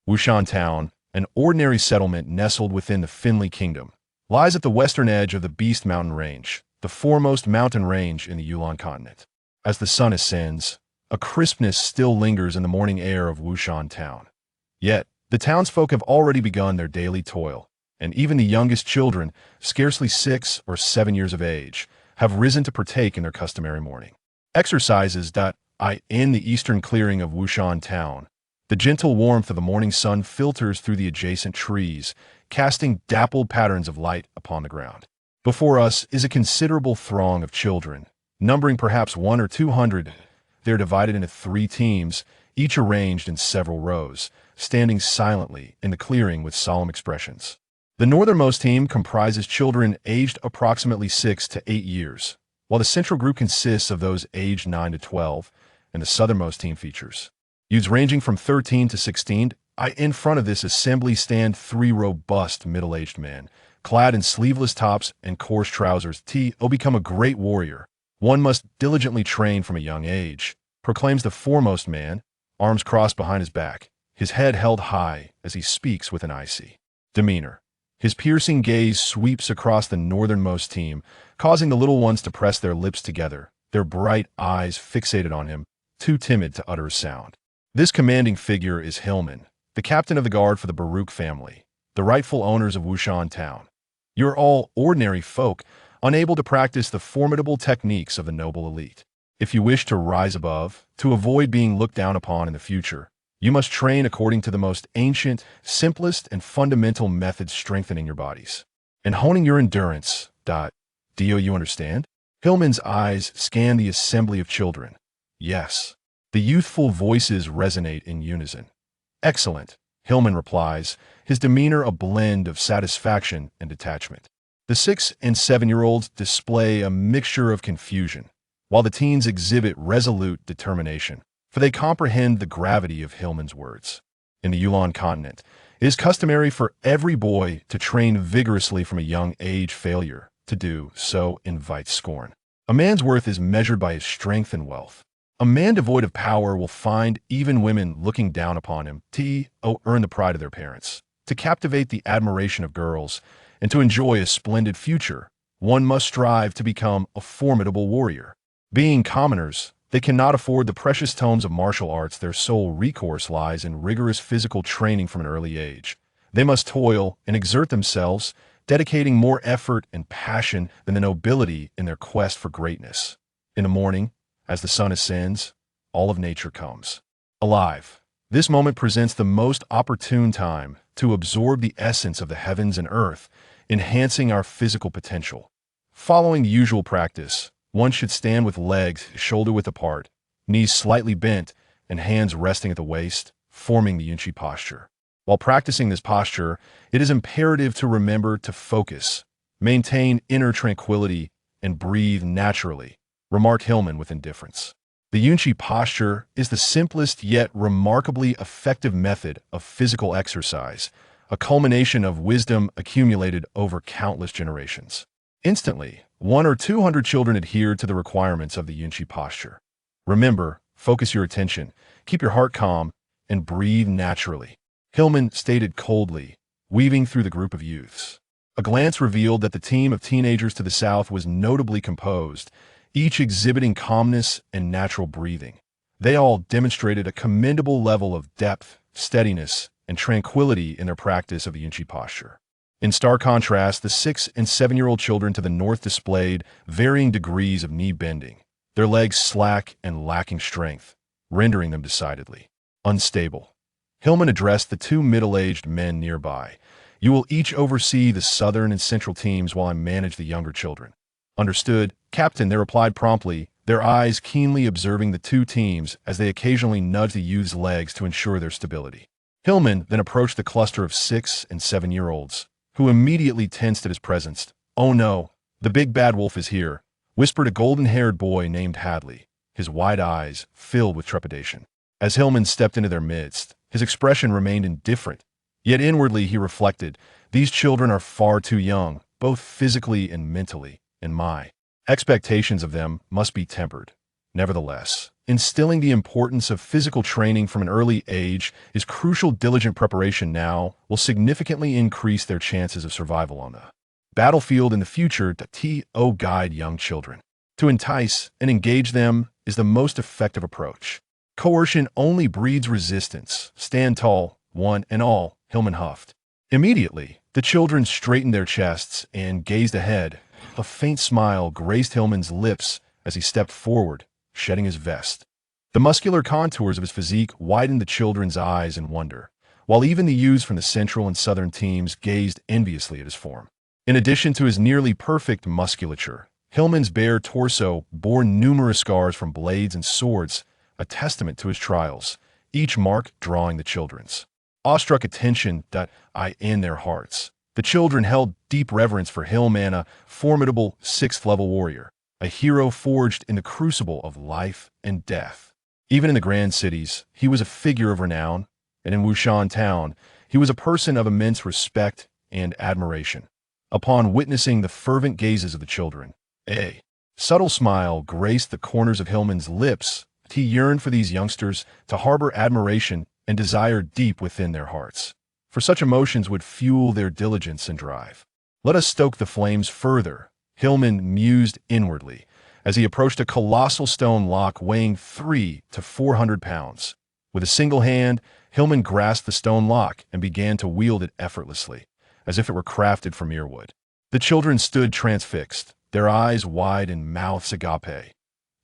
Wuxian Town, an ordinary settlement nestled within the Linley Kingdom, lies at the western edge of the Beast Mountain Range, the foremost mountain range in the Yulan Continent. As the sun ascends, a crispness still lingers in the morning air of Wuxian Town. Yet, the townsfolk have already begun their daily toil, and even the youngest children, scarcely 6 or 7 years of age, have risen to partake in their customary morning exercises. In the eastern clearing of Wuxian Town, the gentle warmth of the morning sun filters through the adjacent trees, casting dappled patterns of light upon the ground. Before us is a considerable throng of children, numbering perhaps 100 or 200. They're divided into 3 teams, each arranged in several rows, standing silently in the clearing with solemn expressions. The northernmost team comprises children aged approximately 6 to 8 years, while the central group consists of those aged 9 to 12, and the southernmost team features youths ranging from 13 to 16. In front of this assembly stand 3 robust middle-aged men, clad in sleeveless tops and coarse trousers. To become a great warrior, one must diligently train from a young age, proclaims the foremost man, arms crossed behind his back, his head held high as he speaks with an icy demeanor. His piercing gaze sweeps across the northernmost team, causing the little ones to press their lips together, their bright eyes fixated on him, too timid to utter a sound. This commanding figure is Hillman, the captain of the guard for the Baruch family, the rightful owners of Wuxian Town. You're all ordinary folk, unable to practice the formidable techniques of the noble elite. If you wish to rise above, to avoid being looked down upon in the future, you must train according to the most ancient, simplest, and fundamental methods, strengthening your bodies and honing your endurance. Do you understand? Hillman's eyes scan the assembly of children. Yes. The youthful voices resonate in unison. Excellent, Hillman replies, his demeanor a blend of satisfaction and detachment. The 6 and 7-year-olds display a mixture of confusion, while the teens exhibit resolute determination, for they comprehend the gravity of Hillman's words. In the Yulan Continent, it is customary for every boy to train vigorously from a young age. Failure to do so invites scorn. A man's worth is measured by his strength and wealth. A man devoid of power will find even women looking down upon him. To earn the pride of their parents, to captivate the admiration of girls, and to enjoy a splendid future, one must strive to become a formidable warrior. Being commoners, they cannot afford the precious tomes of martial arts. Their sole recourse lies in rigorous physical training from an early age. They must toil and exert themselves, dedicating more effort and passion than the nobility in their quest for greatness. In the morning, as the sun ascends, all of nature comes alive. This moment presents the most opportune time to absorb the essence of the heavens and earth, enhancing our physical potential. Following the usual practice, one should stand with legs shoulder-width apart, knees slightly bent, and hands resting at the waist, forming the Yunchi posture. While practicing this posture, it is imperative to remember to focus, maintain inner tranquility, and breathe naturally, remarked Hillman with indifference. The Yunchi posture is the simplest yet remarkably effective method of physical exercise, a culmination of wisdom accumulated over countless generations. Instantly, 100 or 200 children adhere to the requirements of the Yunchi posture. Remember, focus your attention, keep your heart calm, and breathe naturally, Hillman stated coldly, weaving through the group of youths. A glance revealed that the team of teenagers to the south was notably composed, each exhibiting calmness and natural breathing. They all demonstrated a commendable level of depth, steadiness, and tranquility in their practice of the Yunchi posture. In stark contrast, the 6 and 7-year-old children to the north displayed varying degrees of knee bending, their legs slack and lacking strength, rendering them decidedly unstable. Hillman addressed the 2 middle-aged men nearby. You will each oversee the southern and central teams while I manage the younger children. Understood, Captain, they replied promptly, their eyes keenly observing the 2 teams as they occasionally nudged the youth's legs to ensure their stability. Hillman then approached the cluster of 6 and 7-year-olds, who immediately tensed at his presence. Oh no, the big bad wolf is here, whispered a golden-haired boy named Hadley, his wide eyes filled with trepidation. As Hillman stepped into their midst, his expression remained indifferent, yet inwardly he reflected, these children are far too young, both physically and mentally, and my expectations of them must be tempered. Nevertheless, Instilling the importance of physical training from an early age is crucial. Diligent preparation now will significantly increase their chances of survival on the battlefield in the future. To guide young children. To entice and engage them is the most effective approach. Coercion only breeds resistance. Stand tall, one and all, Hillman huffed. Immediately, the children straightened their chests and gazed ahead. A faint smile graced Hillman's lips as he stepped forward, shedding his vest. The muscular contours of his physique widened the children's eyes in wonder, while even the youths from the central and southern teams gazed enviously at his form. In addition to his nearly perfect musculature, Hillman's bare torso bore numerous scars from blades and swords, a testament to his trials, each mark drawing the children's awestruck attention in their hearts. The children held deep reverence for Hillman, a formidable sixth-level warrior, a hero forged in the crucible of life and death. Even in the grand cities, he was a figure of renown, and in Wushan town, he was a person of immense respect and admiration. Upon witnessing the fervent gazes of the children, a subtle smile graced the corners of Hillman's lips. He yearned for these youngsters to harbor admiration and desire deep within their hearts, for such emotions would fuel their diligence and drive. Let us stoke the flames further, Hillman mused inwardly, as he approached a colossal stone lock weighing 300 to 400 pounds. With a single hand, Hillman grasped the stone lock and began to wield it effortlessly, as if it were crafted from earwood. The children stood transfixed, their eyes wide and mouths agape.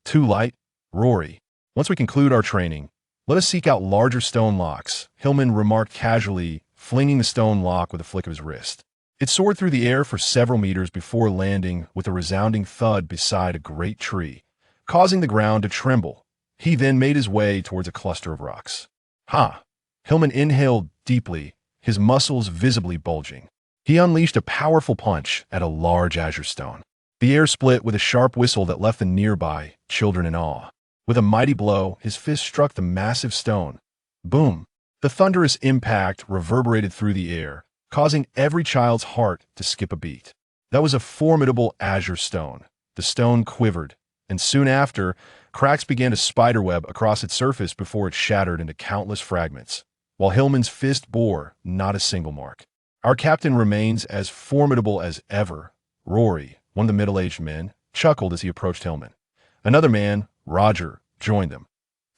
Too light? Rory. Once we conclude our training, let us seek out larger stone locks, Hillman remarked casually, flinging the stone lock with a flick of his wrist. It soared through the air for several meters before landing with a resounding thud beside a great tree, causing the ground to tremble. He then made his way towards a cluster of rocks. Ha! Hillman inhaled deeply, his muscles visibly bulging. He unleashed a powerful punch at a large azure stone. The air split with a sharp whistle that left the nearby children in awe. With a mighty blow, his fist struck the massive stone. Boom! The thunderous impact reverberated through the air, causing every child's heart to skip a beat. That was a formidable azure stone. The stone quivered, and soon after, cracks began to spiderweb across its surface before it shattered into countless fragments, while Hillman's fist bore not a single mark. Our captain remains as formidable as ever. Rory, one of the middle-aged men, chuckled as he approached Hillman. Another man, Roger, joined them.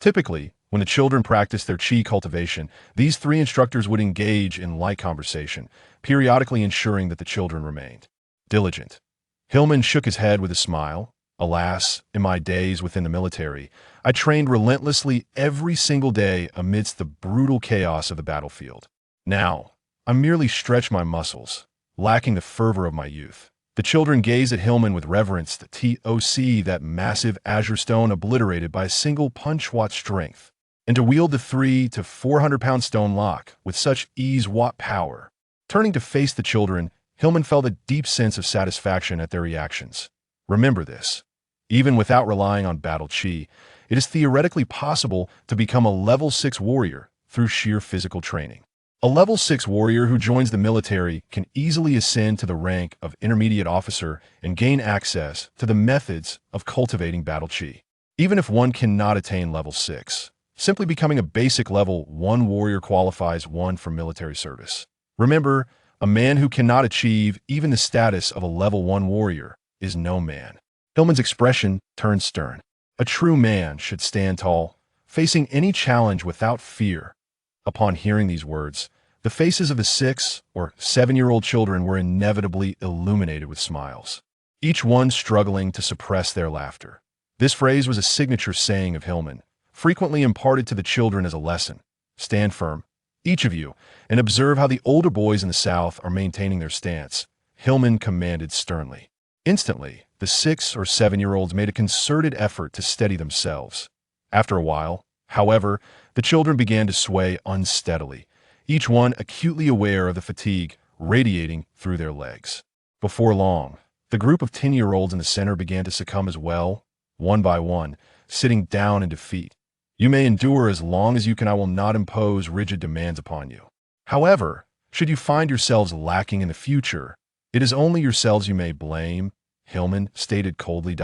Typically, when the children practiced their chi cultivation, these three instructors would engage in light conversation, periodically ensuring that the children remained diligent. Hillman shook his head with a smile. Alas, in my days within the military, I trained relentlessly every single day amidst the brutal chaos of the battlefield. Now, I merely stretch my muscles, lacking the fervor of my youth. The children gazed at Hillman with reverence, the TOC, that massive azure stone obliterated by a single punch-watt strength, and to wield the 300 to 400-pound stone lock with such ease, watt power. Turning to face the children, Hillman felt a deep sense of satisfaction at their reactions. Remember this. Even without relying on battle chi, it is theoretically possible to become a level 6 warrior through sheer physical training. A level 6 warrior who joins the military can easily ascend to the rank of intermediate officer and gain access to the methods of cultivating battle chi. Even if one cannot attain level 6, simply becoming a basic level 1 warrior qualifies one for military service. Remember, a man who cannot achieve even the status of a level 1 warrior is no man. Hillman's expression turned stern. A true man should stand tall, facing any challenge without fear. Upon hearing these words, the faces of the 6 or 7-year-old children were inevitably illuminated with smiles, each one struggling to suppress their laughter. This phrase was a signature saying of Hillman, frequently imparted to the children as a lesson. Stand firm, each of you, and observe how the older boys in the South are maintaining their stance, Hillman commanded sternly. Instantly, the 6 or 7-year-olds made a concerted effort to steady themselves. After a while, however, the children began to sway unsteadily, each one acutely aware of the fatigue radiating through their legs. Before long, the group of 10-year-olds in the center began to succumb as well, one by one, sitting down in defeat. You may endure as long as you can. I will not impose rigid demands upon you. However, should you find yourselves lacking in the future, it is only yourselves you may blame, Hillman stated coldly.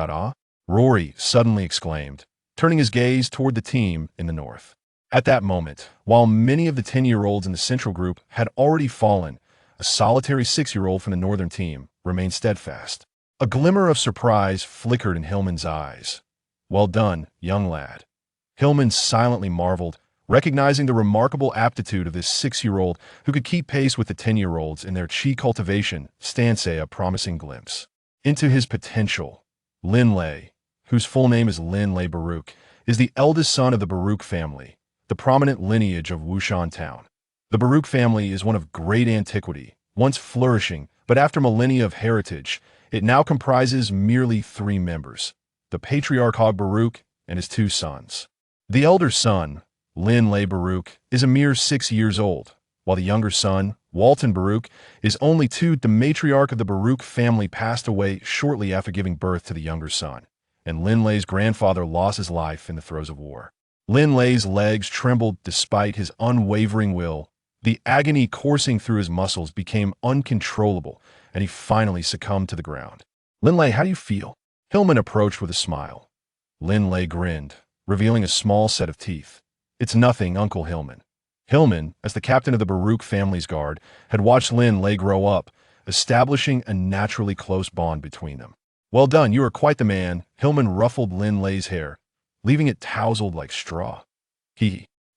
Rory suddenly exclaimed, turning his gaze toward the team in the north. At that moment, while many of the 10-year-olds in the central group had already fallen, a solitary 6-year-old from the northern team remained steadfast. A glimmer of surprise flickered in Hillman's eyes. "Well done, young lad." Hillman silently marveled, recognizing the remarkable aptitude of this 6-year-old who could keep pace with the 10-year-olds in their chi cultivation, stance a promising glimpse into his potential. Linley, whose full name is Linley Baruch, is the eldest son of the Baruch family, the prominent lineage of Wushan town. The Baruch family is one of great antiquity, once flourishing, but after millennia of heritage, it now comprises merely 3 members, the patriarch Baruch and his 2 sons. The elder son, Linley Baruch, is a mere 6 years old, while the younger son, Walton Baruch, is only 2. The matriarch of the Baruch family passed away shortly after giving birth to the younger son, and Linley's grandfather lost his life in the throes of war. Linley's legs trembled despite his unwavering will. The agony coursing through his muscles became uncontrollable, and he finally succumbed to the ground. "Linley, how do you feel?" Hillman approached with a smile. Linley grinned, revealing a small set of teeth. "It's nothing, Uncle Hillman." Hillman, as the captain of the Baruch family's guard, had watched Linley grow up, establishing a naturally close bond between them. "Well done, you are quite the man." Hillman ruffled Linley's hair, leaving it tousled like straw.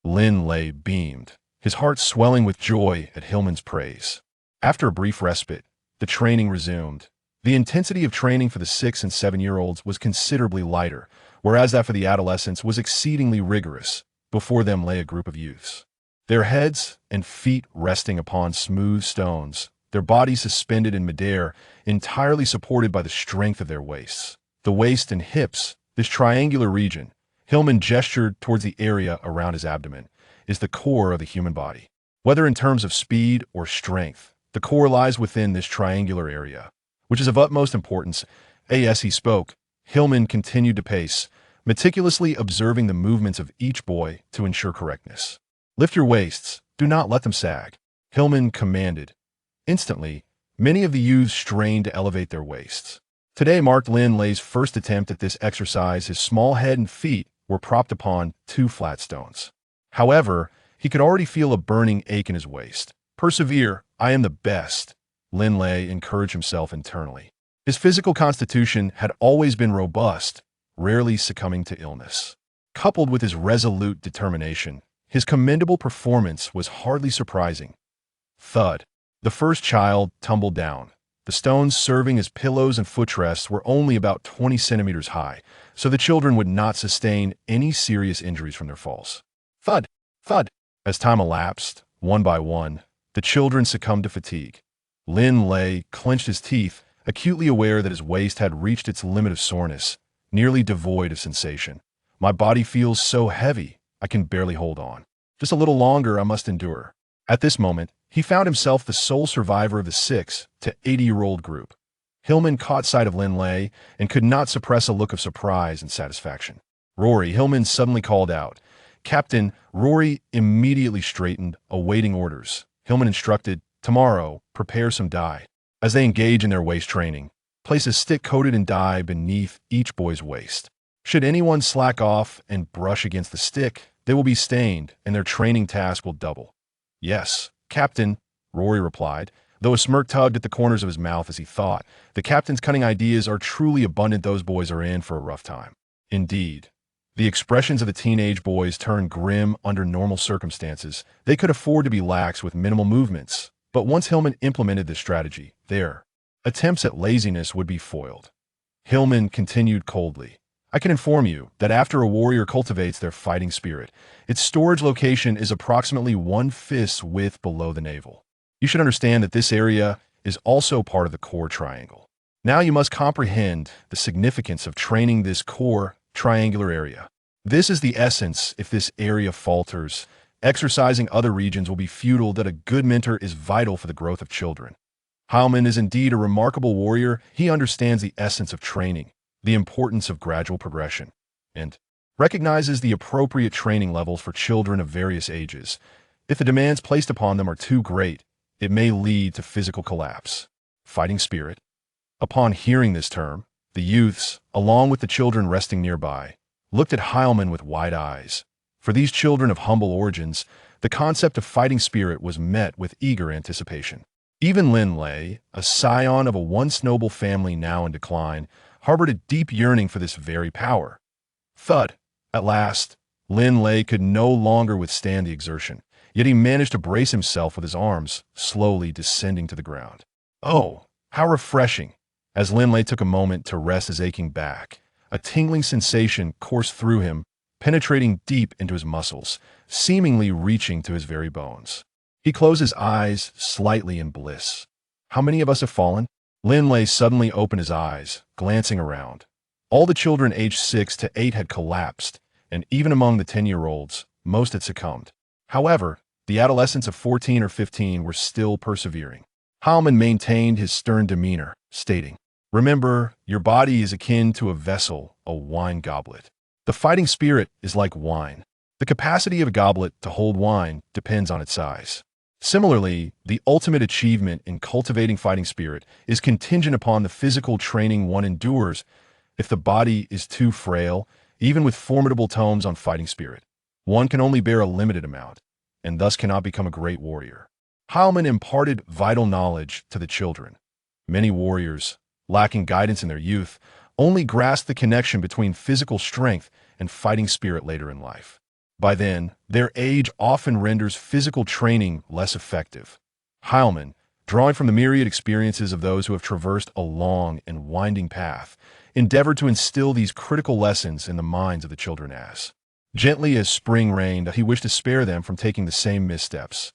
Linley beamed, his heart swelling with joy at Hillman's praise. After a brief respite, the training resumed. The intensity of training for the 6- and 7-year-olds was considerably lighter, whereas that for the adolescents was exceedingly rigorous. Before them lay a group of youths, their heads and feet resting upon smooth stones, their bodies suspended in midair, entirely supported by the strength of their waists. The waist and hips, this triangular region, Hillman gestured towards the area around his abdomen, is the core of the human body. Whether in terms of speed or strength, the core lies within this triangular area, which is of utmost importance. As he spoke, Hillman continued to pace, meticulously observing the movements of each boy to ensure correctness. "Lift your waists, do not let them sag," Hillman commanded. Instantly, many of the youths strained to elevate their waists. Today marked Linley's first attempt at this exercise. His small head and feet were propped upon 2 flat stones. However, he could already feel a burning ache in his waist. "Persevere, I am the best," Linley encouraged himself internally. His physical constitution had always been robust, rarely succumbing to illness. Coupled with his resolute determination, his commendable performance was hardly surprising. Thud. The first child tumbled down. The stones serving as pillows and footrests were only about 20 centimeters high, so the children would not sustain any serious injuries from their falls. Thud! Thud! As time elapsed, one by one, the children succumbed to fatigue. Linley clenched his teeth, acutely aware that his waist had reached its limit of soreness, nearly devoid of sensation. "My body feels so heavy, I can barely hold on. Just a little longer I must endure." At this moment, he found himself the sole survivor of the 6- to 80-year-old group. Hillman caught sight of Linley and could not suppress a look of surprise and satisfaction. "Rory," Hillman suddenly called out. "Captain." Rory immediately straightened, awaiting orders. Hillman instructed, "Tomorrow, prepare some dye. As they engage in their waist training, place a stick coated in dye beneath each boy's waist. Should anyone slack off and brush against the stick, they will be stained, and their training task will double." "Yes, Captain," Rory replied, though a smirk tugged at the corners of his mouth as he thought, "The captain's cunning ideas are truly abundant. Those boys are in for a rough time." Indeed, the expressions of the teenage boys turned grim under normal circumstances. They could afford to be lax with minimal movements, but once Hillman implemented this strategy, their attempts at laziness would be foiled. Hillman continued coldly, "I can inform you that after a warrior cultivates their fighting spirit, its storage location is approximately 1 fist's width below the navel. You should understand that this area is also part of the core triangle. Now you must comprehend the significance of training this core triangular area. This is the essence. If this area falters, exercising other regions will be futile. That a good mentor is vital for the growth of children. Hillman is indeed a remarkable warrior. He understands the essence of training, the importance of gradual progression, and recognizes the appropriate training levels for children of various ages. If the demands placed upon them are too great, it may lead to physical collapse." Fighting spirit. Upon hearing this term, the youths, along with the children resting nearby, looked at Heilman with wide eyes. For these children of humble origins, the concept of fighting spirit was met with eager anticipation. Even Linley, a scion of a once noble family now in decline, harbored a deep yearning for this very power. Thud. At last, Linley could no longer withstand the exertion, yet he managed to brace himself with his arms slowly descending to the ground. Oh, how refreshing! As Linley took a moment to rest his aching back, a tingling sensation coursed through him, penetrating deep into his muscles, seemingly reaching to his very bones. He closed his eyes slightly in bliss. How many of us have fallen? Linley suddenly opened his eyes, glancing around. All the children aged 6 to 8 had collapsed, and even among the 10-year-olds, most had succumbed. However, the adolescents of 14 or 15 were still persevering. Heilman maintained his stern demeanor, stating, "Remember, your body is akin to a vessel, a wine goblet. The fighting spirit is like wine. The capacity of a goblet to hold wine depends on its size. Similarly, the ultimate achievement in cultivating fighting spirit is contingent upon the physical training one endures. If the body is too frail, even with formidable tomes on fighting spirit, one can only bear a limited amount, and thus cannot become a great warrior." Heilman imparted vital knowledge to the children. Many warriors, lacking guidance in their youth, only grasp the connection between physical strength and fighting spirit later in life. By then, their age often renders physical training less effective. Heilman, drawing from the myriad experiences of those who have traversed a long and winding path, endeavored to instill these critical lessons in the minds of the children as gently as spring rain, that he wished to spare them from taking the same missteps.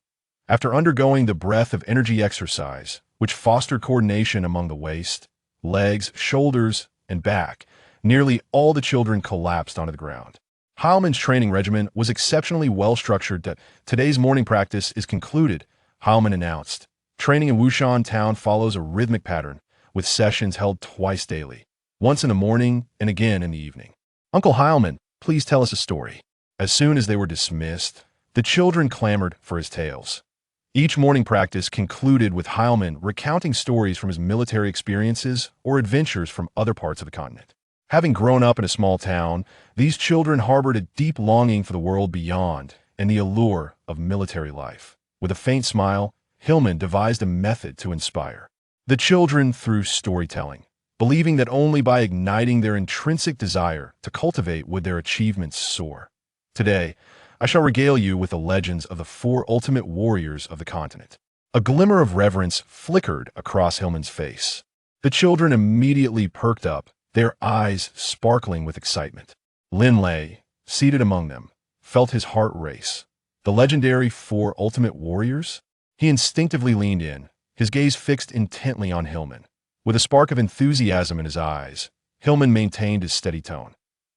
After undergoing the breath of energy exercise, which fostered coordination among the waist, legs, shoulders, and back, nearly all the children collapsed onto the ground. Heilman's training regimen was exceptionally well-structured. Today's morning practice is concluded, Heilman announced. Training in Wushan town follows a rhythmic pattern, with sessions held twice daily, once in the morning and again in the evening. Uncle Heilman, please tell us a story. As soon as they were dismissed, the children clamored for his tales. Each morning practice concluded with Heilman recounting stories from his military experiences or adventures from other parts of the continent. Having grown up in a small town, these children harbored a deep longing for the world beyond and the allure of military life. With a faint smile, Heilman devised a method to inspire the children through storytelling, believing that only by igniting their intrinsic desire to cultivate would their achievements soar. Today, I shall regale you with the legends of the 4 ultimate warriors of the continent. A glimmer of reverence flickered across Heilman's face. The children immediately perked up, their eyes sparkling with excitement. Linley, seated among them, felt his heart race. The legendary 4 ultimate warriors? He instinctively leaned in, his gaze fixed intently on Heilman. With a spark of enthusiasm in his eyes, Heilman maintained his steady tone.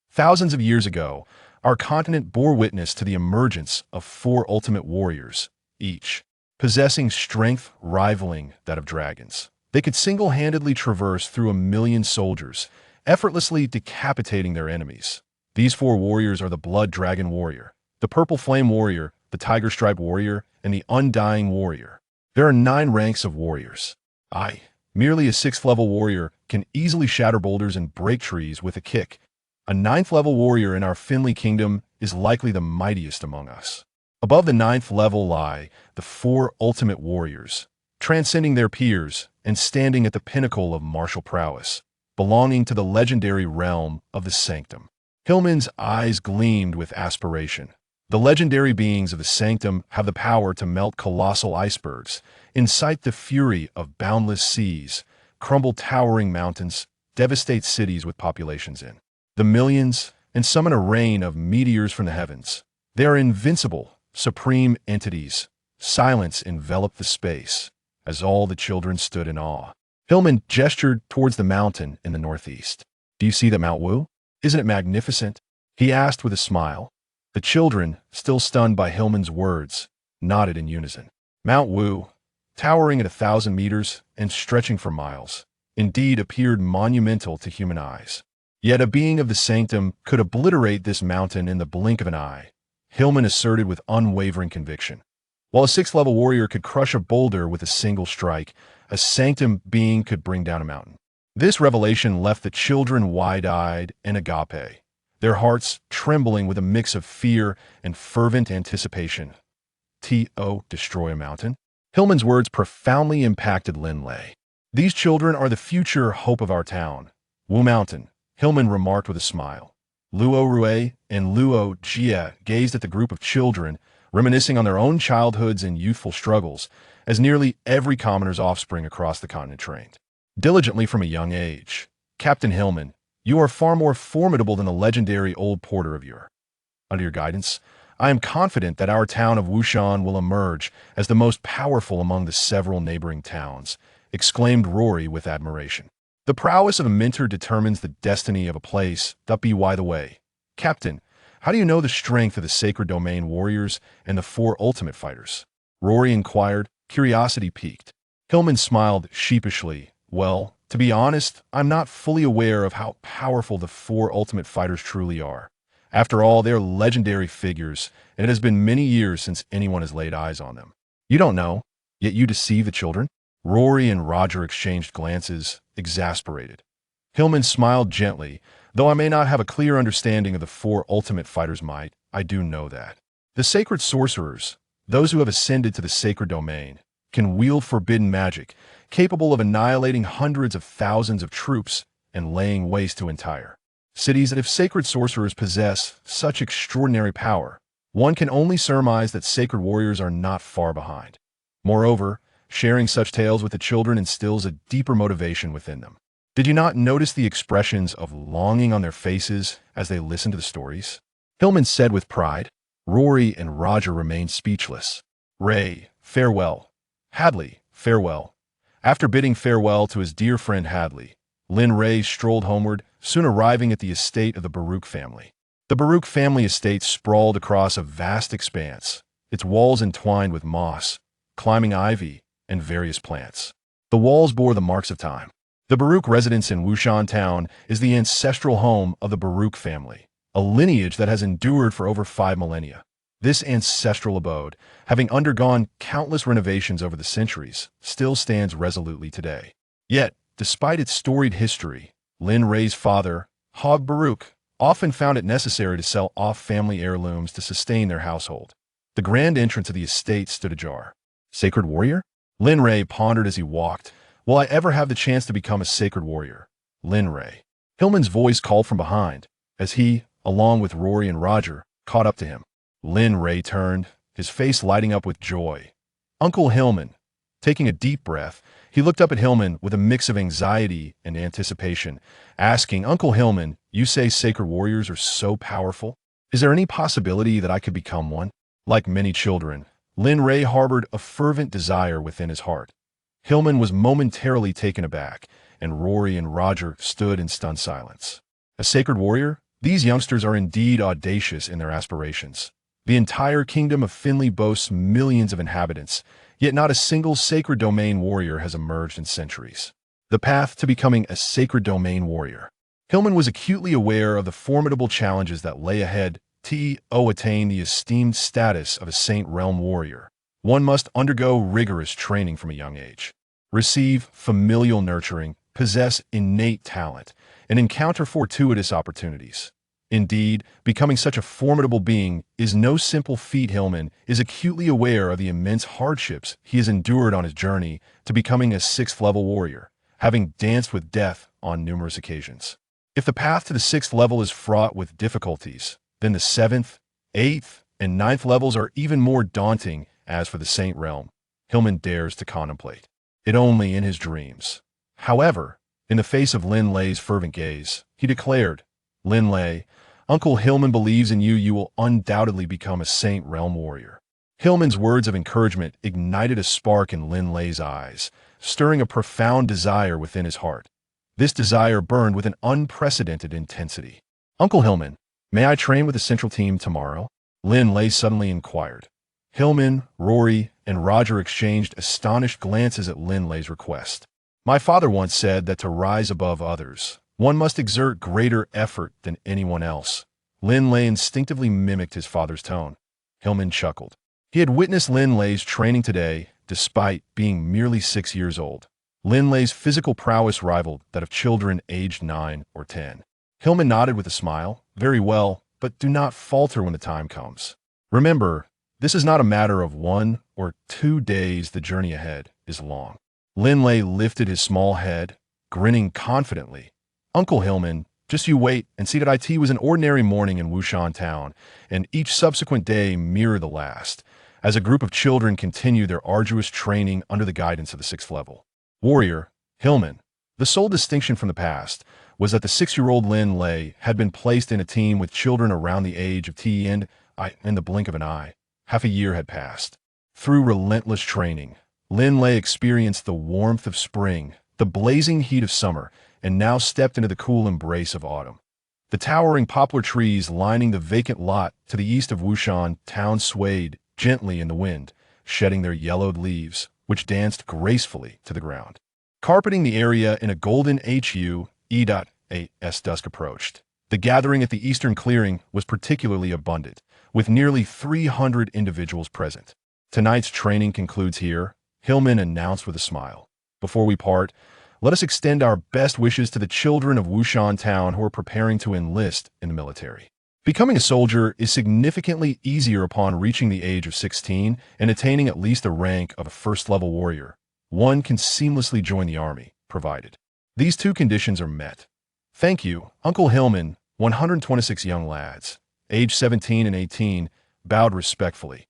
Thousands of years ago, our continent bore witness to the emergence of 4 ultimate warriors, each possessing strength rivaling that of dragons. They could single-handedly traverse through 1,000,000 soldiers, effortlessly decapitating their enemies. These 4 warriors are the Blood Dragon Warrior, the Purple Flame Warrior, the Tiger Stripe Warrior, and the Undying Warrior. There are 9 ranks of warriors. Merely a 6th-level warrior can easily shatter boulders and break trees with a kick. A 9th-level warrior in our Finley Kingdom is likely the mightiest among us. Above the 9th level lie the 4 ultimate warriors, transcending their peers and standing at the pinnacle of martial prowess, belonging to the legendary realm of the Sanctum. Heilman's eyes gleamed with aspiration. The legendary beings of the Sanctum have the power to melt colossal icebergs, incite the fury of boundless seas, crumble towering mountains, devastate cities with populations in the millions, and summon a rain of meteors from the heavens. They are invincible, supreme entities. Silence enveloped the space, as all the children stood in awe. Heilman gestured towards the mountain in the northeast. "Do you see that Mount Wu? Isn't it magnificent?" he asked with a smile. The children, still stunned by Heilman's words, nodded in unison. Mount Wu, towering at 1,000 meters and stretching for miles, indeed appeared monumental to human eyes. Yet a being of the Sanctum could obliterate this mountain in the blink of an eye, Heilman asserted with unwavering conviction. While a 6th-level warrior could crush a boulder with a single strike, a Sanctum being could bring down a mountain. This revelation left the children wide-eyed and agape. their hearts trembling with a mix of fear and fervent anticipation. Destroy a mountain? Hillman's words profoundly impacted Linley. These children are the future hope of our town. Wu Mountain, Hillman remarked with a smile. Luo Rue and Luo Jia gazed at the group of children, reminiscing on their own childhoods and youthful struggles, as nearly every commoner's offspring across the continent trained diligently from a young age. Captain Hillman, you are far more formidable than the legendary old porter of yore. Under your guidance, I am confident that our town of Wushan will emerge as the most powerful among the several neighboring towns, exclaimed Rory with admiration. The prowess of a mentor determines the destiny of a place. By the way, Captain, how do you know the strength of the Sacred Domain warriors and the 4 ultimate fighters? Rory inquired, curiosity piqued. Hillman smiled sheepishly. Well, to be honest, I'm not fully aware of how powerful the 4 ultimate fighters truly are. After all, they're legendary figures, and it has been many years since anyone has laid eyes on them. You don't know, yet you deceive the children? Rory and Roger exchanged glances, exasperated. Hillman smiled gently. Though I may not have a clear understanding of the 4 ultimate fighters' might, I do know that. The sacred sorcerers, those who have ascended to the sacred domain, can wield forbidden magic, capable of annihilating hundreds of thousands of troops and laying waste to entire cities. That if sacred sorcerers possess such extraordinary power, one can only surmise that sacred warriors are not far behind. Moreover, sharing such tales with the children instills a deeper motivation within them. Did you not notice the expressions of longing on their faces as they listened to the stories? Hillman said with pride. Rory and Roger remained speechless. Ray, farewell. Hadley, farewell. After bidding farewell to his dear friend Hadley, Lin Ray strolled homeward, soon arriving at the estate of the Baruch family. The Baruch family estate sprawled across a vast expanse, its walls entwined with moss, climbing ivy, and various plants. The walls bore the marks of time. The Baruch residence in Wushan town is the ancestral home of the Baruch family, a lineage that has endured for over 5 millennia. This ancestral abode, having undergone countless renovations over the centuries, still stands resolutely today. Yet, despite its storied history, Lin Ray's father, Hog Baruch, often found it necessary to sell off family heirlooms to sustain their household. The grand entrance of the estate stood ajar. Sacred warrior? Lin Ray pondered as he walked. Will I ever have the chance to become a sacred warrior? Lin Ray. Hillman's voice called from behind, as he, along with Rory and Roger, caught up to him. Lin Ray turned, his face lighting up with joy. Uncle Hillman. Taking a deep breath, he looked up at Hillman with a mix of anxiety and anticipation, asking, Uncle Hillman, you say sacred warriors are so powerful? Is there any possibility that I could become one? Like many children, Lin Ray harbored a fervent desire within his heart. Hillman was momentarily taken aback, and Rory and Roger stood in stunned silence. A sacred warrior? These youngsters are indeed audacious in their aspirations. The entire kingdom of Finley boasts millions of inhabitants, yet not a single sacred domain warrior has emerged in centuries. The path to becoming a sacred domain warrior. Hillman was acutely aware of the formidable challenges that lay ahead. To attain the esteemed status of a Saint Realm warrior, one must undergo rigorous training from a young age, receive familial nurturing, possess innate talent, and encounter fortuitous opportunities. Indeed, becoming such a formidable being is no simple feat. Hillman is acutely aware of the immense hardships he has endured on his journey to becoming a 6th-level warrior, having danced with death on numerous occasions. If the path to the 6th level is fraught with difficulties, then the 7th, 8th, and 9th levels are even more daunting. As for the Saint Realm, Hillman dares to contemplate it only in his dreams. However, in the face of Linley's fervent gaze, he declared, Linley, Uncle Hillman believes in you. You will undoubtedly become a Saint Realm warrior. Hillman's words of encouragement ignited a spark in Linley's eyes, stirring a profound desire within his heart. This desire burned with an unprecedented intensity. Uncle Hillman, may I train with the central team tomorrow? Linley suddenly inquired. Hillman, Rory, and Roger exchanged astonished glances at Linley's request. My father once said that to rise above others, one must exert greater effort than anyone else. Linley instinctively mimicked his father's tone. Hillman chuckled. He had witnessed Linley's training today, despite being merely 6 years old. Linley's physical prowess rivaled that of children aged 9 or 10. Hillman nodded with a smile. Very well, but do not falter when the time comes. Remember, this is not a matter of 1 or 2 days. The journey ahead is long. Linley lifted his small head, grinning confidently. Uncle Hillman, just you wait and see that it was an ordinary morning in Wushan town, and each subsequent day mirror the last, as a group of children continue their arduous training under the guidance of the 6th level warrior, Hillman. The sole distinction from the past was that the 6-year-old Linley had been placed in a team with children around the age of T, and in the blink of an eye, half a year had passed. Through relentless training, Linley experienced the warmth of spring, the blazing heat of summer, and now stepped into the cool embrace of autumn. The towering poplar trees lining the vacant lot to the east of Wushan town swayed gently in the wind, shedding their yellowed leaves, which danced gracefully to the ground. Carpeting the area in a golden as dusk approached. The gathering at the eastern clearing was particularly abundant, with nearly 300 individuals present. Tonight's training concludes here, Hillman announced with a smile. Before we part, let us extend our best wishes to the children of Wushan town who are preparing to enlist in the military. Becoming a soldier is significantly easier upon reaching the age of 16 and attaining at least the rank of a first-level warrior. One can seamlessly join the army, provided these 2 conditions are met. Thank you, Uncle Hillman. 126 young lads, age 17 and 18, bowed respectfully.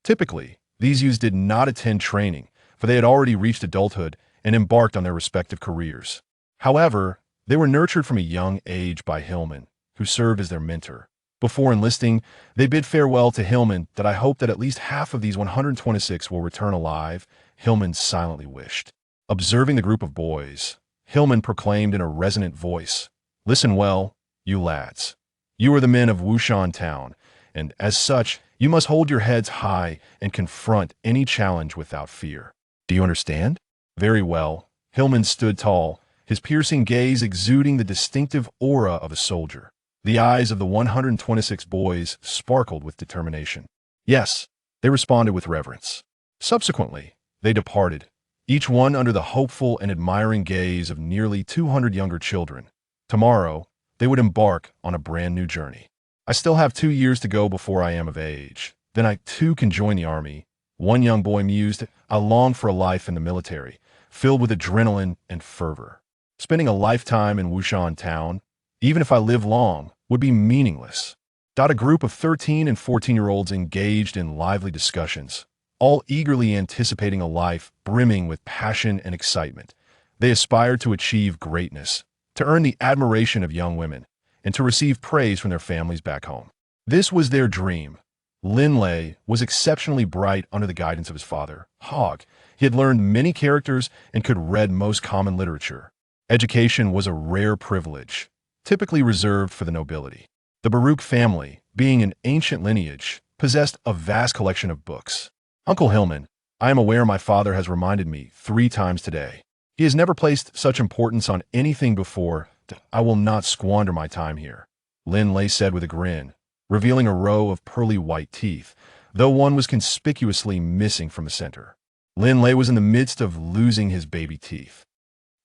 Typically, these youths did not attend training, for they had already reached adulthood and embarked on their respective careers. However, they were nurtured from a young age by Hillman, who served as their mentor. Before enlisting, they bid farewell to Hillman that I hope that at least half of these 126 will return alive, Hillman silently wished. Observing the group of boys, Hillman proclaimed in a resonant voice, "Listen well, you lads. You are the men of Wushan town, and as such, you must hold your heads high and confront any challenge without fear. Do you understand?" Very well. Hillman stood tall, his piercing gaze exuding the distinctive aura of a soldier. The eyes of the 126 boys sparkled with determination. Yes, they responded with reverence. Subsequently, they departed, each one under the hopeful and admiring gaze of nearly 200 younger children. Tomorrow, they would embark on a brand new journey. I still have 2 years to go before I am of age. Then I too can join the army. One young boy mused, I long for a life in the military, filled with adrenaline and fervor. Spending a lifetime in Wushan town, even if I live long, would be meaningless. A group of 13 and 14-year-olds engaged in lively discussions, all eagerly anticipating a life brimming with passion and excitement. They aspired to achieve greatness, to earn the admiration of young women, and to receive praise from their families back home. This was their dream. Linley was exceptionally bright under the guidance of his father, Hogg. He had learned many characters and could read most common literature. Education was a rare privilege, typically reserved for the nobility. The Baruch family, being an ancient lineage, possessed a vast collection of books. Uncle Hillman, I am aware my father has reminded me 3 times today. He has never placed such importance on anything before. I will not squander my time here, Linley said with a grin, revealing a row of pearly white teeth, though one was conspicuously missing from the center. Linley was in the midst of losing his baby teeth.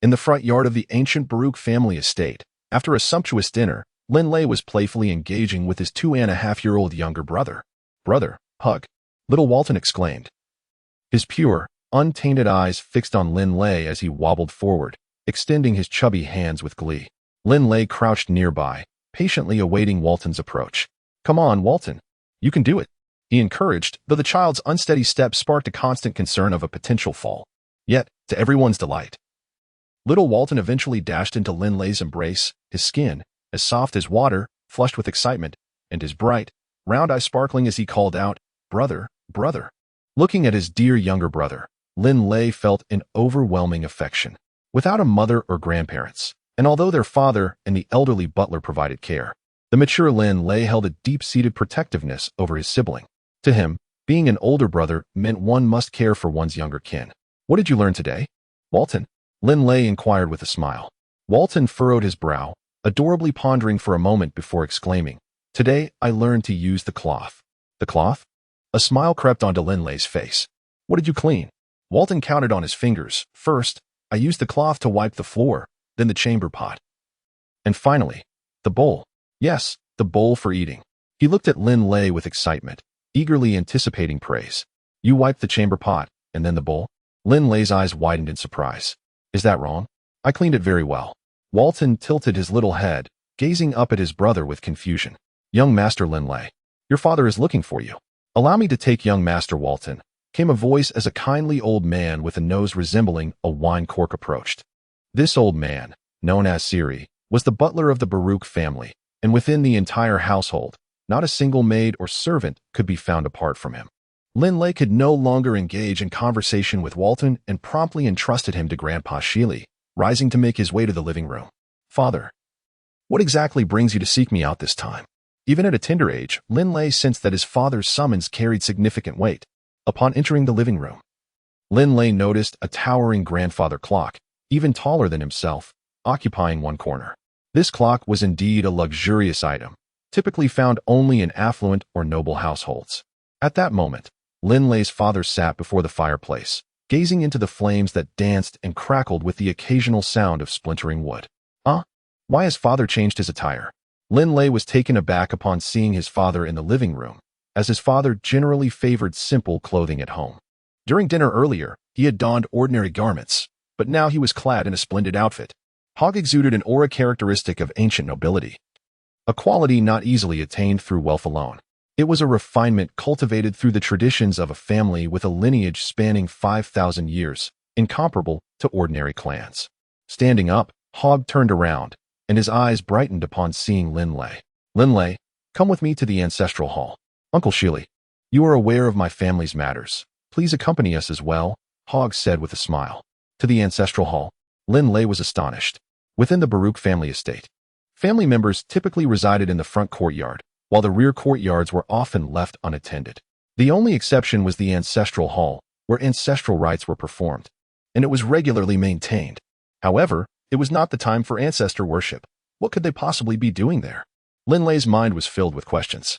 In the front yard of the ancient Baruch family estate, after a sumptuous dinner, Linley was playfully engaging with his 2.5-year-old younger brother. "Brother, hug," little Walton exclaimed. His pure, untainted eyes fixed on Linley as he wobbled forward, extending his chubby hands with glee. Linley crouched nearby, patiently awaiting Walton's approach. "Come on, Walton. You can do it," he encouraged, though the child's unsteady steps sparked a constant concern of a potential fall. Yet, to everyone's delight, little Walton eventually dashed into Linley's embrace, his skin, as soft as water, flushed with excitement, and his bright, round eyes sparkling as he called out, "Brother, brother." Looking at his dear younger brother, Linley felt an overwhelming affection. Without a mother or grandparents, and although their father and the elderly butler provided care, the mature Linley held a deep-seated protectiveness over his sibling. To him, being an older brother meant one must care for one's younger kin. "What did you learn today, Walton?" Linley inquired with a smile. Walton furrowed his brow, adorably pondering for a moment before exclaiming, "Today I learned to use the cloth." "The cloth?" A smile crept onto Linley's face. "What did you clean?" Walton counted on his fingers. "First, I used the cloth to wipe the floor, then the chamber pot. And finally, the bowl." "Yes, the bowl for eating. He looked at Linley with excitement, eagerly anticipating praise. You wiped the chamber pot, and then the bowl? Linley's eyes widened in surprise. Is that wrong? I cleaned it very well. Walton tilted his little head, gazing up at his brother with confusion. Young Master Linley, your father is looking for you. Allow me to take young Master Walton, came a voice as a kindly old man with a nose resembling a wine cork approached. This old man, known as Siri, was the butler of the Baruch family, and within the entire household, not a single maid or servant could be found apart from him. Linley could no longer engage in conversation with Walton and promptly entrusted him to Grandpa Sheely, rising to make his way to the living room. Father, what exactly brings you to seek me out this time? Even at a tender age, Linley sensed that his father's summons carried significant weight. Upon entering the living room, Linley noticed a towering grandfather clock, even taller than himself, occupying one corner. This clock was indeed a luxurious item, typically found only in affluent or noble households. At that moment, Linley's father sat before the fireplace, gazing into the flames that danced and crackled with the occasional sound of splintering wood. Why has father changed his attire? Linley was taken aback upon seeing his father in the living room, as his father generally favored simple clothing at home. During dinner earlier, he had donned ordinary garments, but now he was clad in a splendid outfit. Hog exuded an aura characteristic of ancient nobility, a quality not easily attained through wealth alone. It was a refinement cultivated through the traditions of a family with a lineage spanning 5,000 years, incomparable to ordinary clans. Standing up, Hog turned around, and his eyes brightened upon seeing Linley. Linley, come with me to the ancestral hall. Uncle Sheely, you are aware of my family's matters. Please accompany us as well, Hog said with a smile. To the ancestral hall, Linley was astonished. Within the Baruch family estate, family members typically resided in the front courtyard, while the rear courtyards were often left unattended. The only exception was the ancestral hall, where ancestral rites were performed, and it was regularly maintained. However, it was not the time for ancestor worship. What could they possibly be doing there? Linley's mind was filled with questions.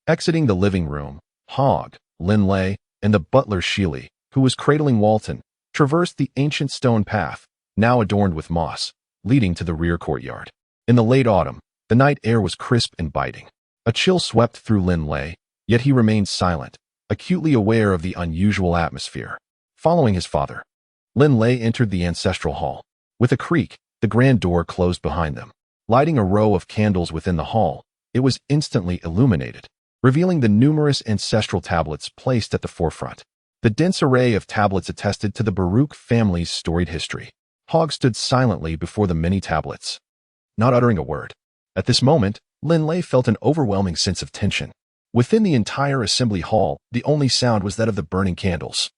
Exiting the living room, Hog, Linley, and the butler Sheely, who was cradling Walton, traversed the ancient stone path, now adorned with moss, leading to the rear courtyard. In the late autumn, the night air was crisp and biting. A chill swept through Linley, yet he remained silent, acutely aware of the unusual atmosphere. Following his father, Linley entered the ancestral hall. With a creak, the grand door closed behind them. Lighting a row of candles within the hall, it was instantly illuminated, revealing the numerous ancestral tablets placed at the forefront. The dense array of tablets attested to the Baruch family's storied history. Hog stood silently before the many tablets, not uttering a word. At this moment, Linley felt an overwhelming sense of tension. Within the entire assembly hall, the only sound was that of the burning candles,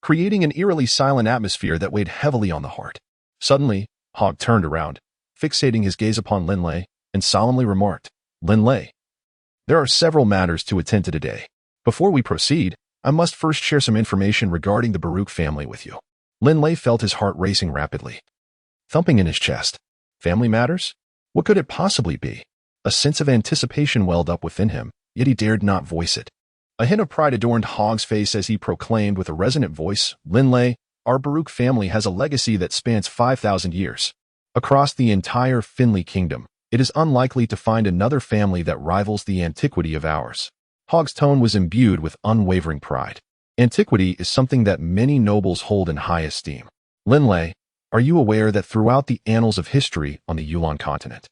creating an eerily silent atmosphere that weighed heavily on the heart. Suddenly, Hog turned around, fixating his gaze upon Linley, and solemnly remarked, Linley, there are several matters to attend to today. Before we proceed, I must first share some information regarding the Baruch family with you. Linley felt his heart racing rapidly, thumping in his chest. Family matters? What could it possibly be? A sense of anticipation welled up within him, yet he dared not voice it. A hint of pride adorned Hog's face as he proclaimed with a resonant voice, Linley, our Baruch family has a legacy that spans 5,000 years. Across the entire Finley kingdom, it is unlikely to find another family that rivals the antiquity of ours. Hog's tone was imbued with unwavering pride. Antiquity is something that many nobles hold in high esteem. Linley, are you aware that throughout the annals of history on the Yulan Continent,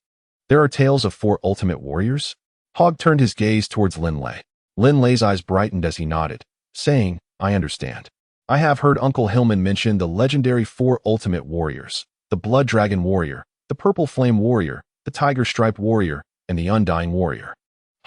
there are tales of 4 ultimate warriors? Hog turned his gaze towards Linley. Linley's eyes brightened as he nodded, saying, I understand. I have heard Uncle Hillman mention the legendary 4 ultimate warriors, the Blood Dragon Warrior, the Purple Flame Warrior, the Tiger Stripe Warrior, and the Undying Warrior.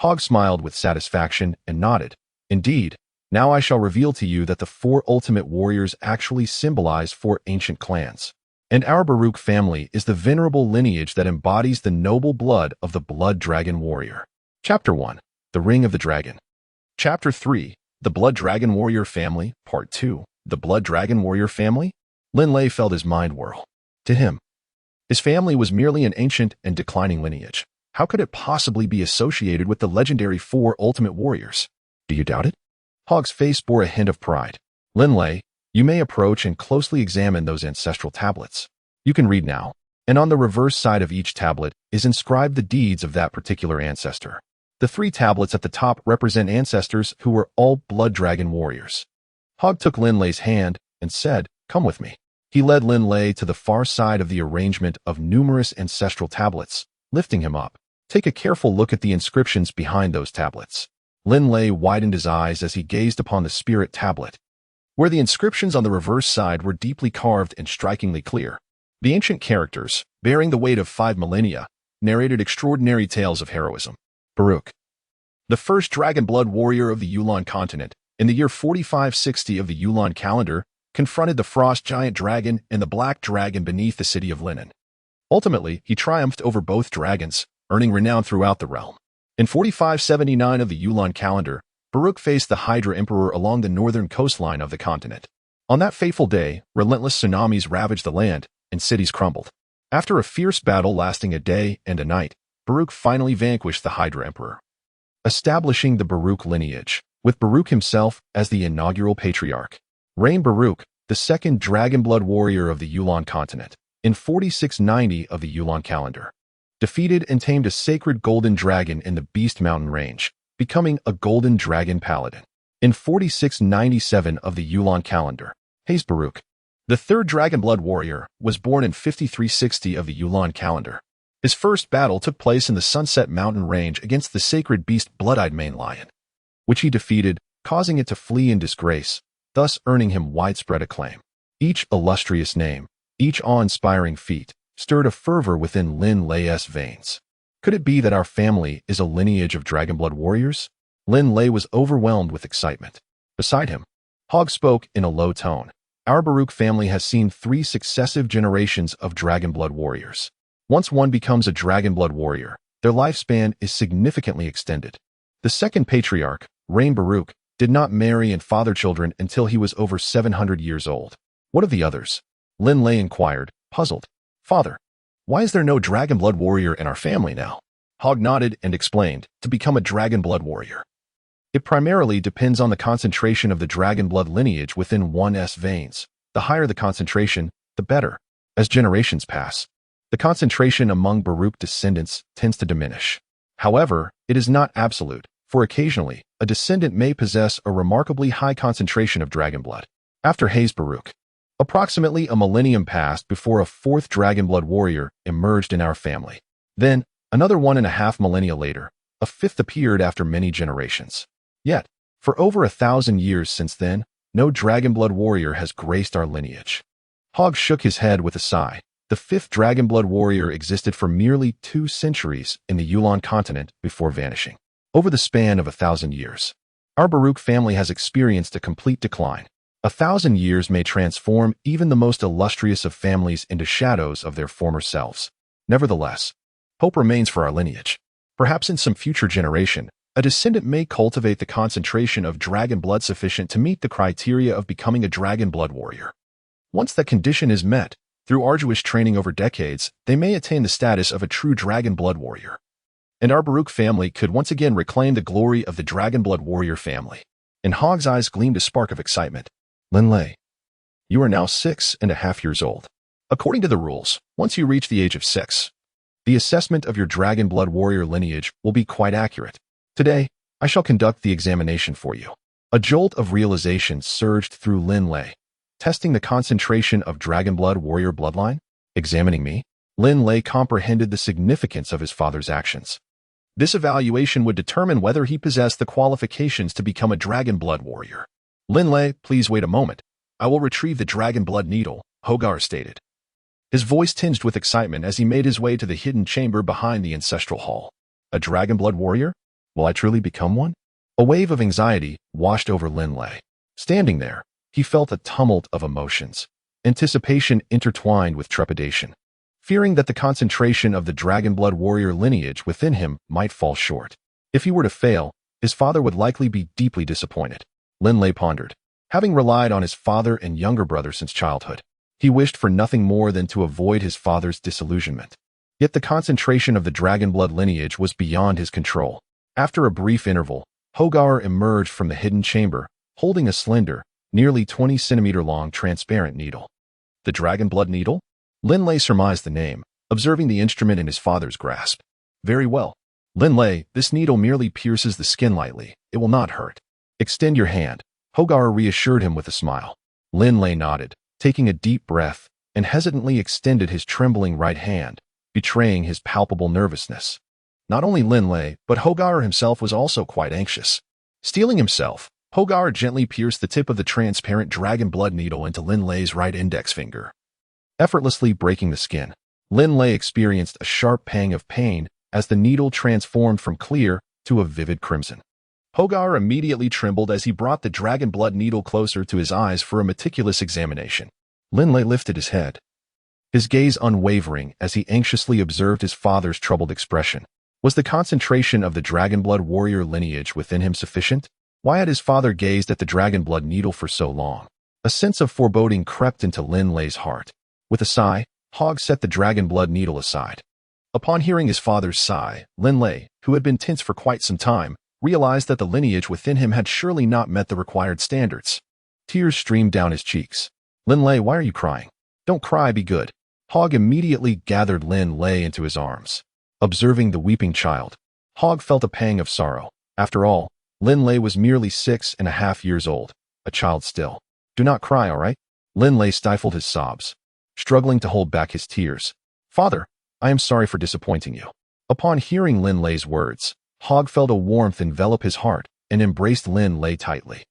Hog smiled with satisfaction and nodded. Indeed, now I shall reveal to you that the 4 ultimate warriors actually symbolize 4 ancient clans. And our Baruch family is the venerable lineage that embodies the noble blood of the Blood Dragon Warrior. Chapter 1. The Ring of the Dragon. Chapter 3. The Blood Dragon Warrior Family, Part 2. The Blood Dragon Warrior Family? Linley felt his mind whirl. To him, his family was merely an ancient and declining lineage. How could it possibly be associated with the legendary 4 ultimate warriors? Do you doubt it? Hog's face bore a hint of pride. Linley, you may approach and closely examine those ancestral tablets. You can read now. and on the reverse side of each tablet is inscribed the deeds of that particular ancestor. The 3 tablets at the top represent ancestors who were all blood dragon warriors. Hogg took Linley's hand and said, "Come with me." He led Linley to the far side of the arrangement of numerous ancestral tablets, lifting him up. "Take a careful look at the inscriptions behind those tablets." Linley widened his eyes as he gazed upon the spirit tablet, where the inscriptions on the reverse side were deeply carved and strikingly clear. The ancient characters, bearing the weight of 5 millennia, narrated extraordinary tales of heroism. Baruch, the first Dragonblood warrior of the Yulan Continent, in the year 4560 of the Yulan calendar, confronted the frost giant dragon and the black dragon beneath the city of Linen. Ultimately, he triumphed over both dragons, earning renown throughout the realm. In 4579 of the Yulan calendar, Baruch faced the Hydra Emperor along the northern coastline of the continent. On that fateful day, relentless tsunamis ravaged the land, and cities crumbled. After a fierce battle lasting a day and a night, Baruch finally vanquished the Hydra Emperor, establishing the Baruch lineage, with Baruch himself as the inaugural patriarch. Reigned Baruch, the second Dragonblood warrior of the Yulan Continent, in 4690 of the Yulan calendar. Defeated and tamed a sacred golden dragon in the Beast Mountain range, becoming a golden dragon paladin. In 4697 of the Yulan calendar, Hayes Baruch, the third Dragonblood warrior, was born in 5360 of the Yulan calendar. His first battle took place in the Sunset Mountain range against the sacred beast Blood-Eyed Mane Lion, which he defeated, causing it to flee in disgrace, thus earning him widespread acclaim. Each illustrious name, each awe-inspiring feat, stirred a fervor within Linley's veins. Could it be that our family is a lineage of Dragonblood warriors? Linley was overwhelmed with excitement. Beside him, Hogg spoke in a low tone. Our Baruch family has seen 3 successive generations of Dragonblood warriors. Once one becomes a Dragonblood warrior, their lifespan is significantly extended. The second patriarch, Reigned Baruch, did not marry and father children until he was over 700 years old. What of the others? Linley inquired, puzzled. "Father, why is there no Dragonblood warrior in our family now?" Hogg nodded and explained, "To become a Dragonblood warrior, it primarily depends on the concentration of the Dragonblood lineage within one's veins. The higher the concentration, the better. As generations pass, the concentration among Baruch descendants tends to diminish. However, it is not absolute, for occasionally, a descendant may possess a remarkably high concentration of Dragonblood." After Hayes Baruch, approximately a millennium passed before a 4th Dragonblood warrior emerged in our family. Then, another 1.5 millennia later, a 5th appeared after many generations. Yet, for over 1,000 years since then, no Dragonblood warrior has graced our lineage. Hogg shook his head with a sigh. The 5th Dragonblood warrior existed for merely 2 centuries in the Yulan Continent before vanishing. Over the span of 1,000 years, our Baruch family has experienced a complete decline. 1,000 years may transform even the most illustrious of families into shadows of their former selves. Nevertheless, hope remains for our lineage. Perhaps in some future generation, a descendant may cultivate the concentration of dragon blood sufficient to meet the criteria of becoming a Dragonblood warrior. Once that condition is met, through arduous training over decades, they may attain the status of a true Dragonblood warrior. And our Baruch family could once again reclaim the glory of the Dragonblood warrior family. In Hogg's eyes gleamed a spark of excitement. "Linley, you are now 6.5 years old. According to the rules, once you reach the age of 6, the assessment of your Dragonblood warrior lineage will be quite accurate. Today, I shall conduct the examination for you." A jolt of realization surged through Linley. Testing the concentration of Dragonblood warrior bloodline? Examining me? Linley comprehended the significance of his father's actions. This evaluation would determine whether he possessed the qualifications to become a Dragonblood warrior. "Linley, please wait a moment. I will retrieve the Dragonblood needle," Hogar stated. His voice tinged with excitement as he made his way to the hidden chamber behind the ancestral hall. A Dragonblood warrior? Will I truly become one? A wave of anxiety washed over Linley. Standing there, he felt a tumult of emotions, anticipation intertwined with trepidation, fearing that the concentration of the Dragonblood warrior lineage within him might fall short. If he were to fail, his father would likely be deeply disappointed. Linley pondered. Having relied on his father and younger brother since childhood, he wished for nothing more than to avoid his father's disillusionment. Yet the concentration of the Dragonblood lineage was beyond his control. After a brief interval, Hogar emerged from the hidden chamber, holding a slender, nearly 20-centimeter long transparent needle. The Dragonblood needle? Linley surmised the name, observing the instrument in his father's grasp. Very well. Linley, this needle merely pierces the skin lightly. It will not hurt. Extend your hand. Hogar reassured him with a smile. Linley nodded, taking a deep breath, and hesitantly extended his trembling right hand, betraying his palpable nervousness. Not only Linley, but Hogar himself was also quite anxious. Steeling himself, Hogar gently pierced the tip of the transparent Dragonblood needle into Linley's right index finger, effortlessly breaking the skin. Linley experienced a sharp pang of pain as the needle transformed from clear to a vivid crimson. Hogar immediately trembled as he brought the Dragonblood needle closer to his eyes for a meticulous examination. Linley lifted his head, his gaze unwavering as he anxiously observed his father's troubled expression. Was the concentration of the Dragonblood warrior lineage within him sufficient? Why had his father gazed at the Dragonblood needle for so long? A sense of foreboding crept into Linley's heart. With a sigh, Hog set the Dragonblood needle aside. Upon hearing his father's sigh, Linley, who had been tense for quite some time, realized that the lineage within him had surely not met the required standards. Tears streamed down his cheeks. Linley, why are you crying? Don't cry, be good. Hog immediately gathered Linley into his arms. Observing the weeping child, Hog felt a pang of sorrow. After all, Linley was merely 6.5 years old, a child still. Do not cry, all right? Linley stifled his sobs, struggling to hold back his tears. Father, I am sorry for disappointing you. Upon hearing Linley's words, Hog felt a warmth envelop his heart and embraced Linley tightly.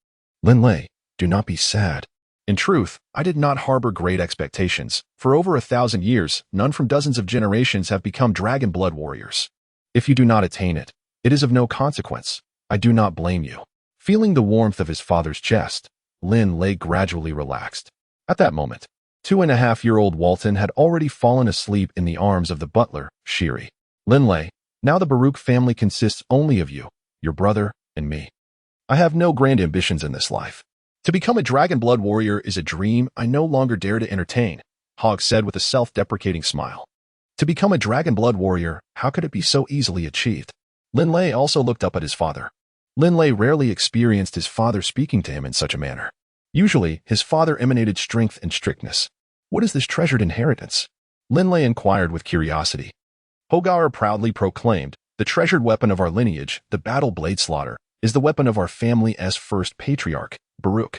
Linley, do not be sad. In truth, I did not harbor great expectations. For over 1,000 years, none from dozens of generations have become Dragonblood warriors. If you do not attain it, it is of no consequence. I do not blame you. Feeling the warmth of his father's chest, Linley gradually relaxed. At that moment, 2.5-year-old Walton had already fallen asleep in the arms of the butler, Shiri. Linley, now the Baruch family consists only of you, your brother, and me. I have no grand ambitions in this life. To become a Dragonblood warrior is a dream I no longer dare to entertain, Hog said with a self-deprecating smile. To become a Dragonblood warrior, how could it be so easily achieved? Linley also looked up at his father. Linley rarely experienced his father speaking to him in such a manner. Usually, his father emanated strength and strictness. What is this treasured inheritance? Linley inquired with curiosity. Hogar proudly proclaimed, the treasured weapon of our lineage, the battle blade slaughter, is the weapon of our family's first patriarch, Baruch,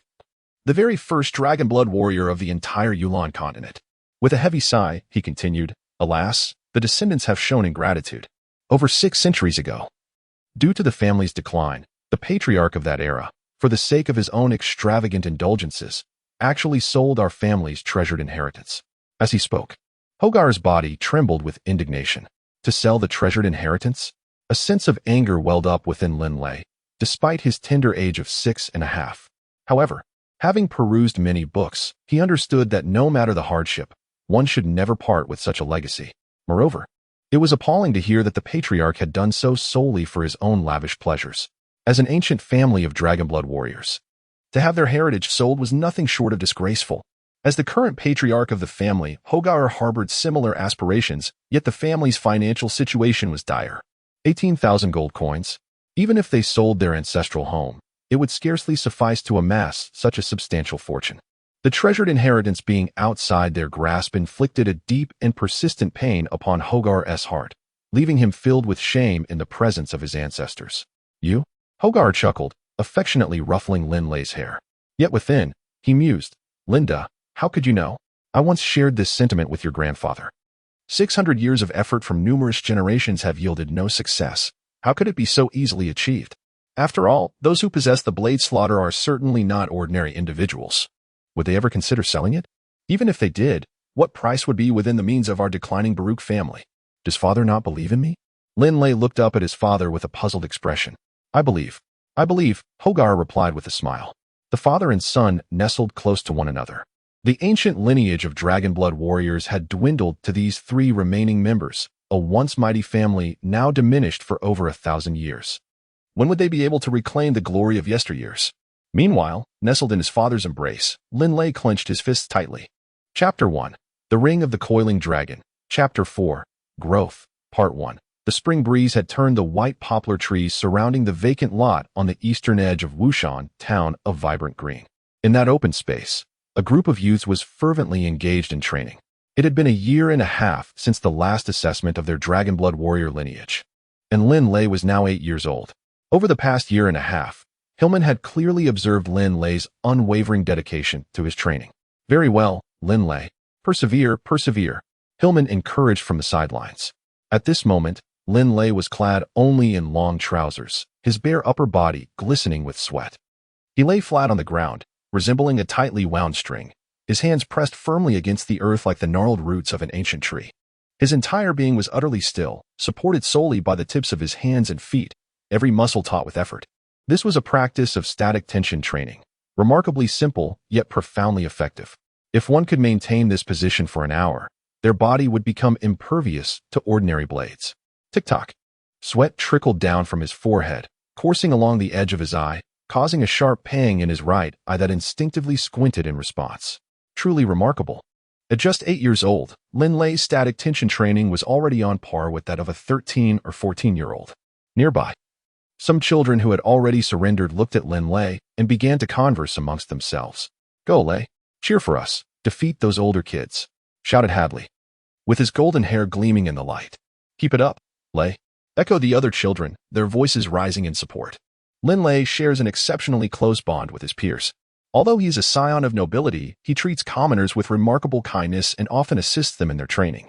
the very first Dragonblood warrior of the entire Yulan Continent. With a heavy sigh, he continued, alas, the descendants have shown ingratitude. Over 6 centuries ago, due to the family's decline, the patriarch of that era, for the sake of his own extravagant indulgences, actually sold our family's treasured inheritance. As he spoke, Hogar's body trembled with indignation. To sell the treasured inheritance? A sense of anger welled up within Linley, despite his tender age of 6.5. However, having perused many books, he understood that no matter the hardship, one should never part with such a legacy. Moreover, it was appalling to hear that the patriarch had done so solely for his own lavish pleasures. As an ancient family of Dragonblood warriors, to have their heritage sold was nothing short of disgraceful. As the current patriarch of the family, Hogar harbored similar aspirations, yet the family's financial situation was dire. 18,000 gold coins. Even if they sold their ancestral home, it would scarcely suffice to amass such a substantial fortune. The treasured inheritance being outside their grasp inflicted a deep and persistent pain upon Hogar's heart, leaving him filled with shame in the presence of his ancestors. You? Hogar chuckled, affectionately ruffling Linley's hair. Yet within, he mused, Linda, how could you know? I once shared this sentiment with your grandfather. 600 years of effort from numerous generations have yielded no success. How could it be so easily achieved? After all, those who possess the blade slaughter are certainly not ordinary individuals. Would they ever consider selling it? Even if they did, what price would be within the means of our declining Baruch family? Does father not believe in me? Linley looked up at his father with a puzzled expression. I believe, Hogar replied with a smile. The father and son nestled close to one another. The ancient lineage of Dragonblood warriors had dwindled to these 3 remaining members, a once mighty family now diminished for over 1,000 years. When would they be able to reclaim the glory of yesteryears? Meanwhile, nestled in his father's embrace, Linley clenched his fists tightly. Chapter 1. The Ring of the Coiling Dragon. Chapter 4. Growth. Part 1. The spring breeze had turned the white poplar trees surrounding the vacant lot on the eastern edge of Wushan town of vibrant green. In that open space, a group of youths was fervently engaged in training. It had been a year and a half since the last assessment of their Dragonblood warrior lineage, and Linley was now 8 years old. Over the past year and a half, Hillman had clearly observed Linley's unwavering dedication to his training. Very well, Linley. Persevere, persevere, Hillman encouraged from the sidelines. At this moment, Linley was clad only in long trousers, his bare upper body glistening with sweat. He lay flat on the ground, resembling a tightly wound string, his hands pressed firmly against the earth like the gnarled roots of an ancient tree. His entire being was utterly still, supported solely by the tips of his hands and feet, every muscle taut with effort. This was a practice of static tension training, remarkably simple yet profoundly effective. If one could maintain this position for an hour, their body would become impervious to ordinary blades. Tick-tock. Sweat trickled down from his forehead, coursing along the edge of his eye, causing a sharp pang in his right eye that instinctively squinted in response. Truly remarkable. At just 8 years old, Linley's static tension training was already on par with that of a 13 or 14-year-old. Nearby, some children who had already surrendered looked at Linley and began to converse amongst themselves. "Go, Lay. Cheer for us. Defeat those older kids," shouted Hadley, with his golden hair gleaming in the light. "Keep it up, Lay," echoed the other children, their voices rising in support. Linley shares an exceptionally close bond with his peers. Although he is a scion of nobility, he treats commoners with remarkable kindness and often assists them in their training.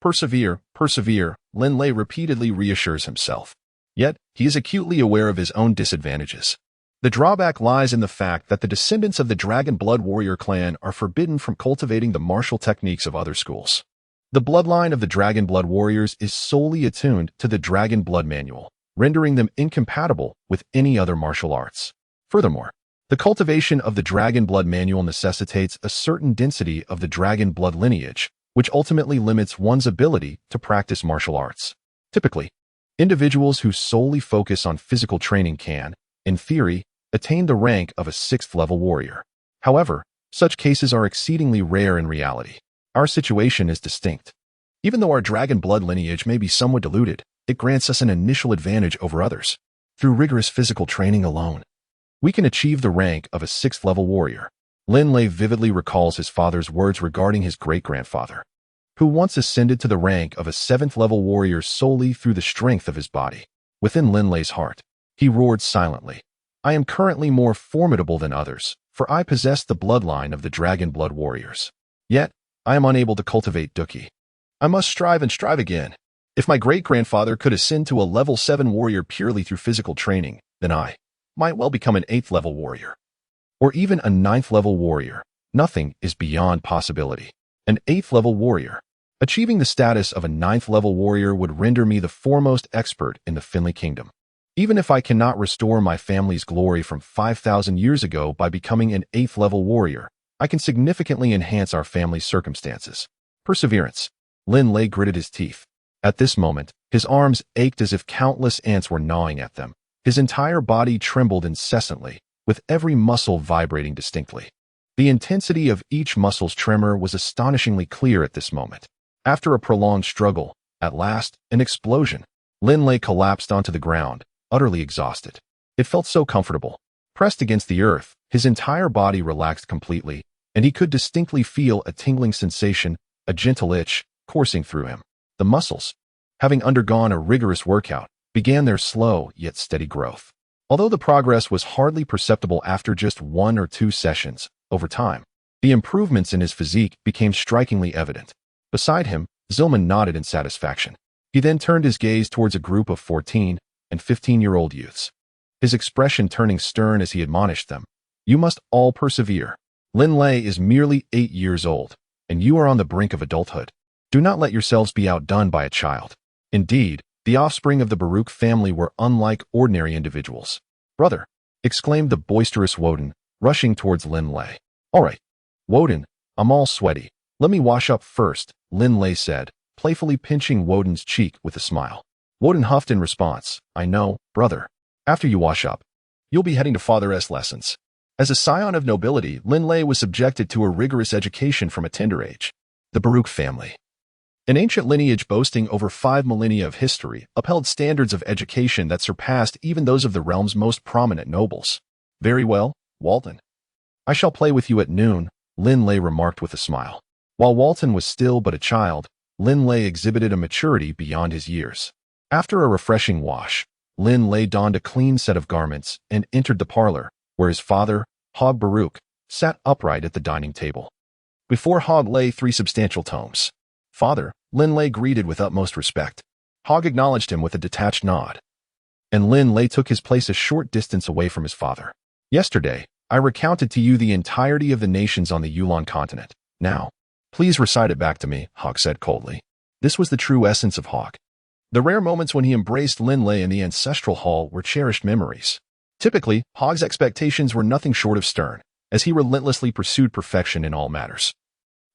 "Persevere, persevere," Linley repeatedly reassures himself. Yet, he is acutely aware of his own disadvantages. The drawback lies in the fact that the descendants of the Dragonblood warrior clan are forbidden from cultivating the martial techniques of other schools. The bloodline of the Dragonblood warriors is solely attuned to the Dragonblood manual, rendering them incompatible with any other martial arts. Furthermore, the cultivation of the Dragonblood manual necessitates a certain density of the Dragonblood lineage, which ultimately limits one's ability to practice martial arts. Typically, individuals who solely focus on physical training can, in theory, attain the rank of a 6th-level warrior. However, such cases are exceedingly rare in reality. Our situation is distinct. Even though our Dragonblood lineage may be somewhat diluted, it grants us an initial advantage over others. Through rigorous physical training alone, we can achieve the rank of a 6th-level warrior. Linley vividly recalls his father's words regarding his great-grandfather, who once ascended to the rank of a 7th-level warrior solely through the strength of his body. Within Linley's heart, he roared silently, "I am currently more formidable than others, for I possess the bloodline of the Dragonblood warriors. Yet, I am unable to cultivate Dookie. I must strive and strive again. If my great-grandfather could ascend to a level 7 warrior purely through physical training, then I might well become an 8th-level warrior. Or even a 9th-level warrior. Nothing is beyond possibility. An 8th-level warrior. Achieving the status of a 9th-level warrior would render me the foremost expert in the Finley Kingdom. Even if I cannot restore my family's glory from 5,000 years ago by becoming an 8th-level warrior, I can significantly enhance our family's circumstances." Perseverance. Linley gritted his teeth. At this moment, his arms ached as if countless ants were gnawing at them. His entire body trembled incessantly, with every muscle vibrating distinctly. The intensity of each muscle's tremor was astonishingly clear at this moment. After a prolonged struggle, at last, an explosion. Linley collapsed onto the ground, utterly exhausted. It felt so comfortable. Pressed against the earth, his entire body relaxed completely, and he could distinctly feel a tingling sensation, a gentle itch, coursing through him. The muscles, having undergone a rigorous workout, began their slow yet steady growth. Although the progress was hardly perceptible after just 1 or 2 sessions, over time, the improvements in his physique became strikingly evident. Beside him, Zilman nodded in satisfaction. He then turned his gaze towards a group of 14 and 15-year-old youths, his expression turning stern as he admonished them. "You must all persevere. Linley is merely 8 years old, and you are on the brink of adulthood. Do not let yourselves be outdone by a child." Indeed, the offspring of the Baruch family were unlike ordinary individuals. "Brother," exclaimed the boisterous Woden, rushing towards Linley. "All right, Woden, I'm all sweaty. Let me wash up first," Linley said, playfully pinching Woden's cheek with a smile. Woden huffed in response. "I know, brother. After you wash up, you'll be heading to Father's lessons." As a scion of nobility, Linley was subjected to a rigorous education from a tender age. The Baruch family, an ancient lineage boasting over 5 millennia of history, upheld standards of education that surpassed even those of the realm's most prominent nobles. "Very well, Walton. I shall play with you at noon," Linley remarked with a smile. While Walton was still but a child, Linley exhibited a maturity beyond his years. After a refreshing wash, Linley donned a clean set of garments and entered the parlor, where his father, Hog Baruch, sat upright at the dining table. Before Hog lay 3 substantial tomes. "Father," Linley greeted with utmost respect. Hog acknowledged him with a detached nod, and Linley took his place a short distance away from his father. "Yesterday, I recounted to you the entirety of the nations on the Yulan Continent. Now, please recite it back to me," Hog said coldly. This was the true essence of Hog. The rare moments when he embraced Linley in the ancestral hall were cherished memories. Typically, Hog's expectations were nothing short of stern, as he relentlessly pursued perfection in all matters,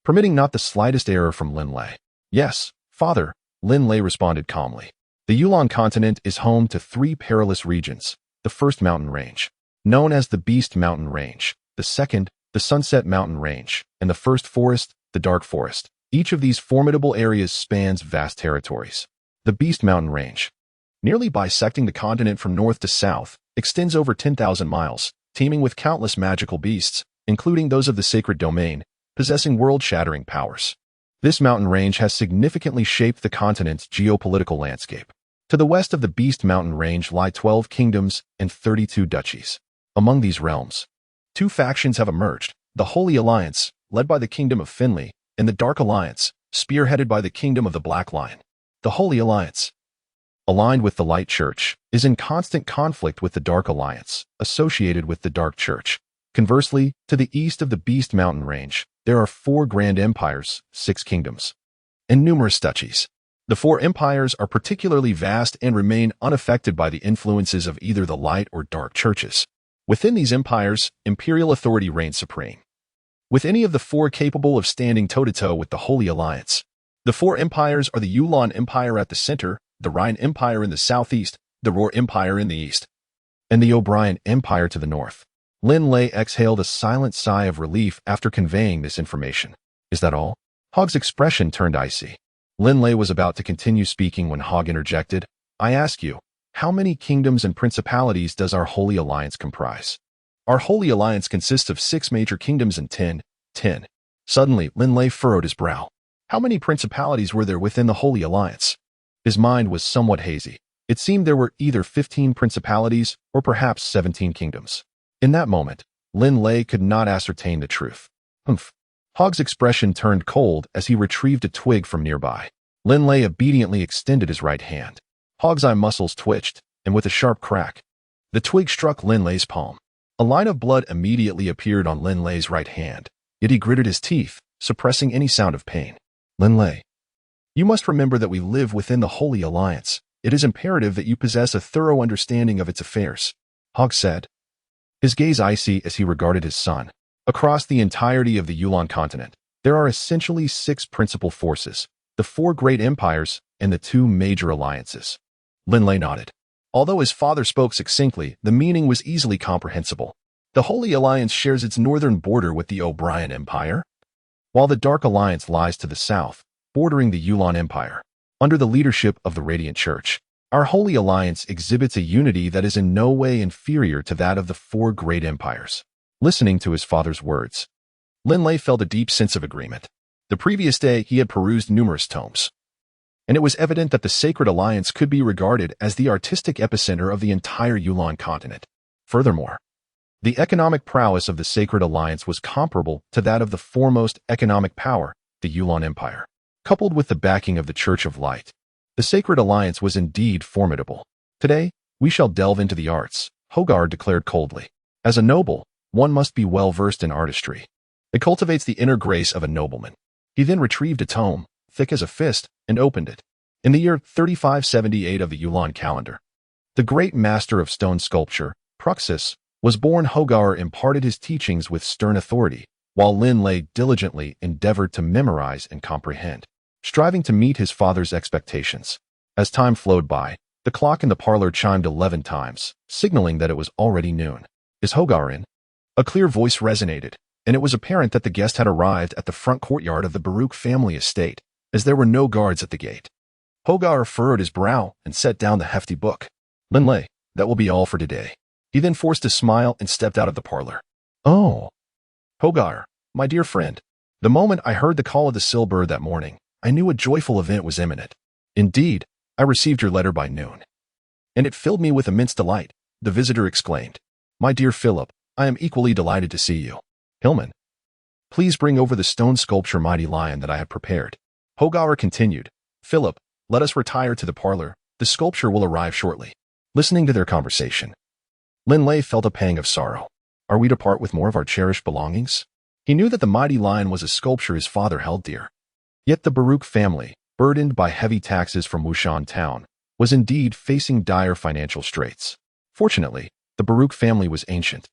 permitting not the slightest error from Linley. "Yes, father," Linley responded calmly. "The Yulan Continent is home to 3 perilous regions. The first mountain range, known as the Beast Mountain Range, the second, the Sunset Mountain Range, and the first forest, the Dark Forest. Each of these formidable areas spans vast territories. The Beast Mountain Range, nearly bisecting the continent from north to south, extends over 10,000 miles, teeming with countless magical beasts, including those of the sacred domain, possessing world-shattering powers. This mountain range has significantly shaped the continent's geopolitical landscape. To the west of the Beast Mountain Range lie 12 kingdoms and 32 duchies. Among these realms, 2 factions have emerged: the Holy Alliance, led by the Kingdom of Finley, and the Dark Alliance, spearheaded by the Kingdom of the Black Lion. The Holy Alliance, aligned with the Light Church, is in constant conflict with the Dark Alliance, associated with the Dark Church. Conversely, to the east of the Beast Mountain Range, there are 4 grand empires, 6 kingdoms, and numerous duchies. The 4 empires are particularly vast and remain unaffected by the influences of either the Light or Dark churches. Within these empires, imperial authority reigns supreme, with any of the 4 capable of standing toe-to-toe with the Holy Alliance. The 4 empires are the Yulan Empire at the center, the Rhine Empire in the southeast, the Rohr Empire in the east, and the O'Brien Empire to the north. Linley exhaled a silent sigh of relief after conveying this information. "Is that all?" Hog's expression turned icy. Linley was about to continue speaking when Hog interjected. "I ask you, how many kingdoms and principalities does our Holy Alliance comprise?" "Our Holy Alliance consists of 6 major kingdoms and 10. Suddenly, Linley furrowed his brow. How many principalities were there within the Holy Alliance? His mind was somewhat hazy. It seemed there were either 15 principalities or perhaps 17 kingdoms. In that moment, Linley could not ascertain the truth. "Humph." Hog's expression turned cold as he retrieved a twig from nearby. Linley obediently extended his right hand. Hog's eye muscles twitched, and with a sharp crack, the twig struck Linley's palm. A line of blood immediately appeared on Linley's right hand, yet he gritted his teeth, suppressing any sound of pain. "Linley, you must remember that we live within the Holy Alliance. It is imperative that you possess a thorough understanding of its affairs," Hog said, his gaze icy as he regarded his son. "Across the entirety of the Yulan Continent, there are essentially 6 principal forces, the 4 great empires and the 2 major alliances." Linley nodded. Although his father spoke succinctly, the meaning was easily comprehensible. The Holy Alliance shares its northern border with the O'Brien Empire, while the Dark Alliance lies to the south, bordering the Yulan Empire. Under the leadership of the Radiant Church, our Holy Alliance exhibits a unity that is in no way inferior to that of the 4 great empires. Listening to his father's words, Linley felt a deep sense of agreement. The previous day, he had perused numerous tomes, and it was evident that the Sacred Alliance could be regarded as the artistic epicenter of the entire Yulan continent. Furthermore, the economic prowess of the Sacred Alliance was comparable to that of the foremost economic power, the Yulan Empire. Coupled with the backing of the Church of Light, the Sacred Alliance was indeed formidable. "Today, we shall delve into the arts," Hogar declared coldly. "As a noble, one must be well-versed in artistry. It cultivates the inner grace of a nobleman." He then retrieved a tome, thick as a fist, and opened it. In the year 3578 of the Yulan calendar, the great master of stone sculpture, Pruxus, was born. Hogar imparted his teachings with stern authority, while Linley diligently endeavored to memorize and comprehend, striving to meet his father's expectations. As time flowed by, the clock in the parlor chimed 11 times, signaling that it was already noon. "Is Hogar in?" A clear voice resonated, and it was apparent that the guest had arrived at the front courtyard of the Baruch family estate, as there were no guards at the gate. Hogar furrowed his brow and set down the hefty book. "Linley, that will be all for today." He then forced a smile and stepped out of the parlor. "Oh, Hogar, my dear friend." The moment I heard the call of the Silbird that morning, I knew a joyful event was imminent. Indeed, I received your letter by noon. And it filled me with immense delight, the visitor exclaimed. My dear Philip, I am equally delighted to see you. Hillman, please bring over the stone sculpture mighty lion that I have prepared. Hogar continued. Philip, let us retire to the parlor. The sculpture will arrive shortly. Listening to their conversation, Linley felt a pang of sorrow. Are we to part with more of our cherished belongings? He knew that the mighty lion was a sculpture his father held dear. Yet the Baruch family, burdened by heavy taxes from Wuhan town, was indeed facing dire financial straits. Fortunately, the Baruch family was ancient,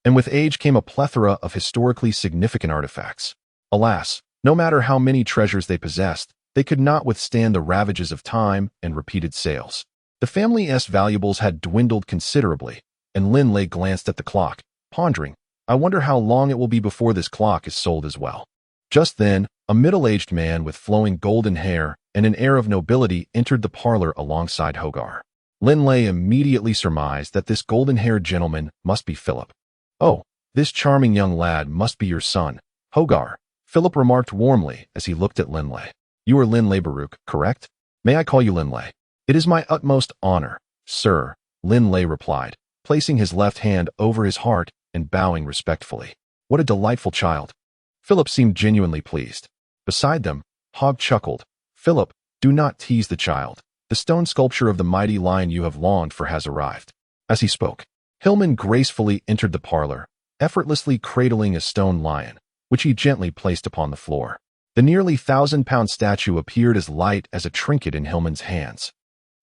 and with age came a plethora of historically significant artifacts. Alas, no matter how many treasures they possessed, they could not withstand the ravages of time and repeated sales. The family's valuables had dwindled considerably, and Linley glanced at the clock, pondering, I wonder how long it will be before this clock is sold as well. Just then, a middle-aged man with flowing golden hair and an air of nobility entered the parlor alongside Hogar. Linley immediately surmised that this golden-haired gentleman must be Philip. Oh, this charming young lad must be your son, Hogar, Philip remarked warmly as he looked at Linley. You are Linley Baruch, correct? May I call you Linley? It is my utmost honor, sir, Linley replied, placing his left hand over his heart and bowing respectfully. What a delightful child. Philip seemed genuinely pleased. Beside them, Hogg chuckled. Philip, do not tease the child. The stone sculpture of the mighty lion you have longed for has arrived. As he spoke, Hillman gracefully entered the parlor, effortlessly cradling a stone lion, which he gently placed upon the floor. The nearly 1,000-pound statue appeared as light as a trinket in Hillman's hands,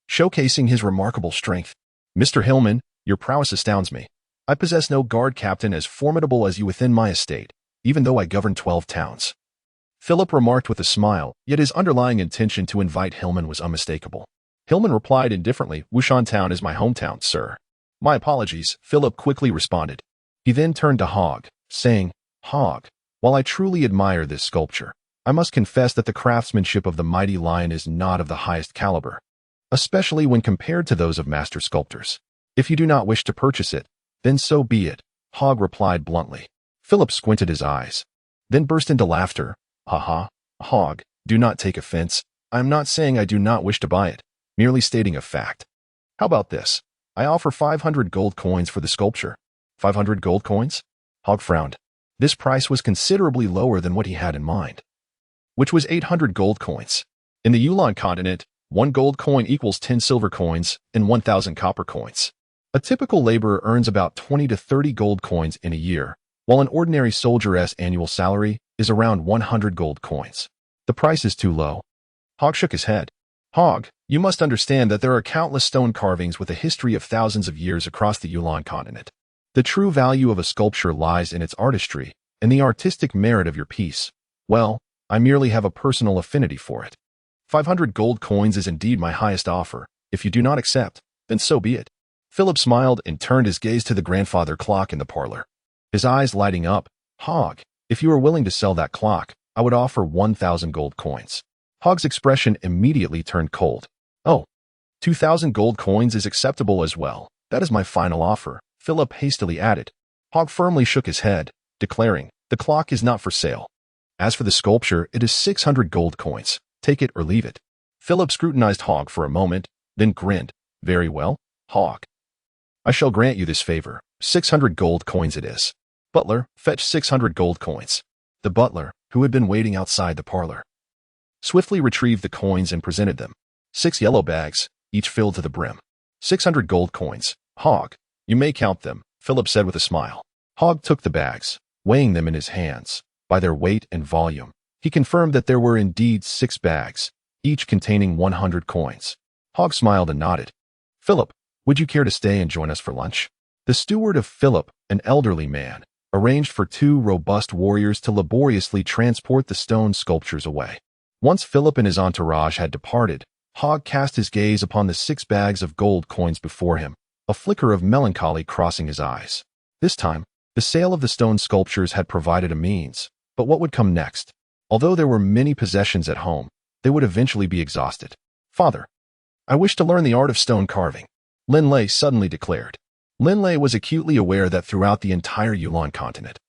showcasing his remarkable strength. Mr. Hillman, your prowess astounds me. I possess no guard captain as formidable as you within my estate, even though I govern 12 towns. Philip remarked with a smile, yet his underlying intention to invite Hillman was unmistakable. Hillman replied indifferently, Wuhan town is my hometown, sir. My apologies, Philip quickly responded. He then turned to Hogg, saying, Hogg, while I truly admire this sculpture, I must confess that the craftsmanship of the mighty lion is not of the highest caliber, especially when compared to those of master sculptors. If you do not wish to purchase it, then so be it, Hogg replied bluntly. Philip squinted his eyes, then burst into laughter. Ha, Hogg, do not take offense. I am not saying I do not wish to buy it, merely stating a fact. How about this? I offer 500 gold coins for the sculpture. 500 gold coins? Hogg frowned. This price was considerably lower than what he had in mind, which was 800 gold coins. In the Yulan Continent, 1 gold coin equals 10 silver coins and 1,000 copper coins. A typical laborer earns about 20 to 30 gold coins in a year, while an ordinary soldier's annual salary is around 100 gold coins. The price is too low. Hogg shook his head. Hogg, you must understand that there are countless stone carvings with a history of thousands of years across the Yulan Continent. The true value of a sculpture lies in its artistry and the artistic merit of your piece. Well, I merely have a personal affinity for it. 500 gold coins is indeed my highest offer. If you do not accept, then so be it. Philip smiled and turned his gaze to the grandfather clock in the parlor, his eyes lighting up. Hogg, if you are willing to sell that clock, I would offer 1,000 gold coins. Hogg's expression immediately turned cold. Oh, 2,000 gold coins is acceptable as well. That is my final offer, Philip hastily added. Hogg firmly shook his head, declaring, the clock is not for sale. As for the sculpture, it is 600 gold coins. Take it or leave it. Philip scrutinized Hogg for a moment, then grinned. Very well, Hogg. I shall grant you this favor. 600 gold coins it is. Butler, fetch 600 gold coins. The butler, who had been waiting outside the parlor, swiftly retrieved the coins and presented them. 6 yellow bags, each filled to the brim. 600 gold coins. Hogg, you may count them, Philip said with a smile. Hogg took the bags, weighing them in his hands. By their weight and volume, he confirmed that there were indeed 6 bags, each containing 100 coins. Hogg smiled and nodded. Philip, would you care to stay and join us for lunch? The steward of Philip, an elderly man, arranged for 2 robust warriors to laboriously transport the stone sculptures away. Once Philip and his entourage had departed, Hogg cast his gaze upon the 6 bags of gold coins before him, a flicker of melancholy crossing his eyes. This time, the sale of the stone sculptures had provided a means, but what would come next? Although there were many possessions at home, they would eventually be exhausted. Father, I wish to learn the art of stone carving, Linley suddenly declared. Linley was acutely aware that throughout the entire Yulan Continent,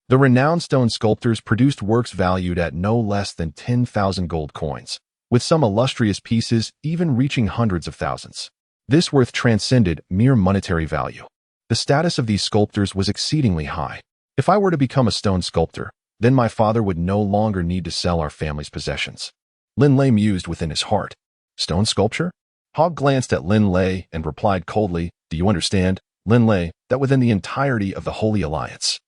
The renowned stone sculptors produced works valued at no less than 10,000 gold coins, with some illustrious pieces even reaching hundreds of thousands. This worth transcended mere monetary value. The status of these sculptors was exceedingly high. If I were to become a stone sculptor, then my father would no longer need to sell our family's possessions. Linley mused within his heart. Stone sculpture? Hogg glanced at Linley and replied coldly, "Do you understand, Linley, that within the entirety of the Holy Alliance,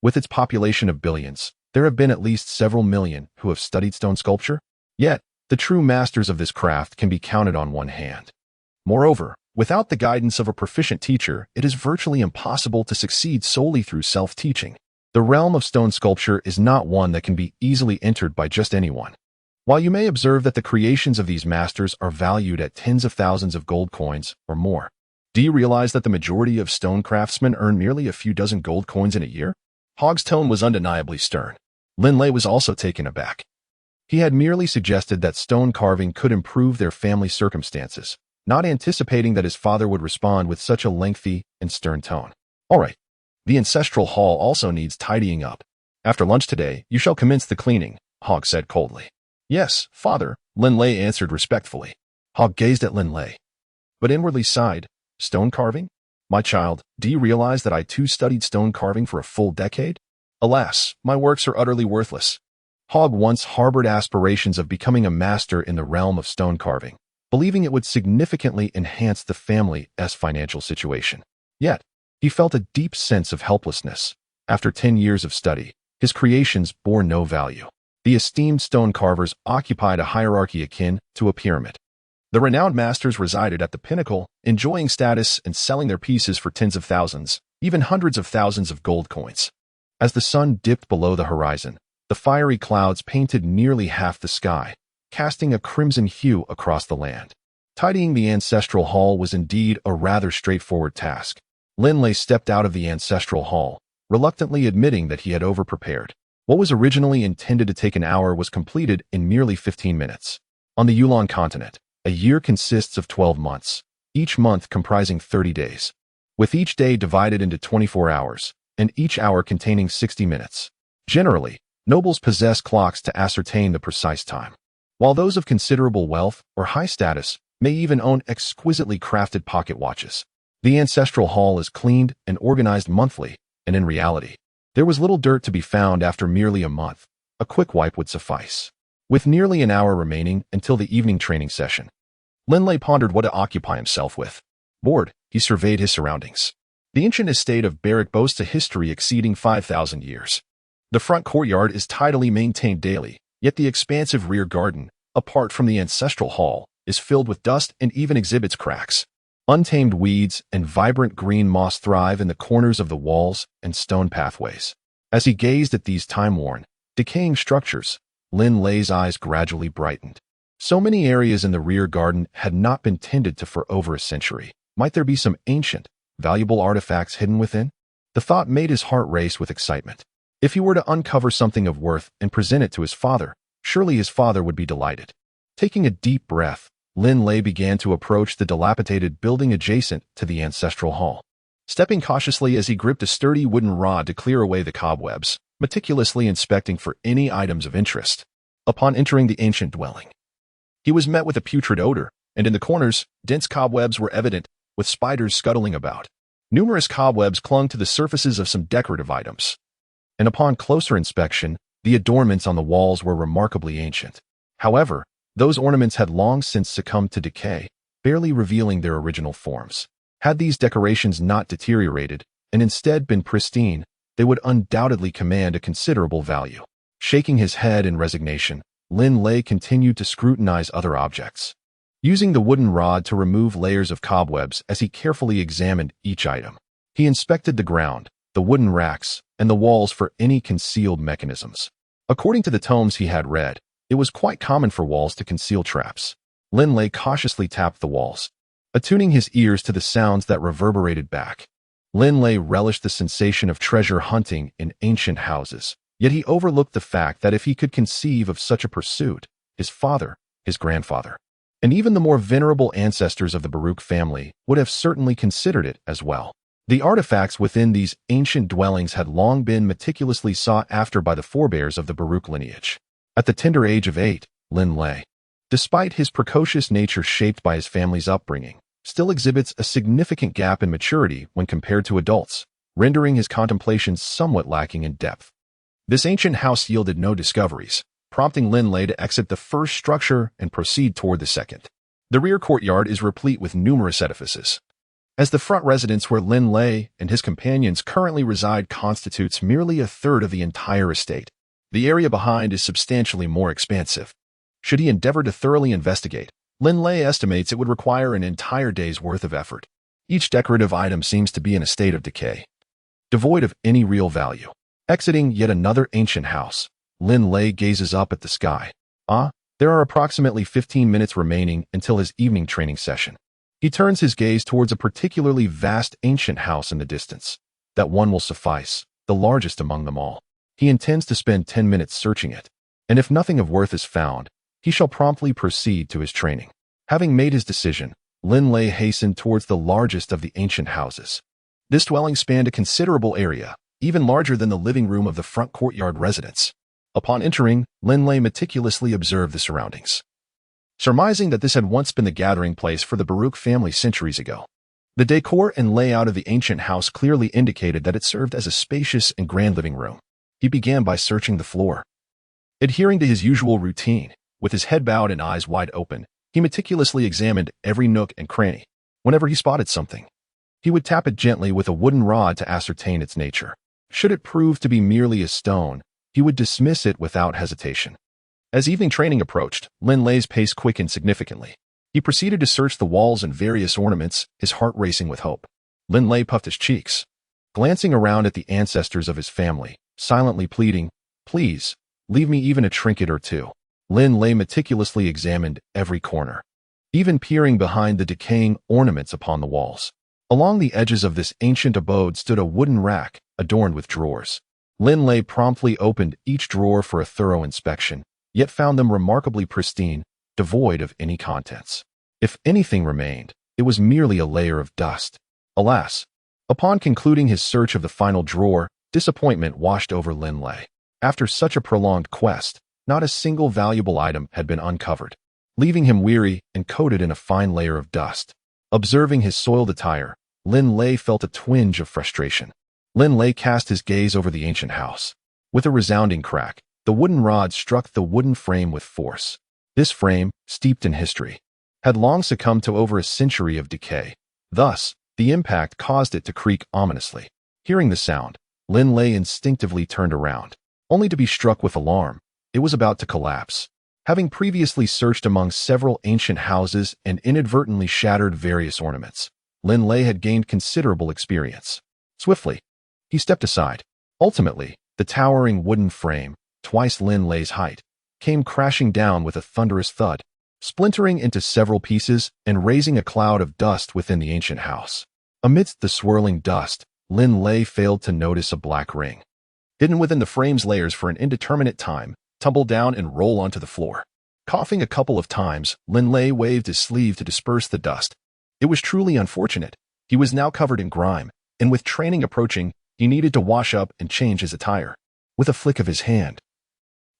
with its population of billions, there have been at least several million who have studied stone sculpture? Yet, the true masters of this craft can be counted on one hand. Moreover, without the guidance of a proficient teacher, it is virtually impossible to succeed solely through self-teaching. The realm of stone sculpture is not one that can be easily entered by just anyone. While you may observe that the creations of these masters are valued at tens of thousands of gold coins or more, do you realize that the majority of stone craftsmen earn merely a few dozen gold coins in a year?" Hogg's tone was undeniably stern. Linley was also taken aback. He had merely suggested that stone carving could improve their family circumstances, not anticipating that his father would respond with such a lengthy and stern tone. "All right. The ancestral hall also needs tidying up. After lunch today, you shall commence the cleaning," Hogg said coldly. "Yes, father," Linley answered respectfully. Hogg gazed at Linley, but inwardly sighed. "Stone carving? My child, do you realize that I too studied stone carving for a full decade? Alas, my works are utterly worthless." Hogg once harbored aspirations of becoming a master in the realm of stone carving, believing it would significantly enhance the family's financial situation. Yet, he felt a deep sense of helplessness. After 10 years of study, his creations bore no value. The esteemed stone carvers occupied a hierarchy akin to a pyramid. The renowned masters resided at the pinnacle, enjoying status and selling their pieces for tens of thousands, even hundreds of thousands of gold coins. As the sun dipped below the horizon, the fiery clouds painted nearly half the sky, casting a crimson hue across the land. Tidying the ancestral hall was indeed a rather straightforward task. Linley stepped out of the ancestral hall, reluctantly admitting that he had overprepared. What was originally intended to take an hour was completed in merely 15 minutes. On the Yulan Continent, a year consists of 12 months, each month comprising 30 days, with each day divided into 24 hours, and each hour containing 60 minutes. Generally, nobles possess clocks to ascertain the precise time, while those of considerable wealth or high status may even own exquisitely crafted pocket watches. The ancestral hall is cleaned and organized monthly, and in reality, there was little dirt to be found after merely a month. A quick wipe would suffice. With nearly an hour remaining until the evening training session, Linley pondered what to occupy himself with. Bored, he surveyed his surroundings. The ancient estate of Baruch boasts a history exceeding 5,000 years. The front courtyard is tidily maintained daily, yet the expansive rear garden, apart from the ancestral hall, is filled with dust and even exhibits cracks. Untamed weeds and vibrant green moss thrive in the corners of the walls and stone pathways. As he gazed at these time-worn, decaying structures, Linley's eyes gradually brightened. So many areas in the rear garden had not been tended to for over a century. Might there be some ancient, valuable artifacts hidden within? The thought made his heart race with excitement. If he were to uncover something of worth and present it to his father, surely his father would be delighted. Taking a deep breath, Linley began to approach the dilapidated building adjacent to the ancestral hall. Stepping cautiously as he gripped a sturdy wooden rod to clear away the cobwebs, meticulously inspecting for any items of interest. Upon entering the ancient dwelling, he was met with a putrid odor, and in the corners, dense cobwebs were evident, with spiders scuttling about. Numerous cobwebs clung to the surfaces of some decorative items, and upon closer inspection, the adornments on the walls were remarkably ancient. However, those ornaments had long since succumbed to decay, barely revealing their original forms. Had these decorations not deteriorated, and instead been pristine, they would undoubtedly command a considerable value. Shaking his head in resignation, Linley continued to scrutinize other objects, using the wooden rod to remove layers of cobwebs as he carefully examined each item. He inspected the ground, the wooden racks, and the walls for any concealed mechanisms. According to the tomes he had read, it was quite common for walls to conceal traps. Linley cautiously tapped the walls, attuning his ears to the sounds that reverberated back. Linley relished the sensation of treasure hunting in ancient houses, yet he overlooked the fact that if he could conceive of such a pursuit, his father, his grandfather, and even the more venerable ancestors of the Baruch family would have certainly considered it as well. The artifacts within these ancient dwellings had long been meticulously sought after by the forebears of the Baruch lineage. At the tender age of 8, Linley, despite his precocious nature shaped by his family's upbringing, still exhibits a significant gap in maturity when compared to adults, rendering his contemplations somewhat lacking in depth. This ancient house yielded no discoveries, prompting Linley to exit the first structure and proceed toward the second. The rear courtyard is replete with numerous edifices. As the front residence where Linley and his companions currently reside constitutes merely a third of the entire estate, the area behind is substantially more expansive. Should he endeavor to thoroughly investigate, Linley estimates it would require an entire day's worth of effort. Each decorative item seems to be in a state of decay, devoid of any real value. Exiting yet another ancient house, Linley gazes up at the sky. There are approximately 15 minutes remaining until his evening training session. He turns his gaze towards a particularly vast ancient house in the distance. That one will suffice, the largest among them all. He intends to spend 10 minutes searching it, and if nothing of worth is found, he shall promptly proceed to his training. Having made his decision, Linley hastened towards the largest of the ancient houses. This dwelling spanned a considerable area, even larger than the living room of the front courtyard residence. Upon entering, Linley meticulously observed the surroundings, surmising that this had once been the gathering place for the Baruch family centuries ago. The decor and layout of the ancient house clearly indicated that it served as a spacious and grand living room. He began by searching the floor. Adhering to his usual routine, with his head bowed and eyes wide open, he meticulously examined every nook and cranny. Whenever he spotted something, he would tap it gently with a wooden rod to ascertain its nature. Should it prove to be merely a stone, he would dismiss it without hesitation. As evening training approached, Linley's pace quickened significantly. He proceeded to search the walls and various ornaments, his heart racing with hope. Linley puffed his cheeks, glancing around at the ancestors of his family, silently pleading, "Please, leave me even a trinket or two." Linley meticulously examined every corner, even peering behind the decaying ornaments upon the walls. Along the edges of this ancient abode stood a wooden rack, adorned with drawers. Linley promptly opened each drawer for a thorough inspection, yet found them remarkably pristine, devoid of any contents. If anything remained, it was merely a layer of dust. Alas, upon concluding his search of the final drawer, disappointment washed over Linley. After such a prolonged quest, not a single valuable item had been uncovered, leaving him weary and coated in a fine layer of dust. Observing his soiled attire, Linley felt a twinge of frustration. Linley cast his gaze over the ancient house. With a resounding crack, the wooden rod struck the wooden frame with force. This frame, steeped in history, had long succumbed to over a century of decay. Thus, the impact caused it to creak ominously. Hearing the sound, Linley instinctively turned around, only to be struck with alarm. It was about to collapse. Having previously searched among several ancient houses and inadvertently shattered various ornaments, Linley had gained considerable experience. Swiftly, he stepped aside. Ultimately, the towering wooden frame, twice Linley's height, came crashing down with a thunderous thud, splintering into several pieces and raising a cloud of dust within the ancient house. Amidst the swirling dust, Linley failed to notice a black ring, hidden within the frame's layers for an indeterminate time, tumble down and roll onto the floor. Coughing a couple of times, Linley waved his sleeve to disperse the dust. It was truly unfortunate. He was now covered in grime, and with training approaching, he needed to wash up and change his attire. With a flick of his hand,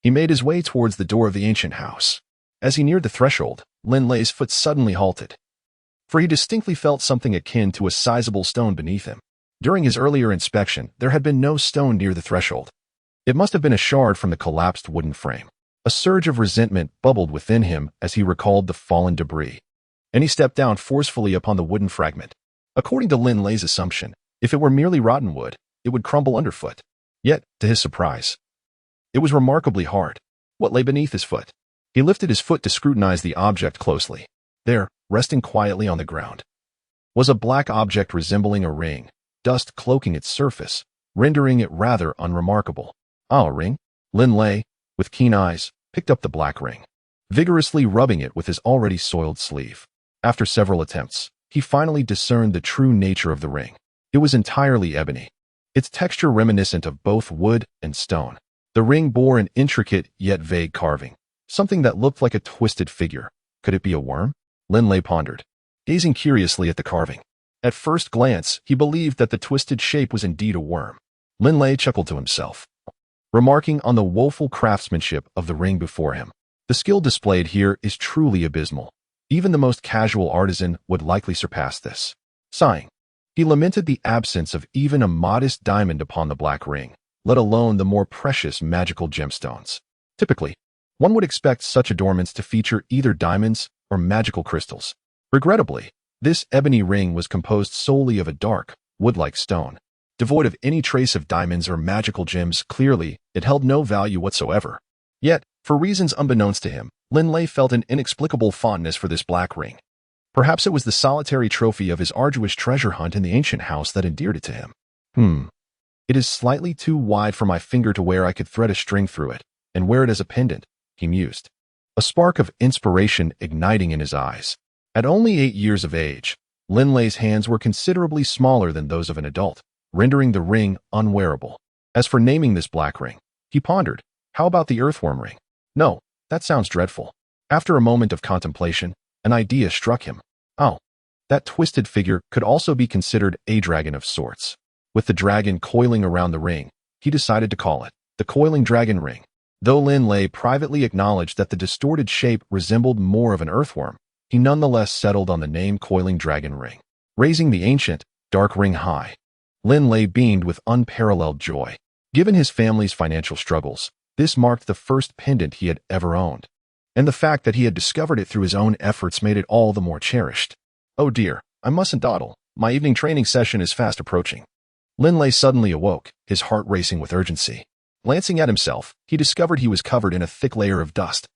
he made his way towards the door of the ancient house. As he neared the threshold, Linley's foot suddenly halted, for he distinctly felt something akin to a sizable stone beneath him. During his earlier inspection, there had been no stone near the threshold. It must have been a shard from the collapsed wooden frame. A surge of resentment bubbled within him as he recalled the fallen debris, and he stepped down forcefully upon the wooden fragment. According to Linley's assumption, if it were merely rotten wood, it would crumble underfoot. Yet, to his surprise, it was remarkably hard. What lay beneath his foot? He lifted his foot to scrutinize the object closely. There, resting quietly on the ground, was a black object resembling a ring, dust cloaking its surface, rendering it rather unremarkable. A ring? Linley, with keen eyes, picked up the black ring, vigorously rubbing it with his already soiled sleeve. After several attempts, he finally discerned the true nature of the ring. It was entirely ebony, its texture reminiscent of both wood and stone. The ring bore an intricate yet vague carving, something that looked like a twisted figure. Could it be a worm? Linley pondered, gazing curiously at the carving. At first glance, he believed that the twisted shape was indeed a worm. Linley chuckled to himself, remarking on the woeful craftsmanship of the ring before him. The skill displayed here is truly abysmal. Even the most casual artisan would likely surpass this. Sighing, he lamented the absence of even a modest diamond upon the black ring, let alone the more precious magical gemstones. Typically, one would expect such adornments to feature either diamonds or magical crystals. Regrettably, this ebony ring was composed solely of a dark, wood-like stone. Devoid of any trace of diamonds or magical gems, clearly, it held no value whatsoever. Yet, for reasons unbeknownst to him, Linley felt an inexplicable fondness for this black ring. Perhaps it was the solitary trophy of his arduous treasure hunt in the ancient house that endeared it to him. It is slightly too wide for my finger to where I could thread a string through it, and wear it as a pendant, he mused, a spark of inspiration igniting in his eyes. At only 8 years of age, Linley's hands were considerably smaller than those of an adult, rendering the ring unwearable. As for naming this black ring, he pondered, how about the earthworm ring? No, that sounds dreadful. After a moment of contemplation, an idea struck him. Oh, that twisted figure could also be considered a dragon of sorts. With the dragon coiling around the ring, he decided to call it the Coiling Dragon ring. Though Linley privately acknowledged that the distorted shape resembled more of an earthworm, he nonetheless settled on the name Coiling Dragon ring. Raising the ancient, dark ring high, Linley beamed with unparalleled joy. Given his family's financial struggles, this marked the first pendant he had ever owned, and the fact that he had discovered it through his own efforts made it all the more cherished. Oh dear, I mustn't dawdle. My evening training session is fast approaching. Linley suddenly awoke, his heart racing with urgency. Glancing at himself, he discovered he was covered in a thick layer of dust.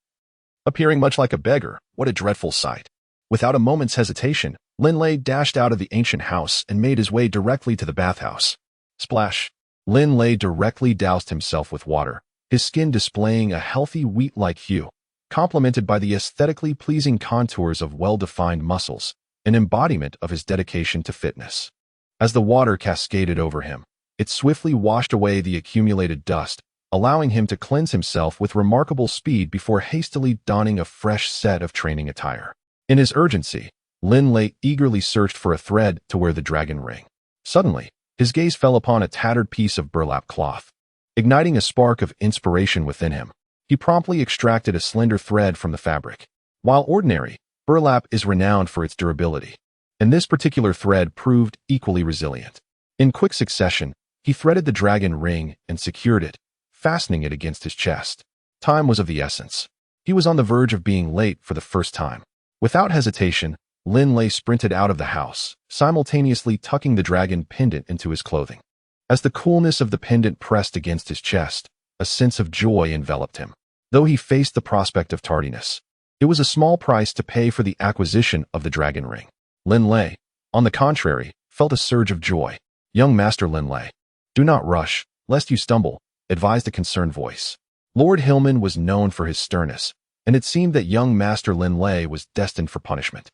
Appearing much like a beggar, what a dreadful sight. Without a moment's hesitation, Linley dashed out of the ancient house and made his way directly to the bathhouse. Splash! Linley directly doused himself with water, his skin displaying a healthy wheat-like hue, complemented by the aesthetically pleasing contours of well-defined muscles, an embodiment of his dedication to fitness. As the water cascaded over him, it swiftly washed away the accumulated dust, allowing him to cleanse himself with remarkable speed before hastily donning a fresh set of training attire. In his urgency, Linley eagerly searched for a thread to wear the dragon ring. Suddenly, his gaze fell upon a tattered piece of burlap cloth. Igniting a spark of inspiration within him, he promptly extracted a slender thread from the fabric. While ordinary, burlap is renowned for its durability, and this particular thread proved equally resilient. In quick succession, he threaded the dragon ring and secured it, fastening it against his chest. Time was of the essence. He was on the verge of being late for the first time. Without hesitation, Linley sprinted out of the house, simultaneously tucking the dragon pendant into his clothing. As the coolness of the pendant pressed against his chest, a sense of joy enveloped him. Though he faced the prospect of tardiness, it was a small price to pay for the acquisition of the dragon ring. Linley, on the contrary, felt a surge of joy. Young Master Linley, do not rush, lest you stumble, advised a concerned voice. Lord Hillman was known for his sternness, and it seemed that young Master Linley was destined for punishment.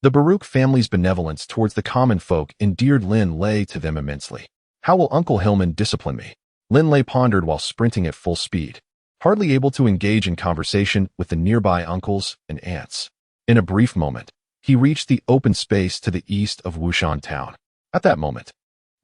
The Baruch family's benevolence towards the common folk endeared Linley to them immensely. How will Uncle Hillman discipline me? Linley pondered while sprinting at full speed, hardly able to engage in conversation with the nearby uncles and aunts. In a brief moment, he reached the open space to the east of Wushan town. At that moment,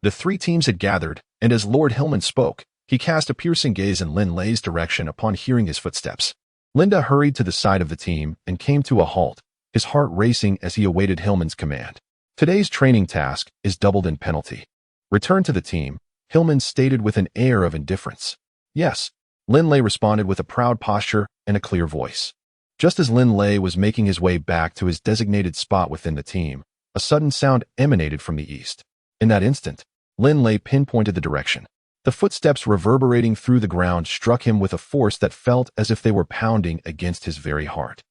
the three teams had gathered, and as Lord Hillman spoke, he cast a piercing gaze in Linley's direction upon hearing his footsteps. Linda hurried to the side of the team and came to a halt, his heart racing as he awaited Hillman's command. Today's training task is doubled in penalty. Return to the team, Hillman stated with an air of indifference. Yes, Linley responded with a proud posture and a clear voice. Just as Linley was making his way back to his designated spot within the team, a sudden sound emanated from the east. In that instant, Linley pinpointed the direction. The footsteps reverberating through the ground struck him with a force that felt as if they were pounding against his very heart.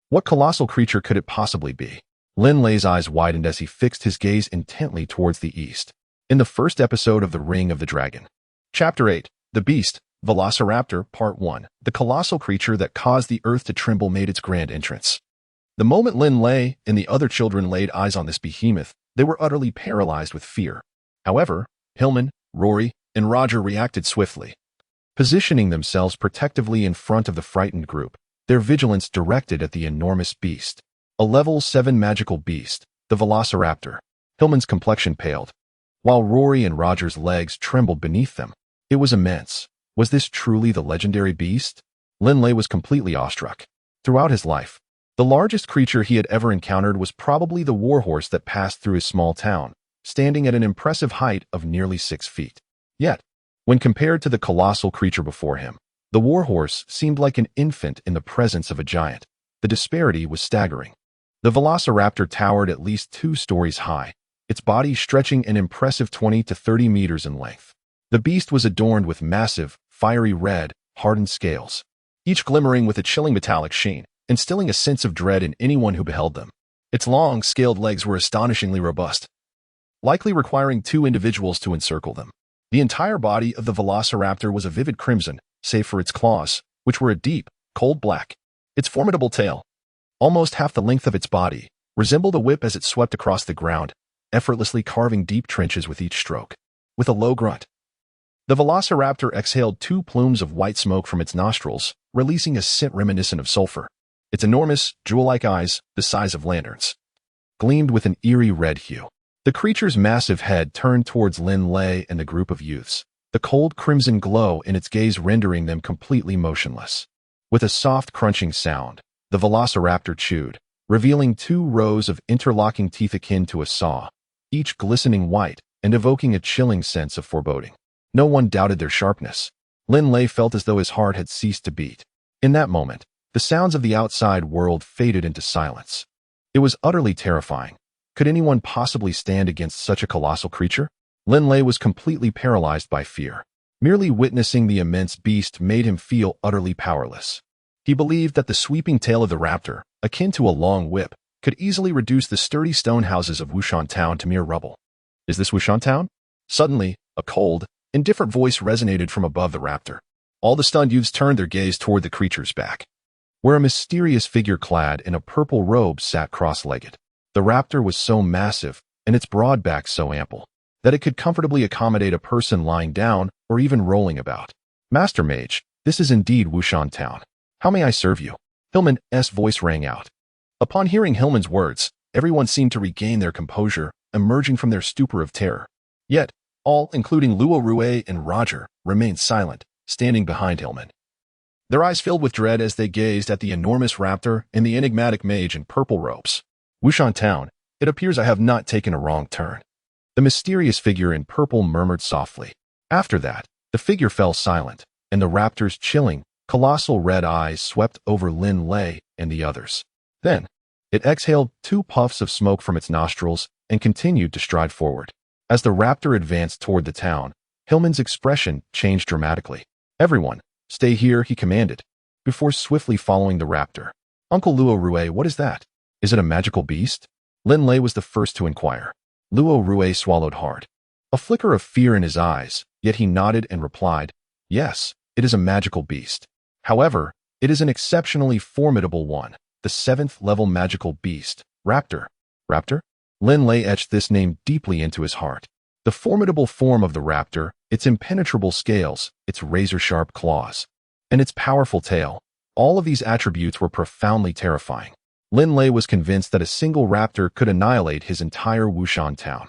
What colossal creature could it possibly be? Linley's eyes widened as he fixed his gaze intently towards the east. In the first episode of The Ring of the Dragon. Chapter 8, The Beast, Velociraptor, Part 1. The colossal creature that caused the earth to tremble made its grand entrance. The moment Linley and the other children laid eyes on this behemoth, they were utterly paralyzed with fear. However, Hillman, Rory, and Roger reacted swiftly. Positioning themselves protectively in front of the frightened group, their vigilance directed at the enormous beast. A level 7 magical beast, the Velociraptor. Hillman's complexion paled, while Rory and Roger's legs trembled beneath them. It was immense. Was this truly the legendary beast? Linley was completely awestruck. Throughout his life, the largest creature he had ever encountered was probably the warhorse that passed through his small town, standing at an impressive height of nearly 6 feet. Yet, when compared to the colossal creature before him, the warhorse seemed like an infant in the presence of a giant. The disparity was staggering. The velociraptor towered at least 2 stories high, its body stretching an impressive 20 to 30 meters in length. The beast was adorned with massive, fiery red, hardened scales, each glimmering with a chilling metallic sheen, instilling a sense of dread in anyone who beheld them. Its long, scaled legs were astonishingly robust, likely requiring 2 individuals to encircle them. The entire body of the velociraptor was a vivid crimson, save for its claws, which were a deep, cold black. Its formidable tail, almost half the length of its body, resembled a whip as it swept across the ground, effortlessly carving deep trenches with each stroke. With a low grunt, the velociraptor exhaled 2 plumes of white smoke from its nostrils, releasing a scent reminiscent of sulfur. Its enormous, jewel-like eyes, the size of lanterns, gleamed with an eerie red hue. The creature's massive head turned towards Linley and the group of youths, the cold crimson glow in its gaze rendering them completely motionless. With a soft crunching sound, the velociraptor chewed, revealing 2 rows of interlocking teeth akin to a saw, each glistening white and evoking a chilling sense of foreboding. No one doubted their sharpness. Linley felt as though his heart had ceased to beat. In that moment, the sounds of the outside world faded into silence. It was utterly terrifying. Could anyone possibly stand against such a colossal creature? Linley was completely paralyzed by fear. Merely witnessing the immense beast made him feel utterly powerless. He believed that the sweeping tail of the raptor, akin to a long whip, could easily reduce the sturdy stone houses of Wuhan Town to mere rubble. Is this Wuhan Town? Suddenly, a cold, indifferent voice resonated from above the raptor. All the stunned youths turned their gaze toward the creature's back, where a mysterious figure clad in a purple robe sat cross-legged. The raptor was so massive, and its broad back so ample, that it could comfortably accommodate a person lying down or even rolling about. Master Mage, this is indeed Wuhan Town. How may I serve you? Hillman's voice rang out. Upon hearing Hillman's words, everyone seemed to regain their composure, emerging from their stupor of terror. Yet, all, including Luo and Roger, remained silent, standing behind Hillman. Their eyes filled with dread as they gazed at the enormous raptor and the enigmatic mage in purple robes. Wuhan Town, it appears I have not taken a wrong turn. The mysterious figure in purple murmured softly. After that, the figure fell silent, and the raptor's chilling, colossal red eyes swept over Linley and the others. Then, it exhaled 2 puffs of smoke from its nostrils and continued to stride forward. As the raptor advanced toward the town, Hillman's expression changed dramatically. Everyone, stay here, he commanded, before swiftly following the raptor. Uncle Luo, what is that? Is it a magical beast? Linley was the first to inquire. Luo swallowed hard, a flicker of fear in his eyes, yet he nodded and replied, yes, it is a magical beast. However, it is an exceptionally formidable one, the 7th-level magical beast, Raptor. Raptor? Linley etched this name deeply into his heart. The formidable form of the raptor, its impenetrable scales, its razor-sharp claws, and its powerful tail, all of these attributes were profoundly terrifying. Linley was convinced that a single raptor could annihilate his entire Wuhan Town.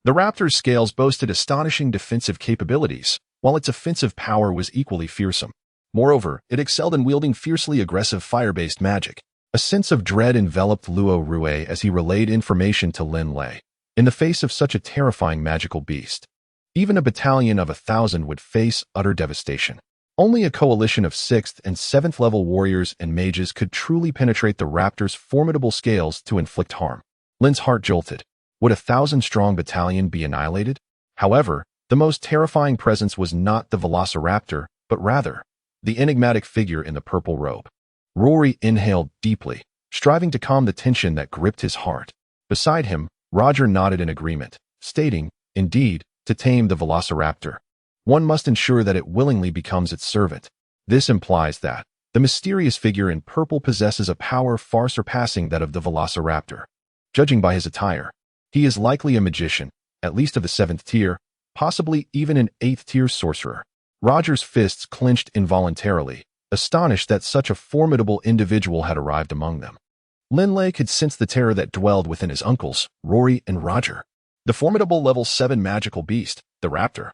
The raptor's scales boasted astonishing defensive capabilities, while its offensive power was equally fearsome. Moreover, it excelled in wielding fiercely aggressive fire-based magic. A sense of dread enveloped Luo as he relayed information to Linley. In the face of such a terrifying magical beast, even a battalion of 1,000 would face utter devastation. Only a coalition of 6th and 7th level warriors and mages could truly penetrate the raptor's formidable scales to inflict harm. Lin's heart jolted. Would a 1,000-strong battalion be annihilated? However, the most terrifying presence was not the velociraptor, but rather the enigmatic figure in the purple robe. Rory inhaled deeply, striving to calm the tension that gripped his heart. Beside him, Roger nodded in agreement, stating, indeed, to tame the velociraptor, one must ensure that it willingly becomes its servant. This implies that the mysterious figure in purple possesses a power far surpassing that of the velociraptor. Judging by his attire, he is likely a magician, at least of the 7th tier, possibly even an 8th tier sorcerer. Roger's fists clenched involuntarily, astonished that such a formidable individual had arrived among them. Linley could sense the terror that dwelled within his uncles, Rory and Roger. the formidable level 7 magical beast, the raptor,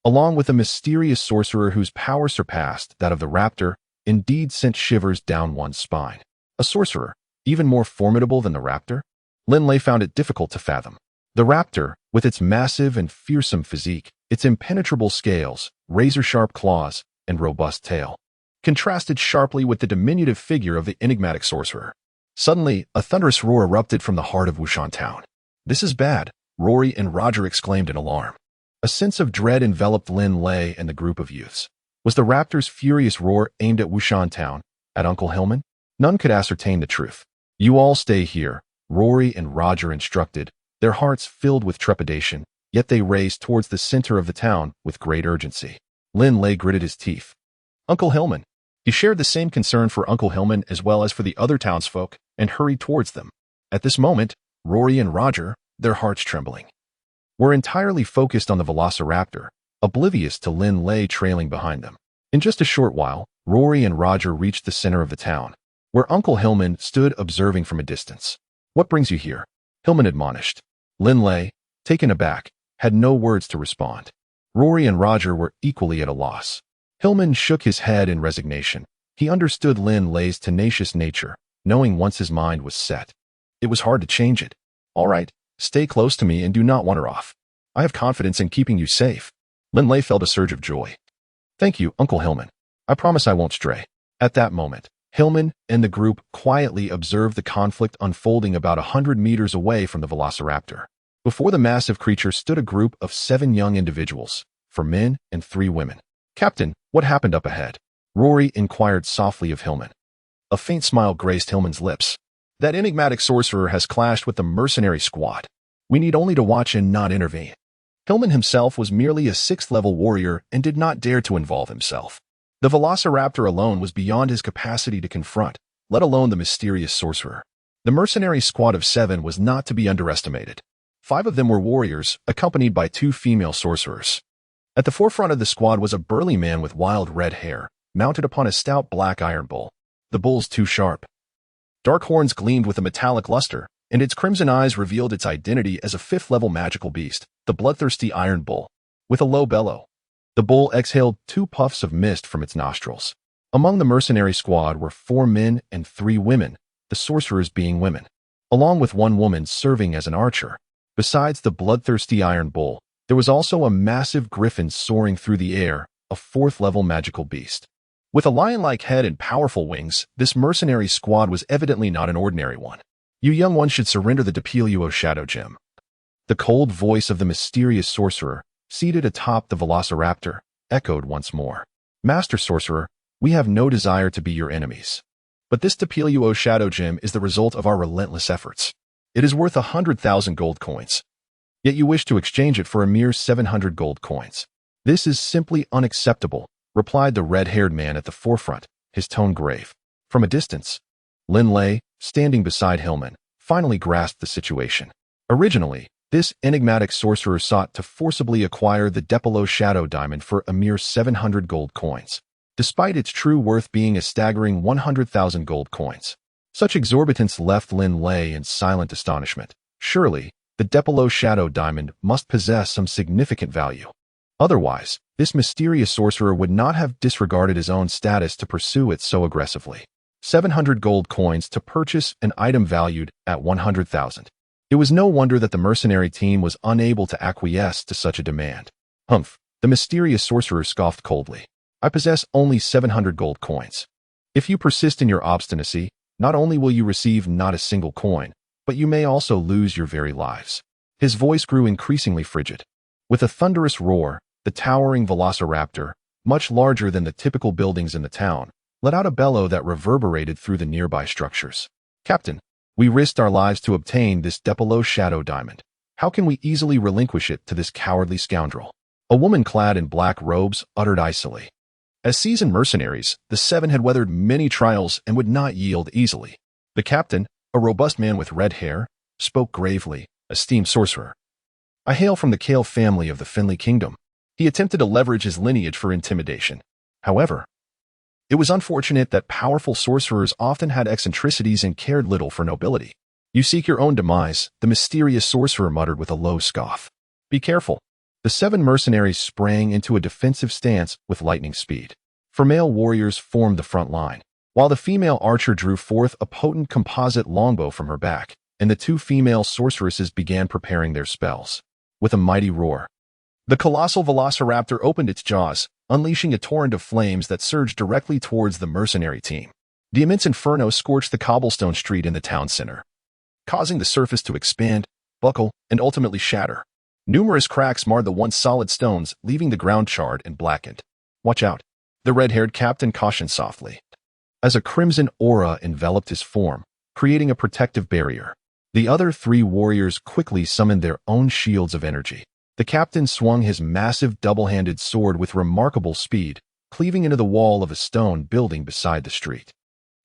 along with a mysterious sorcerer whose power surpassed that of the raptor, indeed sent shivers down one's spine. A sorcerer, even more formidable than the raptor? Linley found it difficult to fathom. The raptor, with its massive and fearsome physique, its impenetrable scales, razor-sharp claws, and robust tail, contrasted sharply with the diminutive figure of the enigmatic sorcerer. Suddenly, a thunderous roar erupted from the heart of Wuhan town. "This is bad," Rory and Roger exclaimed in alarm. A sense of dread enveloped Linley and the group of youths. Was the raptor's furious roar aimed at Wuhan town, at Uncle Hillman? None could ascertain the truth. "You all stay here," Rory and Roger instructed, their hearts filled with trepidation, yet they raced towards the center of the town with great urgency. Linley gritted his teeth. Uncle Hillman. He shared the same concern for Uncle Hillman as well as for the other townsfolk and hurried towards them. At this moment, Rory and Roger, their hearts trembling, were entirely focused on the velociraptor, oblivious to Linley trailing behind them. In just a short while, Rory and Roger reached the center of the town, where Uncle Hillman stood observing from a distance. "What brings you here?" Hillman admonished. Linley, taken aback, had no words to respond. Rory and Roger were equally at a loss. Hillman shook his head in resignation. He understood Linley's tenacious nature, knowing once his mind was set, it was hard to change it. "All right, stay close to me and do not wander off. I have confidence in keeping you safe." Linley felt a surge of joy. "Thank you, Uncle Hillman. I promise I won't stray." At that moment, Hillman and the group quietly observed the conflict unfolding about 100 meters away from the velociraptor. Before the massive creature stood a group of 7 young individuals, 4 men and 3 women. "Captain, what happened up ahead?" Rory inquired softly of Hillman. A faint smile graced Hillman's lips. "That enigmatic sorcerer has clashed with the mercenary squad. We need only to watch and not intervene." Hillman himself was merely a 6th-level warrior and did not dare to involve himself. The velociraptor alone was beyond his capacity to confront, let alone the mysterious sorcerer. The mercenary squad of 7 was not to be underestimated. 5 of them were warriors, accompanied by 2 female sorcerers. At the forefront of the squad was a burly man with wild red hair, mounted upon a stout black iron bull. The bull's too sharp. Dark horns gleamed with a metallic luster, and its crimson eyes revealed its identity as a 5th-level magical beast, the bloodthirsty iron bull. With a low bellow, the bull exhaled 2 puffs of mist from its nostrils. Among the mercenary squad were 4 men and 3 women, the sorcerers being women, along with 1 woman serving as an archer. Besides the bloodthirsty iron bull, there was also a massive griffin soaring through the air, a 4th-level magical beast. With a lion-like head and powerful wings, this mercenary squad was evidently not an ordinary one. "You young ones should surrender the Depilio Shadow Gem." The cold voice of the mysterious sorcerer, seated atop the velociraptor, echoed once more. "Master Sorcerer, we have no desire to be your enemies. But this Depilio Shadow Gem is the result of our relentless efforts. It is worth 100,000 gold coins. Yet you wish to exchange it for a mere 700 gold coins. This is simply unacceptable," replied the red-haired man at the forefront, his tone grave. From a distance, Linley, standing beside Hillman, finally grasped the situation. Originally, this enigmatic sorcerer sought to forcibly acquire the Depilio Shadow Diamond for a mere 700 gold coins, despite its true worth being a staggering 100,000 gold coins. Such exorbitance left Linley in silent astonishment. Surely, the Depilio Shadow Diamond must possess some significant value. Otherwise, this mysterious sorcerer would not have disregarded his own status to pursue it so aggressively. 700 gold coins to purchase an item valued at 100,000. It was no wonder that the mercenary team was unable to acquiesce to such a demand. "Humph," the mysterious sorcerer scoffed coldly. "I possess only 700 gold coins. If you persist in your obstinacy, not only will you receive not a single coin, but you may also lose your very lives." His voice grew increasingly frigid. With a thunderous roar, the towering velociraptor, much larger than the typical buildings in the town, let out a bellow that reverberated through the nearby structures. "Captain, we risked our lives to obtain this Depilio Shadow Diamond. How can we easily relinquish it to this cowardly scoundrel?" A woman clad in black robes uttered icily. As seasoned mercenaries, the 7 had weathered many trials and would not yield easily. The captain, a robust man with red hair, spoke gravely. "Esteemed sorcerer, I hail from the Kale family of the Finley Kingdom." He attempted to leverage his lineage for intimidation. However, it was unfortunate that powerful sorcerers often had eccentricities and cared little for nobility. You seek your own demise, the mysterious sorcerer muttered with a low scoff. Be careful. The 7 mercenaries sprang into a defensive stance with lightning speed. 4 male warriors formed the front line, while the female archer drew forth a potent composite longbow from her back, and the 2 female sorceresses began preparing their spells. With a mighty roar, the colossal velociraptor opened its jaws, unleashing a torrent of flames that surged directly towards the mercenary team. The immense inferno scorched the cobblestone street in the town center, causing the surface to expand, buckle, and ultimately shatter. Numerous cracks marred the once solid stones, leaving the ground charred and blackened. Watch out, the red-haired captain cautioned softly, as a crimson aura enveloped his form, creating a protective barrier. The other 3 warriors quickly summoned their own shields of energy. The captain swung his massive double-handed sword with remarkable speed, cleaving into the wall of a stone building beside the street.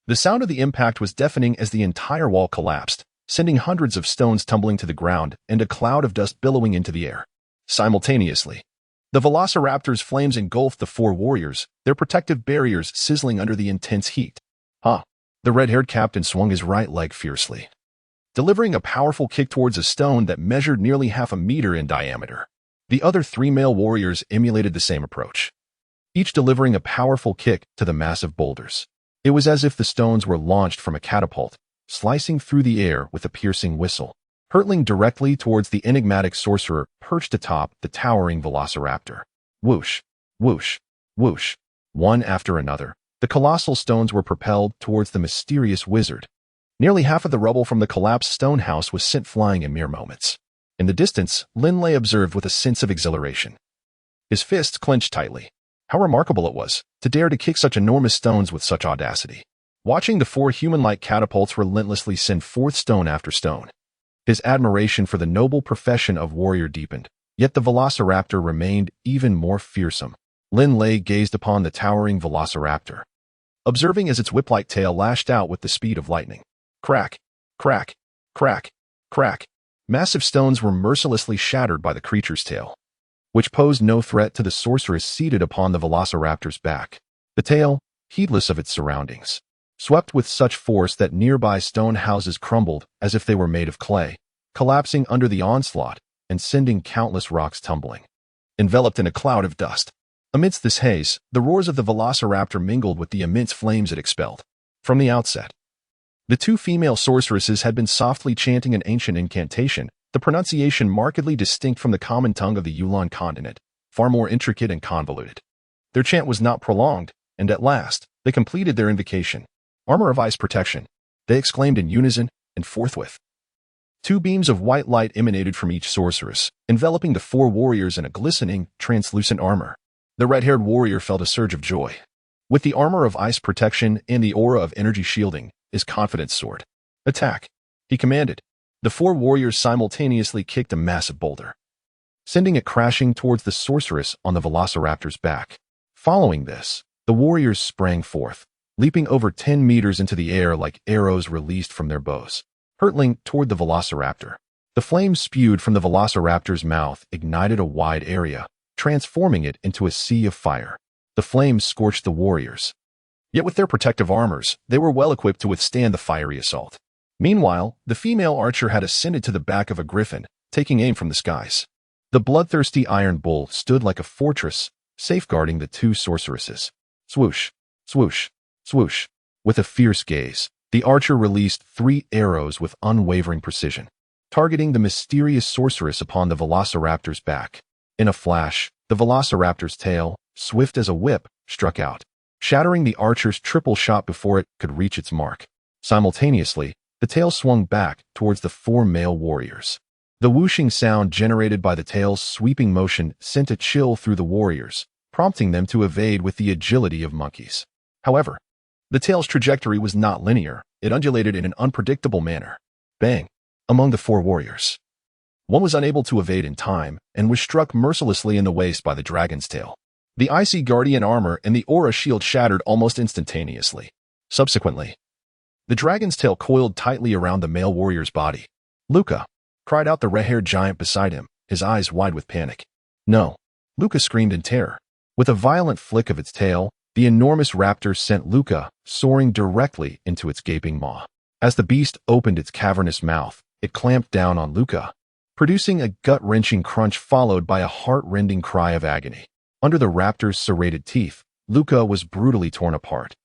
The sound of the impact was deafening as the entire wall collapsed, sending hundreds of stones tumbling to the ground and a cloud of dust billowing into the air. Simultaneously, the velociraptor's flames engulfed the 4 warriors, their protective barriers sizzling under the intense heat. The red-haired captain swung his right leg fiercely, delivering a powerful kick towards a stone that measured nearly half a meter in diameter. The other 3 male warriors emulated the same approach, each delivering a powerful kick to the massive boulders. It was as if the stones were launched from a catapult, slicing through the air with a piercing whistle, hurtling directly towards the enigmatic sorcerer perched atop the towering velociraptor. Whoosh, whoosh, whoosh. One after another, the colossal stones were propelled towards the mysterious wizard. Nearly half of the rubble from the collapsed stone house was sent flying in mere moments. In the distance, Linley observed with a sense of exhilaration. His fists clenched tightly. How remarkable it was to dare to kick such enormous stones with such audacity. Watching the 4 human-like catapults relentlessly send forth stone after stone, his admiration for the noble profession of warrior deepened, yet the velociraptor remained even more fearsome. Linley gazed upon the towering velociraptor, observing as its whip-like tail lashed out with the speed of lightning. Crack, crack, crack, crack. Massive stones were mercilessly shattered by the creature's tail, which posed no threat to the sorceress seated upon the velociraptor's back. The tail, heedless of its surroundings, swept with such force that nearby stone houses crumbled as if they were made of clay, collapsing under the onslaught and sending countless rocks tumbling, enveloped in a cloud of dust. Amidst this haze, the roars of the velociraptor mingled with the immense flames it expelled. From the outset, the 2 female sorceresses had been softly chanting an ancient incantation, the pronunciation markedly distinct from the common tongue of the Yulan Continent, far more intricate and convoluted. Their chant was not prolonged, and at last, they completed their invocation. Armor of ice protection, they exclaimed in unison, and forthwith 2 beams of white light emanated from each sorceress, enveloping the 4 warriors in a glistening, translucent armor. The red-haired warrior felt a surge of joy. With the armor of ice protection and the aura of energy shielding, his confidence soared. Attack, he commanded. The 4 warriors simultaneously kicked a massive boulder, sending it crashing towards the sorceress on the velociraptor's back. Following this, the warriors sprang forth, leaping over 10 meters into the air like arrows released from their bows, hurtling toward the velociraptor. The flames spewed from the velociraptor's mouth ignited a wide area, transforming it into a sea of fire. The flames scorched the warriors, yet with their protective armors, they were well equipped to withstand the fiery assault. Meanwhile, the female archer had ascended to the back of a griffin, taking aim from the skies. The bloodthirsty iron bull stood like a fortress, safeguarding the 2 sorceresses. Swoosh, swoosh, swoosh. With a fierce gaze, the archer released 3 arrows with unwavering precision, targeting the mysterious sorceress upon the velociraptor's back. In a flash, the velociraptor's tail, swift as a whip, struck out, shattering the archer's triple shot before it could reach its mark. Simultaneously, the tail swung back towards the 4 male warriors. The whooshing sound generated by the tail's sweeping motion sent a chill through the warriors, prompting them to evade with the agility of monkeys. However, the tail's trajectory was not linear. It undulated in an unpredictable manner. Bang! Among the 4 warriors, one was unable to evade in time and was struck mercilessly in the waist by the dragon's tail. The icy guardian armor and the aura shield shattered almost instantaneously. Subsequently, the dragon's tail coiled tightly around the male warrior's body. "Luca!" cried out the red-haired giant beside him, his eyes wide with panic. "No!" Luca screamed in terror. With a violent flick of its tail, the enormous raptor sent Luca soaring directly into its gaping maw. As the beast opened its cavernous mouth, it clamped down on Luca, producing a gut-wrenching crunch followed by a heart-rending cry of agony. Under the raptor's serrated teeth, Luca was brutally torn apart.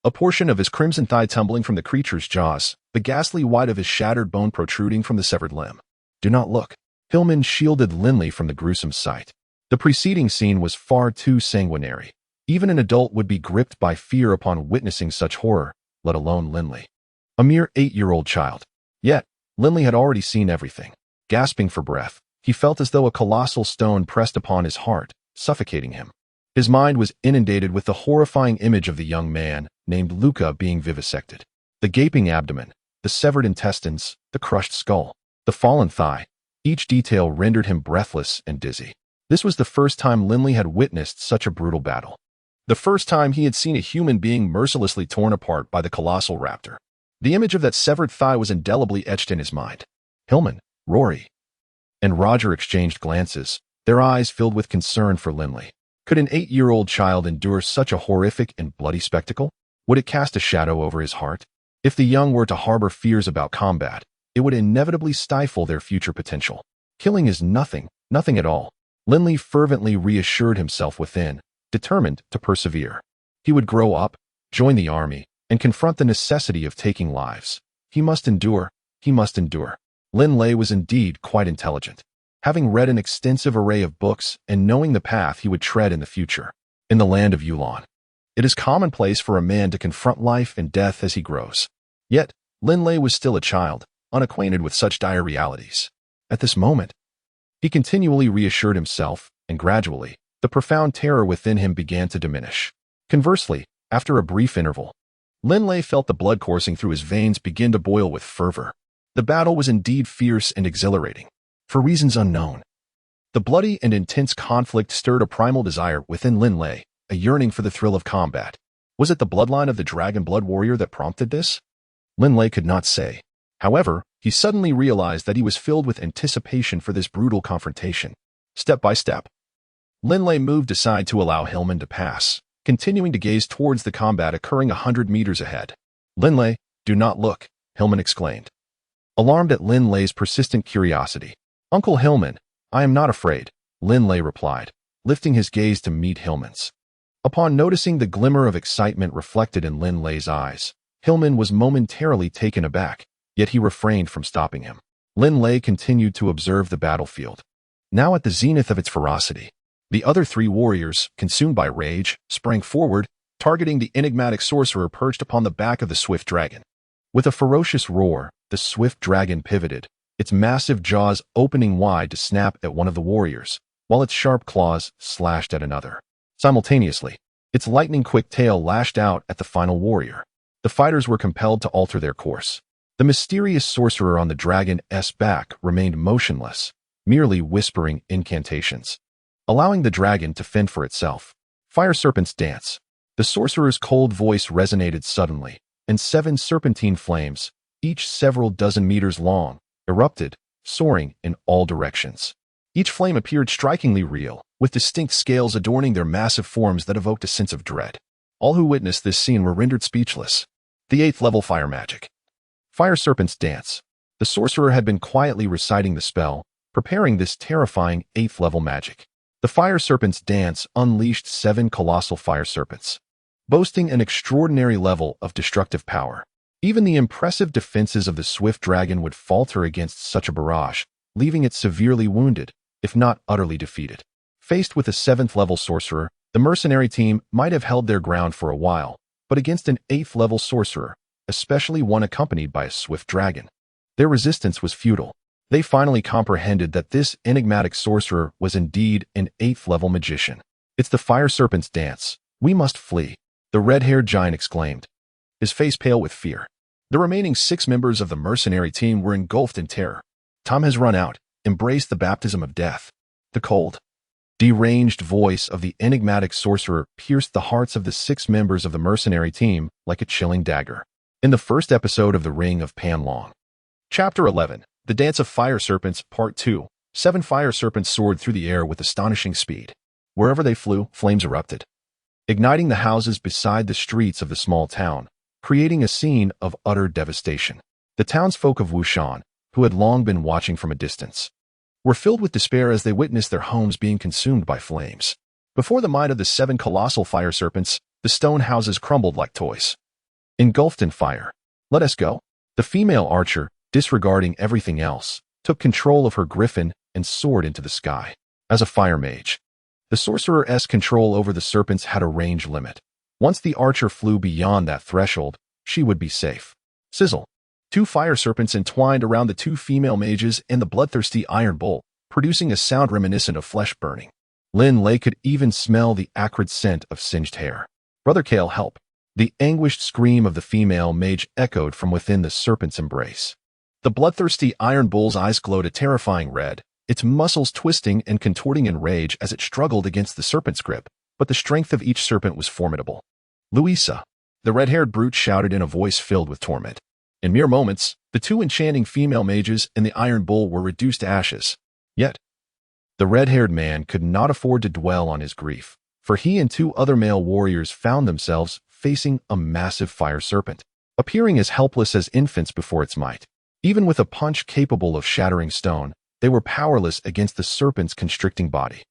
A portion of his crimson thigh tumbling from the creature's jaws, the ghastly white of his shattered bone protruding from the severed limb. Do not look. Hillman shielded Linley from the gruesome sight. The preceding scene was far too sanguinary. Even an adult would be gripped by fear upon witnessing such horror, let alone Linley. A mere 8-year-old child. Yet, Linley had already seen everything. Gasping for breath, he felt as though a colossal stone pressed upon his heart, suffocating him. His mind was inundated with the horrifying image of the young man, named Luca, being vivisected. The gaping abdomen, the severed intestines, the crushed skull, the fallen thigh, each detail rendered him breathless and dizzy. This was the first time Linley had witnessed such a brutal battle. The first time he had seen a human being mercilessly torn apart by the colossal raptor. The image of that severed thigh was indelibly etched in his mind. Hillman, Rory, and Roger exchanged glances, their eyes filled with concern for Linley. Could an 8-year-old child endure such a horrific and bloody spectacle? Would it cast a shadow over his heart? If the young were to harbor fears about combat, it would inevitably stifle their future potential. Killing is nothing, nothing at all. Linley fervently reassured himself within, determined to persevere. He would grow up, join the army, and confront the necessity of taking lives. He must endure, he must endure. Linley was indeed quite intelligent, having read an extensive array of books and knowing the path he would tread in the future. In the land of Yulan, it is commonplace for a man to confront life and death as he grows. Yet, Linley was still a child, unacquainted with such dire realities. At this moment, he continually reassured himself, and gradually, the profound terror within him began to diminish. Conversely, after a brief interval, Linley felt the blood coursing through his veins begin to boil with fervor. The battle was indeed fierce and exhilarating, for reasons unknown. The bloody and intense conflict stirred a primal desire within Linley, a yearning for the thrill of combat. Was it the bloodline of the Dragonblood warrior that prompted this? Linley could not say. However, he suddenly realized that he was filled with anticipation for this brutal confrontation. Step by step, Linley moved aside to allow Hillman to pass, continuing to gaze towards the combat occurring 100 meters ahead. Linley, do not look, Hillman exclaimed, alarmed at Linley's persistent curiosity. Uncle Hillman, I am not afraid, Linley replied, lifting his gaze to meet Hillman's. Upon noticing the glimmer of excitement reflected in Linley's eyes, Hillman was momentarily taken aback, yet he refrained from stopping him. Linley continued to observe the battlefield, now at the zenith of its ferocity. The other 3 warriors, consumed by rage, sprang forward, targeting the enigmatic sorcerer perched upon the back of the swift dragon. With a ferocious roar, the swift dragon pivoted, its massive jaws opening wide to snap at one of the warriors, while its sharp claws slashed at another. Simultaneously, its lightning-quick tail lashed out at the final warrior. The fighters were compelled to alter their course. The mysterious sorcerer on the dragon's back remained motionless, merely whispering incantations, allowing the dragon to fend for itself. Fire serpents dance. The sorcerer's cold voice resonated suddenly, and 7 serpentine flames, each several dozen meters long, erupted, soaring in all directions. Each flame appeared strikingly real, with distinct scales adorning their massive forms that evoked a sense of dread. All who witnessed this scene were rendered speechless. The 8th level fire magic. Fire serpents dance. The sorcerer had been quietly reciting the spell, preparing this terrifying 8th level magic. The fire serpent's dance unleashed 7 colossal fire serpents, boasting an extraordinary level of destructive power. Even the impressive defenses of the swift dragon would falter against such a barrage, leaving it severely wounded, if not utterly defeated. Faced with a 7th level sorcerer, the mercenary team might have held their ground for a while, but against an 8th level sorcerer, especially one accompanied by a swift dragon, their resistance was futile. They finally comprehended that this enigmatic sorcerer was indeed an 8th level magician. It's the fire serpent's dance. We must flee, the red-haired giant exclaimed, his face pale with fear. The remaining 6 members of the mercenary team were engulfed in terror. Time has run out. Embrace the baptism of death. The cold, deranged voice of the enigmatic sorcerer pierced the hearts of the 6 members of the mercenary team like a chilling dagger. In the first episode of The Ring of Panlong, Chapter 11, The Dance of Fire Serpents, Part 2, 7 fire serpents soared through the air with astonishing speed. Wherever they flew, flames erupted, igniting the houses beside the streets of the small town, creating a scene of utter devastation. The townsfolk of Wushan, who had long been watching from a distance, were filled with despair as they witnessed their homes being consumed by flames. Before the might of the 7 colossal fire serpents, the stone houses crumbled like toys, engulfed in fire. "Let us go." The female archer, disregarding everything else, took control of her griffin and soared into the sky. As a fire mage, the sorcerer's control over the serpents had a range limit. Once the archer flew beyond that threshold, she would be safe. Sizzle. 2 fire serpents entwined around the 2 female mages and the bloodthirsty iron bolt, producing a sound reminiscent of flesh burning. Linley could even smell the acrid scent of singed hair. "Brother Kale, help!" The anguished scream of the female mage echoed from within the serpent's embrace. The bloodthirsty iron bull's eyes glowed a terrifying red, its muscles twisting and contorting in rage as it struggled against the serpent's grip, but the strength of each serpent was formidable. "Louisa!" the red-haired brute shouted in a voice filled with torment. In mere moments, the 2 enchanting female mages and the iron bull were reduced to ashes. Yet, the red-haired man could not afford to dwell on his grief, for he and 2 other male warriors found themselves facing a massive fire serpent, appearing as helpless as infants before its might. Even with a punch capable of shattering stone, they were powerless against the serpent's constricting body.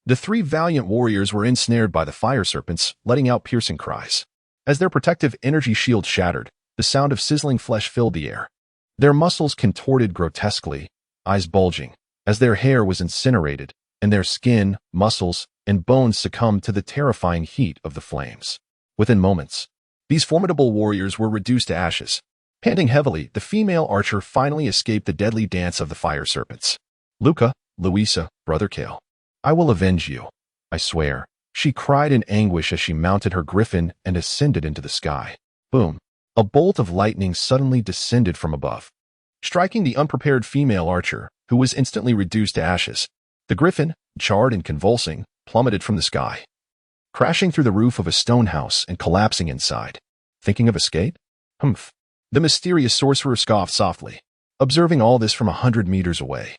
The 3 valiant warriors were ensnared by the fire serpents, letting out piercing cries. As their protective energy shield shattered, the sound of sizzling flesh filled the air. Their muscles contorted grotesquely, eyes bulging, as their hair was incinerated, and their skin, muscles, and bones succumbed to the terrifying heat of the flames. Within moments, these formidable warriors were reduced to ashes. Panting heavily, the female archer finally escaped the deadly dance of the fire serpents. "Louisa, Brother Kale, I will avenge you, I swear," she cried in anguish as she mounted her griffin and ascended into the sky. Boom! A bolt of lightning suddenly descended from above, striking the unprepared female archer, who was instantly reduced to ashes. The griffin, charred and convulsing, plummeted from the sky, crashing through the roof of a stone house and collapsing inside. "Thinking of escape? Humph." The mysterious sorcerer scoffed softly, observing all this from 100 meters away.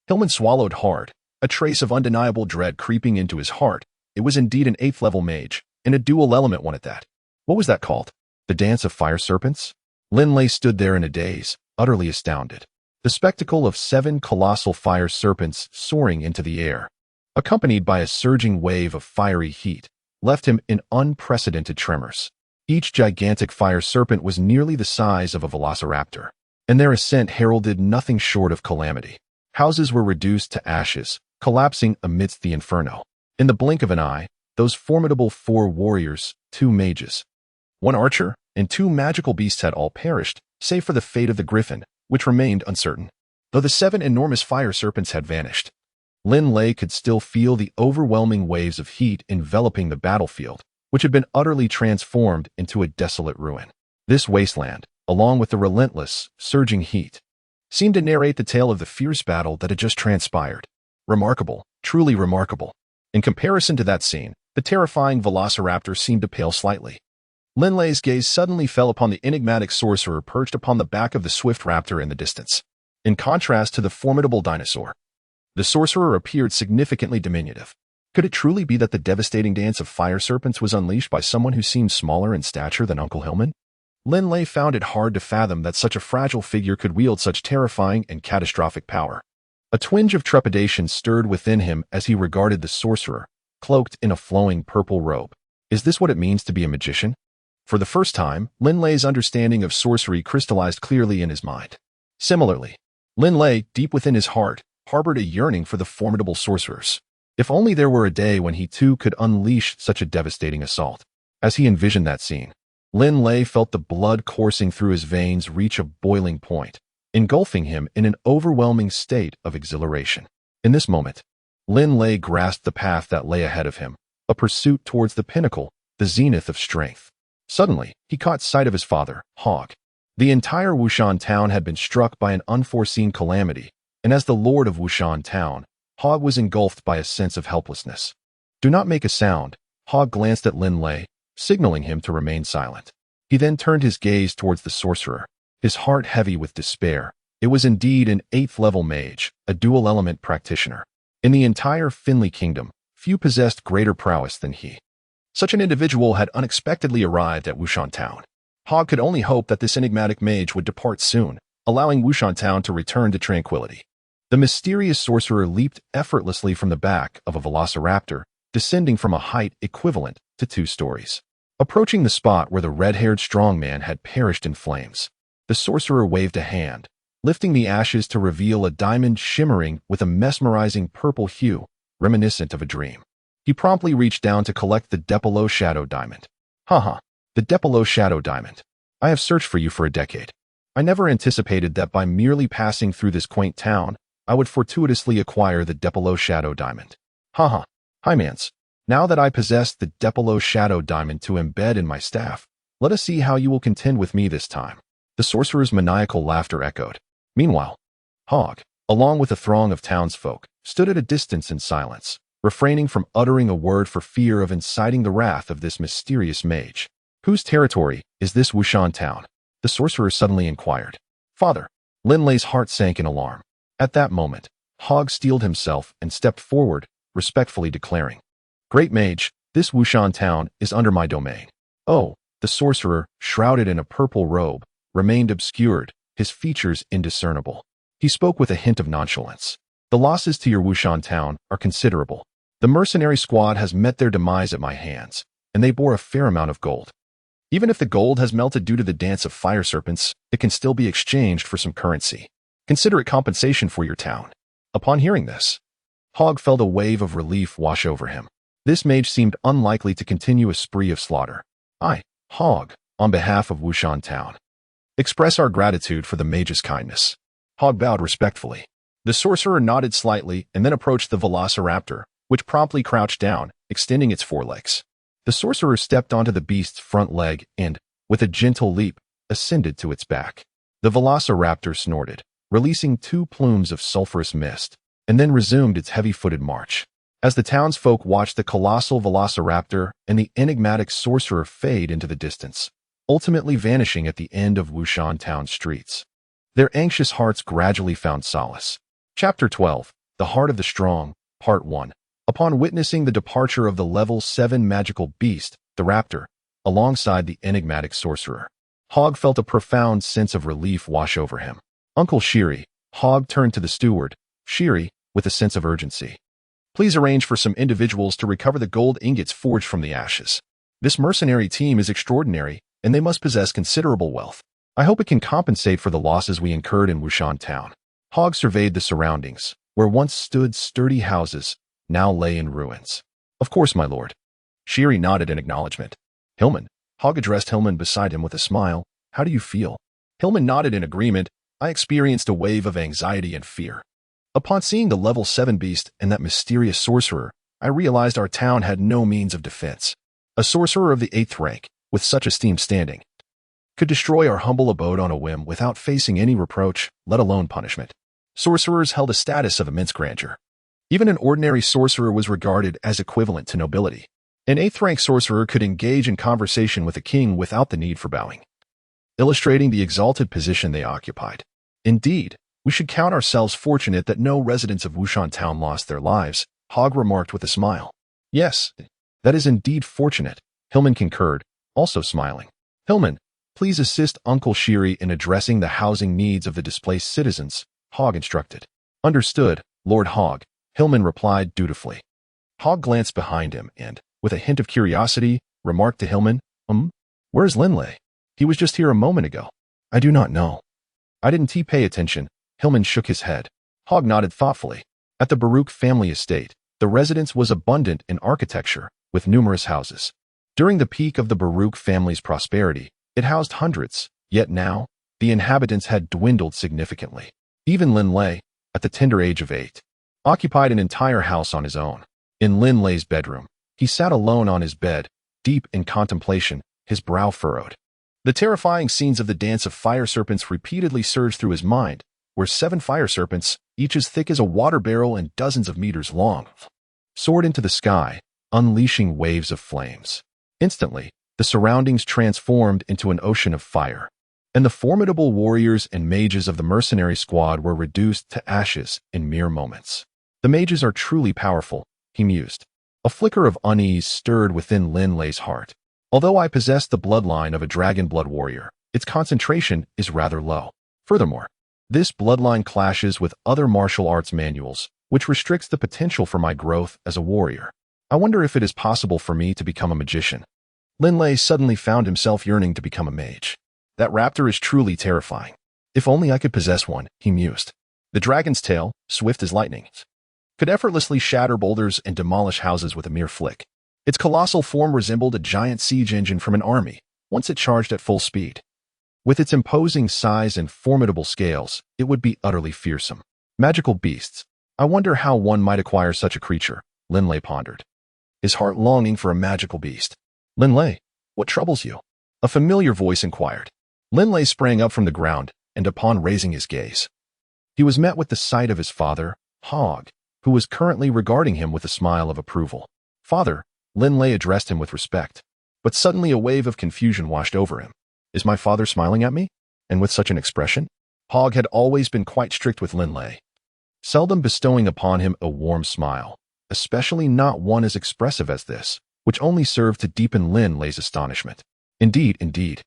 Hillman swallowed hard, a trace of undeniable dread creeping into his heart. It was indeed an 8th-level mage, and a dual-element one at that. What was that called? The Dance of Fire Serpents? Linley stood there in a daze, utterly astounded. The spectacle of 7 colossal fire serpents soaring into the air, accompanied by a surging wave of fiery heat, left him in unprecedented tremors. Each gigantic fire serpent was nearly the size of a velociraptor, and their ascent heralded nothing short of calamity. Houses were reduced to ashes, collapsing amidst the inferno. In the blink of an eye, those formidable 4 warriors, 2 mages, 1 archer, and 2 magical beasts had all perished, save for the fate of the griffin, which remained uncertain. Though the 7 enormous fire serpents had vanished, Linley could still feel the overwhelming waves of heat enveloping the battlefield, which had been utterly transformed into a desolate ruin. This wasteland, along with the relentless, surging heat, seemed to narrate the tale of the fierce battle that had just transpired. Remarkable, truly remarkable. In comparison to that scene, the terrifying velociraptor seemed to pale slightly. Linley's gaze suddenly fell upon the enigmatic sorcerer perched upon the back of the swift raptor in the distance. In contrast to the formidable dinosaur, the sorcerer appeared significantly diminutive. Could it truly be that the devastating dance of fire serpents was unleashed by someone who seemed smaller in stature than Uncle Hillman? Linley found it hard to fathom that such a fragile figure could wield such terrifying and catastrophic power. A twinge of trepidation stirred within him as he regarded the sorcerer, cloaked in a flowing purple robe. Is this what it means to be a magician? For the first time, Linley's understanding of sorcery crystallized clearly in his mind. Similarly, Linley, deep within his heart, harbored a yearning for the formidable sorcerers. If only there were a day when he too could unleash such a devastating assault. As he envisioned that scene, Linley felt the blood coursing through his veins reach a boiling point, engulfing him in an overwhelming state of exhilaration. In this moment, Linley grasped the path that lay ahead of him, a pursuit towards the pinnacle, the zenith of strength. Suddenly, he caught sight of his father, Hog. The entire Wushan town had been struck by an unforeseen calamity, and as the lord of Wushan town, Hog was engulfed by a sense of helplessness. "Do not make a sound," Hog glanced at Linley, signaling him to remain silent. He then turned his gaze towards the sorcerer, his heart heavy with despair. It was indeed an 8th-level mage, a dual-element practitioner. In the entire Finley kingdom, few possessed greater prowess than he. Such an individual had unexpectedly arrived at Wushan Town. Hog could only hope that this enigmatic mage would depart soon, allowing Wushan Town to return to tranquility. The mysterious sorcerer leaped effortlessly from the back of a velociraptor, descending from a height equivalent to 2 stories. Approaching the spot where the red-haired strongman had perished in flames, the sorcerer waved a hand, lifting the ashes to reveal a diamond shimmering with a mesmerizing purple hue, reminiscent of a dream. He promptly reached down to collect the Depolo Shadow Diamond. Haha, the Depolo Shadow Diamond. I have searched for you for a decade. I never anticipated that by merely passing through this quaint town, I would fortuitously acquire the Depolo Shadow Diamond. Haha, hi mans. Now that I possess the Depolo Shadow Diamond to embed in my staff, let us see how you will contend with me this time. The sorcerer's maniacal laughter echoed. Meanwhile, Hog, along with a throng of townsfolk, stood at a distance in silence, refraining from uttering a word for fear of inciting the wrath of this mysterious mage. Whose territory is this Wushan Town? The sorcerer suddenly inquired. Father, Linley's heart sank in alarm. At that moment, Hog steeled himself and stepped forward, respectfully declaring, Great Mage, this Wushan Town is under my domain. Oh, the sorcerer, shrouded in a purple robe, remained obscured, his features indiscernible. He spoke with a hint of nonchalance. The losses to your Wushan Town are considerable. The mercenary squad has met their demise at my hands, and they bore a fair amount of gold. Even if the gold has melted due to the dance of fire serpents, it can still be exchanged for some currency. Consider it compensation for your town. Upon hearing this, Hog felt a wave of relief wash over him. This mage seemed unlikely to continue a spree of slaughter. I, Hog, on behalf of Wushan Town, express our gratitude for the mage's kindness. Hog bowed respectfully. The sorcerer nodded slightly and then approached the velociraptor, which promptly crouched down, extending its forelegs. The sorcerer stepped onto the beast's front leg and, with a gentle leap, ascended to its back. The velociraptor snorted, releasing 2 plumes of sulphurous mist, and then resumed its heavy-footed march. As the townsfolk watched the colossal velociraptor and the enigmatic sorcerer fade into the distance, ultimately vanishing at the end of Wushan Town streets, their anxious hearts gradually found solace. Chapter 12, The Heart of the Strong, Part 1. Upon witnessing the departure of the Level 7 magical beast, the raptor, alongside the enigmatic sorcerer, Hog felt a profound sense of relief wash over him. Uncle Shiri, Hog turned to the steward, Shiri, with a sense of urgency. Please arrange for some individuals to recover the gold ingots forged from the ashes. This mercenary team is extraordinary, and they must possess considerable wealth. I hope it can compensate for the losses we incurred in Wushan Town. Hog surveyed the surroundings, where once stood sturdy houses, now lay in ruins. Of course, my lord. Shiri nodded in acknowledgement. Hillman. Hog addressed Hillman beside him with a smile. How do you feel? Hillman nodded in agreement. I experienced a wave of anxiety and fear. Upon seeing the level 7 beast and that mysterious sorcerer, I realized our town had no means of defense. A sorcerer of the 8th rank, with such esteemed standing, could destroy our humble abode on a whim without facing any reproach, let alone punishment. Sorcerers held a status of immense grandeur. Even an ordinary sorcerer was regarded as equivalent to nobility. An 8th rank sorcerer could engage in conversation with a king without the need for bowing, illustrating the exalted position they occupied. Indeed, we should count ourselves fortunate that no residents of Wushan Town lost their lives, Hog remarked with a smile. Yes, that is indeed fortunate, Hillman concurred, also smiling. Hillman, please assist Uncle Shiri in addressing the housing needs of the displaced citizens, Hog instructed. Understood, Lord Hog, Hillman replied dutifully. Hog glanced behind him and, with a hint of curiosity, remarked to Hillman, Where's Linley? He was just here a moment ago. I do not know. I didn't pay attention. Hillman shook his head. Hog nodded thoughtfully. At the Baruch family estate, the residence was abundant in architecture, with numerous houses. During the peak of the Baruch family's prosperity, it housed hundreds, yet now, the inhabitants had dwindled significantly. Even Linley, at the tender age of 8, occupied an entire house on his own. In Linley's bedroom, he sat alone on his bed, deep in contemplation, his brow furrowed. The terrifying scenes of the dance of fire serpents repeatedly surged through his mind, where 7 fire serpents, each as thick as a water barrel and dozens of meters long, soared into the sky, unleashing waves of flames. Instantly, the surroundings transformed into an ocean of fire, and the formidable warriors and mages of the mercenary squad were reduced to ashes in mere moments. The mages are truly powerful, he mused. A flicker of unease stirred within Linley's heart. Although I possess the bloodline of a Dragonblood warrior, its concentration is rather low. Furthermore, this bloodline clashes with other martial arts manuals, which restricts the potential for my growth as a warrior. I wonder if it is possible for me to become a magician. Linley suddenly found himself yearning to become a mage. That raptor is truly terrifying. If only I could possess one, he mused. The dragon's tail, swift as lightning, could effortlessly shatter boulders and demolish houses with a mere flick. Its colossal form resembled a giant siege engine from an army, once it charged at full speed. With its imposing size and formidable scales, it would be utterly fearsome. Magical beasts. I wonder how one might acquire such a creature, Linley pondered, his heart longing for a magical beast. Linley, what troubles you? A familiar voice inquired. Linley sprang up from the ground, and upon raising his gaze, he was met with the sight of his father, Hogg, who was currently regarding him with a smile of approval. Father, Linley addressed him with respect, but suddenly a wave of confusion washed over him. Is my father smiling at me? And with such an expression? Hogg had always been quite strict with Linley, seldom bestowing upon him a warm smile, especially not one as expressive as this, which only served to deepen Linley's astonishment. Indeed.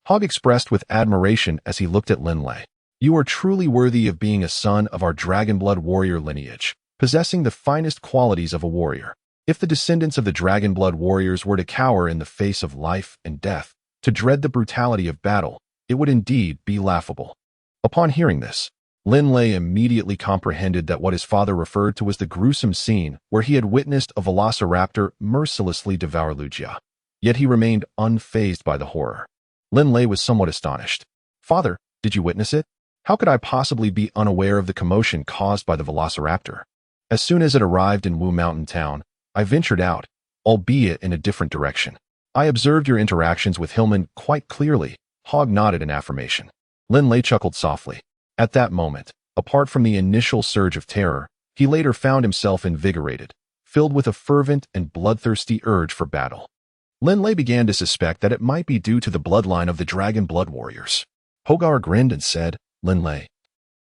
Hogg expressed with admiration as he looked at Linley. You are truly worthy of being a son of our Dragonblood warrior lineage, possessing the finest qualities of a warrior. If the descendants of the Dragonblood warriors were to cower in the face of life and death, to dread the brutality of battle, it would indeed be laughable. Upon hearing this, Linley immediately comprehended that what his father referred to as the gruesome scene where he had witnessed a velociraptor mercilessly devour Lugia. Yet he remained unfazed by the horror. Linley was somewhat astonished. Father, did you witness it? How could I possibly be unaware of the commotion caused by the velociraptor? As soon as it arrived in Wu Mountain Town, I ventured out, albeit in a different direction. I observed your interactions with Hillman quite clearly. Hogg nodded in affirmation. Linley chuckled softly. At that moment, apart from the initial surge of terror, he later found himself invigorated, filled with a fervent and bloodthirsty urge for battle. Linley began to suspect that it might be due to the bloodline of the Dragonblood warriors. Hogar grinned and said, Linley,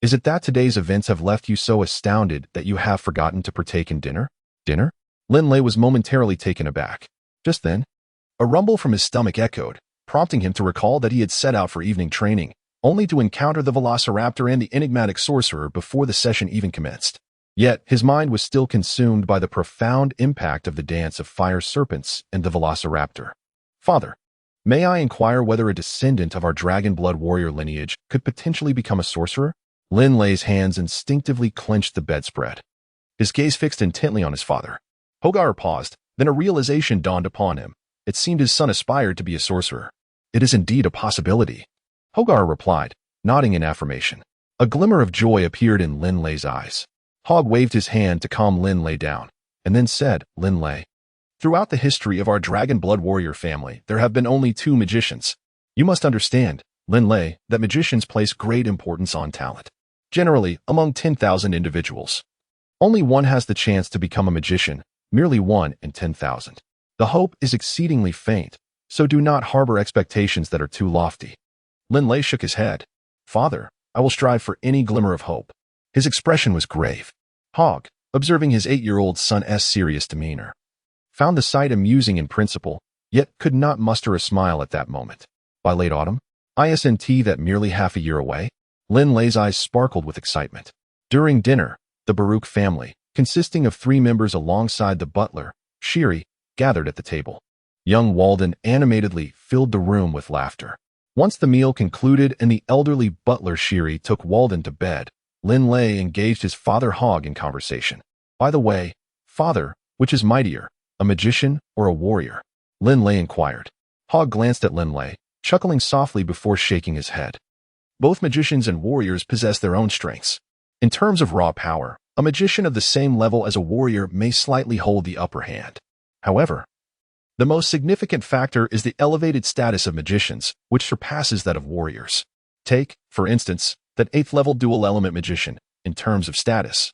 is it that today's events have left you so astounded that you have forgotten to partake in dinner? Dinner? Linley was momentarily taken aback. Just then, a rumble from his stomach echoed, prompting him to recall that he had set out for evening training, only to encounter the velociraptor and the enigmatic sorcerer before the session even commenced. Yet, his mind was still consumed by the profound impact of the dance of fire serpents and the velociraptor. Father, may I inquire whether a descendant of our Dragonblood warrior lineage could potentially become a sorcerer? Linley's hands instinctively clenched the bedspread, his gaze fixed intently on his father. Hogar paused, then a realization dawned upon him. It seemed his son aspired to be a sorcerer. It is indeed a possibility, Hogar replied, nodding in affirmation. A glimmer of joy appeared in Linley's eyes. Hogg waved his hand to calm Linley down, and then said, Linley, throughout the history of our Dragonblood warrior family, there have been only 2 magicians. You must understand, Linley, that magicians place great importance on talent. Generally, among 10,000 individuals, only one has the chance to become a magician, merely 1 in 10,000. The hope is exceedingly faint, so do not harbor expectations that are too lofty. Linley shook his head. Father, I will strive for any glimmer of hope. His expression was grave. Hogg, observing his 8-year-old son's serious demeanor, found the sight amusing in principle, yet could not muster a smile at that moment. By late autumn, ascent that merely half a year away, Linley's eyes sparkled with excitement. During dinner, the Baruch family, consisting of 3 members alongside the butler, Shiri, gathered at the table. Young Walden animatedly filled the room with laughter. Once the meal concluded and the elderly butler Shiri took Walden to bed, Linley engaged his father Hogg in conversation. By the way, father, which is mightier, a magician or a warrior? Linley inquired. Hogg glanced at Linley, chuckling softly before shaking his head. Both magicians and warriors possess their own strengths. In terms of raw power, a magician of the same level as a warrior may slightly hold the upper hand. However, the most significant factor is the elevated status of magicians, which surpasses that of warriors. Take, for instance, that 8th-level dual-element magician, in terms of status.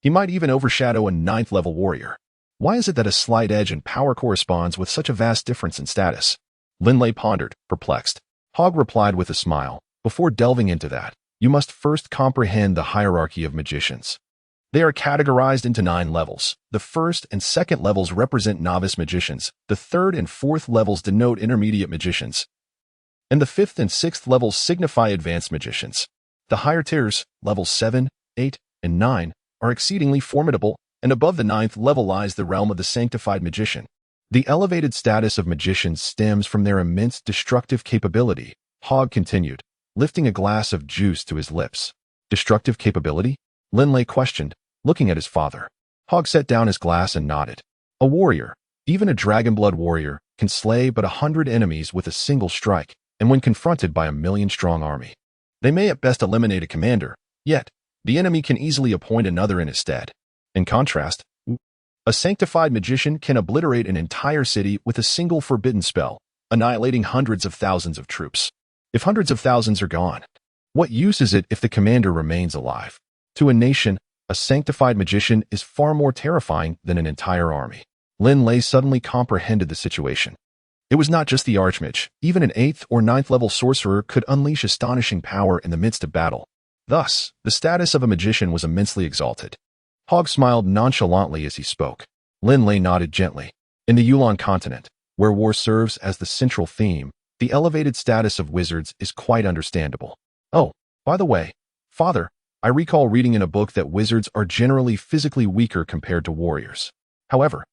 He might even overshadow a 9th-level warrior. Why is it that a slight edge in power corresponds with such a vast difference in status? Linley pondered, perplexed. Hogg replied with a smile, before delving into that, you must first comprehend the hierarchy of magicians. They are categorized into 9 levels. The first and second levels represent novice magicians. The third and fourth levels denote intermediate magicians. And the fifth and sixth levels signify advanced magicians. The higher tiers, levels 7, 8, and 9, are exceedingly formidable, and above the 9th level lies the realm of the sanctified magician. The elevated status of magicians stems from their immense destructive capability. Hogg continued, lifting a glass of juice to his lips. Destructive capability? Linley questioned, looking at his father. Hogg set down his glass and nodded. A warrior, even a Dragonblood warrior, can slay but 100 enemies with a single strike, and when confronted by a 1,000,000-strong army. They may at best eliminate a commander, yet the enemy can easily appoint another in his stead. In contrast, a sanctified magician can obliterate an entire city with a single forbidden spell, annihilating hundreds of thousands of troops. If hundreds of thousands are gone, what use is it if the commander remains alive? To a nation, a sanctified magician is far more terrifying than an entire army. Linley suddenly comprehended the situation. It was not just the archmage. Even an 8th or 9th level sorcerer could unleash astonishing power in the midst of battle. Thus, the status of a magician was immensely exalted. Hogg smiled nonchalantly as he spoke. Linley nodded gently. In the Yulan Continent, where war serves as the central theme, the elevated status of wizards is quite understandable. Oh, by the way, Father, I recall reading in a book that wizards are generally physically weaker compared to warriors. However,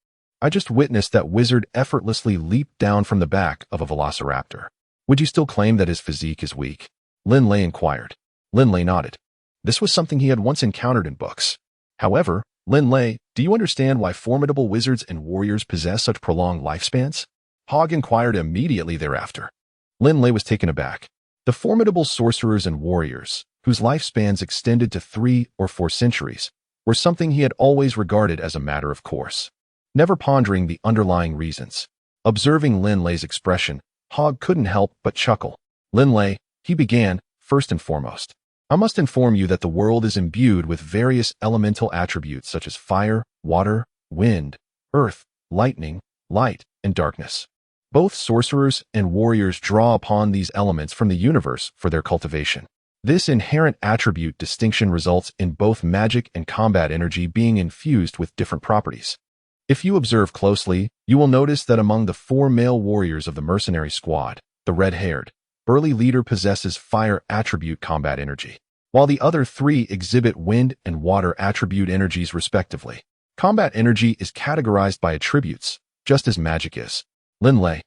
I just witnessed that wizard effortlessly leap down from the back of a velociraptor. Would you still claim that his physique is weak? Linley inquired. Linley nodded. This was something he had once encountered in books. However, Linley, do you understand why formidable wizards and warriors possess such prolonged lifespans? Hogg inquired immediately thereafter. Linley was taken aback. The formidable sorcerers and warriors, whose lifespans extended to 3 or 4 centuries, were something he had always regarded as a matter of course, never pondering the underlying reasons. Observing Linley's expression, Hogg couldn't help but chuckle. Linley, he began, first and foremost, I must inform you that the world is imbued with various elemental attributes such as fire, water, wind, earth, lightning, light, and darkness. Both sorcerers and warriors draw upon these elements from the universe for their cultivation. This inherent attribute distinction results in both magic and combat energy being infused with different properties. If you observe closely, you will notice that among the 4 male warriors of the mercenary squad, the red-haired, burly leader possesses fire attribute combat energy, while the other 3 exhibit wind and water attribute energies respectively. Combat energy is categorized by attributes, just as magic is. Linley,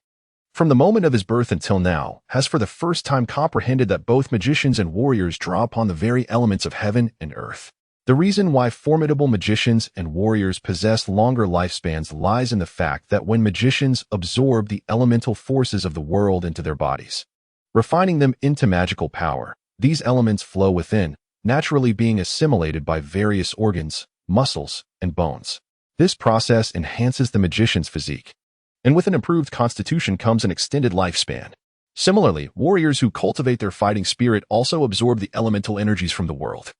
from the moment of his birth until now, has for the first time comprehended that both magicians and warriors draw upon the very elements of heaven and earth. The reason why formidable magicians and warriors possess longer lifespans lies in the fact that when magicians absorb the elemental forces of the world into their bodies, refining them into magical power, these elements flow within, naturally being assimilated by various organs, muscles, and bones. This process enhances the magician's physique, and with an improved constitution comes an extended lifespan. Similarly, warriors who cultivate their fighting spirit also absorb the elemental energies from the world,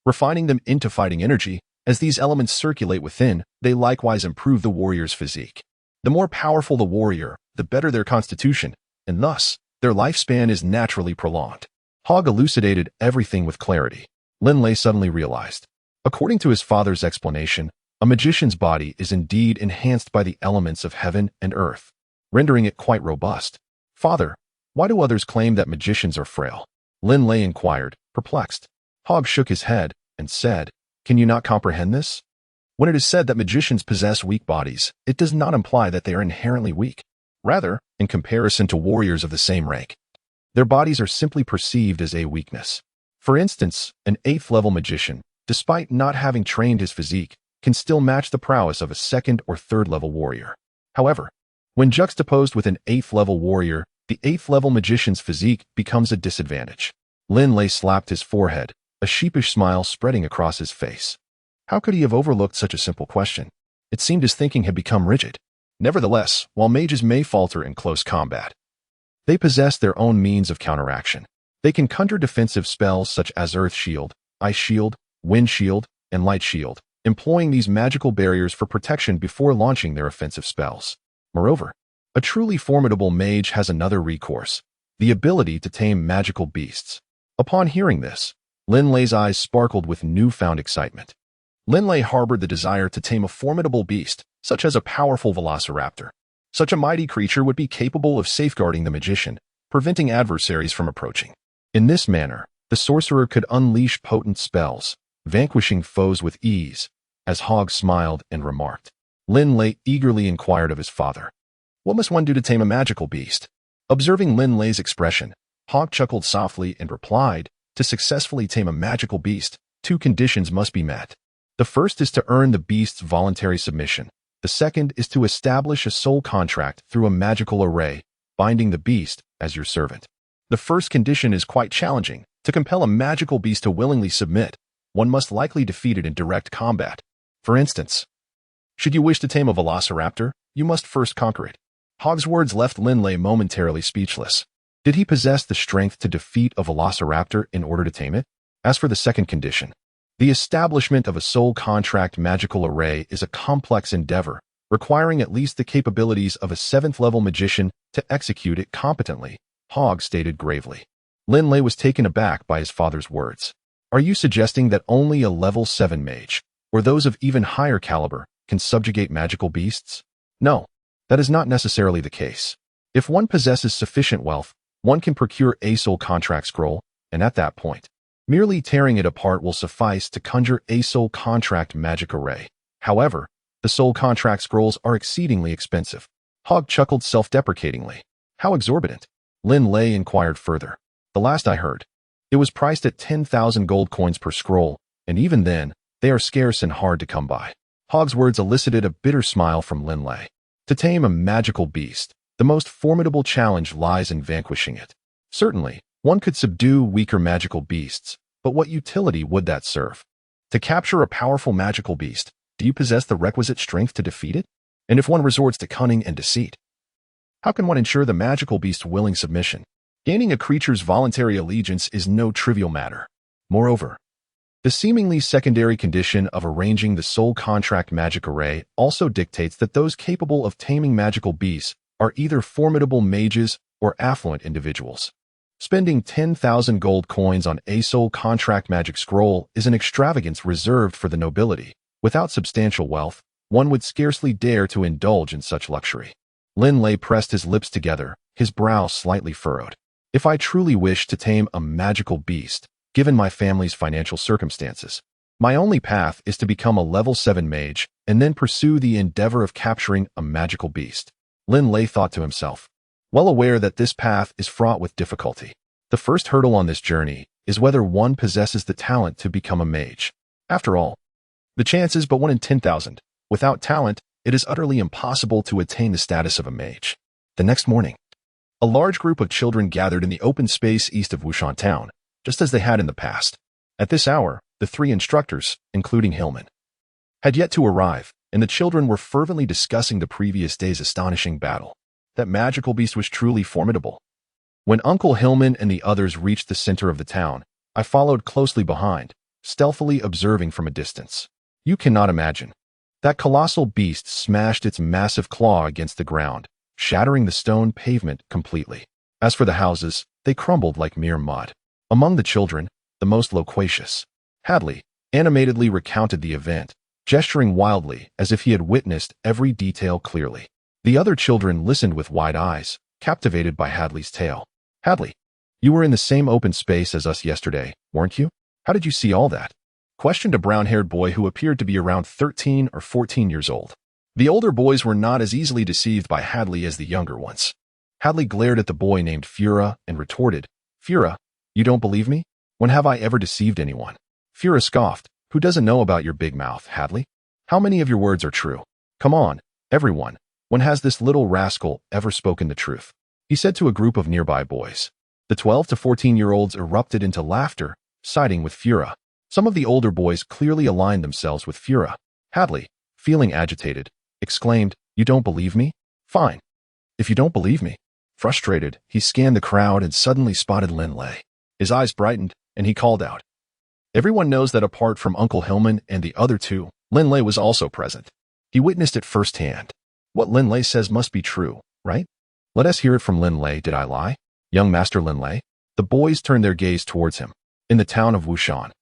refining them into fighting energy. As these elements circulate within, they likewise improve the warrior's physique. The more powerful the warrior, the better their constitution, and thus, their lifespan is naturally prolonged. Hogg elucidated everything with clarity. Linley suddenly realized. According to his father's explanation, a magician's body is indeed enhanced by the elements of heaven and earth, rendering it quite robust. Father, why do others claim that magicians are frail? Linley inquired, perplexed. Hogg shook his head and said, Can you not comprehend this? When it is said that magicians possess weak bodies, it does not imply that they are inherently weak. Rather, in comparison to warriors of the same rank, their bodies are simply perceived as a weakness. For instance, an 8th level magician, despite not having trained his physique, can still match the prowess of a 2nd or 3rd level warrior. However, when juxtaposed with an 8th level warrior, the 8th level magician's physique becomes a disadvantage. Linley slapped his forehead, a sheepish smile spreading across his face. How could he have overlooked such a simple question? It seemed his thinking had become rigid. Nevertheless, while mages may falter in close combat, they possess their own means of counteraction. They can conjure defensive spells such as Earth Shield, Ice Shield, Wind Shield, and Light Shield, employing these magical barriers for protection before launching their offensive spells. Moreover, a truly formidable mage has another recourse, the ability to tame magical beasts. Upon hearing this, Linley's eyes sparkled with newfound excitement. Linley harbored the desire to tame a formidable beast, such as a powerful velociraptor. Such a mighty creature would be capable of safeguarding the magician, preventing adversaries from approaching. In this manner, the sorcerer could unleash potent spells, vanquishing foes with ease, as Hogg smiled and remarked. Linley eagerly inquired of his father, "What must one do to tame a magical beast?" Observing Linley's expression, Hogg chuckled softly and replied, "To successfully tame a magical beast, 2 conditions must be met. The first is to earn the beast's voluntary submission. The second is to establish a soul contract through a magical array, binding the beast as your servant. The first condition is quite challenging. To compel a magical beast to willingly submit, one must likely defeat it in direct combat. For instance, should you wish to tame a velociraptor, you must first conquer it." Hogg's words left Linley momentarily speechless. Did he possess the strength to defeat a velociraptor in order to tame it? As for the second condition, the establishment of a soul contract magical array is a complex endeavor, requiring at least the capabilities of a 7th-level magician to execute it competently, Hogg stated gravely. Linley was taken aback by his father's words. "Are you suggesting that only a level 7 mage, or those of even higher caliber, can subjugate magical beasts?" "No, that is not necessarily the case. If one possesses sufficient wealth, one can procure a soul contract scroll, and at that point, merely tearing it apart will suffice to conjure a soul contract magic array. However, the soul contract scrolls are exceedingly expensive." Hogg chuckled self-deprecatingly. "How exorbitant?" Linley inquired further. "The last I heard, it was priced at 10,000 gold coins per scroll, and even then, they are scarce and hard to come by." Hogg's words elicited a bitter smile from Linley. To tame a magical beast, the most formidable challenge lies in vanquishing it. Certainly, one could subdue weaker magical beasts, but what utility would that serve? To capture a powerful magical beast, do you possess the requisite strength to defeat it? And if one resorts to cunning and deceit, how can one ensure the magical beast's willing submission? Gaining a creature's voluntary allegiance is no trivial matter. Moreover, the seemingly secondary condition of arranging the soul contract magic array also dictates that those capable of taming magical beasts are either formidable mages or affluent individuals. Spending 10,000 gold coins on a soul contract magic scroll is an extravagance reserved for the nobility. Without substantial wealth, one would scarcely dare to indulge in such luxury. Linley pressed his lips together, his brow slightly furrowed. "If I truly wish to tame a magical beast, given my family's financial circumstances, my only path is to become a level 7 mage and then pursue the endeavor of capturing a magical beast." Linley thought to himself, well aware that this path is fraught with difficulty. The first hurdle on this journey is whether one possesses the talent to become a mage. After all, the chance is but 1 in 10,000. Without talent, it is utterly impossible to attain the status of a mage. The next morning, a large group of children gathered in the open space east of Wuhan town, just as they had in the past. At this hour, the 3 instructors, including Hillman, had yet to arrive, and the children were fervently discussing the previous day's astonishing battle. That magical beast was truly formidable. When Uncle Hillman and the others reached the center of the town, I followed closely behind, stealthily observing from a distance. You cannot imagine. That colossal beast smashed its massive claw against the ground, shattering the stone pavement completely. As for the houses, they crumbled like mere mud. Among the children, the most loquacious, Hadley, animatedly recounted the event, gesturing wildly as if he had witnessed every detail clearly. The other children listened with wide eyes, captivated by Hadley's tale. "Hadley, you were in the same open space as us yesterday, weren't you? How did you see all that?" questioned a brown-haired boy who appeared to be around 13 or 14 years old. The older boys were not as easily deceived by Hadley as the younger ones. Hadley glared at the boy named Fura and retorted, "Fura, you don't believe me? When have I ever deceived anyone?" Fura scoffed, "Who doesn't know about your big mouth, Hadley? How many of your words are true? Come on, everyone. When has this little rascal ever spoken the truth?" he said to a group of nearby boys. The 12 to 14-year-olds erupted into laughter, siding with Fura. Some of the older boys clearly aligned themselves with Fura. Hadley, feeling agitated, exclaimed, "You don't believe me? Fine. If you don't believe me." Frustrated, he scanned the crowd and suddenly spotted Linley. His eyes brightened, and he called out. Everyone knows that apart from Uncle Hillman and the other 2, Linley was also present. He witnessed it firsthand. What Linley says must be true, right? Let us hear it from Linley. Did I lie? Young Master Linley? The boys turned their gaze towards him. In the town of Wuhan,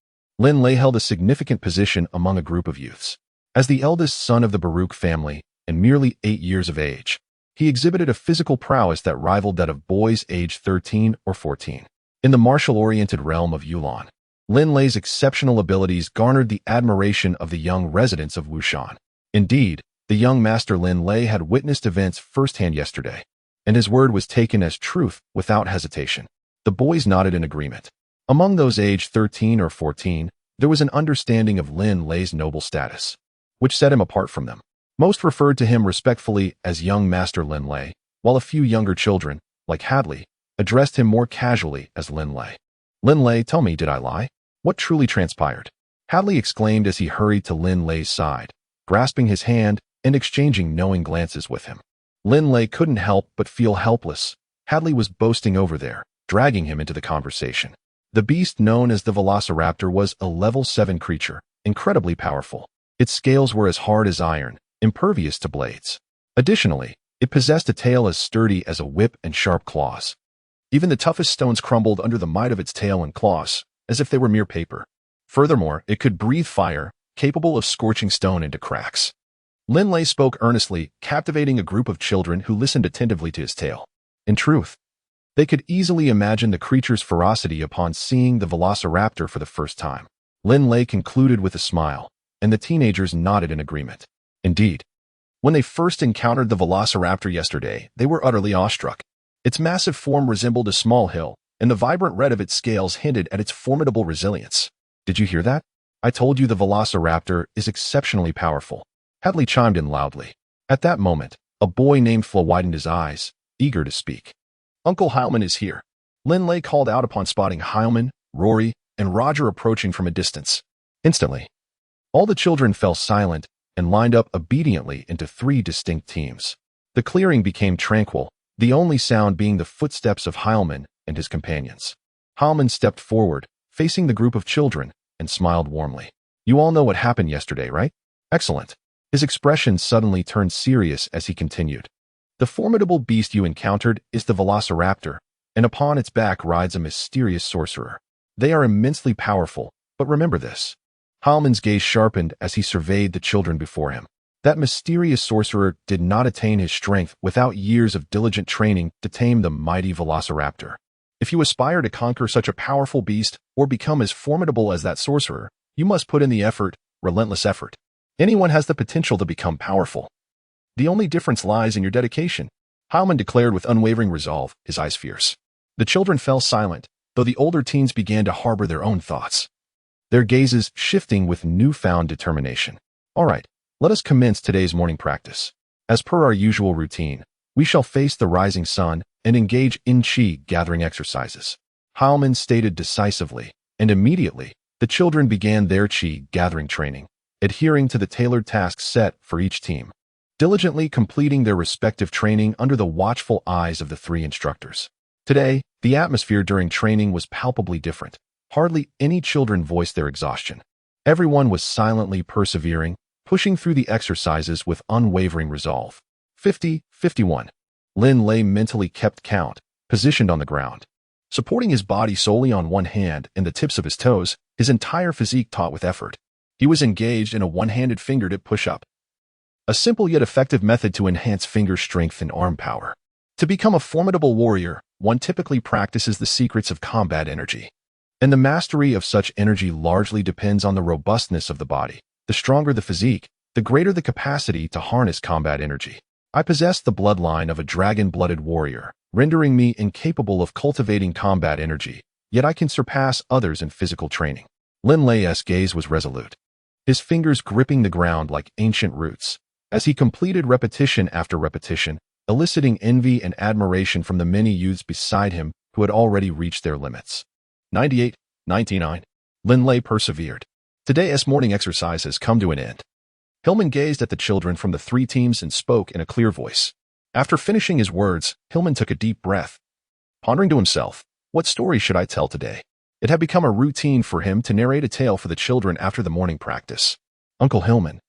Linley held a significant position among a group of youths. As the eldest son of the Baruch family and merely 8 years of age, he exhibited a physical prowess that rivaled that of boys aged 13 or 14. In the martial-oriented realm of Yulan, Linley's exceptional abilities garnered the admiration of the young residents of Wushan. Indeed, the young master Linley had witnessed events firsthand yesterday, and his word was taken as truth without hesitation. The boys nodded in agreement. Among those aged 13 or 14, there was an understanding of Linley's noble status, which set him apart from them. Most referred to him respectfully as young Master Linley, while a few younger children, like Hadley, addressed him more casually as Linley. Linley, tell me, did I lie? What truly transpired? Hadley exclaimed as he hurried to Linley's side, grasping his hand and exchanging knowing glances with him. Linley couldn't help but feel helpless. Hadley was boasting over there, dragging him into the conversation. The beast known as the Velociraptor was a level 7 creature, incredibly powerful. Its scales were as hard as iron, impervious to blades. Additionally, it possessed a tail as sturdy as a whip and sharp claws. Even the toughest stones crumbled under the might of its tail and claws, as if they were mere paper. Furthermore, it could breathe fire, capable of scorching stone into cracks. Linley spoke earnestly, captivating a group of children who listened attentively to his tale. In truth, they could easily imagine the creature's ferocity upon seeing the Velociraptor for the first time. Linley concluded with a smile, and the teenagers nodded in agreement. Indeed, when they first encountered the Velociraptor yesterday, they were utterly awestruck. Its massive form resembled a small hill, and the vibrant red of its scales hinted at its formidable resilience. Did you hear that? I told you the Velociraptor is exceptionally powerful. Hadley chimed in loudly. At that moment, a boy named Flo widened his eyes, eager to speak. Uncle Heilman is here. Linley called out upon spotting Heilman, Rory, and Roger approaching from a distance. Instantly, all the children fell silent and lined up obediently into 3 distinct teams. The clearing became tranquil, the only sound being the footsteps of Heilman and his companions. Heilman stepped forward, facing the group of children, and smiled warmly. You all know what happened yesterday, right? Excellent. His expression suddenly turned serious as he continued. The formidable beast you encountered is the Velociraptor, and upon its back rides a mysterious sorcerer. They are immensely powerful, but remember this. Heilman's gaze sharpened as he surveyed the children before him. That mysterious sorcerer did not attain his strength without years of diligent training to tame the mighty Velociraptor. If you aspire to conquer such a powerful beast or become as formidable as that sorcerer, you must put in the effort, relentless effort. Anyone has the potential to become powerful. The only difference lies in your dedication, Heilman declared with unwavering resolve, his eyes fierce. The children fell silent, though the older teens began to harbor their own thoughts, their gazes shifting with newfound determination. All right, let us commence today's morning practice. As per our usual routine, we shall face the rising sun and engage in qi gathering exercises. Heilman stated decisively, and immediately, the children began their qi gathering training, adhering to the tailored tasks set for each team, diligently completing their respective training under the watchful eyes of the 3 instructors. Today, the atmosphere during training was palpably different. Hardly any children voiced their exhaustion. Everyone was silently persevering, pushing through the exercises with unwavering resolve. 50, 51. Linley mentally kept count, positioned on the ground, supporting his body solely on one hand and the tips of his toes, his entire physique taut with effort. He was engaged in a one-handed fingertip push-up, a simple yet effective method to enhance finger strength and arm power. To become a formidable warrior, one typically practices the secrets of combat energy. And the mastery of such energy largely depends on the robustness of the body. The stronger the physique, the greater the capacity to harness combat energy. I possess the bloodline of a dragon-blooded warrior, rendering me incapable of cultivating combat energy, yet I can surpass others in physical training. Linley's gaze was resolute, his fingers gripping the ground like ancient roots, as he completed repetition after repetition, eliciting envy and admiration from the many youths beside him who had already reached their limits. 98, 99. Linley persevered. Today's morning exercise has come to an end. Hillman gazed at the children from the 3 teams and spoke in a clear voice. After finishing his words, Hillman took a deep breath, pondering to himself, what story should I tell today? It had become a routine for him to narrate a tale for the children after the morning practice. Uncle Hillman,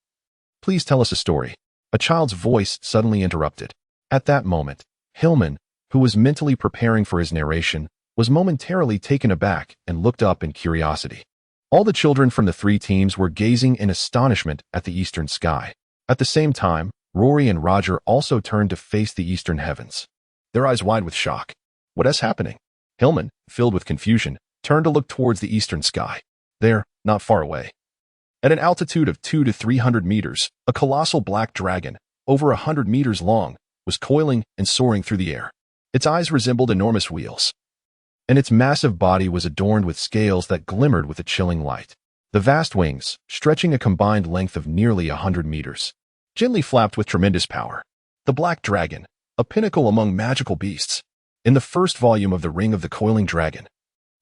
please tell us a story. A child's voice suddenly interrupted. At that moment, Hillman, who was mentally preparing for his narration, was momentarily taken aback and looked up in curiosity. All the children from the three teams were gazing in astonishment at the eastern sky. At the same time, Rory and Roger also turned to face the eastern heavens, their eyes wide with shock. What is happening? Hillman, filled with confusion, turned to look towards the eastern sky. There, not far away, at an altitude of 200 to 300 meters, a colossal black dragon, over 100 meters long, was coiling and soaring through the air. Its eyes resembled enormous wheels, and its massive body was adorned with scales that glimmered with a chilling light. The vast wings, stretching a combined length of nearly 100 meters, gently flapped with tremendous power. The black dragon, a pinnacle among magical beasts. In the first volume of The Ring of the Coiling Dragon,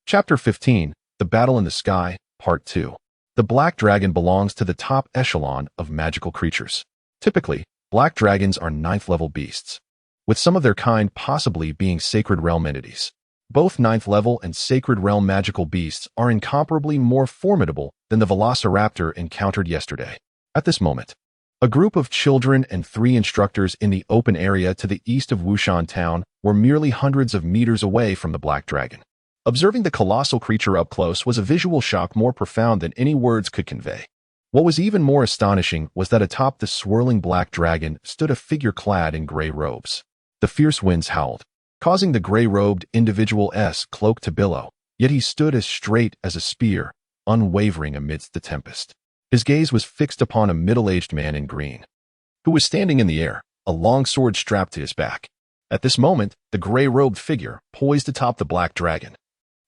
Chapter 15, The Battle in the Sky, Part 2. The black dragon belongs to the top echelon of magical creatures. Typically, black dragons are 9th-level beasts, with some of their kind possibly being sacred realm entities. Both 9th-level and sacred realm magical beasts are incomparably more formidable than the velociraptor encountered yesterday. At this moment, a group of children and 3 instructors in the open area to the east of Wushan town were merely hundreds of meters away from the black dragon. Observing the colossal creature up close was a visual shock more profound than any words could convey. What was even more astonishing was that atop the swirling black dragon stood a figure clad in gray robes. The fierce winds howled, causing the gray-robed individual's cloak to billow, yet he stood as straight as a spear, unwavering amidst the tempest. His gaze was fixed upon a middle-aged man in green, who was standing in the air, a long sword strapped to his back. At this moment, the gray-robed figure, poised atop the black dragon,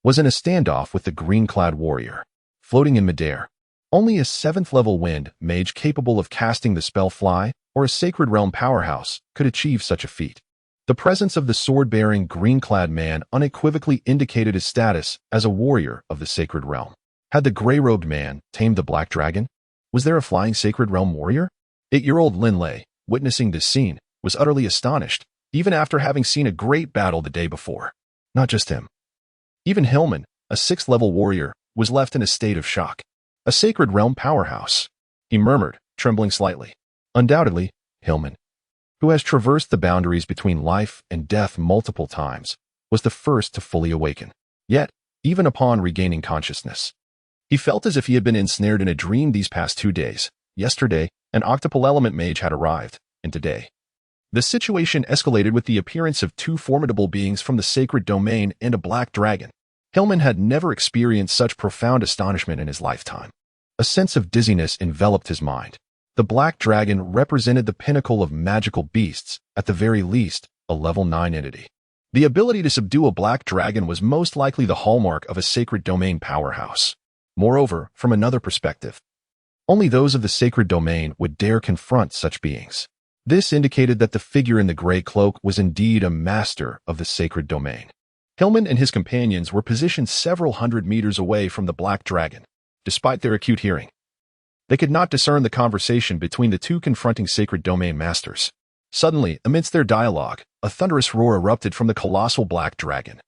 was in a standoff with the green-clad warrior, floating in midair. Only a 7th-level wind mage capable of casting the spell Fly, or a sacred realm powerhouse, could achieve such a feat. The presence of the sword-bearing green-clad man unequivocally indicated his status as a warrior of the sacred realm. Had the gray-robed man tamed the black dragon? Was there a flying sacred realm warrior? 8-year-old Linley, witnessing this scene, was utterly astonished, even after having seen a great battle the day before. Not just him. Even Hillman, a 6th-level warrior, was left in a state of shock. A sacred realm powerhouse, he murmured, trembling slightly. Undoubtedly, Hillman, who has traversed the boundaries between life and death multiple times, was the first to fully awaken. Yet, even upon regaining consciousness, he felt as if he had been ensnared in a dream these past 2 days. Yesterday, an octuple element mage had arrived, and today, the situation escalated with the appearance of 2 formidable beings from the sacred domain and a black dragon. Hillman had never experienced such profound astonishment in his lifetime. A sense of dizziness enveloped his mind. The black dragon represented the pinnacle of magical beasts, at the very least, a level 9 entity. The ability to subdue a black dragon was most likely the hallmark of a sacred domain powerhouse. Moreover, from another perspective, only those of the sacred domain would dare confront such beings. This indicated that the figure in the gray cloak was indeed a master of the sacred domain. Hillman and his companions were positioned several hundred meters away from the black dragon. Despite their acute hearing, they could not discern the conversation between the 2 confronting sacred domain masters. Suddenly, amidst their dialogue, a thunderous roar erupted from the colossal black dragon,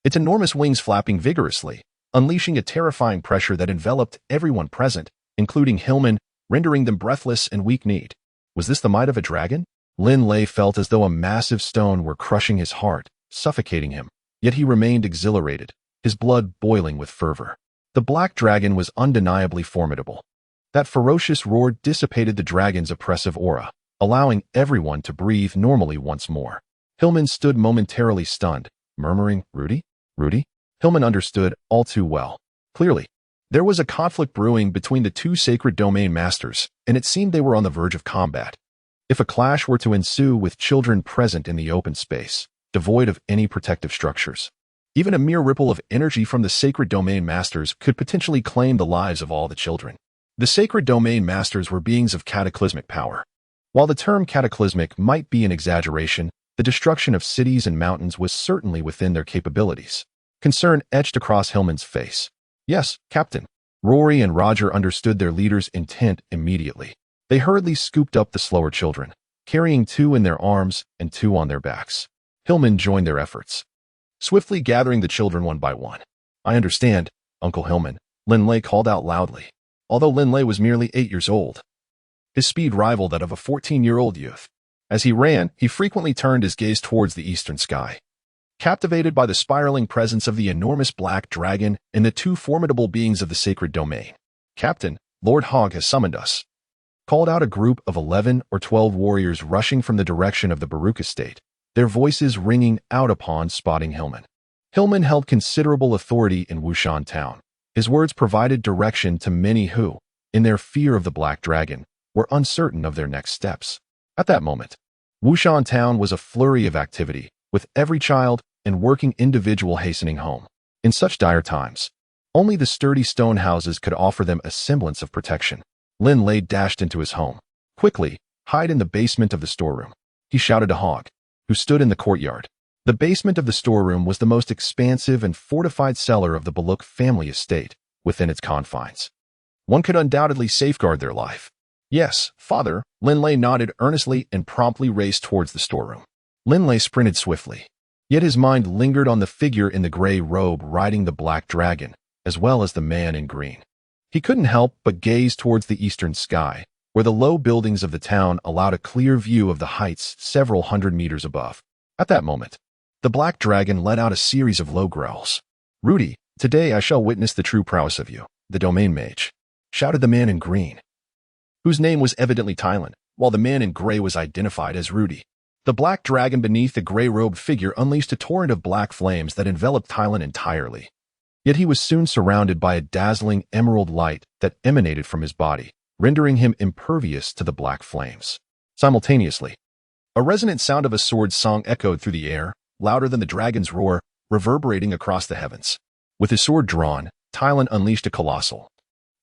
its enormous wings flapping vigorously, unleashing a terrifying pressure that enveloped everyone present, including Hillman, rendering them breathless and weak-kneed. Was this the might of a dragon? Linley felt as though a massive stone were crushing his heart, suffocating him. Yet he remained exhilarated, his blood boiling with fervor. The black dragon was undeniably formidable. That ferocious roar dissipated the dragon's oppressive aura, allowing everyone to breathe normally once more. Hillman stood momentarily stunned, murmuring, "Rudy? Rudy?" Hillman understood all too well. Clearly, there was a conflict brewing between the 2 sacred domain masters, and it seemed they were on the verge of combat. If a clash were to ensue with children present in the open space, devoid of any protective structures, even a mere ripple of energy from the sacred domain masters could potentially claim the lives of all the children. The sacred domain masters were beings of cataclysmic power. While the term cataclysmic might be an exaggeration, the destruction of cities and mountains was certainly within their capabilities. Concern etched across Hillman's face. "Yes, Captain." Rory and Roger understood their leader's intent immediately. They hurriedly scooped up the slower children, carrying 2 in their arms and 2 on their backs. Hillman joined their efforts, swiftly gathering the children one by one. "I understand, Uncle Hillman," Linley called out loudly. Although Linley was merely 8 years old, his speed rivaled that of a 14-year-old youth. As he ran, he frequently turned his gaze towards the eastern sky, captivated by the spiraling presence of the enormous black dragon and the two formidable beings of the sacred domain. "Captain, Lord Hogg has summoned us," called out a group of 11 or 12 warriors rushing from the direction of the Baruch estate, their voices ringing out upon spotting Hillman. Hillman held considerable authority in Wushan town. His words provided direction to many who, in their fear of the black dragon, were uncertain of their next steps. At that moment, Wushan town was a flurry of activity, with every child and working individual hastening home. In such dire times, only the sturdy stone houses could offer them a semblance of protection. Linley dashed into his home. "Quickly, hide in the basement of the storeroom," he shouted to Hogg, who stood in the courtyard. The basement of the storeroom was the most expansive and fortified cellar of the Baruch family estate within its confines. One could undoubtedly safeguard their life. "Yes, father," Linley nodded earnestly and promptly raced towards the storeroom. Linley sprinted swiftly, yet his mind lingered on the figure in the gray robe riding the black dragon, as well as the man in green. He couldn't help but gaze towards the eastern sky, where the low buildings of the town allowed a clear view of the heights several hundred meters above. At that moment, the black dragon let out a series of low growls. "Rudy, today I shall witness the true prowess of you, the domain mage," shouted the man in green, whose name was evidently Tylan, while the man in gray was identified as Rudy. The black dragon beneath the gray-robed figure unleashed a torrent of black flames that enveloped Tylan entirely. Yet he was soon surrounded by a dazzling emerald light that emanated from his body, rendering him impervious to the black flames. Simultaneously, a resonant sound of a sword song echoed through the air, louder than the dragon's roar, reverberating across the heavens. With his sword drawn, Tylan unleashed a colossal,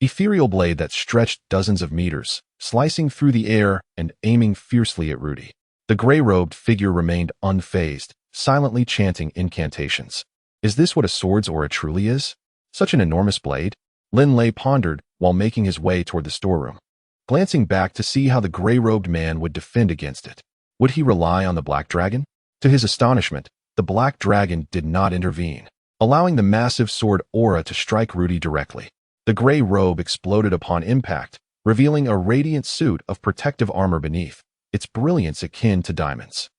ethereal blade that stretched dozens of meters, slicing through the air and aiming fiercely at Rudy. The gray-robed figure remained unfazed, silently chanting incantations. "Is this what a sword's aura truly is? Such an enormous blade?" Linley pondered while making his way toward the storeroom, glancing back to see how the gray-robed man would defend against it. Would he rely on the black dragon? To his astonishment, the black dragon did not intervene, allowing the massive sword aura to strike Rudy directly. The gray robe exploded upon impact, revealing a radiant suit of protective armor beneath, its brilliance akin to diamonds.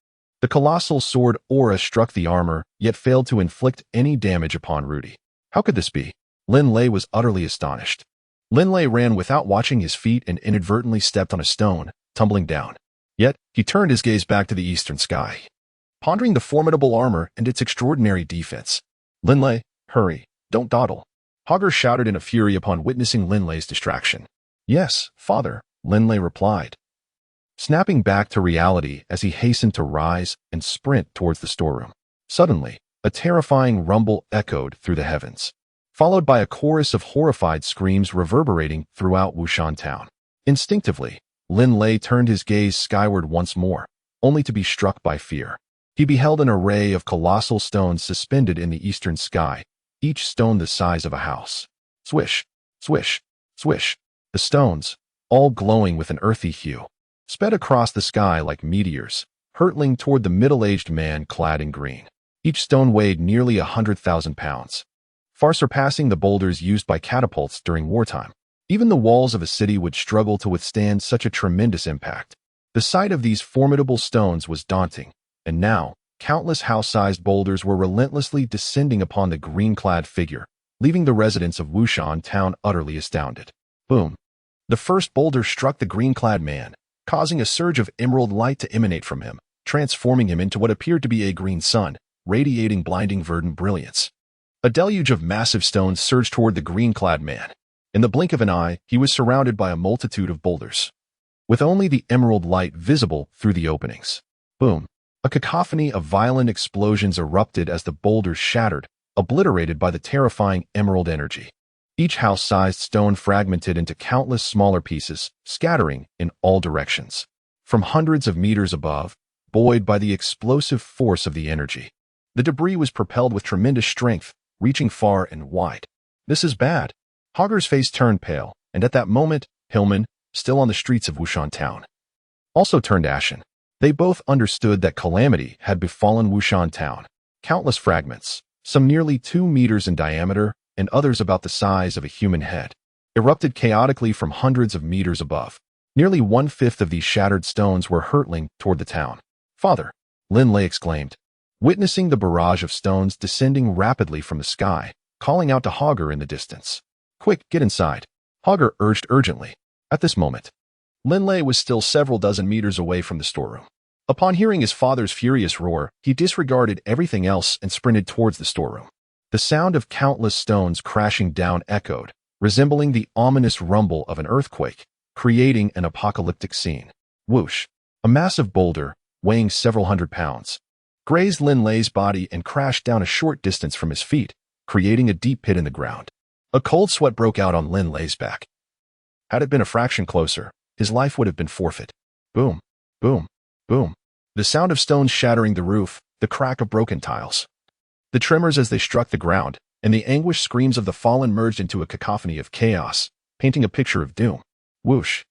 The colossal sword aura struck the armor, yet failed to inflict any damage upon Rudy. How could this be? Linley was utterly astonished. Linley ran without watching his feet and inadvertently stepped on a stone, tumbling down. Yet, he turned his gaze back to the eastern sky, pondering the formidable armor and its extraordinary defense. "Linley, hurry, don't dawdle," Hogger shouted in a fury upon witnessing Linley's distraction. "Yes, father," Linley replied, snapping back to reality as he hastened to rise and sprint towards the storeroom. Suddenly, a terrifying rumble echoed through the heavens, followed by a chorus of horrified screams reverberating throughout Wushan town. Instinctively, Linley turned his gaze skyward once more, only to be struck by fear. He beheld an array of colossal stones suspended in the eastern sky, each stone the size of a house. Swish, swish, swish. The stones, all glowing with an earthy hue, sped across the sky like meteors, hurtling toward the middle-aged man clad in green. Each stone weighed nearly 100,000 pounds, far surpassing the boulders used by catapults during wartime. Even the walls of a city would struggle to withstand such a tremendous impact. The sight of these formidable stones was daunting, and now, countless house-sized boulders were relentlessly descending upon the green-clad figure, leaving the residents of Wushan town utterly astounded. Boom! The first boulder struck the green-clad man, causing a surge of emerald light to emanate from him, transforming him into what appeared to be a green sun, radiating blinding verdant brilliance. A deluge of massive stones surged toward the green-clad man. In the blink of an eye, he was surrounded by a multitude of boulders, with only the emerald light visible through the openings. Boom! A cacophony of violent explosions erupted as the boulders shattered, obliterated by the terrifying emerald energy. Each house-sized stone fragmented into countless smaller pieces, scattering in all directions. From hundreds of meters above, buoyed by the explosive force of the energy, the debris was propelled with tremendous strength, reaching far and wide. "This is bad." Hogger's face turned pale, and at that moment, Hillman, still on the streets of Wushan town, also turned ashen. They both understood that calamity had befallen Wushan town. Countless fragments, some nearly 2 meters in diameter and others about the size of a human head, erupted chaotically from hundreds of meters above. Nearly 1/5 of these shattered stones were hurtling toward the town. "Father," Linley exclaimed, witnessing the barrage of stones descending rapidly from the sky, calling out to Hogger in the distance. "Quick, get inside," Hogger urged urgently. At this moment, Linley was still several dozen meters away from the storeroom. Upon hearing his father's furious roar, he disregarded everything else and sprinted towards the storeroom. The sound of countless stones crashing down echoed, resembling the ominous rumble of an earthquake, creating an apocalyptic scene. Whoosh! A massive boulder, weighing several hundred pounds, grazed Linley's body and crashed down a short distance from his feet, creating a deep pit in the ground. A cold sweat broke out on Linley's back. Had it been a fraction closer, his life would have been forfeit. Boom, boom, boom. The sound of stones shattering the roof, the crack of broken tiles, the tremors as they struck the ground, and the anguished screams of the fallen merged into a cacophony of chaos, painting a picture of doom. Whoosh!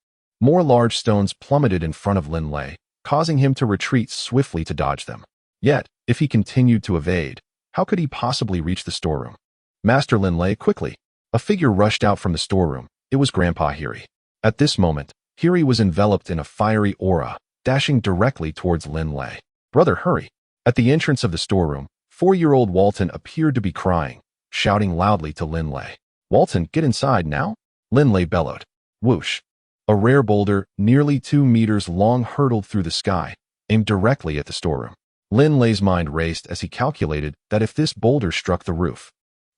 More large stones plummeted in front of Linley, causing him to retreat swiftly to dodge them. Yet, if he continued to evade, how could he possibly reach the storeroom? "Master Linley, quickly!" A figure rushed out from the storeroom. It was Grandpa Hiri. At this moment, Hiri was enveloped in a fiery aura, dashing directly towards Linley. "Brother, hurry!" At the entrance of the storeroom, 4-year-old Walton appeared to be crying, shouting loudly to Linley. "Walton, get inside now!" Linley bellowed. Whoosh! A rare boulder, nearly 2 meters long, hurtled through the sky, aimed directly at the storeroom. Linley's mind raced as he calculated that if this boulder struck the roof,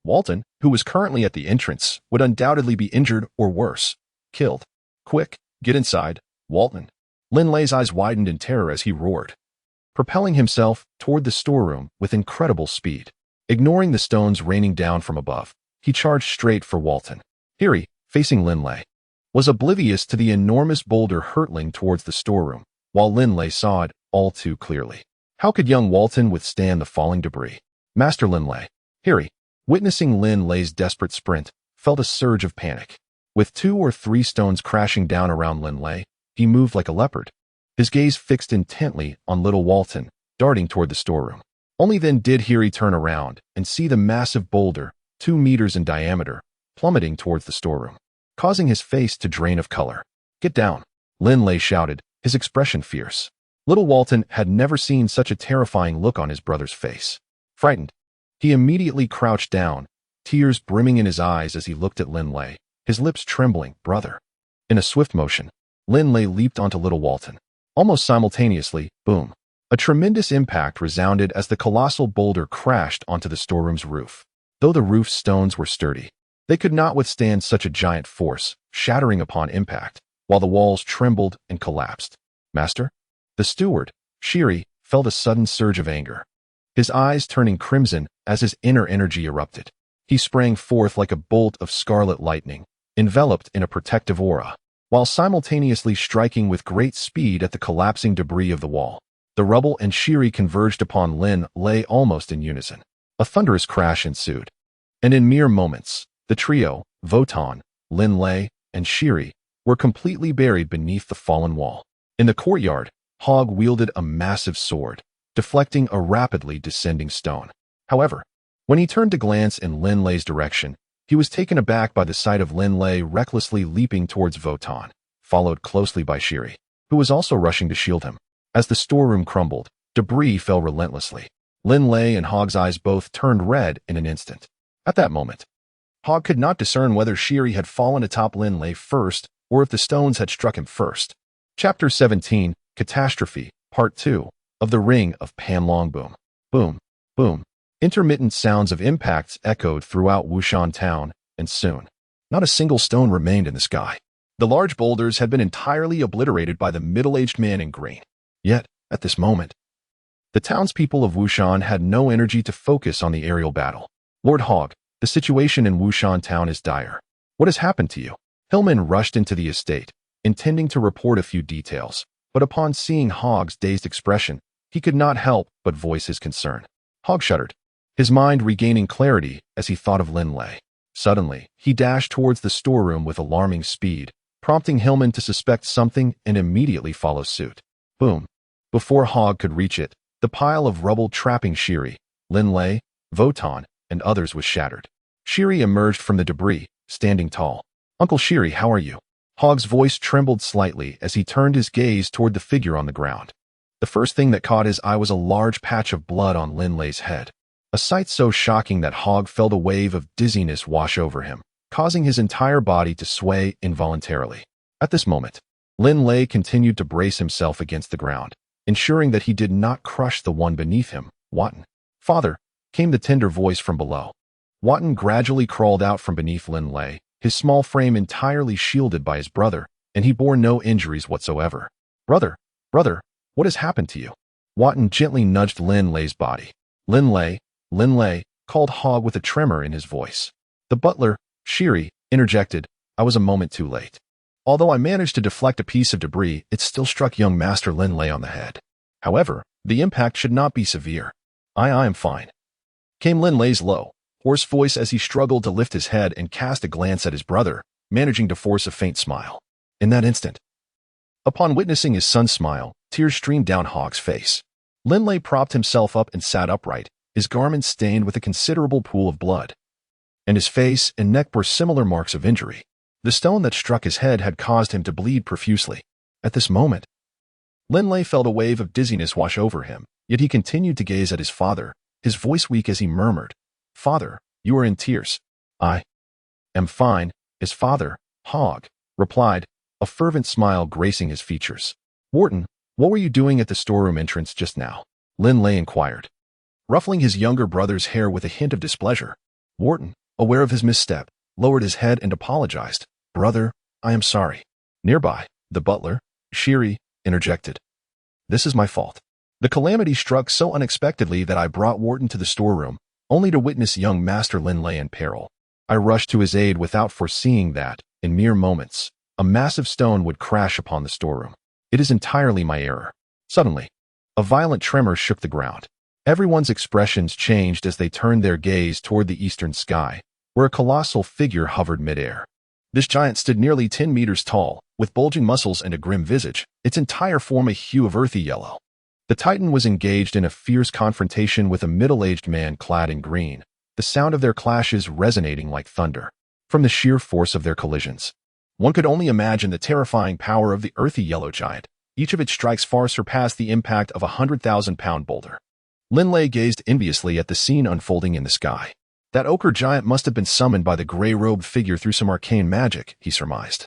Walton, who was currently at the entrance, would undoubtedly be injured or worse, killed. "Quick, get inside, Walton!" Linley's eyes widened in terror as he roared, propelling himself toward the storeroom with incredible speed. Ignoring the stones raining down from above, he charged straight for Walton. Hiri, facing Linley, was oblivious to the enormous boulder hurtling towards the storeroom, while Linley saw it all too clearly. How could young Walton withstand the falling debris? "Master Linley." Hiri, witnessing Linley's desperate sprint, felt a surge of panic. With 2 or 3 stones crashing down around Linley, he moved like a leopard, his gaze fixed intently on little Walton, darting toward the storeroom. Only then did Hiri turn around and see the massive boulder, 2 meters in diameter, plummeting towards the storeroom, causing his face to drain of color. "Get down!" Linley shouted, his expression fierce. Little Walton had never seen such a terrifying look on his brother's face. Frightened, he immediately crouched down, tears brimming in his eyes as he looked at Linley, his lips trembling. "Brother!" In a swift motion, Linley leaped onto little Walton. Almost simultaneously, boom! A tremendous impact resounded as the colossal boulder crashed onto the storeroom's roof. Though the roof's stones were sturdy, they could not withstand such a giant force, shattering upon impact, while the walls trembled and collapsed. "Master?" The steward, Shiri, felt a sudden surge of anger, his eyes turning crimson as his inner energy erupted. He sprang forth like a bolt of scarlet lightning, enveloped in a protective aura, while simultaneously striking with great speed at the collapsing debris of the wall. The rubble and Shiri converged upon Linley almost in unison. A thunderous crash ensued, and in mere moments, the trio, Wotan, Linley, and Shiri, were completely buried beneath the fallen wall. In the courtyard, Hogg wielded a massive sword, deflecting a rapidly descending stone. However, when he turned to glance in Linley's direction, he was taken aback by the sight of Linley recklessly leaping towards Wotan, followed closely by Shiri, who was also rushing to shield him. As the storeroom crumbled, debris fell relentlessly. Linley and Hogg's eyes both turned red in an instant. At that moment, Hogg could not discern whether Shiri had fallen atop Linley first or if the stones had struck him first. Chapter 17, Catastrophe, Part 2, of the Ring of Panlong. Boom, boom, boom. Intermittent sounds of impacts echoed throughout Wushan town, and soon, not a single stone remained in the sky. The large boulders had been entirely obliterated by the middle-aged man in green. Yet, at this moment, the townspeople of Wushan had no energy to focus on the aerial battle. "Lord Hogg, the situation in Wushan town is dire. What has happened to you?" Hillman rushed into the estate, intending to report a few details, but upon seeing Hogg's dazed expression, he could not help but voice his concern. Hogg shuddered, his mind regaining clarity as he thought of Linley. Suddenly, he dashed towards the storeroom with alarming speed, prompting Hillman to suspect something and immediately follow suit. Boom! Before Hogg could reach it, the pile of rubble trapping Shiri, Linley, Wotan, and others was shattered. Shiri emerged from the debris, standing tall. "Uncle Shiri, how are you?" Hogg's voice trembled slightly as he turned his gaze toward the figure on the ground. The first thing that caught his eye was a large patch of blood on Linley's head, a sight so shocking that Hogg felt a wave of dizziness wash over him, causing his entire body to sway involuntarily. At this moment, Linley continued to brace himself against the ground, ensuring that he did not crush the one beneath him. "Watton." "Father," came the tender voice from below. Watton gradually crawled out from beneath Linley, his small frame entirely shielded by his brother, and he bore no injuries whatsoever. Brother, what has happened to you?" Watton gently nudged Linley's body. Linley, called Hogg with a tremor in his voice. The butler, Shiri, interjected, "I was a moment too late. Although I managed to deflect a piece of debris, it still struck young Master Linley on the head. However, the impact should not be severe. I am fine," came Linley's low, hoarse voice as he struggled to lift his head and cast a glance at his brother, managing to force a faint smile. In that instant, upon witnessing his son's smile, tears streamed down Hogg's face. Linley propped himself up and sat upright, his garments stained with a considerable pool of blood, and his face and neck bore similar marks of injury. The stone that struck his head had caused him to bleed profusely. At this moment, Linley felt a wave of dizziness wash over him, yet he continued to gaze at his father, his voice weak as he murmured, "Father, you are in tears." "I am fine," his father, Hogg, replied, a fervent smile gracing his features. "Wharton, what were you doing at the storeroom entrance just now?" Linley inquired, ruffling his younger brother's hair with a hint of displeasure. Wharton, aware of his misstep, lowered his head and apologized. "Brother, I am sorry." Nearby, the butler, Shiri, interjected, "This is my fault. The calamity struck so unexpectedly that I brought Wharton to the storeroom, only to witness young Master Linley in peril. I rushed to his aid without foreseeing that, in mere moments, a massive stone would crash upon the storeroom. It is entirely my error." Suddenly, a violent tremor shook the ground. Everyone's expressions changed as they turned their gaze toward the eastern sky, where a colossal figure hovered midair. This giant stood nearly 10 meters tall, with bulging muscles and a grim visage, its entire form a hue of earthy yellow. The Titan was engaged in a fierce confrontation with a middle-aged man clad in green, the sound of their clashes resonating like thunder. From the sheer force of their collisions, one could only imagine the terrifying power of the earthy yellow giant. Each of its strikes far surpassed the impact of a 100,000-pound boulder. Linley gazed enviously at the scene unfolding in the sky. That ochre giant must have been summoned by the gray-robed figure through some arcane magic, he surmised,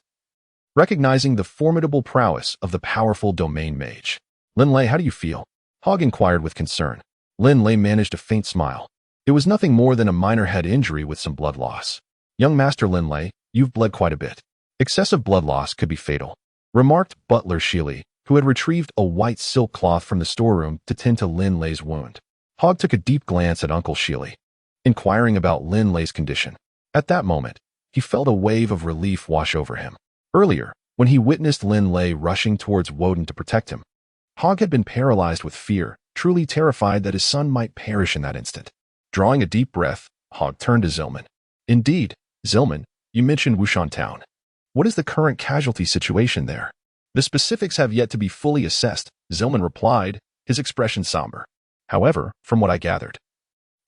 recognizing the formidable prowess of the powerful domain mage. "Linley, how do you feel?" Hogg inquired with concern. Linley managed a faint smile. It was nothing more than a minor head injury with some blood loss. "Young Master Linley, you've bled quite a bit. Excessive blood loss could be fatal," remarked Butler Sheely, who had retrieved a white silk cloth from the storeroom to tend to Linley's wound. Hogg took a deep glance at Uncle Sheely, inquiring about Linley's condition. At that moment, he felt a wave of relief wash over him. Earlier, when he witnessed Linley rushing towards Woden to protect him, Hogg had been paralyzed with fear, truly terrified that his son might perish in that instant. Drawing a deep breath, Hogg turned to Zilman. "Indeed, Zilman, you mentioned Wushan Town. What is the current casualty situation there?" "The specifics have yet to be fully assessed," Zilman replied, his expression somber. "However, from what I gathered,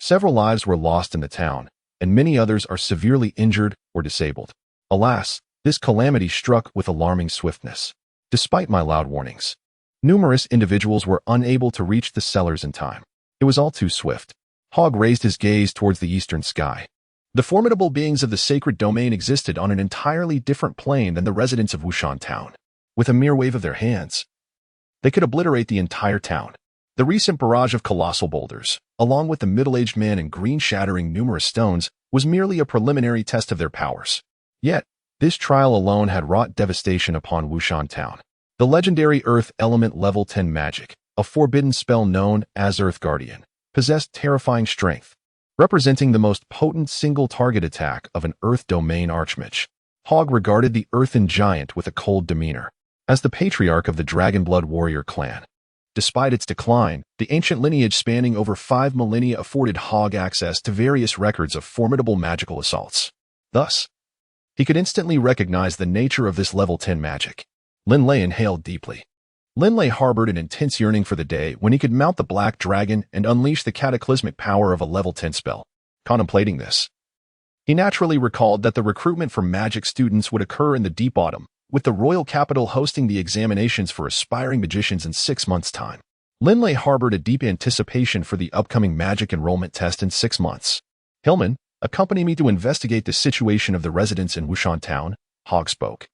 several lives were lost in the town, and many others are severely injured or disabled. Alas, this calamity struck with alarming swiftness. Despite my loud warnings, numerous individuals were unable to reach the cellars in time. It was all too swift." Hogg raised his gaze towards the eastern sky. The formidable beings of the sacred domain existed on an entirely different plane than the residents of Wushan Town. With a mere wave of their hands, they could obliterate the entire town. The recent barrage of colossal boulders, along with the middle-aged man in green shattering numerous stones, was merely a preliminary test of their powers. Yet, this trial alone had wrought devastation upon Wushan Town. The legendary Earth Element Level 10 magic, a forbidden spell known as Earth Guardian, possessed terrifying strength, representing the most potent single-target attack of an Earth Domain Archmage. Hogg regarded the Earthen Giant with a cold demeanor. As the patriarch of the Dragonblood warrior clan, despite its decline, the ancient lineage spanning over 5 millennia afforded Hogg access to various records of formidable magical assaults. Thus, he could instantly recognize the nature of this level 10 magic. Linley inhaled deeply. Linley harbored an intense yearning for the day when he could mount the Black Dragon and unleash the cataclysmic power of a level 10 spell. Contemplating this, he naturally recalled that the recruitment for magic students would occur in the deep autumn, with the royal capital hosting the examinations for aspiring magicians in 6 months' time. Linley harbored a deep anticipation for the upcoming magic enrollment test in 6 months. Hillman, accompany me to investigate the situation of the residents in Wushan Town, Hogg spoke.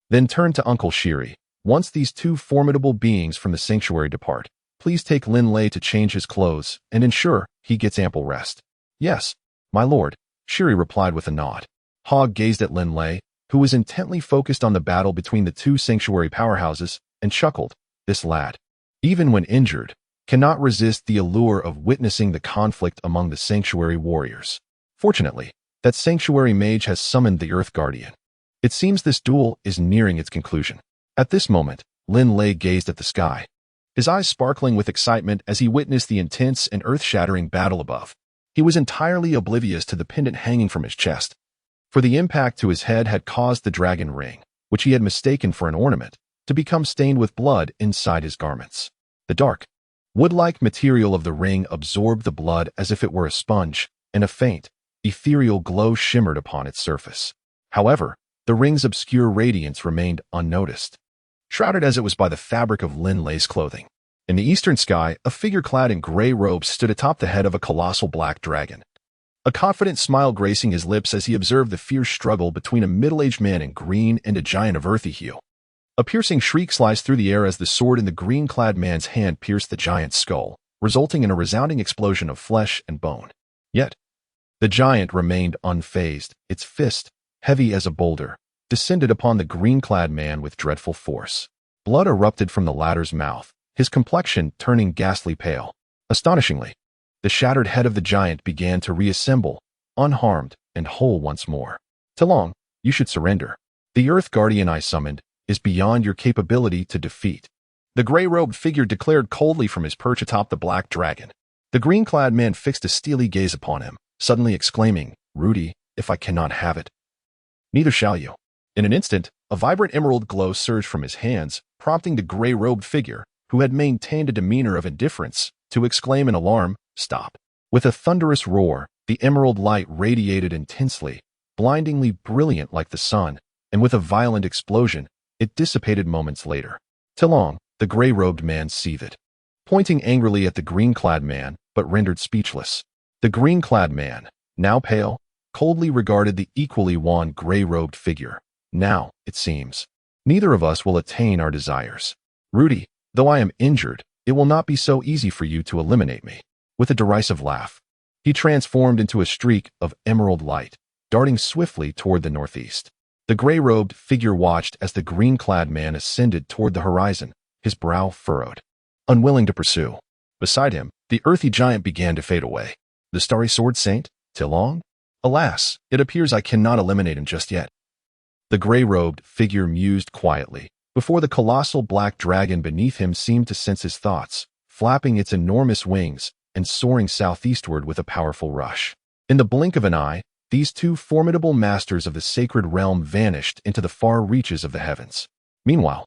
Then turned to Uncle Shiri. Once these two formidable beings from the sanctuary depart, please take Linley to change his clothes and ensure he gets ample rest. Yes, my lord, Shiri replied with a nod. Hogg gazed at Linley, who was intently focused on the battle between the two sanctuary powerhouses, and chuckled. This lad, even when injured, cannot resist the allure of witnessing the conflict among the sanctuary warriors. Fortunately, that sanctuary mage has summoned the Earth Guardian. It seems this duel is nearing its conclusion. At this moment, Linley gazed at the sky, his eyes sparkling with excitement as he witnessed the intense and earth-shattering battle above. He was entirely oblivious to the pendant hanging from his chest, for the impact to his head had caused the dragon ring, which he had mistaken for an ornament, to become stained with blood inside his garments. The dark, wood-like material of the ring absorbed the blood as if it were a sponge, and a faint, ethereal glow shimmered upon its surface. However, the ring's obscure radiance remained unnoticed, shrouded as it was by the fabric of Linley's clothing. In the eastern sky, a figure clad in gray robes stood atop the head of a colossal black dragon, a confident smile gracing his lips as he observed the fierce struggle between a middle-aged man in green and a giant of earthy hue. A piercing shriek sliced through the air as the sword in the green-clad man's hand pierced the giant's skull, resulting in a resounding explosion of flesh and bone. Yet, the giant remained unfazed, its fist, heavy as a boulder, descended upon the green-clad man with dreadful force. Blood erupted from the latter's mouth, his complexion turning ghastly pale. Astonishingly, the shattered head of the giant began to reassemble, unharmed and whole once more. Tilong, you should surrender. The Earth Guardian I summoned is beyond your capability to defeat. The gray-robed figure declared coldly from his perch atop the black dragon. The green-clad man fixed a steely gaze upon him, suddenly exclaiming, "Rudy, if I cannot have it, neither shall you." In an instant, a vibrant emerald glow surged from his hands, prompting the gray-robed figure, who had maintained a demeanor of indifference, to exclaim in alarm, "Stop." With a thunderous roar, the emerald light radiated intensely, blindingly brilliant like the sun, and with a violent explosion, it dissipated moments later. Tilong, the gray-robed man seethed, pointing angrily at the green-clad man, but rendered speechless. The green-clad man, now pale, coldly regarded the equally wan gray-robed figure. Now, it seems, neither of us will attain our desires. Rudy, though I am injured, it will not be so easy for you to eliminate me. With a derisive laugh, he transformed into a streak of emerald light, darting swiftly toward the northeast. The gray-robed figure watched as the green-clad man ascended toward the horizon, his brow furrowed, unwilling to pursue. Beside him, the earthy giant began to fade away. The starry sword saint, Tilong? Alas, it appears I cannot eliminate him just yet. The gray-robed figure mused quietly, before the colossal black dragon beneath him seemed to sense his thoughts, flapping its enormous wings and soaring southeastward with a powerful rush. In the blink of an eye, these two formidable masters of the sacred realm vanished into the far reaches of the heavens. Meanwhile,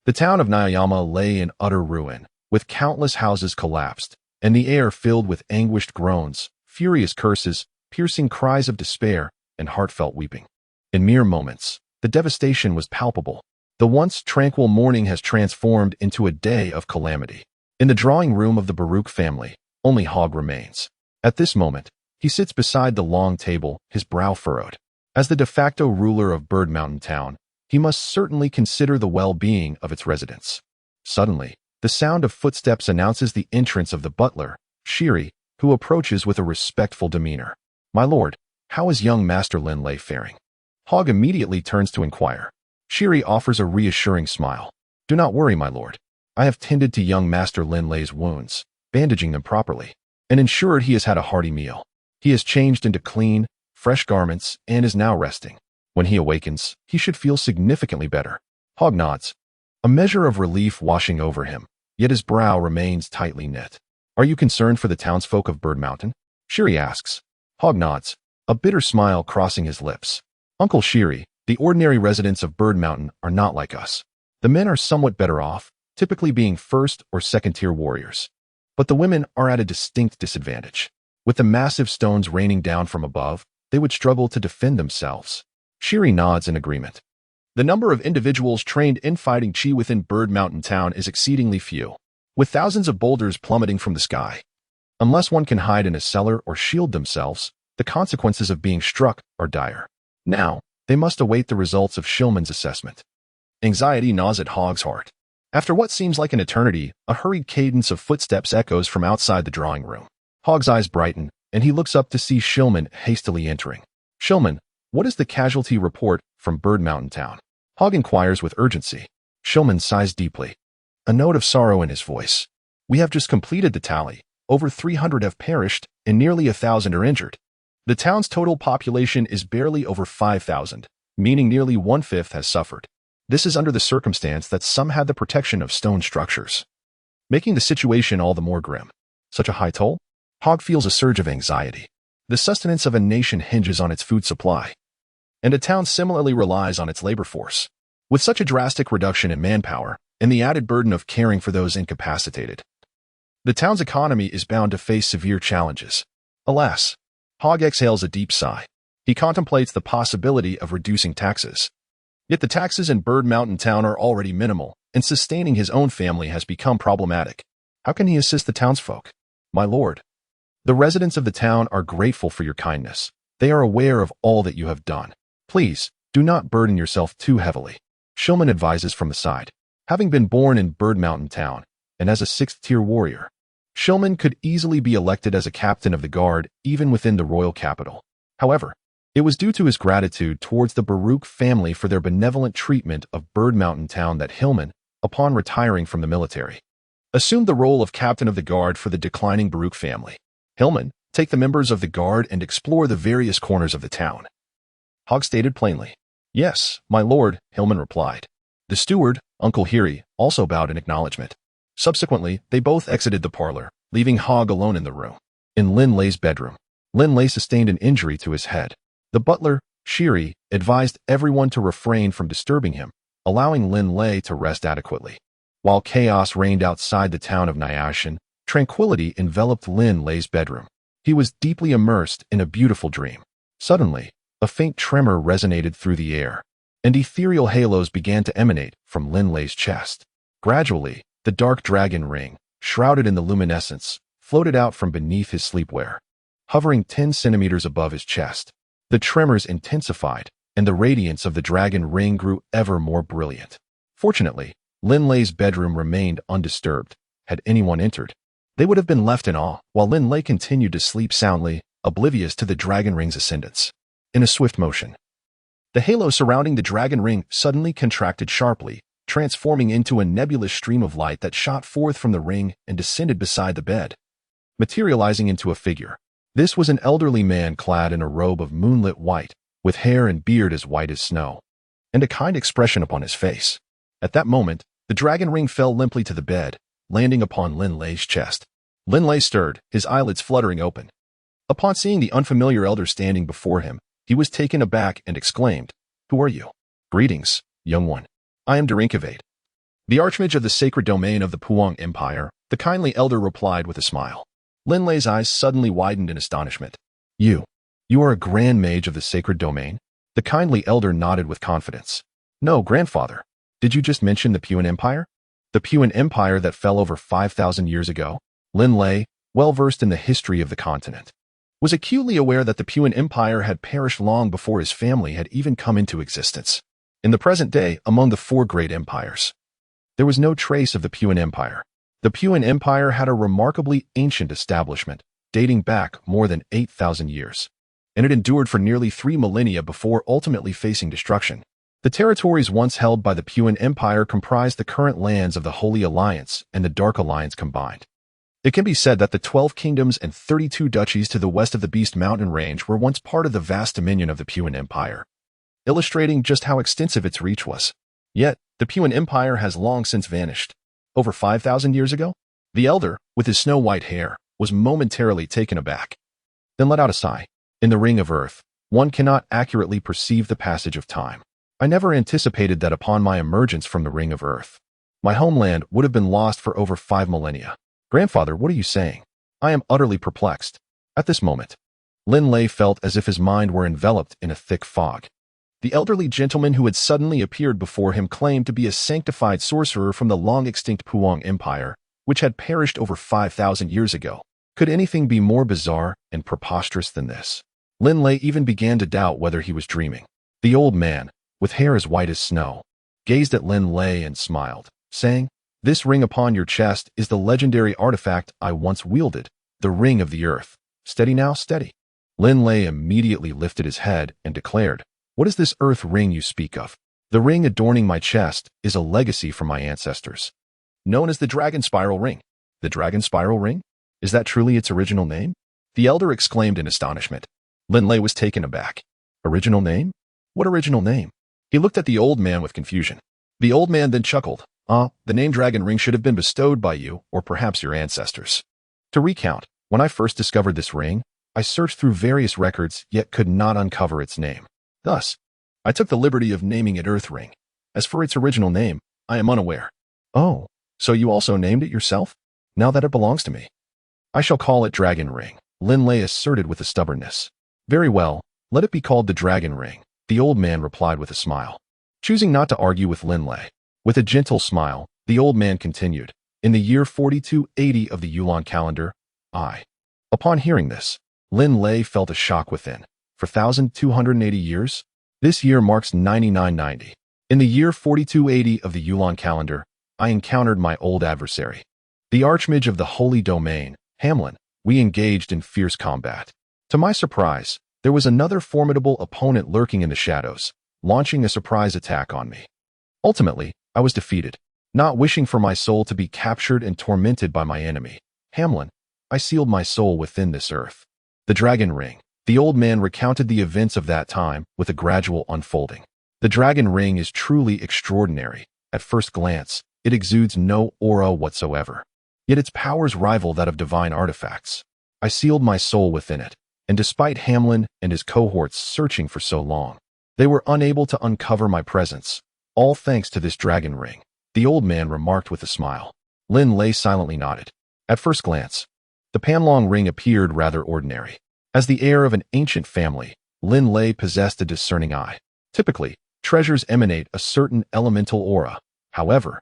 the town of Nayama lay in utter ruin, with countless houses collapsed, and the air filled with anguished groans, furious curses, piercing cries of despair, and heartfelt weeping. In mere moments, the devastation was palpable. The once tranquil morning has transformed into a day of calamity. In the drawing room of the Baruch family, only Hogg remains. At this moment, he sits beside the long table, his brow furrowed. As the de facto ruler of Bird Mountain Town, he must certainly consider the well-being of its residents. Suddenly, the sound of footsteps announces the entrance of the butler, Shiri, who approaches with a respectful demeanor. "My lord, how is young Master Linley faring?" Hogg immediately turns to inquire. Shiri offers a reassuring smile. "Do not worry, my lord. I have tended to young Master Linley's wounds, bandaging them properly, and ensured he has had a hearty meal. He has changed into clean, fresh garments and is now resting. When he awakens, he should feel significantly better." Hogg nods, a measure of relief washing over him, yet his brow remains tightly knit. "Are you concerned for the townsfolk of Bird Mountain?" Shiri asks. Hogg nods, a bitter smile crossing his lips. "Uncle Shiri, the ordinary residents of Bird Mountain are not like us. The men are somewhat better off, typically being first or second-tier warriors. But the women are at a distinct disadvantage. With the massive stones raining down from above, they would struggle to defend themselves." Shiri nods in agreement. "The number of individuals trained in fighting Qi within Bird Mountain Town is exceedingly few. with thousands of boulders plummeting from the sky. Unless one can hide in a cellar or shield themselves, the consequences of being struck are dire. Now, they must await the results of Shilman's assessment. Anxiety gnaws at Hogg's heart. After what seems like an eternity, a hurried cadence of footsteps echoes from outside the drawing room. Hogg's eyes brighten, and he looks up to see Shilman hastily entering. Shilman, what is the casualty report from Bird Mountain Town? Hogg inquires with urgency. Shilman sighs deeply, a note of sorrow in his voice. We have just completed the tally. Over 300 have perished, and nearly 1,000 are injured. The town's total population is barely over 5,000, meaning nearly 1/5 has suffered. This is under the circumstance that some had the protection of stone structures, making the situation all the more grim. Such a high toll? Hogg feels a surge of anxiety. The sustenance of a nation hinges on its food supply, and a town similarly relies on its labor force. With such a drastic reduction in manpower, and the added burden of caring for those incapacitated, the town's economy is bound to face severe challenges. Alas, Hogg exhales a deep sigh. He contemplates the possibility of reducing taxes. Yet the taxes in Bird Mountain Town are already minimal, and sustaining his own family has become problematic. How can he assist the townsfolk? My lord, the residents of the town are grateful for your kindness. They are aware of all that you have done. Please, do not burden yourself too heavily. Shilman advises from the side. Having been born in Bird Mountain Town, and as a 6th-tier warrior, Shilman could easily be elected as a captain of the guard even within the royal capital. However, it was due to his gratitude towards the Baruch family for their benevolent treatment of Bird Mountain Town that Hillman, upon retiring from the military, assumed the role of captain of the guard for the declining Baruch family. Hillman, take the members of the guard and explore the various corners of the town. Hogg stated plainly. Yes, my lord, Hillman replied. The steward, Uncle Hiri, also bowed in acknowledgement. Subsequently, they both exited the parlor, leaving Hogg alone in the room. In Linley's bedroom, Linley sustained an injury to his head. The butler, Shiri, advised everyone to refrain from disturbing him, allowing Linley to rest adequately. While chaos reigned outside the town of Nyashin, tranquility enveloped Linley's bedroom. He was deeply immersed in a beautiful dream. Suddenly, a faint tremor resonated through the air, and ethereal halos began to emanate from Linley's chest. Gradually, the dark dragon ring, shrouded in the luminescence, floated out from beneath his sleepwear, hovering 10 centimeters above his chest. The tremors intensified, and the radiance of the dragon ring grew ever more brilliant. Fortunately, Linley's bedroom remained undisturbed. Had anyone entered, they would have been left in awe, while Linley continued to sleep soundly, oblivious to the dragon ring's ascendance. In a swift motion, the halo surrounding the dragon ring suddenly contracted sharply, transforming into a nebulous stream of light that shot forth from the ring and descended beside the bed, materializing into a figure. This was an elderly man clad in a robe of moonlit white, with hair and beard as white as snow, and a kind expression upon his face. At that moment, the dragon ring fell limply to the bed, landing upon Linley's chest. Linley stirred, his eyelids fluttering open. Upon seeing the unfamiliar elder standing before him, he was taken aback and exclaimed, "Who are you?" "Greetings, young one. I am Derinkavade, the Archmage of the sacred domain of the Puang Empire," the kindly elder replied with a smile. Linley's eyes suddenly widened in astonishment. You are a grand mage of the sacred domain?" The kindly elder nodded with confidence. "No, grandfather. Did you just mention the Puan Empire? The Puan Empire that fell over 5,000 years ago?" Linley, well versed in the history of the continent, was acutely aware that the Puan Empire had perished long before his family had even come into existence. In the present day, among the 4 great empires, there was no trace of the Puan Empire. The Puan Empire had a remarkably ancient establishment, dating back more than 8,000 years, and it endured for nearly 3 millennia before ultimately facing destruction. The territories once held by the Puan Empire comprised the current lands of the Holy Alliance and the Dark Alliance combined. It can be said that the 12 kingdoms and 32 duchies to the west of the Beast Mountain Range were once part of the vast dominion of the Puan Empire, illustrating just how extensive its reach was. Yet, the Puan Empire has long since vanished. Over 5,000 years ago? The elder, with his snow-white hair, was momentarily taken aback, then let out a sigh. In the Ring of Earth, one cannot accurately perceive the passage of time. I never anticipated that upon my emergence from the Ring of Earth, my homeland would have been lost for over 5 millennia. Grandfather, what are you saying? I am utterly perplexed. At this moment, Linley felt as if his mind were enveloped in a thick fog. The elderly gentleman who had suddenly appeared before him claimed to be a sanctified sorcerer from the long-extinct Puang Empire, which had perished over 5,000 years ago. Could anything be more bizarre and preposterous than this? Linley even began to doubt whether he was dreaming. The old man, with hair as white as snow, gazed at Linley and smiled, saying, "This ring upon your chest is the legendary artifact I once wielded, the Ring of the Earth. Steady now, steady." Linley immediately lifted his head and declared, "What is this earth ring you speak of? The ring adorning my chest is a legacy from my ancestors, known as the Dragon Spiral Ring." "The Dragon Spiral Ring? Is that truly its original name?" the elder exclaimed in astonishment. Linley was taken aback. "Original name? What original name?" He looked at the old man with confusion. The old man then chuckled. The name Dragon Ring should have been bestowed by you, or perhaps your ancestors." To recount, when I first discovered this ring, I searched through various records, yet could not uncover its name. Thus, I took the liberty of naming it Earth Ring. As for its original name, I am unaware. "Oh, so you also named it yourself? Now that it belongs to me, I shall call it Dragon Ring," Linley asserted with a stubbornness. "Very well, let it be called the Dragon Ring," the old man replied with a smile. Choosing not to argue with Linley, with a gentle smile, the old man continued, "In the year 4280 of the Yulan calendar, Upon hearing this, Linley felt a shock within. For 1,280 years? This year marks 9990. In the year 4280 of the Yulan calendar, I encountered my old adversary, the Archmage of the Holy Domain, Hamlin. We engaged in fierce combat. To my surprise, there was another formidable opponent lurking in the shadows, launching a surprise attack on me. Ultimately, I was defeated. Not wishing for my soul to be captured and tormented by my enemy, Hamlin, I sealed my soul within this earth. The Dragon Ring. The old man recounted the events of that time with a gradual unfolding. The Dragon Ring is truly extraordinary. At first glance, it exudes no aura whatsoever. Yet its powers rival that of divine artifacts. I sealed my soul within it, and despite Hamlin and his cohorts searching for so long, they were unable to uncover my presence. All thanks to this Dragon Ring, the old man remarked with a smile. Linley silently nodded. At first glance, the Panlong ring appeared rather ordinary. As the heir of an ancient family, Linley possessed a discerning eye. Typically, treasures emanate a certain elemental aura. However,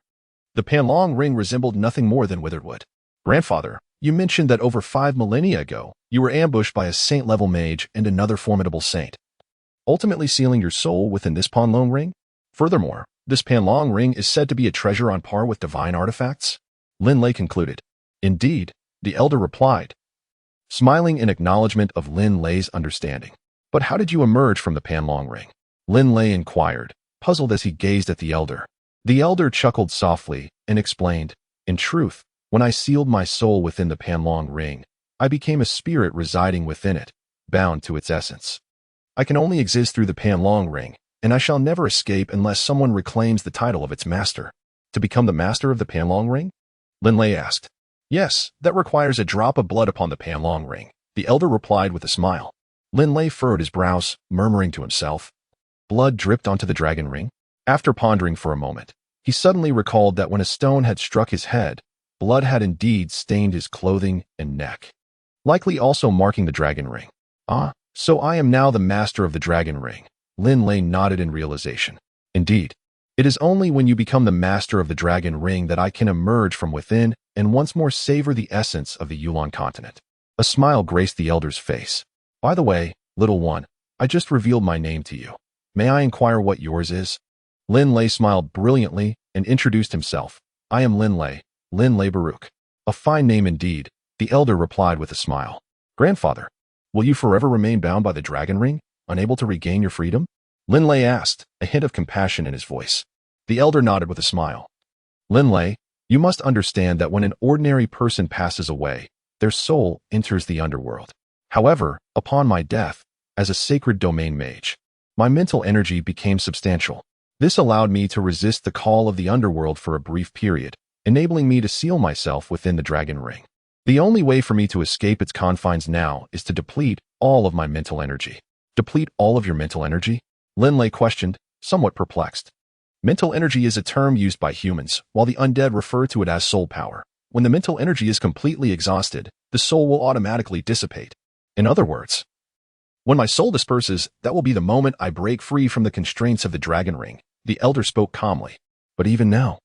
the Panlong ring resembled nothing more than withered wood. "Grandfather, you mentioned that over 5 millennia ago, you were ambushed by a saint-level mage and another formidable saint, ultimately sealing your soul within this Panlong ring? Furthermore, this Panlong ring is said to be a treasure on par with divine artifacts?" Linley concluded. "Indeed," the elder replied, smiling in acknowledgement of Linley's understanding. "But how did you emerge from the Panlong ring?" Linley inquired, puzzled as he gazed at the elder. The elder chuckled softly and explained, "In truth, when I sealed my soul within the Panlong ring, I became a spirit residing within it, bound to its essence. I can only exist through the Panlong ring, and I shall never escape unless someone reclaims the title of its master." "To become the master of the Panlong ring?" Linley asked. "Yes, that requires a drop of blood upon the Panlong ring," the elder replied with a smile. Linley furrowed his brows, murmuring to himself. Blood dripped onto the dragon ring? After pondering for a moment, he suddenly recalled that when a stone had struck his head, blood had indeed stained his clothing and neck, likely also marking the dragon ring. So I am now the master of the dragon ring." Linley nodded in realization. "Indeed. It is only when you become the master of the dragon ring that I can emerge from within and once more savor the essence of the Yulan Continent." A smile graced the elder's face. "By the way, little one, I just revealed my name to you. May I inquire what yours is?" Linley smiled brilliantly and introduced himself. "I am Linley Baruch." "A fine name indeed," the elder replied with a smile. "Grandfather, will you forever remain bound by the dragon ring, unable to regain your freedom?" Linley asked, a hint of compassion in his voice. The elder nodded with a smile. "Linley, you must understand that when an ordinary person passes away, their soul enters the underworld. However, upon my death, as a sacred domain mage, my mental energy became substantial. This allowed me to resist the call of the underworld for a brief period, enabling me to seal myself within the dragon ring. The only way for me to escape its confines now is to deplete all of my mental energy." "Deplete all of your mental energy?" Linley questioned, somewhat perplexed. Mental energy is a term used by humans, while the undead refer to it as soul power. When the mental energy is completely exhausted, the soul will automatically dissipate. In other words, when my soul disperses, that will be the moment I break free from the constraints of the dragon ring. The elder spoke calmly. "But even now,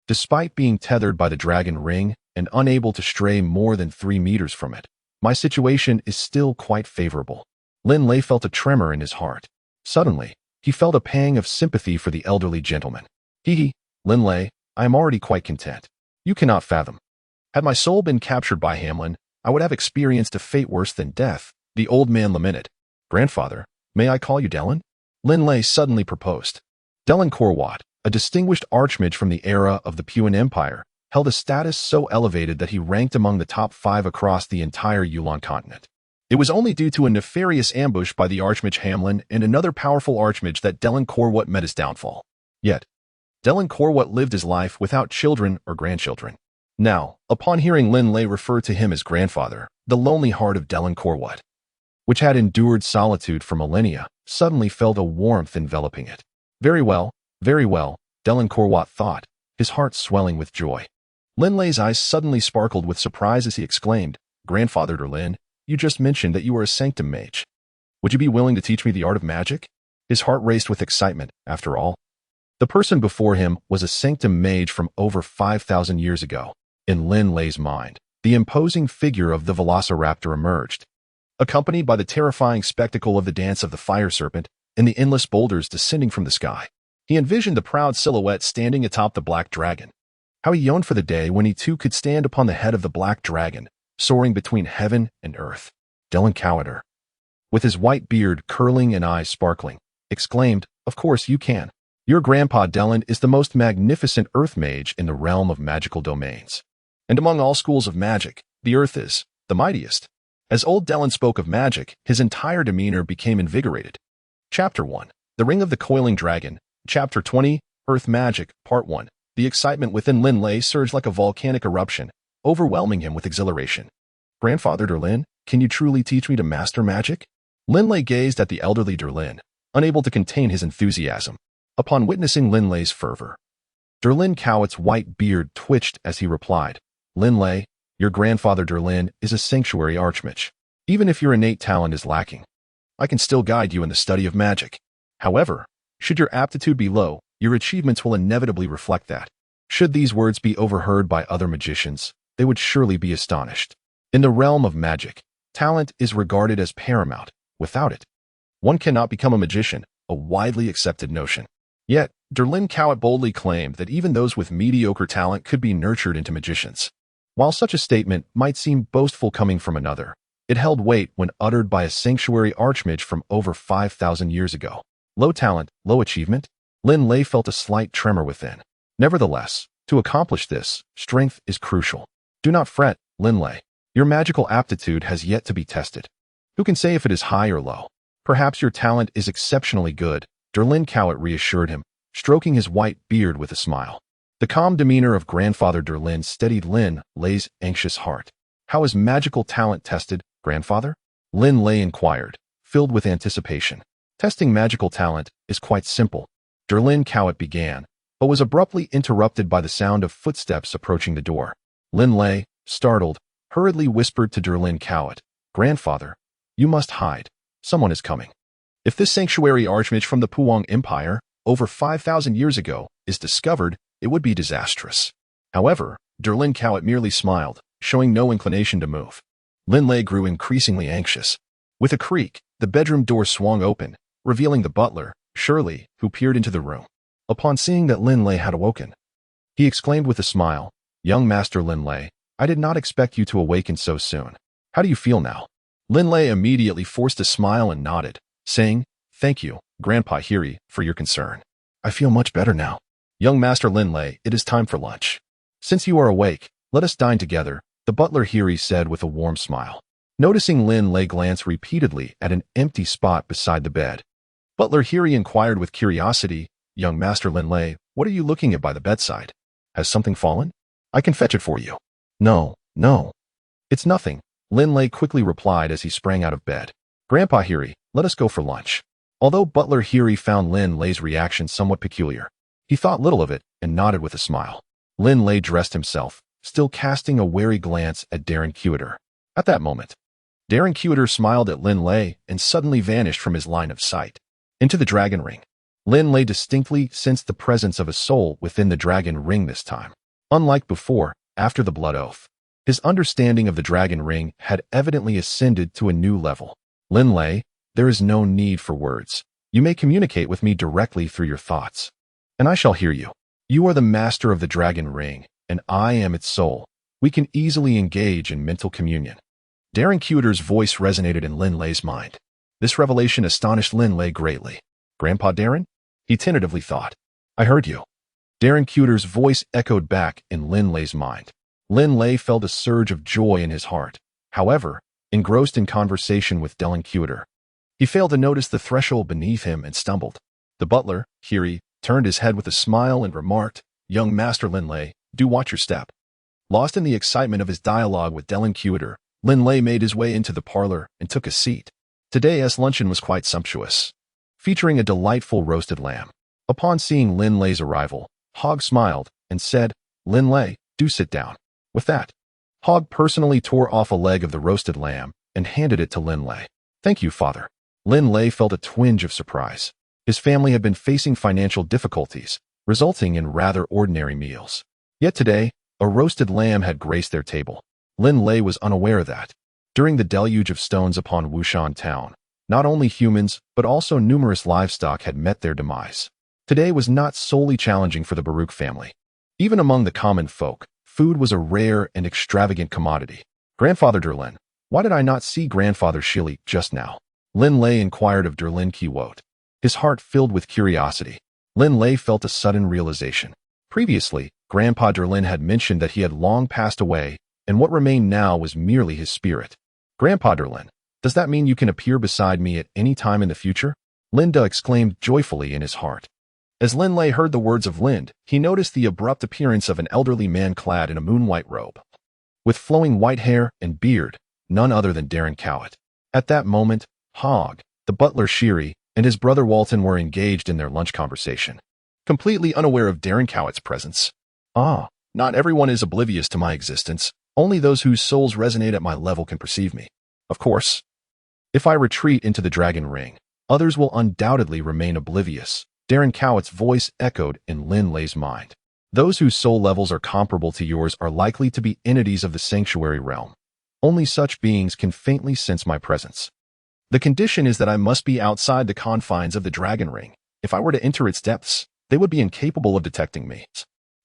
despite being tethered by the dragon ring and unable to stray more than 3 meters from it. My situation is still quite favorable. Linley felt a tremor in his heart. Suddenly, he felt a pang of sympathy for the elderly gentleman. Hee, Linley, I am already quite content. You cannot fathom. Had my soul been captured by Hamlin, I would have experienced a fate worse than death, the old man lamented. Grandfather, may I call you Dellen? Linley suddenly proposed. Dellen Korwat, a distinguished archmage from the era of the Puan Empire, held a status so elevated that he ranked among the top 5 across the entire Yulan Continent. It was only due to a nefarious ambush by the archmage Hamlin and another powerful archmage that Dellen Korwat met his downfall. Yet, Dellen Korwat lived his life without children or grandchildren. Now, upon hearing Linley refer to him as grandfather, the lonely heart of Dellen Korwat, which had endured solitude for millennia, suddenly felt a warmth enveloping it. Very well, Dellen Korwat thought, his heart swelling with joy. Linley's eyes suddenly sparkled with surprise as he exclaimed, Grandfather Derlin, you just mentioned that you were a sanctum mage. Would you be willing to teach me the art of magic? His heart raced with excitement, after all. The person before him was a sanctum mage from over 5,000 years ago. In Linley's mind, the imposing figure of the velociraptor emerged, accompanied by the terrifying spectacle of the dance of the fire serpent and the endless boulders descending from the sky. He envisioned the proud silhouette standing atop the black dragon. How he yearned for the day when he too could stand upon the head of the black dragon, soaring between heaven and earth. Dellen Korwat, with his white beard curling and eyes sparkling, exclaimed, Of course you can. Your grandpa Dellen is the most magnificent earth mage in the realm of magical domains. And among all schools of magic, the earth is the mightiest. As old Dellen spoke of magic, his entire demeanor became invigorated. Chapter 1. The Ring of the Coiling Dragon. Chapter 20. Earth Magic. Part 1. The excitement within Linley surged like a volcanic eruption, overwhelming him with exhilaration. Grandfather Derlin, can you truly teach me to master magic? Linley gazed at the elderly Derlin, unable to contain his enthusiasm. Upon witnessing Linley's fervor, Derlin Korwat's white beard twitched as he replied, Linley, your grandfather Derlin is a sanctuary archmage. Even if your innate talent is lacking, I can still guide you in the study of magic. However, should your aptitude be low, your achievements will inevitably reflect that. Should these words be overheard by other magicians, they would surely be astonished. In the realm of magic, talent is regarded as paramount. Without it, one cannot become a magician, a widely accepted notion. Yet, Derlin Korwat boldly claimed that even those with mediocre talent could be nurtured into magicians. While such a statement might seem boastful coming from another, it held weight when uttered by a sanctuary archmage from over 5,000 years ago. Low talent, low achievement? Linley felt a slight tremor within. Nevertheless, to accomplish this, strength is crucial. Do not fret, Linley. Your magical aptitude has yet to be tested. Who can say if it is high or low? Perhaps your talent is exceptionally good, Derlin Korwat reassured him, stroking his white beard with a smile. The calm demeanor of Grandfather Derlin steadied Linley's anxious heart. How is magical talent tested, Grandfather? Linley inquired, filled with anticipation. Testing magical talent is quite simple. Derlin Korwat began, but was abruptly interrupted by the sound of footsteps approaching the door. Linley, startled, hurriedly whispered to Derlin Korwat, Grandfather, you must hide. Someone is coming. If this sanctuary archmage from the Puan Empire, over 5,000 years ago, is discovered, it would be disastrous. However, Derlin Korwat merely smiled, showing no inclination to move. Linley grew increasingly anxious. With a creak, the bedroom door swung open, revealing the butler, Shirley, who peered into the room. Upon seeing that Linley had awoken, he exclaimed with a smile, Young Master Linley, I did not expect you to awaken so soon. How do you feel now? Linley immediately forced a smile and nodded, saying, Thank you, Grandpa Hiri, for your concern. I feel much better now. Young Master Linley, it is time for lunch. Since you are awake, let us dine together, the butler Hiri said with a warm smile. Noticing Linley glance repeatedly at an empty spot beside the bed, Butler Hiri inquired with curiosity, Young Master Linley, what are you looking at by the bedside? Has something fallen? I can fetch it for you. No. It's nothing, Linley quickly replied as he sprang out of bed. Grandpa Hiri, let us go for lunch. Although Butler Hiri found Linley's reaction somewhat peculiar, he thought little of it and nodded with a smile. Linley dressed himself, still casting a wary glance at Darren Kueter. At that moment, Darren Kueter smiled at Linley and suddenly vanished from his line of sight. Into the dragon ring. Linley distinctly sensed the presence of a soul within the dragon ring this time. Unlike before, After the blood oath, his understanding of the dragon ring had evidently ascended to a new level. Linley, there is no need for words. You may communicate with me directly through your thoughts, and I shall hear you. You are the master of the dragon ring, and I am its soul. We can easily engage in mental communion. Cuter's voice resonated in Linley's mind. This revelation astonished Linley greatly. Grandpa Darren? He tentatively thought. I heard you. Cuter's voice echoed back in Linley's mind. Linley felt a surge of joy in his heart. However, engrossed in conversation with Cuter, he failed to notice the threshold beneath him and stumbled. The butler, Hiri, turned his head with a smile and remarked, Young Master Linley, do watch your step. Lost in the excitement of his dialogue with Cuter, Linley made his way into the parlor and took a seat. Today's luncheon was quite sumptuous, featuring a delightful roasted lamb. Upon seeing Linley's arrival, Hogg smiled and said, Linley, do sit down. With that, Hogg personally tore off a leg of the roasted lamb and handed it to Linley. Thank you, Father. Linley felt a twinge of surprise. His family had been facing financial difficulties, resulting in rather ordinary meals. Yet today, a roasted lamb had graced their table. Linley was unaware that, during the deluge of stones upon Wushan town, not only humans but also numerous livestock had met their demise. Today was not solely challenging for the Baruch family. Even among the common folk, food was a rare and extravagant commodity. Grandfather Derlin, why did I not see Grandfather Shili just now? Linley inquired of Derlin Kiwot. His heart filled with curiosity. Linley felt a sudden realization. Previously, Grandpa Derlin had mentioned that he had long passed away, and what remained now was merely his spirit. Grandpa Derlin, does that mean you can appear beside me at any time in the future? Linda exclaimed joyfully in his heart. As Linley heard the words of Lind, he noticed the abrupt appearance of an elderly man clad in a moon-white robe, with flowing white hair and beard, none other than Darren Cowett. At that moment, Hogg, the butler Shiri, and his brother Walton were engaged in their lunch conversation, completely unaware of Darren Cowett's presence. Not everyone is oblivious to my existence. Only those whose souls resonate at my level can perceive me. Of course, if I retreat into the dragon ring, others will undoubtedly remain oblivious. Darren Cowett's voice echoed in Linley's mind. Those whose soul levels are comparable to yours are likely to be entities of the sanctuary realm. Only such beings can faintly sense my presence. The condition is that I must be outside the confines of the dragon ring. If I were to enter its depths, they would be incapable of detecting me.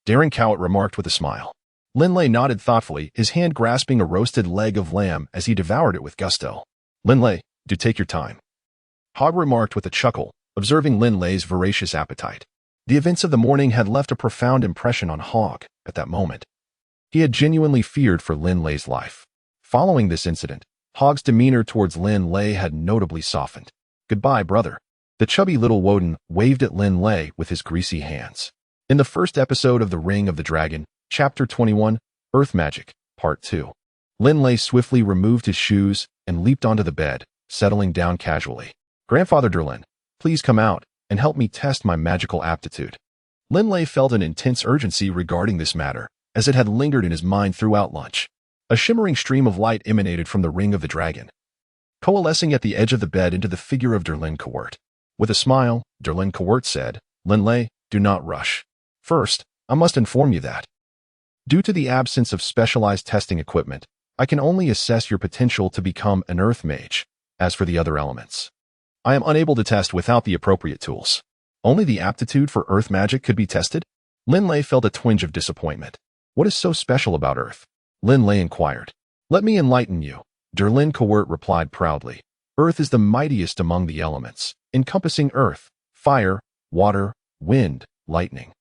Darren Cowett remarked with a smile. Linley nodded thoughtfully, his hand grasping a roasted leg of lamb as he devoured it with gusto. Linley, do take your time. Hogg remarked with a chuckle, observing Linley's voracious appetite. The events of the morning had left a profound impression on Hogg at that moment. He had genuinely feared for Linley's life. Following this incident, Hogg's demeanor towards Linley had notably softened. Goodbye, brother. The chubby little Woden waved at Linley with his greasy hands. In the first episode of The Ring of the Dragon, Chapter 21, Earth Magic, Part 2, Linley swiftly removed his shoes and leaped onto the bed, settling down casually. Grandfather Derlin, please come out and help me test my magical aptitude. Linley felt an intense urgency regarding this matter, as it had lingered in his mind throughout lunch. A shimmering stream of light emanated from the ring of the dragon, coalescing at the edge of the bed into the figure of Derlin Court. With a smile, Derlin Court said, Linley, do not rush. First, I must inform you that, due to the absence of specialized testing equipment, I can only assess your potential to become an earth mage. As for the other elements, I am unable to test without the appropriate tools. Only the aptitude for earth magic could be tested? Linley felt a twinge of disappointment. What is so special about earth? Linley inquired. Let me enlighten you. Derlin Coert replied proudly. Earth is the mightiest among the elements, encompassing earth, fire, water, wind, lightning,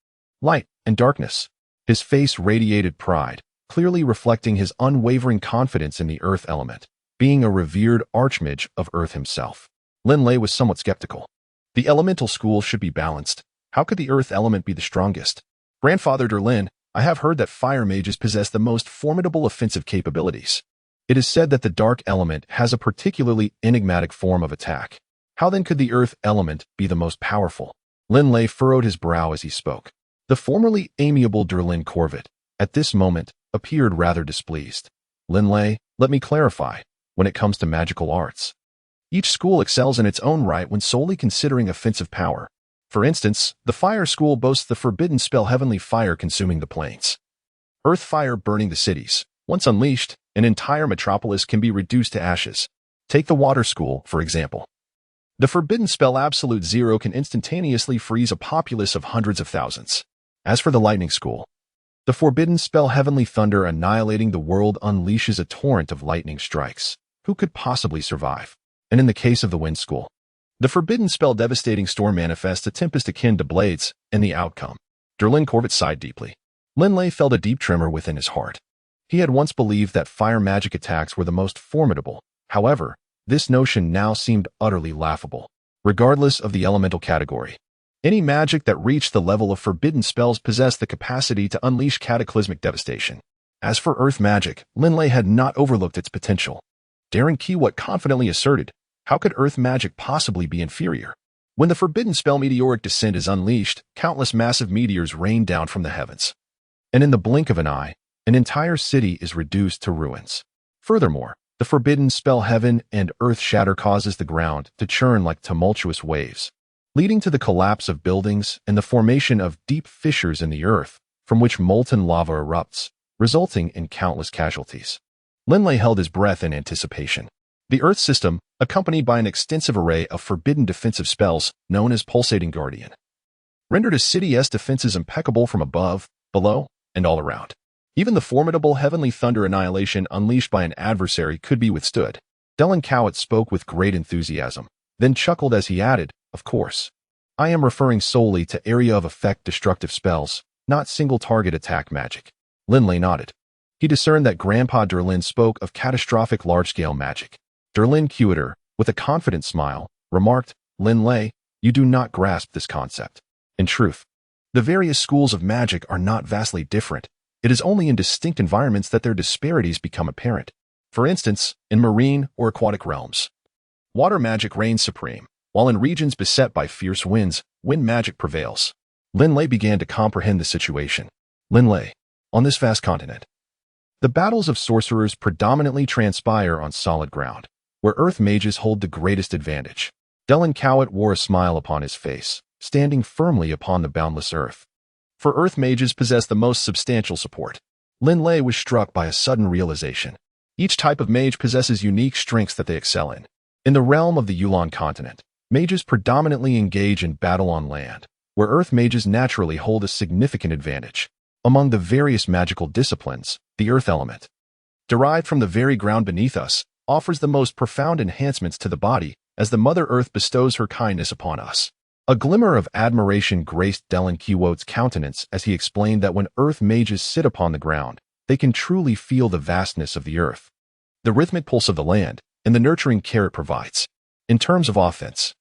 light, and darkness. His face radiated pride, clearly reflecting his unwavering confidence in the earth element, being a revered archmage of earth himself. Linley was somewhat skeptical. The elemental school should be balanced. How could the earth element be the strongest? Grandfather Derlin, I have heard that fire mages possess the most formidable offensive capabilities. It is said that the dark element has a particularly enigmatic form of attack. How then could the earth element be the most powerful? Linley furrowed his brow as he spoke. The formerly amiable Derlin Corvett, at this moment, appeared rather displeased. Linley, let me clarify. When it comes to magical arts, each school excels in its own right when solely considering offensive power. For instance, the fire school boasts the forbidden spell Heavenly Fire consuming the plains. Earth fire burning the cities. Once unleashed, an entire metropolis can be reduced to ashes. Take the water school, for example. The forbidden spell Absolute Zero can instantaneously freeze a populace of hundreds of thousands. As for the lightning school, the forbidden spell Heavenly Thunder annihilating the world unleashes a torrent of lightning strikes. Who could possibly survive? And in the case of the wind school, the forbidden spell Devastating Storm manifests a tempest akin to blades, and the outcome. Yulan Continent sighed deeply. Linley felt a deep tremor within his heart. He had once believed that fire magic attacks were the most formidable. However, this notion now seemed utterly laughable. Regardless of the elemental category, any magic that reached the level of forbidden spells possessed the capacity to unleash cataclysmic devastation. As for earth magic, Linley had not overlooked its potential. Darren Kiwat confidently asserted, how could earth magic possibly be inferior? When the forbidden spell Meteoric Descent is unleashed, countless massive meteors rain down from the heavens. And in the blink of an eye, an entire city is reduced to ruins. Furthermore, the forbidden spell Heaven and Earth Shatter causes the ground to churn like tumultuous waves, leading to the collapse of buildings and the formation of deep fissures in the earth, from which molten lava erupts, resulting in countless casualties. Linley held his breath in anticipation. The Earth system, accompanied by an extensive array of forbidden defensive spells known as Pulsating Guardian, rendered a city's defenses impeccable from above, below, and all around. Even the formidable Heavenly Thunder annihilation unleashed by an adversary could be withstood. Yulan Continent spoke with great enthusiasm, then chuckled as he added, of course. I am referring solely to area of effect destructive spells, not single-target attack magic. Linley nodded. He discerned that Grandpa Derlin spoke of catastrophic large-scale magic. Derlin Cuiter, with a confident smile, remarked, Linley, you do not grasp this concept. In truth, the various schools of magic are not vastly different. It is only in distinct environments that their disparities become apparent. For instance, in marine or aquatic realms, water magic reigns supreme, while in regions beset by fierce winds, wind magic prevails. Linley began to comprehend the situation. Linley, on this vast continent, the battles of sorcerers predominantly transpire on solid ground, where earth mages hold the greatest advantage. Yulan Continent wore a smile upon his face, standing firmly upon the boundless earth. For earth mages possess the most substantial support. Linley was struck by a sudden realization. Each type of mage possesses unique strengths that they excel in. In the realm of the Yulan Continent, mages predominantly engage in battle on land, where earth mages naturally hold a significant advantage. Among the various magical disciplines, the earth element, derived from the very ground beneath us, offers the most profound enhancements to the body as the Mother Earth bestows her kindness upon us. A glimmer of admiration graced Yulan Continent's countenance as he explained that when earth mages sit upon the ground, they can truly feel the vastness of the earth, the rhythmic pulse of the land, and the nurturing care it provides. In terms of offense,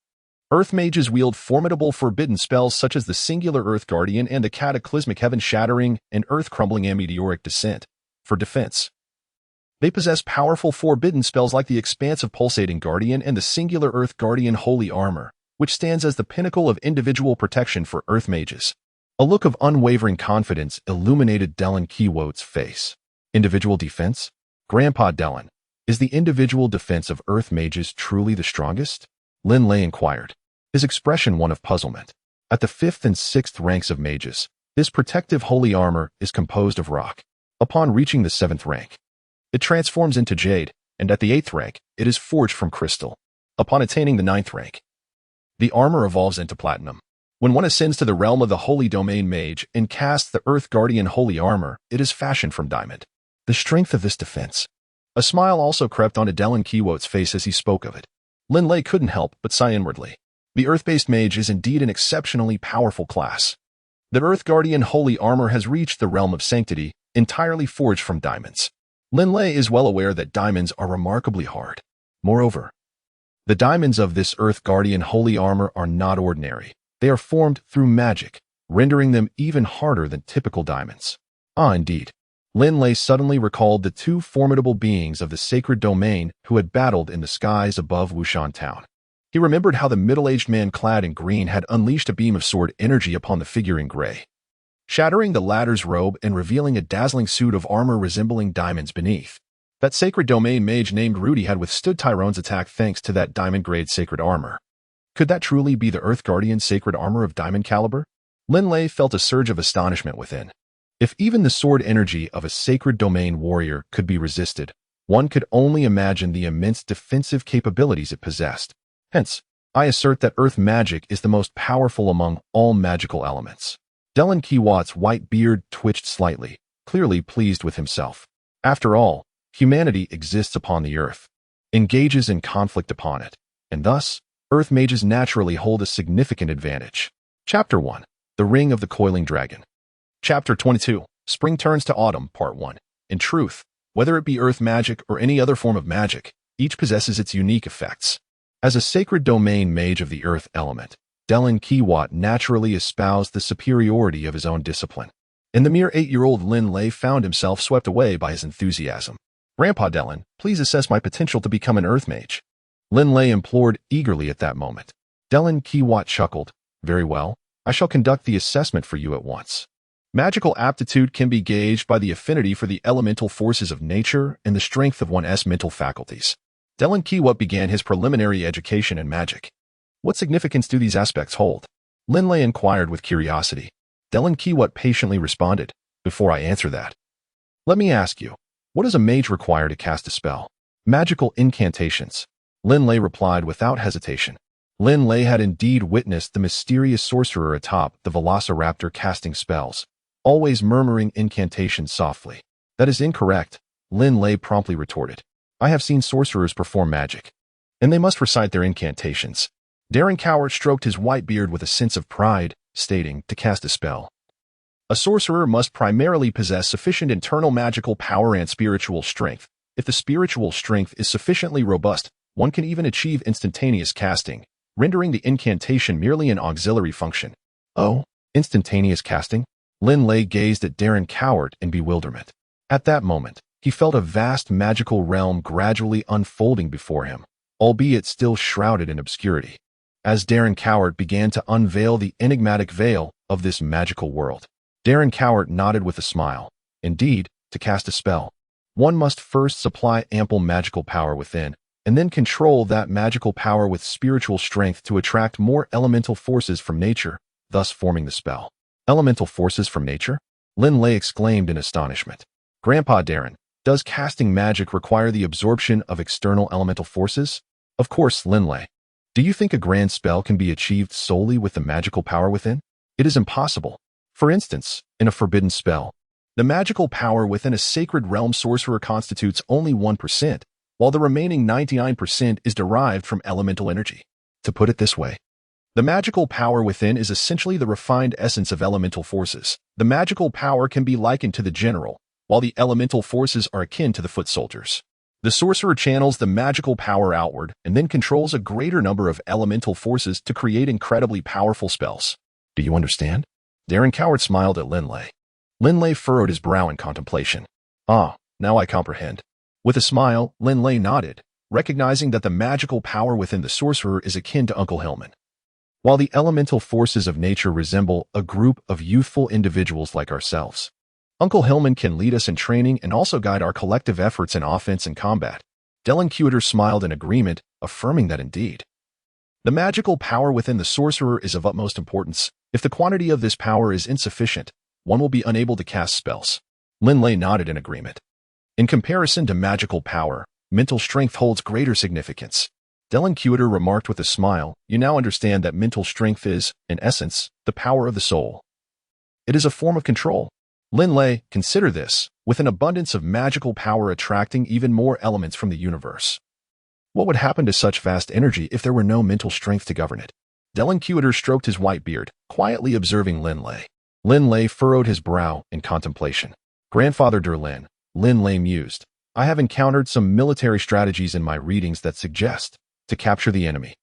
earth mages wield formidable forbidden spells such as the Singular Earth Guardian and the Cataclysmic Heaven Shattering and Earth Crumbling and Meteoric Descent. For defense, they possess powerful forbidden spells like the expansive Pulsating Guardian and the Singular Earth Guardian Holy Armor, which stands as the pinnacle of individual protection for earth mages. A look of unwavering confidence illuminated Yulan Continent's face. Individual defense? Grandpa Yulan, is the individual defense of earth mages truly the strongest? Linley inquired, his expression one of puzzlement. At the 5th and 6th ranks of mages, this protective holy armor is composed of rock. Upon reaching the 7th rank, it transforms into jade, and at the 8th rank, it is forged from crystal. Upon attaining the 9th rank, the armor evolves into platinum. When one ascends to the realm of the Holy Domain Mage and casts the Earth Guardian Holy Armor, it is fashioned from diamond. The strength of this defense. A smile also crept onto Yulan Continent's face as he spoke of it. Linley couldn't help but sigh inwardly. The Earth-based mage is indeed an exceptionally powerful class. The Earth Guardian Holy Armor has reached the realm of sanctity, entirely forged from diamonds. Linley is well aware that diamonds are remarkably hard. Moreover, the diamonds of this Earth Guardian Holy Armor are not ordinary. They are formed through magic, rendering them even harder than typical diamonds. Ah, indeed. Linley suddenly recalled the two formidable beings of the sacred domain who had battled in the skies above Wushan town. He remembered how the middle-aged man clad in green had unleashed a beam of sword energy upon the figure in gray, shattering the latter's robe and revealing a dazzling suit of armor resembling diamonds beneath. That sacred domain mage named Rudy had withstood Tyrone's attack thanks to that diamond-grade sacred armor. Could that truly be the Earth Guardian sacred armor of diamond caliber? Linley felt a surge of astonishment within. If even the sword energy of a sacred domain warrior could be resisted, one could only imagine the immense defensive capabilities it possessed. Hence, I assert that earth magic is the most powerful among all magical elements. Delan Kiwat's white beard twitched slightly, clearly pleased with himself. After all, humanity exists upon the earth, engages in conflict upon it, and thus, earth mages naturally hold a significant advantage. Chapter 1. The Ring of the Coiling Dragon. Chapter 22. Spring Turns to Autumn, Part 1. In truth, whether it be earth magic or any other form of magic, each possesses its unique effects. As a sacred domain mage of the earth element, Delan Kiwat naturally espoused the superiority of his own discipline. And the mere 8-year-old Linley found himself swept away by his enthusiasm. Grandpa Delan, please assess my potential to become an earth mage. Linley implored eagerly at that moment. Delan Kiwat chuckled. Very well, I shall conduct the assessment for you at once. Magical aptitude can be gauged by the affinity for the elemental forces of nature and the strength of one's mental faculties. Delan Kiwat began his preliminary education in magic. What significance do these aspects hold? Linley inquired with curiosity. Delan Kiwat patiently responded, before I answer that, let me ask you, what does a mage require to cast a spell? Magical incantations. Linley replied without hesitation. Linley had indeed witnessed the mysterious sorcerer atop the velociraptor casting spells, always murmuring incantations softly. That is incorrect, Linley promptly retorted. I have seen sorcerers perform magic, and they must recite their incantations. Darren Cowart stroked his white beard with a sense of pride, stating, to cast a spell, a sorcerer must primarily possess sufficient internal magical power and spiritual strength. If the spiritual strength is sufficiently robust, one can even achieve instantaneous casting, rendering the incantation merely an auxiliary function. Oh, instantaneous casting? Linley gazed at Darren Cowart in bewilderment. At that moment, he felt a vast magical realm gradually unfolding before him, albeit still shrouded in obscurity. As Darren Cowart began to unveil the enigmatic veil of this magical world, Darren Cowart nodded with a smile. Indeed, to cast a spell, one must first supply ample magical power within, and then control that magical power with spiritual strength to attract more elemental forces from nature, thus forming the spell. Elemental forces from nature? Linley exclaimed in astonishment. Grandpa Darren, does casting magic require the absorption of external elemental forces? Of course, Linley. Do you think a grand spell can be achieved solely with the magical power within? It is impossible. For instance, in a forbidden spell, the magical power within a sacred realm sorcerer constitutes only 1%, while the remaining 99% is derived from elemental energy. To put it this way, the magical power within is essentially the refined essence of elemental forces. The magical power can be likened to the general, while the elemental forces are akin to the foot soldiers. The sorcerer channels the magical power outward and then controls a greater number of elemental forces to create incredibly powerful spells. Do you understand? Darren Cowart smiled at Linley. Linley furrowed his brow in contemplation. Ah, now I comprehend. With a smile, Linley nodded, recognizing that the magical power within the sorcerer is akin to Uncle Hillman. While the elemental forces of nature resemble a group of youthful individuals like ourselves, Uncle Hillman can lead us in training and also guide our collective efforts in offense and combat. Delan Kiwat smiled in agreement, affirming that indeed. The magical power within the sorcerer is of utmost importance. If the quantity of this power is insufficient, one will be unable to cast spells. Linley nodded in agreement. In comparison to magical power, mental strength holds greater significance. Delan Kiwat remarked with a smile, you now understand that mental strength is, in essence, the power of the soul. It is a form of control. Linley, consider this, with an abundance of magical power attracting even more elements from the universe. What would happen to such vast energy if there were no mental strength to govern it? Delan Kiwat stroked his white beard, quietly observing Linley. Linley furrowed his brow in contemplation. Grandfather Derlin, Linley mused, I have encountered some military strategies in my readings that suggest, to capture the enemy,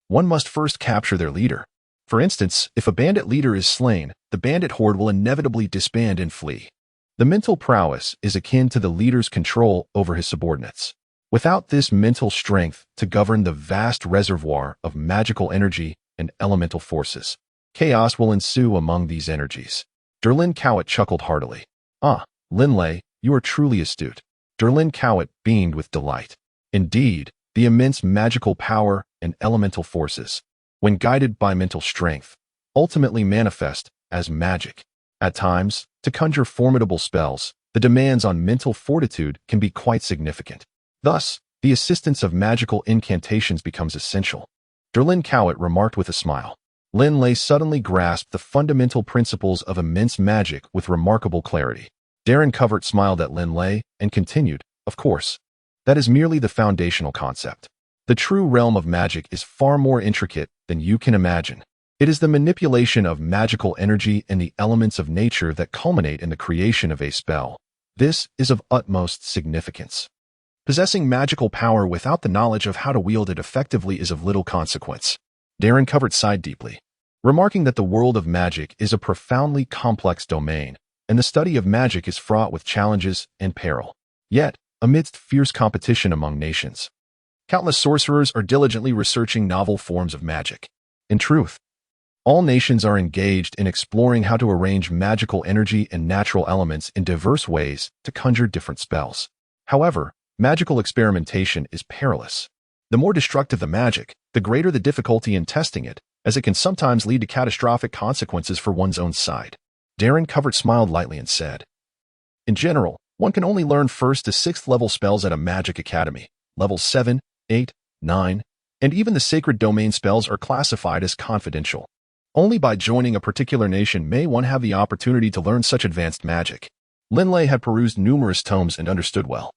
one must first capture their leader. For instance, if a bandit leader is slain, the bandit horde will inevitably disband and flee. The mental prowess is akin to the leader's control over his subordinates. Without this mental strength to govern the vast reservoir of magical energy and elemental forces, chaos will ensue among these energies. Derlin Cowart chuckled heartily. Ah, Linley, you are truly astute. Derlin Cowart beamed with delight. Indeed, the immense magical power and elemental forces, when guided by mental strength, ultimately manifest as magic. At times, to conjure formidable spells, the demands on mental fortitude can be quite significant. Thus, the assistance of magical incantations becomes essential. Derlin Cowett remarked with a smile. Linley suddenly grasped the fundamental principles of immense magic with remarkable clarity. Darren Covert smiled at Linley and continued, "Of course. That is merely the foundational concept. The true realm of magic is far more intricate than you can imagine. It is the manipulation of magical energy and the elements of nature that culminate in the creation of a spell. This is of utmost significance. Possessing magical power without the knowledge of how to wield it effectively is of little consequence." Darren Covert sighed deeply, remarking that the world of magic is a profoundly complex domain, and the study of magic is fraught with challenges and peril. Yet, amidst fierce competition among nations, countless sorcerers are diligently researching novel forms of magic. In truth, all nations are engaged in exploring how to arrange magical energy and natural elements in diverse ways to conjure different spells. However, magical experimentation is perilous. The more destructive the magic, the greater the difficulty in testing it, as it can sometimes lead to catastrophic consequences for one's own side. Darren Covert smiled lightly and said, "In general, one can only learn 1st to 6th level spells at a magic academy. Levels 7, 8, 9, and even the sacred domain spells are classified as confidential. Only by joining a particular nation may one have the opportunity to learn such advanced magic." Linley had perused numerous tomes and understood well.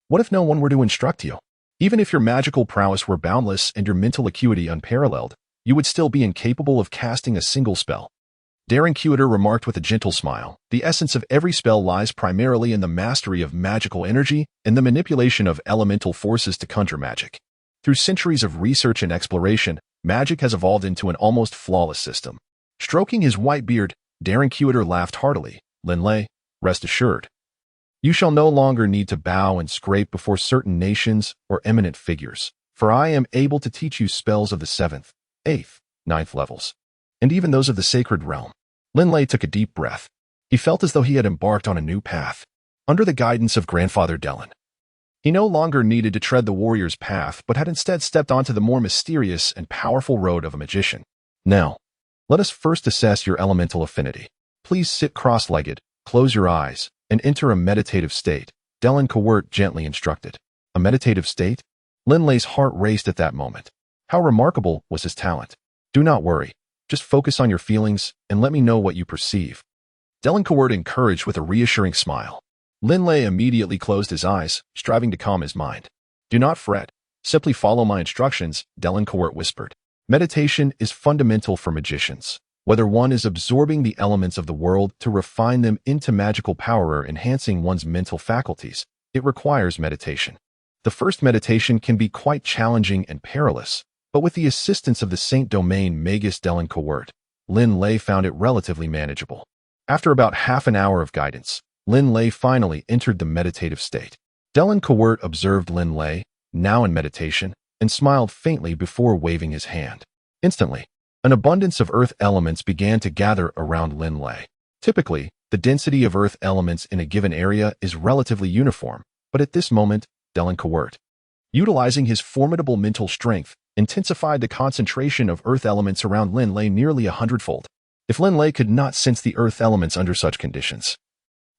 What if no one were to instruct you? Even if your magical prowess were boundless and your mental acuity unparalleled, you would still be incapable of casting a single spell. Darren Cowett remarked with a gentle smile, "The essence of every spell lies primarily in the mastery of magical energy and the manipulation of elemental forces to conjure magic. Through centuries of research and exploration, magic has evolved into an almost flawless system." Stroking his white beard, Darren Cowett laughed heartily. "Linley, rest assured. You shall no longer need to bow and scrape before certain nations or eminent figures, for I am able to teach you spells of the 7th, 8th, 9th levels, and even those of the sacred realm." Linley took a deep breath. He felt as though he had embarked on a new path, under the guidance of Grandfather Delin. He no longer needed to tread the warrior's path, but had instead stepped onto the more mysterious and powerful road of a magician. "Now, let us first assess your elemental affinity. Please sit cross-legged, close your eyes, and enter a meditative state," Delin Cowert gently instructed. A meditative state? Linley's heart raced at that moment. How remarkable was his talent. "Do not worry. Just focus on your feelings and let me know what you perceive," Delin Cowert encouraged with a reassuring smile. Linley immediately closed his eyes, striving to calm his mind. "Do not fret. Simply follow my instructions," Delin Cowert whispered. Meditation is fundamental for magicians. Whether one is absorbing the elements of the world to refine them into magical power or enhancing one's mental faculties, it requires meditation. The first meditation can be quite challenging and perilous, but with the assistance of the Saint Domain Magus Delin Cowert, Linley found it relatively manageable. After about half an hour of guidance, Linley finally entered the meditative state. Delin Cowert observed Linley, now in meditation, and smiled faintly before waving his hand. Instantly, an abundance of earth elements began to gather around Linley. Typically, the density of earth elements in a given area is relatively uniform, but at this moment, Delin Cowert, utilizing his formidable mental strength, intensified the concentration of earth elements around Linley nearly 100-fold. If Linley could not sense the earth elements under such conditions,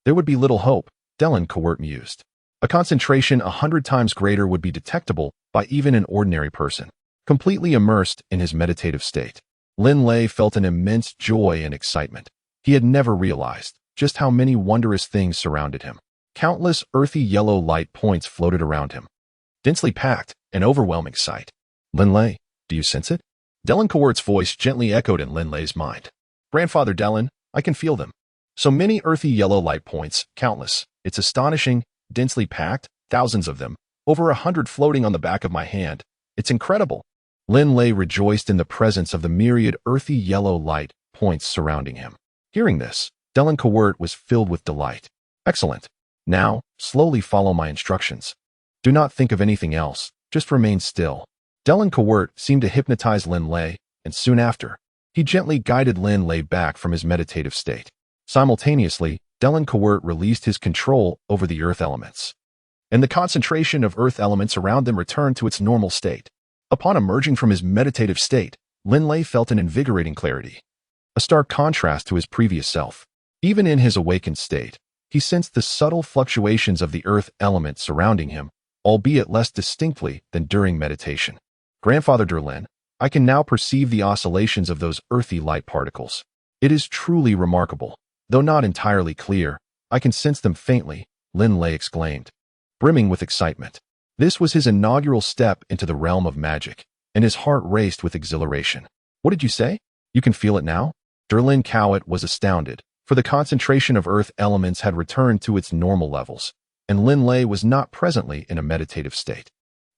there would be little hope, Delin Cowert mused. A concentration 100 times greater would be detectable by even an ordinary person. Completely immersed in his meditative state, Linley felt an immense joy and excitement. He had never realized just how many wondrous things surrounded him. Countless earthy yellow light points floated around him. Densely packed, an overwhelming sight. "Linley, do you sense it?" Delin Cowert's voice gently echoed in Linley's mind. "Grandfather Delin, I can feel them. So many earthy yellow light points, countless. It's astonishing, densely packed, thousands of them, over 100 floating on the back of my hand. It's incredible." Linley rejoiced in the presence of the myriad earthy yellow light points surrounding him. Hearing this, Delin Cowert was filled with delight. "Excellent. Now, slowly follow my instructions. Do not think of anything else, just remain still." Delin Cowert seemed to hypnotize Linley, and soon after, he gently guided Linley back from his meditative state. Simultaneously, Delin Cowert released his control over the earth elements, and the concentration of earth elements around them returned to its normal state. Upon emerging from his meditative state, Linley felt an invigorating clarity, a stark contrast to his previous self. Even in his awakened state, he sensed the subtle fluctuations of the earth element surrounding him, albeit less distinctly than during meditation. Grandfather Derlin, I can now perceive the oscillations of those earthy light particles. It is truly remarkable. Though not entirely clear, I can sense them faintly, Linley exclaimed, brimming with excitement. This was his inaugural step into the realm of magic, and his heart raced with exhilaration. What did you say? You can feel it now? Derlin Cowett was astounded, for the concentration of earth elements had returned to its normal levels, and Linley was not presently in a meditative state.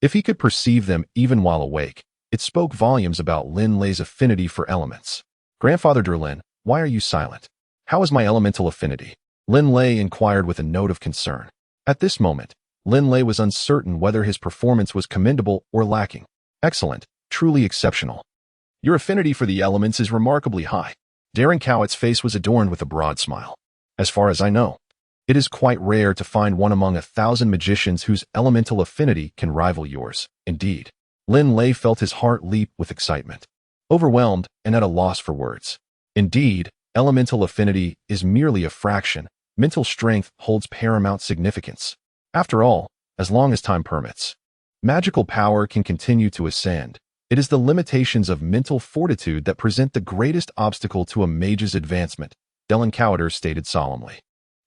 If he could perceive them even while awake, it spoke volumes about Linley's affinity for elements. Grandfather Derlin, why are you silent? How is my elemental affinity? Linley inquired with a note of concern. At this moment, Linley was uncertain whether his performance was commendable or lacking. Excellent, truly exceptional. Your affinity for the elements is remarkably high. Darren Cowett's face was adorned with a broad smile. As far as I know, it is quite rare to find one among 1,000 magicians whose elemental affinity can rival yours. Indeed, Linley felt his heart leap with excitement, overwhelmed and at a loss for words. Indeed, elemental affinity is merely a fraction. Mental strength holds paramount significance. After all, as long as time permits, magical power can continue to ascend. It is the limitations of mental fortitude that present the greatest obstacle to a mage's advancement, Dylan Cowder stated solemnly.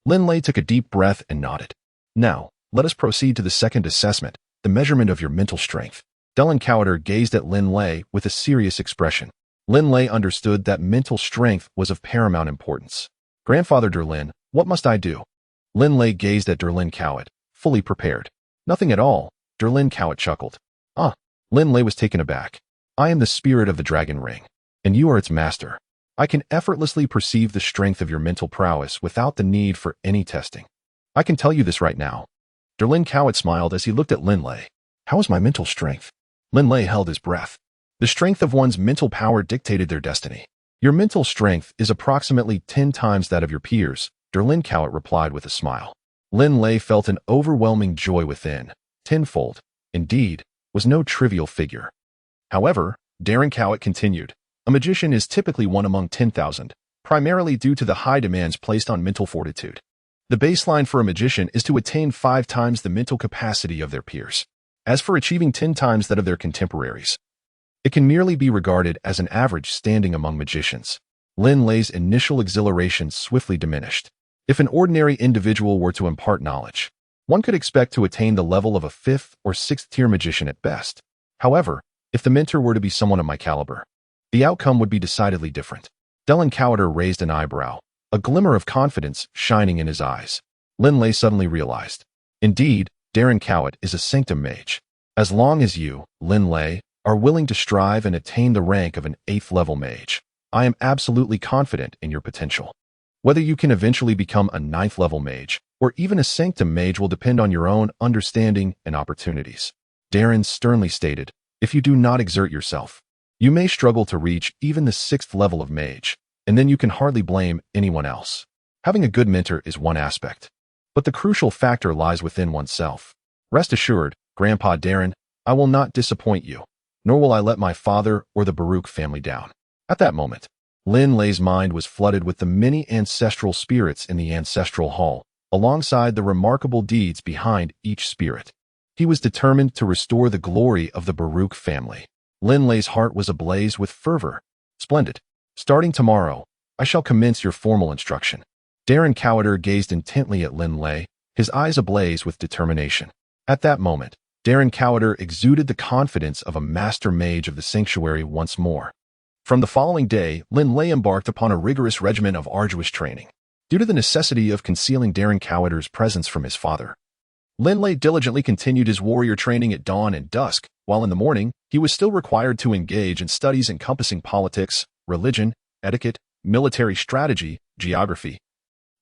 Linley took a deep breath and nodded. Now, let us proceed to the second assessment, the measurement of your mental strength. Dylan Cowder gazed at Linley with a serious expression. Linley understood that mental strength was of paramount importance. Grandfather Derlin, what must I do? Linley gazed at Derlin Cowett, fully prepared. Nothing at all, Derlin Cowett chuckled. Ah, Linley was taken aback. I am the spirit of the dragon ring, and you are its master. I can effortlessly perceive the strength of your mental prowess without the need for any testing. I can tell you this right now. Derlin Cowett smiled as he looked at Linley. How is my mental strength? Linley held his breath. The strength of one's mental power dictated their destiny. Your mental strength is approximately 10 times that of your peers, Derlin Cowett replied with a smile. Linley felt an overwhelming joy within. Tenfold, indeed, was no trivial figure. However, Darren Cowett continued, a magician is typically one among 10,000, primarily due to the high demands placed on mental fortitude. The baseline for a magician is to attain 5 times the mental capacity of their peers. As for achieving 10 times that of their contemporaries, it can merely be regarded as an average standing among magicians. Linley's initial exhilaration swiftly diminished. If an ordinary individual were to impart knowledge, one could expect to attain the level of a 5th or 6th tier magician at best. However, if the mentor were to be someone of my caliber, the outcome would be decidedly different. Dylan Cowder raised an eyebrow, a glimmer of confidence shining in his eyes. Linley suddenly realized. Indeed, Darren Cowett is a sanctum mage. As long as you, Linley, are willing to strive and attain the rank of an 8th level mage, I am absolutely confident in your potential. Whether you can eventually become a 9th level mage, or even a sanctum mage will depend on your own understanding and opportunities. Darren sternly stated, if you do not exert yourself, you may struggle to reach even the 6th level of mage, and then you can hardly blame anyone else. Having a good mentor is one aspect, but the crucial factor lies within oneself. Rest assured, Grandpa Darren, I will not disappoint you, nor will I let my father or the Baruch family down. At that moment, Linley's mind was flooded with the many ancestral spirits in the ancestral hall, alongside the remarkable deeds behind each spirit. He was determined to restore the glory of the Baruch family. Linley's heart was ablaze with fervor. Splendid. Starting tomorrow, I shall commence your formal instruction. Darren Cowder gazed intently at Linley, his eyes ablaze with determination. At that moment, Darren Cowder exuded the confidence of a master mage of the sanctuary once more. From the following day, Linley embarked upon a rigorous regimen of arduous training. Due to the necessity of concealing Darren Cowder's presence from his father, Linley diligently continued his warrior training at dawn and dusk, while in the morning, he was still required to engage in studies encompassing politics, religion, etiquette, military strategy, geography,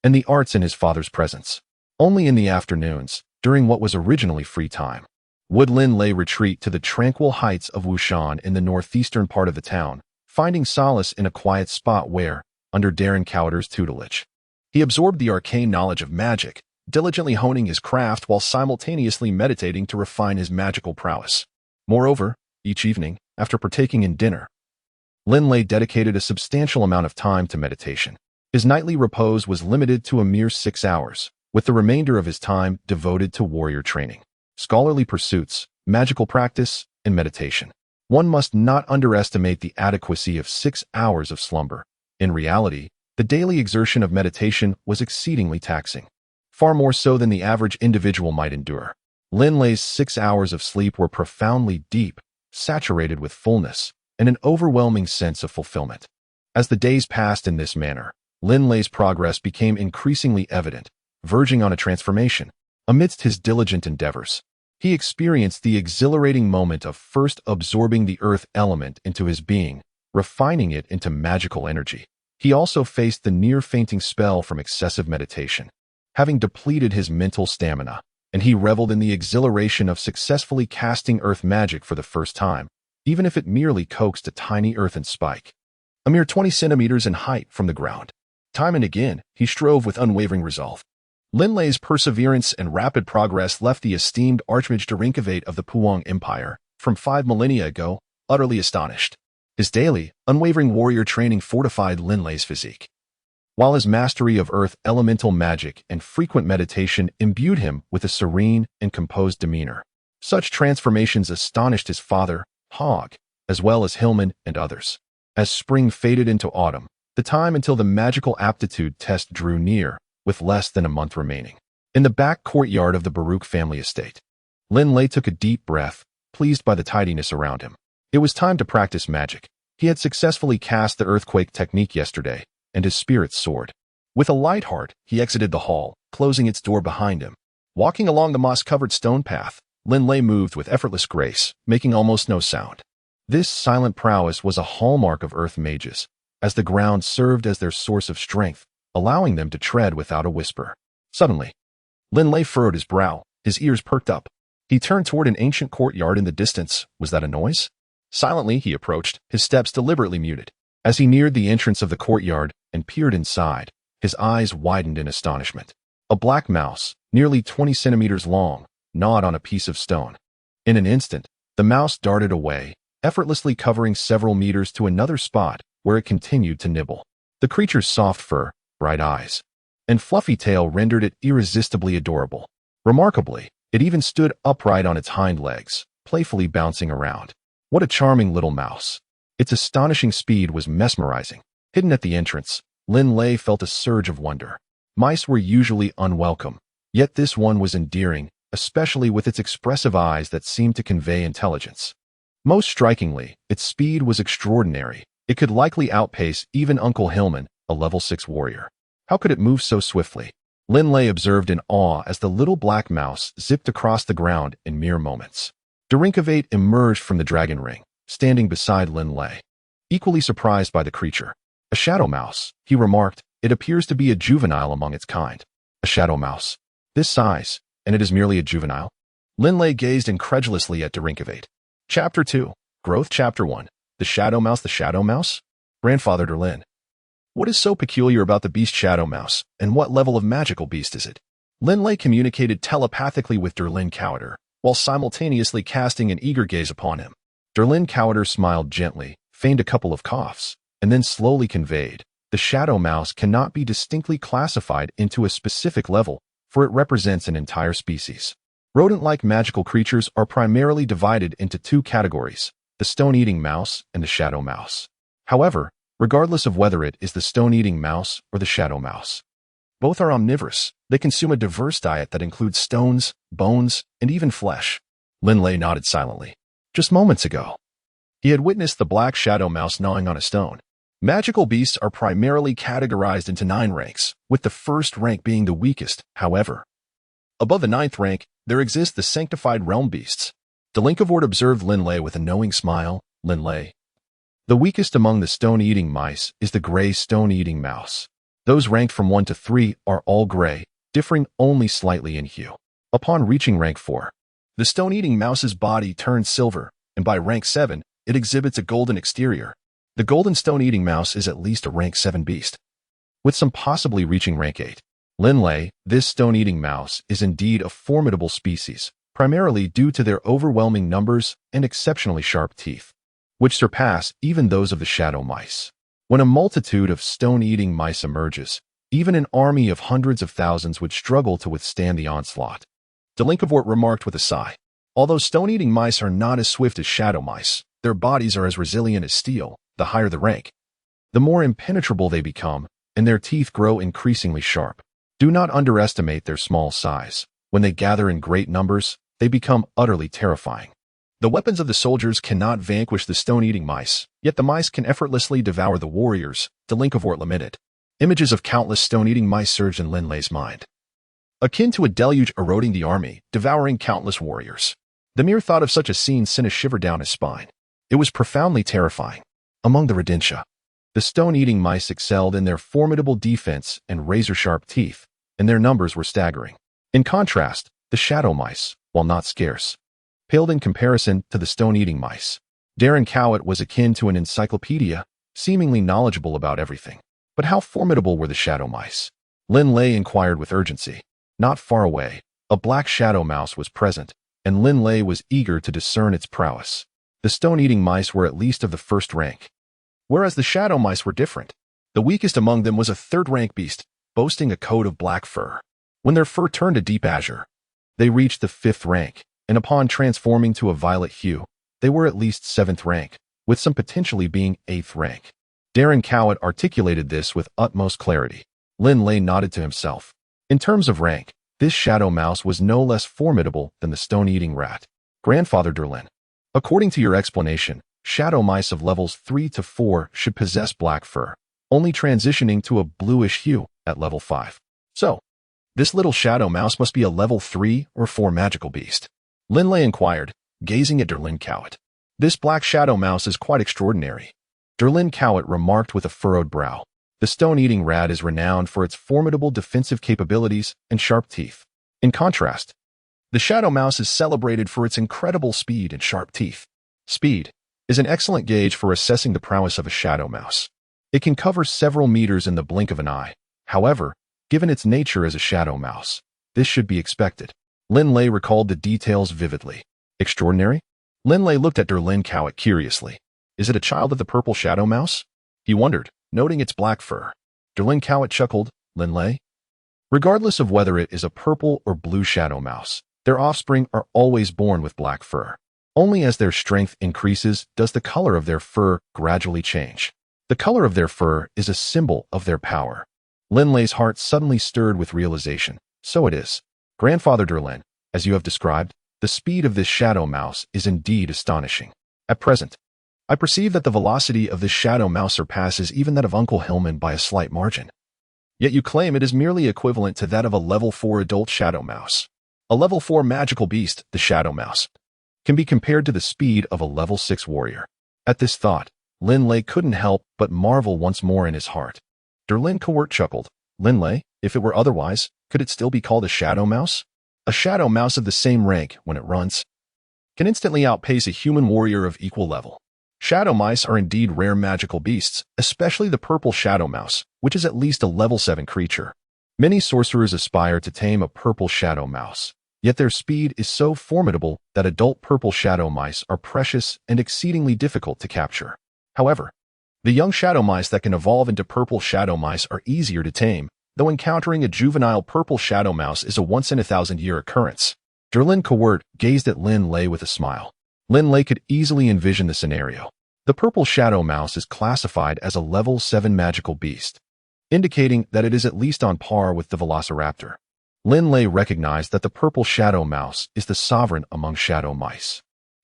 and the arts in his father's presence. Only in the afternoons, during what was originally free time, would Linley retreat to the tranquil heights of Wushan in the northeastern part of the town, finding solace in a quiet spot where, under Darren Cowder's tutelage, he absorbed the arcane knowledge of magic, diligently honing his craft while simultaneously meditating to refine his magical prowess. Moreover, each evening, after partaking in dinner, Linley dedicated a substantial amount of time to meditation. His nightly repose was limited to a mere 6 hours, with the remainder of his time devoted to warrior training, scholarly pursuits, magical practice, and meditation. One must not underestimate the adequacy of 6 hours of slumber. In reality, the daily exertion of meditation was exceedingly taxing, far more so than the average individual might endure. Linley's 6 hours of sleep were profoundly deep, saturated with fullness, and an overwhelming sense of fulfillment. As the days passed in this manner, Linley's progress became increasingly evident, verging on a transformation. Amidst his diligent endeavors, he experienced the exhilarating moment of first absorbing the earth element into his being, refining it into magical energy. He also faced the near-fainting spell from excessive meditation, having depleted his mental stamina, and he reveled in the exhilaration of successfully casting earth magic for the first time, even if it merely coaxed a tiny earthen spike, a mere 20 centimeters in height from the ground. Time and again, he strove with unwavering resolve. Linley's perseverance and rapid progress left the esteemed Archmage Dragonblood of the Puang Empire, from 5 millennia ago, utterly astonished. His daily, unwavering warrior training fortified Linley's physique, while his mastery of earth elemental magic and frequent meditation imbued him with a serene and composed demeanor. Such transformations astonished his father, Hogg, as well as Hillman and others. As spring faded into autumn, the time until the magical aptitude test drew near, with less than a month remaining. In the back courtyard of the Baruch family estate, Linley took a deep breath, pleased by the tidiness around him. It was time to practice magic. He had successfully cast the earthquake technique yesterday, and his spirits soared. With a light heart, he exited the hall, closing its door behind him. Walking along the moss-covered stone path, Linley moved with effortless grace, making almost no sound. This silent prowess was a hallmark of earth mages, as the ground served as their source of strength, allowing them to tread without a whisper. Suddenly, Linley furrowed his brow, his ears perked up. He turned toward an ancient courtyard in the distance. Was that a noise? Silently he approached, his steps deliberately muted. As he neared the entrance of the courtyard and peered inside, his eyes widened in astonishment. A black mouse, nearly 20 centimeters long, gnawed on a piece of stone. In an instant, the mouse darted away, effortlessly covering several meters to another spot where it continued to nibble. The creature's soft fur, bright eyes, and fluffy tail rendered it irresistibly adorable. Remarkably, it even stood upright on its hind legs, playfully bouncing around. What a charming little mouse. Its astonishing speed was mesmerizing. Hidden at the entrance, Linley felt a surge of wonder. Mice were usually unwelcome, yet this one was endearing, especially with its expressive eyes that seemed to convey intelligence. Most strikingly, its speed was extraordinary. It could likely outpace even Uncle Hillman, a level 6 warrior. How could it move so swiftly? Linley observed in awe as the little black mouse zipped across the ground in mere moments. Dragonblood emerged from the dragon ring, standing beside Linley, equally surprised by the creature. A shadow mouse, he remarked. It appears to be a juvenile among its kind. A shadow mouse. This size, and it is merely a juvenile? Linley gazed incredulously at Dragonblood. Chapter 2. Growth. Chapter 1. The Shadow Mouse. The Shadow Mouse? Grandfather Derlin. What is so peculiar about the beast Shadow Mouse, and what level of magical beast is it? Linley communicated telepathically with Derlin Cowder, while simultaneously casting an eager gaze upon him. Derlin Cowder smiled gently, feigned a couple of coughs, and then slowly conveyed, the Shadow Mouse cannot be distinctly classified into a specific level, for it represents an entire species. Rodent-like magical creatures are primarily divided into 2 categories, the stone-eating mouse and the shadow mouse. However, regardless of whether it is the stone-eating mouse or the shadow mouse, both are omnivorous. They consume a diverse diet that includes stones, bones, and even flesh. Linley nodded silently. Just moments ago, he had witnessed the black shadow mouse gnawing on a stone. Magical beasts are primarily categorized into 9 ranks, with the first rank being the weakest. However, above the 9th rank, there exist the sanctified realm beasts. Delinkavort observed Linley with a knowing smile. Linley. The weakest among the stone-eating mice is the gray stone-eating mouse. Those ranked from 1 to 3 are all gray, differing only slightly in hue. Upon reaching rank 4, the stone-eating mouse's body turns silver, and by rank 7, it exhibits a golden exterior. The golden stone-eating mouse is at least a rank 7 beast, with some possibly reaching rank 8. Linley, this stone-eating mouse is indeed a formidable species, primarily due to their overwhelming numbers and exceptionally sharp teeth, which surpass even those of the shadow mice. When a multitude of stone-eating mice emerges, even an army of hundreds of thousands would struggle to withstand the onslaught. Delinkavort remarked with a sigh. Although stone-eating mice are not as swift as shadow mice, their bodies are as resilient as steel. The higher the rank, the more impenetrable they become, and their teeth grow increasingly sharp. Do not underestimate their small size. When they gather in great numbers, they become utterly terrifying. The weapons of the soldiers cannot vanquish the stone-eating mice, yet the mice can effortlessly devour the warriors, Delinkavort lamented. Images of countless stone-eating mice surged in Linley's mind. Akin to a deluge eroding the army, devouring countless warriors. The mere thought of such a scene sent a shiver down his spine. It was profoundly terrifying. Among the Redentia, the stone-eating mice excelled in their formidable defense and razor-sharp teeth, and their numbers were staggering. In contrast, the shadow mice, while not scarce, paled in comparison to the stone-eating mice. Darren Cowett was akin to an encyclopedia, seemingly knowledgeable about everything. But how formidable were the shadow mice? Linley inquired with urgency. Not far away, a black shadow mouse was present, and Linley was eager to discern its prowess. The stone-eating mice were at least of the first rank, whereas the shadow mice were different. The weakest among them was a third-rank beast, boasting a coat of black fur. When their fur turned a deep azure, they reached the 5th rank, and upon transforming to a violet hue, they were at least 7th rank, with some potentially being 8th rank. Darren Cowett articulated this with utmost clarity. Linley nodded to himself. In terms of rank, this shadow mouse was no less formidable than the stone-eating rat. Grandfather Derlin, according to your explanation, shadow mice of levels 3 to 4 should possess black fur, only transitioning to a bluish hue at level 5. So, this little shadow mouse must be a level 3 or 4 magical beast. Linley inquired, gazing at Derlin Cowett. This black shadow mouse is quite extraordinary. Derlin Cowett remarked with a furrowed brow. The stone-eating rat is renowned for its formidable defensive capabilities and sharp teeth. In contrast, the shadow mouse is celebrated for its incredible speed and sharp teeth. Speed is an excellent gauge for assessing the prowess of a shadow mouse. It can cover several meters in the blink of an eye. However, given its nature as a shadow mouse, this should be expected. Linley recalled the details vividly. Extraordinary? Linley looked at Derlin Cowett curiously. Is it a child of the purple shadow mouse? He wondered, noting its black fur. Derlin Cowett chuckled. Linley? Regardless of whether it is a purple or blue shadow mouse, their offspring are always born with black fur. Only as their strength increases does the color of their fur gradually change. The color of their fur is a symbol of their power. Linley's heart suddenly stirred with realization. So it is. Grandfather Derlin, as you have described, the speed of this shadow mouse is indeed astonishing. At present, I perceive that the velocity of this shadow mouse surpasses even that of Uncle Hillman by a slight margin. Yet you claim it is merely equivalent to that of a level 4 adult shadow mouse. A level 4 magical beast, the shadow mouse, can be compared to the speed of a level 6 warrior. At this thought, Linley couldn't help but marvel once more in his heart. Derlin Cowett chuckled. Linley, if it were otherwise, could it still be called a shadow mouse? A shadow mouse of the same rank, when it runs, can instantly outpace a human warrior of equal level. Shadow mice are indeed rare magical beasts, especially the purple shadow mouse, which is at least a level 7 creature. Many sorcerers aspire to tame a purple shadow mouse, yet their speed is so formidable that adult purple shadow mice are precious and exceedingly difficult to capture. However, the young shadow mice that can evolve into purple shadow mice are easier to tame, though encountering a juvenile purple shadow mouse is a once-in-a-thousand-year occurrence. Derlin Cowett gazed at Linley with a smile. Linley could easily envision the scenario. The purple shadow mouse is classified as a level 7 magical beast, indicating that it is at least on par with the velociraptor. Linley recognized that the purple shadow mouse is the sovereign among shadow mice,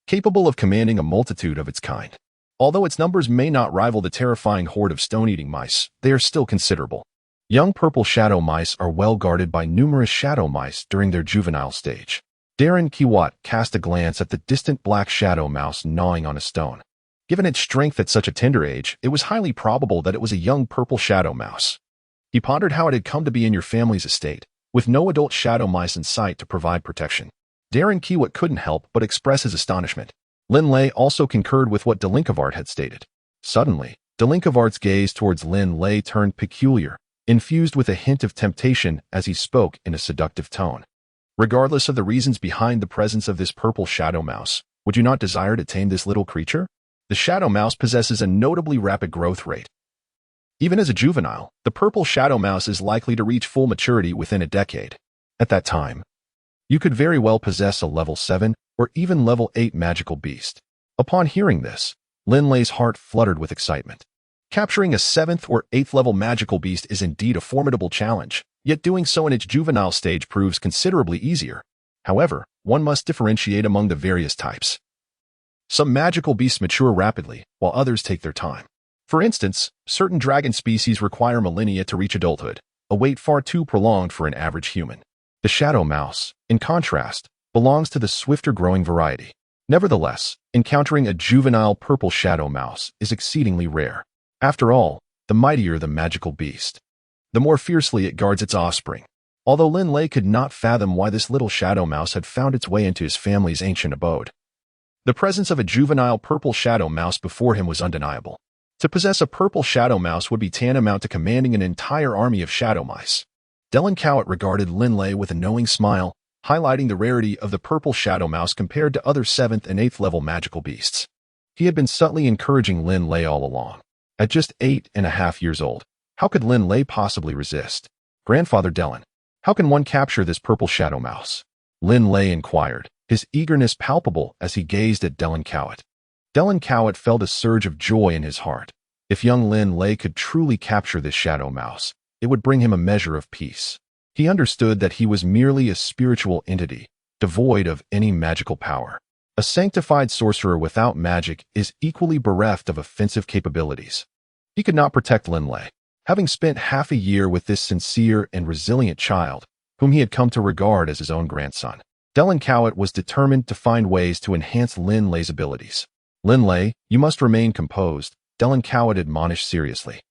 capable of commanding a multitude of its kind. Although its numbers may not rival the terrifying horde of stone-eating mice, they are still considerable. Young purple shadow mice are well guarded by numerous shadow mice during their juvenile stage. Darren Cowett cast a glance at the distant black shadow mouse gnawing on a stone. Given its strength at such a tender age, it was highly probable that it was a young purple shadow mouse. He pondered how it had come to be in your family's estate, with no adult shadow mice in sight to provide protection. Darren Cowett couldn't help but express his astonishment. Linley also concurred with what Delinkavort had stated. Suddenly, Delinkavart's gaze towards Linley turned peculiar, infused with a hint of temptation as he spoke in a seductive tone. Regardless of the reasons behind the presence of this purple shadow mouse, would you not desire to tame this little creature? The shadow mouse possesses a notably rapid growth rate, Even as a juvenile, the purple shadow mouse is likely to reach full maturity within a decade. At that time, you could very well possess a level 7 or even level 8 magical beast. Upon hearing this, Linley's heart fluttered with excitement. Capturing a 7th or 8th level magical beast is indeed a formidable challenge, yet doing so in its juvenile stage proves considerably easier. However, one must differentiate among the various types. Some magical beasts mature rapidly, while others take their time. For instance, certain dragon species require millennia to reach adulthood, a wait far too prolonged for an average human. The shadow mouse, in contrast, belongs to the swifter-growing variety. Nevertheless, encountering a juvenile purple shadow mouse is exceedingly rare. After all, the mightier the magical beast, the more fiercely it guards its offspring. Although Linley could not fathom why this little shadow mouse had found its way into his family's ancient abode, the presence of a juvenile purple shadow mouse before him was undeniable. To possess a purple shadow mouse would be tantamount to commanding an entire army of shadow mice. Delan regarded Linley with a knowing smile, highlighting the rarity of the purple shadow mouse compared to other 7th and 8th level magical beasts. He had been subtly encouraging Linley all along. At just 8.5 years old, how could Linley possibly resist? Grandfather Delan, how can one capture this purple shadow mouse? Linley inquired, his eagerness palpable as he gazed at Delan. Delan felt a surge of joy in his heart. If young Linley could truly capture this shadow mouse, it would bring him a measure of peace. He understood that he was merely a spiritual entity, devoid of any magical power. A sanctified sorcerer without magic is equally bereft of offensive capabilities. He could not protect Linley. Having spent half a year with this sincere and resilient child, whom he had come to regard as his own grandson, Delan was determined to find ways to enhance Linley's abilities. Linley, you must remain composed, Delan admonished seriously.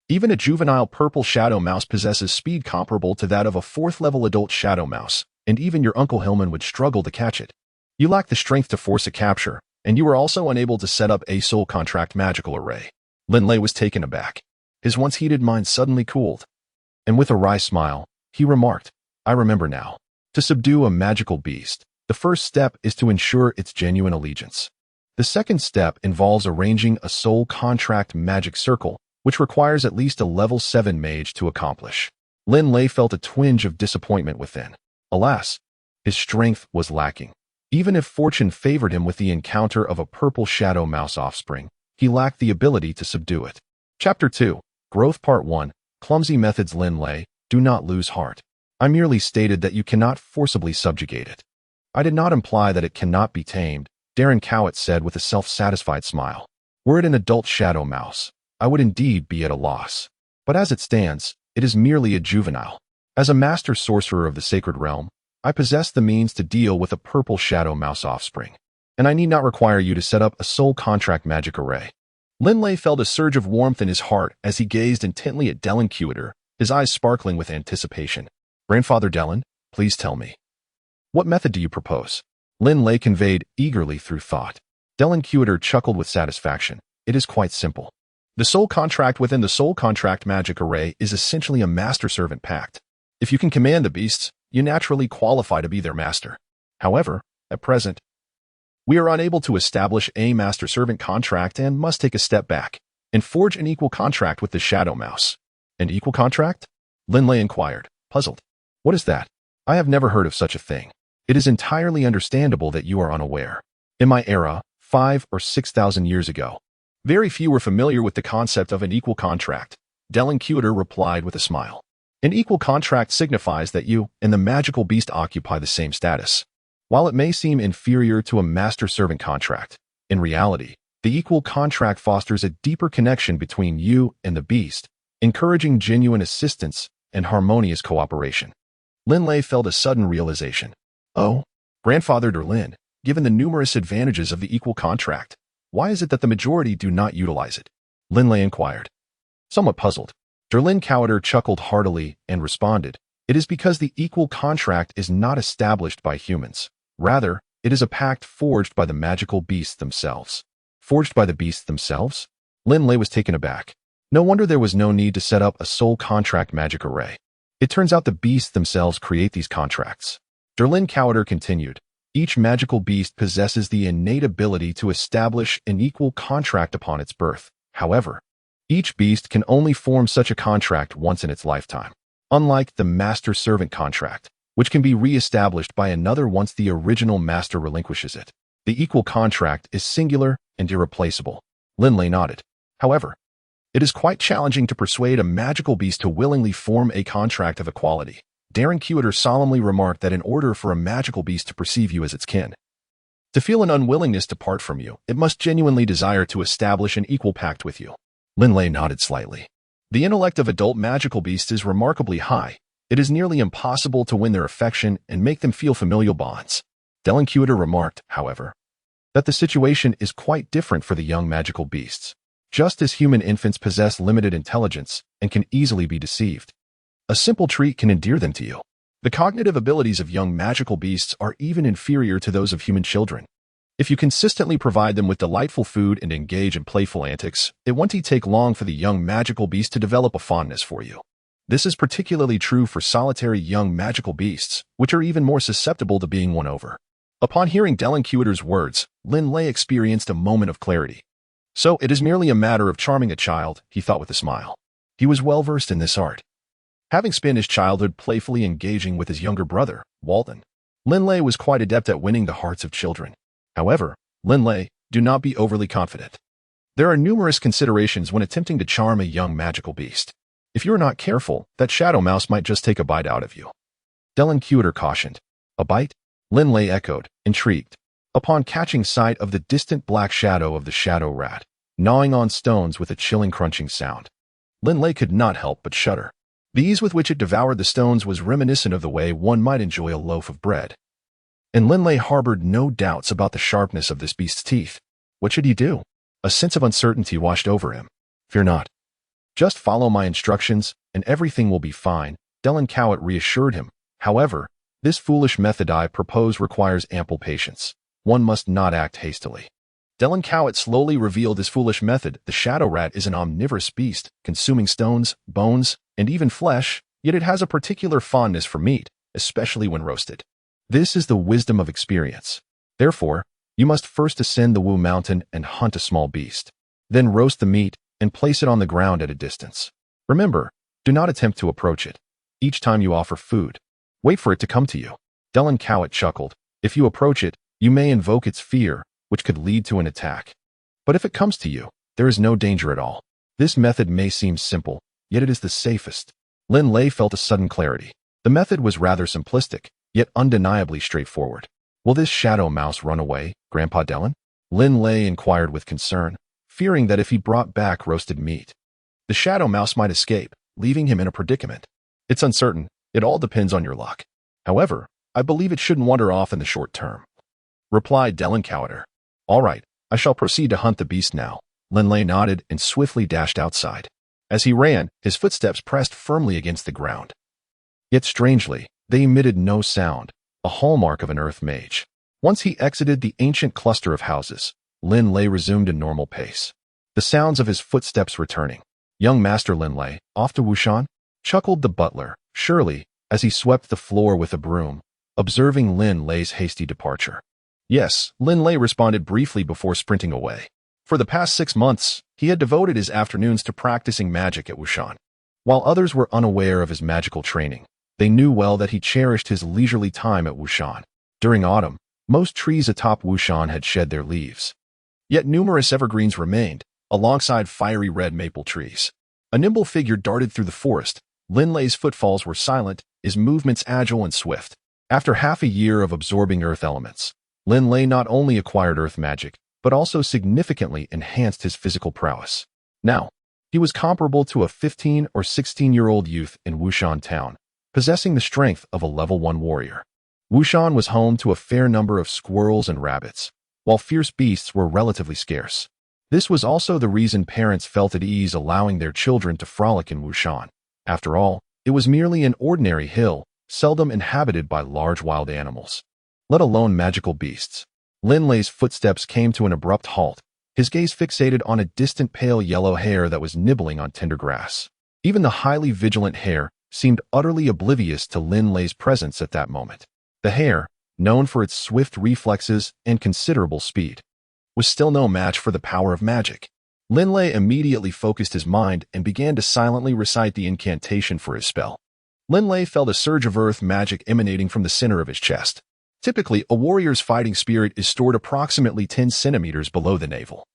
Even a juvenile purple shadow mouse possesses speed comparable to that of a 4th level adult shadow mouse, and even your Uncle Hillman would struggle to catch it. You lack the strength to force a capture, and you were also unable to set up a soul contract magical array. Linley was taken aback. His once heated mind suddenly cooled. And with a wry smile, he remarked, I remember now. To subdue a magical beast, the first step is to ensure its genuine allegiance. The second step involves arranging a soul contract magic circle, which requires at least a level 7 mage to accomplish. Linley felt a twinge of disappointment within. Alas, his strength was lacking. Even if fortune favored him with the encounter of a purple shadow mouse offspring, he lacked the ability to subdue it. Chapter 2, Growth Part 1, Clumsy Methods. Linley, do not lose heart. I merely stated that you cannot forcibly subjugate it. I did not imply that it cannot be tamed, Darren said with a self-satisfied smile. Were it an adult shadow mouse, I would indeed be at a loss. But as it stands, it is merely a juvenile. As a master sorcerer of the sacred realm, I possess the means to deal with a purple shadow mouse offspring, and I need not require you to set up a soul contract magic array. Linley felt a surge of warmth in his heart as he gazed intently at Delan, his eyes sparkling with anticipation. Grandfather Delan, please tell me. What method do you propose? Linley conveyed eagerly through thought. Delan chuckled with satisfaction. It is quite simple. The soul contract within the soul contract magic array is essentially a master-servant pact. If you can command the beasts, you naturally qualify to be their master. However, at present, we are unable to establish a master-servant contract and must take a step back and forge an equal contract with the shadow mouse. An equal contract? Linley inquired, puzzled. What is that? I have never heard of such a thing. It is entirely understandable that you are unaware. In my era, 5,000 or 6,000 years ago, very few were familiar with the concept of an equal contract. Delan replied with a smile. An equal contract signifies that you and the magical beast occupy the same status. While it may seem inferior to a master-servant contract, in reality, the equal contract fosters a deeper connection between you and the beast, encouraging genuine assistance and harmonious cooperation. Linley felt a sudden realization. Oh, Grandfather Derlin, given the numerous advantages of the equal contract, why is it that the majority do not utilize it? Linley inquired. Somewhat puzzled, Derlin chuckled heartily and responded, it is because the equal contract is not established by humans. Rather, it is a pact forged by the magical beasts themselves. Forged by the beasts themselves? Linley was taken aback. No wonder there was no need to set up a soul contract magic array. It turns out the beasts themselves create these contracts. Derlin continued, each magical beast possesses the innate ability to establish an equal contract upon its birth. However, Each beast can only form such a contract once in its lifetime, unlike the master-servant contract, which can be re-established by another once the original master relinquishes it. The equal contract is singular and irreplaceable. Linley nodded. However, it is quite challenging to persuade a magical beast to willingly form a contract of equality. Dragonblood solemnly remarked that in order for a magical beast to perceive you as its kin, to feel an unwillingness to part from you, it must genuinely desire to establish an equal pact with you. Linley nodded slightly. The intellect of adult magical beasts is remarkably high. It is nearly impossible to win their affection and make them feel familial bonds. Dragonblood remarked, however, that the situation is quite different for the young magical beasts. Just as human infants possess limited intelligence and can easily be deceived, a simple treat can endear them to you. The cognitive abilities of young magical beasts are even inferior to those of human children. If you consistently provide them with delightful food and engage in playful antics, it won't take long for the young magical beast to develop a fondness for you. This is particularly true for solitary young magical beasts, which are even more susceptible to being won over. Upon hearing Dragonblood's words, Linley experienced a moment of clarity. So it is merely a matter of charming a child, he thought with a smile. He was well versed in this art, having spent his childhood playfully engaging with his younger brother, Walden. Linley was quite adept at winning the hearts of children. However, Linley, do not be overly confident. There are numerous considerations when attempting to charm a young magical beast. If you are not careful, that shadow mouse might just take a bite out of you. Dragonblood cautioned. A bite? Linley echoed, intrigued. Upon catching sight of the distant black shadow of the shadow rat, gnawing on stones with a chilling crunching sound, Linley could not help but shudder. The ease with which it devoured the stones was reminiscent of the way one might enjoy a loaf of bread. And Linley harbored no doubts about the sharpness of this beast's teeth. What should he do? A sense of uncertainty washed over him. Fear not. Just follow my instructions, and everything will be fine, Dragonblood reassured him. However, this foolish method I propose requires ample patience. One must not act hastily. Dragonblood slowly revealed his foolish method. The shadow rat is an omnivorous beast, consuming stones, bones, and even flesh, yet it has a particular fondness for meat, especially when roasted. This is the wisdom of experience. Therefore, you must first ascend the Wu Mountain and hunt a small beast. Then roast the meat and place it on the ground at a distance. Remember, do not attempt to approach it. Each time you offer food, wait for it to come to you. Dragonblood chuckled. If you approach it, you may invoke its fear, which could lead to an attack. But if it comes to you, there is no danger at all. This method may seem simple, yet it is the safest. Linley felt a sudden clarity. The method was rather simplistic, yet undeniably straightforward. Will this shadow mouse run away, Grandpa Dellen? Linley inquired with concern, fearing that if he brought back roasted meat, the shadow mouse might escape, leaving him in a predicament. It's uncertain. It all depends on your luck. However, I believe it shouldn't wander off in the short term, replied Dragonblood. All right, I shall proceed to hunt the beast now. Linley nodded and swiftly dashed outside. As he ran, his footsteps pressed firmly against the ground. Yet strangely, they emitted no sound, a hallmark of an earth mage. Once he exited the ancient cluster of houses, Linley resumed a normal pace, the sounds of his footsteps returning. Young Master Linley, off to Wushan? Chuckled the butler, surely, as he swept the floor with a broom, observing Linley's hasty departure. Yes, Linley responded briefly before sprinting away. For the past 6 months, he had devoted his afternoons to practicing magic at Wushan. While others were unaware of his magical training, they knew well that he cherished his leisurely time at Wushan. During autumn, most trees atop Wushan had shed their leaves. Yet numerous evergreens remained, alongside fiery red maple trees. A nimble figure darted through the forest. Linley's footfalls were silent, his movements agile and swift. After half a year of absorbing earth elements, Linley not only acquired earth magic, but also significantly enhanced his physical prowess. Now, he was comparable to a 15 or 16-year-old youth in Wushan town, possessing the strength of a level 1 warrior. Wushan was home to a fair number of squirrels and rabbits, while fierce beasts were relatively scarce. This was also the reason parents felt at ease allowing their children to frolic in Wushan. After all, it was merely an ordinary hill, seldom inhabited by large wild animals, let alone magical beasts. Linley's footsteps came to an abrupt halt, his gaze fixated on a distant pale yellow hare that was nibbling on tender grass. Even the highly vigilant hare seemed utterly oblivious to Linley's presence at that moment. The hare, known for its swift reflexes and considerable speed, was still no match for the power of magic. Linley immediately focused his mind and began to silently recite the incantation for his spell. Linley felt a surge of earth magic emanating from the center of his chest. Typically, a warrior's fighting spirit is stored approximately 10 centimeters below the navel,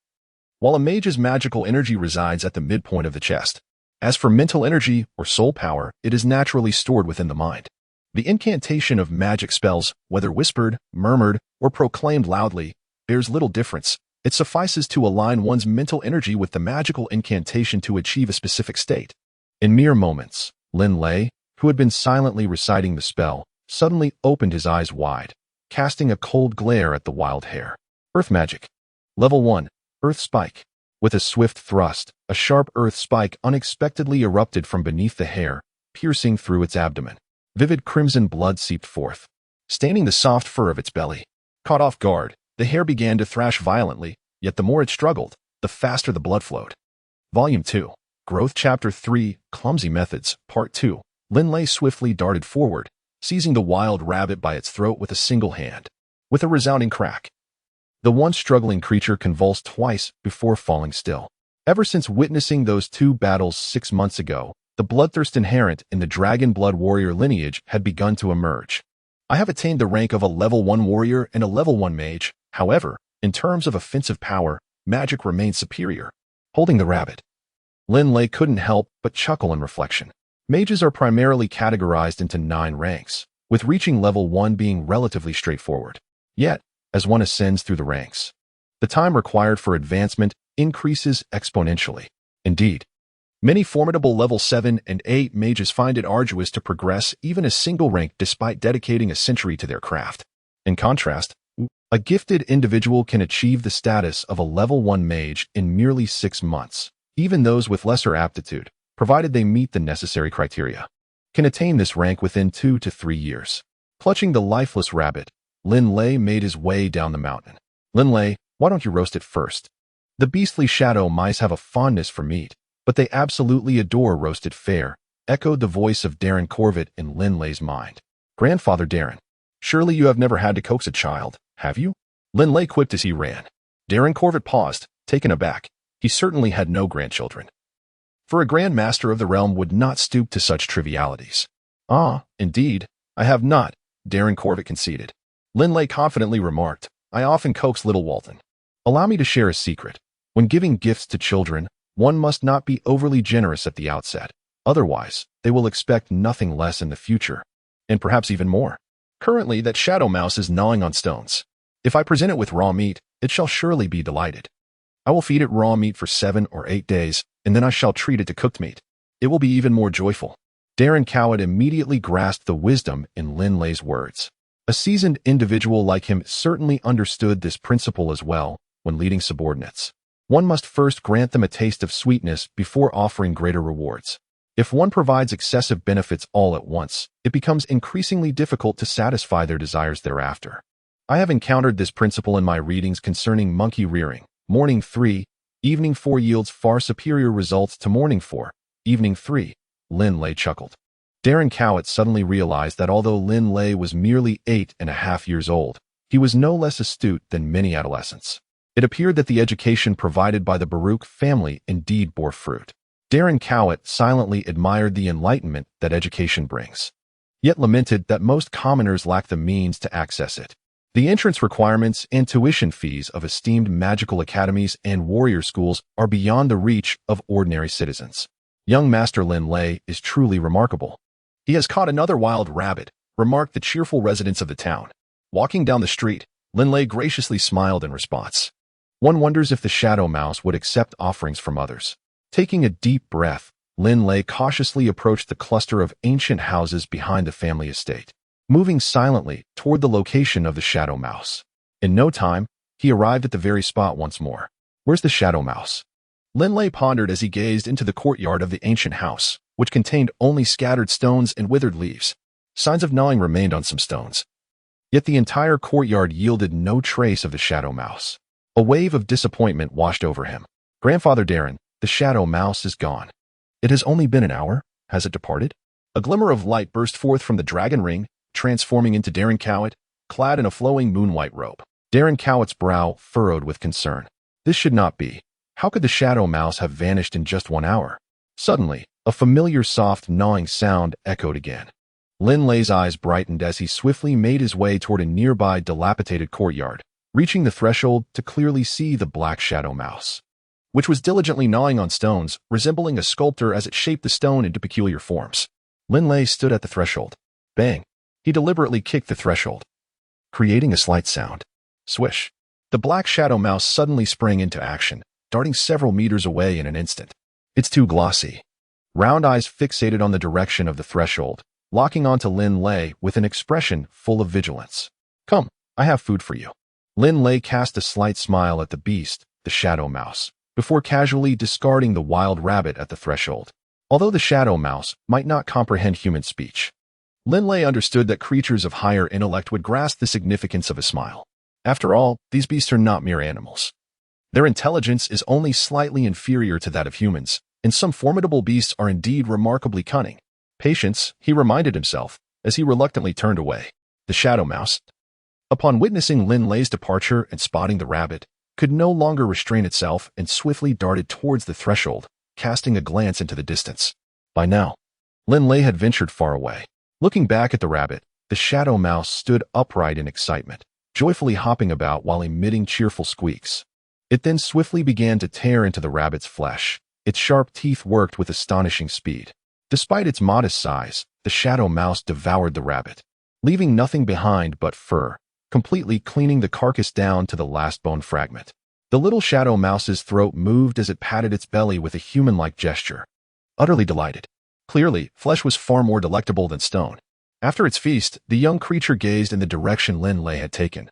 while a mage's magical energy resides at the midpoint of the chest. As for mental energy or soul power, it is naturally stored within the mind. The incantation of magic spells, whether whispered, murmured, or proclaimed loudly, bears little difference. It suffices to align one's mental energy with the magical incantation to achieve a specific state. In mere moments, Linley, who had been silently reciting the spell, suddenly opened his eyes wide, casting a cold glare at the wild hair. Earth Magic. Level 1. Earth Spike. With a swift thrust, a sharp earth spike unexpectedly erupted from beneath the hair, piercing through its abdomen. Vivid crimson blood seeped forth, staining the soft fur of its belly. Caught off guard, the hair began to thrash violently, yet the more it struggled, the faster the blood flowed. Volume 2. Growth Chapter 3, Clumsy Methods, Part 2. Linley swiftly darted forward, seizing the wild rabbit by its throat with a single hand. With a resounding crack, the once struggling creature convulsed twice before falling still. Ever since witnessing those two battles 6 months ago, the bloodthirst inherent in the Dragonblood warrior lineage had begun to emerge. I have attained the rank of a level 1 warrior and a level 1 mage. However, in terms of offensive power, magic remains superior. Holding the rabbit, Linley couldn't help but chuckle in reflection. Mages are primarily categorized into 9 ranks, with reaching level 1 being relatively straightforward. Yet, as one ascends through the ranks, the time required for advancement increases exponentially. Indeed, many formidable level 7 and 8 mages find it arduous to progress even a single rank despite dedicating a century to their craft. In contrast, a gifted individual can achieve the status of a level 1 mage in merely 6 months. Even those with lesser aptitude, provided they meet the necessary criteria, can attain this rank within 2 to 3 years. Clutching the lifeless rabbit, Linley made his way down the mountain. Linley, why don't you roast it first? The beastly shadow mice have a fondness for meat, but they absolutely adore roasted fare, echoed the voice of Darren Corvett in Linley's mind. Grandfather Darren, surely you have never had to coax a child, have you? Linley quipped as he ran. Darren Corvett paused, taken aback. He certainly had no grandchildren, for a Grand Master of the realm would not stoop to such trivialities. Ah, indeed, I have not, Darren Corvett conceded. Linley confidently remarked, I often coax little Walton. Allow me to share a secret. When giving gifts to children, one must not be overly generous at the outset. Otherwise, they will expect nothing less in the future, and perhaps even more. Currently, that shadow mouse is gnawing on stones. If I present it with raw meat, it shall surely be delighted. I will feed it raw meat for 7 or 8 days, and then I shall treat it to cooked meat. It will be even more joyful. Darren Cowett immediately grasped the wisdom in Linley's words. A seasoned individual like him certainly understood this principle as well when leading subordinates. One must first grant them a taste of sweetness before offering greater rewards. If one provides excessive benefits all at once, it becomes increasingly difficult to satisfy their desires thereafter. I have encountered this principle in my readings concerning monkey rearing. Morning 3, evening 4 yields far superior results to morning 4, evening 3, Linley chuckled. Darren Cowett suddenly realized that although Linley was merely 8.5 years old, he was no less astute than many adolescents. It appeared that the education provided by the Baruch family indeed bore fruit. Darren Cowett silently admired the enlightenment that education brings, yet lamented that most commoners lack the means to access it. The entrance requirements and tuition fees of esteemed magical academies and warrior schools are beyond the reach of ordinary citizens. Young Master Linley is truly remarkable. He has caught another wild rabbit, remarked the cheerful residents of the town. Walking down the street, Linley graciously smiled in response. One wonders if the shadow mouse would accept offerings from others. Taking a deep breath, Linley cautiously approached the cluster of ancient houses behind the family estate, moving silently toward the location of the shadow mouse. In no time, he arrived at the very spot once more. Where's the shadow mouse? Linley pondered as he gazed into the courtyard of the ancient house, which contained only scattered stones and withered leaves. Signs of gnawing remained on some stones. Yet the entire courtyard yielded no trace of the shadow mouse. A wave of disappointment washed over him. Grandfather Darren, the shadow mouse is gone. It has only been an hour. Has it departed? A glimmer of light burst forth from the dragon ring, transforming into Darren Cowett, clad in a flowing moon-white robe. Darren Cowett's brow furrowed with concern. This should not be. How could the shadow mouse have vanished in just 1 hour? Suddenly, a familiar soft gnawing sound echoed again. Linley's eyes brightened as he swiftly made his way toward a nearby dilapidated courtyard, reaching the threshold to clearly see the black shadow mouse, which was diligently gnawing on stones, resembling a sculptor as it shaped the stone into peculiar forms. Linley stood at the threshold. Bang! He deliberately kicked the threshold, creating a slight sound. Swish! The black shadow mouse suddenly sprang into action, darting several meters away in an instant. Its two glossy, round eyes fixated on the direction of the threshold, locking onto Linley with an expression full of vigilance. Come, I have food for you. Linley cast a slight smile at the beast, the shadow mouse, before casually discarding the wild rabbit at the threshold. Although the shadow mouse might not comprehend human speech, Linley understood that creatures of higher intellect would grasp the significance of a smile. After all, these beasts are not mere animals. Their intelligence is only slightly inferior to that of humans, and some formidable beasts are indeed remarkably cunning. Patience, he reminded himself, as he reluctantly turned away. The shadow mouse, upon witnessing Linley's departure and spotting the rabbit, could no longer restrain itself and swiftly darted towards the threshold, casting a glance into the distance. By now, Linley had ventured far away. Looking back at the rabbit, the shadow mouse stood upright in excitement, joyfully hopping about while emitting cheerful squeaks. It then swiftly began to tear into the rabbit's flesh. Its sharp teeth worked with astonishing speed. Despite its modest size, the shadow mouse devoured the rabbit, leaving nothing behind but fur, completely cleaning the carcass down to the last bone fragment. The little shadow mouse's throat moved as it patted its belly with a human-like gesture, utterly delighted. Clearly, flesh was far more delectable than stone. After its feast, the young creature gazed in the direction Linley had taken,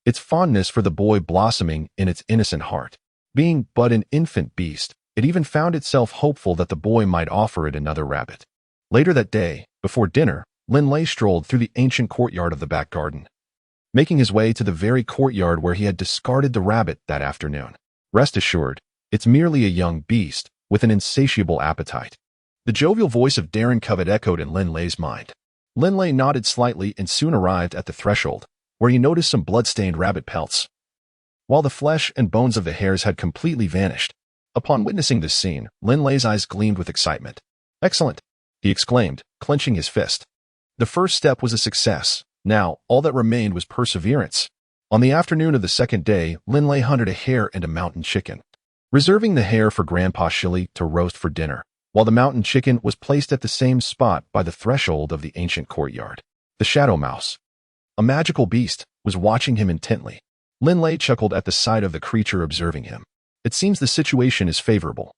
its fondness for the boy blossoming in its innocent heart. Being but an infant beast, it even found itself hopeful that the boy might offer it another rabbit. Later that day, before dinner, Linley strolled through the ancient courtyard of the back garden, making his way to the very courtyard where he had discarded the rabbit that afternoon. Rest assured, it's merely a young beast with an insatiable appetite. The jovial voice of Darren Covett echoed in Linley's mind. Linley nodded slightly and soon arrived at the threshold, where he noticed some blood-stained rabbit pelts, while the flesh and bones of the hares had completely vanished. Upon witnessing this scene, Linley's eyes gleamed with excitement. Excellent, he exclaimed, clenching his fist. The first step was a success. Now, all that remained was perseverance. On the afternoon of the second day, Linley hunted a hare and a mountain chicken, reserving the hare for Grandpa Shilly to roast for dinner, while the mountain chicken was placed at the same spot by the threshold of the ancient courtyard. The shadow mouse, a magical beast, was watching him intently. Linley chuckled at the sight of the creature observing him. It seems the situation is favorable.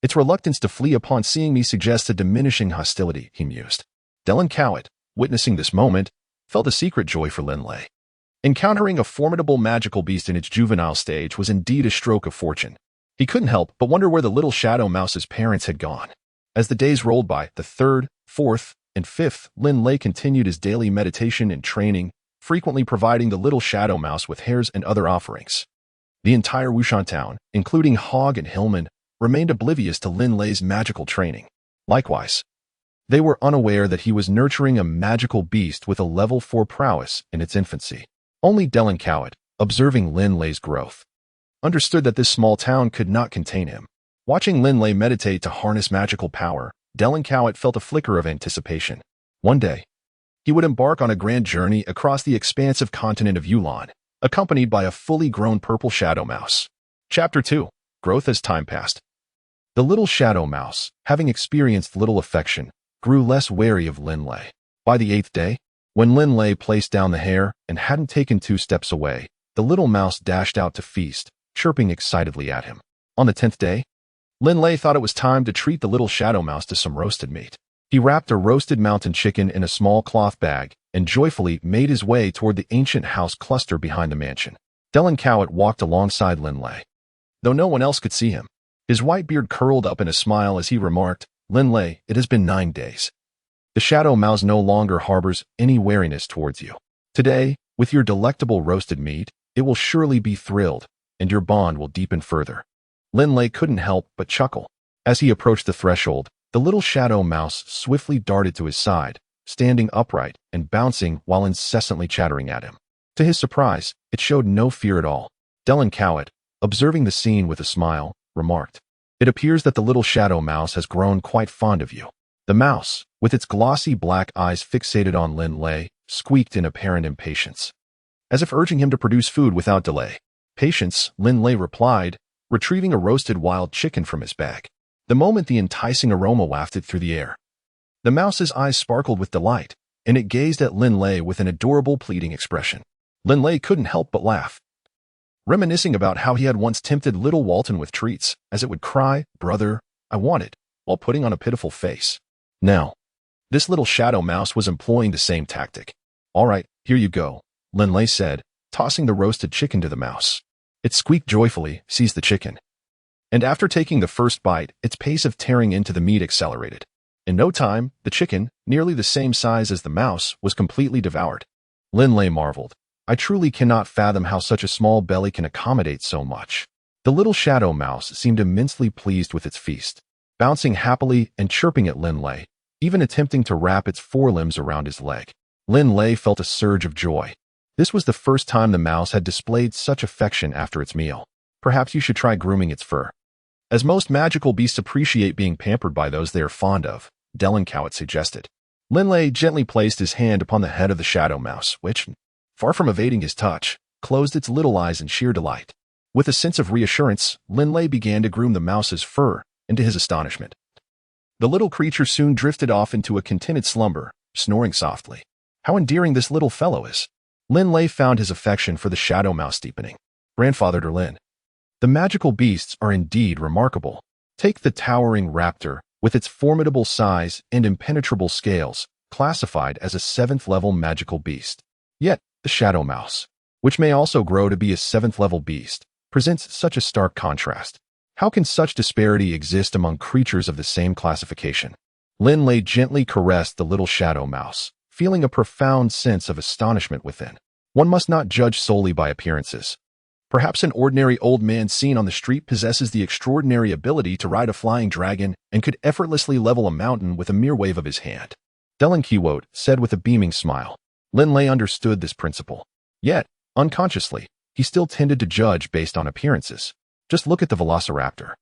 Its reluctance to flee upon seeing me suggests a diminishing hostility, he mused. Dylan Cowett, witnessing this moment, felt a secret joy for Linley. Encountering a formidable magical beast in its juvenile stage was indeed a stroke of fortune. He couldn't help but wonder where the little shadow mouse's parents had gone. As the days rolled by, the third, fourth, and fifth, Linley continued his daily meditation and training, frequently providing the little shadow mouse with hares and other offerings. The entire Wushan town, including Hogg and Hillman, remained oblivious to Linley's magical training. Likewise, they were unaware that he was nurturing a magical beast with a level 4 prowess in its infancy. Only Dylan Cowett, observing Linley's growth, understood that this small town could not contain him. Watching Linley meditate to harness magical power, Dylan Cowett felt a flicker of anticipation. One day, he would embark on a grand journey across the expansive continent of Yulan, accompanied by a fully grown purple shadow mouse. Chapter 2. Growth as time passed. The little shadow mouse, having experienced little affection, grew less wary of Linley. By the 8th day, when Linley placed down the hare and hadn't taken 2 steps away, the little mouse dashed out to feast, chirping excitedly at him. On the 10th day, Linley thought it was time to treat the little shadow mouse to some roasted meat. He wrapped a roasted mountain chicken in a small cloth bag and joyfully made his way toward the ancient house cluster behind the mansion. Dylan Cowett walked alongside Linley, though no one else could see him. His white beard curled up in a smile as he remarked, "Linley, it has been 9 days. The shadow mouse no longer harbors any wariness towards you. Today, with your delectable roasted meat, it will surely be thrilled, and your bond will deepen further." Linley couldn't help but chuckle. As he approached the threshold, the little shadow mouse swiftly darted to his side, standing upright and bouncing while incessantly chattering at him. To his surprise, it showed no fear at all. Dylan Cowett, observing the scene with a smile, remarked. "It appears that the little shadow mouse has grown quite fond of you." The mouse, with its glossy black eyes fixated on Linley, squeaked in apparent impatience, as if urging him to produce food without delay. "Patience," Linley replied, retrieving a roasted wild chicken from his bag. The moment the enticing aroma wafted through the air, the mouse's eyes sparkled with delight, and it gazed at Linley with an adorable pleading expression. Linley couldn't help but laugh, reminiscing about how he had once tempted little Walton with treats, as it would cry, "Brother, I want it," while putting on a pitiful face. Now, this little shadow mouse was employing the same tactic. "All right, here you go," Linley said, tossing the roasted chicken to the mouse. It squeaked joyfully, seized the chicken, and after taking the first bite, its pace of tearing into the meat accelerated. In no time, the chicken, nearly the same size as the mouse, was completely devoured. Linley marveled. "I truly cannot fathom how such a small belly can accommodate so much." The little shadow mouse seemed immensely pleased with its feast, bouncing happily and chirping at Linley, even attempting to wrap its forelimbs around his leg. Linley felt a surge of joy. This was the first time the mouse had displayed such affection after its meal. "Perhaps you should try grooming its fur, as most magical beasts appreciate being pampered by those they are fond of," Delinquent suggested. Linley gently placed his hand upon the head of the shadow mouse, which, far from evading his touch, closed its little eyes in sheer delight. With a sense of reassurance, Linley began to groom the mouse's fur, and to his astonishment, the little creature soon drifted off into a contented slumber, snoring softly. "How endearing this little fellow is." Linley found his affection for the shadow mouse deepening. "Grandfather Derlin, the magical beasts are indeed remarkable. Take the towering raptor, with its formidable size and impenetrable scales, classified as a 7th-level magical beast. Yet, the shadow mouse, which may also grow to be a 7th-level beast, presents such a stark contrast. How can such disparity exist among creatures of the same classification?" Linley gently caressed the little shadow mouse, feeling a profound sense of astonishment within. One must not judge solely by appearances. Perhaps an ordinary old man seen on the street possesses the extraordinary ability to ride a flying dragon and could effortlessly level a mountain with a mere wave of his hand, Delinquent said with a beaming smile. Linley understood this principle. Yet, unconsciously, he still tended to judge based on appearances. Just look at the velociraptor.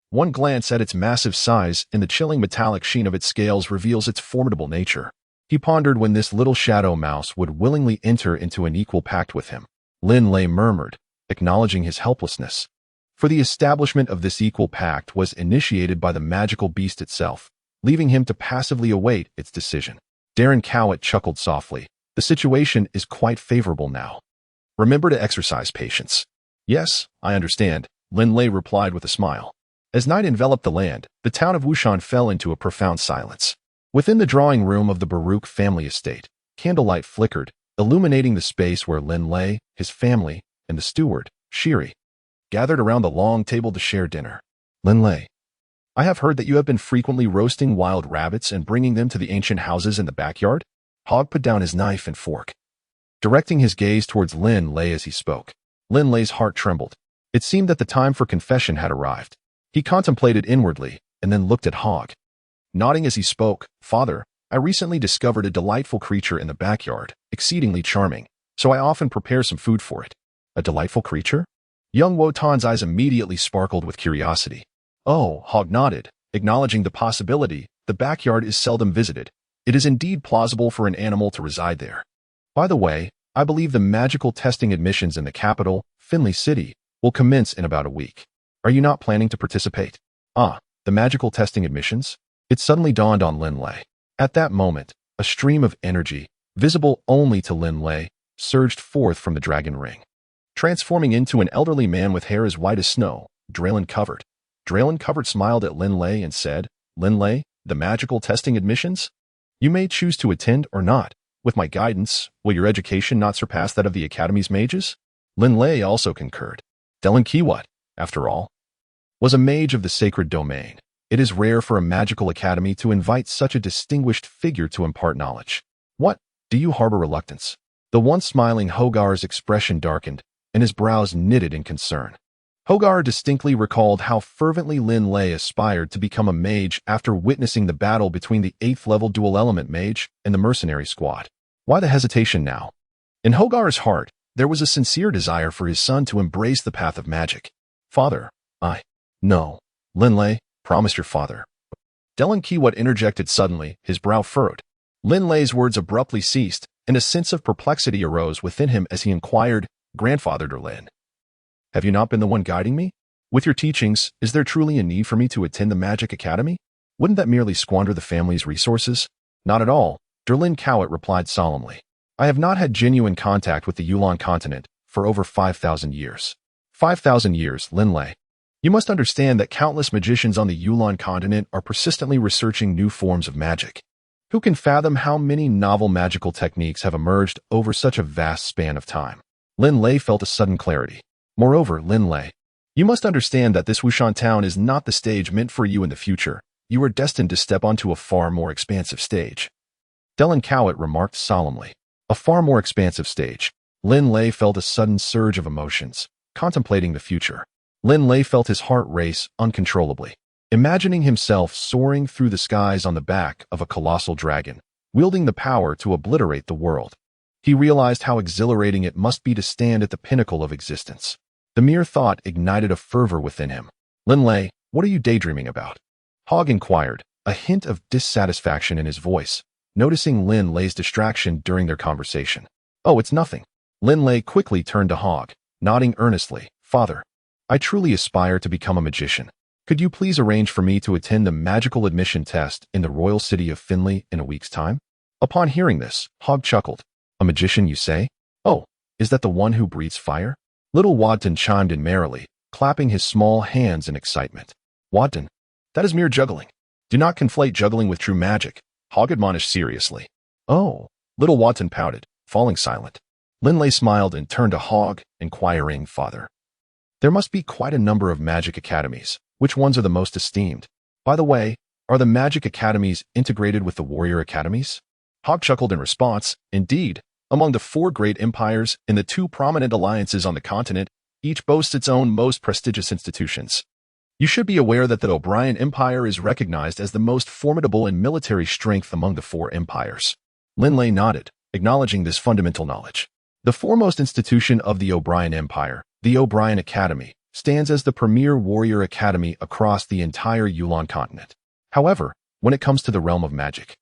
One glance at its massive size and the chilling metallic sheen of its scales reveals its formidable nature. He pondered when this little shadow mouse would willingly enter into an equal pact with him. Linley murmured, acknowledging his helplessness. For the establishment of this equal pact was initiated by the magical beast itself, leaving him to passively await its decision. Delinquent chuckled softly. "The situation is quite favorable now. Remember to exercise patience." "Yes, I understand," Linley replied with a smile. As night enveloped the land, the town of Wushan fell into a profound silence. Within the drawing room of the Baruch family estate, candlelight flickered, illuminating the space where Linley, his family, and the steward, Shiri, gathered around the long table to share dinner. "Linley, I have heard that you have been frequently roasting wild rabbits and bringing them to the ancient houses in the backyard." Hogg put down his knife and fork, directing his gaze towards Linley as he spoke. Linley's heart trembled. It seemed that the time for confession had arrived. He contemplated inwardly, and then looked at Hogg. Nodding as he spoke, "Father, I recently discovered a delightful creature in the backyard, exceedingly charming, so I often prepare some food for it." "A delightful creature?" Young Wotan's eyes immediately sparkled with curiosity. "Oh," Hogg nodded, acknowledging the possibility. "The backyard is seldom visited. It is indeed plausible for an animal to reside there. By the way, I believe the magical testing admissions in the capital, Finley City, will commence in about a week. Are you not planning to participate?" "Ah, the magical testing admissions?" It suddenly dawned on Linley. At that moment, a stream of energy, visible only to Linley, surged forth from the dragon ring, transforming into an elderly man with hair as white as snow, Dragoncovered. Dragoncovered smiled at Linley and said, "Linley, the magical testing admissions? You may choose to attend or not. With my guidance, will your education not surpass that of the Academy's mages?" Linley also concurred. Delinquent, after all, was a mage of the sacred domain. It is rare for a magical academy to invite such a distinguished figure to impart knowledge. "What, do you harbor reluctance?" The once smiling Hogar's expression darkened, and his brows knitted in concern. Hogar distinctly recalled how fervently Linley aspired to become a mage after witnessing the battle between the 8th-level dual-element mage and the mercenary squad. Why the hesitation now? In Hogar's heart, there was a sincere desire for his son to embrace the path of magic. "Father, No, Linley, promise your father. Delanquewat interjected suddenly, his brow furrowed. Linley's words abruptly ceased, and a sense of perplexity arose within him as he inquired, Grandfather Derlin, have you not been the one guiding me? With your teachings, is there truly a need for me to attend the Magic Academy? Wouldn't that merely squander the family's resources? Not at all, Derlin Cowett replied solemnly. I have not had genuine contact with the Yulan Continent for over 5,000 years. 5,000 years, Linley. You must understand that countless magicians on the Yulan Continent are persistently researching new forms of magic. Who can fathom how many novel magical techniques have emerged over such a vast span of time? Linley felt a sudden clarity. Moreover, Linley, you must understand that this Wushan town is not the stage meant for you in the future. You are destined to step onto a far more expansive stage. Delanquewat remarked solemnly. A far more expansive stage. Linley felt a sudden surge of emotions, contemplating the future. Linley felt his heart race uncontrollably, imagining himself soaring through the skies on the back of a colossal dragon, wielding the power to obliterate the world. He realized how exhilarating it must be to stand at the pinnacle of existence. The mere thought ignited a fervor within him. Linley, what are you daydreaming about? Hogg inquired, a hint of dissatisfaction in his voice, noticing Linley's distraction during their conversation. Oh, it's nothing. Linley quickly turned to Hogg, nodding earnestly. Father, I truly aspire to become a magician. Could you please arrange for me to attend the magical admission test in the royal city of Finley in a week's time? Upon hearing this, Hogg chuckled. A magician, you say? Oh, is that the one who breathes fire? Little Wadton chimed in merrily, clapping his small hands in excitement. Wadton, that is mere juggling. Do not conflate juggling with true magic, Hogg admonished seriously. Oh, little Wadton pouted, falling silent. Linley smiled and turned to Hogg, inquiring, Father, there must be quite a number of magic academies. Which ones are the most esteemed? By the way, are the magic academies integrated with the warrior academies? Hogg chuckled in response. Indeed, among the 4 great empires and the 2 prominent alliances on the continent, each boasts its own most prestigious institutions. You should be aware that the O'Brien Empire is recognized as the most formidable in military strength among the 4 empires. Linley nodded, acknowledging this fundamental knowledge. The foremost institution of the O'Brien Empire, the O'Brien Academy, stands as the premier warrior academy across the entire Yulan Continent. However, when it comes to the realm of magic,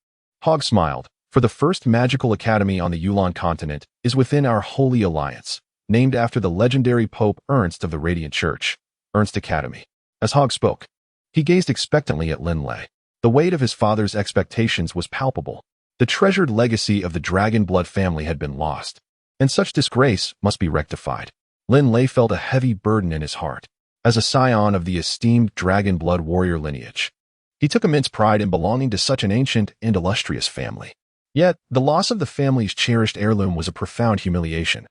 Hogg smiled, for the first magical academy on the Yulan Continent is within our Holy Alliance, named after the legendary Pope Ernst of the Radiant Church, Ernst Academy. As Hogg spoke, he gazed expectantly at Linley. The weight of his father's expectations was palpable. The treasured legacy of the Dragonblood family had been lost, and such disgrace must be rectified. Linley felt a heavy burden in his heart. As a scion of the esteemed Dragonblood warrior lineage, he took immense pride in belonging to such an ancient and illustrious family. Yet, the loss of the family's cherished heirloom was a profound humiliation,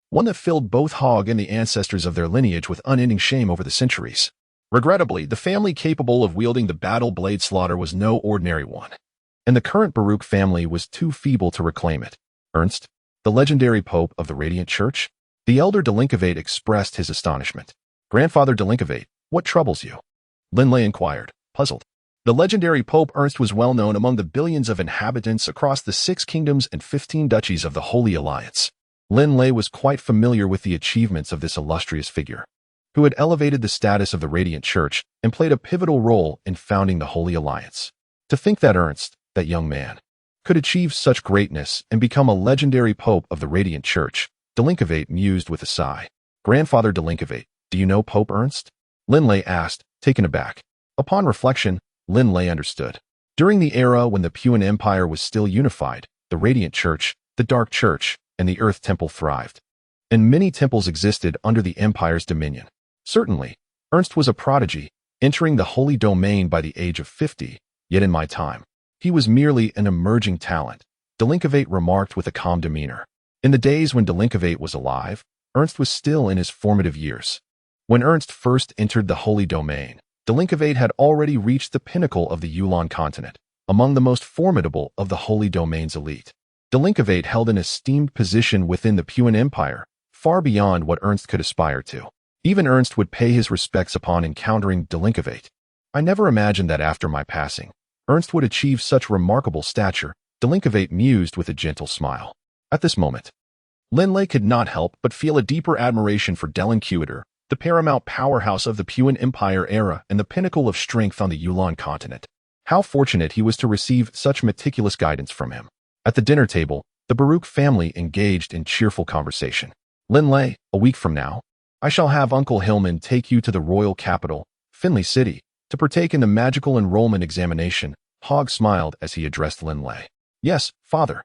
one that filled both Hogg and the ancestors of their lineage with unending shame over the centuries. Regrettably, the family capable of wielding the battle blade slaughter was no ordinary one, and the current Baruch family was too feeble to reclaim it. Ernst, the legendary Pope of the Radiant Church? The elder Delinquevate expressed his astonishment. Grandfather Delinquevate, what troubles you? Linley inquired, puzzled. The legendary Pope Ernst was well known among the billions of inhabitants across the 6 kingdoms and 15 duchies of the Holy Alliance. Linley was quite familiar with the achievements of this illustrious figure, who had elevated the status of the Radiant Church and played a pivotal role in founding the Holy Alliance. To think that Ernst, that young man, could achieve such greatness and become a legendary Pope of the Radiant Church, Delinquevate mused with a sigh. Grandfather Delinquevate, do you know Pope Ernst? Linley asked, taken aback. Upon reflection, Linley understood. During the era when the Puan Empire was still unified, the Radiant Church, the Dark Church, and the Earth Temple thrived, and many temples existed under the Empire's dominion. Certainly, Ernst was a prodigy, entering the holy domain by the age of 50, yet in my time, he was merely an emerging talent, Delinquevate remarked with a calm demeanor. In the days when Delinquevate was alive, Ernst was still in his formative years. When Ernst first entered the holy domain, Delinquevate had already reached the pinnacle of the Yulan Continent, among the most formidable of the holy domain's elite. Delinquevate held an esteemed position within the Puan Empire, far beyond what Ernst could aspire to. Even Ernst would pay his respects upon encountering Delinquevate. I never imagined that after my passing, Ernst would achieve such remarkable stature, Delinquevate mused with a gentle smile. At this moment, Linley could not help but feel a deeper admiration for Delanquewater, the paramount powerhouse of the Puan Empire era and the pinnacle of strength on the Yulan Continent. How fortunate he was to receive such meticulous guidance from him. At the dinner table, the Baruch family engaged in cheerful conversation. Linley, a week from now, I shall have Uncle Hillman take you to the royal capital, Finley City, to partake in the magical enrollment examination. Hogg smiled as he addressed Linley. Yes, father.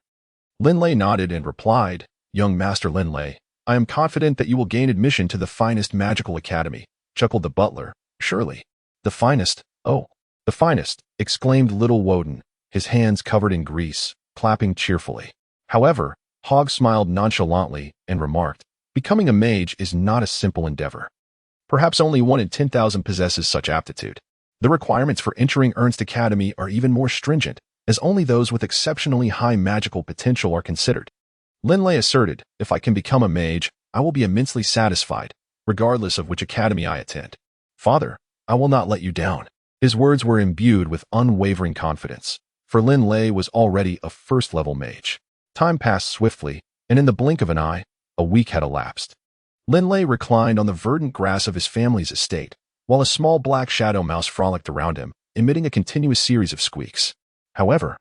Linley nodded and replied, Young Master Linley, I am confident that you will gain admission to the finest magical academy, chuckled the butler. Surely. The finest? Oh, the finest, exclaimed little Woden, his hands covered in grease, clapping cheerfully. However, Hogg smiled nonchalantly and remarked, Becoming a mage is not a simple endeavor. Perhaps only 1 in 10,000 possesses such aptitude. The requirements for entering Ernst Academy are even more stringent, as only those with exceptionally high magical potential are considered. Linley asserted, If I can become a mage, I will be immensely satisfied, regardless of which academy I attend. Father, I will not let you down. His words were imbued with unwavering confidence, for Linley was already a first-level mage. Time passed swiftly, and in the blink of an eye, a week had elapsed. Linley reclined on the verdant grass of his family's estate, while a small black shadow mouse frolicked around him, emitting a continuous series of squeaks. However,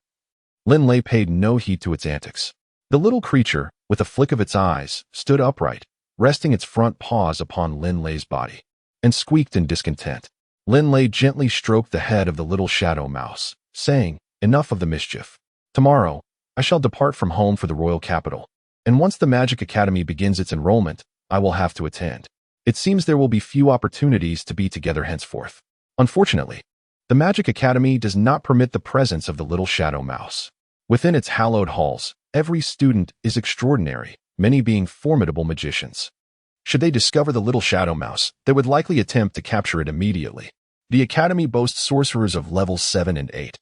Linley paid no heed to its antics. The little creature, with a flick of its eyes, stood upright, resting its front paws upon Linley's body, and squeaked in discontent. Linley gently stroked the head of the little shadow mouse, saying, Enough of the mischief. Tomorrow, I shall depart from home for the royal capital, and once the Magic Academy begins its enrollment, I will have to attend. It seems there will be few opportunities to be together henceforth. Unfortunately, the Magic Academy does not permit the presence of the little shadow mouse. Within its hallowed halls, every student is extraordinary, many being formidable magicians. Should they discover the little shadow mouse, they would likely attempt to capture it immediately. The Academy boasts sorcerers of levels 7 and 8.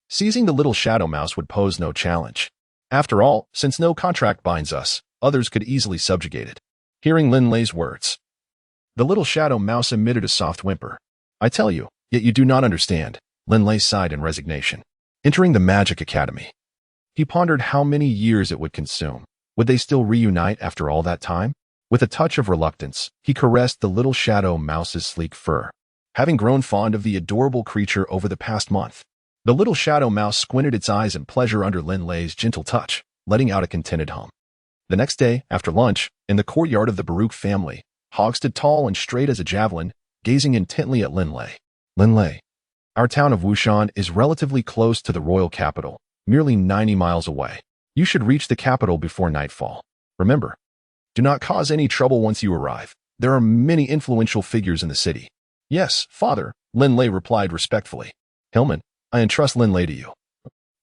Seizing the little shadow mouse would pose no challenge. After all, since no contract binds us, others could easily subjugate it. Hearing Linley's words, the little shadow mouse emitted a soft whimper. I tell you, yet you do not understand. Linley sighed in resignation. Entering the Magic Academy. He pondered how many years it would consume. Would they still reunite after all that time? With a touch of reluctance, he caressed the little shadow mouse's sleek fur. Having grown fond of the adorable creature over the past month, the little shadow mouse squinted its eyes in pleasure under Linley's gentle touch, letting out a contented hum. The next day, after lunch, in the courtyard of the Baruch family, Hogg stood tall and straight as a javelin, gazing intently at Linley. Linley, our town of Wushan is relatively close to the royal capital, merely 90 miles away. You should reach the capital before nightfall. Remember, do not cause any trouble once you arrive. There are many influential figures in the city. Yes, father, Linley replied respectfully. Hillman, I entrust Linley to you,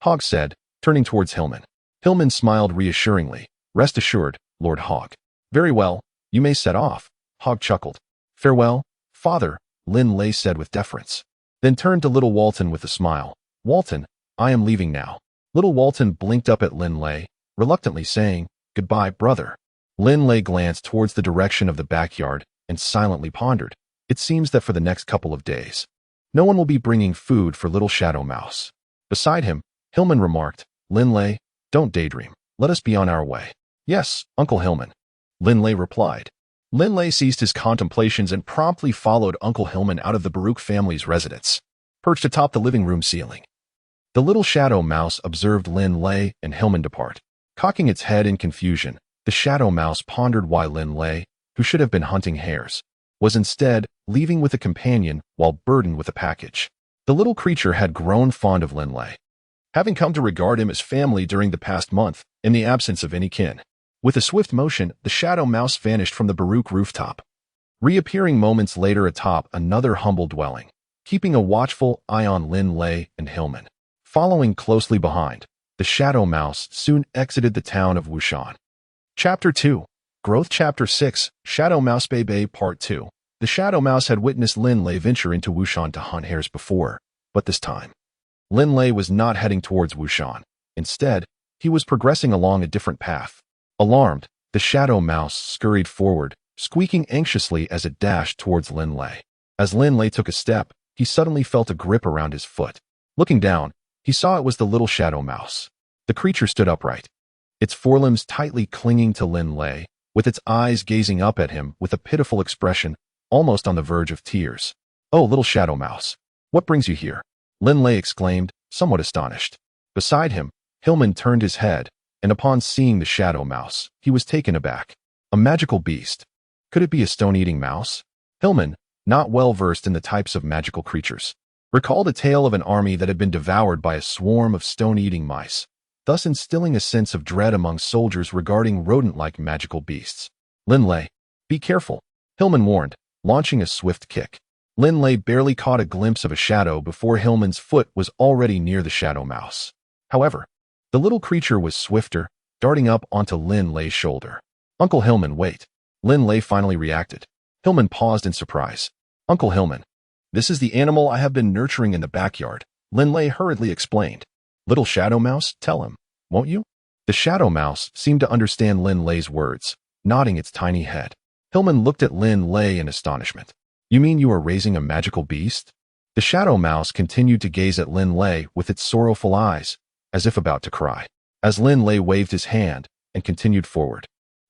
Hogg said, turning towards Hillman. Hillman smiled reassuringly. Rest assured, Lord Hogg. Very well, you may set off, Hogg chuckled. Farewell, father, Linley said with deference. Then turned to little Walton with a smile. Walton, I am leaving now. Little Walton blinked up at Linley, reluctantly saying, Goodbye, brother. Linley glanced towards the direction of the backyard and silently pondered. It seems that for the next couple of days, no one will be bringing food for little shadow mouse. Beside him, Hillman remarked, Linley, don't daydream. Let us be on our way. Yes, Uncle Hillman, Linley replied. Linley ceased his contemplations and promptly followed Uncle Hillman out of the Baruch family's residence, perched atop the living room ceiling. The little shadow mouse observed Linley and Hillman depart. Cocking its head in confusion, the shadow mouse pondered why Linley, who should have been hunting hares, was instead leaving with a companion while burdened with a package. The little creature had grown fond of Linley, having come to regard him as family during the past month, in the absence of any kin. With a swift motion, the shadow mouse vanished from the Baruch rooftop, reappearing moments later atop another humble dwelling, keeping a watchful eye on Linley and Hillman. Following closely behind, the shadow mouse soon exited the town of Wushan. Chapter 2. Growth Chapter 6, Shadow Mouse Bebe Part 2. The shadow mouse had witnessed Linley venture into Wushan to hunt hares before, but this time, Linley was not heading towards Wushan. Instead, he was progressing along a different path. Alarmed, the shadow mouse scurried forward, squeaking anxiously as it dashed towards Linley. As Linley took a step, he suddenly felt a grip around his foot. Looking down, he saw it was the little shadow mouse. The creature stood upright, its forelimbs tightly clinging to Linley, with its eyes gazing up at him with a pitiful expression, almost on the verge of tears. "Oh, little shadow mouse, what brings you here?" Linley exclaimed, somewhat astonished. Beside him, Hillman turned his head, and upon seeing the shadow mouse, he was taken aback. A magical beast. Could it be a stone-eating mouse? Hillman, not well versed in the types of magical creatures, recalled a tale of an army that had been devoured by a swarm of stone-eating mice, thus instilling a sense of dread among soldiers regarding rodent-like magical beasts. "Linley, be careful," Hillman warned, launching a swift kick. Linley barely caught a glimpse of a shadow before Hillman's foot was already near the shadow mouse. However, the little creature was swifter, darting up onto Linley's shoulder. "Uncle Hillman, wait." Linley finally reacted. Hillman paused in surprise. "Uncle Hillman, this is the animal I have been nurturing in the backyard," Linley hurriedly explained. "Little shadow mouse, tell him, won't you?" The shadow mouse seemed to understand Linley's words, nodding its tiny head. Hillman looked at Linley in astonishment. "You mean you are raising a magical beast?" The shadow mouse continued to gaze at Linley with its sorrowful eyes, as if about to cry. As Linley waved his hand and continued forward,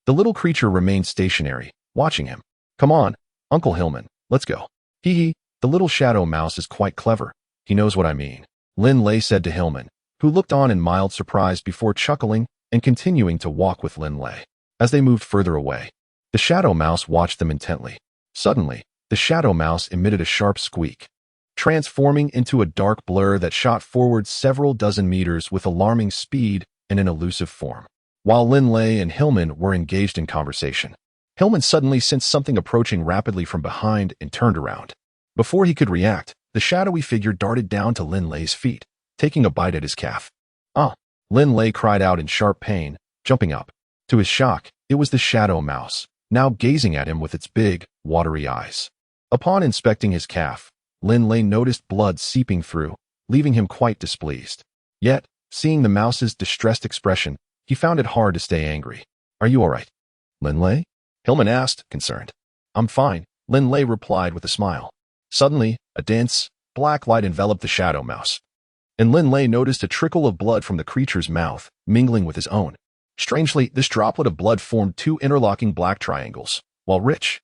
the little creature remained stationary, watching him. "Come on, Uncle Hillman, let's go." "Hee, the little shadow mouse is quite clever. He knows what I mean," Linley said to Hillman, who looked on in mild surprise before chuckling and continuing to walk with Linley. As they moved further away, the shadow mouse watched them intently. Suddenly, the shadow mouse emitted a sharp squeak, transforming into a dark blur that shot forward several dozen meters with alarming speed and an elusive form. While Linley and Hillman were engaged in conversation, Hillman suddenly sensed something approaching rapidly from behind and turned around. Before he could react, the shadowy figure darted down to Linley's feet, taking a bite at his calf. "Ah!" Linley cried out in sharp pain, jumping up. To his shock, it was the shadow mouse, now gazing at him with its big, watery eyes. Upon inspecting his calf, Linley noticed blood seeping through, leaving him quite displeased. Yet, seeing the mouse's distressed expression, he found it hard to stay angry. "Are you all right, Linley?" Hillman asked, concerned. "I'm fine," Linley replied with a smile. Suddenly, a dense, black light enveloped the shadow mouse, and Linley noticed a trickle of blood from the creature's mouth, mingling with his own. Strangely, this droplet of blood formed two interlocking black triangles, while rich,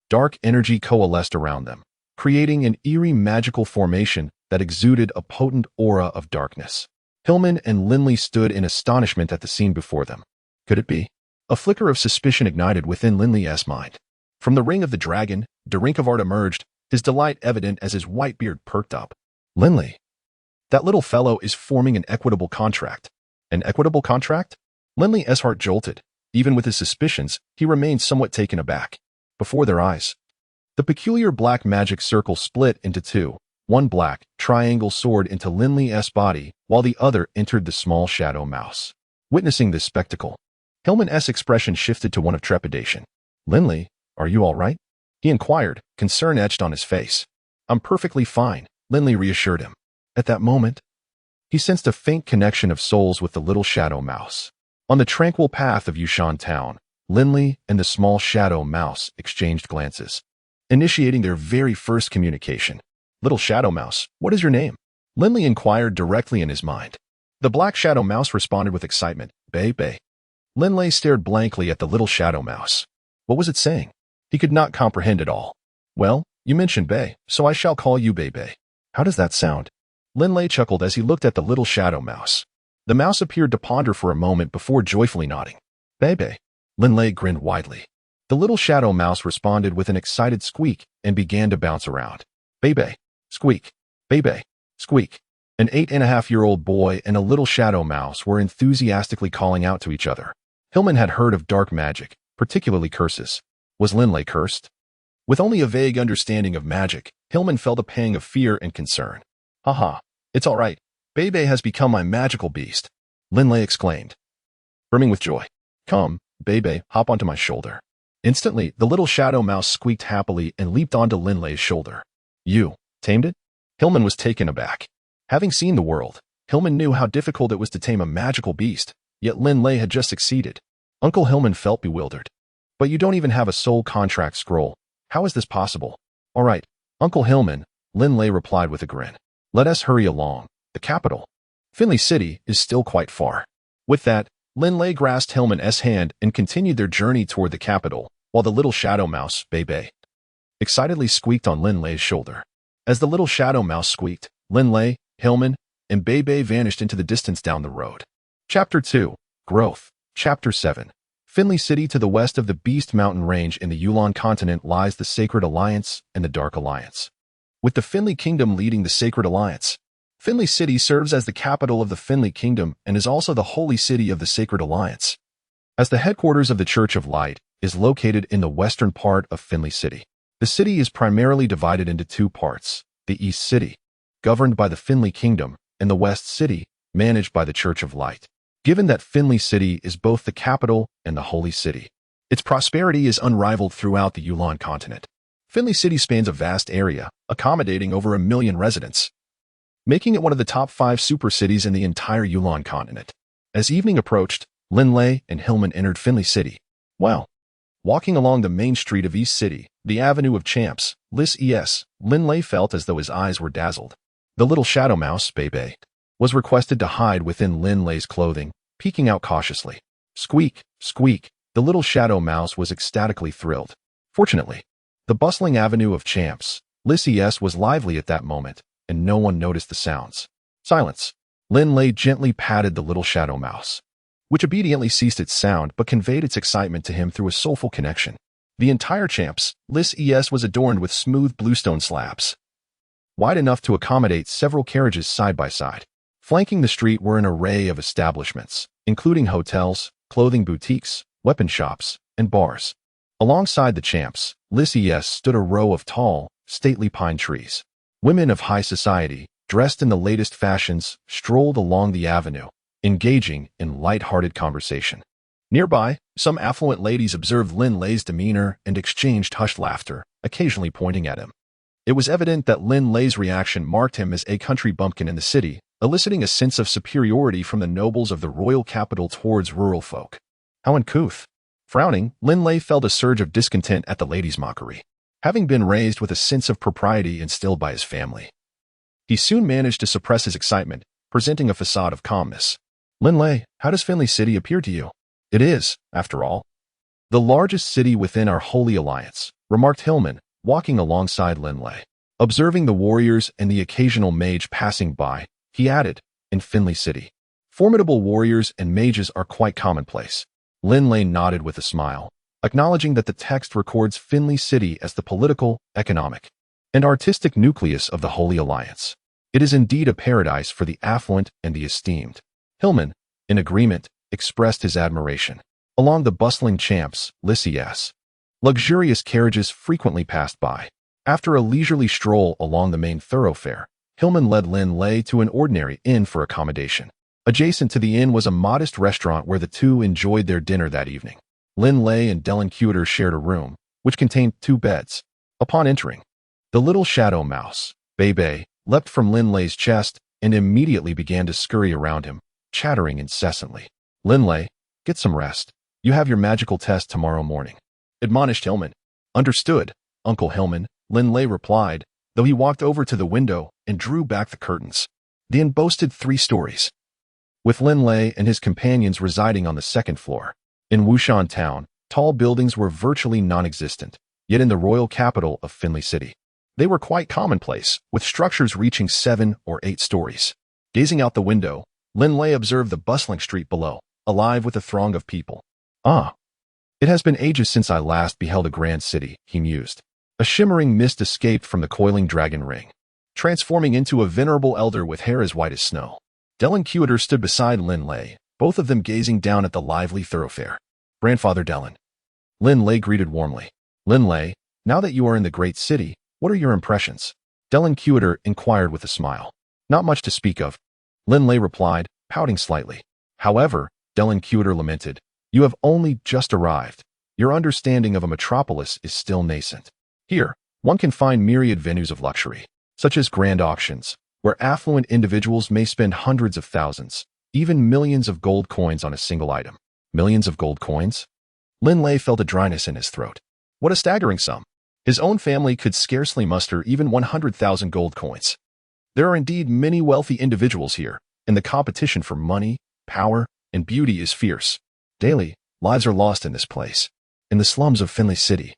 dark energy coalesced around them, creating an eerie magical formation that exuded a potent aura of darkness. Hillman and Linley stood in astonishment at the scene before them. Could it be? A flicker of suspicion ignited within Linley's mind. From the ring of the dragon, Dragonblood emerged, his delight evident as his white beard perked up. "Linley, that little fellow is forming an equitable contract." "An equitable contract?" Linley's heart jolted. Even with his suspicions, he remained somewhat taken aback. Before their eyes, the peculiar black magic circle split into two. One black triangle soared into Linley's body, while the other entered the small shadow mouse. Witnessing this spectacle, Hillman's expression shifted to one of trepidation. "Linley, are you all right?" he inquired, concern etched on his face. "I'm perfectly fine," Linley reassured him. At that moment, he sensed a faint connection of souls with the little shadow mouse. On the tranquil path of Yulan town, Linley and the small shadow mouse exchanged glances, initiating their very first communication. "Little shadow mouse, what is your name?" Linley inquired directly in his mind. The black shadow mouse responded with excitement, "Bay Bay." Linley stared blankly at the little shadow mouse. What was it saying? He could not comprehend it all. "Well, you mentioned Bay, so I shall call you Bay Bay." "How does that sound?" Linley chuckled as he looked at the little shadow mouse. The mouse appeared to ponder for a moment before joyfully nodding. "Bay Bay." Linley grinned widely. The little shadow mouse responded with an excited squeak and began to bounce around. "Bay Bay, squeak, Bay Bay, squeak." An 8.5-year-old boy and a little shadow mouse were enthusiastically calling out to each other. Hillman had heard of dark magic, particularly curses. Was Linley cursed? With only a vague understanding of magic, Hillman felt a pang of fear and concern. "Haha, it's all right. Bay Bay has become my magical beast," Linley exclaimed, brimming with joy. "Come, Bay Bay, hop onto my shoulder." Instantly, the little shadow mouse squeaked happily and leaped onto Linley's shoulder. "You tamed it?" Hillman was taken aback. Having seen the world, Hillman knew how difficult it was to tame a magical beast, yet Linley had just succeeded. Uncle Hillman felt bewildered. "But you don't even have a soul contract scroll. How is this possible?" "All right, Uncle Hillman," Linley replied with a grin. "Let us hurry along. The capital, Finley City, is still quite far." With that, Linley grasped Hillman's hand and continued their journey toward the capital, while the little shadow mouse, Bebe, excitedly squeaked on Linley's shoulder. As the little shadow mouse squeaked, Linley, Hillman, and Bebe vanished into the distance down the road. Chapter 2. Growth. Chapter 7. Finley City. To the west of the Beast Mountain Range in the Yulan Continent lies the Sacred Alliance and the Dark Alliance. With the Finley Kingdom leading the Sacred Alliance, Finley City serves as the capital of the Finley Kingdom and is also the holy city of the Sacred Alliance. As the headquarters of the Church of Light is located in the western part of Finley City. The city is primarily divided into two parts, the East City, governed by the Finley Kingdom, and the West City, managed by the Church of Light. Given that Finley City is both the capital and the holy city, its prosperity is unrivaled throughout the Yulan Continent. Finley City spans a vast area, accommodating over 1 million residents, making it one of the top 5 super cities in the entire Yulan Continent. As evening approached, Linley and Hillman entered Finley City. Well, walking along the main street of East City, the Avenue of Champs, Linley felt as though his eyes were dazzled. The little shadow mouse, Bebe, was requested to hide within Linley's clothing, peeking out cautiously. Squeak, squeak, the little shadow mouse was ecstatically thrilled. Fortunately, the bustling Avenue of Champs, was lively at that moment, and no one noticed the sounds. Silence. Linley gently patted the little shadow mouse, which obediently ceased its sound but conveyed its excitement to him through a soulful connection. The entire Champs, was adorned with smooth bluestone slabs, wide enough to accommodate several carriages side by side. Flanking the street were an array of establishments, including hotels, clothing boutiques, weapon shops, and bars. Alongside the Champs, stood a row of tall, stately pine trees. Women of high society, dressed in the latest fashions, strolled along the avenue, engaging in light-hearted conversation. Nearby, some affluent ladies observed Linley's demeanor and exchanged hushed laughter, occasionally pointing at him. It was evident that Linley's reaction marked him as a country bumpkin in the city, eliciting a sense of superiority from the nobles of the royal capital towards rural folk. How uncouth. Frowning, Linley felt a surge of discontent at the ladies' mockery. Having been raised with a sense of propriety instilled by his family, he soon managed to suppress his excitement, presenting a facade of calmness. Linley, how does Finley City appear to you? It is, after all, the largest city within our holy alliance, remarked Hillman, walking alongside Linley. Observing the warriors and the occasional mage passing by, he added, in Finley City, formidable warriors and mages are quite commonplace. Linley nodded with a smile, acknowledging that the text records Finley City as the political, economic, and artistic nucleus of the Holy Alliance. It is indeed a paradise for the affluent and the esteemed. Hillman, in agreement, expressed his admiration. Along the bustling Champs, luxurious carriages frequently passed by. After a leisurely stroll along the main thoroughfare, Hillman led Linley to an ordinary inn for accommodation. Adjacent to the inn was a modest restaurant where the two enjoyed their dinner that evening. Linley and Delincutor shared a room, which contained 2 beds. Upon entering, the little shadow mouse, Bebe, leapt from Linley's chest and immediately began to scurry around him, chattering incessantly. Linley, get some rest. You have your magical test tomorrow morning, admonished Hillman. Understood, Uncle Hillman, Linley replied, though he walked over to the window and drew back the curtains. The inn boasted 3 stories, with Linley and his companions residing on the 2nd floor. In Wushan town, tall buildings were virtually non-existent, yet in the royal capital of Finley City, they were quite commonplace, with structures reaching 7 or 8 stories. Gazing out the window, Linley observed the bustling street below, alive with a throng of people. Ah, it has been ages since I last beheld a grand city, he mused. A shimmering mist escaped from the Coiling Dragon ring, transforming into a venerable elder with hair as white as snow. Delincutor stood beside Linley, both of them gazing down at the lively thoroughfare. Grandfather Delin. Linley greeted warmly. Linley, now that you are in the great city, what are your impressions? Delincutor inquired with a smile. Not much to speak of, Linley replied, pouting slightly. However, Delincutor lamented, you have only just arrived. Your understanding of a metropolis is still nascent. Here, one can find myriad venues of luxury, such as grand auctions, where affluent individuals may spend hundreds of thousands, even millions of gold coins on a single item. Millions of gold coins? Linley felt a dryness in his throat. What a staggering sum. His own family could scarcely muster even 100,000 gold coins. There are indeed many wealthy individuals here, and the competition for money, power, and beauty is fierce. Daily, lives are lost in this place. In the slums of Finley City,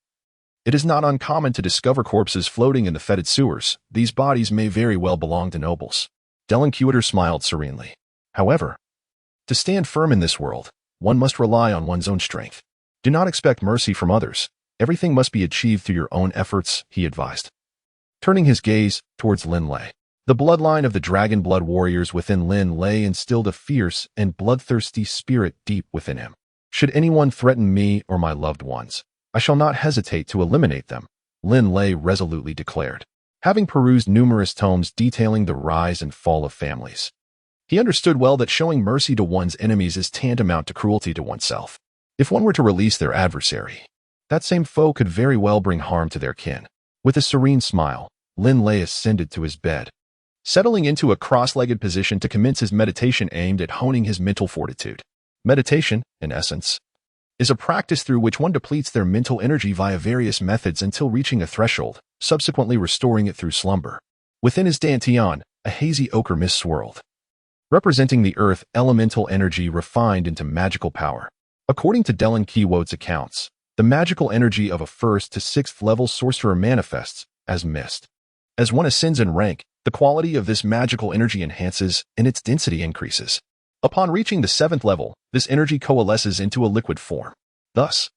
it is not uncommon to discover corpses floating in the fetid sewers. These bodies may very well belong to nobles. Delinquiter smiled serenely. However, to stand firm in this world, one must rely on one's own strength. Do not expect mercy from others. Everything must be achieved through your own efforts, he advised. Turning his gaze towards Linley. The bloodline of the Dragonblood warriors within Linley instilled a fierce and bloodthirsty spirit deep within him. Should anyone threaten me or my loved ones, I shall not hesitate to eliminate them, Linley resolutely declared. Having perused numerous tomes detailing the rise and fall of families, he understood well that showing mercy to one's enemies is tantamount to cruelty to oneself. If one were to release their adversary, that same foe could very well bring harm to their kin. With a serene smile, Linley ascended to his bed, settling into a cross-legged position to commence his meditation aimed at honing his mental fortitude. Meditation, in essence, is a practice through which one depletes their mental energy via various methods until reaching a threshold, subsequently restoring it through slumber. Within his dantian, a hazy ochre mist swirled, representing the earth elemental energy refined into magical power. According to Dylan Keywode's accounts, the magical energy of a 1st to 6th level sorcerer manifests as mist. As one ascends in rank, the quality of this magical energy enhances and its density increases. Upon reaching the 7th level, this energy coalesces into a liquid form. Thus,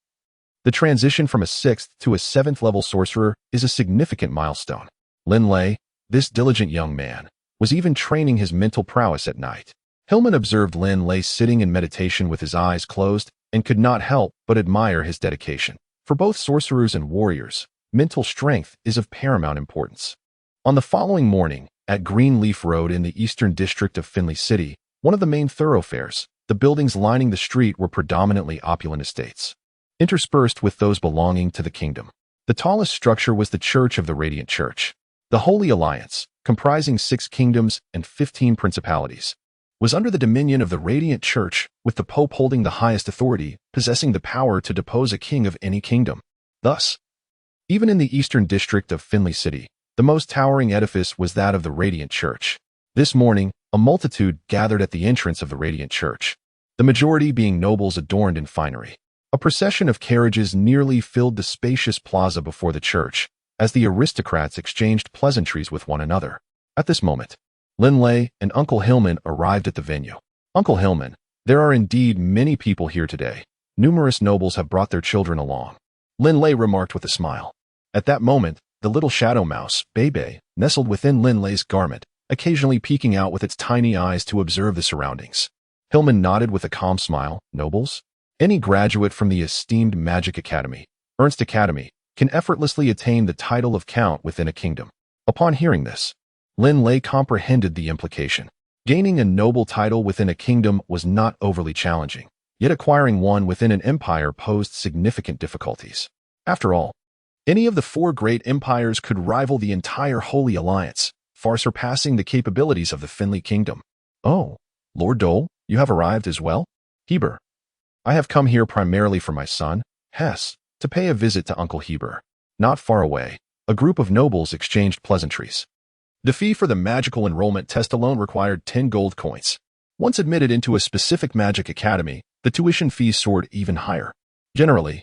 the transition from a 6th to a 7th level sorcerer is a significant milestone. Linley, this diligent young man, was even training his mental prowess at night. Hillman observed Linley sitting in meditation with his eyes closed and could not help but admire his dedication. For both sorcerers and warriors, mental strength is of paramount importance. On the following morning, at Greenleaf Road in the eastern district of Finley City, one of the main thoroughfares, the buildings lining the street were predominantly opulent estates, interspersed with those belonging to the kingdom. The tallest structure was the Church of the Radiant Church. The Holy Alliance, comprising 6 kingdoms and 15 principalities, was under the dominion of the Radiant Church, with the Pope holding the highest authority, possessing the power to depose a king of any kingdom. Thus, even in the eastern district of Finley City, the most towering edifice was that of the Radiant Church. This morning, a multitude gathered at the entrance of the Radiant Church, the majority being nobles adorned in finery. A procession of carriages nearly filled the spacious plaza before the church, as the aristocrats exchanged pleasantries with one another. At this moment, Linley and Uncle Hillman arrived at the venue. Uncle Hillman, there are indeed many people here today. Numerous nobles have brought their children along, Linley remarked with a smile. At that moment, the little shadow mouse, Bebe, nestled within Linley's garment, occasionally peeking out with its tiny eyes to observe the surroundings. Hillman nodded with a calm smile. Nobles? Any graduate from the esteemed Magic Academy, Ernst Academy, can effortlessly attain the title of Count within a kingdom. Upon hearing this, Linley comprehended the implication. Gaining a noble title within a kingdom was not overly challenging, yet acquiring one within an empire posed significant difficulties. After all, any of the 4 great empires could rival the entire Holy Alliance, far surpassing the capabilities of the Finley Kingdom. Oh, Lord Dole, you have arrived as well? Heber. I have come here primarily for my son, Hess, to pay a visit to Uncle Heber. Not far away, a group of nobles exchanged pleasantries. The fee for the magical enrollment test alone required 10 gold coins. Once admitted into a specific magic academy, the tuition fees soared even higher. Generally,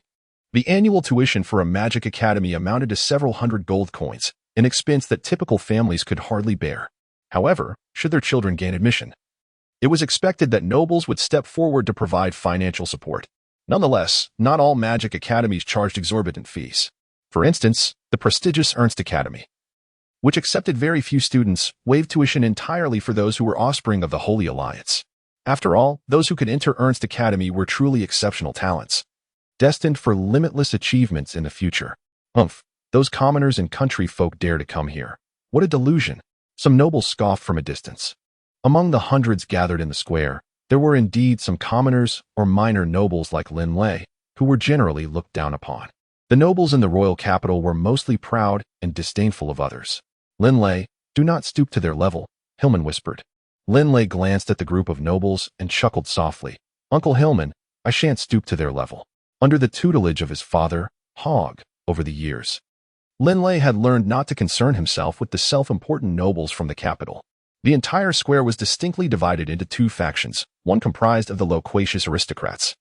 the annual tuition for a magic academy amounted to several hundred gold coins, an expense that typical families could hardly bear. However, should their children gain admission, it was expected that nobles would step forward to provide financial support. Nonetheless, not all magic academies charged exorbitant fees. For instance, the prestigious Ernst Academy, which accepted very few students, waived tuition entirely for those who were offspring of the Holy Alliance. After all, those who could enter Ernst Academy were truly exceptional talents, destined for limitless achievements in the future. Those commoners and country folk dare to come here. What a delusion! Some nobles scoffed from a distance. Among the hundreds gathered in the square, there were indeed some commoners or minor nobles like Linley, who were generally looked down upon. The nobles in the royal capital were mostly proud and disdainful of others. Linley, do not stoop to their level, Hillman whispered. Linley glanced at the group of nobles and chuckled softly. Uncle Hillman, I shan't stoop to their level. Under the tutelage of his father, Hogg, over the years, Linley had learned not to concern himself with the self-important nobles from the capital. The entire square was distinctly divided into two factions, one comprised of the loquacious aristocrats,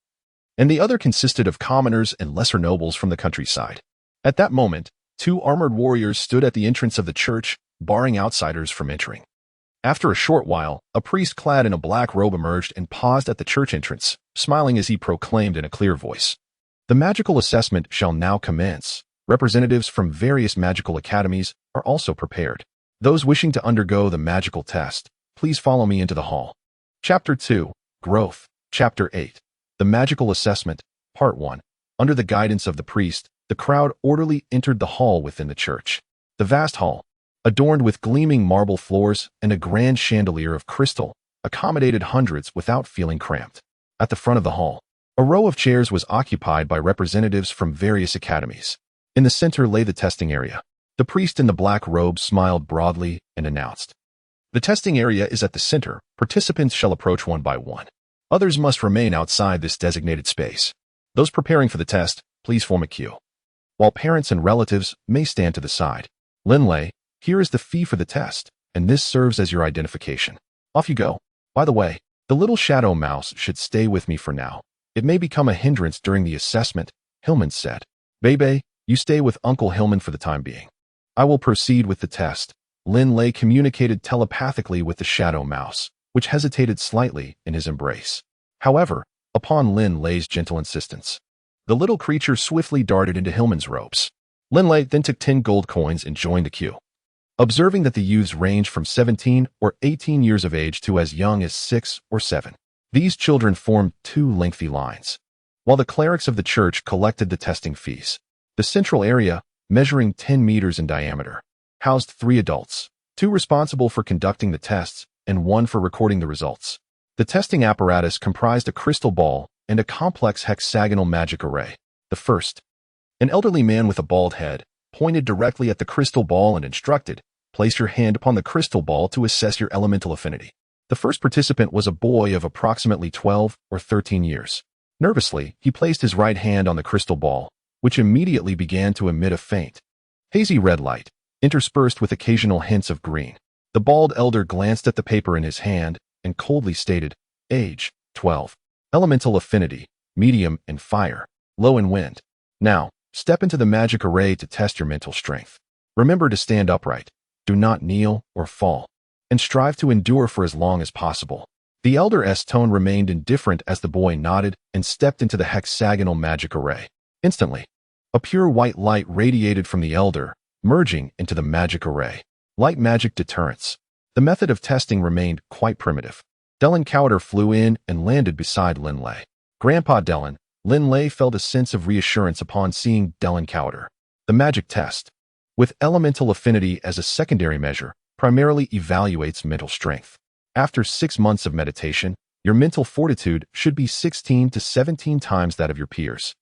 and the other consisted of commoners and lesser nobles from the countryside. At that moment, two armored warriors stood at the entrance of the church, barring outsiders from entering. After a short while, a priest clad in a black robe emerged and paused at the church entrance, smiling as he proclaimed in a clear voice, "The magical assessment shall now commence. Representatives from various magical academies are also prepared. Those wishing to undergo the magical test, please follow me into the hall." Chapter 2, Growth. Chapter 8, The Magical Assessment, Part 1. Under the guidance of the priest, the crowd orderly entered the hall within the church. The vast hall, adorned with gleaming marble floors and a grand chandelier of crystal, accommodated hundreds without feeling cramped. At the front of the hall, a row of chairs was occupied by representatives from various academies. In the center lay the testing area. The priest in the black robe smiled broadly and announced, "The testing area is at the center. Participants shall approach one by one. Others must remain outside this designated space. Those preparing for the test, please form a queue, while parents and relatives may stand to the side. Linley, here is the fee for the test, and this serves as your identification. Off you go. By the way, the little shadow mouse should stay with me for now. It may become a hindrance during the assessment," Hillman said. "Bebe, you stay with Uncle Hillman for the time being. I will proceed with the test." Linley communicated telepathically with the shadow mouse, which hesitated slightly in his embrace. However, upon Linley's gentle insistence, the little creature swiftly darted into Hillman's robes. Linley then took 10 gold coins and joined the queue. Observing that the youths ranged from 17 or 18 years of age to as young as 6 or 7, these children formed two lengthy lines, while the clerics of the church collected the testing fees. The central area, measuring 10 meters in diameter, housed 3 adults, 2 responsible for conducting the tests and 1 for recording the results. The testing apparatus comprised a crystal ball and a complex hexagonal magic array. The first, an elderly man with a bald head, pointed directly at the crystal ball and instructed, "Place your hand upon the crystal ball to assess your elemental affinity." The first participant was a boy of approximately 12 or 13 years. Nervously, he placed his right hand on the crystal ball, which immediately began to emit a faint, hazy red light, interspersed with occasional hints of green. The bald elder glanced at the paper in his hand and coldly stated, "Age, 12. Elemental affinity, medium in fire, low in wind. Now, step into the magic array to test your mental strength. Remember to stand upright, do not kneel or fall, and strive to endure for as long as possible." The elder's tone remained indifferent as the boy nodded and stepped into the hexagonal magic array. Instantly, a pure white light radiated from the elder, merging into the magic array. Light magic deterrence. The method of testing remained quite primitive. Dylan Cowder flew in and landed beside Linley. "Grandpa Dylan," Linley felt a sense of reassurance upon seeing Dylan Cowder. The magic test, with elemental affinity as a secondary measure, primarily evaluates mental strength. After 6 months of meditation, your mental fortitude should be 16 to 17 times that of your peers.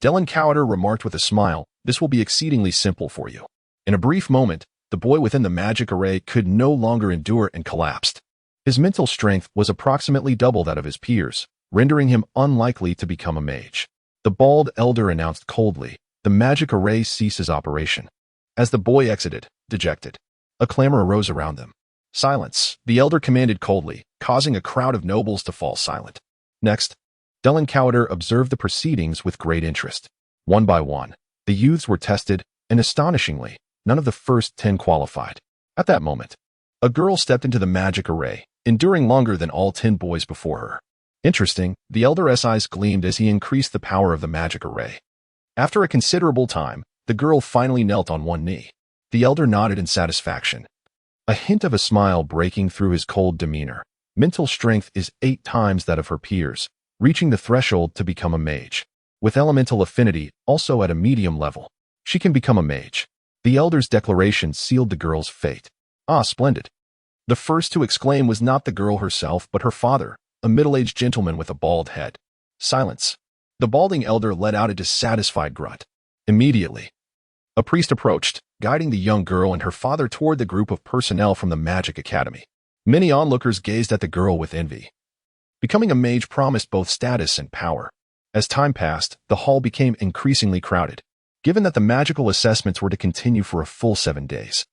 Dylan Cowder remarked with a smile, "This will be exceedingly simple for you." In a brief moment, the boy within the magic array could no longer endure and collapsed. His mental strength was approximately double that of his peers, rendering him unlikely to become a mage. The bald elder announced coldly, "The magic array ceases operation." As the boy exited, dejected, a clamor arose around them. "Silence," the elder commanded coldly, causing a crowd of nobles to fall silent. Next, Dylan Cowder observed the proceedings with great interest. One by one, the youths were tested, and astonishingly, none of the first 10 qualified. At that moment, a girl stepped into the magic array, enduring longer than all 10 boys before her. Interesting, the elder's eyes gleamed as he increased the power of the magic array. After a considerable time, the girl finally knelt on one knee. The elder nodded in satisfaction, a hint of a smile breaking through his cold demeanor. Mental strength is 8 times that of her peers, reaching the threshold to become a mage. With elemental affinity also at a medium level, she can become a mage. The elder's declaration sealed the girl's fate. "Ah, splendid." The first to exclaim was not the girl herself, but her father, a middle-aged gentleman with a bald head. "Silence." The balding elder let out a dissatisfied grunt. Immediately, a priest approached, guiding the young girl and her father toward the group of personnel from the Magic Academy. Many onlookers gazed at the girl with envy. Becoming a mage promised both status and power. As time passed, the hall became increasingly crowded, given that the magical assessments were to continue for a full 7 days.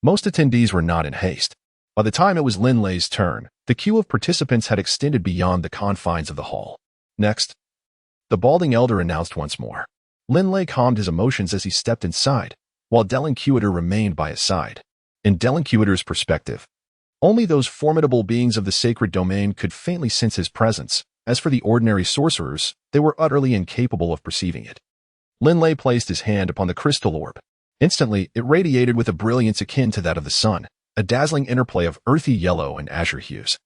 Most attendees were not in haste. By the time it was Linley's turn, the queue of participants had extended beyond the confines of the hall. Next, the balding elder announced once more. Linley calmed his emotions as he stepped inside, while Delinquator remained by his side. In Delinquator's perspective, only those formidable beings of the sacred domain could faintly sense his presence. As for the ordinary sorcerers, they were utterly incapable of perceiving it. Linley placed his hand upon the crystal orb. Instantly, it radiated with a brilliance akin to that of the sun, a dazzling interplay of earthy yellow and azure hues,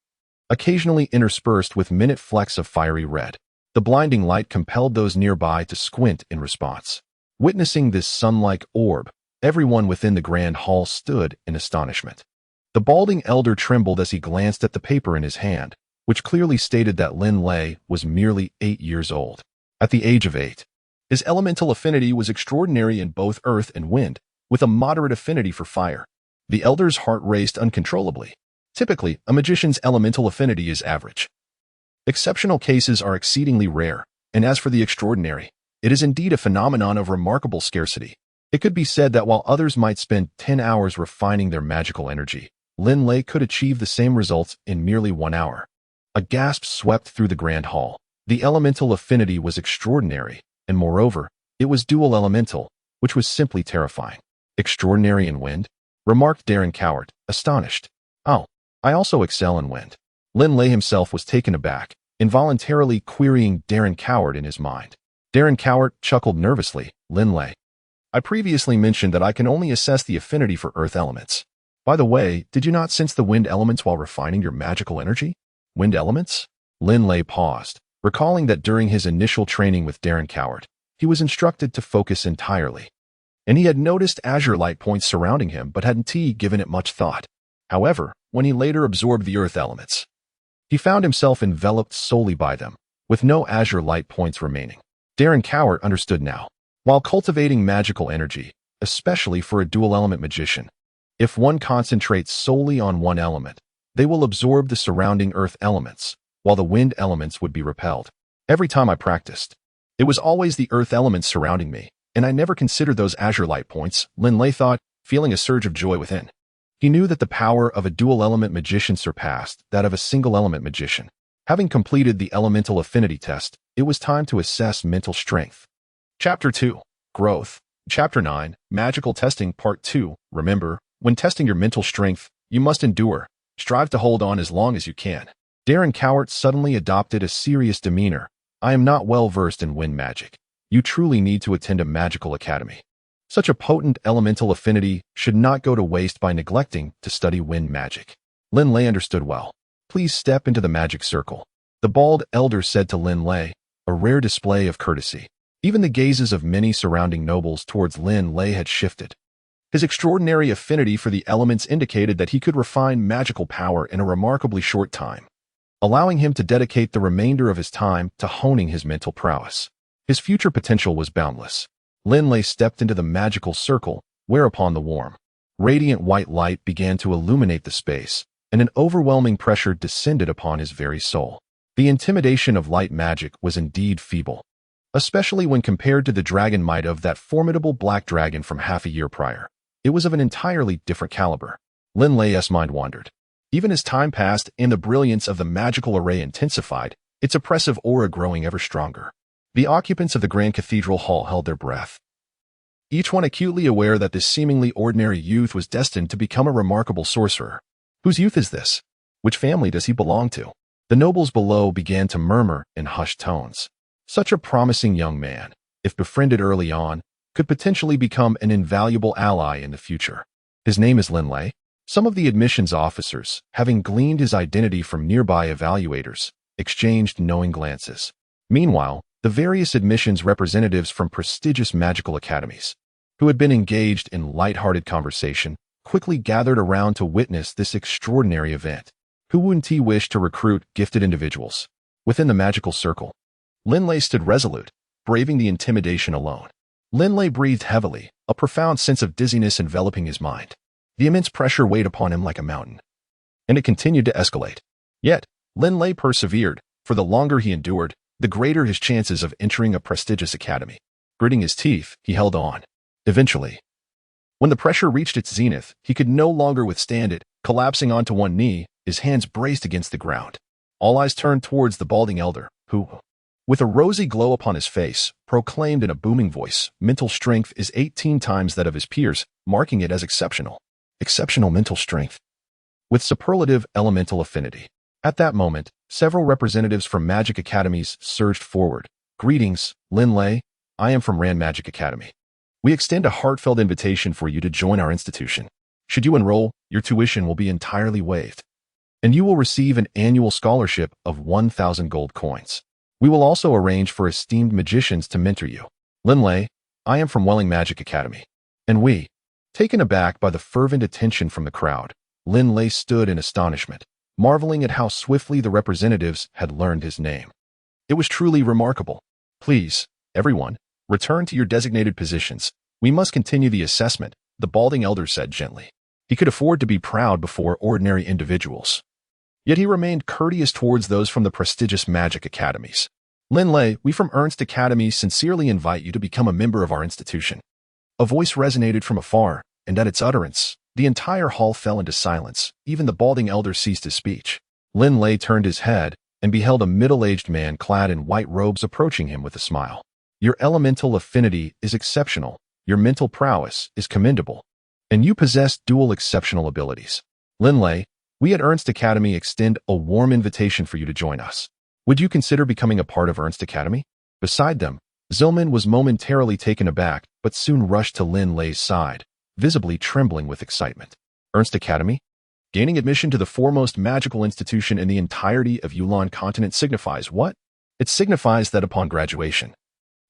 occasionally interspersed with minute flecks of fiery red. The blinding light compelled those nearby to squint in response. Witnessing this sun-like orb, everyone within the grand hall stood in astonishment. The balding elder trembled as he glanced at the paper in his hand, which clearly stated that Linley was merely 8 years old. At the age of 8, his elemental affinity was extraordinary in both earth and wind, with a moderate affinity for fire. The elder's heart raced uncontrollably. Typically, a magician's elemental affinity is average. Exceptional cases are exceedingly rare, and as for the extraordinary, it is indeed a phenomenon of remarkable scarcity. It could be said that while others might spend 10 hours refining their magical energy, Linley could achieve the same results in merely 1 hour. A gasp swept through the grand hall. The elemental affinity was extraordinary, and moreover, it was dual elemental, which was simply terrifying. Extraordinary in wind? Remarked Darren Cowart, astonished. Oh, I also excel in wind. Linley himself was taken aback, involuntarily querying Darren Cowart in his mind. Darren Cowart chuckled nervously. Linley, I previously mentioned that I can only assess the affinity for earth elements. By the way, did you not sense the wind elements while refining your magical energy? Wind elements? Linley paused, recalling that during his initial training with Darren Cowart, he was instructed to focus entirely. And he had noticed azure light points surrounding him but hadn't given it much thought. However, when he later absorbed the earth elements, he found himself enveloped solely by them, with no azure light points remaining. Darren Cowart understood now. While cultivating magical energy, especially for a dual-element magician, if one concentrates solely on one element, they will absorb the surrounding earth elements, while the wind elements would be repelled. Every time I practiced, it was always the earth elements surrounding me, and I never considered those azure light points, Linley thought, feeling a surge of joy within. He knew that the power of a dual-element magician surpassed that of a single-element magician. Having completed the elemental affinity test, it was time to assess mental strength. Chapter 2. Growth. Chapter 9. Magical Testing Part 2. Remember, when testing your mental strength, you must endure. Strive to hold on as long as you can. Darren Cowart suddenly adopted a serious demeanor. I am not well versed in wind magic. You truly need to attend a magical academy. Such a potent elemental affinity should not go to waste by neglecting to study wind magic. Linley understood well. Please step into the magic circle. The bald elder said to Linley, a rare display of courtesy. Even the gazes of many surrounding nobles towards Linley had shifted. His extraordinary affinity for the elements indicated that he could refine magical power in a remarkably short time, allowing him to dedicate the remainder of his time to honing his mental prowess. His future potential was boundless. Linley stepped into the magical circle, whereupon the warm, radiant white light began to illuminate the space, and an overwhelming pressure descended upon his very soul. The intimidation of light magic was indeed feeble, especially when compared to the dragon might of that formidable black dragon from half a year prior. It was of an entirely different caliber. Linley's mind wandered. Even as time passed and the brilliance of the magical array intensified, its oppressive aura growing ever stronger. The occupants of the Grand Cathedral Hall held their breath, each one acutely aware that this seemingly ordinary youth was destined to become a remarkable sorcerer. Whose youth is this? Which family does he belong to? The nobles below began to murmur in hushed tones. Such a promising young man, if befriended early on, could potentially become an invaluable ally in the future. His name is Linley. Some of the admissions officers, having gleaned his identity from nearby evaluators, exchanged knowing glances. Meanwhile, the various admissions representatives from prestigious magical academies, who had been engaged in light-hearted conversation, quickly gathered around to witness this extraordinary event. Who wouldn't wish to recruit gifted individuals? Within the magical circle, Linley stood resolute, braving the intimidation alone. Linley breathed heavily, a profound sense of dizziness enveloping his mind. The immense pressure weighed upon him like a mountain, and it continued to escalate. Yet, Linley persevered. For the longer he endured, the greater his chances of entering a prestigious academy. Gritting his teeth, he held on. Eventually, when the pressure reached its zenith, he could no longer withstand it, Collapsing onto one knee, his hands braced against the ground. All eyes turned towards the balding elder, who, with a rosy glow upon his face, proclaimed in a booming voice, "Mental strength is 18 times that of his peers, marking it as exceptional. Exceptional mental strength. With superlative elemental affinity." At that moment, several representatives from magic academies surged forward. "Greetings, Linley. I am from Rand Magic Academy. We extend a heartfelt invitation for you to join our institution. Should you enroll, your tuition will be entirely waived, and you will receive an annual scholarship of 1,000 gold coins. We will also arrange for esteemed magicians to mentor you. Linley, I am from Welling Magic Academy." And we, taken aback by the fervent attention from the crowd, Linley stood in astonishment, marveling at how swiftly the representatives had learned his name. It was truly remarkable. "Please, everyone, return to your designated positions. We must continue the assessment," the balding elder said gently. He could afford to be proud before ordinary individuals. Yet he remained courteous towards those from the prestigious magic academies. "Linley, we from Ernst Academy sincerely invite you to become a member of our institution." A voice resonated from afar, and at its utterance, the entire hall fell into silence. Even the balding elder ceased his speech. Linley turned his head and beheld a middle-aged man clad in white robes approaching him with a smile. "Your elemental affinity is exceptional. Your mental prowess is commendable. And you possess dual exceptional abilities. Linley, we at Ernst Academy extend a warm invitation for you to join us. Would you consider becoming a part of Ernst Academy?" Beside them, Zilman was momentarily taken aback, but soon rushed to Linley's side, visibly trembling with excitement. "Ernst Academy? Gaining admission to the foremost magical institution in the entirety of Yulan Continent signifies what? It signifies that upon graduation,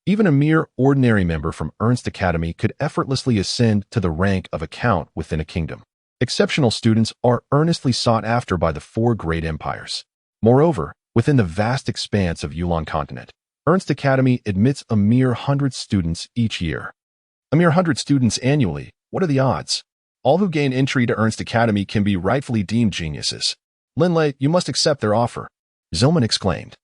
even a mere ordinary member from Ernst Academy could effortlessly ascend to the rank of a count within a kingdom. Exceptional students are earnestly sought after by the 4 great empires. Moreover, within the vast expanse of Yulan Continent, Ernst Academy admits a mere 100 students each year. A mere 100 students annually. What are the odds? All who gain entry to Ernst Academy can be rightfully deemed geniuses. Linley, you must accept their offer," Zilman exclaimed,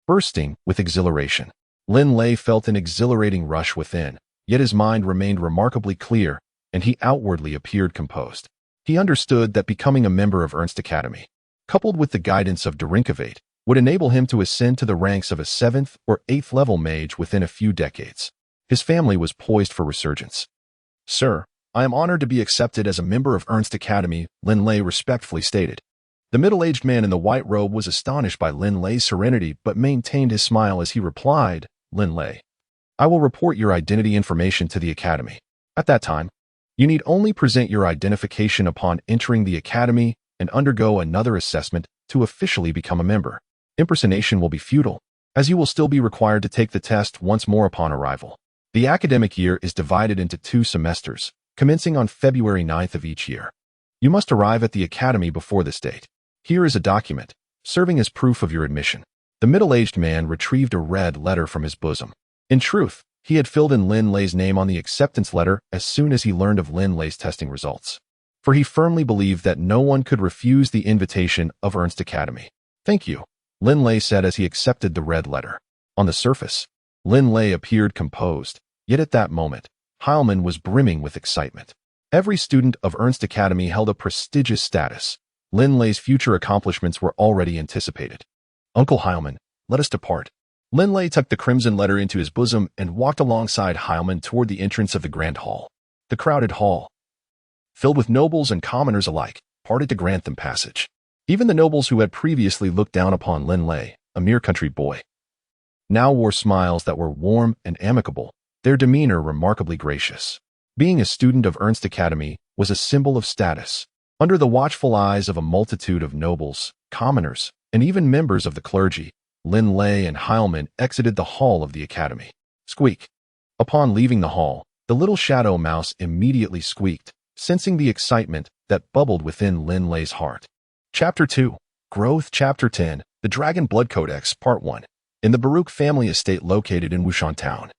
bursting with exhilaration. Linley felt an exhilarating rush within, yet his mind remained remarkably clear, and he outwardly appeared composed. He understood that becoming a member of Ernst Academy, coupled with the guidance of Derinkavate, would enable him to ascend to the ranks of a 7th or 8th level mage within a few decades. His family was poised for resurgence. "Sir, I am honored to be accepted as a member of Ernst Academy," Linley respectfully stated. The middle-aged man in the white robe was astonished by Linley's serenity but maintained his smile as he replied, "Linley, I will report your identity information to the Academy. At that time, you need only present your identification upon entering the Academy and undergo another assessment to officially become a member. Impersonation will be futile, as you will still be required to take the test once more upon arrival. The academic year is divided into 2 semesters, commencing on February 9th of each year. You must arrive at the Academy before this date. Here is a document, serving as proof of your admission." The middle-aged man retrieved a red letter from his bosom. In truth, he had filled in Linley's name on the acceptance letter as soon as he learned of Linley's testing results, for he firmly believed that no one could refuse the invitation of Ernst Academy. "Thank you," Linley said as he accepted the red letter. On the surface, Linley appeared composed, yet at that moment, Heilman was brimming with excitement. Every student of Ernst Academy held a prestigious status. Linley's future accomplishments were already anticipated. "Uncle Heilman, let us depart." Linley tucked the crimson letter into his bosom and walked alongside Heilman toward the entrance of the grand hall. The crowded hall, filled with nobles and commoners alike, parted to grant them passage. Even the nobles who had previously looked down upon Linley, a mere country boy, now wore smiles that were warm and amicable, their demeanor remarkably gracious. Being a student of Ernst Academy was a symbol of status. Under the watchful eyes of a multitude of nobles, commoners, and even members of the clergy, Linley and Heilman exited the hall of the Academy. Squeak. Upon leaving the hall, the little shadow mouse immediately squeaked, sensing the excitement that bubbled within Linley's heart. Chapter 2. Growth. Chapter 10. The Dragonblood Codex. Part 1. In the Baruch family estate located in Wushan Town,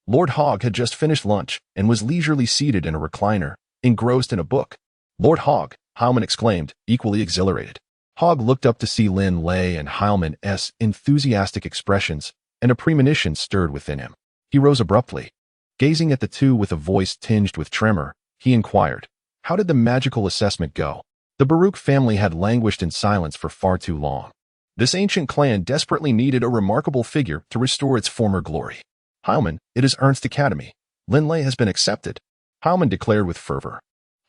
Lord Hogg had just finished lunch and was leisurely seated in a recliner, engrossed in a book. "Lord Hogg," Heilman exclaimed, equally exhilarated. Hogg looked up to see Linley and Heilman's enthusiastic expressions, and a premonition stirred within him. He rose abruptly. Gazing at the two with a voice tinged with tremor, he inquired, "How did the magical assessment go?" The Baruch family had languished in silence for far too long. This ancient clan desperately needed a remarkable figure to restore its former glory. Hyman, it is Ernst Academy. Linley has been accepted, Hyman declared with fervor.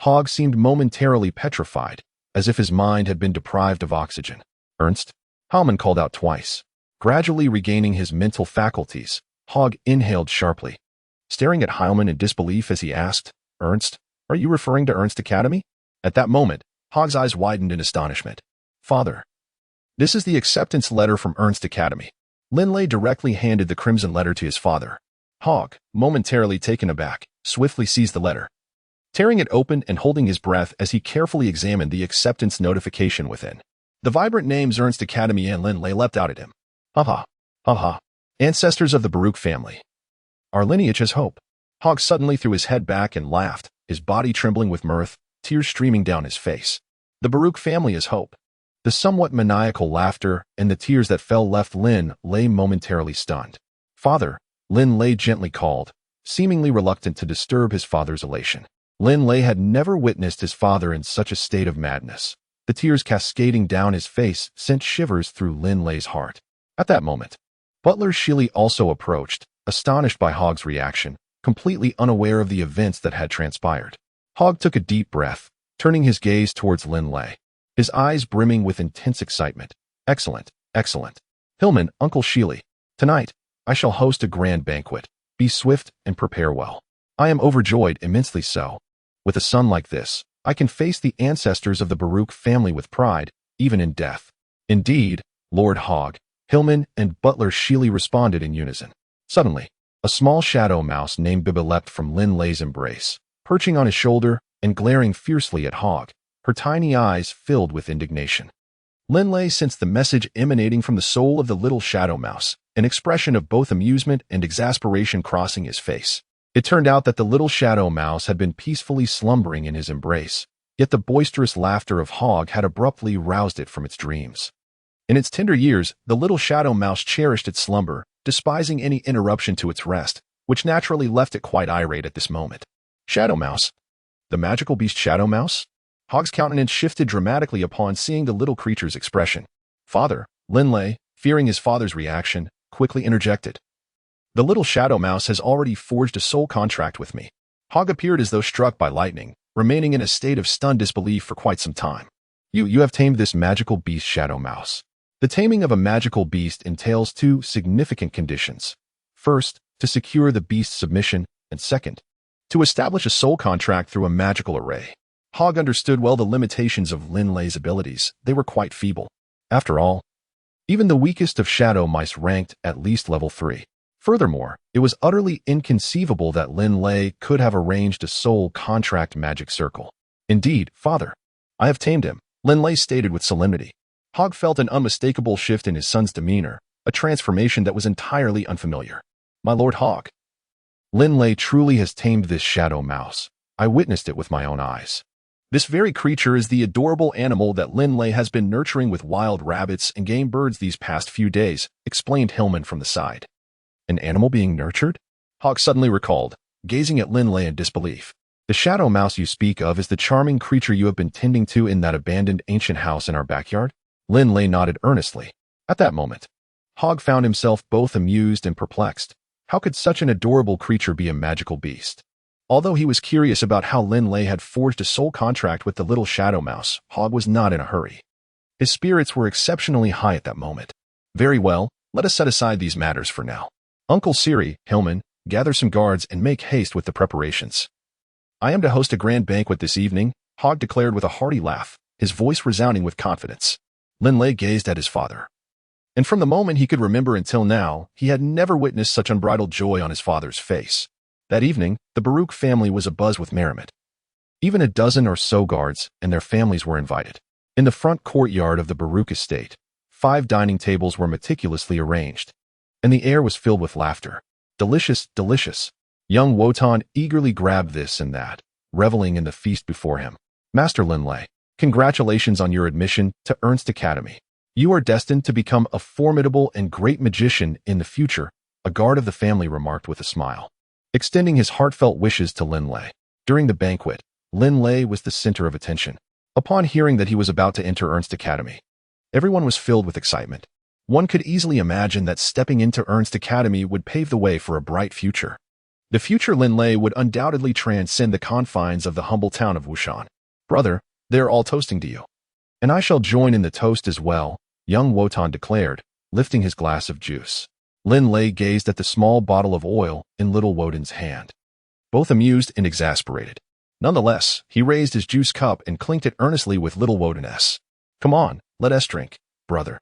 Hogg seemed momentarily petrified, as if his mind had been deprived of oxygen. Ernst? Hyman called out twice. Gradually regaining his mental faculties, Hogg inhaled sharply, staring at Hyman in disbelief as he asked, Ernst, are you referring to Ernst Academy? At that moment, Hogg's eyes widened in astonishment. Father. This is the acceptance letter from Ernst Academy. Linley directly handed the crimson letter to his father. Hogg, momentarily taken aback, swiftly seized the letter, tearing it open and holding his breath as he carefully examined the acceptance notification within. The vibrant names Ernst Academy and Linley leapt out at him. Ha ha, ha ha. Ancestors of the Baruch family. Our lineage has hope. Hogg suddenly threw his head back and laughed, his body trembling with mirth, tears streaming down his face. The Baruch family is hope. The somewhat maniacal laughter and the tears that fell left Linley momentarily stunned. Father, Linley gently called, seemingly reluctant to disturb his father's elation. Linley had never witnessed his father in such a state of madness. The tears cascading down his face sent shivers through Linley's heart. At that moment, Butler Sheely also approached, astonished by Hogg's reaction, completely unaware of the events that had transpired. Hogg took a deep breath, turning his gaze towards Linley, his eyes brimming with intense excitement. Excellent, excellent. Hillman, Uncle Sheely, tonight, I shall host a grand banquet. Be swift and prepare well. I am overjoyed, immensely so. With a son like this, I can face the ancestors of the Baruch family with pride, even in death. Indeed, Lord Hogg, Hillman and Butler Sheely responded in unison. Suddenly, a small shadow mouse named Biba leapt from Linley's embrace, perching on his shoulder and glaring fiercely at Hogg, her tiny eyes filled with indignation. Linley sensed the message emanating from the soul of the little shadow mouse, an expression of both amusement and exasperation crossing his face. It turned out that the little shadow mouse had been peacefully slumbering in his embrace, yet the boisterous laughter of Hogg had abruptly roused it from its dreams. In its tender years, the little shadow mouse cherished its slumber, despising any interruption to its rest, which naturally left it quite irate at this moment. Shadow Mouse. The magical beast Shadow Mouse? Hogg's countenance shifted dramatically upon seeing the little creature's expression. Father, Linley, fearing his father's reaction, quickly interjected. The little shadow mouse has already forged a soul contract with me. Hogg appeared as though struck by lightning, remaining in a state of stunned disbelief for quite some time. You have tamed this magical beast, Shadow Mouse. The taming of a magical beast entails two significant conditions. First, to secure the beast's submission, and second, to establish a soul contract through a magical array. Hogg understood well the limitations of Linley's abilities. They were quite feeble. After all, even the weakest of shadow mice ranked at least level 3. Furthermore, it was utterly inconceivable that Linley could have arranged a soul contract magic circle. Indeed, father, I have tamed him, Linley stated with solemnity. Hogg felt an unmistakable shift in his son's demeanor, a transformation that was entirely unfamiliar. My lord Hogg, Linley truly has tamed this shadow mouse. I witnessed it with my own eyes. This very creature is the adorable animal that Linley has been nurturing with wild rabbits and game birds these past few days, explained Hillman from the side. An animal being nurtured? Hogg suddenly recalled, gazing at Linley in disbelief. The shadow mouse you speak of is the charming creature you have been tending to in that abandoned ancient house in our backyard? Linley nodded earnestly. At that moment, Hogg found himself both amused and perplexed. How could such an adorable creature be a magical beast? Although he was curious about how Linley had forged a soul contract with the little shadow mouse, Hogg was not in a hurry. His spirits were exceptionally high at that moment. Very well, let us set aside these matters for now. Uncle Siri, Hillman, gather some guards and make haste with the preparations. I am to host a grand banquet this evening, Hogg declared with a hearty laugh, his voice resounding with confidence. Linley gazed at his father. And from the moment he could remember until now, he had never witnessed such unbridled joy on his father's face. That evening, the Baruch family was abuzz with merriment. Even a dozen or so guards and their families were invited. In the front courtyard of the Baruch estate, 5 dining tables were meticulously arranged, and the air was filled with laughter. Delicious, delicious. Young Wotan eagerly grabbed this and that, reveling in the feast before him. Master Linley, congratulations on your admission to Ernst Academy. You are destined to become a formidable and great magician in the future, a guard of the family remarked with a smile, extending his heartfelt wishes to Linley. During the banquet, Linley was the center of attention. Upon hearing that he was about to enter Ernst Academy, everyone was filled with excitement. One could easily imagine that stepping into Ernst Academy would pave the way for a bright future. The future Linley would undoubtedly transcend the confines of the humble town of Wushan. Brother, they are all toasting to you. And I shall join in the toast as well, young Wotan declared, lifting his glass of juice. Linley gazed at the small bottle of oil in little Wotan's hand, both amused and exasperated. Nonetheless, he raised his juice cup and clinked it earnestly with little Wotan. Come on, let us drink, brother,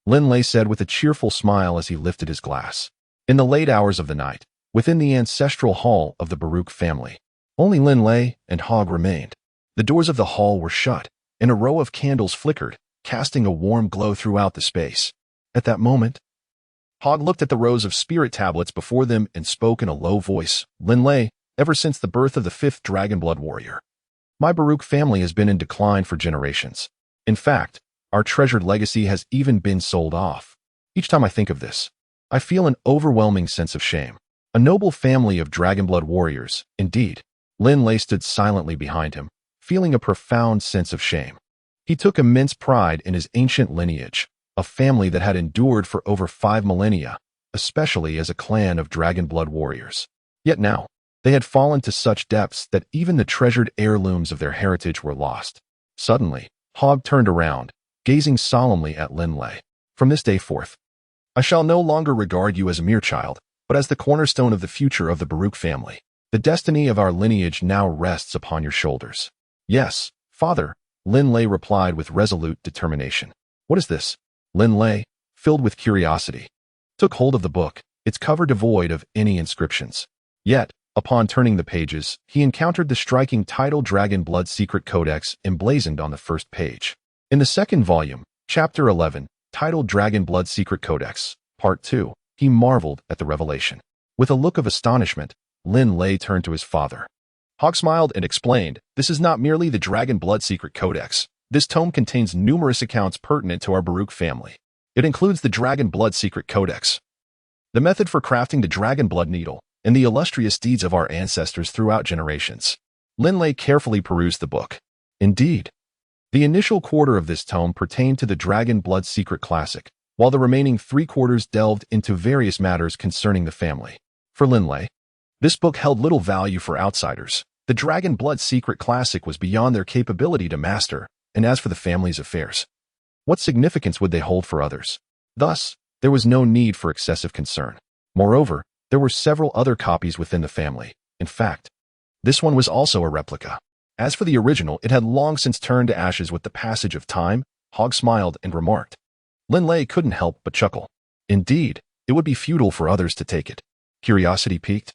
Linley said with a cheerful smile as he lifted his glass. In the late hours of the night, within the ancestral hall of the Baruch family, only Linley and Hogg remained. The doors of the hall were shut, and a row of candles flickered, casting a warm glow throughout the space. At that moment, Hogg looked at the rows of spirit tablets before them and spoke in a low voice. Linley, ever since the birth of the fifth Dragonblood warrior, my Baruch family has been in decline for generations. In fact, our treasured legacy has even been sold off. Each time I think of this, I feel an overwhelming sense of shame. A noble family of Dragonblood warriors, indeed. Linley stood silently behind him, feeling a profound sense of shame. He took immense pride in his ancient lineage, a family that had endured for over 5 millennia, especially as a clan of Dragonblood warriors. Yet now, they had fallen to such depths that even the treasured heirlooms of their heritage were lost. Suddenly, Hogg turned around, gazing solemnly at Linley. From this day forth, I shall no longer regard you as a mere child, but as the cornerstone of the future of the Baruch family. The destiny of our lineage now rests upon your shoulders. Yes, father, Linley replied with resolute determination. What is this? Linley, filled with curiosity, took hold of the book, its cover devoid of any inscriptions. Yet, upon turning the pages, he encountered the striking title Dragonblood Secret Codex emblazoned on the first page. In the second volume, Chapter 11, titled Dragonblood Secret Codex, Part 2, he marveled at the revelation. With a look of astonishment, Linley turned to his father. Hogg smiled and explained, this is not merely the Dragonblood Secret Codex. This tome contains numerous accounts pertinent to our Baruch family. It includes the Dragonblood Secret Codex, the method for crafting the Dragonblood needle, and the illustrious deeds of our ancestors throughout generations. Linley carefully perused the book. Indeed, the initial quarter of this tome pertained to the Dragonblood Secret Classic, while the remaining 3 quarters delved into various matters concerning the family. For Linley, this book held little value for outsiders. The Dragonblood Secret Classic was beyond their capability to master, and as for the family's affairs, what significance would they hold for others? Thus, there was no need for excessive concern. Moreover, there were several other copies within the family. In fact, this one was also a replica. As for the original, it had long since turned to ashes with the passage of time. Hogg smiled and remarked. Linley couldn't help but chuckle. Indeed, it would be futile for others to take it. Curiosity piqued,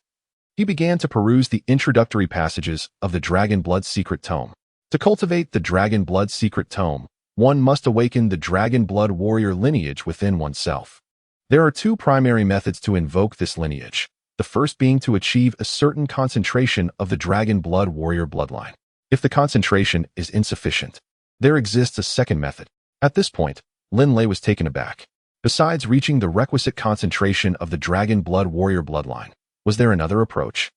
he began to peruse the introductory passages of the Dragonblood Secret Tome. To cultivate the Dragonblood Secret Tome, one must awaken the Dragonblood warrior lineage within oneself. There are 2 primary methods to invoke this lineage, the first being to achieve a certain concentration of the Dragonblood warrior bloodline. If the concentration is insufficient, there exists a second method. At this point, Linley was taken aback. Besides reaching the requisite concentration of the Dragonblood warrior bloodline, was there another approach?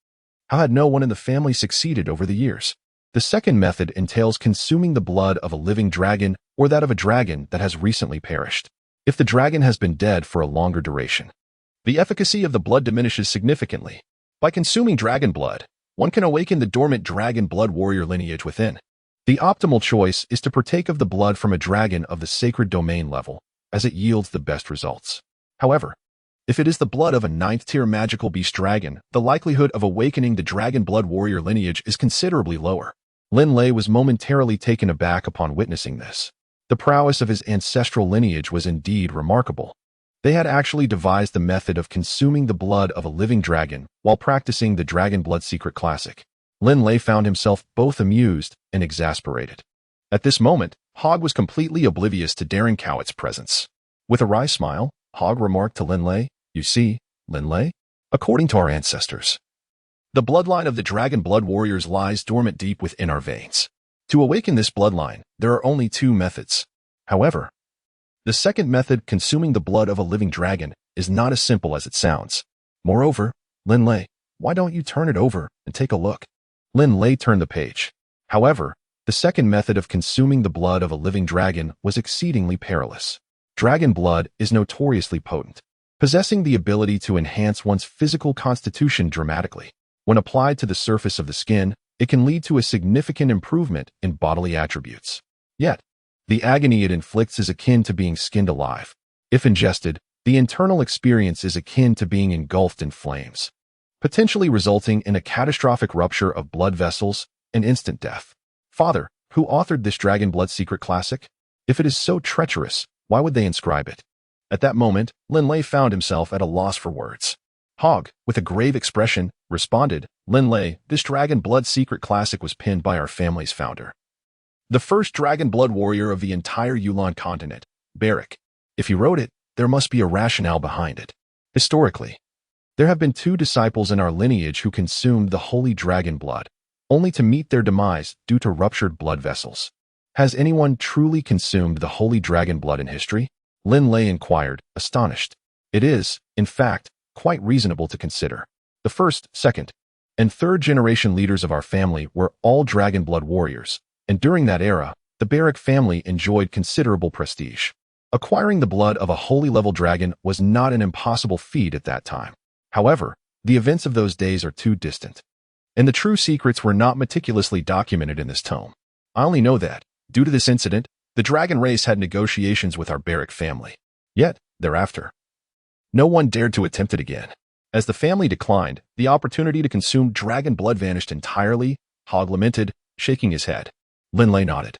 How had no one in the family succeeded over the years? The second method entails consuming the blood of a living dragon or that of a dragon that has recently perished. If the dragon has been dead for a longer duration, the efficacy of the blood diminishes significantly. By consuming dragon blood, one can awaken the dormant Dragonblood warrior lineage within. The optimal choice is to partake of the blood from a dragon of the sacred domain level, as it yields the best results. However, if it is the blood of a 9th-tier magical beast dragon, the likelihood of awakening the Dragonblood warrior lineage is considerably lower. Linley was momentarily taken aback upon witnessing this. The prowess of his ancestral lineage was indeed remarkable. They had actually devised the method of consuming the blood of a living dragon while practicing the Dragonblood Secret Classic. Linley found himself both amused and exasperated. At this moment, Hogg was completely oblivious to Daring Cowit's presence. With a wry smile, Hogg remarked to Linley, "You see, Linley, according to our ancestors, the bloodline of the Dragonblood warriors lies dormant deep within our veins. To awaken this bloodline, there are only 2 methods. However, the second method, consuming the blood of a living dragon, is not as simple as it sounds. Moreover, Linley, why don't you turn it over and take a look?" Linley turned the page. However, The second method of consuming the blood of a living dragon was exceedingly perilous. Dragon blood is notoriously potent, possessing the ability to enhance one's physical constitution dramatically. When applied to the surface of the skin, it can lead to a significant improvement in bodily attributes. Yet, the agony it inflicts is akin to being skinned alive. If ingested, the internal experience is akin to being engulfed in flames, potentially resulting in a catastrophic rupture of blood vessels and instant death. Father, who authored this Dragonblood secret classic? If it is so treacherous, why would they inscribe it? At that moment, Linley found himself at a loss for words. Hogg, with a grave expression, responded, Linley, this Dragonblood secret classic was penned by our family's founder, the first Dragonblood warrior of the entire Yulan Continent, Baruch. If he wrote it, there must be a rationale behind it. Historically, there have been 2 disciples in our lineage who consumed the holy dragon blood, only to meet their demise due to ruptured blood vessels. Has anyone truly consumed the holy dragon blood in history? Linley inquired, astonished. It is, in fact, quite reasonable to consider. The first, second, and third generation leaders of our family were all Dragonblood warriors, and during that era, the Baruch family enjoyed considerable prestige. Acquiring the blood of a holy-level dragon was not an impossible feat at that time. However, the events of those days are too distant, and the true secrets were not meticulously documented in this tome. I only know that, due to this incident, the dragon race had negotiations with our Baruch family. Yet, thereafter, no one dared to attempt it again. As the family declined, the opportunity to consume dragon blood vanished entirely. Hogg lamented, shaking his head. Linley nodded.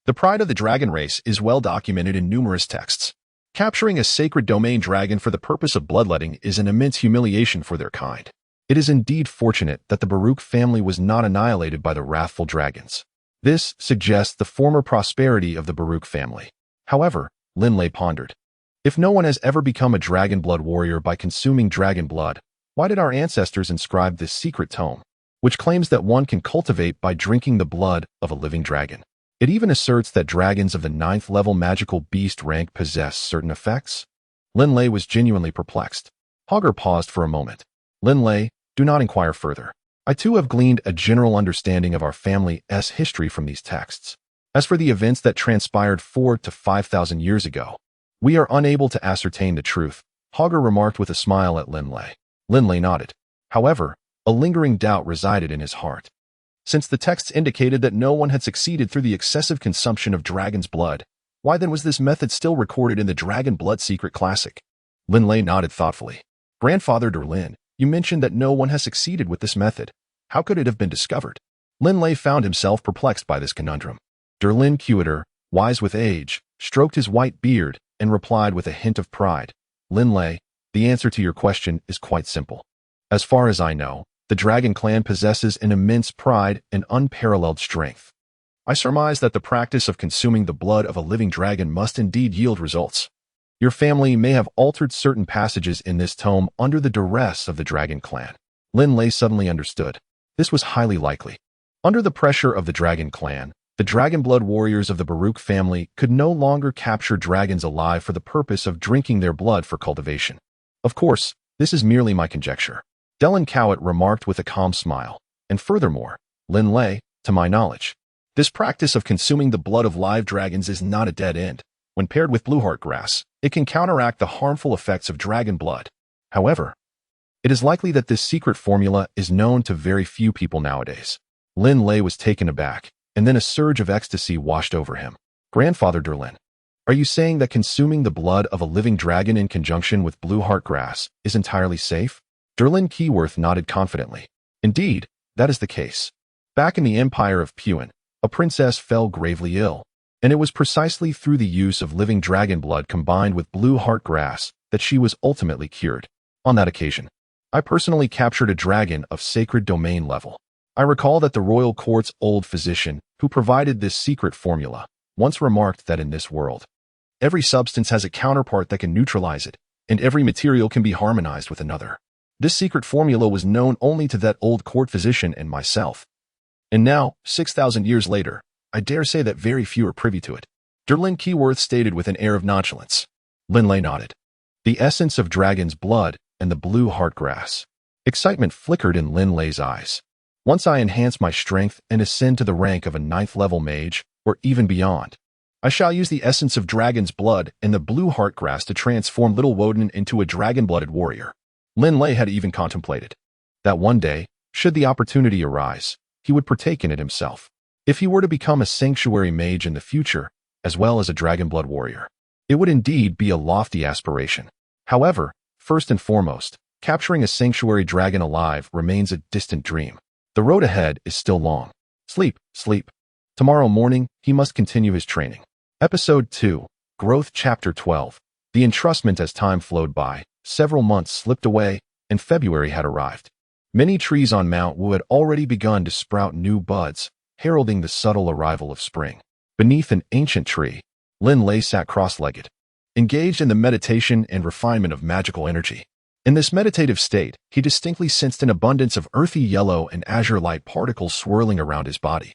The pride of the dragon race is well documented in numerous texts. Capturing a sacred domain dragon for the purpose of bloodletting is an immense humiliation for their kind. It is indeed fortunate that the Baruch family was not annihilated by the wrathful dragons. This suggests the former prosperity of the Baruch family. However, Linley pondered, if no one has ever become a Dragonblood warrior by consuming dragon blood, why did our ancestors inscribe this secret tome, which claims that one can cultivate by drinking the blood of a living dragon? It even asserts that dragons of the 9th level magical beast rank possess certain effects. Linley was genuinely perplexed. Hogger paused for a moment. Linley, do not inquire further. I too have gleaned a general understanding of our family's history from these texts. As for the events that transpired 4,000 to 5,000 years ago, we are unable to ascertain the truth, Hogger remarked with a smile at Linley. Linley nodded. However, a lingering doubt resided in his heart. Since the texts indicated that no one had succeeded through the excessive consumption of dragon's blood, why then was this method still recorded in the Dragonblood secret classic? Linley nodded thoughtfully. Grandfather Derlin, you mentioned that no one has succeeded with this method. How could it have been discovered? Linley found himself perplexed by this conundrum. Derlin Cuiter, wise with age, stroked his white beard and replied with a hint of pride. Linley, the answer to your question is quite simple. As far as I know, the Dragon clan possesses an immense pride and unparalleled strength. I surmise that the practice of consuming the blood of a living dragon must indeed yield results. Your family may have altered certain passages in this tome under the duress of the Dragon clan. Linley suddenly understood. This was highly likely. Under the pressure of the Dragon clan, the Dragonblood warriors of the Baruch family could no longer capture dragons alive for the purpose of drinking their blood for cultivation. Of course, this is merely my conjecture. Delin Cowett remarked with a calm smile. And furthermore, Linley, to my knowledge, this practice of consuming the blood of live dragons is not a dead end. When paired with blueheart grass, it can counteract the harmful effects of dragon blood. However, it is likely that this secret formula is known to very few people nowadays. Linley was taken aback, and then a surge of ecstasy washed over him. Grandfather Derlin, are you saying that consuming the blood of a living dragon in conjunction with blueheart grass is entirely safe? Derlin Keyworth nodded confidently. Indeed, that is the case. Back in the Empire of Puin, a princess fell gravely ill, and it was precisely through the use of living dragon blood combined with blueheart grass that she was ultimately cured. On that occasion, I personally captured a dragon of sacred domain level. I recall that the royal court's old physician, who provided this secret formula, once remarked that in this world, every substance has a counterpart that can neutralize it, and every material can be harmonized with another. This secret formula was known only to that old court physician and myself. And now, 6,000 years later, I dare say that very few are privy to it. Derlin Keyworth stated with an air of nonchalance. Linley nodded. The essence of dragon's blood and the blue heart grass. Excitement flickered in Linley's eyes. Once I enhance my strength and ascend to the rank of a 9th-level mage, or even beyond, I shall use the essence of dragon's blood and the blue heartgrass to transform little Woden into a dragon-blooded warrior. Linley had even contemplated that one day, should the opportunity arise, he would partake in it himself. If he were to become a sanctuary mage in the future, as well as a dragonblood warrior, it would indeed be a lofty aspiration. However, first and foremost, capturing a sanctuary dragon alive remains a distant dream. The road ahead is still long. Sleep, sleep. Tomorrow morning, he must continue his training. Episode 2, Growth Chapter 12. The entrustment. As time flowed by, several months slipped away, and February had arrived. Many trees on Mount Wu had already begun to sprout new buds, heralding the subtle arrival of spring. Beneath an ancient tree, Linley sat cross-legged, engaged in the meditation and refinement of magical energy. In this meditative state, he distinctly sensed an abundance of earthy yellow and azure light particles swirling around his body.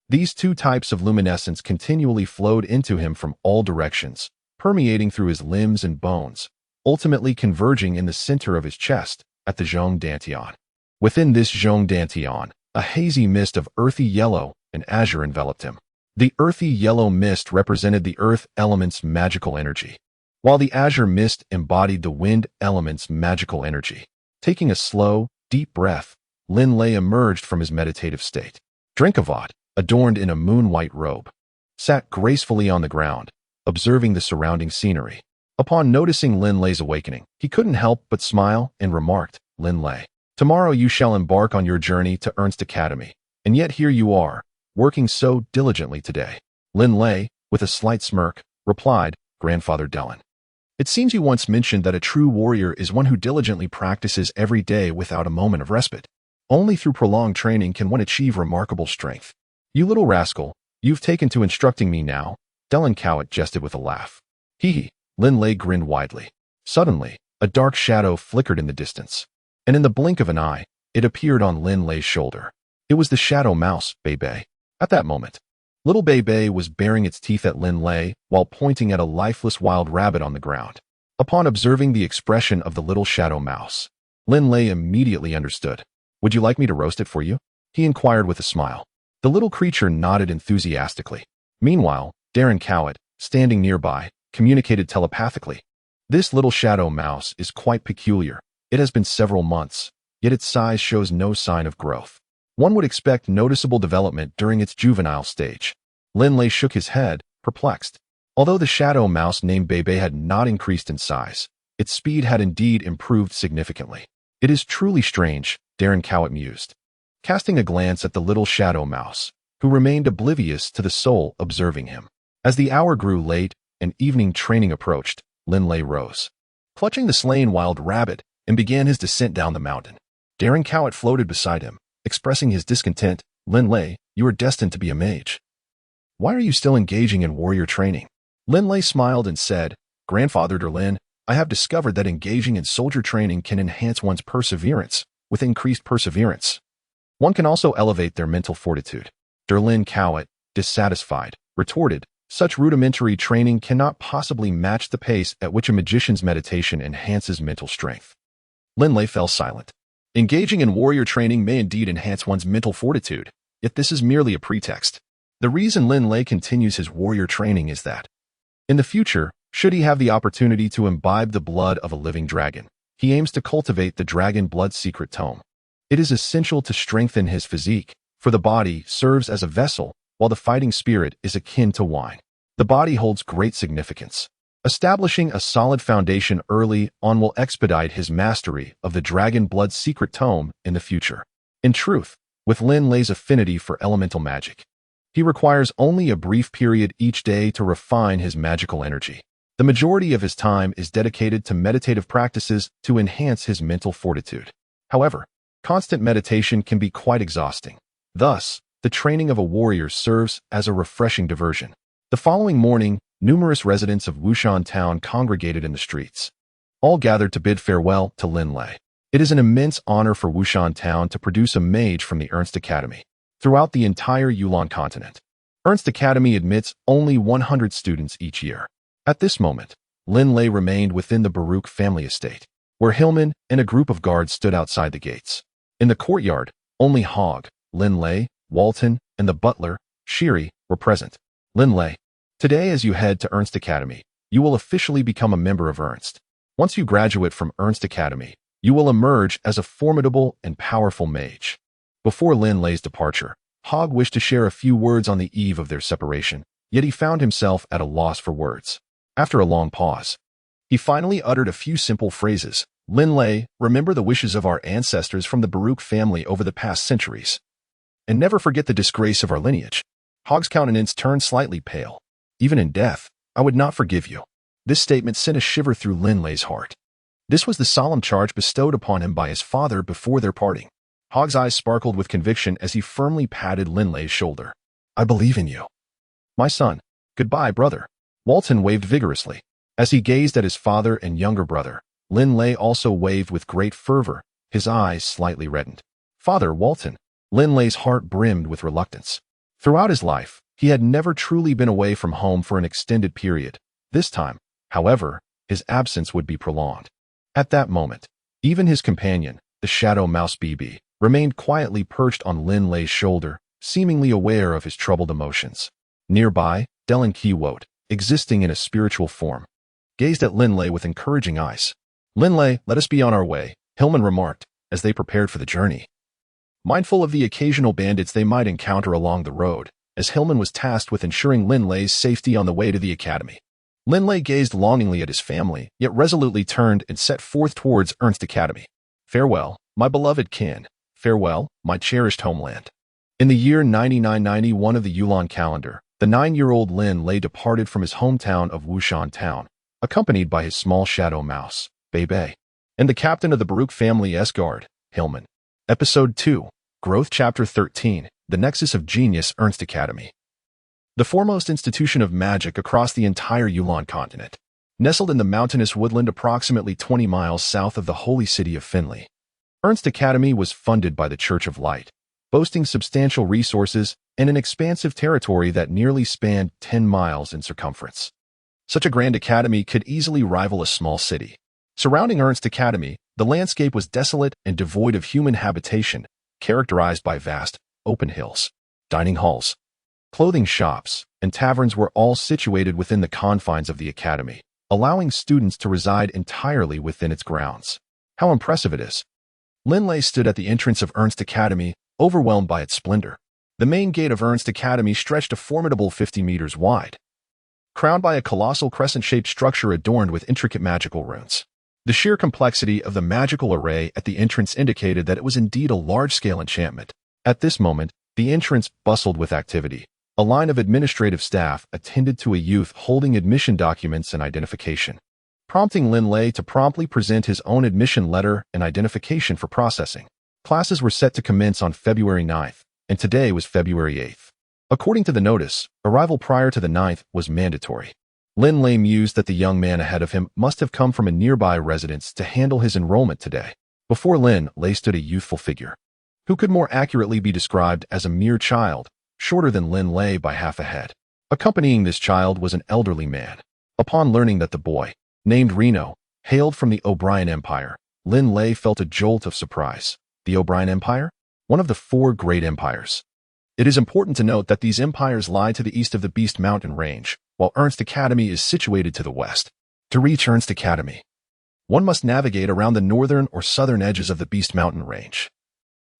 These two types of luminescence continually flowed into him from all directions, permeating through his limbs and bones, ultimately converging in the center of his chest, at the Zhong Dantian. Within this Zhong Dantian, a hazy mist of earthy yellow and azure enveloped him. The earthy yellow mist represented the earth element's magical energy, while the azure mist embodied the wind element's magical energy. Taking a slow, deep breath, Linley emerged from his meditative state. Drinkavad, adorned in a moon-white robe, sat gracefully on the ground, observing the surrounding scenery. Upon noticing Linley's awakening, he couldn't help but smile and remarked, "Linley, tomorrow you shall embark on your journey to Ernst Academy, and yet here you are, working so diligently today." Linley, with a slight smirk, replied, "Grandfather Dellin, it seems you once mentioned that a true warrior is one who diligently practices every day without a moment of respite. Only through prolonged training can one achieve remarkable strength. You little rascal, you've taken to instructing me now," Dellin Cowett jested with a laugh. Hee. Linley grinned widely. Suddenly, a dark shadow flickered in the distance, and in the blink of an eye, it appeared on Linley's shoulder. It was the shadow mouse, Bebe. At that moment, little Bebe was baring its teeth at Linley while pointing at a lifeless wild rabbit on the ground. Upon observing the expression of the little shadow mouse, Linley immediately understood. "Would you like me to roast it for you?" he inquired with a smile. The little creature nodded enthusiastically. Meanwhile, Darren Cowett, standing nearby, communicated telepathically. "This little shadow mouse is quite peculiar. It has been several months, yet its size shows no sign of growth. One would expect noticeable development during its juvenile stage." Linley shook his head, perplexed. Although the shadow mouse named Bebe had not increased in size, its speed had indeed improved significantly. "It is truly strange," Darren Cowett mused, casting a glance at the little shadow mouse, who remained oblivious to the soul observing him. As the hour grew late and evening training approached, Linley rose, clutching the slain wild rabbit, and began his descent down the mountain. Darren Cowett floated beside him, expressing his discontent. "Linley, you are destined to be a mage. Why are you still engaging in warrior training?" Linley smiled and said, "Grandfather Derlin, I have discovered that engaging in soldier training can enhance one's perseverance. With increased perseverance, one can also elevate their mental fortitude." Derlin Cowett, dissatisfied, retorted, "Such rudimentary training cannot possibly match the pace at which a magician's meditation enhances mental strength." Linley fell silent. Engaging in warrior training may indeed enhance one's mental fortitude, yet this is merely a pretext. The reason Linley continues his warrior training is that, in the future, should he have the opportunity to imbibe the blood of a living dragon, he aims to cultivate the Dragonblood secret tome. It is essential to strengthen his physique, for the body serves as a vessel, while the fighting spirit is akin to wine. The body holds great significance. Establishing a solid foundation early on will expedite his mastery of the Dragonblood secret tome in the future. In truth, with Linley's affinity for elemental magic, he requires only a brief period each day to refine his magical energy. The majority of his time is dedicated to meditative practices to enhance his mental fortitude. However, constant meditation can be quite exhausting. Thus, the training of a warrior serves as a refreshing diversion. The following morning, numerous residents of Wushan town congregated in the streets. All gathered to bid farewell to Linley. It is an immense honor for Wushan town to produce a mage from the Ernst Academy. Throughout the entire Yulan Continent, Ernst Academy admits only 100 students each year. At this moment, Linley remained within the Baruch family estate, where Hillman and a group of guards stood outside the gates. In the courtyard, only Hogg, Linley, Walton, and the butler, Shiri, were present. Linley, today as you head to Ernst Academy, you will officially become a member of Ernst. Once you graduate from Ernst Academy, you will emerge as a formidable and powerful mage. Before Linley's departure, Hogg wished to share a few words on the eve of their separation, yet he found himself at a loss for words. After a long pause, he finally uttered a few simple phrases. Linley, remember the wishes of our ancestors from the Baruch family over the past centuries. And never forget the disgrace of our lineage. Hogg's countenance turned slightly pale. Even in death, I would not forgive you. This statement sent a shiver through Linley's heart. This was the solemn charge bestowed upon him by his father before their parting. Hogg's eyes sparkled with conviction as he firmly patted Linley's shoulder. I believe in you. My son. Goodbye, brother. Walton waved vigorously. As he gazed at his father and younger brother, Linley also waved with great fervor, his eyes slightly reddened. Father Walton. Linley's heart brimmed with reluctance. Throughout his life, he had never truly been away from home for an extended period. This time, however, his absence would be prolonged. At that moment, even his companion, the shadow mouse BB, remained quietly perched on Linley's shoulder, seemingly aware of his troubled emotions. Nearby, Dellen Kiwote, existing in a spiritual form, gazed at Linley with encouraging eyes. Linley, let us be on our way, Hillman remarked, as they prepared for the journey. Mindful of the occasional bandits they might encounter along the road, as Hillman was tasked with ensuring Linley's safety on the way to the academy. Linley gazed longingly at his family, yet resolutely turned and set forth towards Ernst Academy. Farewell, my beloved kin. Farewell, my cherished homeland. In the year 9991 of the Yulan calendar, the 9-year-old Linley departed from his hometown of Wushan Town, accompanied by his small shadow mouse, Bebe, and the captain of the Baruch family S-Guard, Hillman. Episode 2, Growth Chapter 13, The Nexus of Genius Ernst Academy. The foremost institution of magic across the entire Yulan Continent, nestled in the mountainous woodland approximately 20 miles south of the holy city of Finley. Ernst Academy was funded by the Church of Light, boasting substantial resources and an expansive territory that nearly spanned 10 miles in circumference. Such a grand academy could easily rival a small city. Surrounding Ernst Academy, the landscape was desolate and devoid of human habitation, characterized by vast, open hills. Dining halls, clothing shops, and taverns were all situated within the confines of the academy, allowing students to reside entirely within its grounds. How impressive it is! Linley stood at the entrance of Ernst Academy, overwhelmed by its splendor. The main gate of Ernst Academy stretched a formidable 50 meters wide, crowned by a colossal crescent-shaped structure adorned with intricate magical runes. The sheer complexity of the magical array at the entrance indicated that it was indeed a large-scale enchantment. At this moment, the entrance bustled with activity. A line of administrative staff attended to a youth holding admission documents and identification, prompting Linley to promptly present his own admission letter and identification for processing. Classes were set to commence on February 9th, and today was February 8th. According to the notice, arrival prior to the 9th was mandatory. Linley mused that the young man ahead of him must have come from a nearby residence to handle his enrollment today. Before Linley stood a youthful figure, who could more accurately be described as a mere child, shorter than Linley by half a head. Accompanying this child was an elderly man. Upon learning that the boy, named Reno, hailed from the O'Brien Empire, Linley felt a jolt of surprise. The O'Brien Empire? One of the 4 great empires. It is important to note that these empires lie to the east of the Beast Mountain Range, while Ernst Academy is situated to the west. To reach Ernst Academy, one must navigate around the northern or southern edges of the Beast Mountain Range,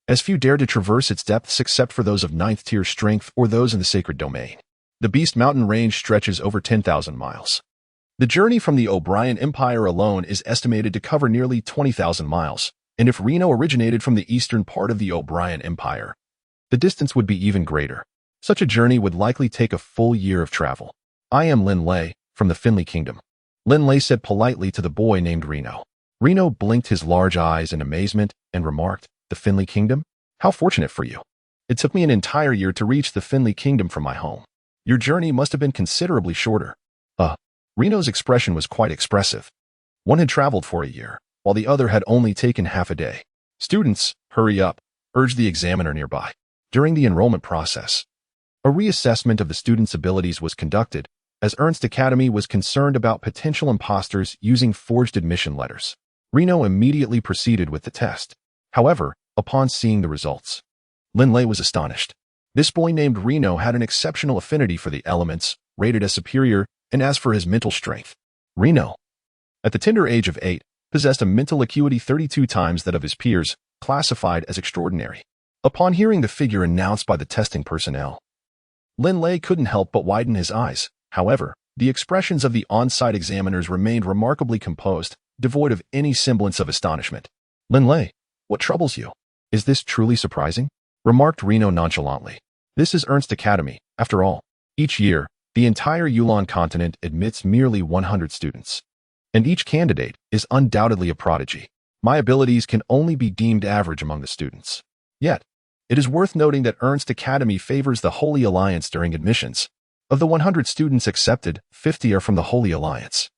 as few dare to traverse its depths except for those of 9th tier strength or those in the sacred domain. The Beast Mountain Range stretches over 10,000 miles. The journey from the O'Brien Empire alone is estimated to cover nearly 20,000 miles, and if Reno originated from the eastern part of the O'Brien Empire, the distance would be even greater. Such a journey would likely take a full year of travel. I am Linley, from the Finley Kingdom. Linley said politely to the boy named Reno. Reno blinked his large eyes in amazement and remarked, The Finley Kingdom? How fortunate for you. It took me an entire year to reach the Finley Kingdom from my home. Your journey must have been considerably shorter. Reno's expression was quite expressive. One had traveled for a year, while the other had only taken half a day. Students, hurry up, urged the examiner nearby. During the enrollment process, a reassessment of the students' abilities was conducted, as Ernst Academy was concerned about potential imposters using forged admission letters. Reno immediately proceeded with the test. However, upon seeing the results, Linley was astonished. This boy named Reno had an exceptional affinity for the elements, rated as superior, and as for his mental strength, Reno, at the tender age of 8, possessed a mental acuity 32 times that of his peers, classified as extraordinary. Upon hearing the figure announced by the testing personnel, Linley couldn't help but widen his eyes. However, the expressions of the on-site examiners remained remarkably composed, devoid of any semblance of astonishment. Linley, what troubles you? Is this truly surprising? Remarked Reno nonchalantly. This is Ernst Academy, after all. Each year, the entire Yulan Continent admits merely 100 students. And each candidate is undoubtedly a prodigy. My abilities can only be deemed average among the students. Yet, it is worth noting that Ernst Academy favors the Holy Alliance during admissions. Of the 100 students accepted, 50 are from the Holy Alliance,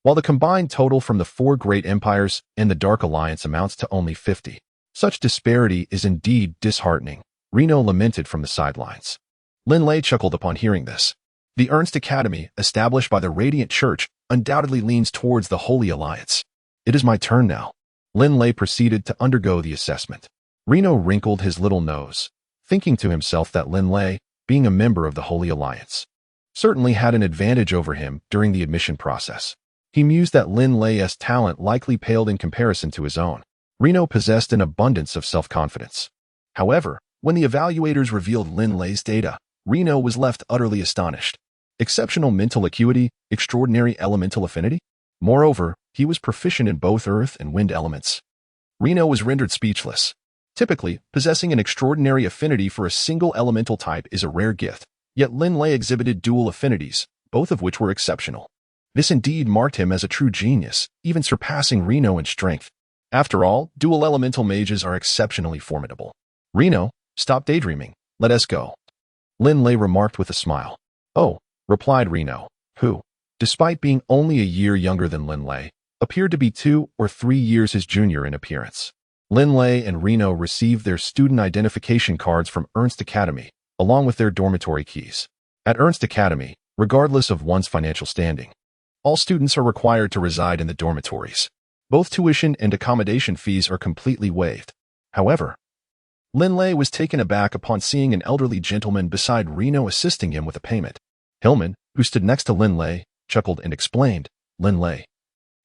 while the combined total from the 4 great empires and the Dark Alliance amounts to only 50. Such disparity is indeed disheartening, Reno lamented from the sidelines. Linley chuckled upon hearing this. The Ernst Academy, established by the Radiant Church, undoubtedly leans towards the Holy Alliance. It is my turn now. Linley proceeded to undergo the assessment. Reno wrinkled his little nose, thinking to himself that Linley, being a member of the Holy Alliance, certainly had an advantage over him during the admission process. He mused that Linley's talent likely paled in comparison to his own. Reno possessed an abundance of self-confidence. However, when the evaluators revealed Linley's data, Reno was left utterly astonished. Exceptional mental acuity, extraordinary elemental affinity? Moreover, he was proficient in both earth and wind elements. Reno was rendered speechless. Typically, possessing an extraordinary affinity for a single elemental type is a rare gift, yet Linley exhibited dual affinities, both of which were exceptional. This indeed marked him as a true genius, even surpassing Reno in strength. After all, dual elemental mages are exceptionally formidable. Reno, stop daydreaming. Let us go. Linley remarked with a smile. Oh, replied Reno, who, despite being only a year younger than Linley, appeared to be 2 or 3 years his junior in appearance. Linley and Reno received their student identification cards from Ernst Academy, along with their dormitory keys. At Ernst Academy, regardless of one's financial standing, all students are required to reside in the dormitories. Both tuition and accommodation fees are completely waived. However, Linley was taken aback upon seeing an elderly gentleman beside Reno assisting him with a payment. Hillman, who stood next to Linley, chuckled and explained, Linley,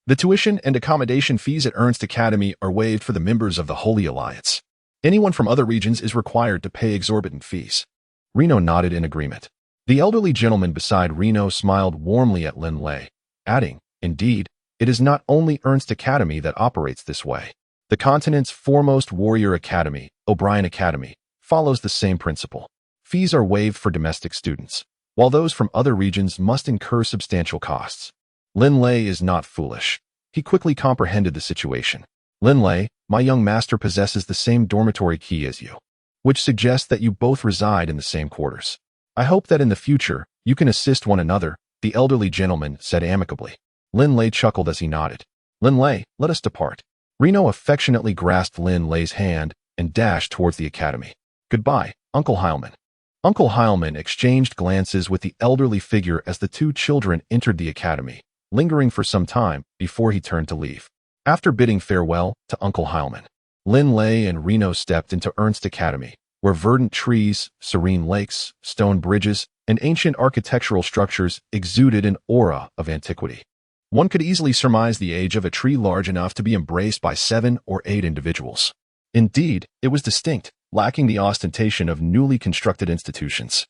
the tuition and accommodation fees at Ernst Academy are waived for the members of the Holy Alliance. Anyone from other regions is required to pay exorbitant fees. Reno nodded in agreement. The elderly gentleman beside Reno smiled warmly at Linley, adding, indeed, it is not only Ernst Academy that operates this way. The continent's foremost warrior academy, O'Brien Academy, follows the same principle. Fees are waived for domestic students, while those from other regions must incur substantial costs. Linley is not foolish. He quickly comprehended the situation. Linley, my young master possesses the same dormitory key as you, which suggests that you both reside in the same quarters. I hope that in the future, you can assist one another, the elderly gentleman said amicably. Linley chuckled as he nodded. Linley, let us depart. Reno affectionately grasped Linley's hand and dashed towards the academy. Goodbye, Uncle Heilman. Uncle Heilman exchanged glances with the elderly figure as the 2 children entered the academy, lingering for some time before he turned to leave. After bidding farewell to Uncle Heilman, Linley and Reno stepped into Ernst Academy, where verdant trees, serene lakes, stone bridges, and ancient architectural structures exuded an aura of antiquity. One could easily surmise the age of a tree large enough to be embraced by 7 or 8 individuals. Indeed, it was distinct, lacking the ostentation of newly constructed institutions.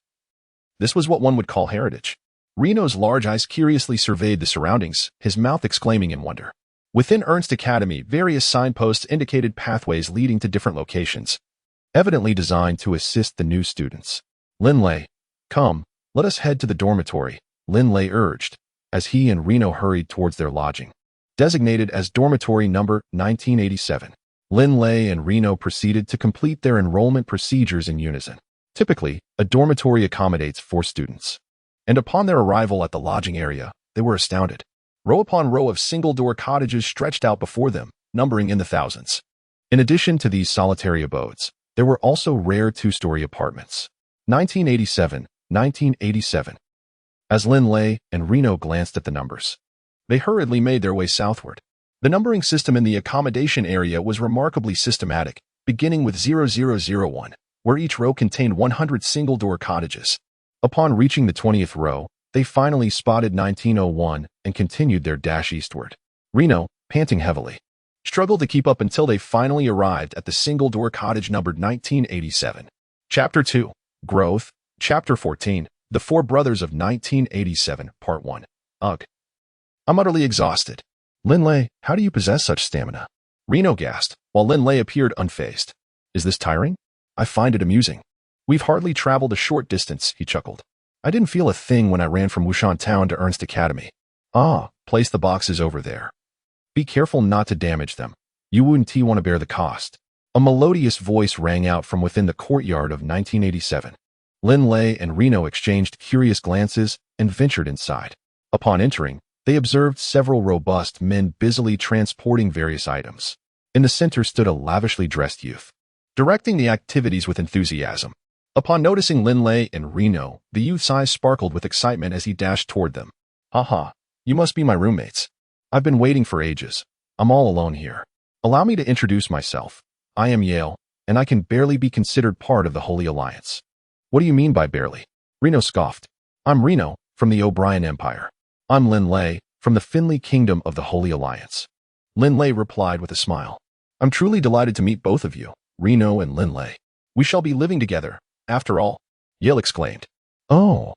This was what one would call heritage. Reno's large eyes curiously surveyed the surroundings, his mouth exclaiming in wonder. Within Ernst Academy, various signposts indicated pathways leading to different locations, evidently designed to assist the new students. Linley, come, let us head to the dormitory, Linley urged, as he and Reno hurried towards their lodging, designated as dormitory number 1987. Linley and Reno proceeded to complete their enrollment procedures in unison. Typically, a dormitory accommodates 4 students, and upon their arrival at the lodging area, they were astounded. Row upon row of single-door cottages stretched out before them, numbering in the thousands. In addition to these solitary abodes, there were also rare 2-story apartments. 1987. As Linley and Reno glanced at the numbers, they hurriedly made their way southward. The numbering system in the accommodation area was remarkably systematic, beginning with 0001, where each row contained 100 single-door cottages. Upon reaching the 20th row, they finally spotted 1901 and continued their dash eastward. Reno, panting heavily, struggled to keep up until they finally arrived at the single-door cottage numbered 1987. Chapter 2, Growth, Chapter 14, The Four Brothers of 1987, Part 1. Ugh. I'm utterly exhausted. Linley, how do you possess such stamina? Reno gasped, while Linley appeared unfazed. Is this tiring? I find it amusing. We've hardly traveled a short distance, he chuckled. I didn't feel a thing when I ran from Wushan Town to Ernst Academy. Ah, place the boxes over there. Be careful not to damage them. You wouldn't want to bear the cost. A melodious voice rang out from within the courtyard of 1987. Linley and Reno exchanged curious glances and ventured inside. Upon entering, they observed several robust men busily transporting various items. In the center stood a lavishly dressed youth, directing the activities with enthusiasm. Upon noticing Linley and Reno, the youth's eyes sparkled with excitement as he dashed toward them. Haha, you must be my roommates. I've been waiting for ages. I'm all alone here. Allow me to introduce myself. I am Yale, and I can barely be considered part of the Holy Alliance. What do you mean by barely? Reno scoffed. I'm Reno, from the O'Brien Empire. I'm Linley, from the Finley Kingdom of the Holy Alliance. Linley replied with a smile. I'm truly delighted to meet both of you, Reno and Linley. We shall be living together, after all, Yale exclaimed. Oh,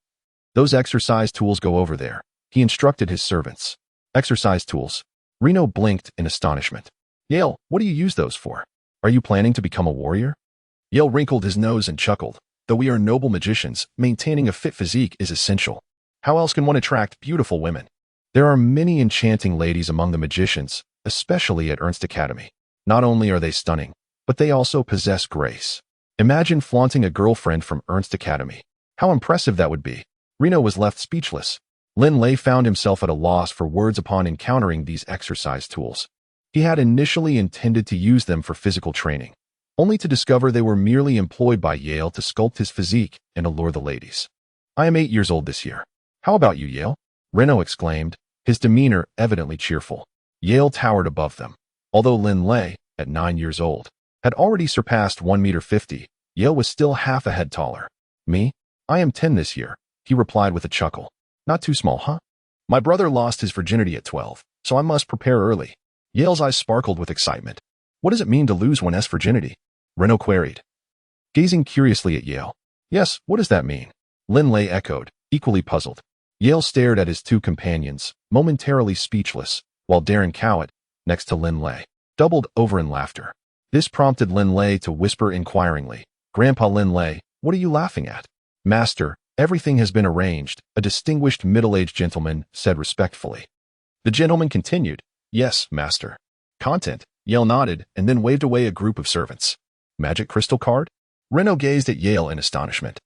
those exercise tools go over there, he instructed his servants. Exercise tools. Reno blinked in astonishment. Yale, what do you use those for? Are you planning to become a warrior? Yale wrinkled his nose and chuckled. Though we are noble magicians, maintaining a fit physique is essential. How else can one attract beautiful women? There are many enchanting ladies among the magicians, especially at Ernst Academy. Not only are they stunning, but they also possess grace. Imagine flaunting a girlfriend from Ernst Academy. How impressive that would be. Reno was left speechless. Linley found himself at a loss for words upon encountering these exercise tools. He had initially intended to use them for physical training, only to discover they were merely employed by Yale to sculpt his physique and allure the ladies. I am 8 years old this year. How about you, Yale? Reno exclaimed, his demeanor evidently cheerful. Yale towered above them. Although Linley, at 9 years old, had already surpassed 1.50 meters, Yale was still half a head taller. Me? I am 10 this year, he replied with a chuckle. Not too small, huh? My brother lost his virginity at 12, so I must prepare early. Yale's eyes sparkled with excitement. What does it mean to lose one's virginity? Reno queried, gazing curiously at Yale. Yes, what does that mean? Linley echoed, equally puzzled. Yale stared at his two companions, momentarily speechless, while Darren Cowett, next to Linley, doubled over in laughter. This prompted Linley to whisper inquiringly, Grandpa Linley, what are you laughing at? Master, everything has been arranged, a distinguished middle-aged gentleman said respectfully. The gentleman continued, Yes, master. Content, Yale nodded and then waved away a group of servants. Magic crystal card? Reno gazed at Yale in astonishment.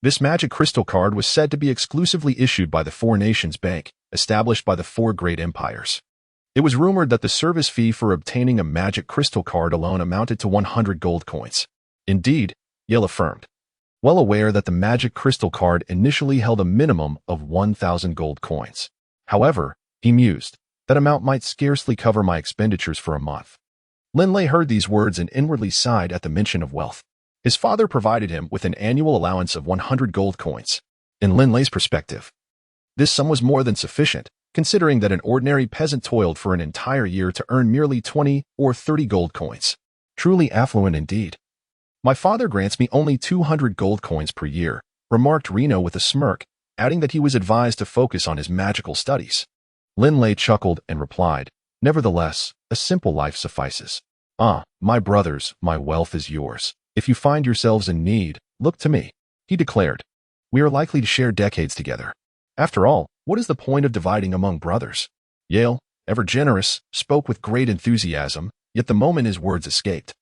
This magic crystal card was said to be exclusively issued by the Four Nations Bank, established by the four great empires. It was rumored that the service fee for obtaining a magic crystal card alone amounted to 100 gold coins. Indeed, Yale affirmed, well aware that the magic crystal card initially held a minimum of 1,000 gold coins. However, he mused, that amount might scarcely cover my expenditures for a month. Linley heard these words and inwardly sighed at the mention of wealth. His father provided him with an annual allowance of 100 gold coins. In Linley's perspective, this sum was more than sufficient, considering that an ordinary peasant toiled for an entire year to earn merely 20 or 30 gold coins. Truly affluent indeed. My father grants me only 200 gold coins per year, remarked Reno with a smirk, adding that he was advised to focus on his magical studies. Linley chuckled and replied, Nevertheless, a simple life suffices. Ah, my brothers, my wealth is yours. If you find yourselves in need, look to me, he declared. We are likely to share decades together. After all, what is the point of dividing among brothers? Yale, ever generous, spoke with great enthusiasm, yet the moment his words escaped.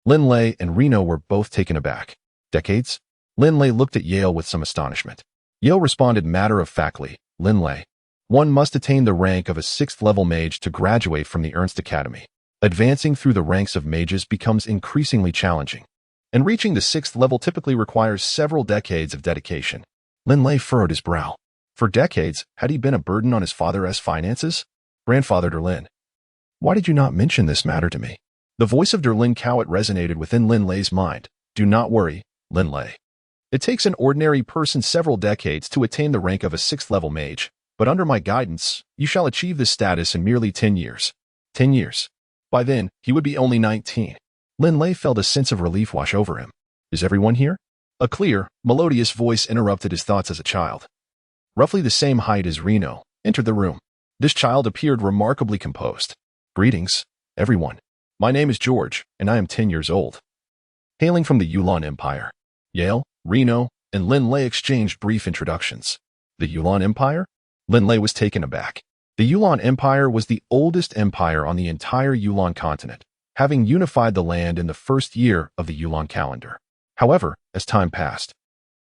Linley and Reno were both taken aback. Decades? Linley looked at Yale with some astonishment. Yale responded matter-of-factly, Linley, one must attain the rank of a 6th-level mage to graduate from the Ernst Academy. Advancing through the ranks of mages becomes increasingly challenging, and reaching the 6th level typically requires several decades of dedication. Linley furrowed his brow. For decades, had he been a burden on his father's finances? Grandfather Derlin, why did you not mention this matter to me? The voice of Derlin Cowett resonated within Linley's mind. Do not worry, Linley. It takes an ordinary person several decades to attain the rank of a 6th-level mage, but under my guidance, you shall achieve this status in merely 10 years. 10 years. By then, he would be only 19. Linley felt a sense of relief wash over him. Is everyone here? A clear, melodious voice interrupted his thoughts as a child. Roughly the same height as Reno, entered the room. This child appeared remarkably composed. Greetings, everyone. My name is George, and I am 10 years old. Hailing from the Yulan Empire. Yale, Reno, and Linley exchanged brief introductions. The Yulan Empire? Linley was taken aback. The Yulan Empire was the oldest empire on the entire Yulan Continent, having unified the land in the first year of the Yulan calendar. However, as time passed,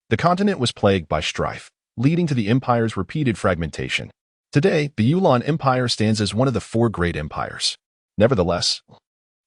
the continent was plagued by strife, leading to the empire's repeated fragmentation. Today, the Yulan Empire stands as one of the 4 great empires. Nevertheless,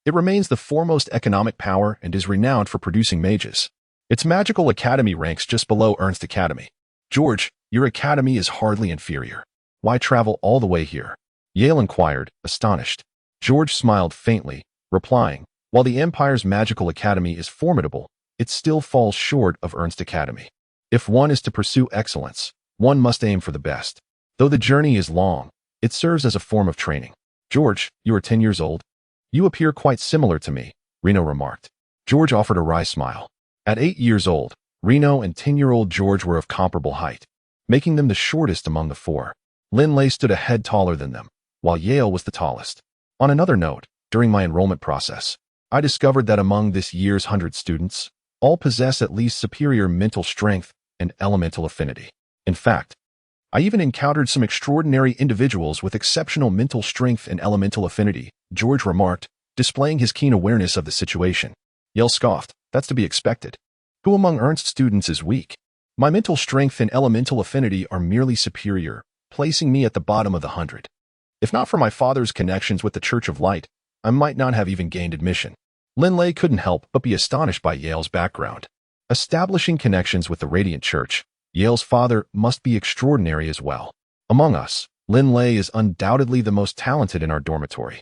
it remains the foremost economic power and is renowned for producing mages. Its magical academy ranks just below Ernst Academy. George, your academy is hardly inferior. Why travel all the way here? Yale inquired, astonished. George smiled faintly, replying, while the Empire's magical academy is formidable, it still falls short of Ernst Academy. If one is to pursue excellence, one must aim for the best. Though the journey is long, it serves as a form of training. George, you are 10 years old. You appear quite similar to me, Reno remarked. George offered a wry smile. At 8 years old, Reno and 10-year-old George were of comparable height, making them the shortest among the 4. Linley stood a head taller than them, while Yale was the tallest. On another note, during my enrollment process, I discovered that among this year's 100 students, all possess at least superior mental strength and elemental affinity. In fact, I even encountered some extraordinary individuals with exceptional mental strength and elemental affinity, George remarked, displaying his keen awareness of the situation. Yale scoffed. That's to be expected. Who among Ernst students is weak? My mental strength and elemental affinity are merely superior, placing me at the bottom of the 100. If not for my father's connections with the Church of Light, I might not have even gained admission. Linley couldn't help but be astonished by Yale's background. Establishing connections with the Radiant Church, Yale's father must be extraordinary as well. Among us, Linley is undoubtedly the most talented in our dormitory.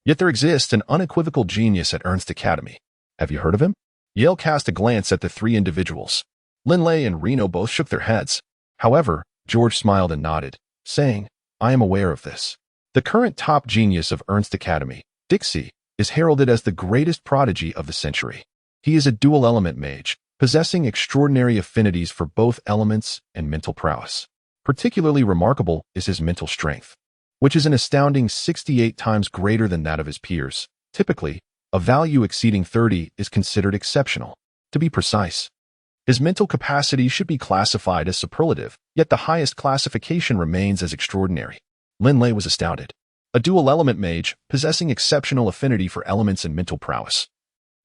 Yet there exists an unequivocal genius at Ernst Academy. Have you heard of him? Yale cast a glance at the 3 individuals. Linley and Reno both shook their heads. However, George smiled and nodded, saying, I am aware of this. The current top genius of Ernst Academy, Dixie, is heralded as the greatest prodigy of the century. He is a dual-element mage, possessing extraordinary affinities for both elements and mental prowess. Particularly remarkable is his mental strength, which is an astounding 68 times greater than that of his peers. Typically, a value exceeding 30 is considered exceptional. To be precise, his mental capacity should be classified as superlative, yet the highest classification remains as extraordinary. Linley was astounded. A dual-element mage, possessing exceptional affinity for elements and mental prowess,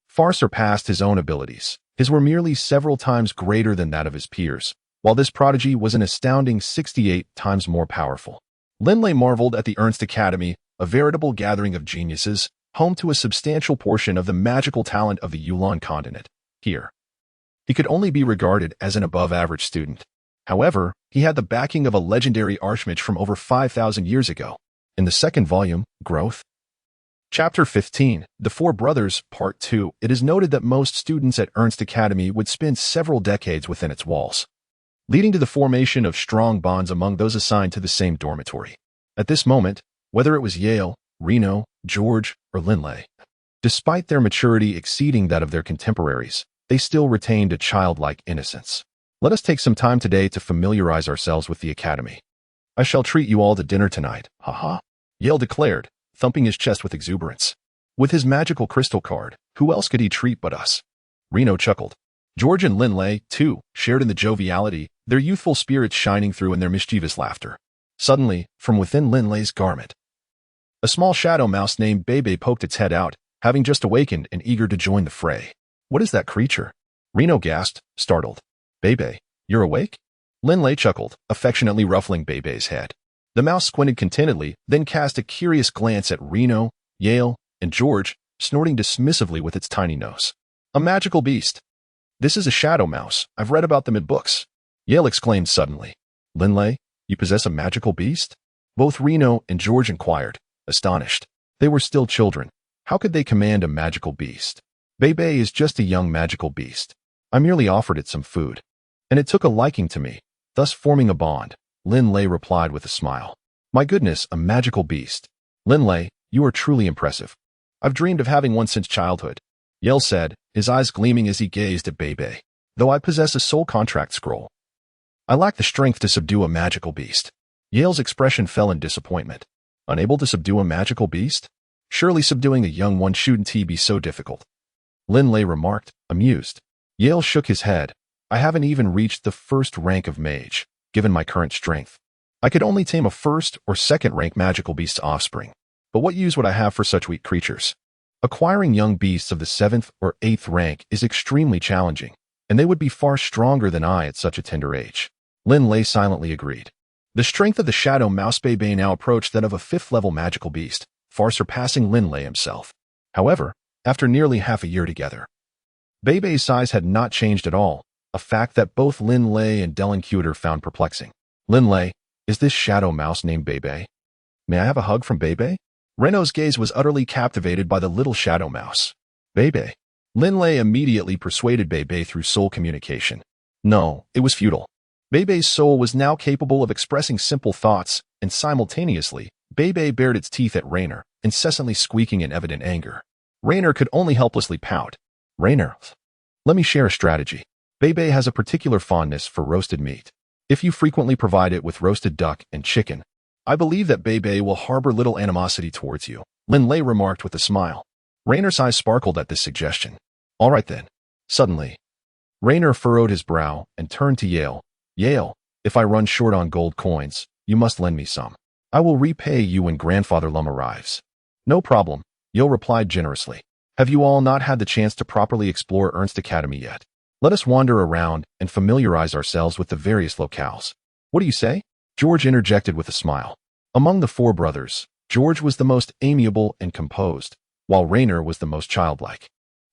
far surpassed his own abilities. His were merely several times greater than that of his peers, while this prodigy was an astounding 68 times more powerful. Linley marveled at the Ernst Academy, a veritable gathering of geniuses, home to a substantial portion of the magical talent of the Yulan Continent. Here, he could only be regarded as an above-average student. However, he had the backing of a legendary archmage from over 5,000 years ago. In the second volume, Growth, Chapter 15, The 4 Brothers, Part 2, it is noted that most students at Ernst Academy would spend several decades within its walls, leading to the formation of strong bonds among those assigned to the same dormitory. At this moment, whether it was Yale, Reno, George, or Linley, despite their maturity exceeding that of their contemporaries, they still retained a childlike innocence. Let us take some time today to familiarize ourselves with the academy. I shall treat you all to dinner tonight, haha, Yale declared, thumping his chest with exuberance. With his magical crystal card, who else could he treat but us? Reno chuckled. George and Linley, too, shared in the joviality, their youthful spirits shining through in their mischievous laughter. Suddenly, from within Linley's garment, a small shadow mouse named Bebe poked its head out, having just awakened and eager to join the fray. What is that creature? Reno gasped, startled. Bebe, you're awake? Linley chuckled, affectionately ruffling Bebe's head. The mouse squinted contentedly, then cast a curious glance at Reno, Yale, and George, snorting dismissively with its tiny nose. A magical beast. This is a shadow mouse. I've read about them in books. Yale exclaimed suddenly. Linley, you possess a magical beast? Both Reno and George inquired, astonished. They were still children. How could they command a magical beast? Bebe is just a young magical beast. I merely offered it some food, and it took a liking to me, thus forming a bond, Linley replied with a smile. My goodness, a magical beast. Linley, you are truly impressive. I've dreamed of having one since childhood, Yale said, his eyes gleaming as he gazed at Bebe. Though I possess a soul contract scroll, I lack the strength to subdue a magical beast. Yale's expression fell in disappointment. Unable to subdue a magical beast? Surely subduing a young one shouldn't be so difficult. Linley remarked, amused. Yale shook his head. I haven't even reached the first rank of mage, given my current strength. I could only tame a first or second rank magical beast's offspring. But what use would I have for such weak creatures? Acquiring young beasts of the 7th or 8th rank is extremely challenging, and they would be far stronger than I at such a tender age. Linley silently agreed. The strength of the shadow mouse Bebe now approached that of a 5th-level magical beast, far surpassing Linley himself. However, after nearly half a year together, Bebe's size had not changed at all, a fact that both Linley and Delincutor found perplexing. Linley, is this shadow mouse named Bebe? May I have a hug from Bebe? Renault's gaze was utterly captivated by the little shadow mouse. Bebe. Linley immediately persuaded Bebe through soul communication. No, it was futile. Bebe's soul was now capable of expressing simple thoughts, and simultaneously, Bebe bared its teeth at Rainer, incessantly squeaking in evident anger. Rainer could only helplessly pout. Rainer, let me share a strategy. Bebe has a particular fondness for roasted meat. If you frequently provide it with roasted duck and chicken, I believe that Bebe will harbor little animosity towards you, Linley remarked with a smile. Rainer's eyes sparkled at this suggestion. All right then. Suddenly, Rainer furrowed his brow and turned to Yale. Yale, if I run short on gold coins, you must lend me some. I will repay you when Grandfather Lum arrives. No problem, Yale replied generously. Have you all not had the chance to properly explore Ernst Academy yet? Let us wander around and familiarize ourselves with the various locales. What do you say? George interjected with a smile. Among the 4 brothers, George was the most amiable and composed, while Rainer was the most childlike.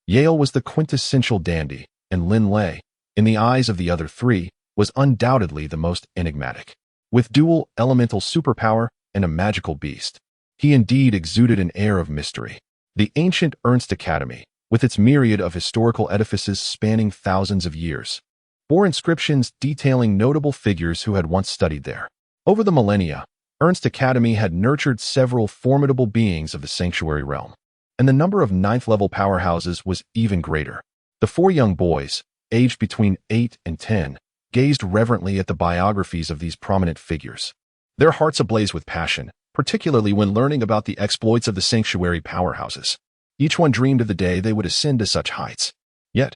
Yale was the quintessential dandy, and Linley, in the eyes of the other 3, was undoubtedly the most enigmatic. With dual elemental superpower and a magical beast, he indeed exuded an air of mystery. The ancient Ernst Academy, with its myriad of historical edifices spanning thousands of years, bore inscriptions detailing notable figures who had once studied there. Over the millennia, Ernst Academy had nurtured several formidable beings of the sanctuary realm, and the number of 9th-level powerhouses was even greater. The 4 young boys, aged between 8 and 10, gazed reverently at the biographies of these prominent figures, their hearts ablaze with passion, particularly when learning about the exploits of the sanctuary powerhouses. Each one dreamed of the day they would ascend to such heights. Yet,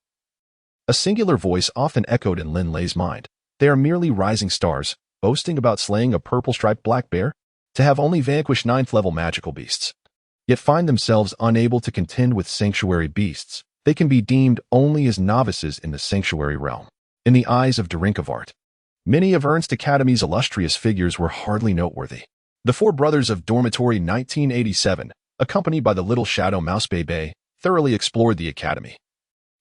a singular voice often echoed in Linley's mind. They are merely rising stars, boasting about slaying a purple-striped black bear, to have only vanquished 9th-level magical beasts. Yet find themselves unable to contend with sanctuary beasts. They can be deemed only as novices in the sanctuary realm. In the eyes of Derinkavart, many of Ernst Academy's illustrious figures were hardly noteworthy. The 4 brothers of Dormitory 1987, accompanied by the little shadow mouse Bebe, thoroughly explored the academy,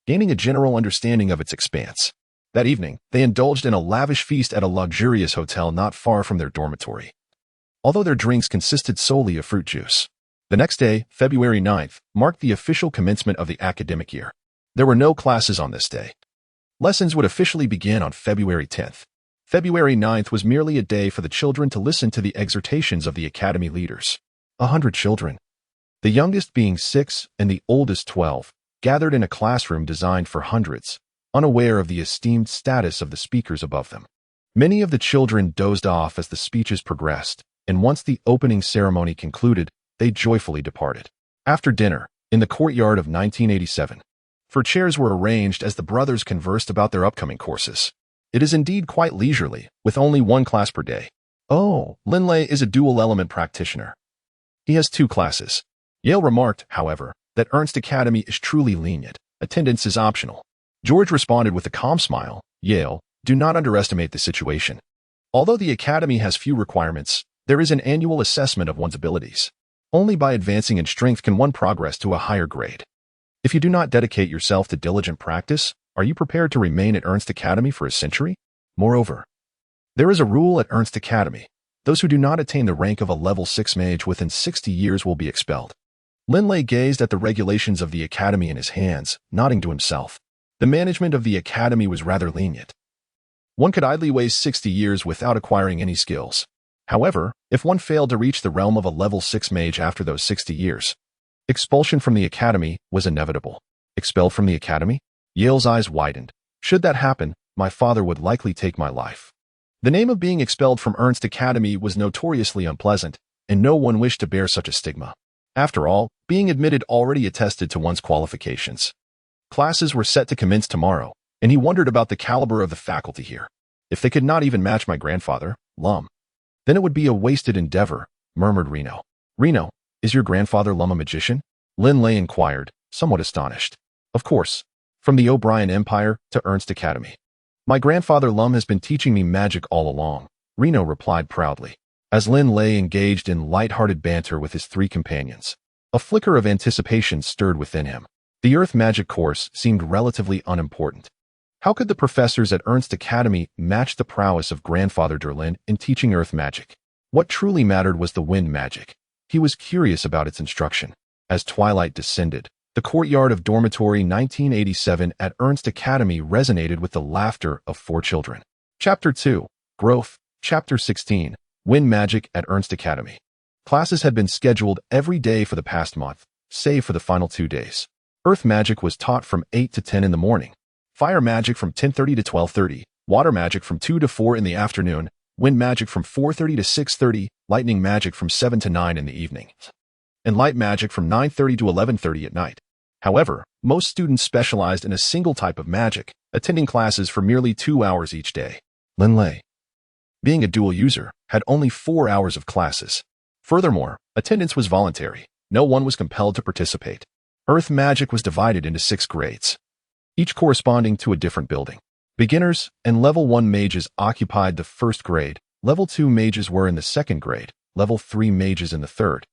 gaining a general understanding of its expanse. That evening, they indulged in a lavish feast at a luxurious hotel not far from their dormitory, although their drinks consisted solely of fruit juice. The next day, February 9th, marked the official commencement of the academic year. There were no classes on this day. Lessons would officially begin on February 10th. February 9th was merely a day for the children to listen to the exhortations of the academy leaders. 100 children, the youngest being 6 and the oldest 12, gathered in a classroom designed for hundreds, unaware of the esteemed status of the speakers above them. Many of the children dozed off as the speeches progressed, and once the opening ceremony concluded, they joyfully departed. After dinner, in the courtyard of 1987, 4 chairs were arranged as the brothers conversed about their upcoming courses. It is indeed quite leisurely, with only 1 class per day. Oh, Linley is a dual-element practitioner. He has 2 classes. Yale remarked, however, that Ernst Academy is truly lenient. Attendance is optional. George responded with a calm smile. Yale, do not underestimate the situation. Although the academy has few requirements, there is an annual assessment of one's abilities. Only by advancing in strength can one progress to a higher grade. If you do not dedicate yourself to diligent practice, are you prepared to remain at Ernst Academy for a century? Moreover, there is a rule at Ernst Academy. Those who do not attain the rank of a level 6 mage within 60 years will be expelled. Linley gazed at the regulations of the academy in his hands, nodding to himself. The management of the academy was rather lenient. One could idly waste 60 years without acquiring any skills. However, if one failed to reach the realm of a level 6 mage after those 60 years, expulsion from the academy was inevitable. Expelled from the academy? Yale's eyes widened. Should that happen, my father would likely take my life. The name of being expelled from Ernst Academy was notoriously unpleasant, and no one wished to bear such a stigma. After all, being admitted already attested to one's qualifications. Classes were set to commence tomorrow, and he wondered about the caliber of the faculty here. If they could not even match my grandfather, Lum, then it would be a wasted endeavor, murmured Reno. Reno, is your grandfather Lum a magician? Linley inquired, somewhat astonished. Of course, from the O'Brien Empire to Ernst Academy. My grandfather Lum has been teaching me magic all along, Reno replied proudly. As Linley engaged in light-hearted banter with his three companions, a flicker of anticipation stirred within him. The Earth Magic course seemed relatively unimportant. How could the professors at Ernst Academy match the prowess of Grandfather Derlin in teaching Earth Magic? What truly mattered was the wind magic. He was curious about its instruction. As twilight descended, the courtyard of dormitory 1987 at Ernst Academy resonated with the laughter of 4 children. Chapter 2, Growth. Chapter 16, Wind Magic at Ernst Academy. Classes had been scheduled every day for the past month, save for the final 2 days. Earth Magic was taught from 8 to 10 in the morning, Fire Magic from 10:30 to 12:30, Water Magic from 2 to 4 in the afternoon, Wind Magic from 4:30 to 6:30, Lightning Magic from 7 to 9 in the evening, and Light Magic from 9:30 to 11:30 at night. However, most students specialized in a single type of magic, attending classes for merely 2 hours each day. Linley, being a dual user, had only 4 hours of classes. Furthermore, attendance was voluntary. No one was compelled to participate. Earth Magic was divided into 6 grades, each corresponding to a different building. Beginners and Level 1 mages occupied the first grade, Level 2 mages were in the second grade, Level 3 mages in the third,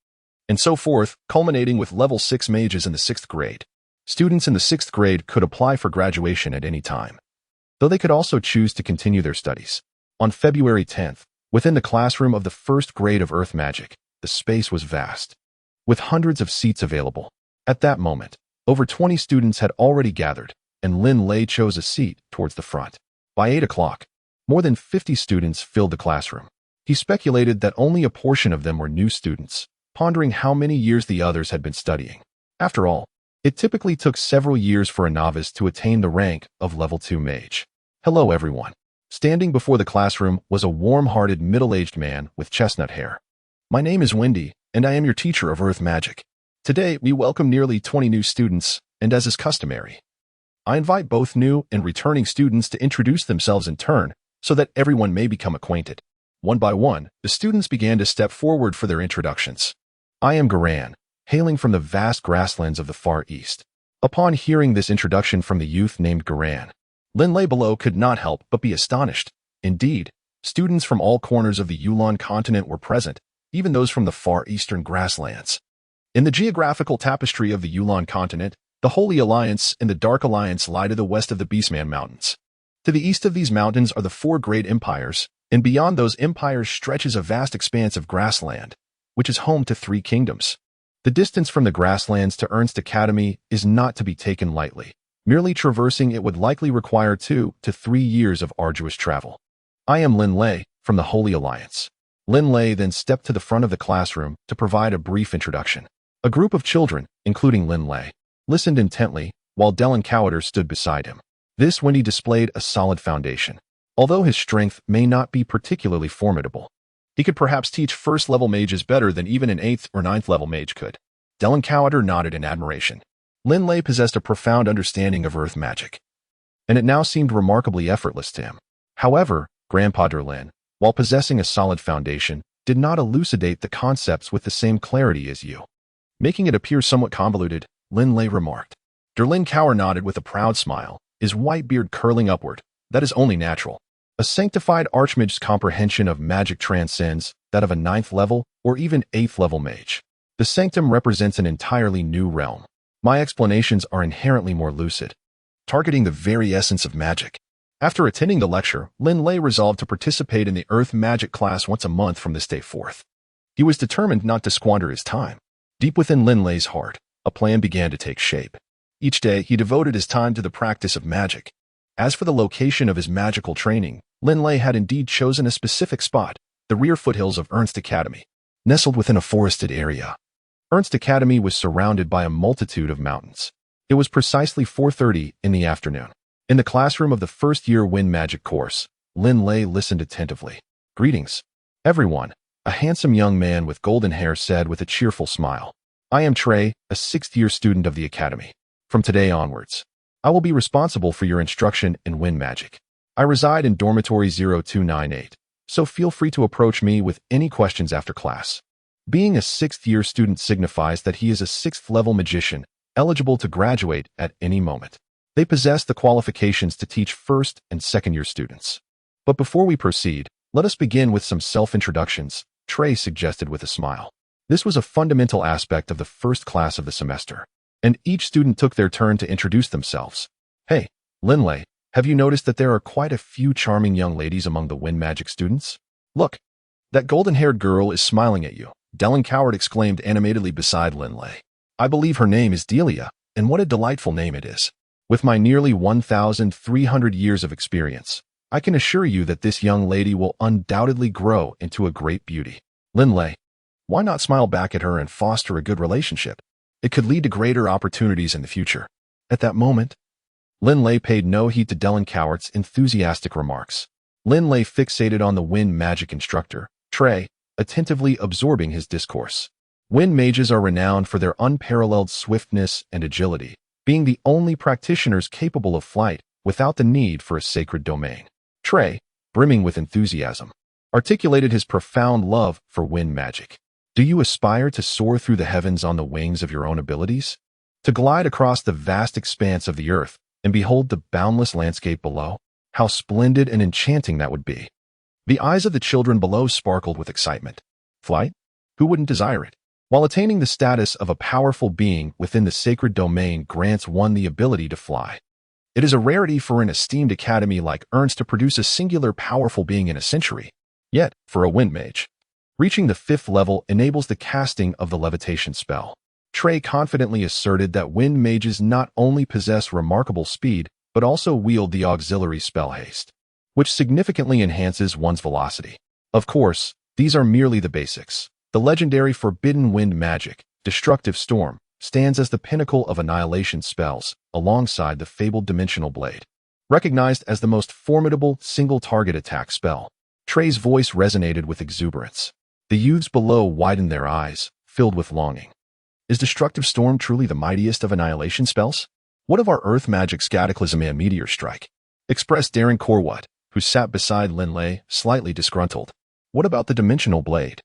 and so forth, culminating with Level 6 mages in the 6th grade. Students in the 6th grade could apply for graduation at any time, though they could also choose to continue their studies. On February 10th, within the classroom of the first grade of Earth Magic, the space was vast, with hundreds of seats available. At that moment, over 20 students had already gathered, and Linley chose a seat towards the front. By 8 o'clock, more than 50 students filled the classroom. He speculated that only a portion of them were new students, pondering how many years the others had been studying. After all, it typically took several years for a novice to attain the rank of Level 2 mage. Hello everyone. Standing before the classroom was a warm-hearted middle-aged man with chestnut hair. My name is Wendy, and I am your teacher of Earth Magic. Today, we welcome nearly 20 new students, and as is customary, I invite both new and returning students to introduce themselves in turn so that everyone may become acquainted. One by one, the students began to step forward for their introductions. I am Garan, hailing from the vast grasslands of the Far East. Upon hearing this introduction from the youth named Garan, Linley below could not help but be astonished. Indeed, students from all corners of the Yulan Continent were present, even those from the far eastern grasslands. In the geographical tapestry of the Yulan Continent, the Holy Alliance and the Dark Alliance lie to the west of the Beastman Mountains. To the east of these mountains are the 4 great empires, and beyond those empires stretches a vast expanse of grassland, which is home to 3 kingdoms. The distance from the grasslands to Ernst Academy is not to be taken lightly. Merely traversing it would likely require 2 to 3 years of arduous travel. I am Linley, from the Holy Alliance. Linley then stepped to the front of the classroom to provide a brief introduction. A group of children, including Linley, listened intently, while Dylan Cowder stood beside him. This when he displayed a solid foundation. Although his strength may not be particularly formidable, he could perhaps teach first-level mages better than even an 8th or 9th-level mage could. Dylan Cowder nodded in admiration. Linley possessed a profound understanding of Earth Magic, and it now seemed remarkably effortless to him. However, Grandpa Derlin, while possessing a solid foundation, did not elucidate the concepts with the same clarity as you. Making it appear somewhat convoluted, Linley remarked. Derlin Cower nodded with a proud smile, his white beard curling upward. That is only natural. A sanctified archmage's comprehension of magic transcends that of a 9th level or even 8th level mage. The sanctum represents an entirely new realm. My explanations are inherently more lucid, targeting the very essence of magic. After attending the lecture, Linley resolved to participate in the Earth Magic class once a month from this day forth. He was determined not to squander his time. Deep within Linley's heart, a plan began to take shape. Each day, he devoted his time to the practice of magic. As for the location of his magical training, Linley had indeed chosen a specific spot, the rear foothills of Ernst Academy. Nestled within a forested area, Ernst Academy was surrounded by a multitude of mountains. It was precisely 4:30 in the afternoon. In the classroom of the first-year wind magic course, Linley listened attentively. "Greetings, everyone," a handsome young man with golden hair said with a cheerful smile. "I am Trey, a sixth-year student of the Academy. From today onwards, I will be responsible for your instruction in wind magic. I reside in dormitory 0298, so feel free to approach me with any questions after class." Being a sixth-year student signifies that he is a sixth-level magician, eligible to graduate at any moment. They possess the qualifications to teach first- and second-year students. But before we proceed, let us begin with some self-introductions, Trey suggested with a smile. This was a fundamental aspect of the first class of the semester, and each student took their turn to introduce themselves. "Hey, Linley, have you noticed that there are quite a few charming young ladies among the wind magic students? Look, that golden-haired girl is smiling at you," Dylan Coward exclaimed animatedly beside Linley. "I believe her name is Delia, and what a delightful name it is. With my nearly 1,300 years of experience, I can assure you that this young lady will undoubtedly grow into a great beauty." Linley, why not smile back at her and foster a good relationship? It could lead to greater opportunities in the future. At that moment, Linley paid no heed to Dylan Coward's enthusiastic remarks. Linley fixated on the wind magic instructor, Trey, attentively absorbing his discourse. Wind mages are renowned for their unparalleled swiftness and agility, being the only practitioners capable of flight without the need for a sacred domain. Trey, brimming with enthusiasm, articulated his profound love for wind magic. Do you aspire to soar through the heavens on the wings of your own abilities? To glide across the vast expanse of the earth and behold the boundless landscape below? How splendid and enchanting that would be. The eyes of the children below sparkled with excitement. Flight? Who wouldn't desire it? While attaining the status of a powerful being within the sacred domain grants one the ability to fly. It is a rarity for an esteemed academy like Ernst to produce a singular powerful being in a century. Yet, for a wind mage, reaching the 5th level enables the casting of the levitation spell. Trey confidently asserted that wind mages not only possess remarkable speed, but also wield the auxiliary spell haste, which significantly enhances one's velocity. Of course, these are merely the basics. The legendary forbidden wind magic, Destructive Storm, stands as the pinnacle of annihilation spells, alongside the fabled Dimensional Blade. Recognized as the most formidable single-target attack spell, Trey's voice resonated with exuberance. The youths below widened their eyes, filled with longing. Is Destructive Storm truly the mightiest of annihilation spells? What of our earth magic's Cataclysm and Meteor Strike? Expressed Darren Corwut, who sat beside Linley, slightly disgruntled. What about the Dimensional Blade?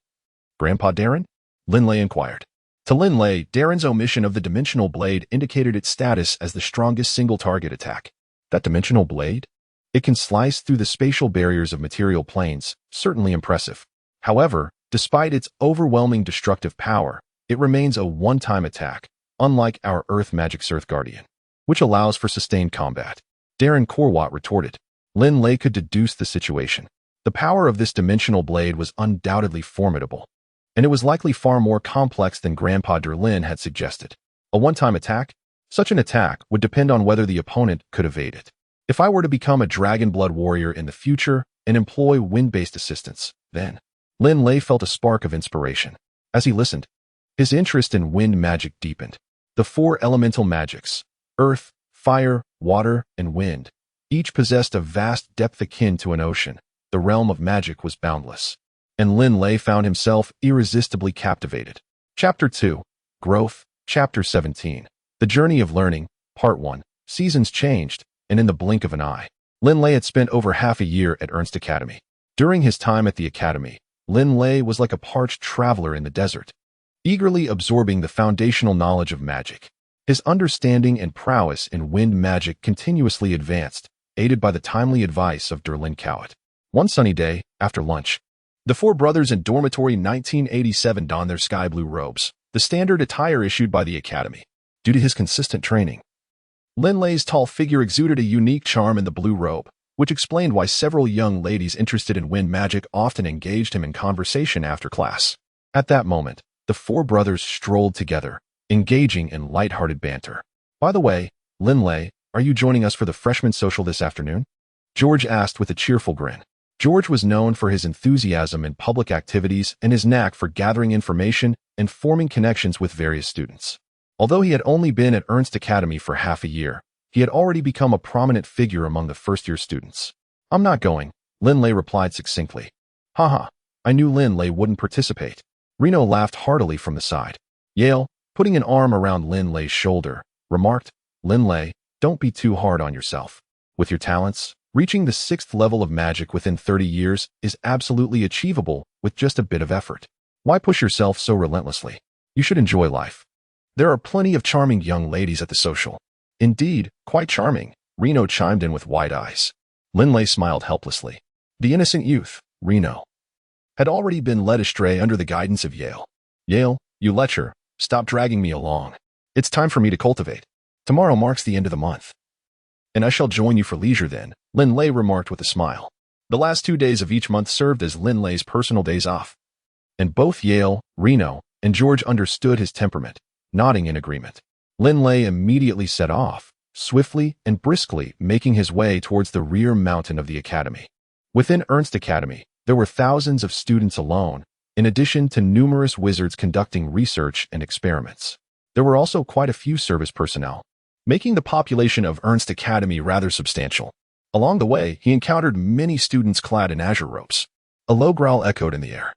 Grandpa Darren? Linley inquired. To Linley, Darren's omission of the Dimensional Blade indicated its status as the strongest single-target attack. That Dimensional Blade? It can slice through the spatial barriers of material planes, certainly impressive. However, despite its overwhelming destructive power, it remains a one-time attack, unlike our Earth Magic's Earth Guardian, which allows for sustained combat. Darren Corwut retorted. Linley could deduce the situation. The power of this Dimensional Blade was undoubtedly formidable, and it was likely far more complex than Grandpa Derlin had suggested. A one-time attack? Such an attack would depend on whether the opponent could evade it. If I were to become a Dragonblood warrior in the future and employ wind-based assistance, then Linley felt a spark of inspiration. As he listened, his interest in wind magic deepened. The 4 elemental magics, earth, fire, water, and wind, each possessed a vast depth akin to an ocean. The realm of magic was boundless, and Linley found himself irresistibly captivated. Chapter 2, Growth, Chapter 17, The Journey of Learning, Part 1. Seasons changed, and in the blink of an eye, Linley had spent over half a year at Ernst Academy. During his time at the academy, Linley was like a parched traveler in the desert, eagerly absorbing the foundational knowledge of magic. His understanding and prowess in wind magic continuously advanced, aided by the timely advice of Yulan Continent. One sunny day, after lunch, the 4 brothers in dormitory 1987 donned their sky blue robes, the standard attire issued by the academy. Due to his consistent training, Linley's tall figure exuded a unique charm in the blue robe, which explained why several young ladies interested in wind magic often engaged him in conversation after class. At that moment, the 4 brothers strolled together, engaging in light-hearted banter. By the way, Linley, are you joining us for the freshman social this afternoon? George asked with a cheerful grin. George was known for his enthusiasm in public activities and his knack for gathering information and forming connections with various students. Although he had only been at Ernst Academy for half a year, he had already become a prominent figure among the first-year students. I'm not going, Linley replied succinctly. Haha, I knew Linley wouldn't participate. Reno laughed heartily from the side. Yale, putting an arm around Linley's shoulder, remarked, Linley, don't be too hard on yourself. With your talents, reaching the 6th level of magic within 30 years is absolutely achievable with just a bit of effort. Why push yourself so relentlessly? You should enjoy life. There are plenty of charming young ladies at the social. Indeed, quite charming, Reno chimed in with wide eyes. Linley smiled helplessly. The innocent youth, Reno, had already been led astray under the guidance of Yale. Yale, you lecher, stop dragging me along. It's time for me to cultivate. Tomorrow marks the end of the month. And I shall join you for leisure then, Linley remarked with a smile. The last 2 days of each month served as Linley's personal days off. And both Yale, Reno, and George understood his temperament, nodding in agreement. Linley immediately set off, swiftly and briskly making his way towards the rear mountain of the academy. Within Ernst Academy, there were thousands of students alone, in addition to numerous wizards conducting research and experiments. There were also quite a few service personnel, making the population of Ernst Academy rather substantial. Along the way, he encountered many students clad in azure robes. A low growl echoed in the air.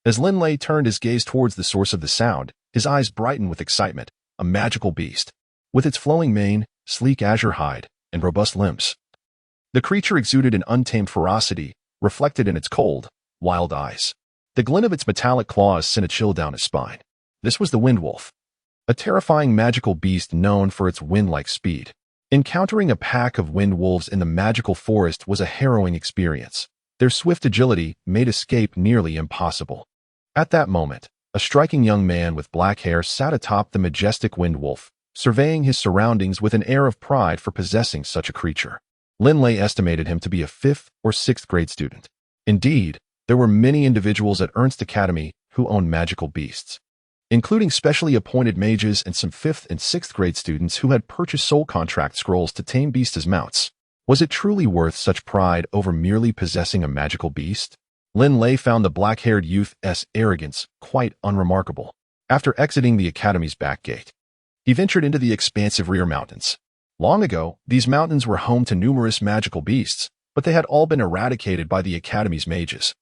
As Linley turned his gaze towards the source of the sound, his eyes brightened with excitement. A magical beast, with its flowing mane, sleek azure hide, and robust limbs. The creature exuded an untamed ferocity, reflected in its cold, wild eyes. The glint of its metallic claws sent a chill down his spine. This was the Wind Wolf, a terrifying magical beast known for its wind-like speed. Encountering a pack of wind wolves in the magical forest was a harrowing experience. Their swift agility made escape nearly impossible. At that moment, a striking young man with black hair sat atop the majestic wind wolf, surveying his surroundings with an air of pride for possessing such a creature. Linley estimated him to be a 5th or 6th grade student. Indeed, there were many individuals at Ernst Academy who owned magical beasts, including specially appointed mages and some 5th and 6th grade students who had purchased soul contract scrolls to tame beasts as mounts. Was it truly worth such pride over merely possessing a magical beast? Linley found the black-haired youth's arrogance quite unremarkable. After exiting the academy's back gate, he ventured into the expansive rear mountains. Long ago, these mountains were home to numerous magical beasts, but they had all been eradicated by the academy's mages,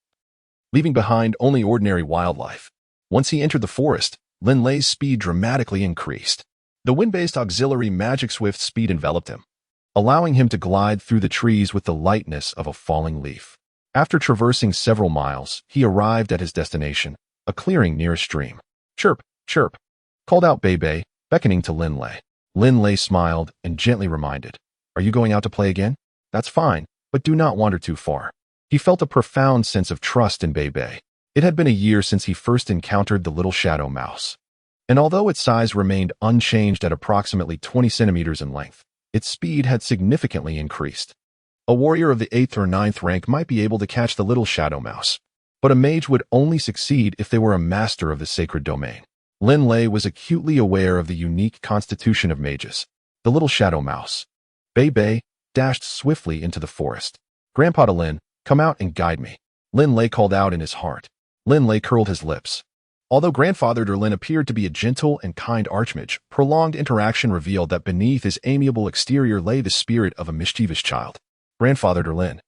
leaving behind only ordinary wildlife. Once he entered the forest, Linley's speed dramatically increased. The wind-based auxiliary magic swift speed enveloped him, allowing him to glide through the trees with the lightness of a falling leaf. After traversing several miles, he arrived at his destination, a clearing near a stream. Chirp, chirp, called out Bebe, beckoning to Linley. Linley smiled and gently reminded, Are you going out to play again? That's fine, but do not wander too far. He felt a profound sense of trust in Bebe. It had been a year since he first encountered the little shadow mouse, and although its size remained unchanged at approximately 20 centimeters in length, its speed had significantly increased. A warrior of the 8th or 9th rank might be able to catch the little shadow mouse, but a mage would only succeed if they were a master of the sacred domain. Linley was acutely aware of the unique constitution of mages. The little shadow mouse, Bebe, dashed swiftly into the forest. Grandpa Lin, come out and guide me, Linley called out in his heart. Linley curled his lips. Although Grandfather Derlin appeared to be a gentle and kind archmage, prolonged interaction revealed that beneath his amiable exterior lay the spirit of a mischievous child. Grandfather Derlin,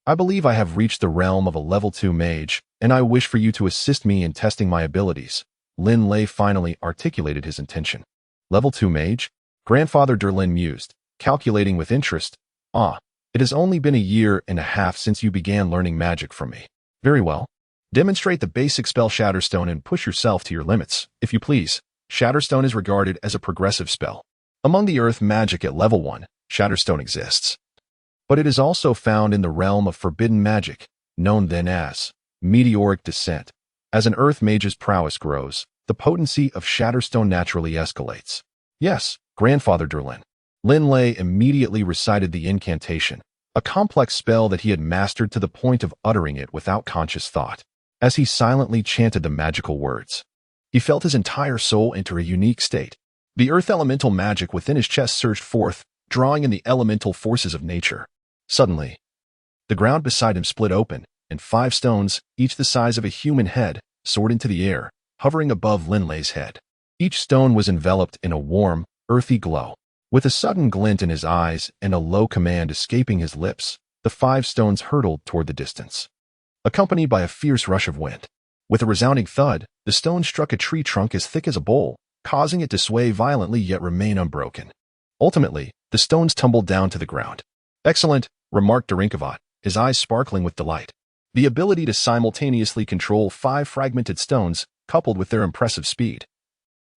I believe I have reached the realm of a level 2 mage, and I wish for you to assist me in testing my abilities. Linley finally articulated his intention. Level 2 mage? Grandfather Derlin mused, calculating with interest. It has only been a year and a half since you began learning magic from me. Very well. Demonstrate the basic spell Shatterstone and push yourself to your limits, if you please. Shatterstone is regarded as a progressive spell. Among the earth magic at level 1, Shatterstone exists. But it is also found in the realm of forbidden magic, known then as meteoric descent. As an earth mage's prowess grows, the potency of Shatterstone naturally escalates. Yes, Grandfather Derlin. Linley immediately recited the incantation, a complex spell that he had mastered to the point of uttering it without conscious thought. As he silently chanted the magical words, he felt his entire soul enter a unique state. The earth elemental magic within his chest surged forth, drawing in the elemental forces of nature. Suddenly, the ground beside him split open, and 5 stones, each the size of a human head, soared into the air, hovering above Linley's head. Each stone was enveloped in a warm, earthy glow. With a sudden glint in his eyes and a low command escaping his lips, the 5 stones hurtled toward the distance, accompanied by a fierce rush of wind. With a resounding thud, the stone struck a tree trunk as thick as a bowl, causing it to sway violently yet remain unbroken. Ultimately, the stones tumbled down to the ground. "Excellent," remarked Dragonblood, his eyes sparkling with delight. The ability to simultaneously control 5 fragmented stones, coupled with their impressive speed,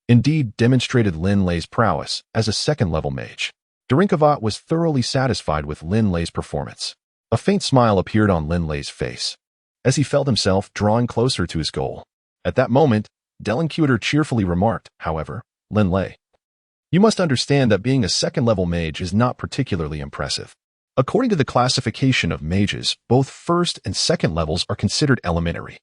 indeed demonstrated Linley's prowess as a second-level mage. Dragonblood was thoroughly satisfied with Linley's performance. A faint smile appeared on Linley's face as he felt himself drawing closer to his goal. At that moment, Delincutor cheerfully remarked, however, "Linley, you must understand that being a second-level mage is not particularly impressive. According to the classification of mages, both first and second levels are considered elementary.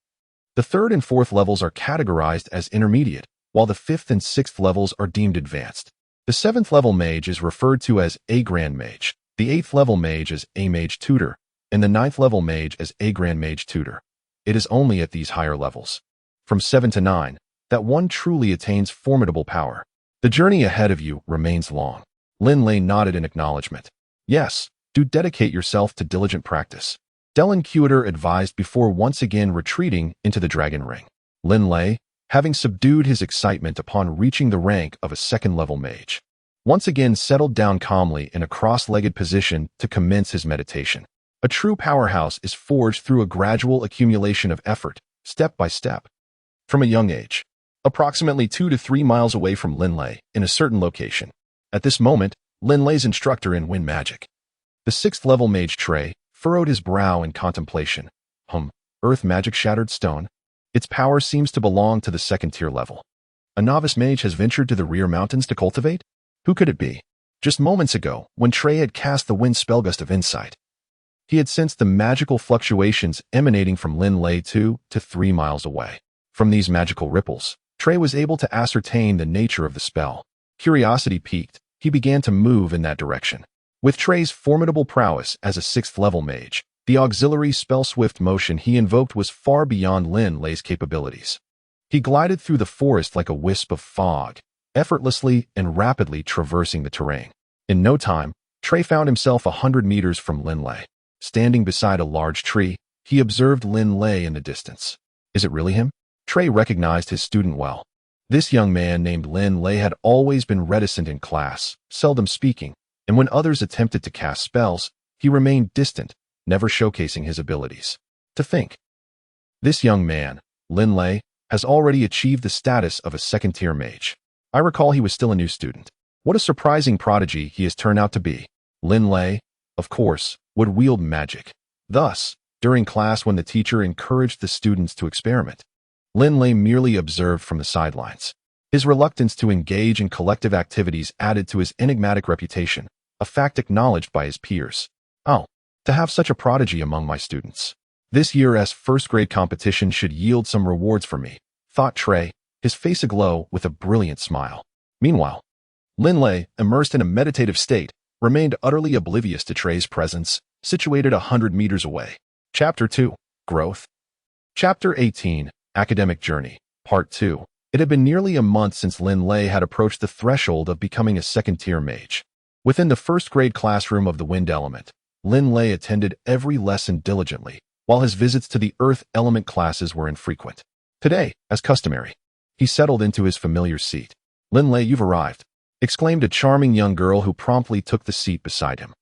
The third and fourth levels are categorized as intermediate, while the fifth and sixth levels are deemed advanced. The 7th level mage is referred to as a Grand Mage, the 8th level mage as a Mage Tutor, and the 9th level mage as a Grand Mage Tutor. It is only at these higher levels, from 7 to 9, that one truly attains formidable power. The journey ahead of you remains long." Linley nodded in acknowledgement. "Yes, do dedicate yourself to diligent practice," Delincutor advised before once again retreating into the dragon ring. Linley, having subdued his excitement upon reaching the rank of a second-level mage, once again settled down calmly in a cross-legged position to commence his meditation. A true powerhouse is forged through a gradual accumulation of effort, step by step. From a young age, approximately 2 to 3 miles away from Linley, in a certain location. At this moment, Linley's instructor in wind magic, the 6th-level mage Trey, furrowed his brow in contemplation. Earth magic shattered stone. Its power seems to belong to the 2nd-tier level. A novice mage has ventured to the rear mountains to cultivate? Who could it be? Just moments ago, when Trey had cast the wind spellgust of insight, he had sensed the magical fluctuations emanating from Linley 2 to 3 miles away. From these magical ripples, Trey was able to ascertain the nature of the spell. Curiosity piqued, he began to move in that direction. With Trey's formidable prowess as a 6th-level mage, the auxiliary spell swift motion he invoked was far beyond Linley's capabilities. He glided through the forest like a wisp of fog, effortlessly and rapidly traversing the terrain. In no time, Trey found himself 100 meters from Linley. Standing beside a large tree, he observed Linley in the distance. Is it really him? Trey recognized his student well. This young man named Linley had always been reticent in class, seldom speaking, and when others attempted to cast spells, he remained distant, never showcasing his abilities. To think, this young man, Linley, has already achieved the status of a 2nd-tier mage. I recall he was still a new student. What a surprising prodigy he has turned out to be. Linley, of course, would wield magic. Thus, during class when the teacher encouraged the students to experiment, Linley merely observed from the sidelines. His reluctance to engage in collective activities added to his enigmatic reputation, a fact acknowledged by his peers. "Oh, to have such a prodigy among my students. This year's first-grade competition should yield some rewards for me," thought Trey, his face aglow with a brilliant smile. Meanwhile, Linley, immersed in a meditative state, remained utterly oblivious to Trey's presence, situated 100 meters away. Chapter 2. Growth. Chapter 18. Academic Journey. Part 2. It had been nearly a month since Linley had approached the threshold of becoming a 2nd-tier mage. Within the first-grade classroom of the wind element, Linley attended every lesson diligently, while his visits to the earth element classes were infrequent. Today, as customary, he settled into his familiar seat. "Linley, you've arrived," exclaimed a charming young girl who promptly took the seat beside him.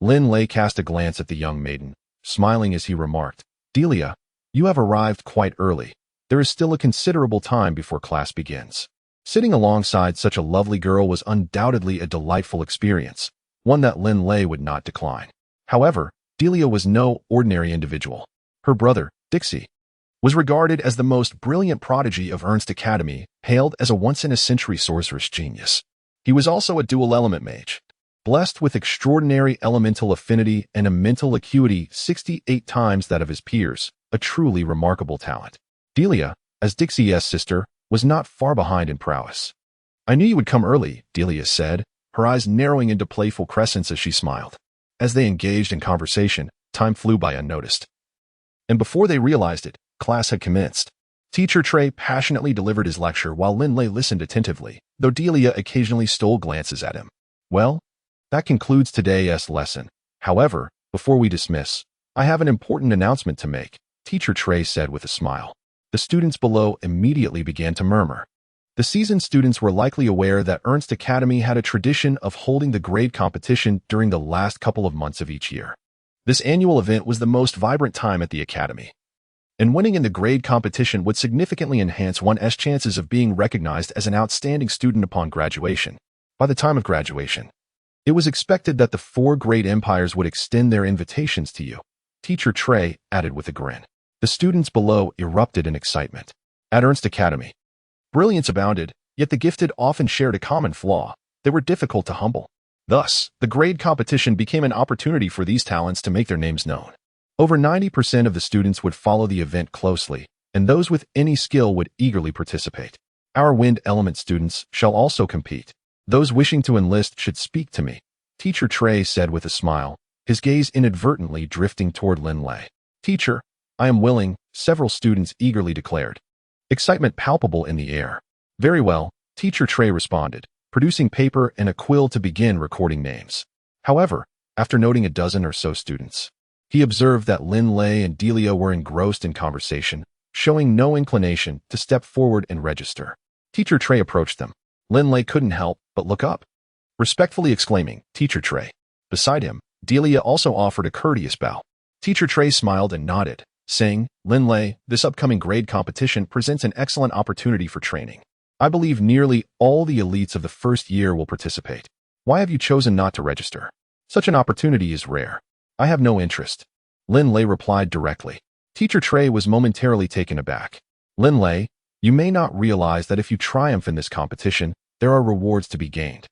Linley cast a glance at the young maiden, smiling as he remarked, "Delia, you have arrived quite early. There is still a considerable time before class begins." Sitting alongside such a lovely girl was undoubtedly a delightful experience, one that Linley would not decline. However, Delia was no ordinary individual. Her brother, Dixie, was regarded as the most brilliant prodigy of Ernst Academy, hailed as a once-in-a-century sorceress genius. He was also a dual-element mage, blessed with extraordinary elemental affinity and a mental acuity 68 times that of his peers, a truly remarkable talent. Delia, as Dixie's sister, was not far behind in prowess. I knew you would come early, Delia said, her eyes narrowing into playful crescents as she smiled. As they engaged in conversation, time flew by unnoticed. And before they realized it, class had commenced. Teacher Trey passionately delivered his lecture while Linley listened attentively, though Delia occasionally stole glances at him. Well, that concludes today's lesson. However, before we dismiss, I have an important announcement to make, Teacher Trey said with a smile. The students below immediately began to murmur. The seasoned students were likely aware that Ernst Academy had a tradition of holding the grade competition during the last couple of months of each year. This annual event was the most vibrant time at the academy, and winning in the grade competition would significantly enhance one's chances of being recognized as an outstanding student upon graduation. By the time of graduation, it was expected that the 4 grade empires would extend their invitations to you, Teacher Trey added with a grin. The students below erupted in excitement. At Ernst Academy, brilliance abounded, yet the gifted often shared a common flaw. They were difficult to humble. Thus, the grade competition became an opportunity for these talents to make their names known. Over 90% of the students would follow the event closely, and those with any skill would eagerly participate. Our wind element students shall also compete. Those wishing to enlist should speak to me, Teacher Trey said with a smile, his gaze inadvertently drifting toward Linley. Teacher, I am willing, several students eagerly declared. Excitement palpable in the air. Very well, Teacher Trey responded, producing paper and a quill to begin recording names. However, after noting a dozen or so students, he observed that Linley and Delia were engrossed in conversation, showing no inclination to step forward and register. Teacher Trey approached them. Linley couldn't help but look up, respectfully exclaiming, Teacher Trey. Beside him, Delia also offered a courteous bow. Teacher Trey smiled and nodded, saying, Linley, this upcoming grade competition presents an excellent opportunity for training. I believe nearly all the elites of the first year will participate. Why have you chosen not to register? Such an opportunity is rare. I have no interest. Linley replied directly. Teacher Trey was momentarily taken aback. Linley, you may not realize that if you triumph in this competition, there are rewards to be gained.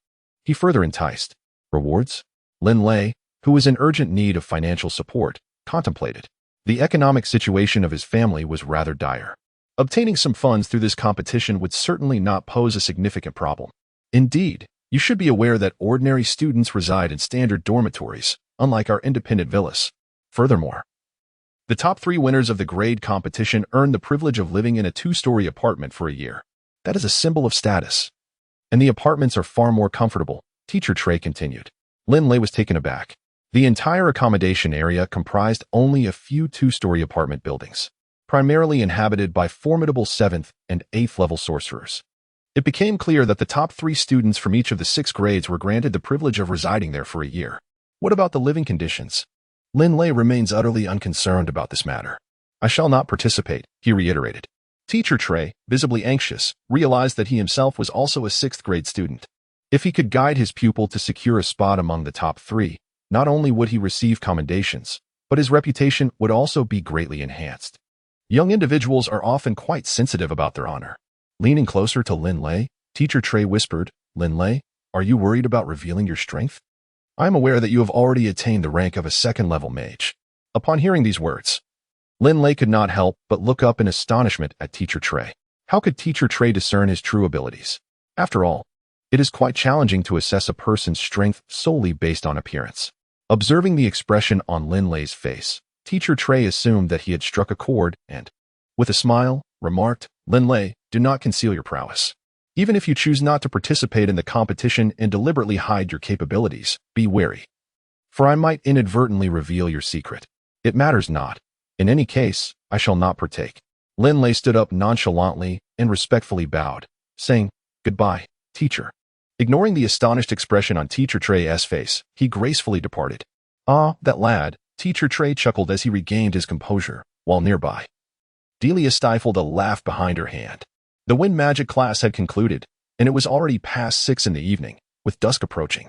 He further enticed. Rewards? Linley, who was in urgent need of financial support, contemplated. The economic situation of his family was rather dire. Obtaining some funds through this competition would certainly not pose a significant problem. Indeed, you should be aware that ordinary students reside in standard dormitories, unlike our independent villas. Furthermore, the top 3 winners of the grade competition earn the privilege of living in a 2-story apartment for a year. That is a symbol of status. And the apartments are far more comfortable, Teacher Trey continued. Linley was taken aback. The entire accommodation area comprised only a few 2-story apartment buildings, primarily inhabited by formidable 7th and 8th level sorcerers. It became clear that the top 3 students from each of the 6 grades were granted the privilege of residing there for a year. What about the living conditions? Linley remains utterly unconcerned about this matter. I shall not participate, he reiterated. Teacher Trey, visibly anxious, realized that he himself was also a 6th grade student. If he could guide his pupil to secure a spot among the top 3, not only would he receive commendations, but his reputation would also be greatly enhanced. Young individuals are often quite sensitive about their honor. Leaning closer to Linley, Teacher Trey whispered, Linley, are you worried about revealing your strength? I am aware that you have already attained the rank of a 2nd-level mage. Upon hearing these words, Linley could not help but look up in astonishment at Teacher Trey. How could Teacher Trey discern his true abilities? After all, it is quite challenging to assess a person's strength solely based on appearance. Observing the expression on Linley's face, Teacher Trey assumed that he had struck a chord and, with a smile, remarked, Linley, do not conceal your prowess. Even if you choose not to participate in the competition and deliberately hide your capabilities, be wary. For I might inadvertently reveal your secret. It matters not. In any case, I shall not partake. Linley stood up nonchalantly and respectfully bowed, saying, Goodbye, teacher. Ignoring the astonished expression on Teacher Trey's face, he gracefully departed. Ah, that lad, Teacher Trey chuckled as he regained his composure, while nearby. Delia stifled a laugh behind her hand. The wind magic class had concluded, and it was already past 6 in the evening, with dusk approaching.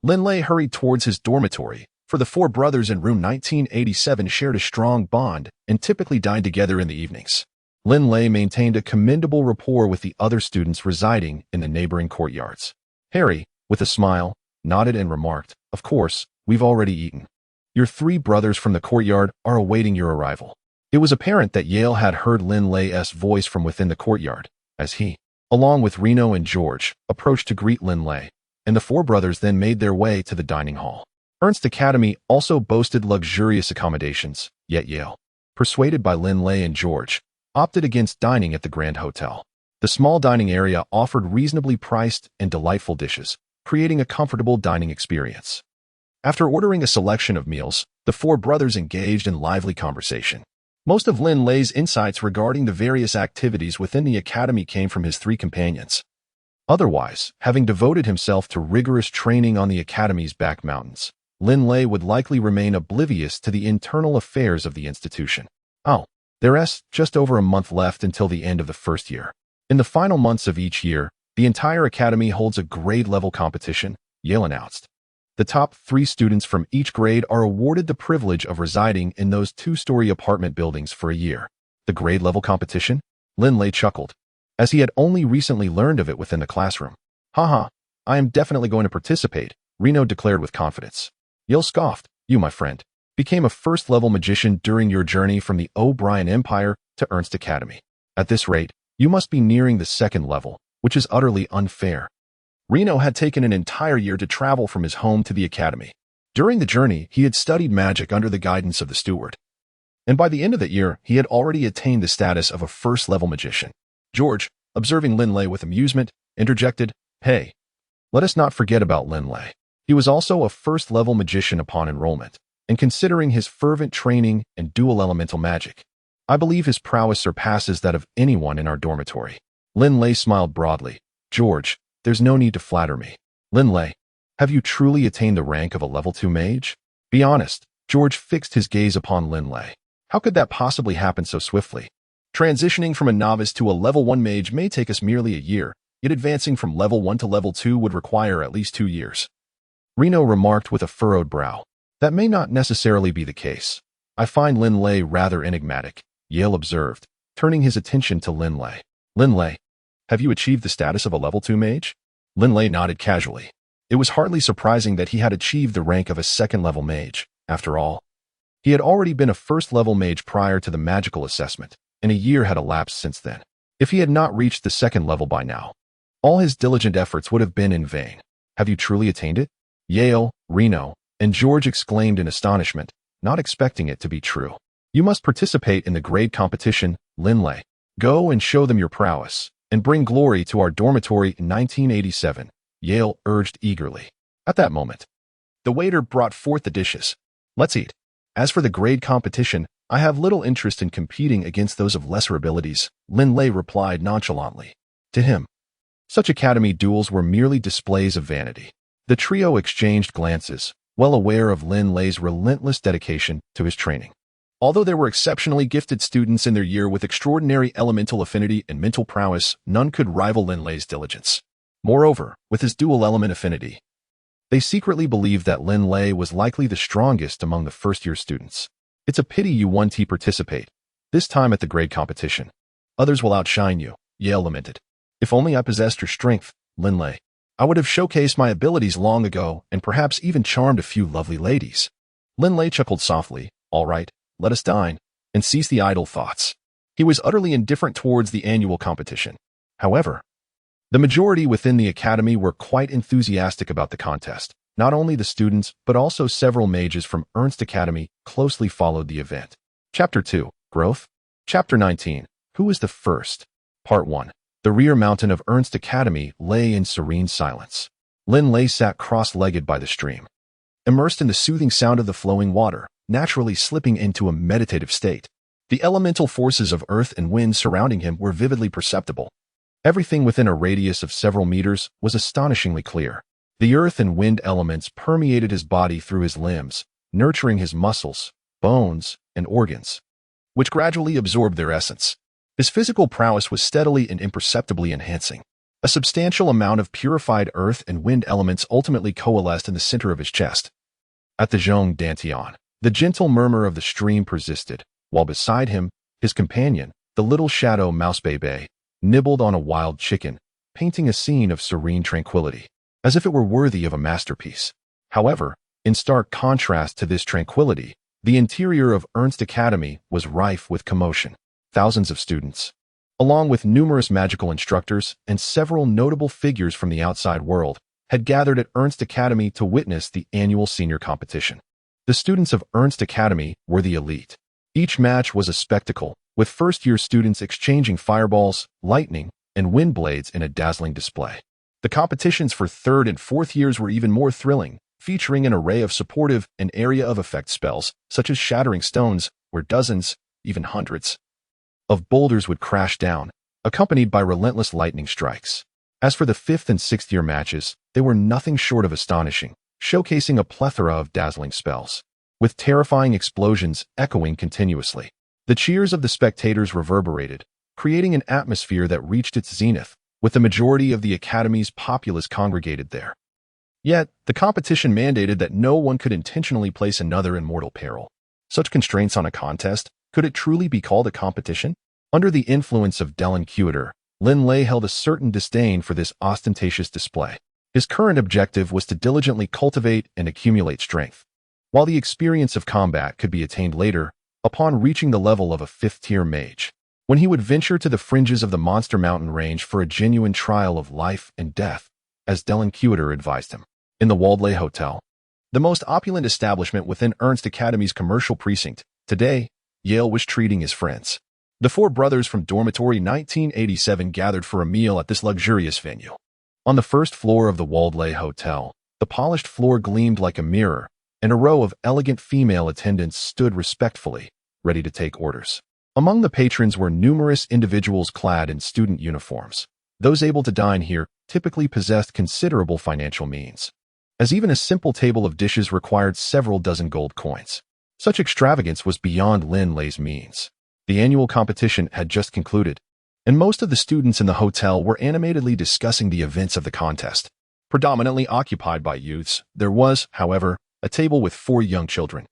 Linley hurried towards his dormitory, for the 4 brothers in room 1987 shared a strong bond and typically dined together in the evenings. Linley maintained a commendable rapport with the other students residing in the neighboring courtyards. Harry, with a smile, nodded and remarked, Of course, we've already eaten. Your 3 brothers from the courtyard are awaiting your arrival. It was apparent that Yale had heard Linley's voice from within the courtyard, as he along with Reno and George, approached to greet Linley, and the four brothers then made their way to the dining hall. Ernst Academy also boasted luxurious accommodations, yet Yale, persuaded by Linley and George, opted against dining at the Grand Hotel. The small dining area offered reasonably priced and delightful dishes, creating a comfortable dining experience. After ordering a selection of meals, the four brothers engaged in lively conversation. Most of Linley's insights regarding the various activities within the academy came from his three companions. Otherwise, having devoted himself to rigorous training on the academy's back mountains, Linley would likely remain oblivious to the internal affairs of the institution. There's just over a month left until the end of the first year. In the final months of each year, the entire academy holds a grade-level competition, Yale announced. The top 3 students from each grade are awarded the privilege of residing in those 2-story apartment buildings for a year. The grade-level competition? Linley chuckled, as he had only recently learned of it within the classroom. I am definitely going to participate, Reno declared with confidence. Yale scoffed. You, my friend, became a first-level magician during your journey from the O'Brien Empire to Ernst Academy. At this rate, you must be nearing the second level, which is utterly unfair. Reno had taken an entire year to travel from his home to the academy. During the journey, he had studied magic under the guidance of the steward. And by the end of the year, he had already attained the status of a first-level magician. George, observing Linley with amusement, interjected, Hey, let us not forget about Linley. He was also a first-level magician upon enrollment, and considering his fervent training and dual elemental magic, I believe his prowess surpasses that of anyone in our dormitory. Linley smiled broadly. George, there's no need to flatter me. Linley, have you truly attained the rank of a level 2 mage? Be honest. George fixed his gaze upon Linley. How could that possibly happen so swiftly? Transitioning from a novice to a level 1 mage may take us merely a year, yet advancing from level 1 to level 2 would require at least 2 years. Reno remarked with a furrowed brow. That may not necessarily be the case. I find Linley rather enigmatic, Yale observed, turning his attention to Linley. Linley, have you achieved the status of a level 2 mage? Linley nodded casually. It was hardly surprising that he had achieved the rank of a second-level mage. After all, he had already been a first-level mage prior to the magical assessment, and a year had elapsed since then. If he had not reached the second level by now, all his diligent efforts would have been in vain. Have you truly attained it? Yale, Reno, and George exclaimed in astonishment, not expecting it to be true. You must participate in the grade competition, Linley. Go and show them your prowess, and bring glory to our dormitory in 1987, Yale urged eagerly. At that moment, the waiter brought forth the dishes. Let's eat. As for the grade competition, I have little interest in competing against those of lesser abilities, Linley replied nonchalantly. To him, such academy duels were merely displays of vanity. The trio exchanged glances, well aware of Linley's relentless dedication to his training. Although there were exceptionally gifted students in their year with extraordinary elemental affinity and mental prowess, none could rival Linley's diligence. Moreover, with his dual element affinity, they secretly believed that Linley was likely the strongest among the first-year students. It's a pity you won't participate, this time at the grade competition. Others will outshine you, Yale lamented. If only I possessed your strength, Linley, I would have showcased my abilities long ago and perhaps even charmed a few lovely ladies. Linley chuckled softly. All right, let us dine, and cease the idle thoughts. He was utterly indifferent towards the annual competition. However, the majority within the academy were quite enthusiastic about the contest. Not only the students, but also several mages from Ernst Academy closely followed the event. Chapter 2, Growth. Chapter 19, Who is the First? Part 1. The rear mountain of Ernst Academy lay in serene silence. Linley sat cross-legged by the stream, immersed in the soothing sound of the flowing water, naturally slipping into a meditative state. The elemental forces of earth and wind surrounding him were vividly perceptible. Everything within a radius of several meters was astonishingly clear. The earth and wind elements permeated his body through his limbs, nurturing his muscles, bones, and organs, which gradually absorbed their essence. His physical prowess was steadily and imperceptibly enhancing. A substantial amount of purified earth and wind elements ultimately coalesced in the center of his chest. At the Zhong Dantian, the gentle murmur of the stream persisted, while beside him, his companion, the little shadow Mouse Bebe, nibbled on a wild chicken, painting a scene of serene tranquility, as if it were worthy of a masterpiece. However, in stark contrast to this tranquility, the interior of Ernst Academy was rife with commotion. Thousands of students, along with numerous magical instructors and several notable figures from the outside world, had gathered at Ernst Academy to witness the annual senior competition. The students of Ernst Academy were the elite. Each match was a spectacle, with first-year students exchanging fireballs, lightning, and wind blades in a dazzling display. The competitions for third and fourth years were even more thrilling, featuring an array of supportive and area of effect spells, such as shattering stones, where dozens, even hundreds, of boulders would crash down, accompanied by relentless lightning strikes. As for the fifth and sixth year matches, they were nothing short of astonishing, showcasing a plethora of dazzling spells, with terrifying explosions echoing continuously. The cheers of the spectators reverberated, creating an atmosphere that reached its zenith, with the majority of the Academy's populace congregated there. Yet, the competition mandated that no one could intentionally place another in mortal peril. Such constraints on a contest, could it truly be called a competition? Under the influence of Delinquiter, Linley held a certain disdain for this ostentatious display. His current objective was to diligently cultivate and accumulate strength, while the experience of combat could be attained later, upon reaching the level of a fifth-tier mage, when he would venture to the fringes of the Monster Mountain range for a genuine trial of life and death, as Delinquiter advised him. In the Waldley Hotel, the most opulent establishment within Ernst Academy's commercial precinct, today, Yale was treating his friends. The four brothers from dormitory 1987 gathered for a meal at this luxurious venue. On the first floor of the Waldley Hotel, the polished floor gleamed like a mirror, and a row of elegant female attendants stood respectfully, ready to take orders. Among the patrons were numerous individuals clad in student uniforms. Those able to dine here typically possessed considerable financial means, as even a simple table of dishes required several dozen gold coins. Such extravagance was beyond Linley's means. The annual competition had just concluded, and most of the students in the hotel were animatedly discussing the events of the contest. Predominantly occupied by youths, there was, however, a table with 4 young children.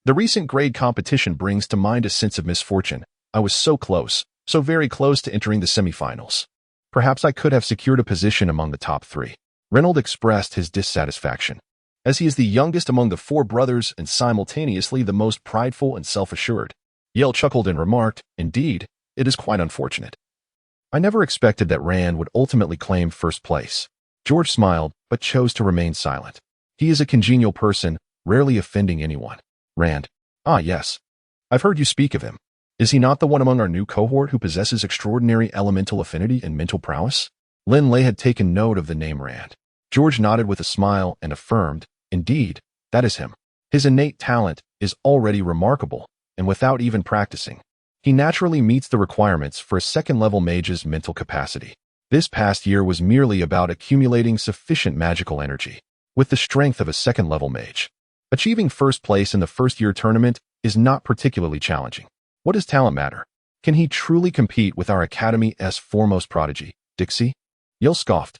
The recent grade competition brings to mind a sense of misfortune. I was so close, so very close to entering the semifinals. Perhaps I could have secured a position among the top 3. Reynolds expressed his dissatisfaction, as he is the youngest among the 4 brothers and simultaneously the most prideful and self-assured. Yale chuckled and remarked, "Indeed, it is quite unfortunate. I never expected that Rand would ultimately claim first place." George smiled, but chose to remain silent. He is a congenial person, rarely offending anyone. Rand. Ah, yes. I've heard you speak of him. Is he not the one among our new cohort who possesses extraordinary elemental affinity and mental prowess? Linley had taken note of the name Rand. George nodded with a smile and affirmed, "Indeed, that is him. His innate talent is already remarkable, and without even practicing, he naturally meets the requirements for a second-level mage's mental capacity. This past year was merely about accumulating sufficient magical energy, with the strength of a second-level mage. Achieving first place in the first-year tournament is not particularly challenging. What does talent matter? Can he truly compete with our Academy's foremost prodigy, Dixie?" Yale scoffed.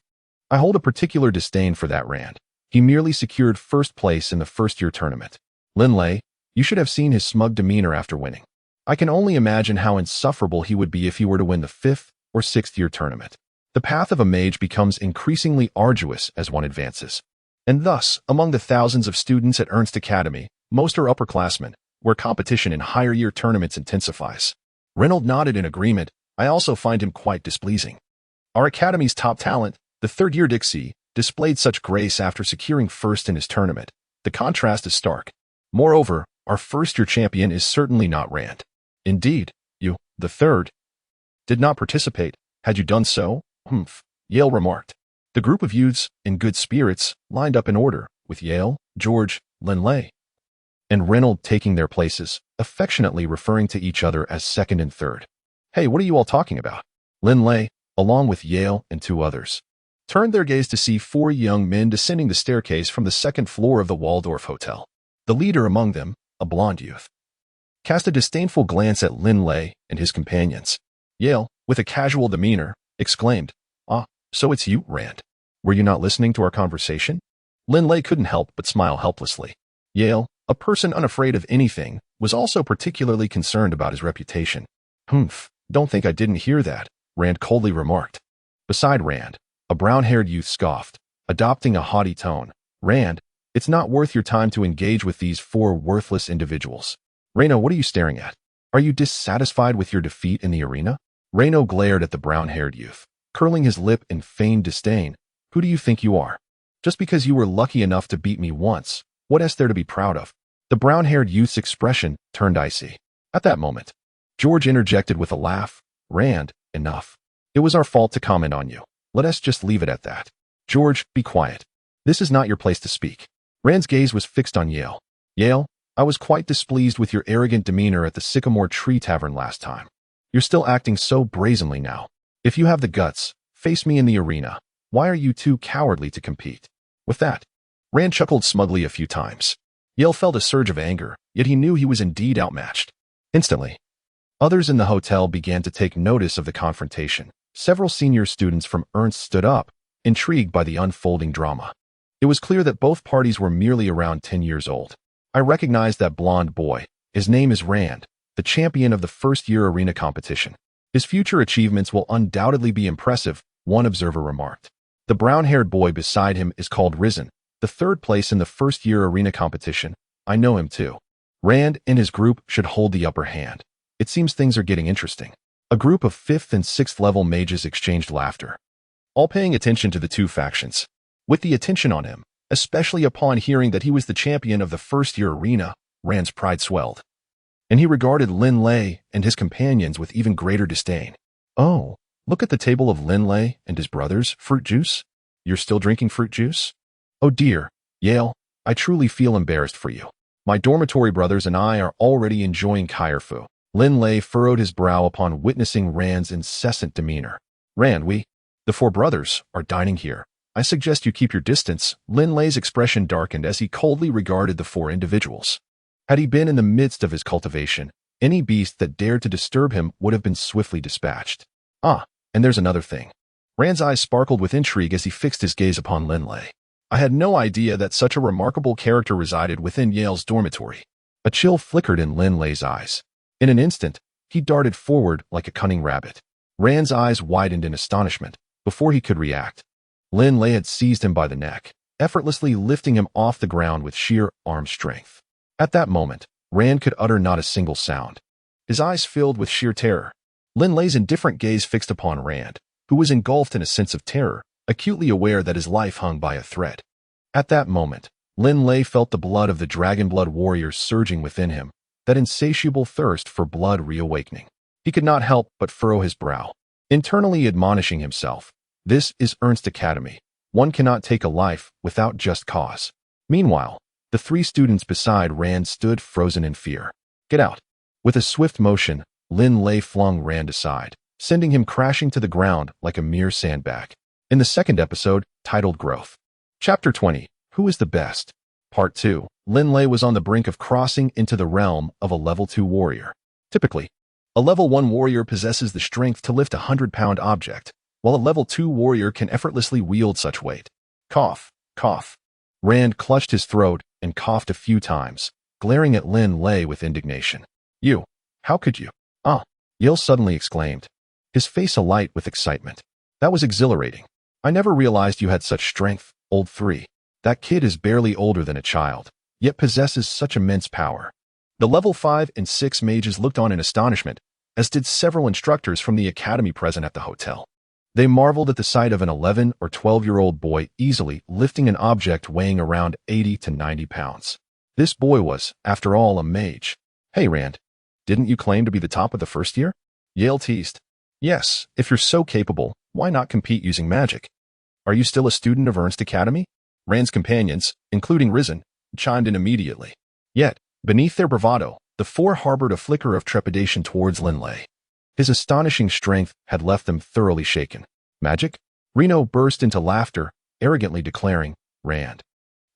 "I hold a particular disdain for that Rand. He merely secured first place in the first-year tournament. Linley, you should have seen his smug demeanor after winning. I can only imagine how insufferable he would be if he were to win the 5th or 6th-year tournament. The path of a mage becomes increasingly arduous as one advances. And thus, among the thousands of students at Ernst Academy, most are upperclassmen, where competition in higher-year tournaments intensifies." Reynolds nodded in agreement. "I also find him quite displeasing. Our Academy's top talent, the third-year Dixie, displayed such grace after securing first in his tournament. The contrast is stark. Moreover, our first-year champion is certainly not Rand. Indeed, you, the third, did not participate. Had you done so?" "Humph," Yale remarked. The group of youths, in good spirits, lined up in order, with Yale, George, Linley, and Reynolds taking their places, affectionately referring to each other as second and third. "Hey, what are you all talking about?" Linley, along with Yale and 2 others, turned their gaze to see 4 young men descending the staircase from the second floor of the Waldorf Hotel. The leader among them, a blond youth, cast a disdainful glance at Linley and his companions. Yale, with a casual demeanor, exclaimed, "Ah, so it's you, Rand. Were you not listening to our conversation?" Linley couldn't help but smile helplessly. Yale, a person unafraid of anything, was also particularly concerned about his reputation. "Humph, don't think I didn't hear that," Rand coldly remarked. Beside Rand, a brown-haired youth scoffed, adopting a haughty tone. "Rand, it's not worth your time to engage with these 4 worthless individuals. Reyna, what are you staring at? Are you dissatisfied with your defeat in the arena?" Reno glared at the brown-haired youth, curling his lip in feigned disdain. Who do you think you are? Just because you were lucky enough to beat me once, what is there to be proud of? The brown-haired youth's expression turned icy. At that moment, George interjected with a laugh. Rand, enough. It was our fault to comment on you. Let us just leave it at that. George, be quiet. This is not your place to speak. Rand's gaze was fixed on Yale. Yale, I was quite displeased with your arrogant demeanor at the Sycamore Tree Tavern last time. You're still acting so brazenly now. If you have the guts, face me in the arena. Why are you too cowardly to compete? With that, Rand chuckled smugly a few times. Yale felt a surge of anger, yet he knew he was indeed outmatched. Instantly, others in the hotel began to take notice of the confrontation. Several senior students from Ernst stood up, intrigued by the unfolding drama. It was clear that both parties were merely around 10 years old. I recognized that blonde boy. His name is Rand, the champion of the first-year arena competition. His future achievements will undoubtedly be impressive, one observer remarked. The brown-haired boy beside him is called Risen, the third place in the first-year arena competition. I know him too. Rand and his group should hold the upper hand. It seems things are getting interesting. A group of 5th and 6th level mages exchanged laughter, all paying attention to the two factions. With the attention on him, especially upon hearing that he was the champion of the first-year arena, Rand's pride swelled, and he regarded Linley and his companions with even greater disdain. Oh, look at the table of Linley and his brothers, fruit juice? You're still drinking fruit juice? Oh dear, Yale, I truly feel embarrassed for you. My dormitory brothers and I are already enjoying Kairfu. Linley furrowed his brow upon witnessing Rand's incessant demeanor. Rand, the 4 brothers, are dining here. I suggest you keep your distance. Linley's expression darkened as he coldly regarded the 4 individuals. Had he been in the midst of his cultivation, any beast that dared to disturb him would have been swiftly dispatched. Ah, and there's another thing. Rand's eyes sparkled with intrigue as he fixed his gaze upon Linley. I had no idea that such a remarkable character resided within Yale's dormitory. A chill flickered in Linley's eyes. In an instant, he darted forward like a cunning rabbit. Rand's eyes widened in astonishment. Before he could react, Linley had seized him by the neck, effortlessly lifting him off the ground with sheer arm strength. At that moment, Rand could utter not a single sound. His eyes filled with sheer terror. Linley's indifferent gaze fixed upon Rand, who was engulfed in a sense of terror, acutely aware that his life hung by a thread. At that moment, Linley felt the blood of the Dragonblood warriors surging within him, that insatiable thirst for blood reawakening. He could not help but furrow his brow, internally admonishing himself. This is Ernst Academy. One cannot take a life without just cause. Meanwhile, the 3 students beside Rand stood frozen in fear. Get out. With a swift motion, Linley flung Rand aside, sending him crashing to the ground like a mere sandbag. In the second episode, titled Growth. Chapter 20, Who is the Best? Part 2, Linley was on the brink of crossing into the realm of a level 2 warrior. Typically, a level 1 warrior possesses the strength to lift a 100-pound object, while a level 2 warrior can effortlessly wield such weight. Cough, cough. Rand clutched his throat and coughed a few times, glaring at Linley with indignation. You, how could you? Ah, Yale suddenly exclaimed, his face alight with excitement. That was exhilarating. I never realized you had such strength, old 3. That kid is barely older than a child, yet possesses such immense power. The level 5 and 6 mages looked on in astonishment, as did several instructors from the academy present at the hotel. They marveled at the sight of an 11 or 12-year-old boy easily lifting an object weighing around 80 to 90 pounds. This boy was, after all, a mage. Hey Rand, didn't you claim to be the top of the first year? Yale teased. Yes, if you're so capable, why not compete using magic? Are you still a student of Ernst Academy? Rand's companions, including Risen, chimed in immediately. Yet, beneath their bravado, the 4 harbored a flicker of trepidation towards Linley. His astonishing strength had left them thoroughly shaken. Magic? Reno burst into laughter, arrogantly declaring, Rand,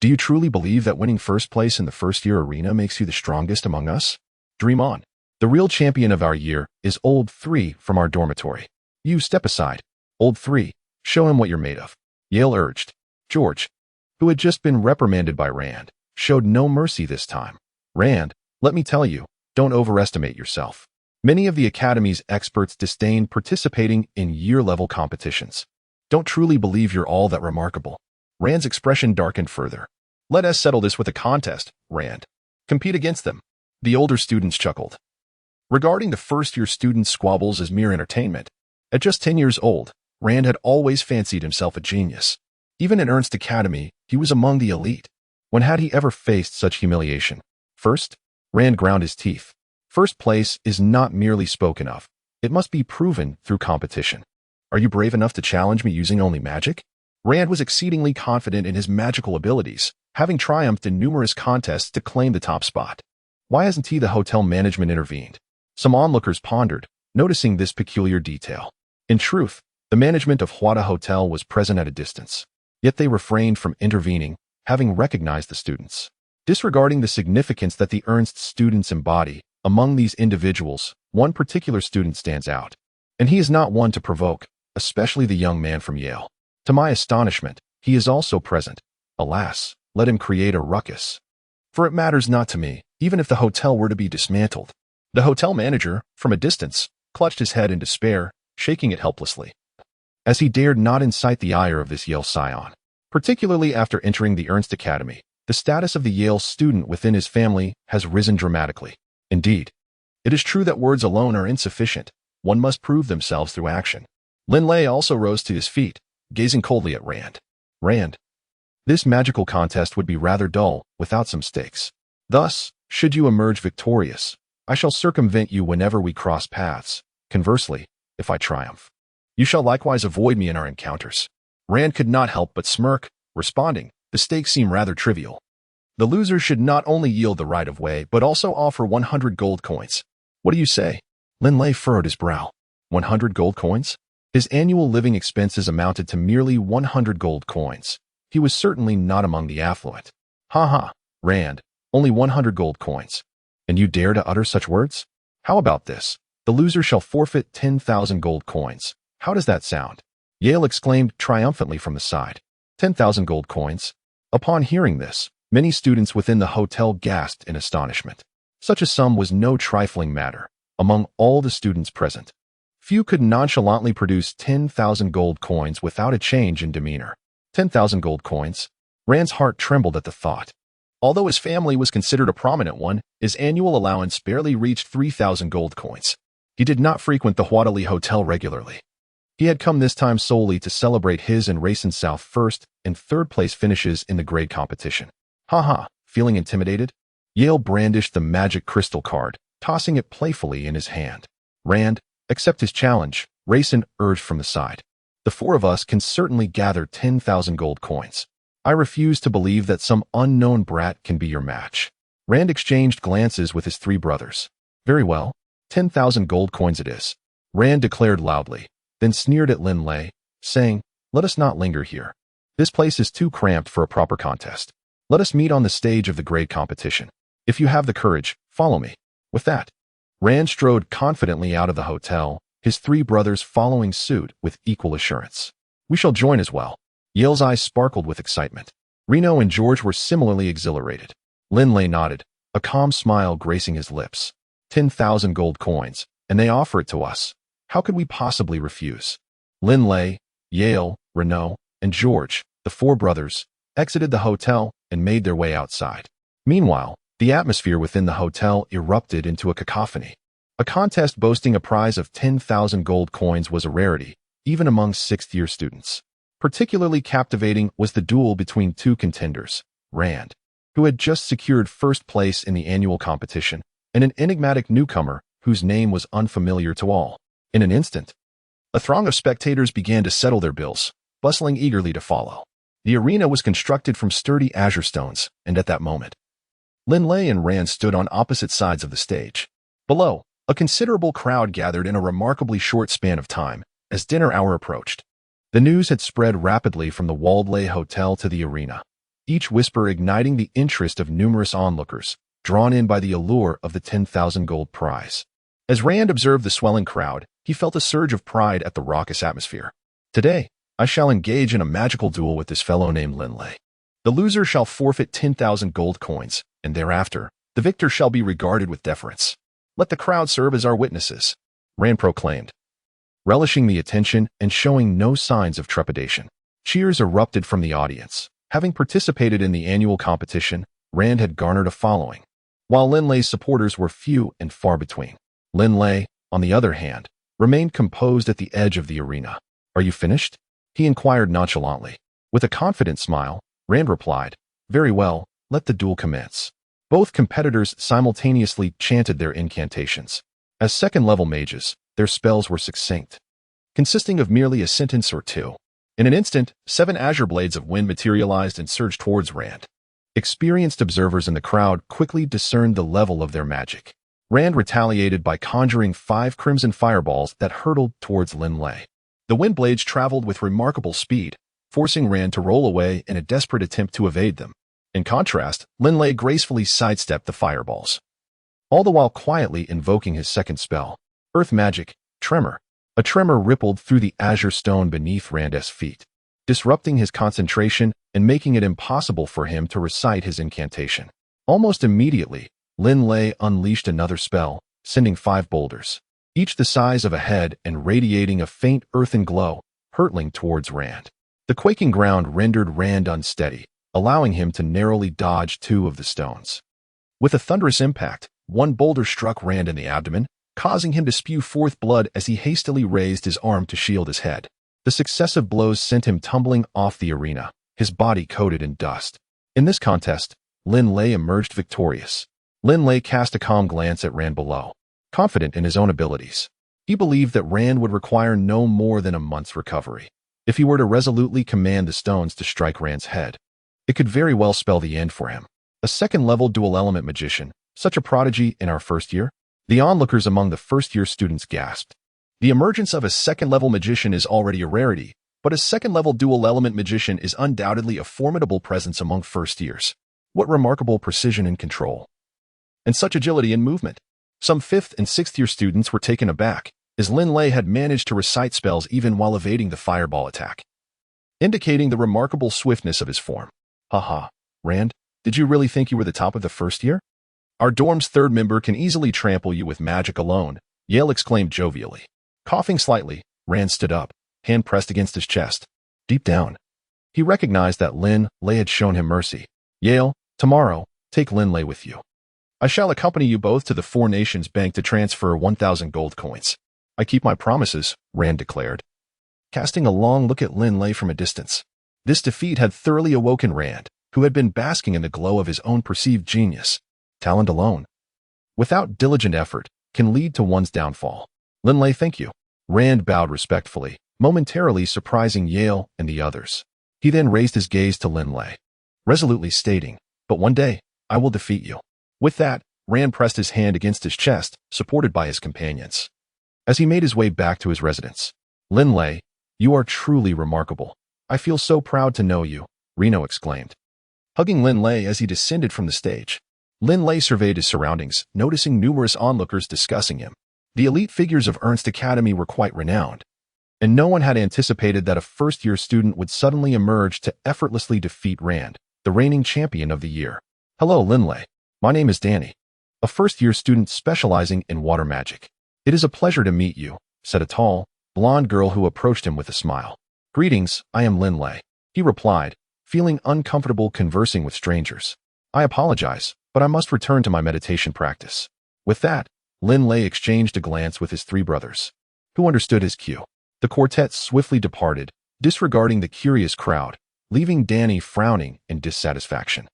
do you truly believe that winning first place in the first-year arena makes you the strongest among us? Dream on. The real champion of our year is Old 3 from our dormitory. You step aside. Old 3, show him what you're made of. Yale urged. George, who had just been reprimanded by Rand, showed no mercy this time. Rand, let me tell you, don't overestimate yourself. Many of the Academy's experts disdain participating in year-level competitions. Don't truly believe you're all that remarkable. Rand's expression darkened further. Let us settle this with a contest, Rand. Compete against them. The older students chuckled. Regarding the first-year students' squabbles as mere entertainment, at just 10 years old, Rand had always fancied himself a genius. Even in Ernst Academy, he was among the elite. When had he ever faced such humiliation? First, Rand ground his teeth. First place is not merely spoken of. It must be proven through competition. Are you brave enough to challenge me using only magic? Rand was exceedingly confident in his magical abilities, having triumphed in numerous contests to claim the top spot. Why hasn't the hotel management intervened? Some onlookers pondered, noticing this peculiar detail. In truth, the management of Huada Hotel was present at a distance. Yet they refrained from intervening, having recognized the students. Disregarding the significance that the Ernst students embody, among these individuals, one particular student stands out. And he is not one to provoke, especially the young man from Yale. To my astonishment, he is also present. Alas, let him create a ruckus. For it matters not to me, even if the hotel were to be dismantled. The hotel manager, from a distance, clutched his head in despair, shaking it helplessly, as he dared not incite the ire of this Yale scion. Particularly after entering the Ernst Academy, the status of the Yale student within his family has risen dramatically. Indeed, it is true that words alone are insufficient. One must prove themselves through action. Linley also rose to his feet, gazing coldly at Rand. Rand, this magical contest would be rather dull without some stakes. Thus, should you emerge victorious, I shall circumvent you whenever we cross paths. Conversely, if I triumph, you shall likewise avoid me in our encounters. Rand could not help but smirk, responding, the stakes seem rather trivial. The loser should not only yield the right of way, but also offer 100 gold coins. What do you say? Linley furrowed his brow. 100 gold coins? His annual living expenses amounted to merely 100 gold coins. He was certainly not among the affluent. Ha ha, Rand, only 100 gold coins. And you dare to utter such words? How about this? The loser shall forfeit 10,000 gold coins. How does that sound? Yale exclaimed triumphantly from the side. 10,000 gold coins? Upon hearing this, many students within the hotel gasped in astonishment. Such a sum was no trifling matter. Among all the students present, few could nonchalantly produce 10,000 gold coins without a change in demeanor. 10,000 gold coins? Rand's heart trembled at the thought. Although his family was considered a prominent one, his annual allowance barely reached 3,000 gold coins. He did not frequent the Huadali Hotel regularly. He had come this time solely to celebrate his and Racing South first and third place finishes in the grade competition. Ha, feeling intimidated? Yale brandished the magic crystal card, tossing it playfully in his hand. Rand, accept his challenge, Racing urged from the side. The four of us can certainly gather 10,000 gold coins. I refuse to believe that some unknown brat can be your match. Rand exchanged glances with his three brothers. Very well, 10,000 gold coins it is, Rand declared loudly, then sneered at Linley, saying, let us not linger here. This place is too cramped for a proper contest. Let us meet on the stage of the grade competition. If you have the courage, follow me. With that, Rand strode confidently out of the hotel, his three brothers following suit with equal assurance. We shall join as well. Yale's eyes sparkled with excitement. Reno and George were similarly exhilarated. Linley nodded, a calm smile gracing his lips. 10,000 gold coins, and they offer it to us. How could we possibly refuse? Linley, Yale, Reno, and George, the four brothers, exited the hotel and made their way outside. Meanwhile, the atmosphere within the hotel erupted into a cacophony. A contest boasting a prize of 10,000 gold coins was a rarity, even among sixth-year students. Particularly captivating was the duel between two contenders, Rand, who had just secured first place in the annual competition, and an enigmatic newcomer whose name was unfamiliar to all. In an instant, a throng of spectators began to settle their bills, bustling eagerly to follow. The arena was constructed from sturdy azure stones, and at that moment, Linley and Rand stood on opposite sides of the stage. Below, a considerable crowd gathered in a remarkably short span of time as dinner hour approached. The news had spread rapidly from the Waldley Hotel to the arena, each whisper igniting the interest of numerous onlookers, drawn in by the allure of the 10,000 gold prize. As Rand observed the swelling crowd, he felt a surge of pride at the raucous atmosphere. Today, I shall engage in a magical duel with this fellow named Linley. The loser shall forfeit 10,000 gold coins, and thereafter, the victor shall be regarded with deference. Let the crowd serve as our witnesses, Rand proclaimed, relishing the attention and showing no signs of trepidation. Cheers erupted from the audience. Having participated in the annual competition, Rand had garnered a following, while Linley's supporters were few and far between. Linley, on the other hand, remained composed at the edge of the arena. "Are you finished?" he inquired nonchalantly. With a confident smile, Rand replied, "Very well, let the duel commence." Both competitors simultaneously chanted their incantations. As second-level mages, their spells were succinct, consisting of merely a sentence or two. In an instant, 7 azure blades of wind materialized and surged towards Rand. Experienced observers in the crowd quickly discerned the level of their magic. Rand retaliated by conjuring 5 crimson fireballs that hurtled towards Linley. The wind blades traveled with remarkable speed, forcing Rand to roll away in a desperate attempt to evade them. In contrast, Linley gracefully sidestepped the fireballs, all the while quietly invoking his second spell, Earth Magic, Tremor. A tremor rippled through the azure stone beneath Rand's feet, disrupting his concentration and making it impossible for him to recite his incantation. Almost immediately, Linley unleashed another spell, sending 5 boulders, each the size of a head and radiating a faint earthen glow, hurtling towards Rand. The quaking ground rendered Rand unsteady, allowing him to narrowly dodge 2 of the stones. With a thunderous impact, one boulder struck Rand in the abdomen, causing him to spew forth blood as he hastily raised his arm to shield his head. The successive blows sent him tumbling off the arena, his body coated in dust. In this contest, Linley emerged victorious. Linley cast a calm glance at Rand below, confident in his own abilities. He believed that Rand would require no more than a month's recovery. If he were to resolutely command the stones to strike Rand's head, it could very well spell the end for him. A second-level dual-element magician, such a prodigy in our first year? The onlookers among the first-year students gasped. The emergence of a second-level magician is already a rarity, but a second-level dual-element magician is undoubtedly a formidable presence among first years. What remarkable precision and control, and such agility in movement. Some 5th and 6th-year students were taken aback, as Linley had managed to recite spells even while evading the fireball attack, indicating the remarkable swiftness of his form. "Haha, Rand, did you really think you were the top of the first year? Our dorm's 3rd member can easily trample you with magic alone," Yale exclaimed jovially. Coughing slightly, Rand stood up, hand pressed against his chest. Deep down, he recognized that Linley had shown him mercy. "Yale, tomorrow, take Linley with you. I shall accompany you both to the Four Nations Bank to transfer 1,000 gold coins." "I keep my promises," Rand declared, casting a long look at Linley from a distance. This defeat had thoroughly awoken Rand, who had been basking in the glow of his own perceived genius. Talent alone, without diligent effort, can lead to one's downfall. "Linley, thank you." Rand bowed respectfully, momentarily surprising Yale and the others. He then raised his gaze to Linley, resolutely stating, "But one day, I will defeat you." With that, Rand pressed his hand against his chest, supported by his companions. As he made his way back to his residence, "Linley, you are truly remarkable. I feel so proud to know you," Reno exclaimed, hugging Linley as he descended from the stage. Linley surveyed his surroundings, noticing numerous onlookers discussing him. The elite figures of Ernst Academy were quite renowned, and no one had anticipated that a first-year student would suddenly emerge to effortlessly defeat Rand, the reigning champion of the year. "Hello, Linley. My name is Danny, a first-year student specializing in water magic." "It is a pleasure to meet you," said a tall, blonde girl who approached him with a smile. "Greetings, I am Linley," he replied, feeling uncomfortable conversing with strangers. "I apologize, but I must return to my meditation practice." With that, Linley exchanged a glance with his 3 brothers, who understood his cue. The quartet swiftly departed, disregarding the curious crowd, leaving Danny frowning in dissatisfaction.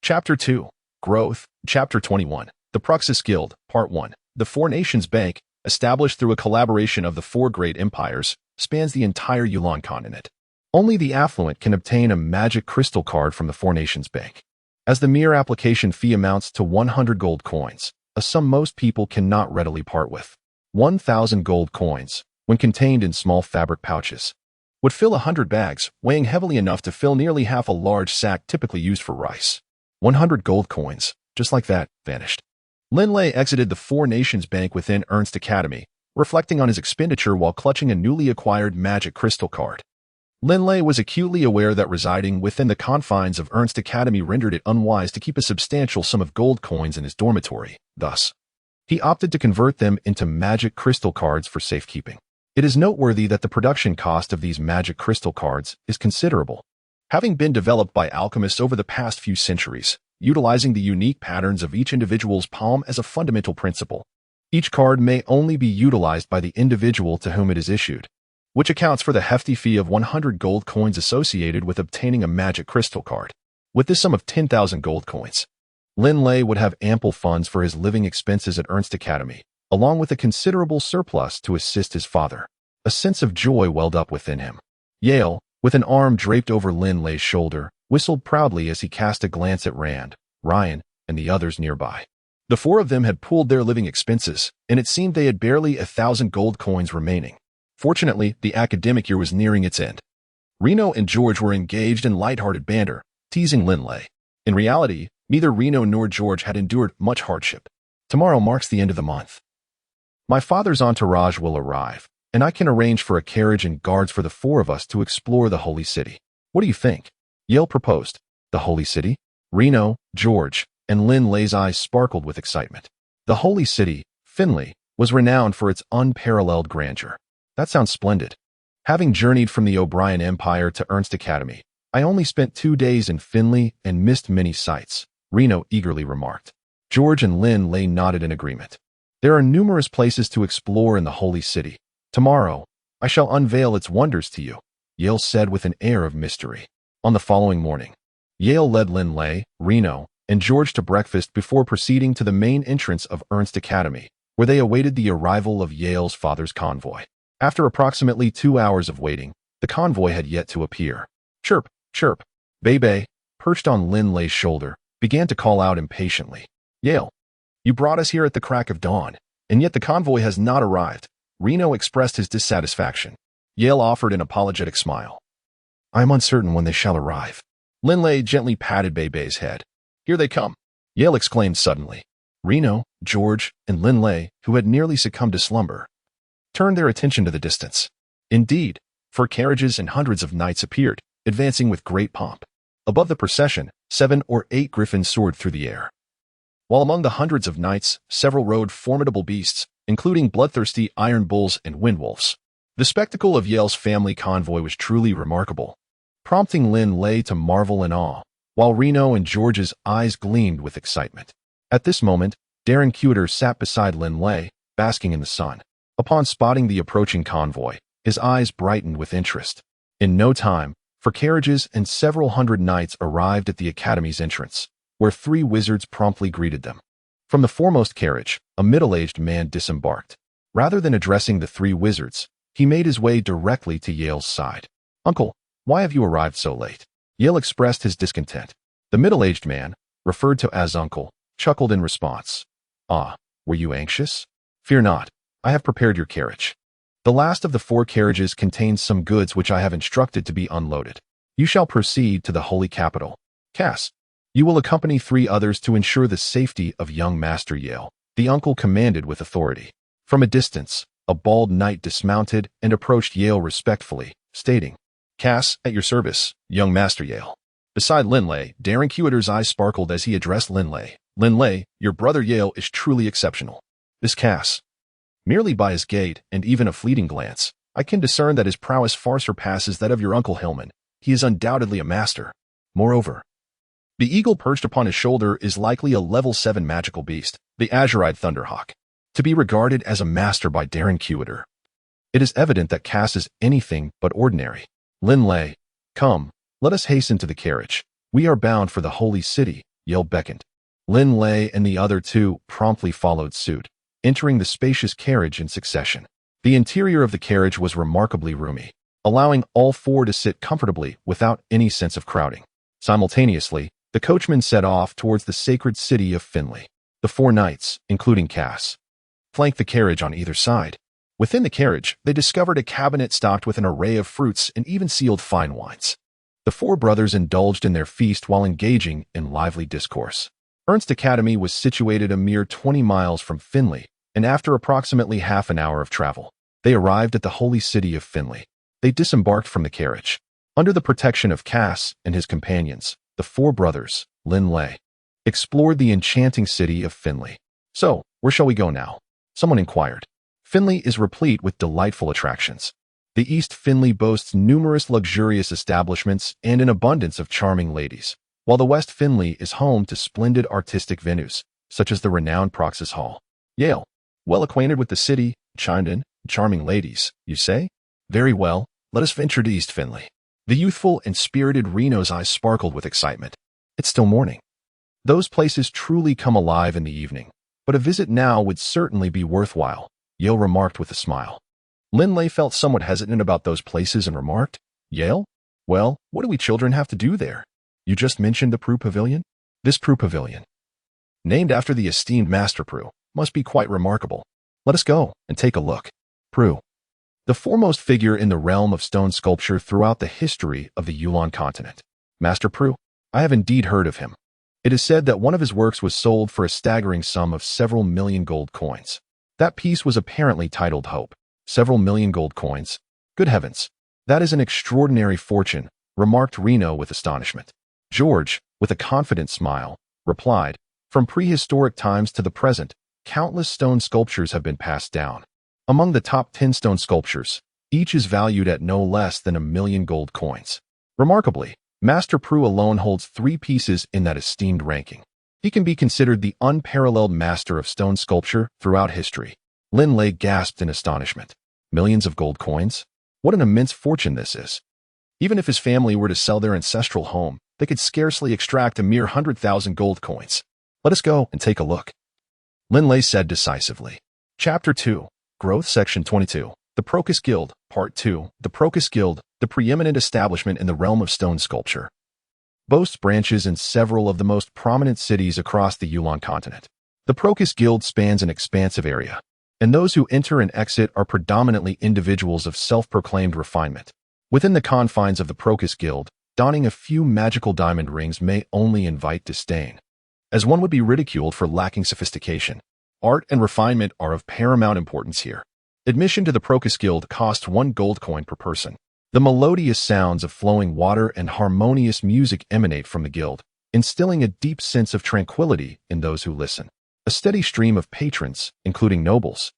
Chapter 2, Growth, Chapter 21, The Pruxis Guild, Part 1. The Four Nations Bank, established through a collaboration of the 4 great empires, spans the entire Yulan Continent. Only the affluent can obtain a magic crystal card from the Four Nations Bank, as the mere application fee amounts to 100 gold coins, a sum most people cannot readily part with. 1,000 gold coins, when contained in small fabric pouches, would fill 100 bags, weighing heavily enough to fill nearly half a large sack typically used for rice. 100 gold coins, just like that, vanished. Linley exited the Four Nations Bank within Ernst Academy, reflecting on his expenditure while clutching a newly acquired magic crystal card. Linley was acutely aware that residing within the confines of Ernst Academy rendered it unwise to keep a substantial sum of gold coins in his dormitory. Thus, he opted to convert them into magic crystal cards for safekeeping. It is noteworthy that the production cost of these magic crystal cards is considerable, having been developed by alchemists over the past few centuries, utilizing the unique patterns of each individual's palm as a fundamental principle. Each card may only be utilized by the individual to whom it is issued, which accounts for the hefty fee of 100 gold coins associated with obtaining a magic crystal card. With this sum of 10,000 gold coins, Linley would have ample funds for his living expenses at Ernst Academy, along with a considerable surplus to assist his father. A sense of joy welled up within him. Yale, with an arm draped over Linley's shoulder, whistled proudly as he cast a glance at Rand, Ryan, and the others nearby. The four of them had pooled their living expenses, and it seemed they had barely 1,000 gold coins remaining. Fortunately, the academic year was nearing its end. Reno and George were engaged in light-hearted banter, teasing Linley. In reality, neither Reno nor George had endured much hardship. Tomorrow marks the end of the month. My father's entourage will arrive, and I can arrange for a carriage and guards for the four of us to explore the Holy City. What do you think? Yale proposed. The Holy City? Reno, George, and Linley's eyes sparkled with excitement. The Holy City, Finley, was renowned for its unparalleled grandeur. That sounds splendid. Having journeyed from the O'Brien Empire to Ernst Academy, I only spent 2 days in Finley and missed many sights, Reno eagerly remarked. George and Linley nodded in agreement. There are numerous places to explore in the Holy City. Tomorrow, I shall unveil its wonders to you, Yale said with an air of mystery. On the following morning, Yale led Linley, Reno, and George to breakfast before proceeding to the main entrance of Ernst Academy, where they awaited the arrival of Yale's father's convoy. After approximately 2 hours of waiting, the convoy had yet to appear. Chirp, chirp. Bebe, perched on Linley's shoulder, began to call out impatiently. Yale, you brought us here at the crack of dawn, and yet the convoy has not arrived. Reno expressed his dissatisfaction. Yale offered an apologetic smile. I am uncertain when they shall arrive. Linley gently patted Bebe's head. Here they come, Yale exclaimed suddenly. Reno, George, and Linley, who had nearly succumbed to slumber, turned their attention to the distance. Indeed, 4 carriages and hundreds of knights appeared, advancing with great pomp. Above the procession, 7 or 8 griffins soared through the air. While among the hundreds of knights, several rode formidable beasts, including bloodthirsty iron bulls and windwolves. The spectacle of Yale's family convoy was truly remarkable, prompting Linley to marvel in awe, while Reno and George's eyes gleamed with excitement. At this moment, Darren Cuter sat beside Linley, basking in the sun. Upon spotting the approaching convoy, his eyes brightened with interest. In no time, 4 carriages and several hundred knights arrived at the Academy's entrance, where 3 wizards promptly greeted them. From the foremost carriage, a middle-aged man disembarked. Rather than addressing the 3 wizards, he made his way directly to Yale's side. Uncle, why have you arrived so late? Yale expressed his discontent. The middle-aged man, referred to as Uncle, chuckled in response. Ah, were you anxious? Fear not, I have prepared your carriage. The last of the 4 carriages contains some goods which I have instructed to be unloaded. You shall proceed to the Holy Capital. Cass, you will accompany 3 others to ensure the safety of young Master Yale, the uncle commanded with authority. From a distance, a bald knight dismounted and approached Yale respectfully, stating, Cass, at your service, young Master Yale. Beside Linley, Darren Cuter's eyes sparkled as he addressed Linley. Linley, your brother Yale is truly exceptional. This Cass. Merely by his gait and even a fleeting glance, I can discern that his prowess far surpasses that of your uncle Hillman. He is undoubtedly a master. Moreover, the eagle perched upon his shoulder is likely a level 7 magical beast, the Azurite Thunderhawk, to be regarded as a master by Darren Cuter. It is evident that Cass is anything but ordinary. Linley, come, let us hasten to the carriage. We are bound for the Holy City, Yale beckoned. Linley and the other 2 promptly followed suit, entering the spacious carriage in succession. The interior of the carriage was remarkably roomy, allowing all 4 to sit comfortably without any sense of crowding. Simultaneously, the coachman set off towards the sacred city of Finley. The 4 knights, including Cass, flanked the carriage on either side. Within the carriage, they discovered a cabinet stocked with an array of fruits and even sealed fine wines. The 4 brothers indulged in their feast while engaging in lively discourse. Ernst Academy was situated a mere 20 miles from Finley, and after approximately half an hour of travel, they arrived at the holy city of Finley. They disembarked from the carriage. Under the protection of Cass and his companions, the 4 brothers, Linley, explored the enchanting city of Finley. So, where shall we go now? Someone inquired. Finley is replete with delightful attractions. The East Finley boasts numerous luxurious establishments and an abundance of charming ladies, while the West Finley is home to splendid artistic venues, such as the renowned Proxus Hall. Yale, Well acquainted with the city, chimed in. Charming ladies, you say? Very well, let us venture to East Finley. The youthful and spirited Reno's eyes sparkled with excitement. It's still morning. Those places truly come alive in the evening, but a visit now would certainly be worthwhile, Yale remarked with a smile. Linley felt somewhat hesitant about those places and remarked, Yale? Well, what do we children have to do there? You just mentioned the Prue Pavilion? This Prue Pavilion, named after the esteemed Master Prue, must be quite remarkable. Let us go and take a look. Prue, the foremost figure in the realm of stone sculpture throughout the history of the Yulan Continent. Master Prue, I have indeed heard of him. It is said that one of his works was sold for a staggering sum of several million gold coins. That piece was apparently titled Hope. Several million gold coins. Good heavens, that is an extraordinary fortune, remarked Reno with astonishment. George, with a confident smile, replied, from prehistoric times to the present, countless stone sculptures have been passed down. Among the top 10 stone sculptures, each is valued at no less than 1,000,000 gold coins. Remarkably, Master Prue alone holds 3 pieces in that esteemed ranking. He can be considered the unparalleled master of stone sculpture throughout history. Linley gasped in astonishment. Millions of gold coins? What an immense fortune this is. Even if his family were to sell their ancestral home, they could scarcely extract a mere 100,000 gold coins. Let us go and take a look, Linley said decisively. Chapter 2, Growth, Section 22. The Procus Guild, Part 2. The Procus Guild, the preeminent establishment in the realm of stone sculpture, boasts branches in several of the most prominent cities across the Yulan Continent. The Procus Guild spans an expansive area, and those who enter and exit are predominantly individuals of self-proclaimed refinement. Within the confines of the Procus Guild, donning a few magical diamond rings may only invite disdain, as one would be ridiculed for lacking sophistication. Art and refinement are of paramount importance here. Admission to the Procus Guild costs 1 gold coin per person. The melodious sounds of flowing water and harmonious music emanate from the guild, instilling a deep sense of tranquility in those who listen. A steady stream of patrons, including nobles,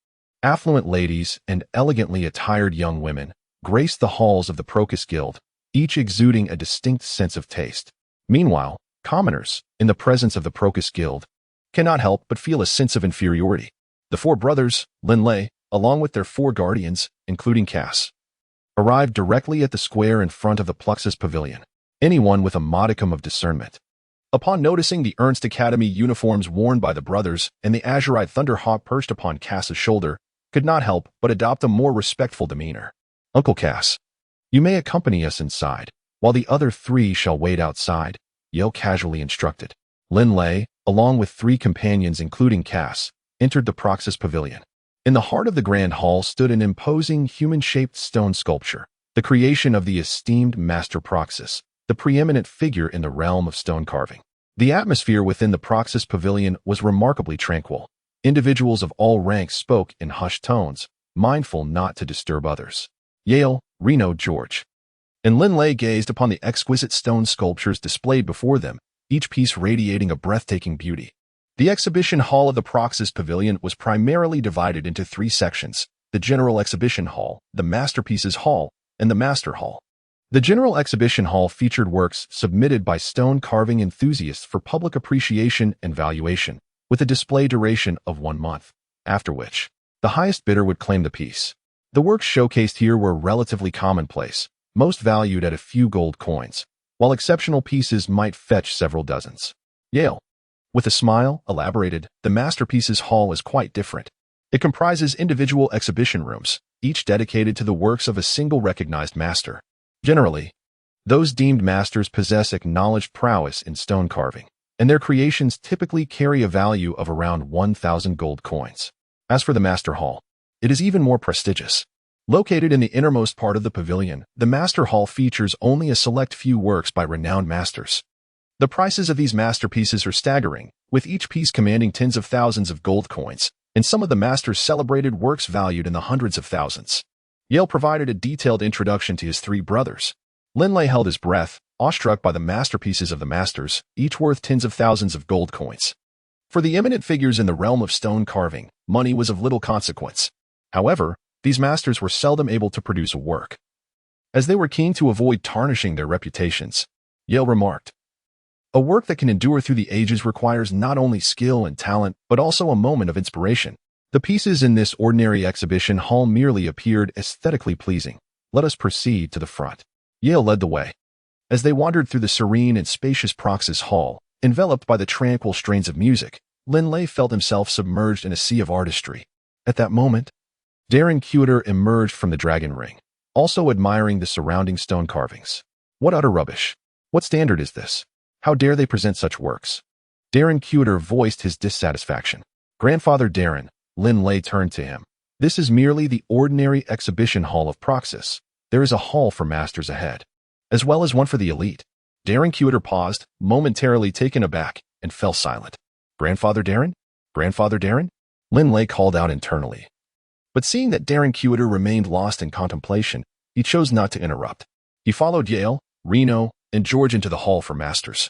affluent ladies, and elegantly attired young women, grace the halls of the Procus Guild, each exuding a distinct sense of taste. Meanwhile, commoners, in the presence of the Procus Guild, cannot help but feel a sense of inferiority. The 4 brothers, Linley, along with their 4 guardians, including Cass, arrived directly at the square in front of the Pluxus Pavilion. Anyone with a modicum of discernment, upon noticing the Ernst Academy uniforms worn by the brothers and the azurite thunderhawk perched upon Cass's shoulder, could not help but adopt a more respectful demeanor. Uncle Cass, you may accompany us inside, while the other 3 shall wait outside, Yale casually instructed. Linley, along with 3 companions including Cass, entered the Pluxus Pavilion. In the heart of the grand hall stood an imposing human-shaped stone sculpture, the creation of the esteemed Master Pluxus, the preeminent figure in the realm of stone carving. The atmosphere within the Pluxus Pavilion was remarkably tranquil. Individuals of all ranks spoke in hushed tones, mindful not to disturb others. Yale, Reno, George, and Linley gazed upon the exquisite stone sculptures displayed before them, each piece radiating a breathtaking beauty. The exhibition hall of the Pluxus Pavilion was primarily divided into 3 sections: the General Exhibition Hall, the Masterpieces Hall, and the Master Hall. The General Exhibition Hall featured works submitted by stone carving enthusiasts for public appreciation and valuation, with a display duration of 1 month, after which the highest bidder would claim the piece. The works showcased here were relatively commonplace, most valued at a few gold coins, while exceptional pieces might fetch several dozens. Yale, with a smile, elaborated, the Masterpieces Hall is quite different. It comprises individual exhibition rooms, each dedicated to the works of a single recognized master. Generally, those deemed masters possess acknowledged prowess in stone carving, and their creations typically carry a value of around 1,000 gold coins. As for the Master Hall, it is even more prestigious. Located in the innermost part of the pavilion, the Master Hall features only a select few works by renowned masters. The prices of these masterpieces are staggering, with each piece commanding tens of thousands of gold coins, and some of the masters' celebrated works valued in the hundreds of thousands. Yale provided a detailed introduction to his 3 brothers. Linley held his breath, awestruck by the masterpieces of the masters, each worth tens of thousands of gold coins. For the eminent figures in the realm of stone carving, money was of little consequence. However, these masters were seldom able to produce a work, as they were keen to avoid tarnishing their reputations. Yale remarked, "A work that can endure through the ages requires not only skill and talent, but also a moment of inspiration. The pieces in this ordinary exhibition hall merely appeared aesthetically pleasing. Let us proceed to the front. Yale led the way. As they wandered through the serene and spacious Proxys Hall, enveloped by the tranquil strains of music, Linley felt himself submerged in a sea of artistry. At that moment, Darren Cuter emerged from the dragon ring, also admiring the surrounding stone carvings. What utter rubbish! What standard is this? How dare they present such works? Darren Cuter voiced his dissatisfaction. Grandfather Darren, Linley turned to him. This is merely the ordinary exhibition hall of Proxys. There is a hall for masters ahead, as well as one for the elite. Darren Cuter paused, momentarily taken aback, and fell silent. Grandfather Darren? Grandfather Darren? Linley called out internally. But seeing that Darren Cuter remained lost in contemplation, he chose not to interrupt. He followed Yale, Reno, and George into the hall for masters,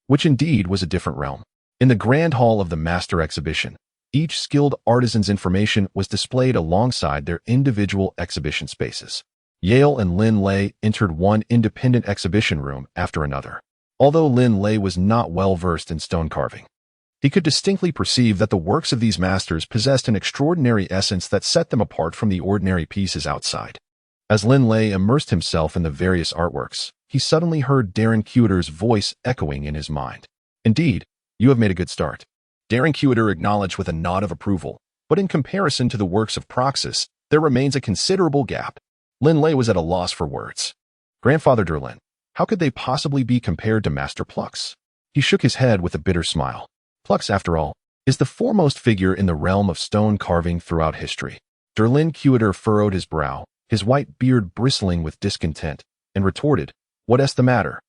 which indeed was a different realm. In the grand hall of the master exhibition, each skilled artisan's information was displayed alongside their individual exhibition spaces. Yale and Linley entered one independent exhibition room after another. Although Linley was not well versed in stone carving, he could distinctly perceive that the works of these masters possessed an extraordinary essence that set them apart from the ordinary pieces outside. As Linley immersed himself in the various artworks, he suddenly heard Darren Cuter's voice echoing in his mind. Indeed, you have made a good start. Darren Cuter acknowledged with a nod of approval, but in comparison to the works of Proxys, there remains a considerable gap. Linley was at a loss for words. Grandfather Derlin, how could they possibly be compared to Master Plux? He shook his head with a bitter smile. Plux, after all, is the foremost figure in the realm of stone carving throughout history. Derlin Cuter furrowed his brow, his white beard bristling with discontent, and retorted, What's the matter?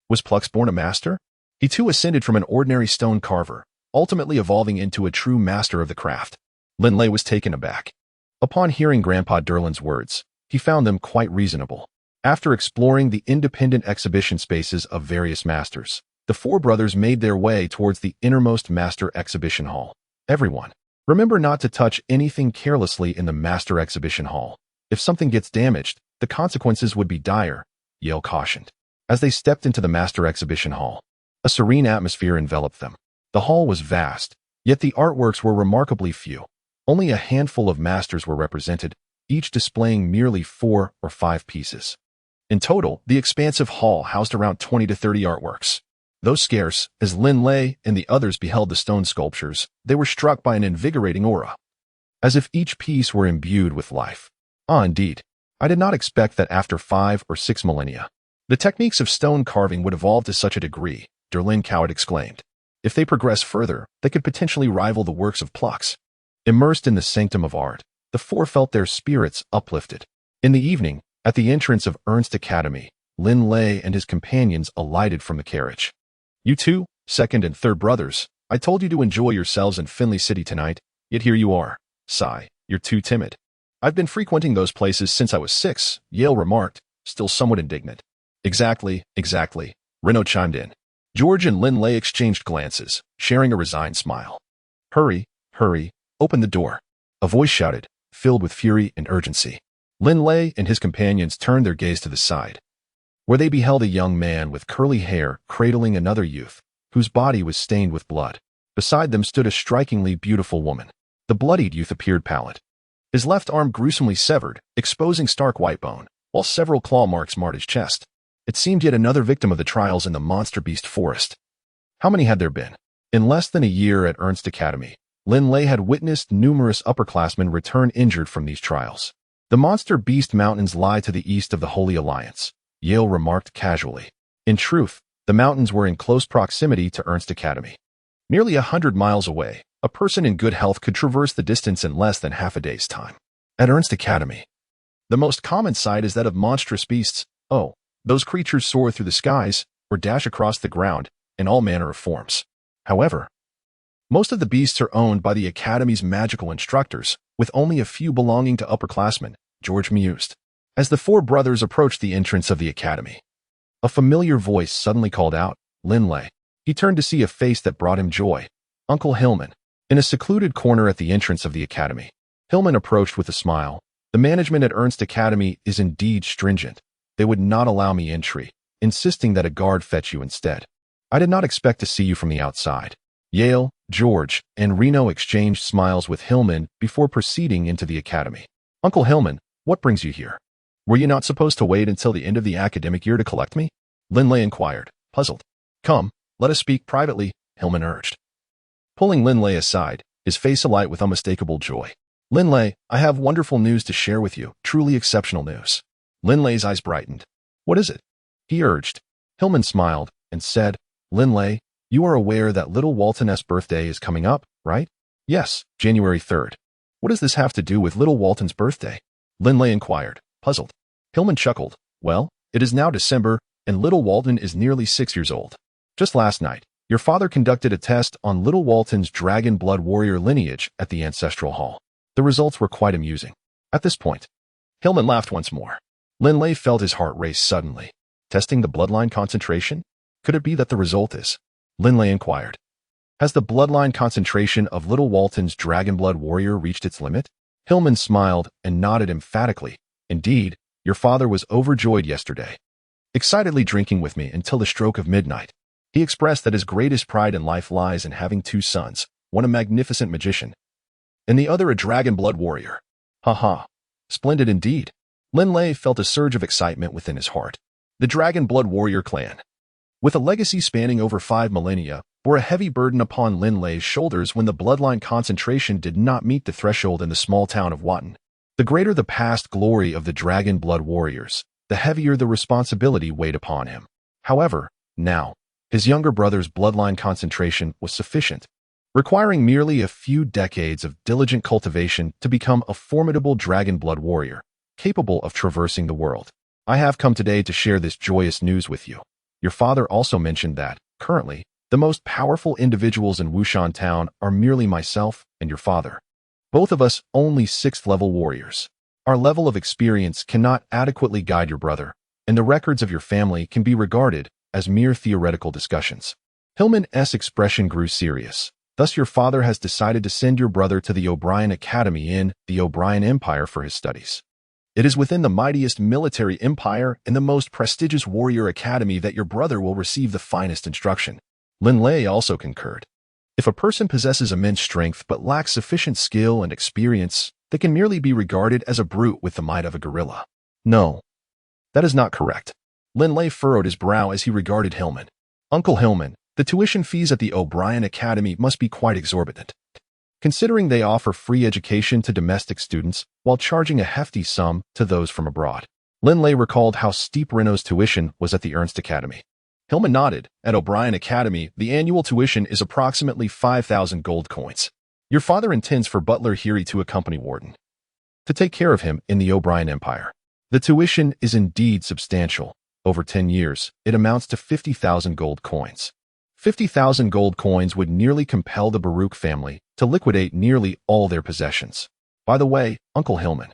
Was Plux born a master? He too ascended from an ordinary stone carver, ultimately evolving into a true master of the craft. Linley was taken aback. Upon hearing Grandpa Derlin's words, he found them quite reasonable. After exploring the independent exhibition spaces of various masters, the four brothers made their way towards the innermost master exhibition hall. Everyone, remember not to touch anything carelessly in the master exhibition hall. If something gets damaged, the consequences would be dire, Yale cautioned. As they stepped into the master exhibition hall, a serene atmosphere enveloped them. The hall was vast, yet the artworks were remarkably few. Only a handful of masters were represented, each displaying merely 4 or 5 pieces. In total, the expansive hall housed around 20 to 30 artworks. Though scarce, as Linley and the others beheld the stone sculptures, they were struck by an invigorating aura, as if each piece were imbued with life. Ah, indeed. I did not expect that after 5 or 6 millennia, the techniques of stone carving would evolve to such a degree, Derlin Coward exclaimed. If they progress further, they could potentially rival the works of Plux. Immersed in the sanctum of art, the four felt their spirits uplifted. In the evening, at the entrance of Ernst Academy, Linley and his companions alighted from the carriage. You two, second and third brothers, I told you to enjoy yourselves in Finley City tonight, yet here you are. Sigh, you're too timid. I've been frequenting those places since I was 6, Yale remarked, still somewhat indignant. Exactly, Reno chimed in. George and Linley exchanged glances, sharing a resigned smile. Hurry, open the door, a voice shouted, filled with fury and urgency. Linley and his companions turned their gaze to the side, where they beheld a young man with curly hair cradling another youth, whose body was stained with blood. Beside them stood a strikingly beautiful woman. The bloodied youth appeared pallid, his left arm gruesomely severed, exposing stark white bone, while several claw marks marred his chest. It seemed yet another victim of the trials in the monster beast forest. How many had there been? In less than a year at Ernst Academy, Linley had witnessed numerous upperclassmen return injured from these trials. The monster beast mountains lie to the east of the Holy Alliance, Yale remarked casually. In truth, the mountains were in close proximity to Ernst Academy. Nearly 100 miles away, a person in good health could traverse the distance in less than half a day's time. At Ernst Academy, the most common sight is that of monstrous beasts. Oh, those creatures soar through the skies or dash across the ground in all manner of forms. However, most of the beasts are owned by the Academy's magical instructors, with only a few belonging to upperclassmen, George mused. As the four brothers approached the entrance of the Academy, a familiar voice suddenly called out, Linley. He turned to see a face that brought him joy. Uncle Hillman. In a secluded corner at the entrance of the Academy, Hillman approached with a smile. The management at Ernst Academy is indeed stringent. They would not allow me entry, insisting that a guard fetch you instead. I did not expect to see you from the outside. Yale, George and Reno exchanged smiles with Hillman before proceeding into the academy. Uncle Hillman, what brings you here? Were you not supposed to wait until the end of the academic year to collect me? Linley inquired, puzzled. Come, let us speak privately, Hillman urged. Pulling Linley aside, his face alight with unmistakable joy. Linley, I have wonderful news to share with you, truly exceptional news. Linley's eyes brightened. What is it? He urged. Hillman smiled and said, Linley, you are aware that little Walton's birthday is coming up, right? Yes, January 3rd. What does this have to do with little Walton's birthday? Linley inquired, puzzled. Hillman chuckled. Well, it is now December, and little Walton is nearly 6 years old. Just last night, your father conducted a test on little Walton's Dragonblood warrior lineage at the Ancestral Hall. The results were quite amusing. At this point, Hillman laughed once more. Linley felt his heart race suddenly. Testing the bloodline concentration? Could it be that the result is? Linley inquired. Has the bloodline concentration of little Walton's Dragonblood warrior reached its limit? Hillman smiled and nodded emphatically. Indeed, your father was overjoyed yesterday, excitedly drinking with me until the stroke of midnight. He expressed that his greatest pride in life lies in having 2 sons, one a magnificent magician, and the other a Dragonblood warrior. Ha ha. Splendid indeed. Linley felt a surge of excitement within his heart. The Dragonblood warrior clan, with a legacy spanning over 5 millennia, bore a heavy burden upon Linley's shoulders when the bloodline concentration did not meet the threshold in the small town of Watton. The greater the past glory of the Dragonblood warriors, the heavier the responsibility weighed upon him. However, now, his younger brother's bloodline concentration was sufficient, requiring merely a few decades of diligent cultivation to become a formidable Dragonblood warrior, capable of traversing the world. I have come today to share this joyous news with you. Your father also mentioned that, currently, the most powerful individuals in Wushan Town are merely myself and your father. Both of us only 6th-level warriors. Our level of experience cannot adequately guide your brother, and the records of your family can be regarded as mere theoretical discussions. Hillman's expression grew serious. Thus your father has decided to send your brother to the O'Brien Academy in the O'Brien Empire for his studies. It is within the mightiest military empire and the most prestigious warrior academy that your brother will receive the finest instruction. Linley also concurred. If a person possesses immense strength but lacks sufficient skill and experience, they can merely be regarded as a brute with the might of a gorilla. No, that is not correct. Linley furrowed his brow as he regarded Hillman. Uncle Hillman, the tuition fees at the O'Brien Academy must be quite exorbitant, considering they offer free education to domestic students while charging a hefty sum to those from abroad. Linley recalled how steep Reno's tuition was at the Ernst Academy. Hillman nodded. At O'Brien Academy, the annual tuition is approximately 5,000 gold coins. Your father intends for Butler Heary to accompany Warden to take care of him in the O'Brien Empire. The tuition is indeed substantial. Over 10 years, it amounts to 50,000 gold coins. 50,000 gold coins would nearly compel the Baruch family to liquidate nearly all their possessions. By the way, Uncle Hillman.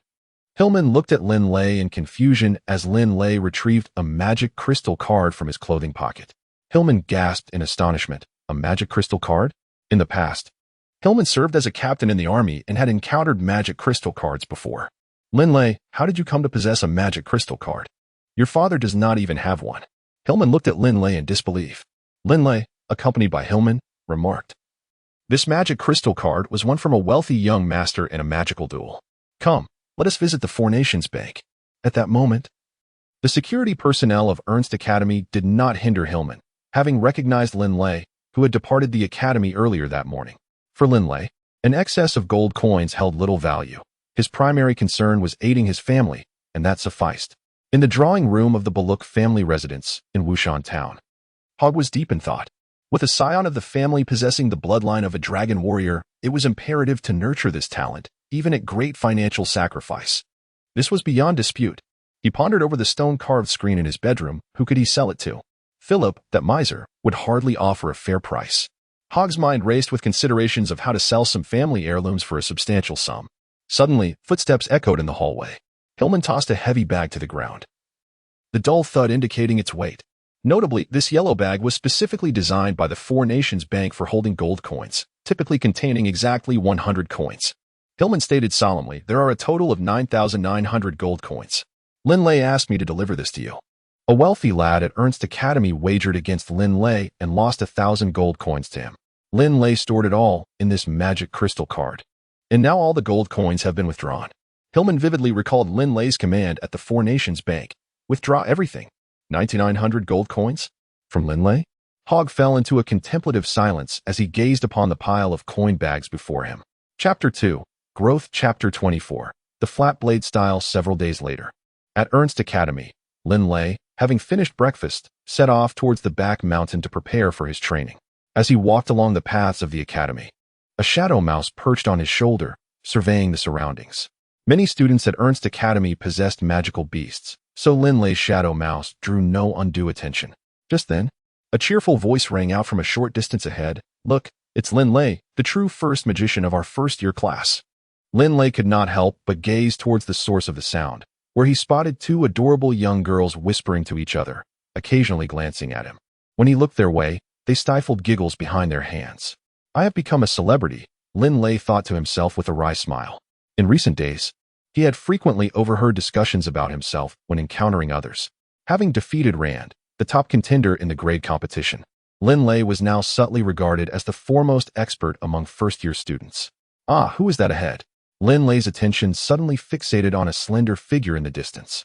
Hillman looked at Linley in confusion as Linley retrieved a magic crystal card from his clothing pocket. Hillman gasped in astonishment. A magic crystal card? In the past, Hillman served as a captain in the army and had encountered magic crystal cards before. Linley, how did you come to possess a magic crystal card? Your father does not even have one. Hillman looked at Linley in disbelief. Linley, accompanied by Hillman, remarked, this magic crystal card was won from a wealthy young master in a magical duel. Come, let us visit the Four Nations Bank. At that moment, the security personnel of Ernst Academy did not hinder Hillman, having recognized Linley, who had departed the academy earlier that morning. For Linley, an excess of gold coins held little value. His primary concern was aiding his family, and that sufficed. In the drawing room of the Baruch family residence in Wushan Town, Hogg was deep in thought. With a scion of the family possessing the bloodline of a dragon warrior, it was imperative to nurture this talent, even at great financial sacrifice. This was beyond dispute. He pondered over the stone-carved screen in his bedroom. Who could he sell it to? Philip, that miser, would hardly offer a fair price. Hogg's mind raced with considerations of how to sell some family heirlooms for a substantial sum. Suddenly, footsteps echoed in the hallway. Hillman tossed a heavy bag to the ground, the dull thud indicating its weight. Notably, this yellow bag was specifically designed by the Four Nations Bank for holding gold coins, typically containing exactly 100 coins. Hillman stated solemnly, there are a total of 9,900 gold coins. Linley asked me to deliver this to you. A wealthy lad at Ernst Academy wagered against Linley and lost 1,000 gold coins to him. Linley stored it all in this magic crystal card. And now all the gold coins have been withdrawn. Hillman vividly recalled Linley's command at the Four Nations Bank. Withdraw everything. 9,900 gold coins? From Linley? Hogg fell into a contemplative silence as he gazed upon the pile of coin bags before him. Chapter 2. Growth. Chapter 24. The flat blade style. Several days later. At Ernst Academy, Linley, having finished breakfast, set off towards the back mountain to prepare for his training. As he walked along the paths of the academy, a shadow mouse perched on his shoulder, surveying the surroundings. Many students at Ernst Academy possessed magical beasts, so Linley's shadow mouse drew no undue attention. Just then, a cheerful voice rang out from a short distance ahead. "Look, it's Linley, the true first magician of our first-year class." Linley could not help but gaze towards the source of the sound, where he spotted two adorable young girls whispering to each other, occasionally glancing at him. When he looked their way, they stifled giggles behind their hands. "I have become a celebrity," Linley thought to himself with a wry smile. In recent days, he had frequently overheard discussions about himself when encountering others. Having defeated Rand, the top contender in the grade competition, Linley was now subtly regarded as the foremost expert among first-year students. Ah, who is that ahead? Linley's attention suddenly fixated on a slender figure in the distance.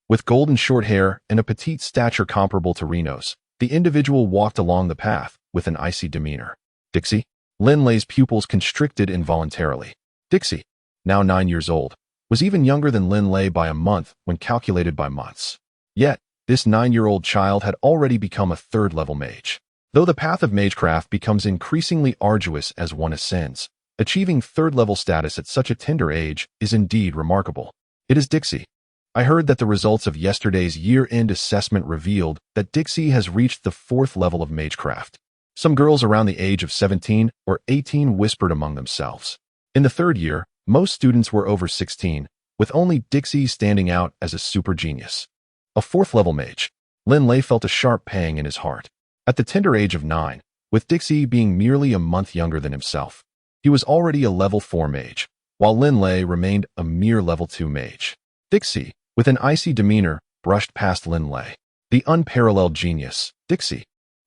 With golden short hair and a petite stature comparable to Reno's, the individual walked along the path with an icy demeanor. Dixie? Linley's pupils constricted involuntarily. Dixie, now 9 years old, was even younger than Linley by a month when calculated by months. Yet, this 9-year-old child had already become a third-level mage. Though the path of magecraft becomes increasingly arduous as one ascends, achieving third-level status at such a tender age is indeed remarkable. It is Dixie. I heard that the results of yesterday's year-end assessment revealed that Dixie has reached the 4th level of magecraft. Some girls around the age of 17 or 18 whispered among themselves. In the 3rd year, most students were over 16, with only Dixie standing out as a super genius. A 4th-level mage. Linley felt a sharp pang in his heart. At the tender age of 9, with Dixie being merely a month younger than himself, he was already a level 4 mage, while Linley remained a mere level 2 mage. Dixie, with an icy demeanor, brushed past Linley. The unparalleled genius, Dixie,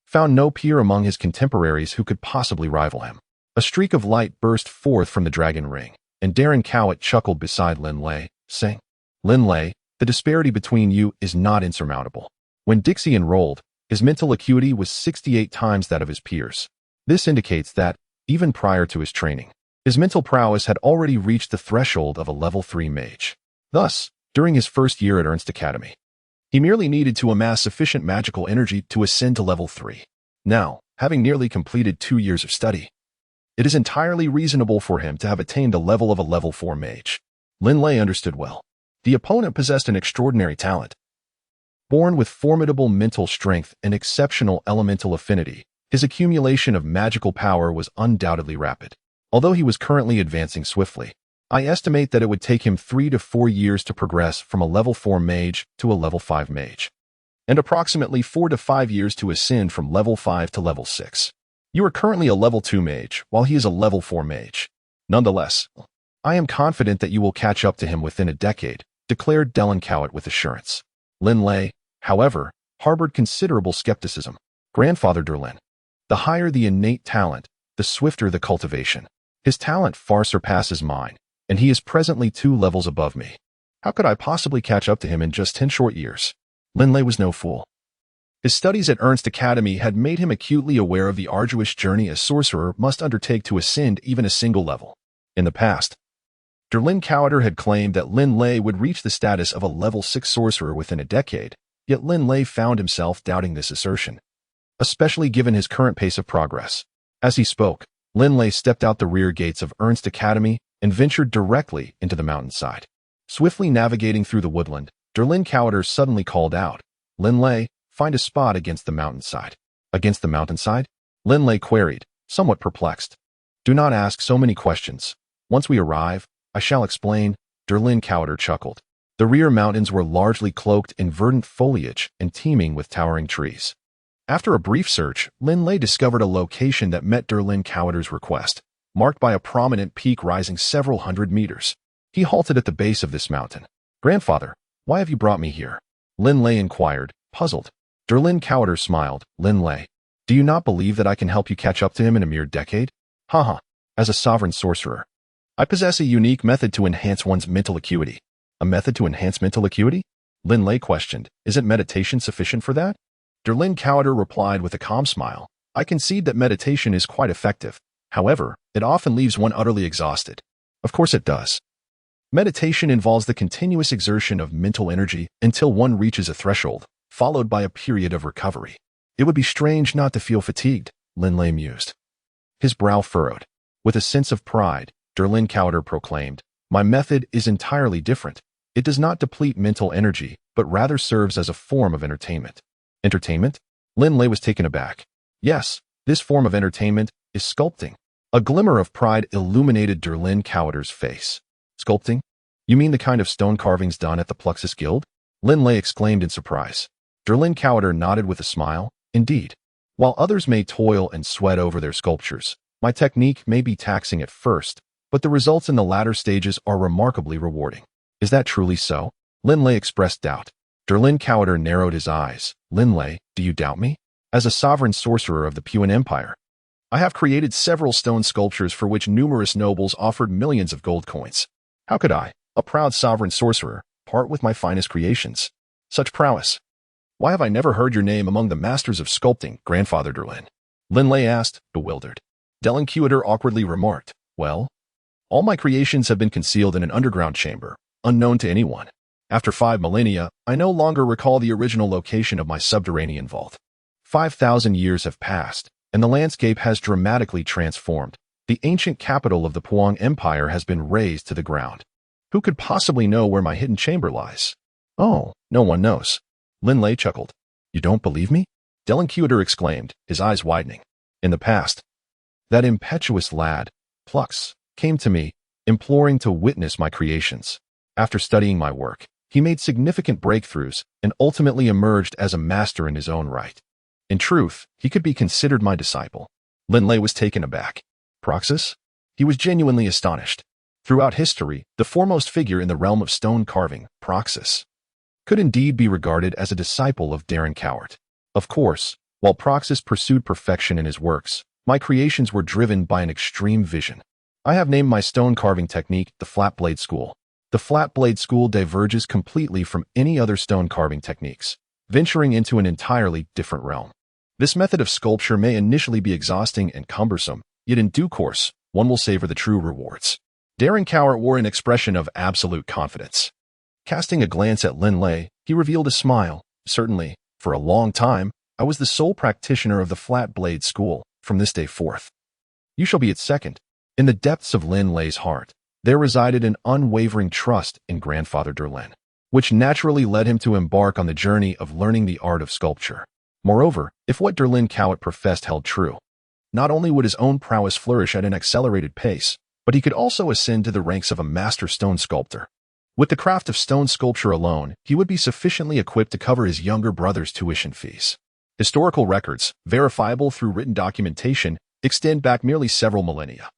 found no peer among his contemporaries who could possibly rival him. A streak of light burst forth from the dragon ring, and Darren Cowett chuckled beside Linley, saying, "Linley, the disparity between you is not insurmountable." When Dixie enrolled, his mental acuity was 68 times that of his peers. This indicates that, even prior to his training, his mental prowess had already reached the threshold of a level 3 mage. Thus, during his first year at Ernst Academy, he merely needed to amass sufficient magical energy to ascend to level 3. Now, having nearly completed 2 years of study, it is entirely reasonable for him to have attained the level of a level 4 mage. Linley understood well. The opponent possessed an extraordinary talent. Born with formidable mental strength and exceptional elemental affinity, his accumulation of magical power was undoubtedly rapid. Although he was currently advancing swiftly, I estimate that it would take him 3 to 4 years to progress from a level 4 mage to a level 5 mage, and approximately 4 to 5 years to ascend from level 5 to level 6. You are currently a level 2 mage, while he is a level 4 mage. Nonetheless, I am confident that you will catch up to him within a decade, declared Darren Cowett with assurance. Linley, however, harbored considerable skepticism. Grandfather Derlin. The higher the innate talent, the swifter the cultivation. His talent far surpasses mine, and he is presently 2 levels above me. How could I possibly catch up to him in just 10 short years? Linley was no fool. His studies at Ernst Academy had made him acutely aware of the arduous journey a sorcerer must undertake to ascend even a single level. In the past, Darren Cowett had claimed that Linley would reach the status of a level 6 sorcerer within a decade, yet Linley found himself doubting this assertion, especially given his current pace of progress. As he spoke, Linley stepped out the rear gates of Ernst Academy and ventured directly into the mountainside. Swiftly navigating through the woodland, Darren Cowett suddenly called out, "Linley, find a spot against the mountainside." "Against the mountainside?" Linley queried, somewhat perplexed. "Do not ask so many questions. Once we arrive, I shall explain," Darren Cowett chuckled. The rear mountains were largely cloaked in verdant foliage and teeming with towering trees. After a brief search, Linley discovered a location that met Darren Cowett's request, marked by a prominent peak rising several hundred meters. He halted at the base of this mountain. "Grandfather, why have you brought me here?" Linley inquired, puzzled. Darren Cowett smiled. "Linley, Do you not believe that I can help you catch up to him in a mere decade? Haha. As a sovereign sorcerer, I possess a unique method to enhance one's mental acuity. A method to enhance mental acuity? Linley questioned. Isn't meditation sufficient for that? Derlin Cowder replied with a calm smile. I concede that meditation is quite effective. However, it often leaves one utterly exhausted. Of course it does. Meditation involves the continuous exertion of mental energy until one reaches a threshold, followed by a period of recovery. It would be strange not to feel fatigued, Linley mused. His brow furrowed. With a sense of pride, Derlin Cowder proclaimed, My method is entirely different. It does not deplete mental energy, but rather serves as a form of entertainment. Entertainment? Linley was taken aback. Yes, this form of entertainment is sculpting. A glimmer of pride illuminated Derlin Cowder's face. Sculpting? You mean the kind of stone carvings done at the Pluxus Guild? Linley exclaimed in surprise. Derlin Cowder nodded with a smile. Indeed. While others may toil and sweat over their sculptures, my technique may be taxing at first, but the results in the latter stages are remarkably rewarding. Is that truly so? Linley expressed doubt. Derlin Cowder narrowed his eyes. Linley, do you doubt me? As a sovereign sorcerer of the Puan Empire, I have created several stone sculptures for which numerous nobles offered millions of gold coins. How could I, a proud sovereign sorcerer, part with my finest creations? Such prowess. Why have I never heard your name among the masters of sculpting, Grandfather Derlin? Linley asked, bewildered. Derlin Cowder awkwardly remarked, Well, all my creations have been concealed in an underground chamber, unknown to anyone. After 5 millennia, I no longer recall the original location of my subterranean vault. 5,000 years have passed, and the landscape has dramatically transformed. The ancient capital of the Puan Empire has been razed to the ground. Who could possibly know where my hidden chamber lies? Oh, no one knows. Linley chuckled. You don't believe me? Derlin Cowder exclaimed, his eyes widening. In the past, that impetuous lad, Plux, came to me, imploring to witness my creations. After studying my work, he made significant breakthroughs and ultimately emerged as a master in his own right. In truth, he could be considered my disciple. Linley was taken aback. Proxus? He was genuinely astonished. Throughout history, the foremost figure in the realm of stone carving, Proxus, could indeed be regarded as a disciple of Derlin Cowder. Of course, while Proxus pursued perfection in his works, my creations were driven by an extreme vision. I have named my stone carving technique the flat blade school. The flat blade school diverges completely from any other stone carving techniques, venturing into an entirely different realm. This method of sculpture may initially be exhausting and cumbersome, yet in due course, one will savor the true rewards. Derlin Cowder wore an expression of absolute confidence. Casting a glance at Linley, he revealed a smile. Certainly, for a long time, I was the sole practitioner of the flat blade school. From this day forth, you shall be its second. In the depths of Linley's heart, there resided an unwavering trust in Grandfather Derlin, which naturally led him to embark on the journey of learning the art of sculpture. Moreover, if what Derlin Cowder professed held true, not only would his own prowess flourish at an accelerated pace, but he could also ascend to the ranks of a master stone sculptor. With the craft of stone sculpture alone, he would be sufficiently equipped to cover his younger brother's tuition fees. Historical records, verifiable through written documentation, extend back merely several millennia.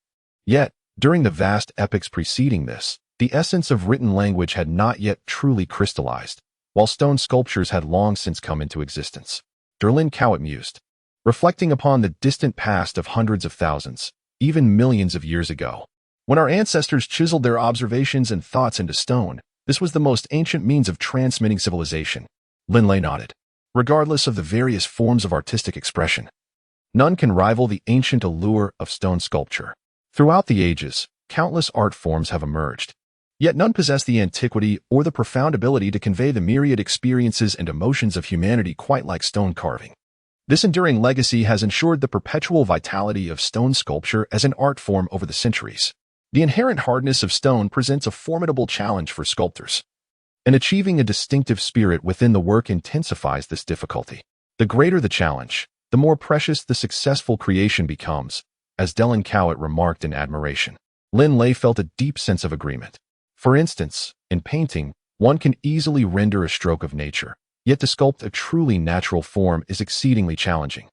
Yet, during the vast epochs preceding this, the essence of written language had not yet truly crystallized, while stone sculptures had long since come into existence. Derlin Cowder mused, reflecting upon the distant past of hundreds of thousands, even millions of years ago. When our ancestors chiseled their observations and thoughts into stone, this was the most ancient means of transmitting civilization. Linley nodded. Regardless of the various forms of artistic expression, none can rival the ancient allure of stone sculpture. Throughout the ages, countless art forms have emerged, yet none possess the antiquity or the profound ability to convey the myriad experiences and emotions of humanity quite like stone carving. This enduring legacy has ensured the perpetual vitality of stone sculpture as an art form over the centuries. The inherent hardness of stone presents a formidable challenge for sculptors, and achieving a distinctive spirit within the work intensifies this difficulty. The greater the challenge, the more precious the successful creation becomes, as Derlin Cowder remarked in admiration. Linley felt a deep sense of agreement. For instance, in painting, one can easily render a stroke of nature, yet to sculpt a truly natural form is exceedingly challenging.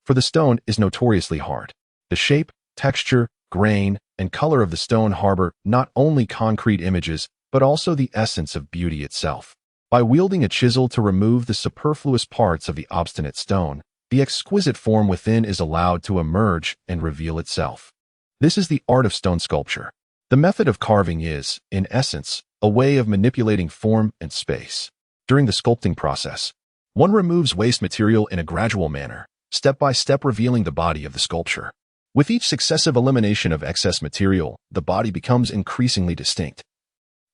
For the stone is notoriously hard. The shape, texture, grain, and color of the stone harbor not only concrete images, but also the essence of beauty itself. By wielding a chisel to remove the superfluous parts of the obstinate stone, the exquisite form within is allowed to emerge and reveal itself. This is the art of stone sculpture. The method of carving is, in essence, a way of manipulating form and space. During the sculpting process, one removes waste material in a gradual manner, step by step revealing the body of the sculpture. With each successive elimination of excess material, the body becomes increasingly distinct,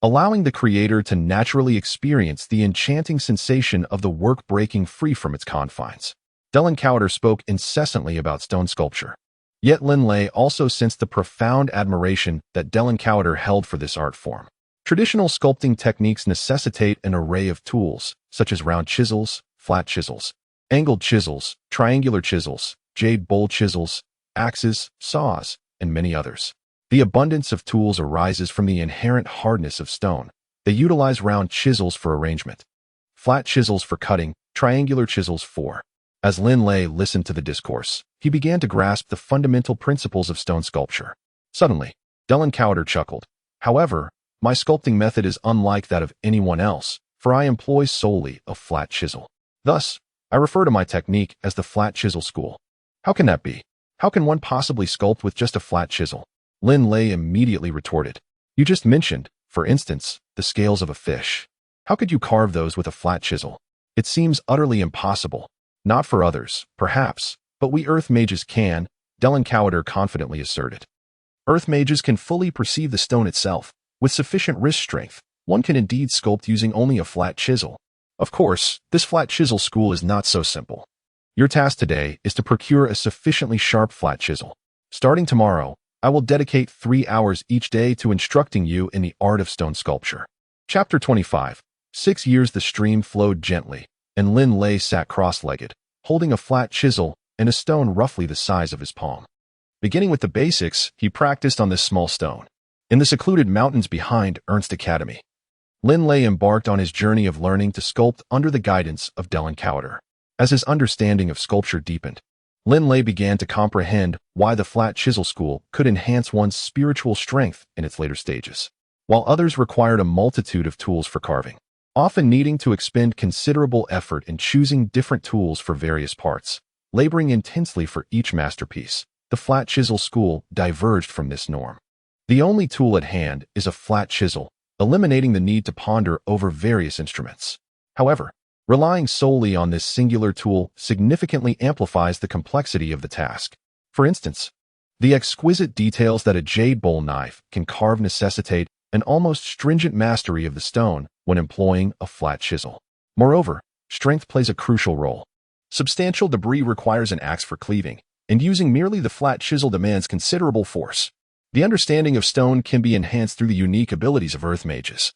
allowing the creator to naturally experience the enchanting sensation of the work breaking free from its confines. Delan spoke incessantly about stone sculpture. Yet Linley also sensed the profound admiration that Delan held for this art form. Traditional sculpting techniques necessitate an array of tools, such as round chisels, flat chisels, angled chisels, triangular chisels, jade bowl chisels, axes, saws, and many others. The abundance of tools arises from the inherent hardness of stone. They utilize round chisels for arrangement, flat chisels for cutting, triangular chisels for. As Linley listened to the discourse, he began to grasp the fundamental principles of stone sculpture. Suddenly, Delan chuckled. However, my sculpting method is unlike that of anyone else, for I employ solely a flat chisel. Thus, I refer to my technique as the flat chisel school. How can that be? How can one possibly sculpt with just a flat chisel? Linley immediately retorted. You just mentioned, for instance, the scales of a fish. How could you carve those with a flat chisel? It seems utterly impossible. Not for others, perhaps, but we earth mages can, Delan confidently asserted. Earth mages can fully perceive the stone itself. With sufficient wrist strength, one can indeed sculpt using only a flat chisel. Of course, this flat chisel school is not so simple. Your task today is to procure a sufficiently sharp flat chisel. Starting tomorrow, I will dedicate 3 hours each day to instructing you in the art of stone sculpture. Chapter 25. 6 years the stream flowed gently, and Linley sat cross-legged, holding a flat chisel and a stone roughly the size of his palm. Beginning with the basics, he practiced on this small stone. In the secluded mountains behind Ernst Academy, Linley embarked on his journey of learning to sculpt under the guidance of Delan. As his understanding of sculpture deepened, Linley began to comprehend why the flat chisel school could enhance one's spiritual strength in its later stages, while others required a multitude of tools for carving, often needing to expend considerable effort in choosing different tools for various parts, laboring intensely for each masterpiece. The flat chisel school diverged from this norm. The only tool at hand is a flat chisel, eliminating the need to ponder over various instruments. However, relying solely on this singular tool significantly amplifies the complexity of the task. For instance, the exquisite details that a jade bowl knife can carve necessitate an almost stringent mastery of the stone when employing a flat chisel. Moreover, strength plays a crucial role. Substantial debris requires an axe for cleaving, and using merely the flat chisel demands considerable force. The understanding of stone can be enhanced through the unique abilities of earth mages,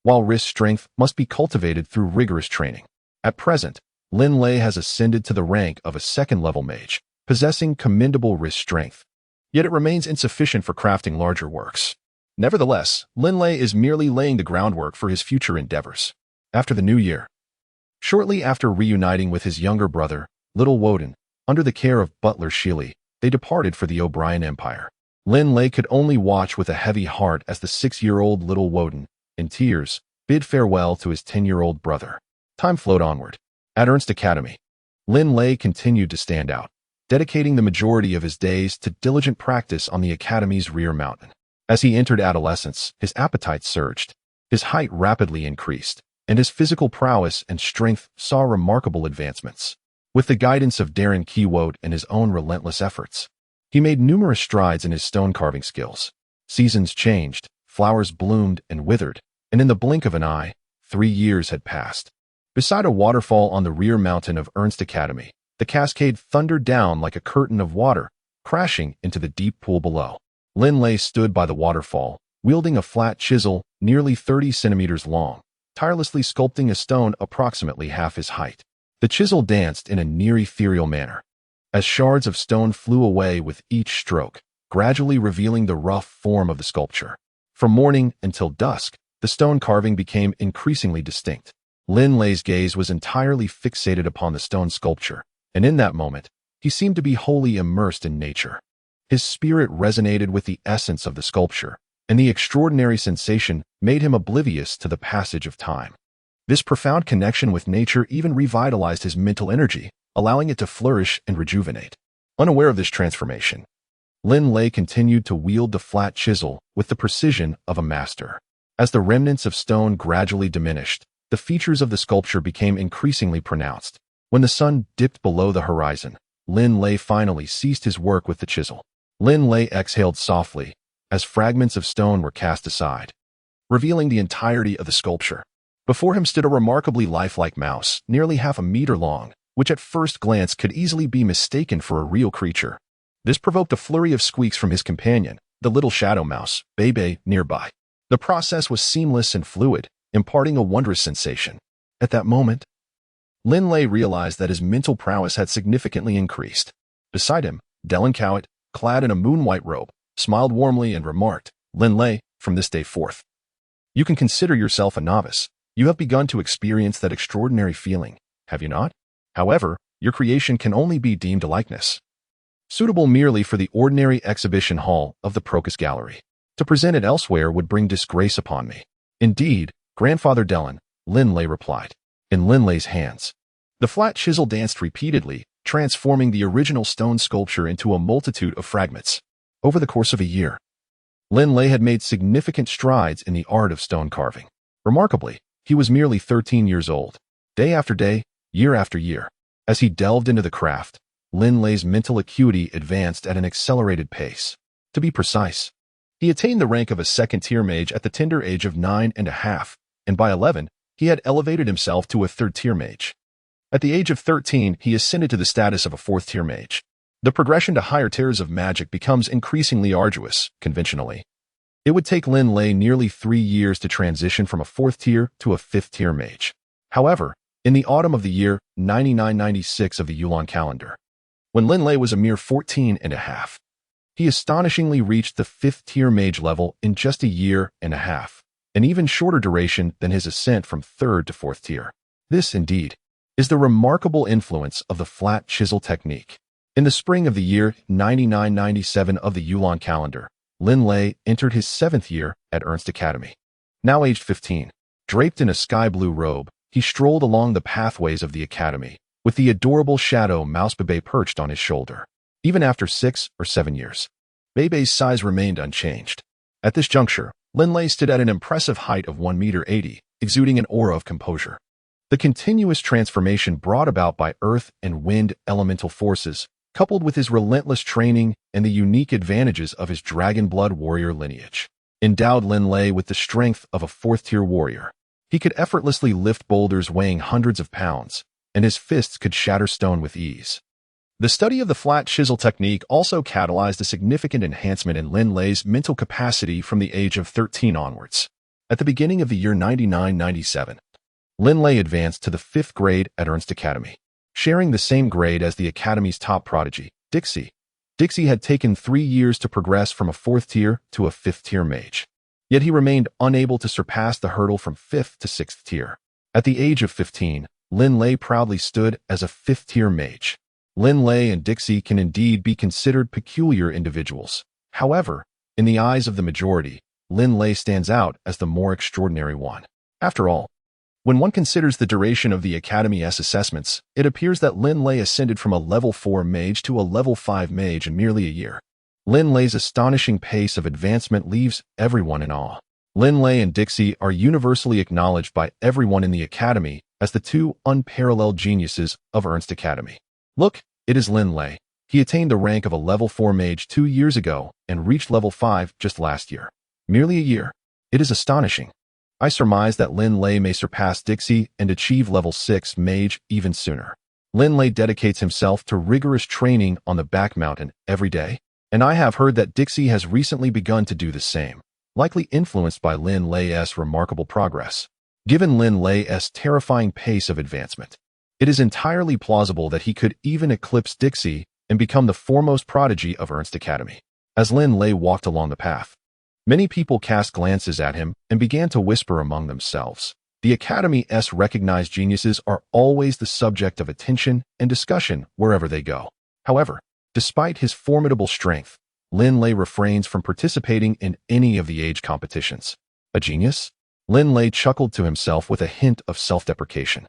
while wrist strength must be cultivated through rigorous training. At present, Linley has ascended to the rank of a second-level mage, possessing commendable wrist strength. Yet it remains insufficient for crafting larger works. Nevertheless, Linley is merely laying the groundwork for his future endeavors. After the new year, shortly after reuniting with his younger brother, Little Woden, under the care of butler Sheely, they departed for the O'Brien Empire. Linley could only watch with a heavy heart as the 6-year-old Little Woden, in tears, bid farewell to his 10-year-old brother. Time flowed onward. At Ernst Academy, Linley continued to stand out, dedicating the majority of his days to diligent practice on the Academy's rear mountain. As he entered adolescence, his appetite surged, his height rapidly increased, and his physical prowess and strength saw remarkable advancements. With the guidance of Darren Keywote and his own relentless efforts, he made numerous strides in his stone carving skills. Seasons changed, flowers bloomed and withered, and in the blink of an eye, 3 years had passed. Beside a waterfall on the rear mountain of Ernst Academy, the cascade thundered down like a curtain of water, crashing into the deep pool below. Linley stood by the waterfall, wielding a flat chisel nearly 30 centimeters long, tirelessly sculpting a stone approximately half his height. The chisel danced in a near ethereal manner, as shards of stone flew away with each stroke, gradually revealing the rough form of the sculpture. From morning until dusk, the stone carving became increasingly distinct. Linley's gaze was entirely fixated upon the stone sculpture, and in that moment, he seemed to be wholly immersed in nature. His spirit resonated with the essence of the sculpture, and the extraordinary sensation made him oblivious to the passage of time. This profound connection with nature even revitalized his mental energy, allowing it to flourish and rejuvenate. Unaware of this transformation, Linley continued to wield the flat chisel with the precision of a master. As the remnants of stone gradually diminished, the features of the sculpture became increasingly pronounced. When the sun dipped below the horizon, Linley finally ceased his work with the chisel. Linley exhaled softly as fragments of stone were cast aside, revealing the entirety of the sculpture. Before him stood a remarkably lifelike mouse, nearly half a meter long, which at first glance could easily be mistaken for a real creature. This provoked a flurry of squeaks from his companion, the little shadow mouse, Bebe, nearby. The process was seamless and fluid, imparting a wondrous sensation. At that moment, Linley realized that his mental prowess had significantly increased. Beside him, Dylan Cowett, clad in a moon-white robe, smiled warmly and remarked, "Linley, from this day forth, you can consider yourself a novice. You have begun to experience that extraordinary feeling, have you not? However, your creation can only be deemed a likeness, suitable merely for the ordinary exhibition hall of the Procus Gallery. To present it elsewhere would bring disgrace upon me." "Indeed, Grandfather Dylan," Linley replied. In Linley's hands, the flat chisel danced repeatedly, transforming the original stone sculpture into a multitude of fragments. Over the course of a year, Linley had made significant strides in the art of stone carving. Remarkably, he was merely 13 years old. Day after day, year after year, as he delved into the craft, Linley's mental acuity advanced at an accelerated pace. To be precise, he attained the rank of a second-tier mage at the tender age of 9.5, and by 11, he had elevated himself to a third-tier mage. At the age of 13, he ascended to the status of a fourth-tier mage. The progression to higher tiers of magic becomes increasingly arduous, conventionally. It would take Linley nearly 3 years to transition from a fourth-tier to a fifth-tier mage. However, in the autumn of the year 9996 of the Yulan calendar, when Linley was a mere 14.5, he astonishingly reached the fifth-tier mage level in just a year and a half, an even shorter duration than his ascent from third to fourth tier. This, indeed, is the remarkable influence of the flat chisel technique. In the spring of the year 9997 of the Yulan calendar, Linley entered his 7th year at Ernst Academy. Now aged 15, draped in a sky-blue robe, he strolled along the pathways of the academy, with the adorable shadow mouse Bebe perched on his shoulder. Even after 6 or 7 years, Bebe's size remained unchanged. At this juncture, Linley stood at an impressive height of 1.80 meters, exuding an aura of composure. The continuous transformation brought about by earth and wind elemental forces, coupled with his relentless training and the unique advantages of his Dragonblood warrior lineage, endowed Linley with the strength of a fourth-tier warrior. He could effortlessly lift boulders weighing hundreds of pounds, and his fists could shatter stone with ease. The study of the flat chisel technique also catalyzed a significant enhancement in Linley's mental capacity from the age of 13 onwards. At the beginning of the year 9997, Linley advanced to the 5th grade at Ernst Academy, sharing the same grade as the Academy's top prodigy, Dixie. Dixie had taken 3 years to progress from a 4th tier to a 5th tier mage, yet he remained unable to surpass the hurdle from 5th to 6th tier. At the age of 15, Linley proudly stood as a 5th tier mage. Linley and Dixie can indeed be considered peculiar individuals. However, in the eyes of the majority, Linley stands out as the more extraordinary one. After all, when one considers the duration of the Academy's assessments, it appears that Linley ascended from a level 4 mage to a level 5 mage in merely a year. Linley's astonishing pace of advancement leaves everyone in awe. Linley and Dixie are universally acknowledged by everyone in the Academy as the two unparalleled geniuses of Ernst Academy. Look, it is Linley. He attained the rank of a level 4 mage 2 years ago and reached level 5 just last year. Merely a year. It is astonishing. I surmise that Linley may surpass Dixie and achieve level 6 mage even sooner. Linley dedicates himself to rigorous training on the back mountain every day, and I have heard that Dixie has recently begun to do the same, likely influenced by Linley's remarkable progress. Given Linley's terrifying pace of advancement, it is entirely plausible that he could even eclipse Dixie and become the foremost prodigy of Ernst Academy. As Linley walked along the path, many people cast glances at him and began to whisper among themselves. The Academy's recognized geniuses are always the subject of attention and discussion wherever they go. However, despite his formidable strength, Linley refrains from participating in any of the age competitions. A genius? Linley chuckled to himself with a hint of self-deprecation.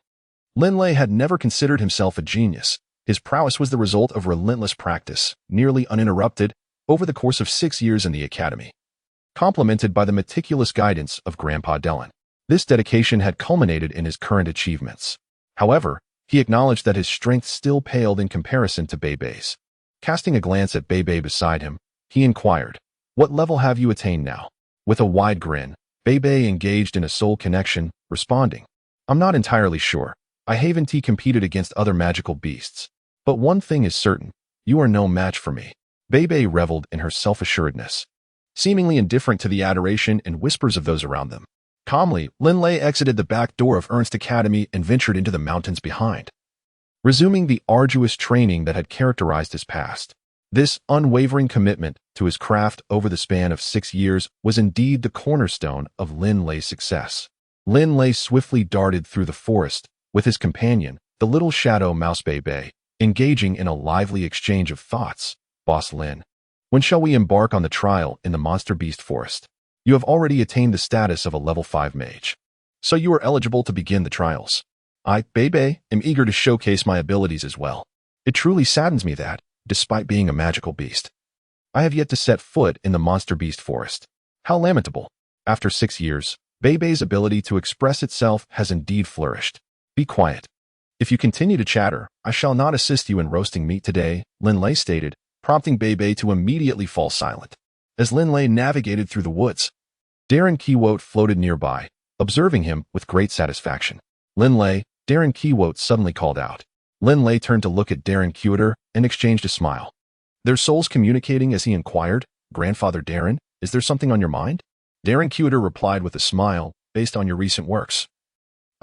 Linley had never considered himself a genius, His prowess was the result of relentless practice, nearly uninterrupted, over the course of 6 years in the academy, complemented by the meticulous guidance of Grandpa Dellin. This dedication had culminated in his current achievements. However, he acknowledged that his strength still paled in comparison to Bebe's. Casting a glance at Bebe beside him, he inquired, "What level have you attained now?" With a wide grin, Bebe engaged in a soul connection, responding, "I'm not entirely sure. I haven't competed against other magical beasts. But one thing is certain, you are no match for me." Bebe reveled in her self-assuredness, seemingly indifferent to the adoration and whispers of those around them. Calmly, Linley exited the back door of Ernst Academy and ventured into the mountains behind, resuming the arduous training that had characterized his past. This unwavering commitment to his craft over the span of 6 years was indeed the cornerstone of Linley's success. Linley swiftly darted through the forest, with his companion, the little shadow mouse Bebe, engaging in a lively exchange of thoughts. "Boss Lin, when shall we embark on the trial in the monster beast forest? You have already attained the status of a level 5 mage, so you are eligible to begin the trials. I, Bebe, am eager to showcase my abilities as well. It truly saddens me that, despite being a magical beast, I have yet to set foot in the monster beast forest. How lamentable. After 6 years, Bebe's ability to express itself has indeed flourished. Be quiet. If you continue to chatter, I shall not assist you in roasting meat today," Linley stated, prompting Bebe to immediately fall silent. As Linley navigated through the woods, Darren Keywote floated nearby, observing him with great satisfaction. "Linley," Darren Keywote suddenly called out. Linley turned to look at Darren Keywote and exchanged a smile. Their souls communicating as he inquired, "Grandfather Darren, is there something on your mind?" Darren Keywote replied with a smile, "Based on your recent works,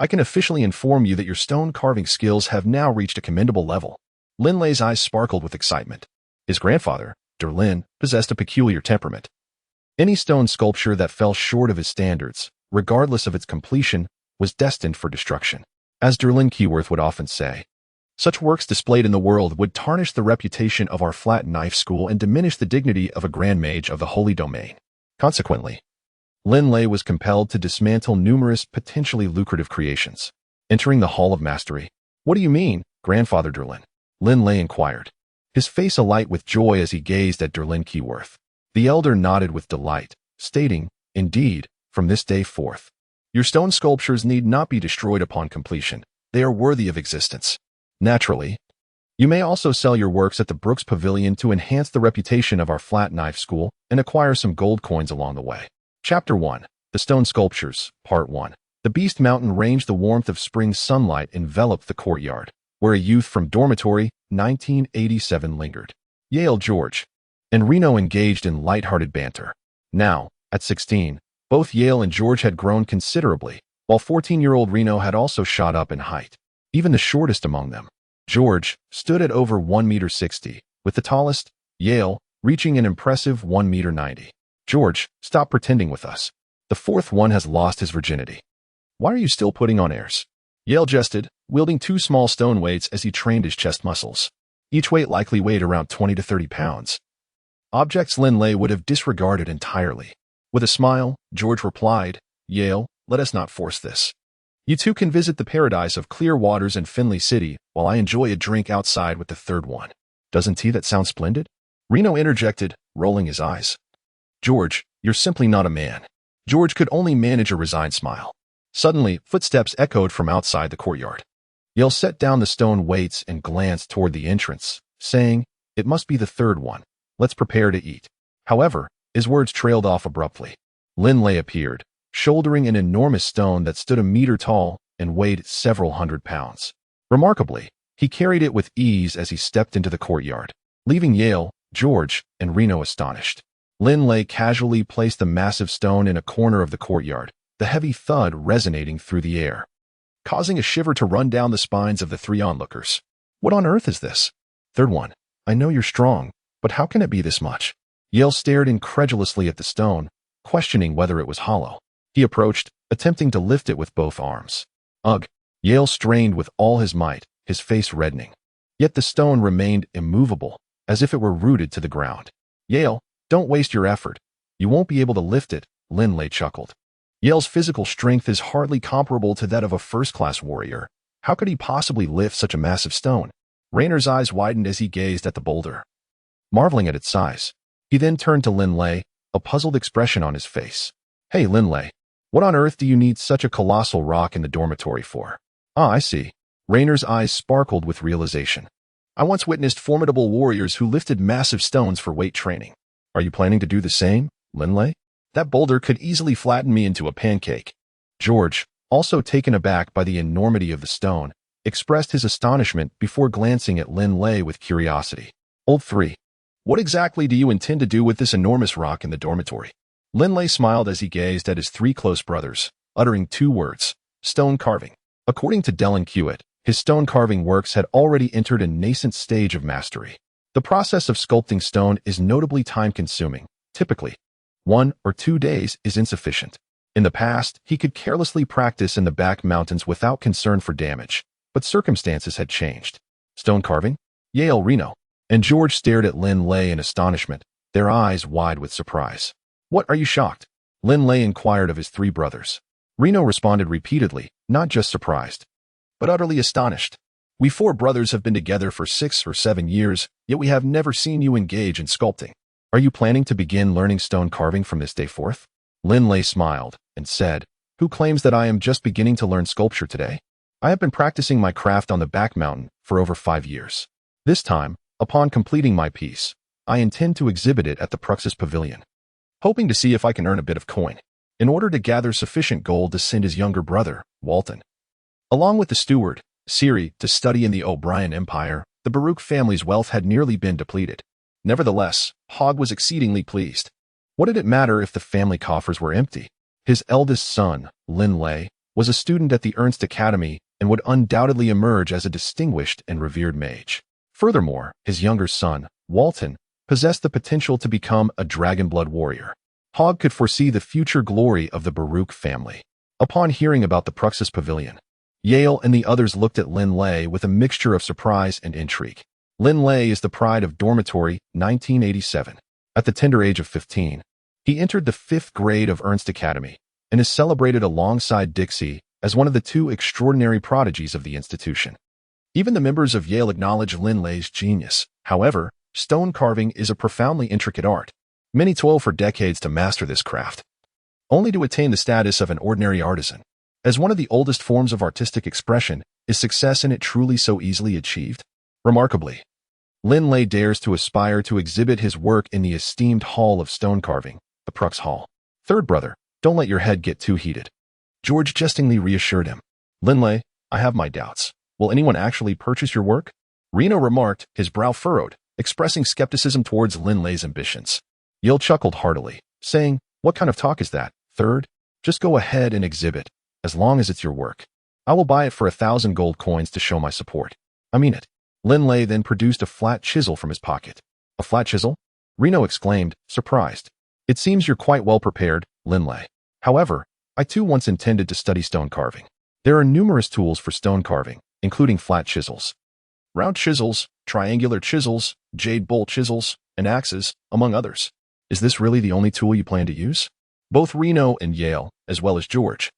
I can officially inform you that your stone carving skills have now reached a commendable level." Linley's eyes sparkled with excitement. His grandfather, Derlin, possessed a peculiar temperament. Any stone sculpture that fell short of his standards, regardless of its completion, was destined for destruction. As Derlin Keyworth would often say, such works displayed in the world would tarnish the reputation of our flat knife school and diminish the dignity of a grand mage of the holy domain. Consequently, Linley was compelled to dismantle numerous potentially lucrative creations. Entering the Hall of Mastery, "What do you mean, Grandfather Derlin?" Linley inquired, his face alight with joy as he gazed at Derlin Keyworth. The elder nodded with delight, stating, "Indeed, from this day forth, your stone sculptures need not be destroyed upon completion. They are worthy of existence. Naturally, you may also sell your works at the Brooks Pavilion to enhance the reputation of our flat knife school and acquire some gold coins along the way." Chapter 1. The Stone Sculptures, Part 1. The Beast Mountain Range. The warmth of spring sunlight enveloped the courtyard, where a youth from dormitory 1987 lingered. Yale George and Reno engaged in light-hearted banter. Now, at 16, both Yale and George had grown considerably, while 14-year-old Reno had also shot up in height. Even the shortest among them, George, stood at over 1.60 meters, with the tallest, Yale, reaching an impressive 1.90 meters. "George, stop pretending with us. The fourth one has lost his virginity. Why are you still putting on airs?" Yale jested, wielding 2 small stone weights as he trained his chest muscles. Each weight likely weighed around 20 to 30 pounds. Objects Linley would have disregarded entirely. With a smile, George replied, "Yale, let us not force this. You two can visit the paradise of clear waters in Finley City while I enjoy a drink outside with the third one. Doesn't that sound splendid?" Reno interjected, rolling his eyes. "George, you're simply not a man." George could only manage a resigned smile. Suddenly, footsteps echoed from outside the courtyard. Yale set down the stone weights and glanced toward the entrance, saying, "It must be the third one. Let's prepare to eat." However, his words trailed off abruptly. Linley appeared, shouldering an enormous stone that stood 1 meter tall and weighed several hundred pounds. Remarkably, he carried it with ease as he stepped into the courtyard, leaving Yale, George, and Reno astonished. Linley casually placed the massive stone in a corner of the courtyard, the heavy thud resonating through the air, causing a shiver to run down the spines of the 3 onlookers. "What on earth is this?" "Third one, I know you're strong, but how can it be this much?" Yale stared incredulously at the stone, questioning whether it was hollow. He approached, attempting to lift it with both arms. "Ugh!" Yale strained with all his might, his face reddening. Yet the stone remained immovable, as if it were rooted to the ground. "Yale, don't waste your effort. You won't be able to lift it," Linley chuckled. Yale's physical strength is hardly comparable to that of a first-class warrior. How could he possibly lift such a massive stone? Rayner's eyes widened as he gazed at the boulder, marveling at its size. He then turned to Linley, a puzzled expression on his face. Hey, Linley, what on earth do you need such a colossal rock in the dormitory for? Ah, I see. Rayner's eyes sparkled with realization. I once witnessed formidable warriors who lifted massive stones for weight training. Are you planning to do the same, Linley? That boulder could easily flatten me into a pancake. George, also taken aback by the enormity of the stone, expressed his astonishment before glancing at Linley with curiosity. Old 3. What exactly do you intend to do with this enormous rock in the dormitory? Linley smiled as he gazed at his 3 close brothers, uttering 2 words, stone carving. According to Dylan Hewitt, his stone carving works had already entered a nascent stage of mastery. The process of sculpting stone is notably time-consuming. Typically, 1 or 2 days is insufficient. In the past, he could carelessly practice in the back mountains without concern for damage, but circumstances had changed. Stone carving? Yale Reno. And George stared at Linley in astonishment, their eyes wide with surprise. What, are you shocked? Linley inquired of his 3 brothers. Reno responded repeatedly, not just surprised, but utterly astonished. We 4 brothers have been together for 6 or 7 years, yet we have never seen you engage in sculpting. Are you planning to begin learning stone carving from this day forth? Linley smiled and said, Who claims that I am just beginning to learn sculpture today? I have been practicing my craft on the back mountain for over 5 years. This time, upon completing my piece, I intend to exhibit it at the Pruxus Pavilion, hoping to see if I can earn a bit of coin, in order to gather sufficient gold to send his younger brother, Walton, along with the steward, Siri, to study in the O'Brien Empire. The Baruch family's wealth had nearly been depleted. Nevertheless, Hogg was exceedingly pleased. What did it matter if the family coffers were empty? His eldest son, Linley, was a student at the Ernst Academy and would undoubtedly emerge as a distinguished and revered mage. Furthermore, his younger son, Walton, possessed the potential to become a Dragonblood warrior. Hogg could foresee the future glory of the Baruch family. Upon hearing about the Pruxus Pavilion, Yale and the others looked at Linley with a mixture of surprise and intrigue. Linley is the pride of Dormitory 1987. At the tender age of 15, he entered the 5th grade of Ernst Academy and is celebrated alongside Dixie as one of the 2 extraordinary prodigies of the institution. Even the members of Yale acknowledge Linley's genius. However, stone carving is a profoundly intricate art. Many toil for decades to master this craft, only to attain the status of an ordinary artisan. As one of the oldest forms of artistic expression, is success in it truly so easily achieved? Remarkably, Linley dares to aspire to exhibit his work in the esteemed Hall of Stone Carving, the Prux Hall. Third brother, don't let your head get too heated. George jestingly reassured him. Linley, I have my doubts. Will anyone actually purchase your work? Reno remarked, his brow furrowed, expressing skepticism towards Linley's ambitions. Yale chuckled heartily, saying, What kind of talk is that, third? Just go ahead and exhibit, as long as it's your work. I will buy it for 1,000 gold coins to show my support. I mean it. Linley then produced a flat chisel from his pocket. A flat chisel? Reno exclaimed, surprised. It seems you're quite well prepared, Linley. However, I too once intended to study stone carving. There are numerous tools for stone carving, including flat chisels, round chisels, triangular chisels, jade bolt chisels, and axes, among others. Is this really the only tool you plan to use? Both Reno and Yale, as well as George,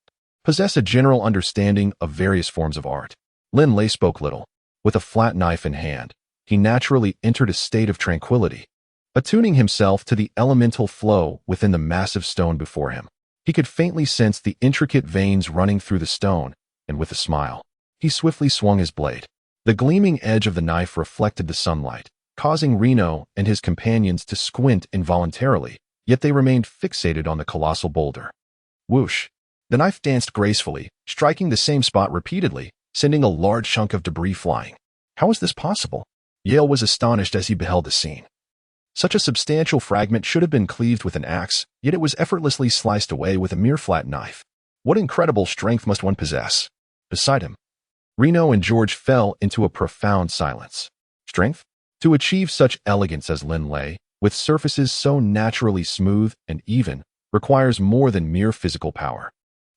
possess a general understanding of various forms of art. Linley spoke little. With a flat knife in hand, he naturally entered a state of tranquility, attuning himself to the elemental flow within the massive stone before him. He could faintly sense the intricate veins running through the stone, and with a smile, he swiftly swung his blade. The gleaming edge of the knife reflected the sunlight, causing Reno and his companions to squint involuntarily, yet they remained fixated on the colossal boulder. Whoosh! The knife danced gracefully, striking the same spot repeatedly, sending a large chunk of debris flying. How is this possible? Yale was astonished as he beheld the scene. Such a substantial fragment should have been cleaved with an axe, yet it was effortlessly sliced away with a mere flat knife. What incredible strength must one possess? Beside him, Reno and George fell into a profound silence. Strength? To achieve such elegance as Linley, with surfaces so naturally smooth and even, requires more than mere physical power.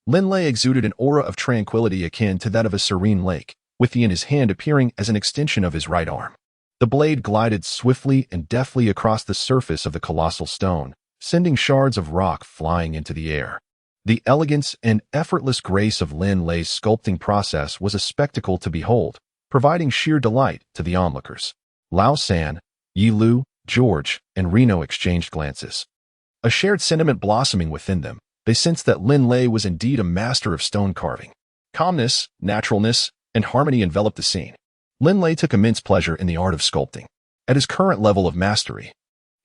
Linley exuded an aura of tranquility akin to that of a serene lake, with the in his hand appearing as an extension of his right arm. The blade glided swiftly and deftly across the surface of the colossal stone, sending shards of rock flying into the air. The elegance and effortless grace of Linley's sculpting process was a spectacle to behold, providing sheer delight to the onlookers. Lao San, Yi Lu, George, and Reno exchanged glances. A shared sentiment blossoming within them, they sensed that Linley was indeed a master of stone carving. Calmness, naturalness, and harmony enveloped the scene. Linley took immense pleasure in the art of sculpting. At his current level of mastery,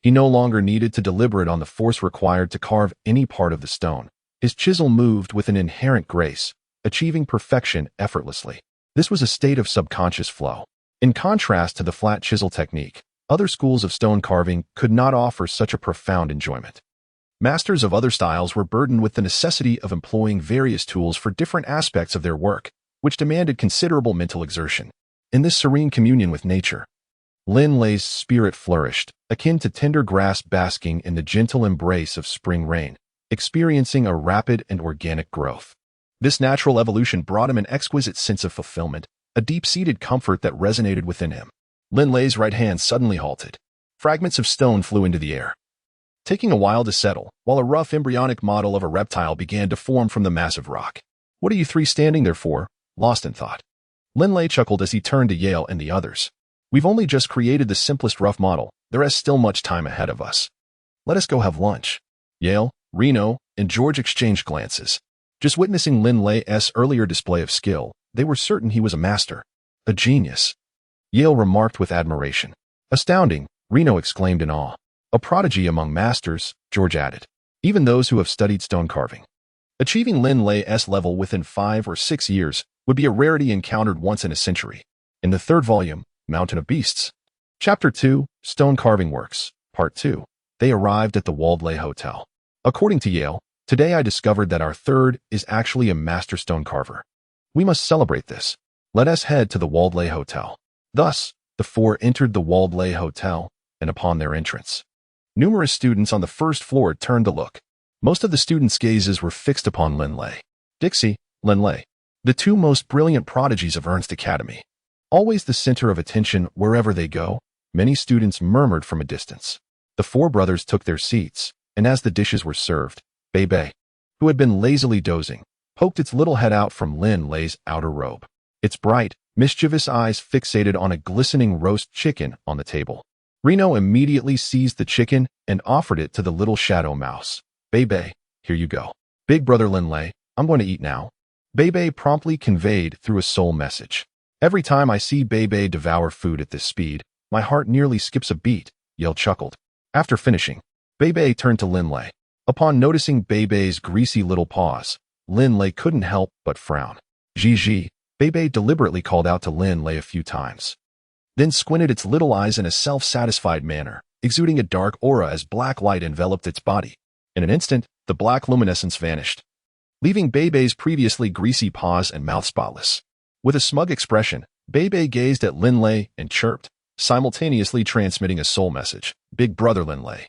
he no longer needed to deliberate on the force required to carve any part of the stone. His chisel moved with an inherent grace, achieving perfection effortlessly. This was a state of subconscious flow. In contrast to the flat chisel technique, other schools of stone carving could not offer such a profound enjoyment. Masters of other styles were burdened with the necessity of employing various tools for different aspects of their work, which demanded considerable mental exertion. In this serene communion with nature, Linley's spirit flourished, akin to tender grass basking in the gentle embrace of spring rain, experiencing a rapid and organic growth. This natural evolution brought him an exquisite sense of fulfillment, a deep-seated comfort that resonated within him. Linley's right hand suddenly halted. Fragments of stone flew into the air, taking a while to settle, while a rough embryonic model of a reptile began to form from the massive rock. "What are you three standing there for?" lost in thought. Linley chuckled as he turned to Yale and the others. "We've only just created the simplest rough model. There is still much time ahead of us. Let us go have lunch." Yale, Reno, and George exchanged glances. Just witnessing Linley's earlier display of skill, they were certain he was a master, a genius. Yale remarked with admiration. "Astounding," Reno exclaimed in awe. "A prodigy among masters," George added. "Even those who have studied stone carving. Achieving Linley's level within 5 or 6 years would be a rarity encountered once in a century." In the third volume, Mountain of Beasts, Chapter 2, Stone Carving Works, Part 2, they arrived at the Waldley Hotel. According to Yale, "Today I discovered that our third is actually a master stone carver. We must celebrate this. Let us head to the Waldley Hotel." Thus, the four entered the Waldley Hotel, and upon their entrance, numerous students on the first floor turned to look. Most of the students' gazes were fixed upon Linley. Dixie, Linley, the two most brilliant prodigies of Ernst Academy. Always the center of attention wherever they go, many students murmured from a distance. The four brothers took their seats, and as the dishes were served, Bebe, who had been lazily dozing, poked its little head out from Linley's outer robe. Its bright, mischievous eyes fixated on a glistening roast chicken on the table. Reno immediately seized the chicken and offered it to the little shadow mouse. "Bebe, here you go." "Big brother Linley, I'm going to eat now." Bebe promptly conveyed through a soul message. "Every time I see Bebe devour food at this speed, my heart nearly skips a beat," Yale chuckled. After finishing, Bebe turned to Linley. Upon noticing Bebe's greasy little paws, Linley couldn't help but frown. "Gigi," Bebe deliberately called out to Linley a few times, then squinted its little eyes in a self-satisfied manner, exuding a dark aura as black light enveloped its body. In an instant, the black luminescence vanished, leaving Bebe's previously greasy paws and mouth spotless. With a smug expression, Bebe gazed at Linley and chirped, simultaneously transmitting a soul message. "Big brother Linley.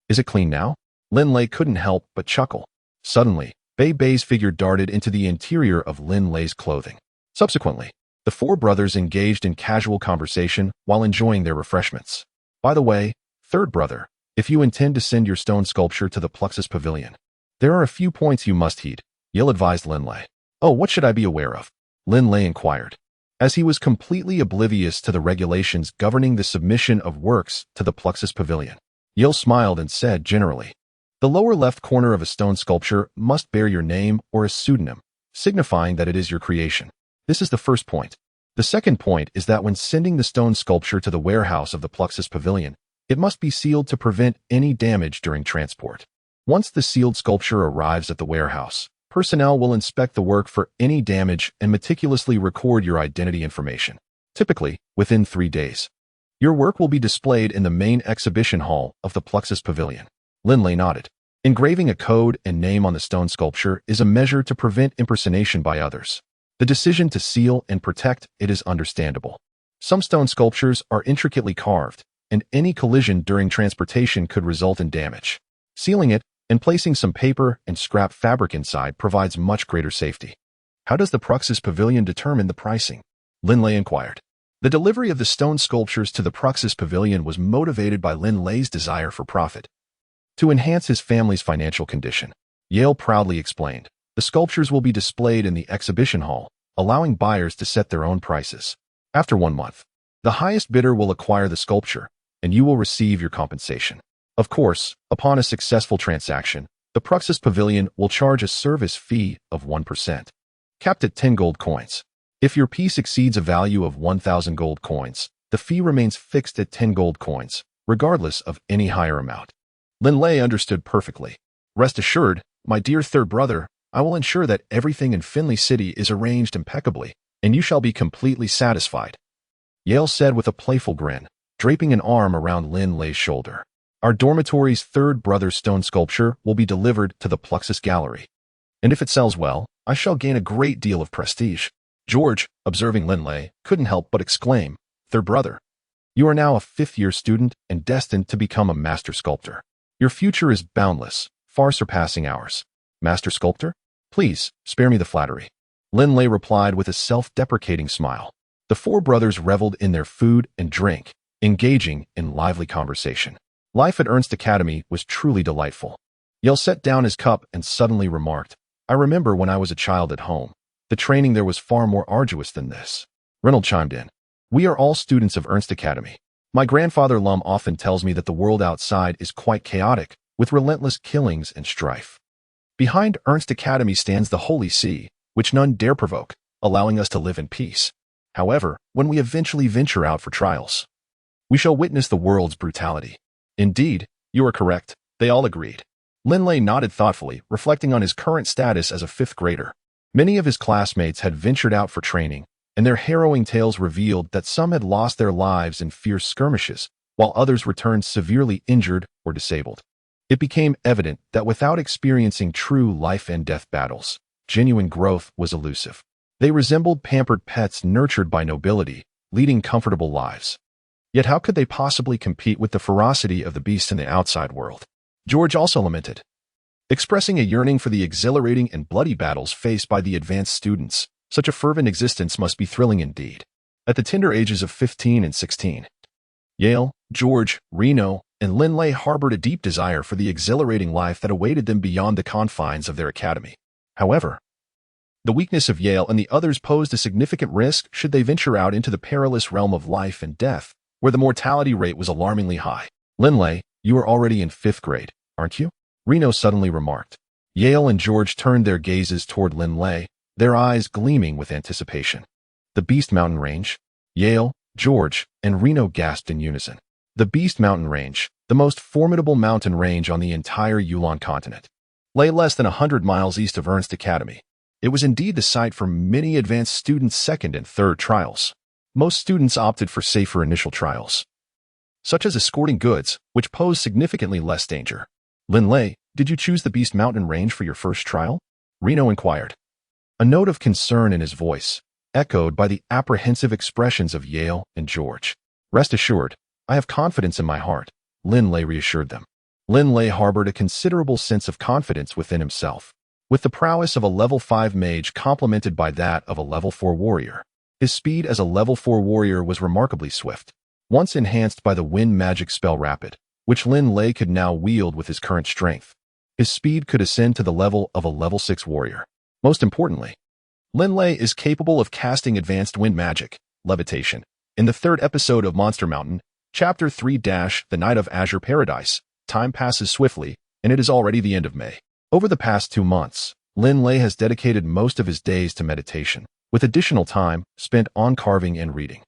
Is it clean now?" Linley couldn't help but chuckle. Suddenly, Bebe's figure darted into the interior of Linley's clothing. Subsequently, the four brothers engaged in casual conversation while enjoying their refreshments. "By the way, third brother, if you intend to send your stone sculpture to the Pluxus Pavilion, there are a few points you must heed," Yale advised Linley. "Oh, what should I be aware of?" Linley inquired, as he was completely oblivious to the regulations governing the submission of works to the Pluxus Pavilion. Yale smiled and said generally, "The lower left corner of a stone sculpture must bear your name or a pseudonym, signifying that it is your creation. This is the first point. The second point is that when sending the stone sculpture to the warehouse of the Pluxus Pavilion, it must be sealed to prevent any damage during transport. Once the sealed sculpture arrives at the warehouse, personnel will inspect the work for any damage and meticulously record your identity information, typically within 3 days. Your work will be displayed in the main exhibition hall of the Pluxus Pavilion." Linley nodded. Engraving a code and name on the stone sculpture is a measure to prevent impersonation by others. The decision to seal and protect it is understandable. Some stone sculptures are intricately carved, and any collision during transportation could result in damage. Sealing it and placing some paper and scrap fabric inside provides much greater safety. "How does the Pluxus Pavilion determine the pricing?" Linley inquired. The delivery of the stone sculptures to the Pluxus Pavilion was motivated by Linley's desire for profit, to enhance his family's financial condition. Yale proudly explained, "The sculptures will be displayed in the exhibition hall, allowing buyers to set their own prices." After 1 month, the highest bidder will acquire the sculpture, and you will receive your compensation. Of course, upon a successful transaction, the Pruxus Pavilion will charge a service fee of 1%, capped at 10 gold coins. If your piece exceeds a value of 1,000 gold coins, the fee remains fixed at 10 gold coins, regardless of any higher amount. Linley understood perfectly. Rest assured, my dear third brother, I will ensure that everything in Finley City is arranged impeccably, and you shall be completely satisfied, Yale said with a playful grin, draping an arm around Linley's shoulder. Our dormitory's third brother's stone sculpture will be delivered to the Pruxus Gallery, and if it sells well, I shall gain a great deal of prestige. George, observing Linley, couldn't help but exclaim, Third brother, you are now a fifth-year student and destined to become a master sculptor. Your future is boundless, far surpassing ours. Master sculptor? Please, spare me the flattery. Linley replied with a self-deprecating smile. The four brothers reveled in their food and drink, engaging in lively conversation. Life at Ernst Academy was truly delightful. Yale set down his cup and suddenly remarked, I remember when I was a child at home. The training there was far more arduous than this. Reynolds chimed in. We are all students of Ernst Academy. My grandfather Lum often tells me that the world outside is quite chaotic, with relentless killings and strife. Behind Ernst Academy stands the Holy See, which none dare provoke, allowing us to live in peace. However, when we eventually venture out for trials, we shall witness the world's brutality. Indeed, you are correct, they all agreed. Linley nodded thoughtfully, reflecting on his current status as a fifth grader. Many of his classmates had ventured out for training, and their harrowing tales revealed that some had lost their lives in fierce skirmishes, while others returned severely injured or disabled. It became evident that without experiencing true life and death battles, genuine growth was elusive. They resembled pampered pets nurtured by nobility, leading comfortable lives. Yet how could they possibly compete with the ferocity of the beasts in the outside world? George also lamented, expressing a yearning for the exhilarating and bloody battles faced by the advanced students. Such a fervent existence must be thrilling indeed. At the tender ages of 15 and 16, Yale, George, Reno, and Linley harbored a deep desire for the exhilarating life that awaited them beyond the confines of their academy. However, the weakness of Yale and the others posed a significant risk should they venture out into the perilous realm of life and death, where the mortality rate was alarmingly high. Linley, you are already in 5th grade, aren't you? Reno suddenly remarked. Yale and George turned their gazes toward Linley, their eyes gleaming with anticipation. The Beast Mountain Range? Yale, George, and Reno gasped in unison. The Beast Mountain Range, the most formidable mountain range on the entire Yulan Continent, lay less than 100 miles east of Ernst Academy. It was indeed the site for many advanced students' second and third trials. Most students opted for safer initial trials, such as escorting goods, which posed significantly less danger. Linley, did you choose the Beast Mountain Range for your first trial? Reno inquired. A note of concern in his voice, echoed by the apprehensive expressions of Yale and George. Rest assured, I have confidence in my heart, Linley reassured them. Linley harbored a considerable sense of confidence within himself. With the prowess of a level 5 mage complemented by that of a level 4 warrior, his speed as a level 4 warrior was remarkably swift, once enhanced by the wind magic spell Rapid, which Linley could now wield with his current strength. His speed could ascend to the level of a level 6 warrior. Most importantly, Linley is capable of casting advanced wind magic, levitation. In the 3rd episode of Monster Mountain, Chapter 3 – The Night of Azure Paradise, time passes swiftly, and it is already the end of May. Over the past 2 months, Linley has dedicated most of his days to meditation, with additional time spent on carving and reading.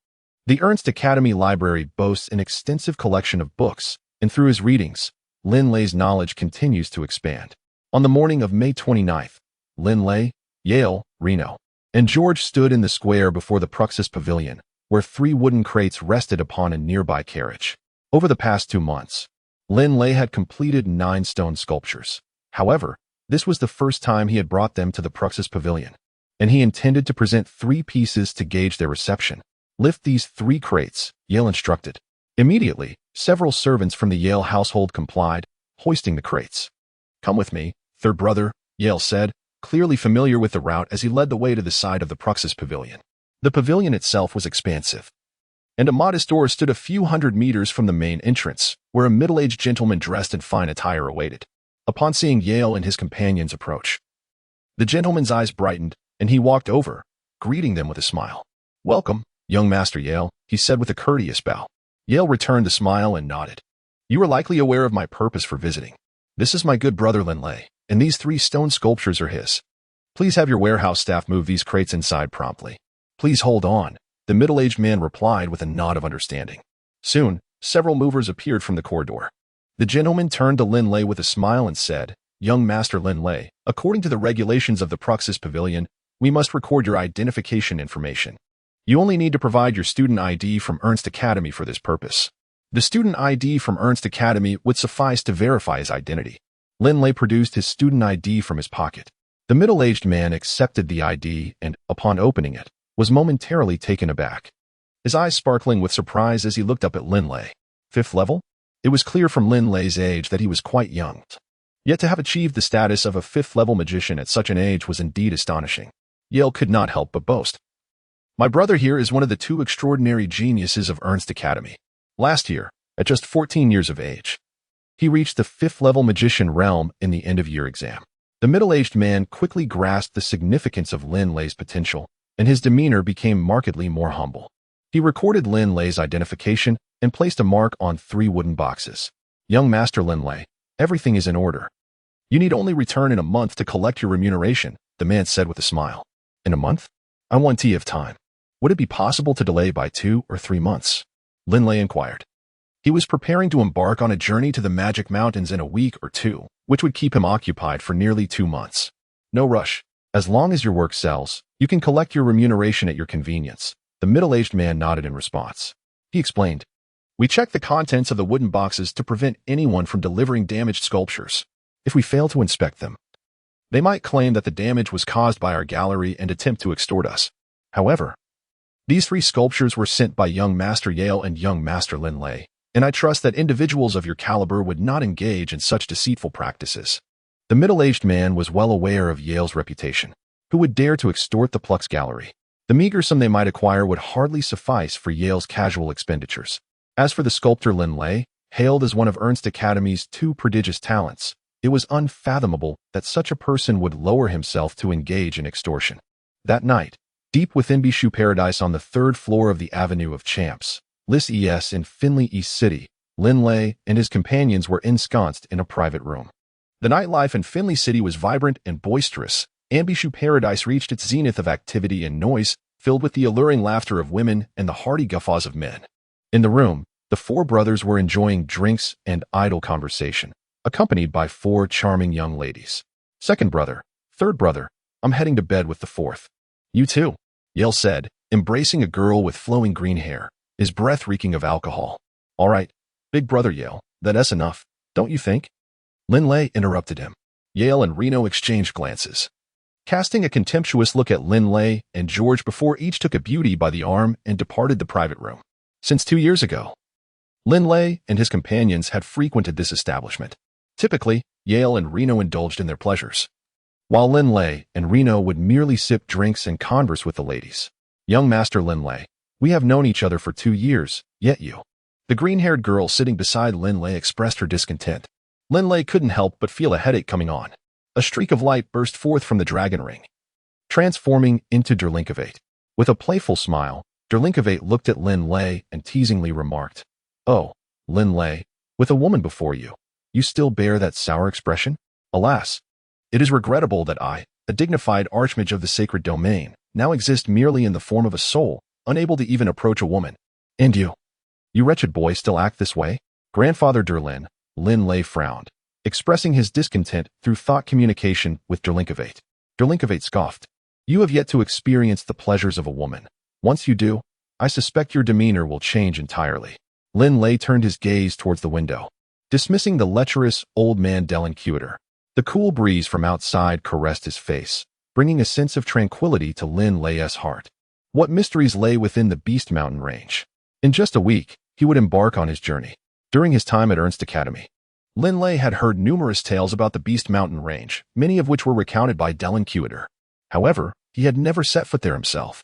The Ernst Academy Library boasts an extensive collection of books, and through his readings, Linley's knowledge continues to expand. On the morning of May 29th, Linley, Yale, Reno, and George stood in the square before the Pruxus Pavilion, where 3 wooden crates rested upon a nearby carriage. Over the past 2 months, Linley had completed 9 stone sculptures. However, this was the first time he had brought them to the Pruxus Pavilion, and he intended to present 3 pieces to gauge their reception. Lift these 3 crates, Yale instructed. Immediately, several servants from the Yale household complied, hoisting the crates. Come with me, third brother, Yale said, clearly familiar with the route as he led the way to the side of the Pruxus Pavilion. The pavilion itself was expansive, and a modest door stood a few hundred meters from the main entrance, where a middle-aged gentleman dressed in fine attire awaited. Upon seeing Yale and his companions approach, the gentleman's eyes brightened, and he walked over, greeting them with a smile. Welcome, Young Master Yale, he said with a courteous bow. Yale returned the smile and nodded. You are likely aware of my purpose for visiting. This is my good brother Linley, and these 3 stone sculptures are his. Please have your warehouse staff move these crates inside promptly. Please hold on, the middle-aged man replied with a nod of understanding. Soon, several movers appeared from the corridor. The gentleman turned to Linley with a smile and said, Young Master Linley, according to the regulations of the Pruxus Pavilion, we must record your identification information. You only need to provide your student ID from Ernst Academy for this purpose. The student ID from Ernst Academy would suffice to verify his identity. Linley produced his student ID from his pocket. The middle-aged man accepted the ID and, upon opening it, was momentarily taken aback. His eyes sparkling with surprise as he looked up at Linley. 5th level? It was clear from Linley's age that he was quite young. Yet to have achieved the status of a 5th-level magician at such an age was indeed astonishing. Yale could not help but boast. My brother here is one of the 2 extraordinary geniuses of Ernst Academy. Last year, at just 14 years of age, he reached the 5th-level magician realm in the end-of-year exam. The middle-aged man quickly grasped the significance of Linley's potential, and his demeanor became markedly more humble. He recorded Linley's identification and placed a mark on 3 wooden boxes. Young Master Linley, everything is in order. You need only return in a month to collect your remuneration, the man said with a smile. In a month? I want tea of time. Would it be possible to delay by 2 or 3 months? Linley inquired. He was preparing to embark on a journey to the Magic Mountains in a week or 2, which would keep him occupied for nearly 2 months. No rush. As long as your work sells, you can collect your remuneration at your convenience. The middle-aged man nodded in response. He explained, We check the contents of the wooden boxes to prevent anyone from delivering damaged sculptures. If we fail to inspect them, they might claim that the damage was caused by our gallery and attempt to extort us. However, these 3 sculptures were sent by Young Master Yale and Young Master Linley, and I trust that individuals of your caliber would not engage in such deceitful practices. The middle-aged man was well aware of Yale's reputation. Who would dare to extort the Plux gallery? The meager sum they might acquire would hardly suffice for Yale's casual expenditures. As for the sculptor Linley, hailed as one of Ernst Academy's 2 prodigious talents, it was unfathomable that such a person would lower himself to engage in extortion. That night, deep within Bishu Paradise on the 3rd floor of the Avenue of Champs, Lis Es in Finley East City, Linley and his companions were ensconced in a private room. The nightlife in Finley City was vibrant and boisterous, and Bishu Paradise reached its zenith of activity and noise, filled with the alluring laughter of women and the hearty guffaws of men. In the room, the 4 brothers were enjoying drinks and idle conversation, accompanied by 4 charming young ladies. Second brother, third brother, I'm heading to bed with the 4th. You too, Yale said, embracing a girl with flowing green hair, his breath reeking of alcohol. All right, big brother Yale, that's enough, don't you think? Linley interrupted him. Yale and Reno exchanged glances, casting a contemptuous look at Linley and George before each took a beauty by the arm and departed the private room. Since 2 years ago, Linley and his companions had frequented this establishment. Typically, Yale and Reno indulged in their pleasures, while Linley and Reno would merely sip drinks and converse with the ladies. Young Master Linley, we have known each other for 2 years, yet you. The green-haired girl sitting beside Linley expressed her discontent. Linley couldn't help but feel a headache coming on. A streak of light burst forth from the dragon ring, transforming into Derlinkavate. With a playful smile, Derlinkavate looked at Linley and teasingly remarked, Oh, Linley, with a woman before you, you still bear that sour expression? Alas, it is regrettable that I, a dignified archmage of the sacred domain, now exist merely in the form of a soul, unable to even approach a woman. And you wretched boy still act this way? Grandfather Derlin, Linley frowned, expressing his discontent through thought communication with Derlinkavate. Derlinkavate scoffed. You have yet to experience the pleasures of a woman. Once you do, I suspect your demeanor will change entirely. Linley turned his gaze towards the window, dismissing the lecherous old man Delincutor. The cool breeze from outside caressed his face, bringing a sense of tranquility to Linley's heart. What mysteries lay within the Beast Mountain range? In just a week, he would embark on his journey. During his time at Ernst Academy, Linley had heard numerous tales about the Beast Mountain range, many of which were recounted by Delincutor. However, he had never set foot there himself.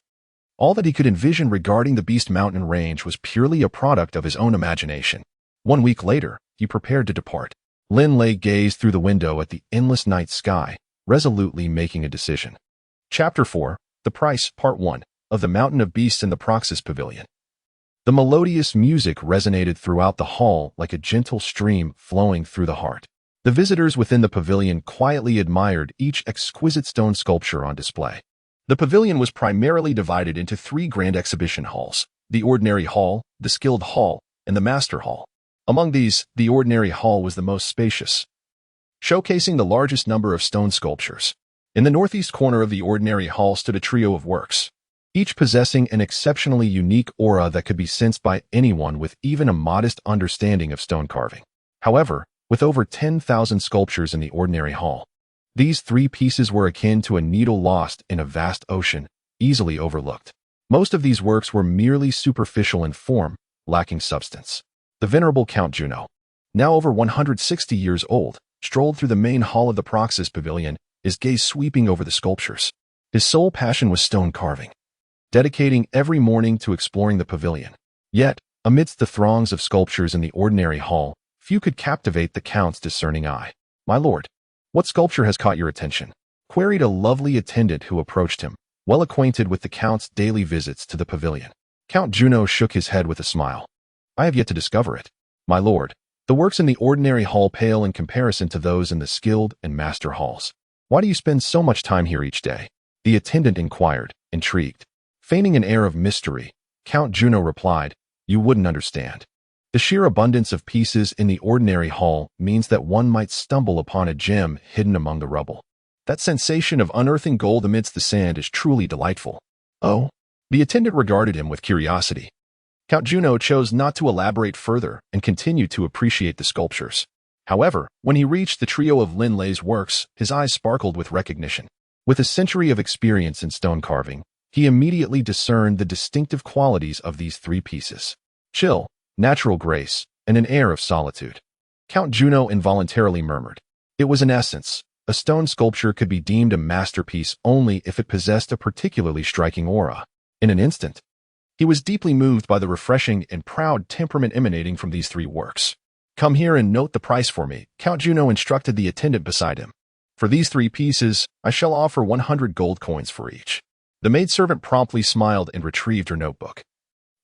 All that he could envision regarding the Beast Mountain range was purely a product of his own imagination. 1 week later, he prepared to depart. Linley gazed through the window at the endless night sky, resolutely making a decision. Chapter 4, The Price, Part 1. of the Mountain of Beasts in the Proxys Pavilion. The melodious music resonated throughout the hall like a gentle stream flowing through the heart. The visitors within the pavilion quietly admired each exquisite stone sculpture on display. The pavilion was primarily divided into 3 grand exhibition halls: the Ordinary Hall, the Skilled Hall, and the Master Hall. Among these, the Ordinary Hall was the most spacious, showcasing the largest number of stone sculptures. In the northeast corner of the Ordinary Hall stood a trio of works, each possessing an exceptionally unique aura that could be sensed by anyone with even a modest understanding of stone carving. However, with over 10,000 sculptures in the Ordinary Hall, these 3 pieces were akin to a needle lost in a vast ocean, easily overlooked. Most of these works were merely superficial in form, lacking substance. The venerable Count Juno, now over 160 years old, strolled through the main hall of the Proxys Pavilion, his gaze sweeping over the sculptures. His sole passion was stone carving, dedicating every morning to exploring the pavilion. Yet, amidst the throngs of sculptures in the Ordinary Hall, few could captivate the Count's discerning eye. "My lord, what sculpture has caught your attention?" queried a lovely attendant who approached him, well acquainted with the Count's daily visits to the pavilion. Count Juno shook his head with a smile. "I have yet to discover it, my lord. The works in the Ordinary Hall pale in comparison to those in the Skilled and Master Halls. Why do you spend so much time here each day?" the attendant inquired, intrigued. Feigning an air of mystery, Count Juno replied, "You wouldn't understand. The sheer abundance of pieces in the Ordinary Hall means that one might stumble upon a gem hidden among the rubble. That sensation of unearthing gold amidst the sand is truly delightful." "Oh?" The attendant regarded him with curiosity. Count Juno chose not to elaborate further and continued to appreciate the sculptures. However, when he reached the trio of Linley's works, his eyes sparkled with recognition. With a century of experience in stone carving, he immediately discerned the distinctive qualities of these 3 pieces: chill, natural grace, and an air of solitude. Count Juno involuntarily murmured. It was an essence. A stone sculpture could be deemed a masterpiece only if it possessed a particularly striking aura. In an instant, he was deeply moved by the refreshing and proud temperament emanating from these 3 works. "Come here and note the price for me," Count Juno instructed the attendant beside him. "For these 3 pieces, I shall offer 100 gold coins for each." The maidservant promptly smiled and retrieved her notebook,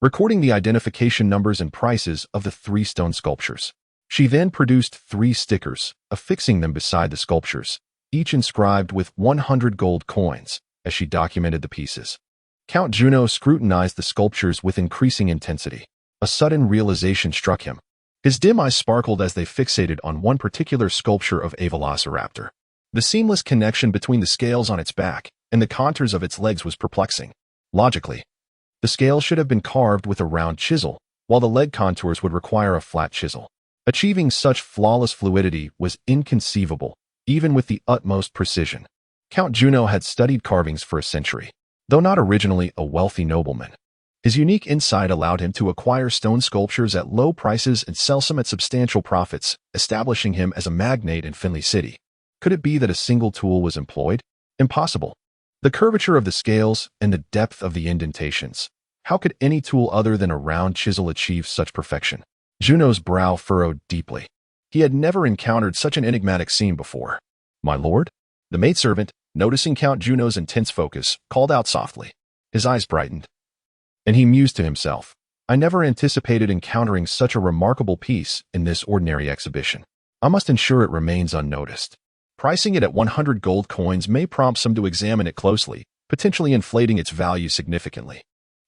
recording the identification numbers and prices of the 3 stone sculptures. She then produced 3 stickers, affixing them beside the sculptures, each inscribed with 100 gold coins, as she documented the pieces. Count Juno scrutinized the sculptures with increasing intensity. A sudden realization struck him. His dim eyes sparkled as they fixated on one particular sculpture of a velociraptor. The seamless connection between the scales on its back and the contours of its legs was perplexing. Logically, the scales should have been carved with a round chisel, while the leg contours would require a flat chisel. Achieving such flawless fluidity was inconceivable, even with the utmost precision. Count Juno had studied carvings for a century, though not originally a wealthy nobleman. His unique insight allowed him to acquire stone sculptures at low prices and sell some at substantial profits, establishing him as a magnate in Finley City. Could it be that a single tool was employed? Impossible. The curvature of the scales and the depth of the indentations. How could any tool other than a round chisel achieve such perfection? Juno's brow furrowed deeply. He had never encountered such an enigmatic scene before. "My lord?" The maidservant, noticing Count Juno's intense focus, called out softly. His eyes brightened, and he mused to himself, "I never anticipated encountering such a remarkable piece in this ordinary exhibition. I must ensure it remains unnoticed." Pricing it at 100 gold coins may prompt some to examine it closely, potentially inflating its value significantly.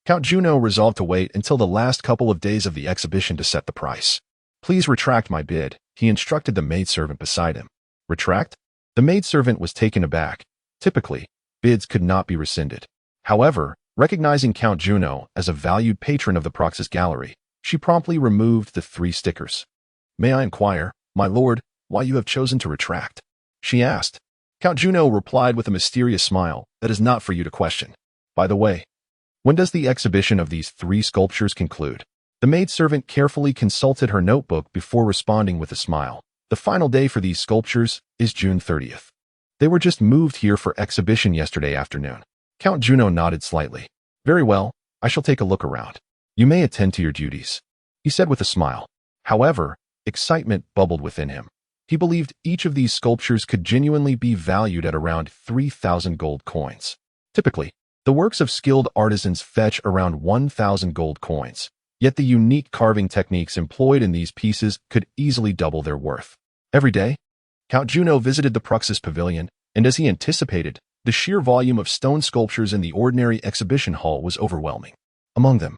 Count Juno resolved to wait until the last couple of days of the exhibition to set the price. "Please retract my bid," he instructed the maidservant beside him. "Retract?" The maidservant was taken aback. Typically, bids could not be rescinded. However, recognizing Count Juno as a valued patron of the Proxys Gallery, she promptly removed the 3 stickers. "May I inquire, my lord, why you have chosen to retract?" she asked. Count Juno replied with a mysterious smile, "That is not for you to question. By the way, when does the exhibition of these 3 sculptures conclude?" The maidservant carefully consulted her notebook before responding with a smile. "The final day for these sculptures is June 30th. They were just moved here for exhibition yesterday afternoon." Count Juno nodded slightly. "Very well, I shall take a look around. You may attend to your duties," he said with a smile. However, excitement bubbled within him. He believed each of these sculptures could genuinely be valued at around 3,000 gold coins. Typically, The works of skilled artisans fetch around 1,000 gold coins, yet the unique carving techniques employed in these pieces could easily double their worth. Every day, Count Juno visited the Pruxus Pavilion, and as he anticipated, the sheer volume of stone sculptures in the ordinary exhibition hall was overwhelming. Among them,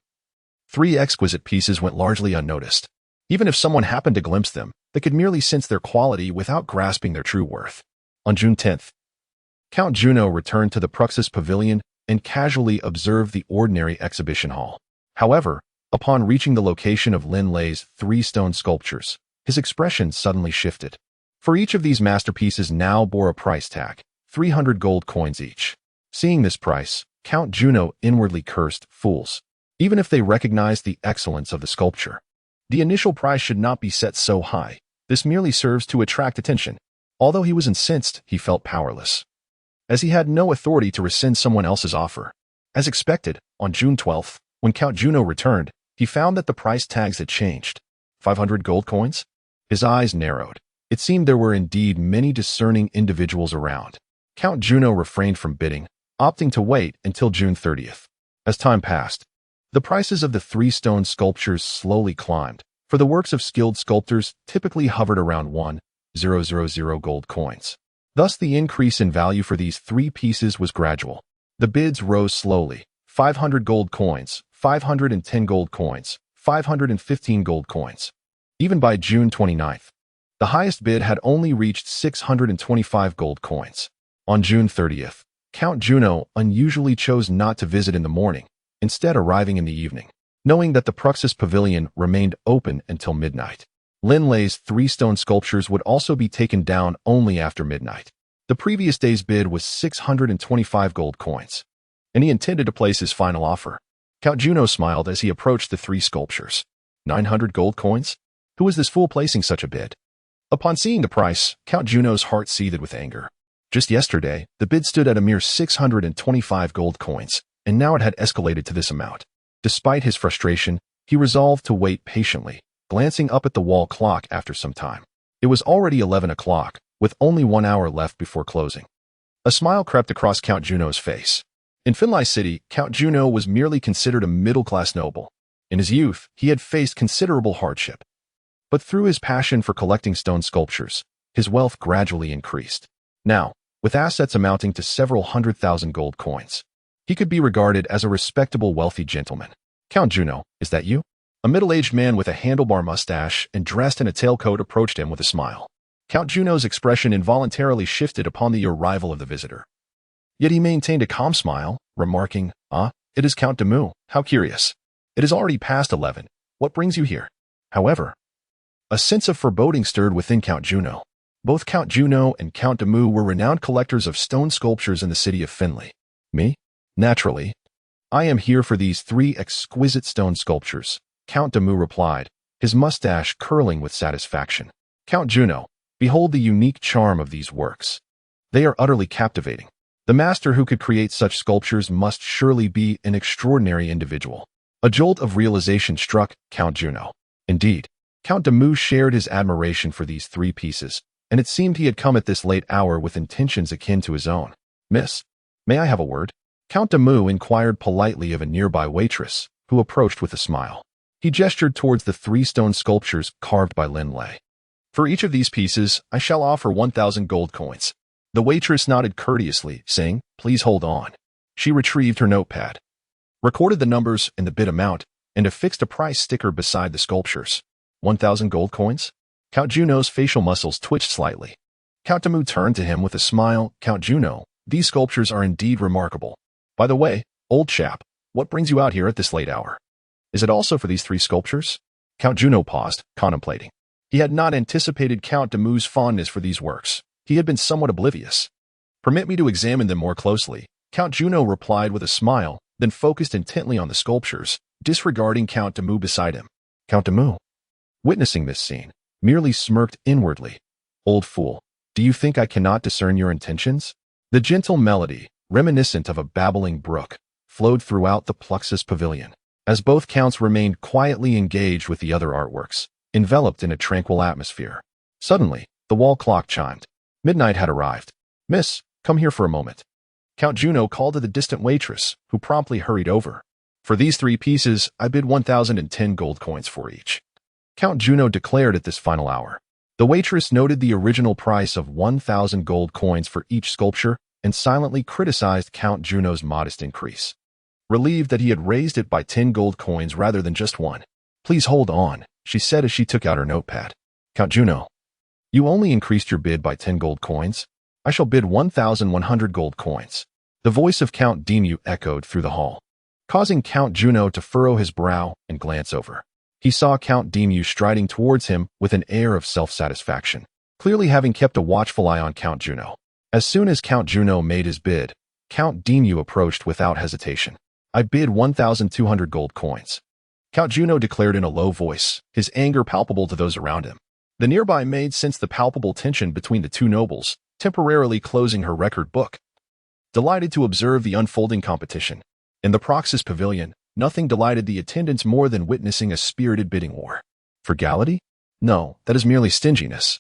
3 exquisite pieces went largely unnoticed. Even if someone happened to glimpse them, they could merely sense their quality without grasping their true worth. On June 10th, Count Juno returned to the Pruxus Pavilion and casually observed the ordinary exhibition hall. However, upon reaching the location of Linley's 3 stone sculptures, his expression suddenly shifted. For each of these masterpieces now bore a price tag, 300 gold coins each. Seeing this price, Count Juno inwardly cursed, fools. Even if they recognized the excellence of the sculpture, the initial price should not be set so high. This merely serves to attract attention. Although he was incensed, he felt powerless, as he had no authority to rescind someone else's offer. As expected, on June 12th, when Count Juno returned, he found that the price tags had changed. 500 gold coins? His eyes narrowed. It seemed there were indeed many discerning individuals around. Count Juno refrained from bidding, opting to wait until June 30th. As time passed, the prices of the 3 stone sculptures slowly climbed, for the works of skilled sculptors typically hovered around 1,000 gold coins. Thus, the increase in value for these 3 pieces was gradual. The bids rose slowly: 500 gold coins, 510 gold coins, 515 gold coins. Even by June 29th, the highest bid had only reached 625 gold coins. On June 30th, Count Juno unusually chose not to visit in the morning, instead arriving in the evening, knowing that the Pruxus Pavilion remained open until midnight. Linley's 3 stone sculptures would also be taken down only after midnight. The previous day's bid was 625 gold coins, and he intended to place his final offer. Count Juno smiled as he approached the 3 sculptures. 900 gold coins? Who is this fool placing such a bid? Upon seeing the price, Count Juno's heart seethed with anger. Just yesterday, the bid stood at a mere 625 gold coins, and now it had escalated to this amount. Despite his frustration, he resolved to wait patiently, glancing up at the wall clock after some time. It was already 11 o'clock, with only 1 hour left before closing. A smile crept across Count Juno's face. In Finley City, Count Juno was merely considered a middle-class noble. In his youth, he had faced considerable hardship. But through his passion for collecting stone sculptures, his wealth gradually increased. Now, with assets amounting to several 100,000 gold coins, he could be regarded as a respectable, wealthy gentleman. Count Juno, is that you? A middle-aged man with a handlebar mustache and dressed in a tailcoat approached him with a smile. Count Juno's expression involuntarily shifted upon the arrival of the visitor. Yet he maintained a calm smile, remarking, it is Count Demu. How curious. It is already past 11. What brings you here? However, a sense of foreboding stirred within Count Juno. Both Count Juno and Count Demu were renowned collectors of stone sculptures in the city of Finley. Me? Naturally. I am here for these 3 exquisite stone sculptures, Count Demu replied, his mustache curling with satisfaction. Count Juno, behold the unique charm of these works. They are utterly captivating. The master who could create such sculptures must surely be an extraordinary individual. A jolt of realization struck Count Juno. Indeed, Count Demu shared his admiration for these 3 pieces, and it seemed he had come at this late hour with intentions akin to his own. Miss, may I have a word? Count Demu inquired politely of a nearby waitress, who approached with a smile. He gestured towards the 3 stone sculptures carved by Linley. For each of these pieces, I shall offer 1,000 gold coins. The waitress nodded courteously, saying, please hold on. She retrieved her notepad, recorded the numbers and the bid amount, and affixed a price sticker beside the sculptures. 1,000 gold coins? Count Juno's facial muscles twitched slightly. Count Demu turned to him with a smile. Count Juno, these sculptures are indeed remarkable. By the way, old chap, what brings you out here at this late hour? Is it also for these 3 sculptures? Count Juno paused, contemplating. He had not anticipated Count Demu's fondness for these works. He had been somewhat oblivious. Permit me to examine them more closely, Count Juno replied with a smile, then focused intently on the sculptures, disregarding Count Demu beside him. Count Demu, witnessing this scene, merely smirked inwardly. Old fool, do you think I cannot discern your intentions? The gentle melody, reminiscent of a babbling brook, flowed throughout the Pruxus Pavilion, as both counts remained quietly engaged with the other artworks, enveloped in a tranquil atmosphere. Suddenly, the wall clock chimed. Midnight had arrived. Miss, come here for a moment. Count Juno called to the distant waitress, who promptly hurried over. For these 3 pieces, I bid 1,010 gold coins for each, Count Juno declared at this final hour. The waitress noted the original price of 1,000 gold coins for each sculpture and silently criticized Count Juno's modest increase. Relieved that he had raised it by 10 gold coins rather than just 1. Please hold on, she said as she took out her notepad. Count Juno, you only increased your bid by 10 gold coins. I shall bid 1,100 gold coins. The voice of Count Demu echoed through the hall, causing Count Juno to furrow his brow and glance over. He saw Count Demu striding towards him with an air of self-satisfaction, clearly having kept a watchful eye on Count Juno. As soon as Count Juno made his bid, Count Demu approached without hesitation. I bid 1,200 gold coins, Count Juno declared in a low voice, his anger palpable to those around him. The nearby maid sensed the palpable tension between the 2 nobles, temporarily closing her record book. Delighted to observe the unfolding competition. In the Proxys Pavilion, nothing delighted the attendants more than witnessing a spirited bidding war. Frugality? No, that is merely stinginess.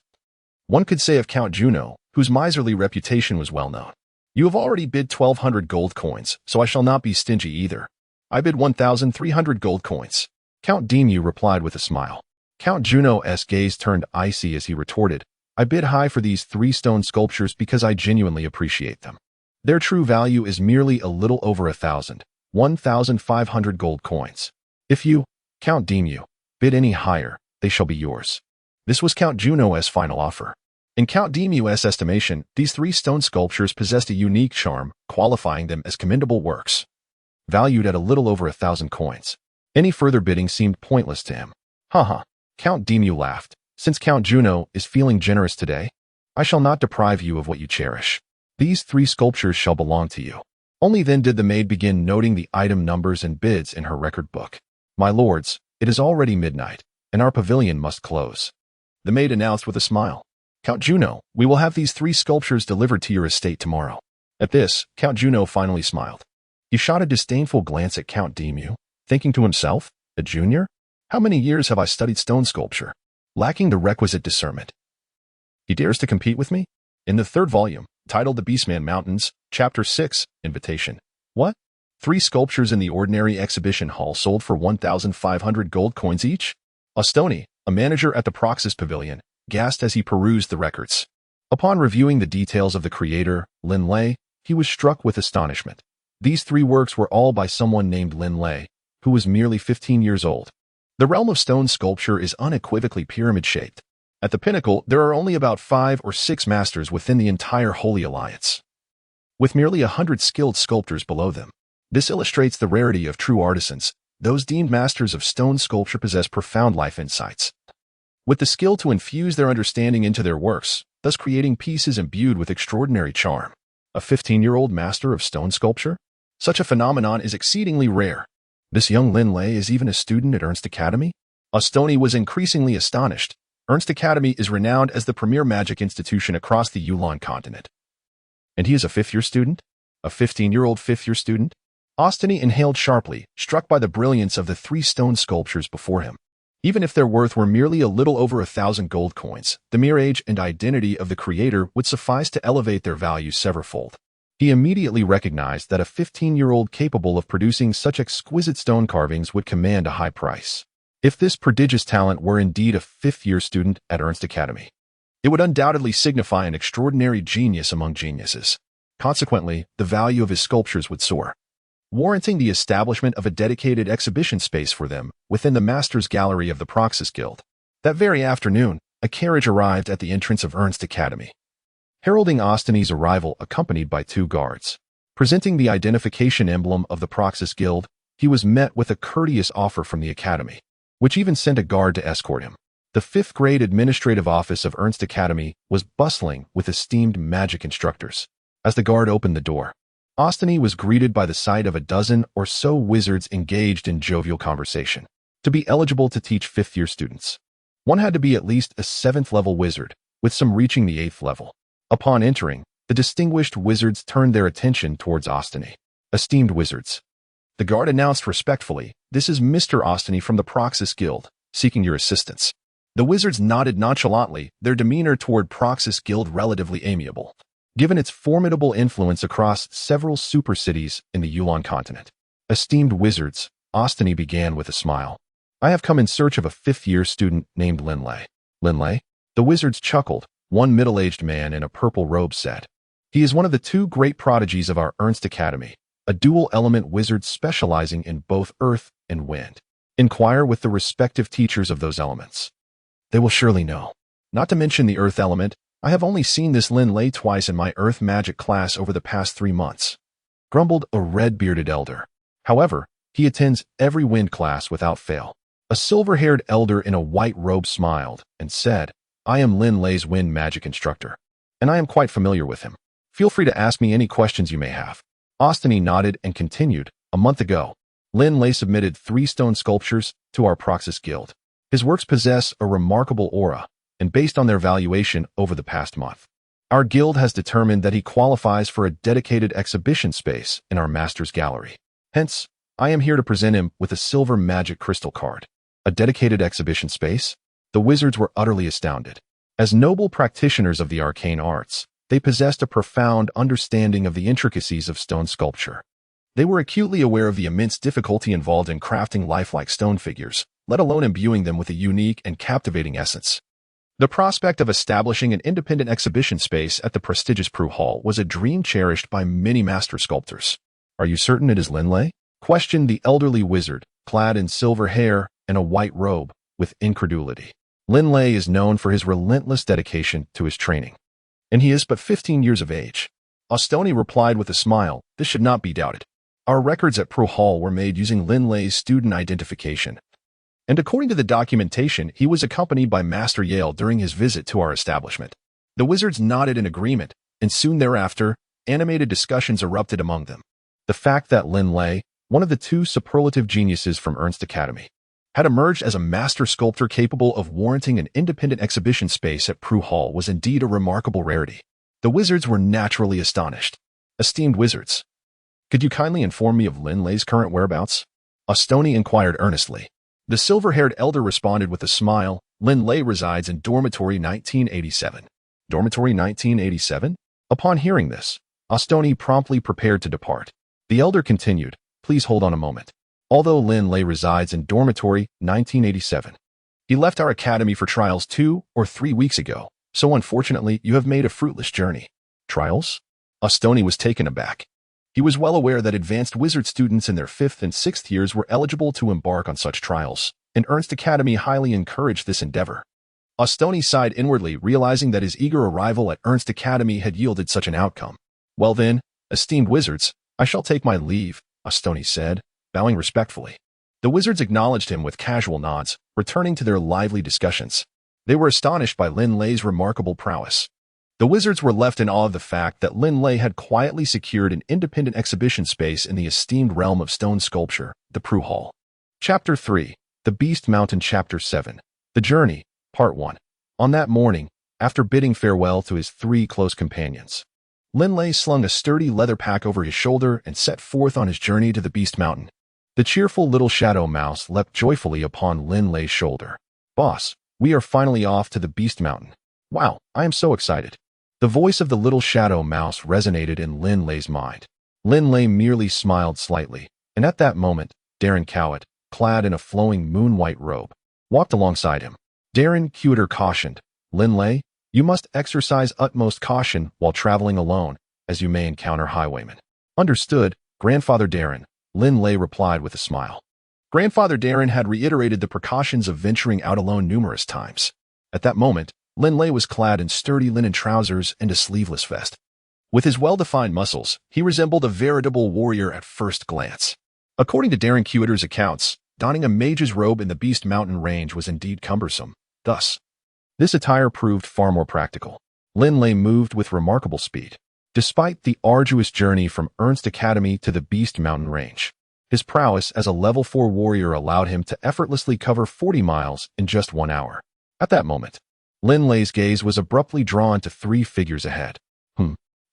One could say of Count Juno, whose miserly reputation was well known. You have already bid 1,200 gold coins, so I shall not be stingy either. I bid 1,300 gold coins, Count Demu replied with a smile. Count Juno's gaze turned icy as he retorted, I bid high for these 3 stone sculptures because I genuinely appreciate them. Their true value is merely a little over 1,500 gold coins. If you, Count Demu, bid any higher, they shall be yours. This was Count Juno's final offer. In Count Demu's estimation, these 3 stone sculptures possessed a unique charm, qualifying them as commendable works. Valued at a little over 1,000 coins. Any further bidding seemed pointless to him. Haha, Count Demu laughed. Since Count Juno is feeling generous today, I shall not deprive you of what you cherish. These 3 sculptures shall belong to you. Only then did the maid begin noting the item numbers and bids in her record book. My lords, it is already midnight, and our pavilion must close. The maid announced with a smile. Count Juno, we will have these 3 sculptures delivered to your estate tomorrow. At this, Count Juno finally smiled. He shot a disdainful glance at Count Demu, thinking to himself, a junior? How many years have I studied stone sculpture? Lacking the requisite discernment. He dares to compete with me? In the 3rd volume, titled The Beastman Mountains, Chapter 6, Invitation. What? 3 sculptures in the ordinary exhibition hall sold for 1,500 gold coins each? Ostoni, a manager at the Proxys Pavilion, gasped as he perused the records. Upon reviewing the details of the creator, Linley, he was struck with astonishment. These 3 works were all by someone named Linley, who was merely 15 years old. The realm of stone sculpture is unequivocally pyramid-shaped. At the pinnacle, there are only about 5 or 6 masters within the entire Holy Alliance, with merely 100 skilled sculptors below them. This illustrates the rarity of true artisans. Those deemed masters of stone sculpture possess profound life insights, with the skill to infuse their understanding into their works, thus creating pieces imbued with extraordinary charm. A 15-year-old master of stone sculpture? Such a phenomenon is exceedingly rare. This young Linley is even a student at Ernst Academy? Ostoni was increasingly astonished. Ernst Academy is renowned as the premier magic institution across the Yulan Continent. And he is a 5th-year student? A 15-year-old 5th-year student? Ostoni inhaled sharply, struck by the brilliance of the 3 stone sculptures before him. Even if their worth were merely a little over 1,000 gold coins, the mere age and identity of the creator would suffice to elevate their value severfold. He immediately recognized that a 15-year-old capable of producing such exquisite stone carvings would command a high price. If this prodigious talent were indeed a 5th-year student at Ernst Academy, it would undoubtedly signify an extraordinary genius among geniuses. Consequently, the value of his sculptures would soar, warranting the establishment of a dedicated exhibition space for them within the Master's Gallery of the Proxys Guild. That very afternoon, a carriage arrived at the entrance of Ernst Academy, heralding Ostoni's arrival accompanied by 2 guards. Presenting the identification emblem of the Proxys Guild, he was met with a courteous offer from the Academy, which even sent a guard to escort him. The 5th-grade administrative office of Ernst Academy was bustling with esteemed magic instructors. As the guard opened the door, Ostoni was greeted by the sight of a dozen or so wizards engaged in jovial conversation. To be eligible to teach 5th-year students, one had to be at least a 7th-level wizard, with some reaching the 8th level. Upon entering, the distinguished wizards turned their attention towards Ostoni. Esteemed wizards, the guard announced respectfully, this is Mr. Ostoni from the Proxys Guild, seeking your assistance. The wizards nodded nonchalantly, their demeanor toward Proxys Guild relatively amiable. given its formidable influence across several super cities in the Yulan Continent. Esteemed wizards, Ostini began with a smile. I have come in search of a fifth-year student named Linley. Linley? The wizards chuckled. One middle-aged man in a purple robe said. He is one of the two great prodigies of our Ernst Academy, a dual-element wizard specializing in both earth and wind. Inquire with the respective teachers of those elements. They will surely know. Not to mention the earth element, I have only seen this Linley twice in my earth magic class over the past 3 months, grumbled a red-bearded elder. However, he attends every wind class without fail. A silver-haired elder in a white robe smiled and said, I am Linley's wind magic instructor, and I am quite familiar with him. Feel free to ask me any questions you may have. Ostini nodded and continued. A month ago, Linley submitted 3 stone sculptures to our Proxys Guild. His works possess a remarkable aura, and based on their valuation over the past month, our guild has determined that he qualifies for a dedicated exhibition space in our Master's Gallery. Hence, I am here to present him with a silver magic crystal card. A dedicated exhibition space? The wizards were utterly astounded. As noble practitioners of the arcane arts, they possessed a profound understanding of the intricacies of stone sculpture. They were acutely aware of the immense difficulty involved in crafting lifelike stone figures, let alone imbuing them with a unique and captivating essence. The prospect of establishing an independent exhibition space at the prestigious Prue Hall was a dream cherished by many master sculptors. Are you certain it is Linley? Questioned the elderly wizard, clad in silver hair and a white robe, with incredulity. Linley is known for his relentless dedication to his training, and he is but 15 years of age. Ostoni replied with a smile, this should not be doubted. Our records at Prue Hall were made using Linley's student identification, and according to the documentation, he was accompanied by Master Yale during his visit to our establishment. The wizards nodded in agreement, and soon thereafter, animated discussions erupted among them. The fact that Linley, one of the 2 superlative geniuses from Ernst Academy, had emerged as a master sculptor capable of warranting an independent exhibition space at Prue Hall was indeed a remarkable rarity. The wizards were naturally astonished. Esteemed wizards, could you kindly inform me of Linley's current whereabouts? Ostoni inquired earnestly. The silver-haired elder responded with a smile, Linley resides in Dormitory 1987. Dormitory 1987? Upon hearing this, Ostoni promptly prepared to depart. The elder continued, please hold on a moment. Although Linley resides in Dormitory 1987, he left our academy for trials 2 or 3 weeks ago, so unfortunately you have made a fruitless journey. Trials? Ostoni was taken aback. He was well aware that advanced wizard students in their 5th and 6th years were eligible to embark on such trials, and Ernst Academy highly encouraged this endeavor. Ostoni sighed inwardly, realizing that his eager arrival at Ernst Academy had yielded such an outcome. Well then, esteemed wizards, I shall take my leave, Ostoni said, bowing respectfully. The wizards acknowledged him with casual nods, returning to their lively discussions. They were astonished by Linley's remarkable prowess. The wizards were left in awe of the fact that Linley had quietly secured an independent exhibition space in the esteemed realm of stone sculpture, the Prue Hall. Chapter 3, The Beast Mountain. Chapter 7, The Journey, Part 1. On that morning, after bidding farewell to his 3 close companions, Linley slung a sturdy leather pack over his shoulder and set forth on his journey to the Beast Mountain. The cheerful little shadow mouse leapt joyfully upon Linley's shoulder. Boss, we are finally off to the Beast Mountain. Wow, I am so excited. The voice of the little shadow mouse resonated in Linley's mind. Linley merely smiled slightly, and at that moment, Darren Cowett, clad in a flowing moon-white robe, walked alongside him. Darren Cowett cautioned, Linley, you must exercise utmost caution while traveling alone, as you may encounter highwaymen. Understood, Grandfather Darren, Linley replied with a smile. Grandfather Darren had reiterated the precautions of venturing out alone numerous times. At that moment, Linley was clad in sturdy linen trousers and a sleeveless vest. With his well-defined muscles, he resembled a veritable warrior at first glance. According to Darren Cowetter's accounts, donning a mage's robe in the Beast Mountain range was indeed cumbersome. Thus, this attire proved far more practical. Linley moved with remarkable speed. Despite the arduous journey from Ernst Academy to the Beast Mountain range, his prowess as a level 4 warrior allowed him to effortlessly cover 40 miles in just 1 hour. At that moment, Linley's gaze was abruptly drawn to 3 figures ahead.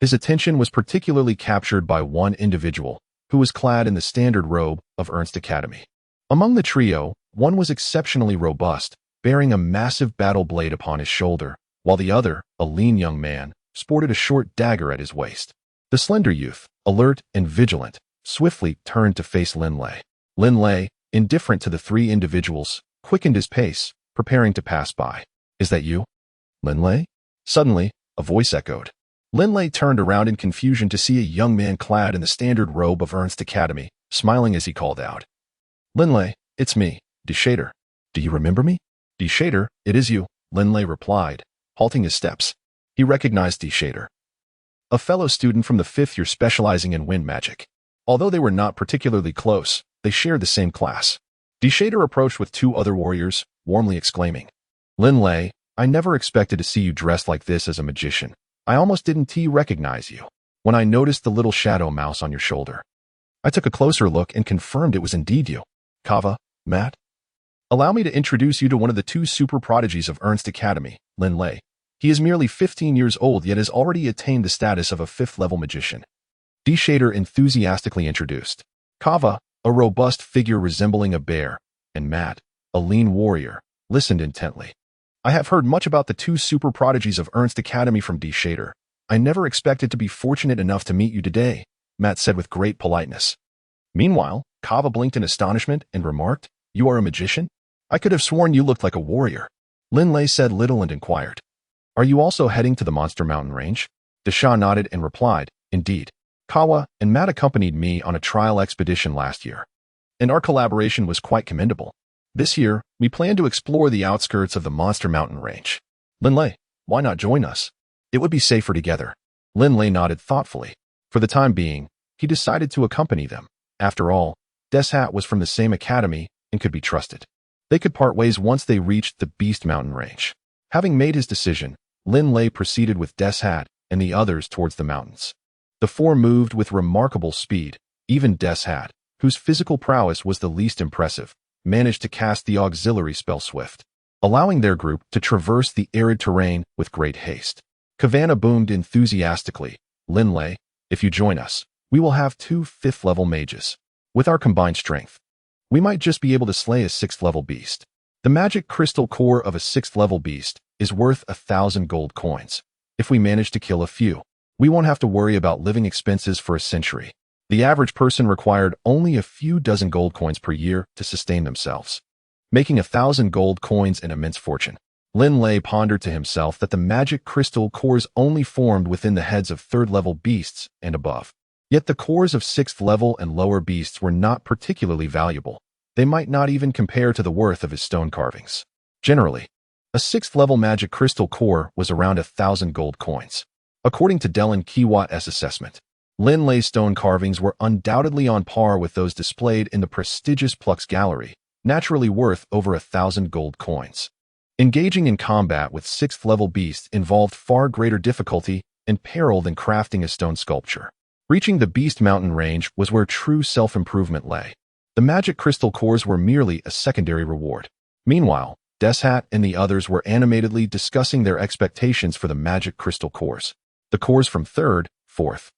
His attention was particularly captured by one individual, who was clad in the standard robe of Ernst Academy. Among the trio, one was exceptionally robust, bearing a massive battle blade upon his shoulder, while the other, a lean young man, sported a short dagger at his waist. The slender youth, alert and vigilant, swiftly turned to face Linley. Linley, indifferent to the three individuals, quickened his pace, preparing to pass by. "Is that you, Linley?" Suddenly, a voice echoed. Linley turned around in confusion to see a young man clad in the standard robe of Ernst Academy, smiling as he called out. "Linley, it's me, Shatter. Do you remember me?" "Shatter, it is you," Linley replied, halting his steps. He recognized Shatter, a fellow student from the 5th year specializing in wind magic. Although they were not particularly close, they shared the same class. Shatter approached with 2 other warriors, warmly exclaiming, "Linley, I never expected to see you dressed like this as a magician. I almost didn't recognize you when I noticed the little shadow mouse on your shoulder. I took a closer look and confirmed it was indeed you. Kava, Matt? Allow me to introduce you to one of the 2 super prodigies of Ernst Academy, Linley. He is merely 15 years old yet has already attained the status of a 5th-level magician." Shatter enthusiastically introduced. Kava, a robust figure resembling a bear, and Matt, a lean warrior, listened intently. "I have heard much about the 2 super prodigies of Ernst Academy from Shatter. I never expected to be fortunate enough to meet you today," Matt said with great politeness. Meanwhile, Kava blinked in astonishment and remarked, "You are a magician? I could have sworn you looked like a warrior." Linley said little and inquired, "Are you also heading to the Monster Mountain Range?" Desha nodded and replied, "Indeed. Kawa and Matt accompanied me on a trial expedition last year, and our collaboration was quite commendable. This year, we plan to explore the outskirts of the Monster Mountain Range. Linley, why not join us? It would be safer together." Linley nodded thoughtfully. For the time being, he decided to accompany them. After all, Deshat was from the same academy and could be trusted. They could part ways once they reached the Beast Mountain Range. Having made his decision, Linley proceeded with Deshat and the others towards the mountains. The 4 moved with remarkable speed. Even Deshat, whose physical prowess was the least impressive, managed to cast the auxiliary spell Swift, allowing their group to traverse the arid terrain with great haste. Kavanna boomed enthusiastically, "Linley, if you join us, we will have 2 5th-level mages. With our combined strength, we might just be able to slay a 6th-level beast. The magic crystal core of a 6th-level beast is worth 1,000 gold coins. If we manage to kill a few, we won't have to worry about living expenses for a century." The average person required only a few dozen gold coins per year to sustain themselves, making 1,000 gold coins an immense fortune. Linley pondered to himself that the magic crystal cores only formed within the heads of 3rd-level beasts and above. Yet the cores of 6th-level and lower beasts were not particularly valuable. They might not even compare to the worth of his stone carvings. Generally, a 6th-level magic crystal core was around 1,000 gold coins. According to Dylan Kiwat's assessment, Linley's stone carvings were undoubtedly on par with those displayed in the prestigious Plux Gallery, naturally worth over 1,000 gold coins. Engaging in combat with 6th-level beasts involved far greater difficulty and peril than crafting a stone sculpture. Reaching the Beast Mountain Range was where true self-improvement lay. The magic crystal cores were merely a secondary reward. Meanwhile, Deshat and the others were animatedly discussing their expectations for the magic crystal cores. The cores from 3rd, 4th,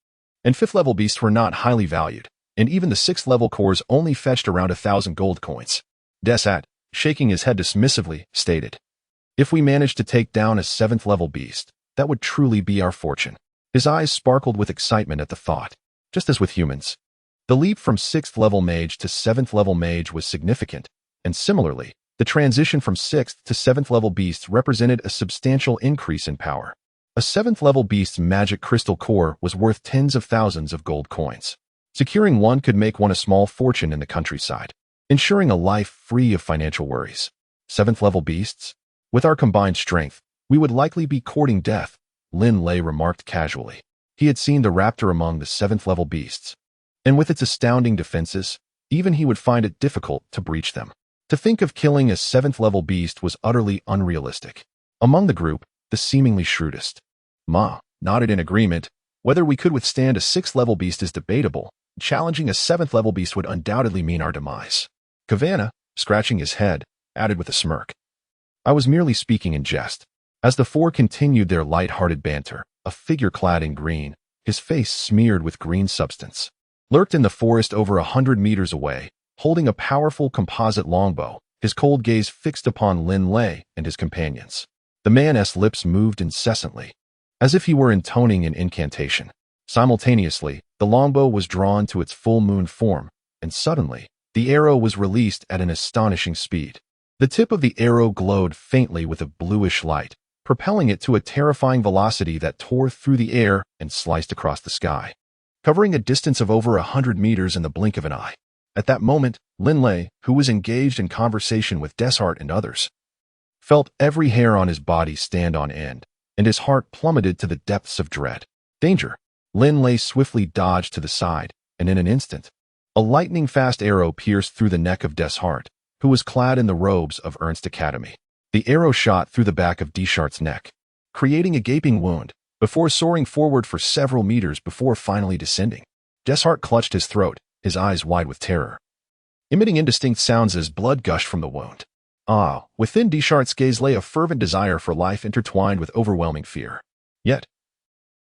and 5th-level beasts were not highly valued, and even the 6th-level cores only fetched around 1,000 gold coins. Deshat, shaking his head dismissively, stated, "If we managed to take down a 7th-level beast, that would truly be our fortune." His eyes sparkled with excitement at the thought. Just as with humans, the leap from 6th-level mage to 7th-level mage was significant, and similarly, the transition from 6th to 7th-level beasts represented a substantial increase in power. A 7th-level beast's magic crystal core was worth tens of thousands of gold coins. Securing one could make one a small fortune in the countryside, ensuring a life free of financial worries. 7th-level beasts? With our combined strength, we would likely be courting death, Linley remarked casually. He had seen the raptor among the 7th-level beasts, and with its astounding defenses, even he would find it difficult to breach them. To think of killing a 7th-level beast was utterly unrealistic. Among the group, the seemingly shrewdest, Ma, nodded in agreement. "Whether we could withstand a 6th-level beast is debatable. Challenging a 7th-level beast would undoubtedly mean our demise." Kavanna, scratching his head, added with a smirk, "I was merely speaking in jest." As the 4 continued their light-hearted banter, a figure clad in green, his face smeared with green substance, lurked in the forest over 100 meters away, holding a powerful composite longbow, his cold gaze fixed upon Linley and his companions. The man's lips moved incessantly, as if he were intoning an incantation. Simultaneously, the longbow was drawn to its full moon form, and suddenly, the arrow was released at an astonishing speed. The tip of the arrow glowed faintly with a bluish light, propelling it to a terrifying velocity that tore through the air and sliced across the sky, covering a distance of over 100 meters in the blink of an eye. At that moment, Linley, who was engaged in conversation with Deshart and others, felt every hair on his body stand on end, and his heart plummeted to the depths of dread. Danger! Linley swiftly dodged to the side, and in an instant, a lightning-fast arrow pierced through the neck of Deshart, who was clad in the robes of Ernst Academy. The arrow shot through the back of Deshart's neck, creating a gaping wound, before soaring forward for several meters before finally descending. Deshart clutched his throat, his eyes wide with terror, emitting indistinct sounds as blood gushed from the wound. Within Deshart's gaze lay a fervent desire for life intertwined with overwhelming fear. Yet,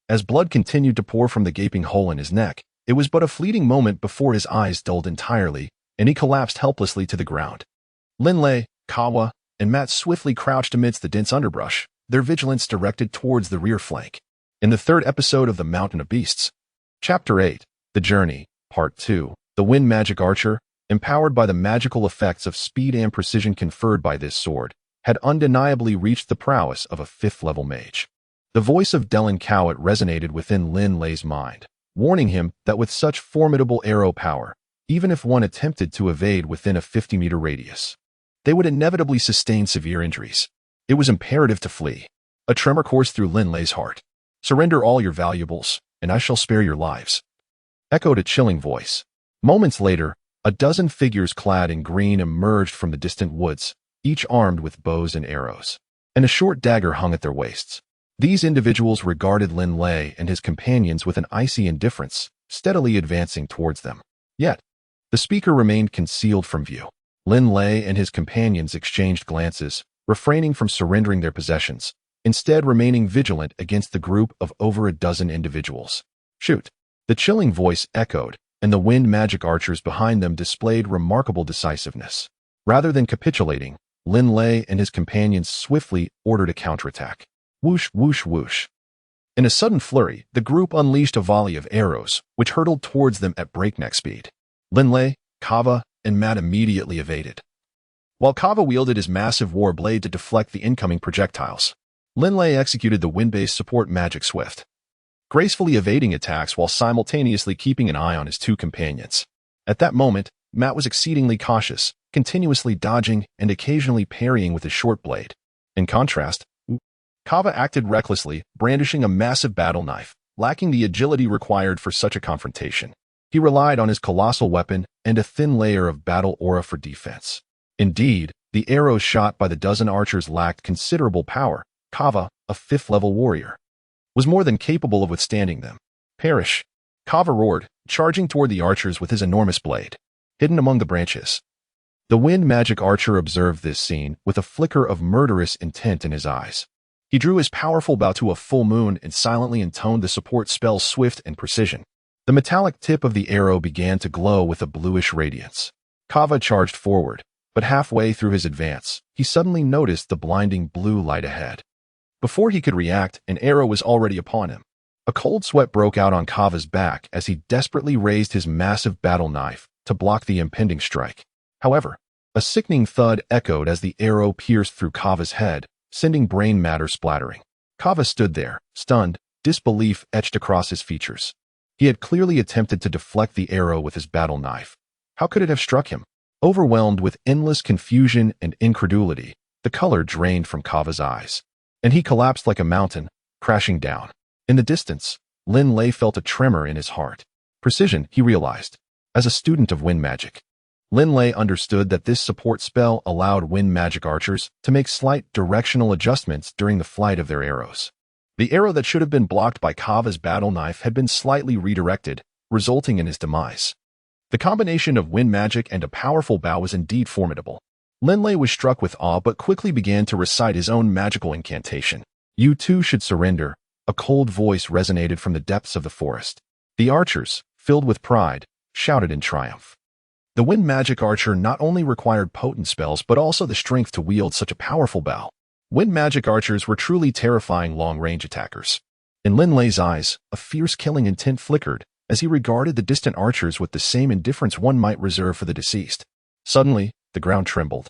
as blood continued to pour from the gaping hole in his neck, it was but a fleeting moment before his eyes dulled entirely, and he collapsed helplessly to the ground. Linley, Kawa, and Matt swiftly crouched amidst the dense underbrush, their vigilance directed towards the rear flank. In the third episode of The Mountain of Beasts, Chapter 8, The Journey, Part 2, the Wind Magic Archer, empowered by the magical effects of speed and precision conferred by this sword, had undeniably reached the prowess of a 5th-level mage. The voice of Dylan Cowett resonated within Linley's mind, warning him that with such formidable arrow power, even if one attempted to evade within a 50-meter radius, they would inevitably sustain severe injuries. It was imperative to flee. A tremor coursed through Linley's heart. "Surrender all your valuables, and I shall spare your lives," echoed a chilling voice. Moments later, a dozen figures clad in green emerged from the distant woods, each armed with bows and arrows, and a short dagger hung at their waists. These individuals regarded Linley and his companions with an icy indifference, steadily advancing towards them. Yet, the speaker remained concealed from view. Linley and his companions exchanged glances, refraining from surrendering their possessions, instead remaining vigilant against the group of over a dozen individuals. "Shoot!" The chilling voice echoed, and the wind magic archers behind them displayed remarkable decisiveness. Rather than capitulating, Linley and his companions swiftly ordered a counterattack. Whoosh, whoosh, whoosh. In a sudden flurry, the group unleashed a volley of arrows, which hurtled towards them at breakneck speed. Linley, Kava, and Matt immediately evaded, while Kava wielded his massive war blade to deflect the incoming projectiles. Linley executed the wind-based support magic Swift, gracefully evading attacks while simultaneously keeping an eye on his two companions. At that moment, Matt was exceedingly cautious, continuously dodging and occasionally parrying with his short blade. In contrast, Kava acted recklessly, brandishing a massive battle knife, lacking the agility required for such a confrontation. He relied on his colossal weapon and a thin layer of battle aura for defense. Indeed, the arrows shot by the dozen archers lacked considerable power. Kava, a 5th-level warrior, was more than capable of withstanding them. "Perish!" Kava roared, charging toward the archers with his enormous blade, hidden among the branches. The wind magic archer observed this scene with a flicker of murderous intent in his eyes. He drew his powerful bow to a full moon and silently intoned the support spell Swift and Precision. The metallic tip of the arrow began to glow with a bluish radiance. Kava charged forward, but halfway through his advance, he suddenly noticed the blinding blue light ahead. Before he could react, an arrow was already upon him. A cold sweat broke out on Kava's back as he desperately raised his massive battle knife to block the impending strike. However, a sickening thud echoed as the arrow pierced through Kava's head, sending brain matter splattering. Kava stood there, stunned, disbelief etched across his features. He had clearly attempted to deflect the arrow with his battle knife. How could it have struck him? Overwhelmed with endless confusion and incredulity, the color drained from Kava's eyes, and he collapsed like a mountain, crashing down. In the distance, Linley felt a tremor in his heart. Precision, he realized. As a student of wind magic, Linley understood that this support spell allowed wind magic archers to make slight directional adjustments during the flight of their arrows. The arrow that should have been blocked by Kava's battle knife had been slightly redirected, resulting in his demise. The combination of wind magic and a powerful bow was indeed formidable. Linley was struck with awe but quickly began to recite his own magical incantation. "You too should surrender," a cold voice resonated from the depths of the forest. The archers, filled with pride, shouted in triumph. The wind magic archer not only required potent spells but also the strength to wield such a powerful bow. Wind magic archers were truly terrifying long-range attackers. In Linley's eyes, a fierce killing intent flickered as he regarded the distant archers with the same indifference one might reserve for the deceased. Suddenly, the ground trembled,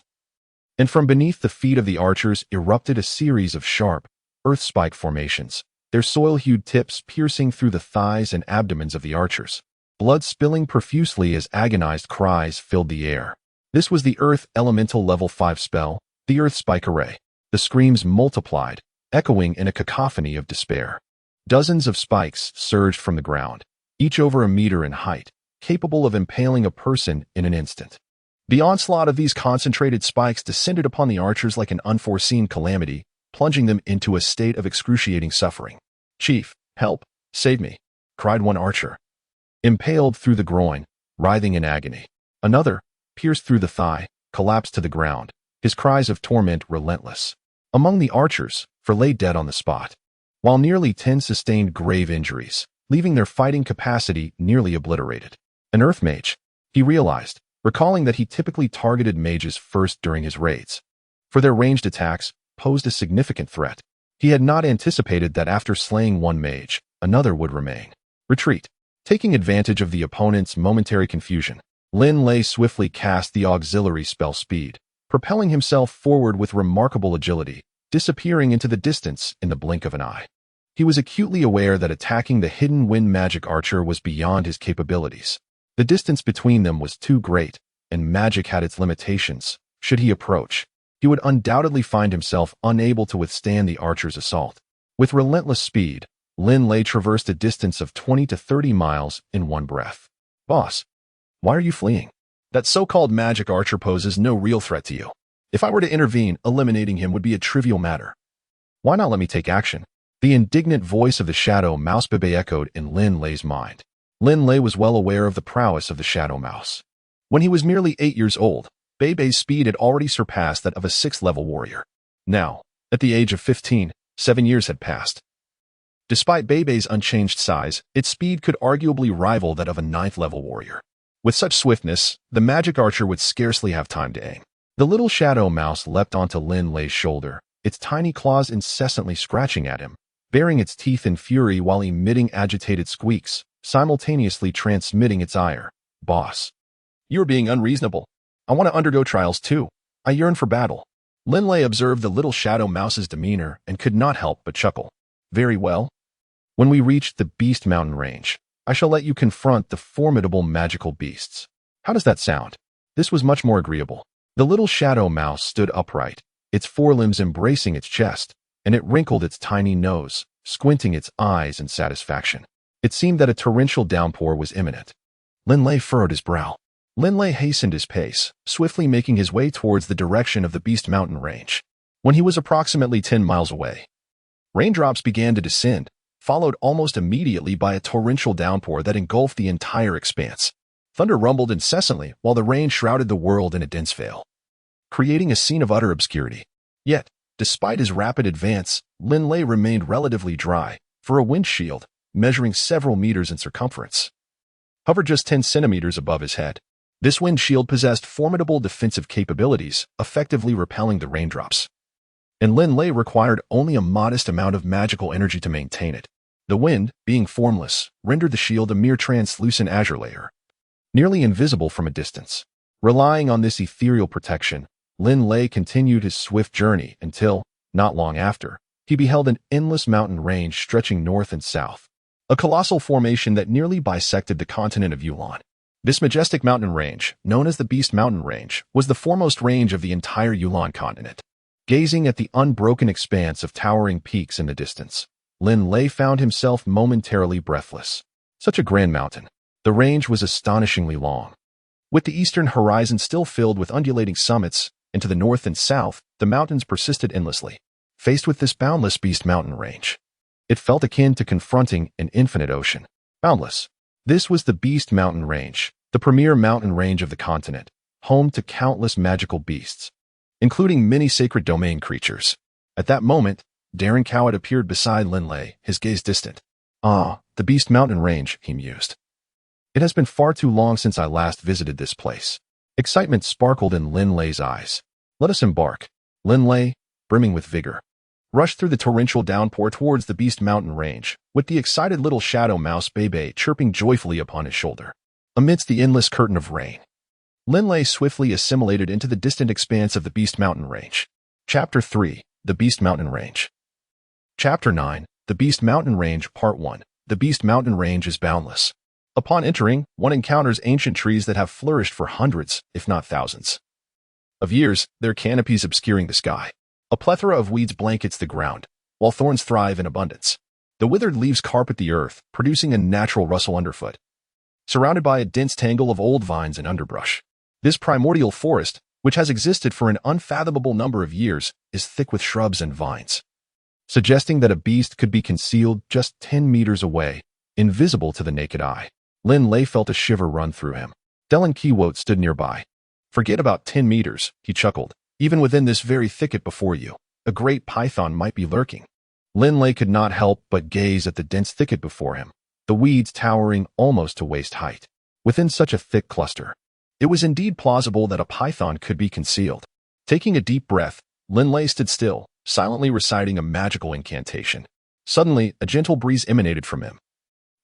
and from beneath the feet of the archers erupted a series of sharp, earth-spike formations, their soil-hued tips piercing through the thighs and abdomens of the archers, blood spilling profusely as agonized cries filled the air. This was the Earth Elemental Level 5 spell, the Earth Spike Array. The screams multiplied, echoing in a cacophony of despair. Dozens of spikes surged from the ground, each over a meter in height, capable of impaling a person in an instant. The onslaught of these concentrated spikes descended upon the archers like an unforeseen calamity, plunging them into a state of excruciating suffering. "Chief, help, save me," cried one archer, impaled through the groin, writhing in agony. Another, pierced through the thigh, collapsed to the ground, his cries of torment relentless. Among the archers, four lay dead on the spot, while nearly 10 sustained grave injuries, leaving their fighting capacity nearly obliterated. An earth mage, he realized, recalling that he typically targeted mages first during his raids, for their ranged attacks posed a significant threat. He had not anticipated that after slaying one mage, another would remain. Retreat. Taking advantage of the opponent's momentary confusion, Linley swiftly cast the auxiliary spell Speed, propelling himself forward with remarkable agility, disappearing into the distance in the blink of an eye. He was acutely aware that attacking the hidden wind magic archer was beyond his capabilities. The distance between them was too great, and magic had its limitations. Should he approach, he would undoubtedly find himself unable to withstand the archer's assault. With relentless speed, Linley traversed a distance of 20 to 30 miles in one breath. "Boss, why are you fleeing? That so-called magic archer poses no real threat to you. If I were to intervene, eliminating him would be a trivial matter. Why not let me take action?" The indignant voice of the Shadow Mouse Bebe echoed in Linley's mind. Linley was well aware of the prowess of the Shadow Mouse. When he was merely 8 years old, Bebe's speed had already surpassed that of a 6th-level warrior. Now, at the age of 15, 7 years had passed. Despite Bebe's unchanged size, its speed could arguably rival that of a 9th-level warrior. With such swiftness, the magic archer would scarcely have time to aim. The little Shadow Mouse leapt onto Linley's shoulder, its tiny claws incessantly scratching at him, baring its teeth in fury while emitting agitated squeaks, simultaneously transmitting its ire. "Boss, you're being unreasonable. I want to undergo trials too. I yearn for battle." Linley observed the little Shadow Mouse's demeanor and could not help but chuckle. "Very well. When we reach the Beast Mountain range, I shall let you confront the formidable magical beasts. How does that sound?" This was much more agreeable. The little Shadow Mouse stood upright, its forelimbs embracing its chest, and it wrinkled its tiny nose, squinting its eyes in satisfaction. It seemed that a torrential downpour was imminent. Linley furrowed his brow. Linley hastened his pace, swiftly making his way towards the direction of the Beast Mountain range. When he was approximately 10 miles away, raindrops began to descend, followed almost immediately by a torrential downpour that engulfed the entire expanse. Thunder rumbled incessantly while the rain shrouded the world in a dense veil, creating a scene of utter obscurity. Yet, despite his rapid advance, Linley remained relatively dry, for a wind shield, measuring several meters in circumference, hovered just 10 centimeters above his head. This wind shield possessed formidable defensive capabilities, effectively repelling the raindrops, and Linley required only a modest amount of magical energy to maintain it. The wind, being formless, rendered the shield a mere translucent azure layer, nearly invisible from a distance. Relying on this ethereal protection, Linley continued his swift journey until, not long after, he beheld an endless mountain range stretching north and south, a colossal formation that nearly bisected the continent of Yulan. This majestic mountain range, known as the Beast Mountain Range, was the foremost range of the entire Yulan Continent. Gazing at the unbroken expanse of towering peaks in the distance, Linley found himself momentarily breathless. Such a grand mountain. The range was astonishingly long, with the eastern horizon still filled with undulating summits, and to the north and south, the mountains persisted endlessly. Faced with this boundless Beast Mountain Range, it felt akin to confronting an infinite ocean. Boundless. This was the Beast Mountain Range, the premier mountain range of the continent, home to countless magical beasts, including many sacred domain creatures. At that moment, Darren Cowett appeared beside Linley, his gaze distant. "Ah, the Beast Mountain Range," he mused. "It has been far too long since I last visited this place." Excitement sparkled in Linley's eyes. "Let us embark." Linley, brimming with vigor, rushed through the torrential downpour towards the Beast Mountain range, with the excited little shadow mouse Bebe chirping joyfully upon his shoulder. Amidst the endless curtain of rain, Linley swiftly assimilated into the distant expanse of the Beast Mountain range. Chapter 3. The Beast Mountain Range. Chapter 9. The Beast Mountain Range Part 1. The Beast Mountain Range is boundless. Upon entering, one encounters ancient trees that have flourished for hundreds, if not thousands, of years, their canopies obscuring the sky. A plethora of weeds blankets the ground, while thorns thrive in abundance. The withered leaves carpet the earth, producing a natural rustle underfoot. Surrounded by a dense tangle of old vines and underbrush, this primordial forest, which has existed for an unfathomable number of years, is thick with shrubs and vines, suggesting that a beast could be concealed just 10 meters away, invisible to the naked eye. Linley felt a shiver run through him. Delan Kiwote stood nearby. "Forget about 10 meters, he chuckled. Even within this very thicket before you, a great python might be lurking." Linley could not help but gaze at the dense thicket before him, the weeds towering almost to waist height. Within such a thick cluster, it was indeed plausible that a python could be concealed. Taking a deep breath, Linley stood still, silently reciting a magical incantation. Suddenly, a gentle breeze emanated from him,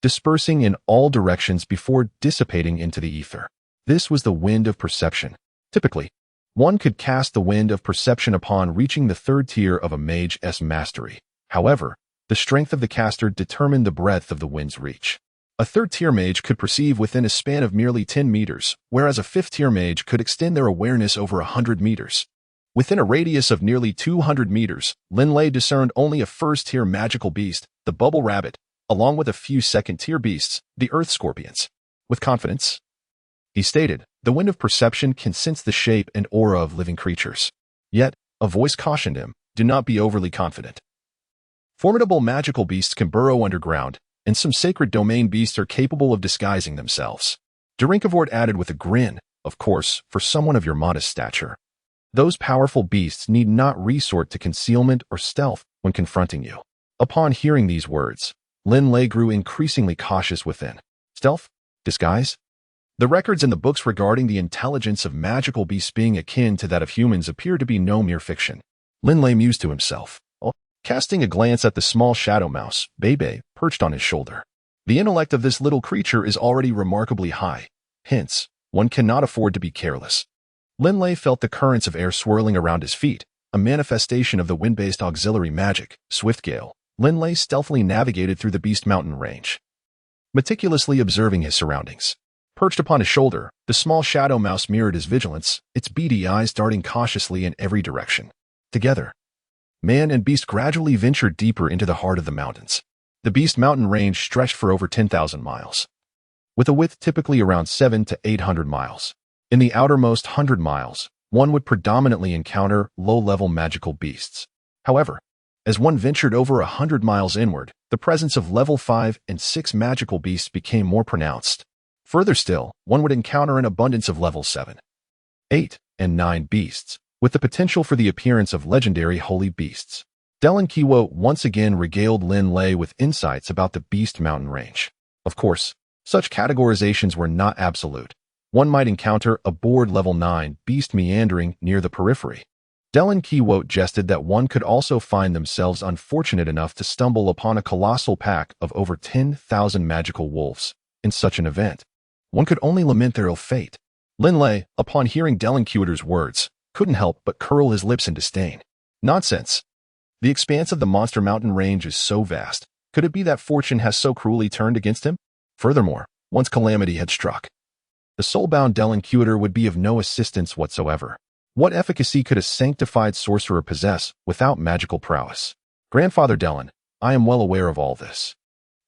dispersing in all directions before dissipating into the ether. This was the wind of perception. Typically, one could cast the wind of perception upon reaching the third tier of a mage's mastery. However, the strength of the caster determined the breadth of the wind's reach. A third-tier mage could perceive within a span of merely 10 meters, whereas a fifth-tier mage could extend their awareness over 100 meters. Within a radius of nearly 200 meters, Linley discerned only a first-tier magical beast, the bubble rabbit, along with a few second-tier beasts, the earth scorpions. With confidence, he stated, "The wind of perception can sense the shape and aura of living creatures." Yet, a voice cautioned him, "Do not be overly confident. Formidable magical beasts can burrow underground, and some sacred domain beasts are capable of disguising themselves." Derinkavort added with a grin, "Of course, for someone of your modest stature, those powerful beasts need not resort to concealment or stealth when confronting you." Upon hearing these words, Linley grew increasingly cautious within. Stealth? Disguise? The records in the books regarding the intelligence of magical beasts being akin to that of humans appear to be no mere fiction. Linley mused to himself, casting a glance at the small shadow mouse, Bebe, perched on his shoulder. The intellect of this little creature is already remarkably high. Hence, one cannot afford to be careless. Linley felt the currents of air swirling around his feet, a manifestation of the wind-based auxiliary magic, Swift Gale. Linley stealthily navigated through the Beast Mountain range, meticulously observing his surroundings. Perched upon his shoulder, the small shadow mouse mirrored his vigilance, its beady eyes darting cautiously in every direction. Together, man and beast gradually ventured deeper into the heart of the mountains. The Beast Mountain range stretched for over 10,000 miles, with a width typically around 700 to 800 miles. In the outermost 100 miles, one would predominantly encounter low-level magical beasts. However, as one ventured over 100 miles inward, the presence of level 5 and 6 magical beasts became more pronounced. Further still, one would encounter an abundance of level 7, 8, and 9 beasts, with the potential for the appearance of legendary holy beasts. Delan Kiwote once again regaled Linley with insights about the Beast Mountain range. Of course, such categorizations were not absolute. One might encounter a bored level 9 beast meandering near the periphery. Delan Kiwote jested that one could also find themselves unfortunate enough to stumble upon a colossal pack of over 10,000 magical wolves. In such an event, one could only lament their ill fate. Linley, upon hearing Delan Kiwote's words, couldn't help but curl his lips in disdain. Nonsense. The expanse of the Monster Mountain range is so vast. Could it be that fortune has so cruelly turned against him? Furthermore, once calamity had struck, the soul-bound Delan Kiwote would be of no assistance whatsoever. What efficacy could a sanctified sorcerer possess without magical prowess? Grandfather Delan, I am well aware of all this.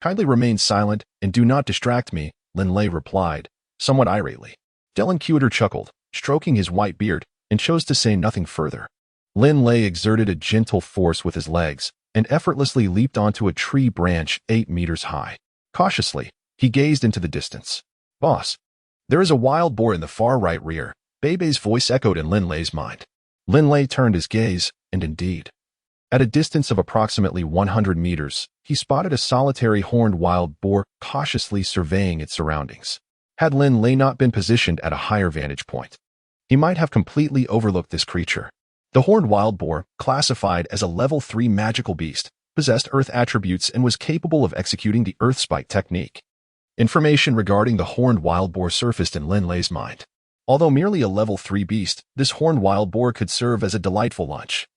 Kindly remain silent and do not distract me, Linley replied, somewhat irately. Delan Kiwote chuckled, stroking his white beard, and chose to say nothing further. Linley exerted a gentle force with his legs and effortlessly leaped onto a tree branch 8 meters high. Cautiously, he gazed into the distance. Boss, there is a wild boar in the far right rear, Bebe's voice echoed in Linley's mind. Linley turned his gaze, and indeed, at a distance of approximately 100 meters, he spotted a solitary horned wild boar cautiously surveying its surroundings. Had Linley not been positioned at a higher vantage point, he might have completely overlooked this creature. The horned wild boar, classified as a level 3 magical beast, possessed earth attributes and was capable of executing the earth spike technique. Information regarding the horned wild boar surfaced in Linley's mind. Although merely a level 3 beast, this horned wild boar could serve as a delightful lunch.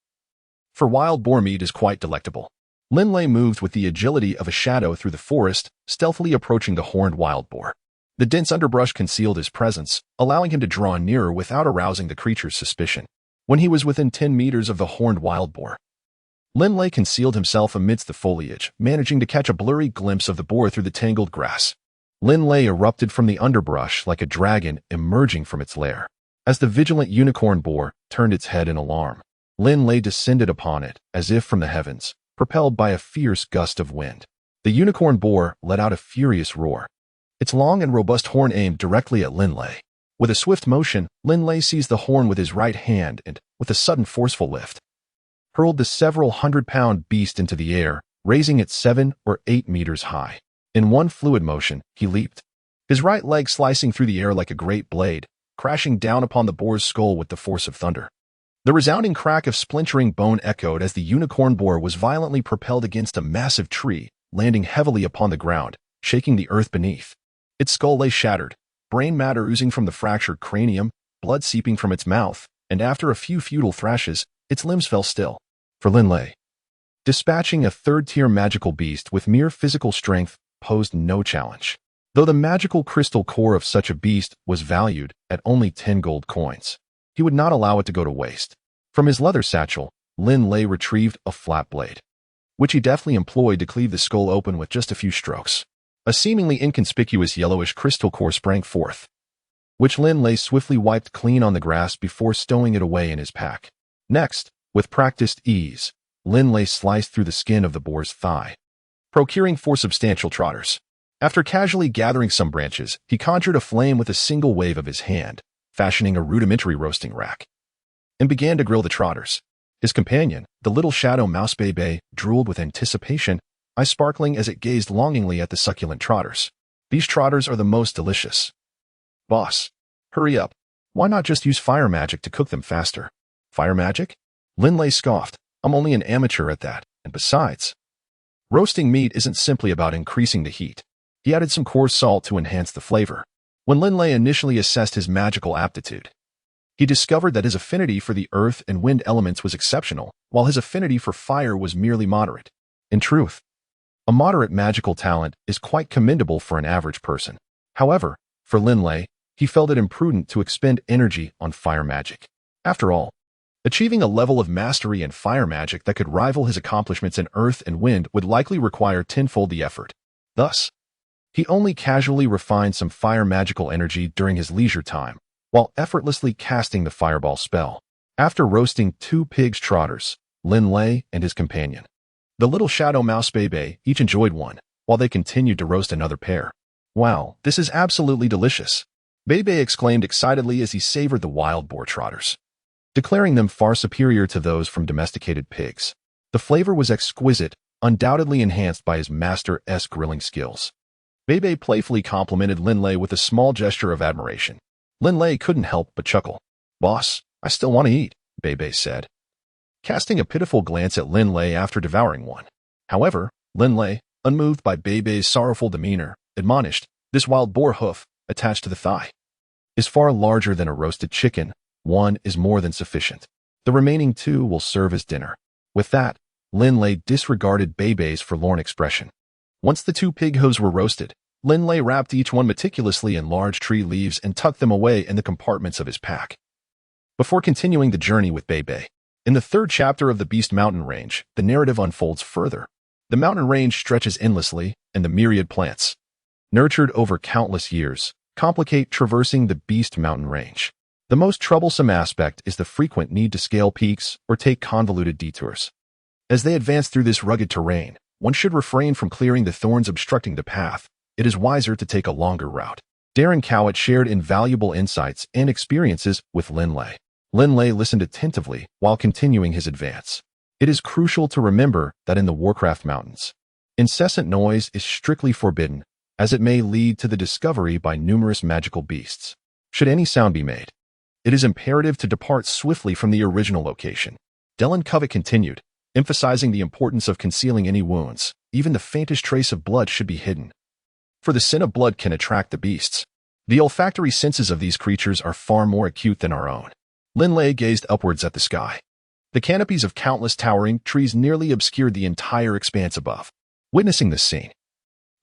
For wild boar meat is quite delectable. Linley moved with the agility of a shadow through the forest, stealthily approaching the horned wild boar. The dense underbrush concealed his presence, allowing him to draw nearer without arousing the creature's suspicion. When he was within 10 meters of the horned wild boar, Linley concealed himself amidst the foliage, managing to catch a blurry glimpse of the boar through the tangled grass. Linley erupted from the underbrush like a dragon emerging from its lair. As the vigilant unicorn boar turned its head in alarm, Linley descended upon it, as if from the heavens, propelled by a fierce gust of wind. The unicorn boar let out a furious roar, its long and robust horn aimed directly at Linley. With a swift motion, Linley seized the horn with his right hand and, with a sudden forceful lift, hurled the several hundred-pound beast into the air, raising it 7 or 8 meters high. In one fluid motion, he leaped, his right leg slicing through the air like a great blade, crashing down upon the boar's skull with the force of thunder. The resounding crack of splintering bone echoed as the unicorn boar was violently propelled against a massive tree, landing heavily upon the ground, shaking the earth beneath. Its skull lay shattered, brain matter oozing from the fractured cranium, blood seeping from its mouth, and after a few futile thrashes, its limbs fell still. For Linley, dispatching a third-tier magical beast with mere physical strength posed no challenge. Though the magical crystal core of such a beast was valued at only 10 gold coins, he would not allow it to go to waste. From his leather satchel, Linley retrieved a flat blade, which he deftly employed to cleave the skull open with just a few strokes. A seemingly inconspicuous yellowish crystal core sprang forth, which Linley swiftly wiped clean on the grass before stowing it away in his pack. Next, with practiced ease, Linley sliced through the skin of the boar's thigh, procuring 4 substantial trotters. After casually gathering some branches, he conjured a flame with a single wave of his hand, fashioning a rudimentary roasting rack, and began to grill the trotters. His companion, the little shadow mouse Bebe, drooled with anticipation, eyes sparkling as it gazed longingly at the succulent trotters. These trotters are the most delicious. Boss, hurry up. Why not just use fire magic to cook them faster? Fire magic? Linley scoffed. I'm only an amateur at that, and besides, roasting meat isn't simply about increasing the heat. He added some coarse salt to enhance the flavor. When Linley initially assessed his magical aptitude, he discovered that his affinity for the earth and wind elements was exceptional, while his affinity for fire was merely moderate. In truth, a moderate magical talent is quite commendable for an average person. However, for Linley, he felt it imprudent to expend energy on fire magic. After all, achieving a level of mastery in fire magic that could rival his accomplishments in earth and wind would likely require tenfold the effort. Thus, he only casually refined some fire magical energy during his leisure time, while effortlessly casting the fireball spell. After roasting 2 pig's trotters, Linley and his companion, the little shadow mouse Bebe, each enjoyed one, while they continued to roast another pair. Wow, this is absolutely delicious, Bebe exclaimed excitedly as he savored the wild boar trotters, declaring them far superior to those from domesticated pigs. The flavor was exquisite, undoubtedly enhanced by his master-esque grilling skills. Bebe playfully complimented Linley with a small gesture of admiration. Linley couldn't help but chuckle. Boss, I still want to eat, Bebe said, casting a pitiful glance at Linley after devouring one. However, Linley, unmoved by Bebe's sorrowful demeanor, admonished, this wild boar hoof, attached to the thigh, is far larger than a roasted chicken. 1 is more than sufficient. The remaining 2 will serve as dinner. With that, Linley disregarded Bebe's forlorn expression. Once the 2 pig hooves were roasted, Linley wrapped each one meticulously in large tree leaves and tucked them away in the compartments of his pack. Before continuing the journey with Bebe, in the 3rd chapter of the Beast Mountain Range, the narrative unfolds further. The mountain range stretches endlessly, and the myriad plants, nurtured over countless years, complicate traversing the Beast Mountain Range. The most troublesome aspect is the frequent need to scale peaks or take convoluted detours. As they advance through this rugged terrain, one should refrain from clearing the thorns obstructing the path. It is wiser to take a longer route. Darren Cowett shared invaluable insights and experiences with Linley. Linley listened attentively while continuing his advance. It is crucial to remember that in the Warcraft Mountains, incessant noise is strictly forbidden, as it may lead to the discovery by numerous magical beasts. Should any sound be made, It is imperative to depart swiftly from the original location. Yulan Continent continued, emphasizing the importance of concealing any wounds. Even the faintest trace of blood should be hidden, for the scent of blood can attract the beasts. The olfactory senses of these creatures are far more acute than our own. Linley gazed upwards at the sky. The canopies of countless towering trees nearly obscured the entire expanse above. Witnessing this scene,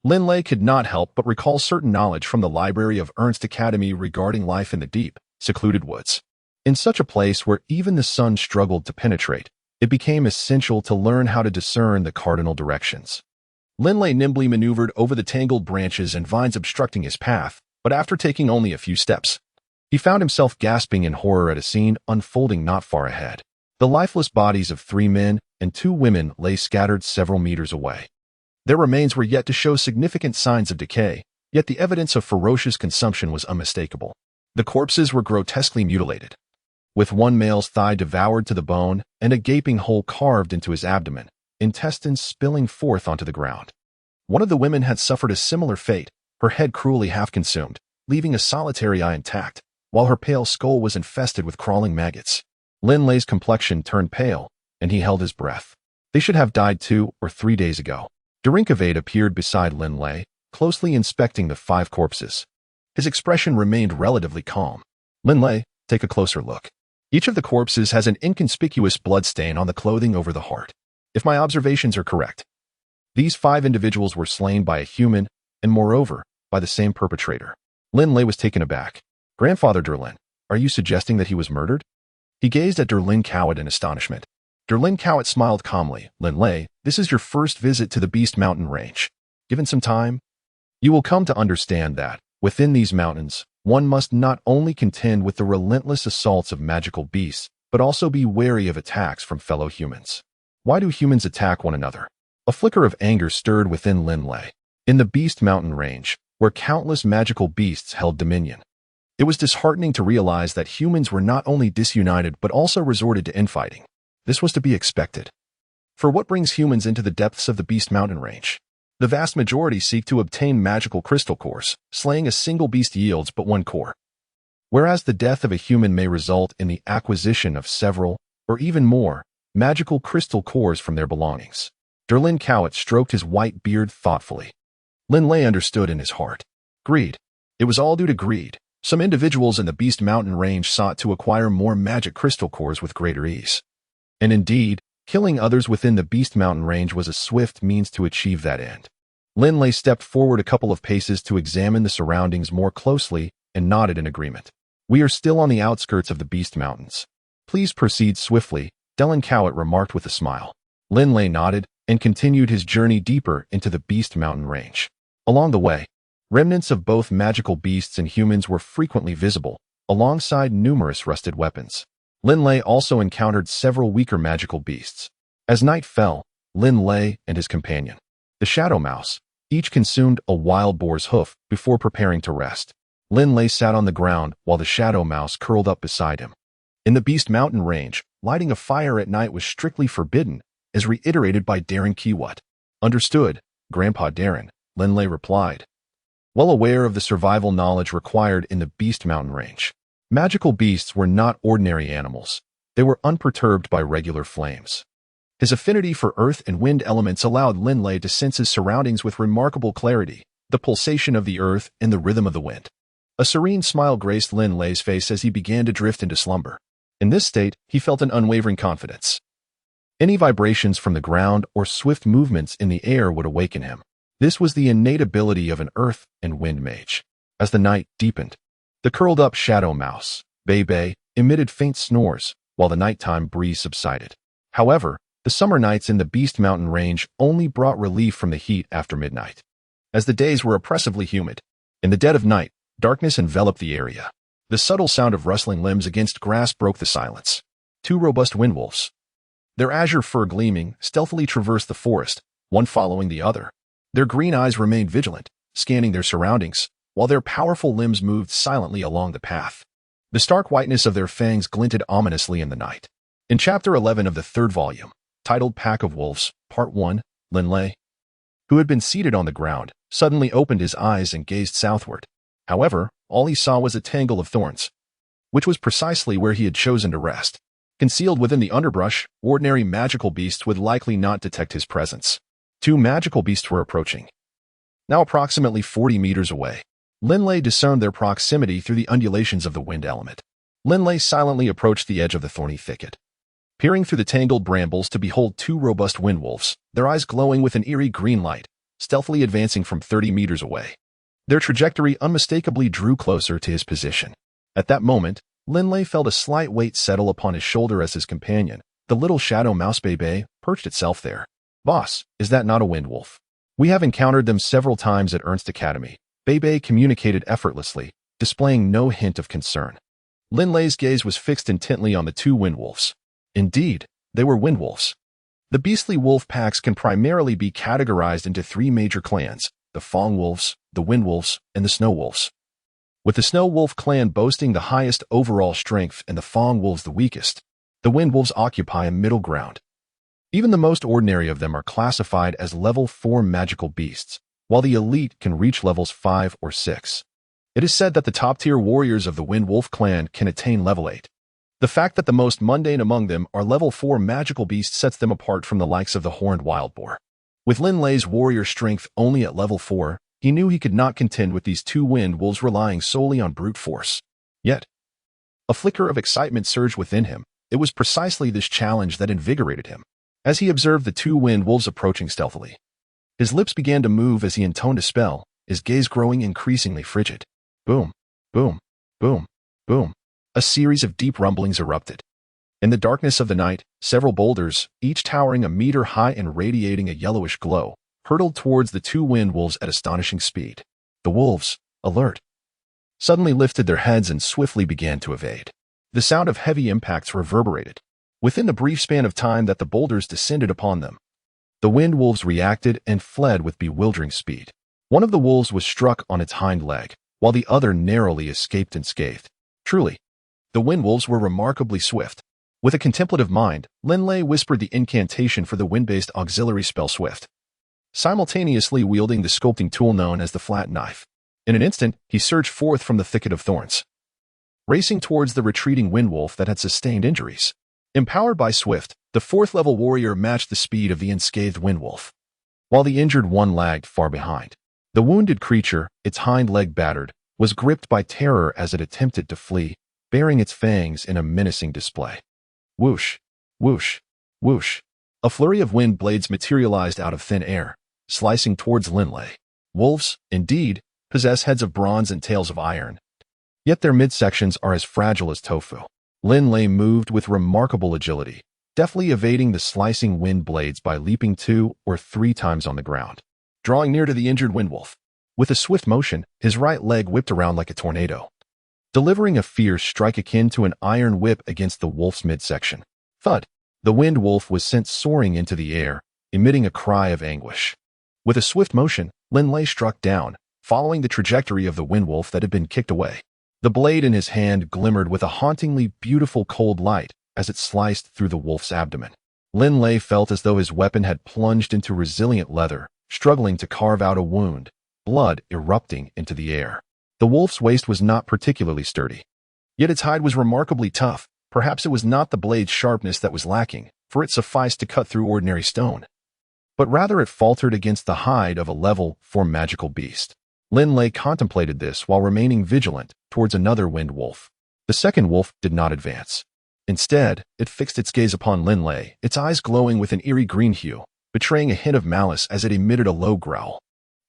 Linley could not help but recall certain knowledge from the library of Ernst Academy regarding life in the deep, secluded woods. In such a place where even the sun struggled to penetrate, it became essential to learn how to discern the cardinal directions. Linley nimbly maneuvered over the tangled branches and vines obstructing his path, but after taking only a few steps, he found himself gasping in horror at a scene unfolding not far ahead. The lifeless bodies of 3 men and 2 women lay scattered several meters away. Their remains were yet to show significant signs of decay, yet the evidence of ferocious consumption was unmistakable. The corpses were grotesquely mutilated, with one male's thigh devoured to the bone and a gaping hole carved into his abdomen, intestines spilling forth onto the ground. One of the women had suffered a similar fate, her head cruelly half-consumed, leaving a solitary eye intact, while her pale skull was infested with crawling maggots. Linley's complexion turned pale, and he held his breath. They should have died 2 or 3 days ago. Dragonblood appeared beside Linley, closely inspecting the 5 corpses. His expression remained relatively calm. Linley, take a closer look. Each of the corpses has an inconspicuous blood stain on the clothing over the heart. If my observations are correct, these 5 individuals were slain by a human, and moreover, by the same perpetrator. Linley was taken aback. Grandfather Yulan, are you suggesting that he was murdered? He gazed at Yulan Continent in astonishment. Yulan Continent smiled calmly. Linley, this is your first visit to the Beast Mountain Range. Given some time, you will come to understand that, within these mountains, one must not only contend with the relentless assaults of magical beasts, but also be wary of attacks from fellow humans. Why do humans attack one another? A flicker of anger stirred within Linley. In the Beast Mountain Range, where countless magical beasts held dominion, it was disheartening to realize that humans were not only disunited but also resorted to infighting. This was to be expected. For what brings humans into the depths of the Beast Mountain Range? The vast majority seek to obtain magical crystal cores. Slaying a single beast yields but 1 core, whereas the death of a human may result in the acquisition of several, or even more, magical crystal cores from their belongings. Yulan Continent stroked his white beard thoughtfully. Linley understood in his heart. Greed. It was all due to greed. Some individuals in the Beast Mountain Range sought to acquire more magic crystal cores with greater ease. And indeed, killing others within the Beast Mountain Range was a swift means to achieve that end. Linley stepped forward a couple of paces to examine the surroundings more closely and nodded in agreement. We are still on the outskirts of the Beast Mountains. Please proceed swiftly, Yulan Continent remarked with a smile. Linley nodded and continued his journey deeper into the Beast Mountain Range. Along the way, remnants of both magical beasts and humans were frequently visible, alongside numerous rusted weapons. Linley also encountered several weaker magical beasts. As night fell, Linley and his companion, the Shadow Mouse, each consumed a wild boar's hoof before preparing to rest. Linley sat on the ground while the Shadow Mouse curled up beside him. In the Beast Mountain Range, lighting a fire at night was strictly forbidden, as reiterated by Darren Kiwat. Understood, Grandpa Darren, Linley replied, well aware of the survival knowledge required in the Beast Mountain Range. Magical beasts were not ordinary animals. They were unperturbed by regular flames. His affinity for earth and wind elements allowed Linley to sense his surroundings with remarkable clarity, the pulsation of the earth and the rhythm of the wind. A serene smile graced Linley's face as he began to drift into slumber. In this state, he felt an unwavering confidence. Any vibrations from the ground or swift movements in the air would awaken him. This was the innate ability of an earth and wind mage. As the night deepened, the curled-up Shadow Mouse, Bay, emitted faint snores, while the nighttime breeze subsided. However, the summer nights in the Beast Mountain Range only brought relief from the heat after midnight. As the days were oppressively humid, in the dead of night, darkness enveloped the area. The subtle sound of rustling limbs against grass broke the silence. 2 robust windwolves, their azure fur gleaming, stealthily traversed the forest, one following the other. Their green eyes remained vigilant, scanning their surroundings, while their powerful limbs moved silently along the path. The stark whiteness of their fangs glinted ominously in the night. In Chapter 11 of the 3rd volume, titled Pack of Wolves, Part 1, Linley, who had been seated on the ground, suddenly opened his eyes and gazed southward. However, all he saw was a tangle of thorns. which was precisely where he had chosen to rest. Concealed within the underbrush, ordinary magical beasts would likely not detect his presence. Two magical beasts were approaching. Now approximately 40 meters away, Linley discerned their proximity through the undulations of the wind element. Linley silently approached the edge of the thorny thicket, peering through the tangled brambles to behold two robust windwolves, their eyes glowing with an eerie green light, stealthily advancing from 30 meters away. Their trajectory unmistakably drew closer to his position. At that moment, Linley felt a slight weight settle upon his shoulder as his companion, the little shadow mouse Bebe, perched itself there. "Boss, is that not a windwolf? We have encountered them several times at Ernst Academy," Bebe communicated effortlessly, displaying no hint of concern. Linley's gaze was fixed intently on the two windwolves. Indeed, they were windwolves. The beastly wolf packs can primarily be categorized into three major clans: the Fong Wolves, the Windwolves, and the Snow Wolves. With the Snow Wolf clan boasting the highest overall strength and the Fong Wolves the weakest, the Windwolves occupy a middle ground. Even the most ordinary of them are classified as level 4 magical beasts, while the elite can reach levels 5 or 6. It is said that the top-tier warriors of the Windwolf clan can attain level 8. The fact that the most mundane among them are level 4 magical beasts sets them apart from the likes of the horned wild boar. With Linley's warrior strength only at level 4, he knew he could not contend with these two windwolves relying solely on brute force. Yet, a flicker of excitement surged within him. It was precisely this challenge that invigorated him. As he observed the two windwolves approaching stealthily, his lips began to move as he intoned a spell, his gaze growing increasingly frigid. Boom, boom, boom, boom. A series of deep rumblings erupted. In the darkness of the night, several boulders, each towering a meter high and radiating a yellowish glow, hurtled towards the two windwolves at astonishing speed. The wolves, alert, suddenly lifted their heads and swiftly began to evade. The sound of heavy impacts reverberated. Within the brief span of time that the boulders descended upon them, the windwolves reacted and fled with bewildering speed. One of the wolves was struck on its hind leg, while the other narrowly escaped unscathed. Truly, the windwolves were remarkably swift. With a contemplative mind, Linley whispered the incantation for the wind-based auxiliary spell Swift, simultaneously wielding the sculpting tool known as the flat knife. In an instant, he surged forth from the thicket of thorns, racing towards the retreating windwolf that had sustained injuries. Empowered by Swift, the 4th-level warrior matched the speed of the unscathed windwolf, while the injured one lagged far behind. The wounded creature, its hind leg battered, was gripped by terror as it attempted to flee, baring its fangs in a menacing display. Whoosh, whoosh, whoosh. A flurry of wind blades materialized out of thin air, slicing towards Linley. Wolves, indeed, possess heads of bronze and tails of iron, yet their midsections are as fragile as tofu. Linley moved with remarkable agility, deftly evading the slicing wind blades by leaping 2 or 3 times on the ground. Drawing near to the injured windwolf, with a swift motion, his right leg whipped around like a tornado, delivering a fierce strike akin to an iron whip against the wolf's midsection. Thud! The windwolf was sent soaring into the air, emitting a cry of anguish. With a swift motion, Linley struck down, following the trajectory of the windwolf that had been kicked away. The blade in his hand glimmered with a hauntingly beautiful cold light as it sliced through the wolf's abdomen. Linley felt as though his weapon had plunged into resilient leather, struggling to carve out a wound, blood erupting into the air. The wolf's waist was not particularly sturdy, yet its hide was remarkably tough. Perhaps it was not the blade's sharpness that was lacking, for it sufficed to cut through ordinary stone, but rather it faltered against the hide of a level 4 magical beast. Linley contemplated this while remaining vigilant towards another windwolf. The second wolf did not advance. Instead, it fixed its gaze upon Linley, its eyes glowing with an eerie green hue, betraying a hint of malice as it emitted a low growl.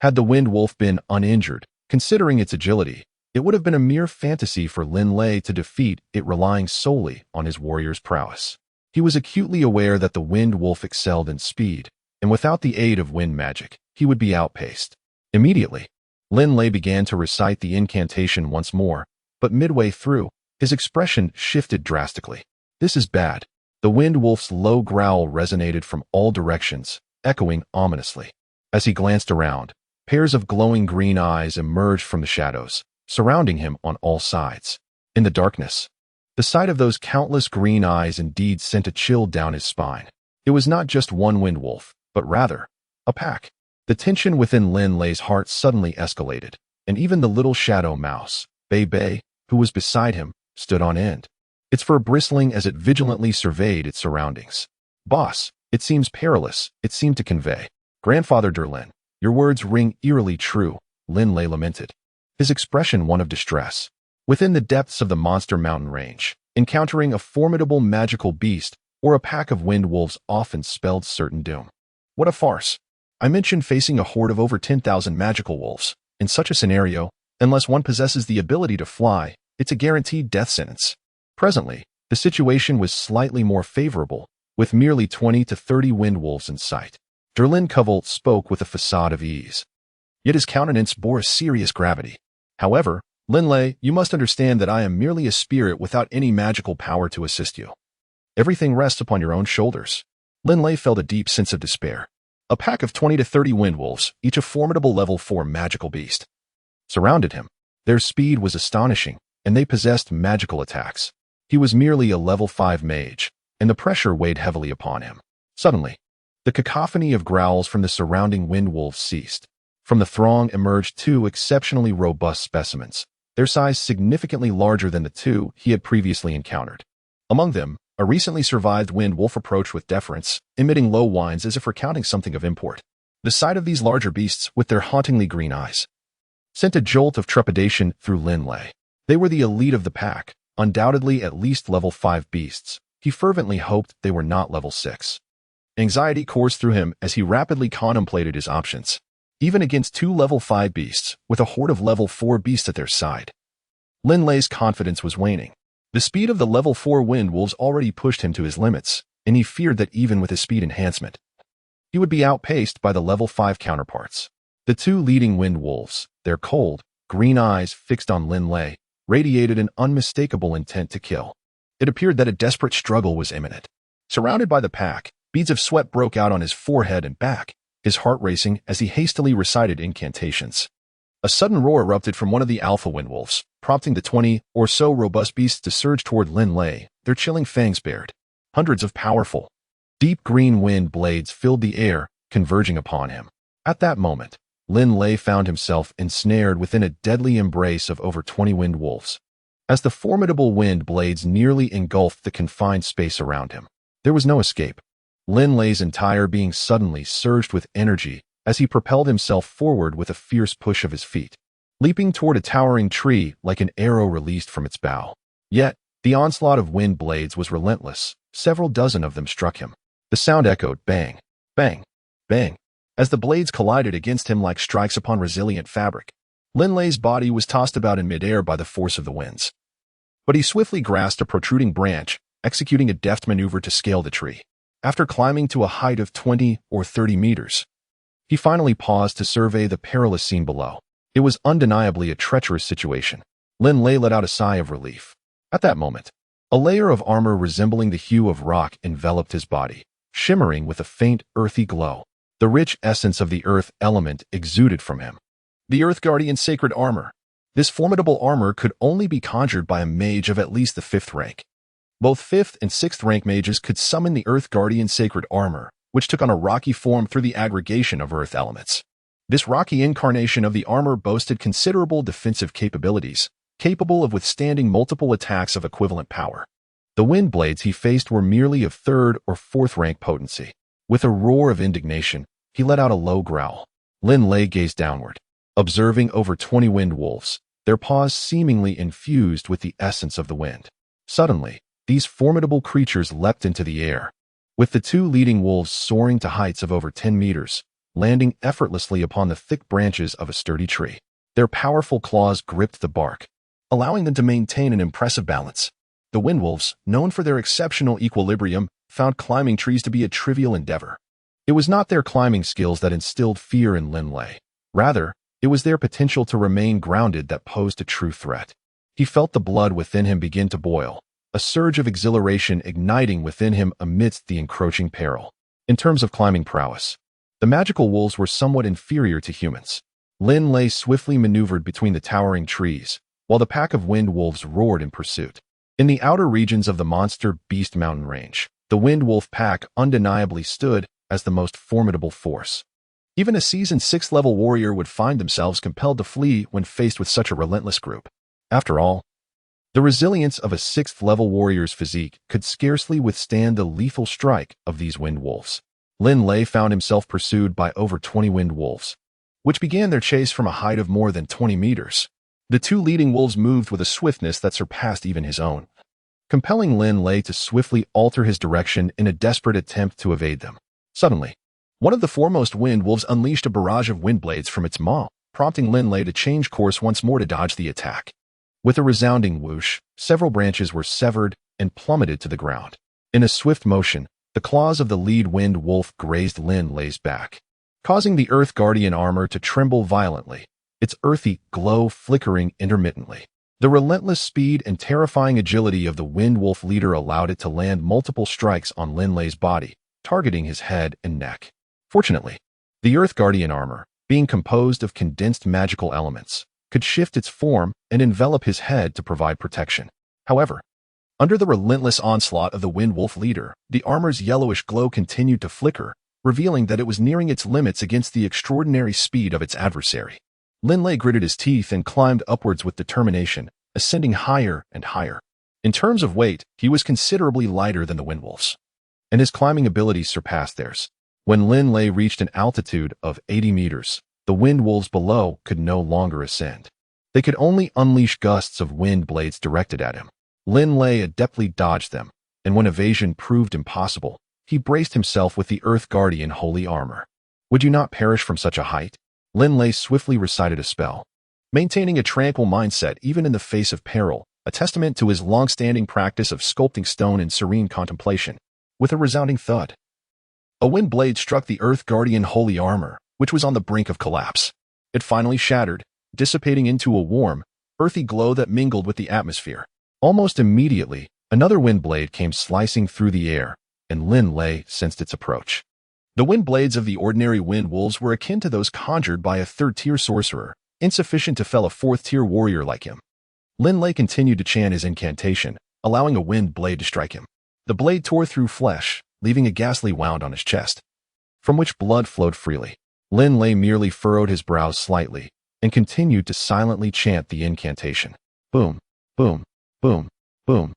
Had the windwolf been uninjured, considering its agility, it would have been a mere fantasy for Linley to defeat it, relying solely on his warrior's prowess. He was acutely aware that the windwolf excelled in speed, and without the aid of wind magic, he would be outpaced. Immediately, Linley began to recite the incantation once more, but midway through, his expression shifted drastically. "This is bad." The windwolf's low growl resonated from all directions, echoing ominously. As he glanced around, pairs of glowing green eyes emerged from the shadows, surrounding him on all sides. In the darkness, the sight of those countless green eyes indeed sent a chill down his spine. It was not just one windwolf, but rather a pack. The tension within Linley's heart suddenly escalated, and even the little shadow mouse, Bebe, who was beside him, stood on end, its fur bristling as it vigilantly surveyed its surroundings. "Boss, it seems perilous," it seemed to convey. "Grandfather Derlin, your words ring eerily true," Linley lamented, his expression one of distress. Within the depths of the monster mountain range, encountering a formidable magical beast or a pack of wind wolves often spelled certain doom. What a farce! I mentioned facing a horde of over 10,000 magical wolves. In such a scenario, unless one possesses the ability to fly, it's a guaranteed death sentence. Presently, the situation was slightly more favorable, with merely 20 to 30 wind wolves in sight. Derlin Covelt spoke with a facade of ease. Yet his countenance bore a serious gravity. "However, Linley, you must understand that I am merely a spirit without any magical power to assist you. Everything rests upon your own shoulders." Linley felt a deep sense of despair. A pack of 20 to 30 wind wolves, each a formidable level 4 magical beast, surrounded him. Their speed was astonishing, and they possessed magical attacks. He was merely a level 5 mage, and the pressure weighed heavily upon him. Suddenly, the cacophony of growls from the surrounding wind wolves ceased. From the throng emerged two exceptionally robust specimens, their size significantly larger than the two he had previously encountered. Among them, a recently survived wind wolf approached with deference, emitting low whines as if recounting something of import. The sight of these larger beasts, with their hauntingly green eyes, sent a jolt of trepidation through Linley. They were the elite of the pack, undoubtedly at least level 5 beasts. He fervently hoped they were not level 6. Anxiety coursed through him as he rapidly contemplated his options. Even against 2 level 5 beasts, with a horde of level 4 beasts at their side, Linley's confidence was waning. The speed of the level 4 wind wolves already pushed him to his limits, and he feared that even with his speed enhancement, he would be outpaced by the level 5 counterparts. The two leading wind wolves, their cold, green eyes fixed on Linley, radiated an unmistakable intent to kill. It appeared that a desperate struggle was imminent. Surrounded by the pack, beads of sweat broke out on his forehead and back, his heart racing as he hastily recited incantations. A sudden roar erupted from one of the alpha wind wolves, prompting the 20 or so robust beasts to surge toward Linley, their chilling fangs bared. Hundreds of powerful, deep green wind blades filled the air, converging upon him. At that moment, Linley found himself ensnared within a deadly embrace of over 20 wind wolves. As the formidable wind blades nearly engulfed the confined space around him, there was no escape. Linley's entire being suddenly surged with energy as he propelled himself forward with a fierce push of his feet, leaping toward a towering tree like an arrow released from its bow. Yet, the onslaught of wind blades was relentless. Several dozen of them struck him. The sound echoed bang, bang, bang, as the blades collided against him like strikes upon resilient fabric. Linley's body was tossed about in midair by the force of the winds. But he swiftly grasped a protruding branch, executing a deft maneuver to scale the tree. After climbing to a height of 20 or 30 meters, he finally paused to survey the perilous scene below. It was undeniably a treacherous situation. Linley let out a sigh of relief. At that moment, a layer of armor resembling the hue of rock enveloped his body, shimmering with a faint, earthy glow. The rich essence of the earth element exuded from him. The Earth Guardian Sacred Armor. This formidable armor could only be conjured by a mage of at least the 5th rank. Both 5th and 6th rank mages could summon the Earth Guardian Sacred Armor, which took on a rocky form through the aggregation of earth elements. This rocky incarnation of the armor boasted considerable defensive capabilities, capable of withstanding multiple attacks of equivalent power. The wind blades he faced were merely of 3rd or 4th rank potency. With a roar of indignation, he let out a low growl. Linley gazed downward, observing over 20 wind wolves, their paws seemingly infused with the essence of the wind. Suddenly, these formidable creatures leapt into the air, with the two leading wolves soaring to heights of over 10 meters, landing effortlessly upon the thick branches of a sturdy tree. Their powerful claws gripped the bark, allowing them to maintain an impressive balance. The wind wolves, known for their exceptional equilibrium, found climbing trees to be a trivial endeavor. It was not their climbing skills that instilled fear in Linley. Rather, it was their potential to remain grounded that posed a true threat. He felt the blood within him begin to boil, a surge of exhilaration igniting within him amidst the encroaching peril. In terms of climbing prowess, the magical wolves were somewhat inferior to humans. Linley swiftly maneuvered between the towering trees, while the pack of wind wolves roared in pursuit. In the outer regions of the monster beast mountain range, the wind wolf pack undeniably stood as the most formidable force. Even a seasoned 6th level warrior would find themselves compelled to flee when faced with such a relentless group. After all, The resilience of a 6th-level warrior's physique could scarcely withstand the lethal strike of these wind wolves. Linley found himself pursued by over 20 wind wolves, which began their chase from a height of more than 20 meters. The two leading wolves moved with a swiftness that surpassed even his own, compelling Linley to swiftly alter his direction in a desperate attempt to evade them. Suddenly, one of the foremost wind wolves unleashed a barrage of wind blades from its maw, prompting Linley to change course once more to dodge the attack. With a resounding whoosh, several branches were severed and plummeted to the ground. In a swift motion, the claws of the lead wind wolf grazed Linley's back, causing the Earth Guardian armor to tremble violently, its earthy glow flickering intermittently. The relentless speed and terrifying agility of the wind wolf leader allowed it to land multiple strikes on Linley's body, targeting his head and neck. Fortunately, the Earth Guardian armor, being composed of condensed magical elements, could shift its form and envelop his head to provide protection. However, under the relentless onslaught of the wind wolf leader, the armor's yellowish glow continued to flicker, revealing that it was nearing its limits against the extraordinary speed of its adversary. Linley gritted his teeth and climbed upwards with determination, ascending higher and higher. In terms of weight, he was considerably lighter than the wind wolves, and his climbing abilities surpassed theirs. When Linley reached an altitude of 80 meters, the wind wolves below could no longer ascend. They could only unleash gusts of wind blades directed at him. Linley adeptly dodged them, and when evasion proved impossible, he braced himself with the Earth Guardian holy armor. Would you not perish from such a height? Linley swiftly recited a spell, maintaining a tranquil mindset even in the face of peril, a testament to his long-standing practice of sculpting stone in serene contemplation. With a resounding thud, a wind blade struck the Earth Guardian holy armor, which was on the brink of collapse. It finally shattered, dissipating into a warm, earthy glow that mingled with the atmosphere. Almost immediately, another wind blade came slicing through the air, and Linley sensed its approach. The wind blades of the ordinary wind wolves were akin to those conjured by a 3rd-tier sorcerer, insufficient to fell a 4th-tier warrior like him. Linley continued to chant his incantation, allowing a wind blade to strike him. The blade tore through flesh, leaving a ghastly wound on his chest, from which blood flowed freely. Linley merely furrowed his brows slightly and continued to silently chant the incantation. Boom, boom, boom, boom.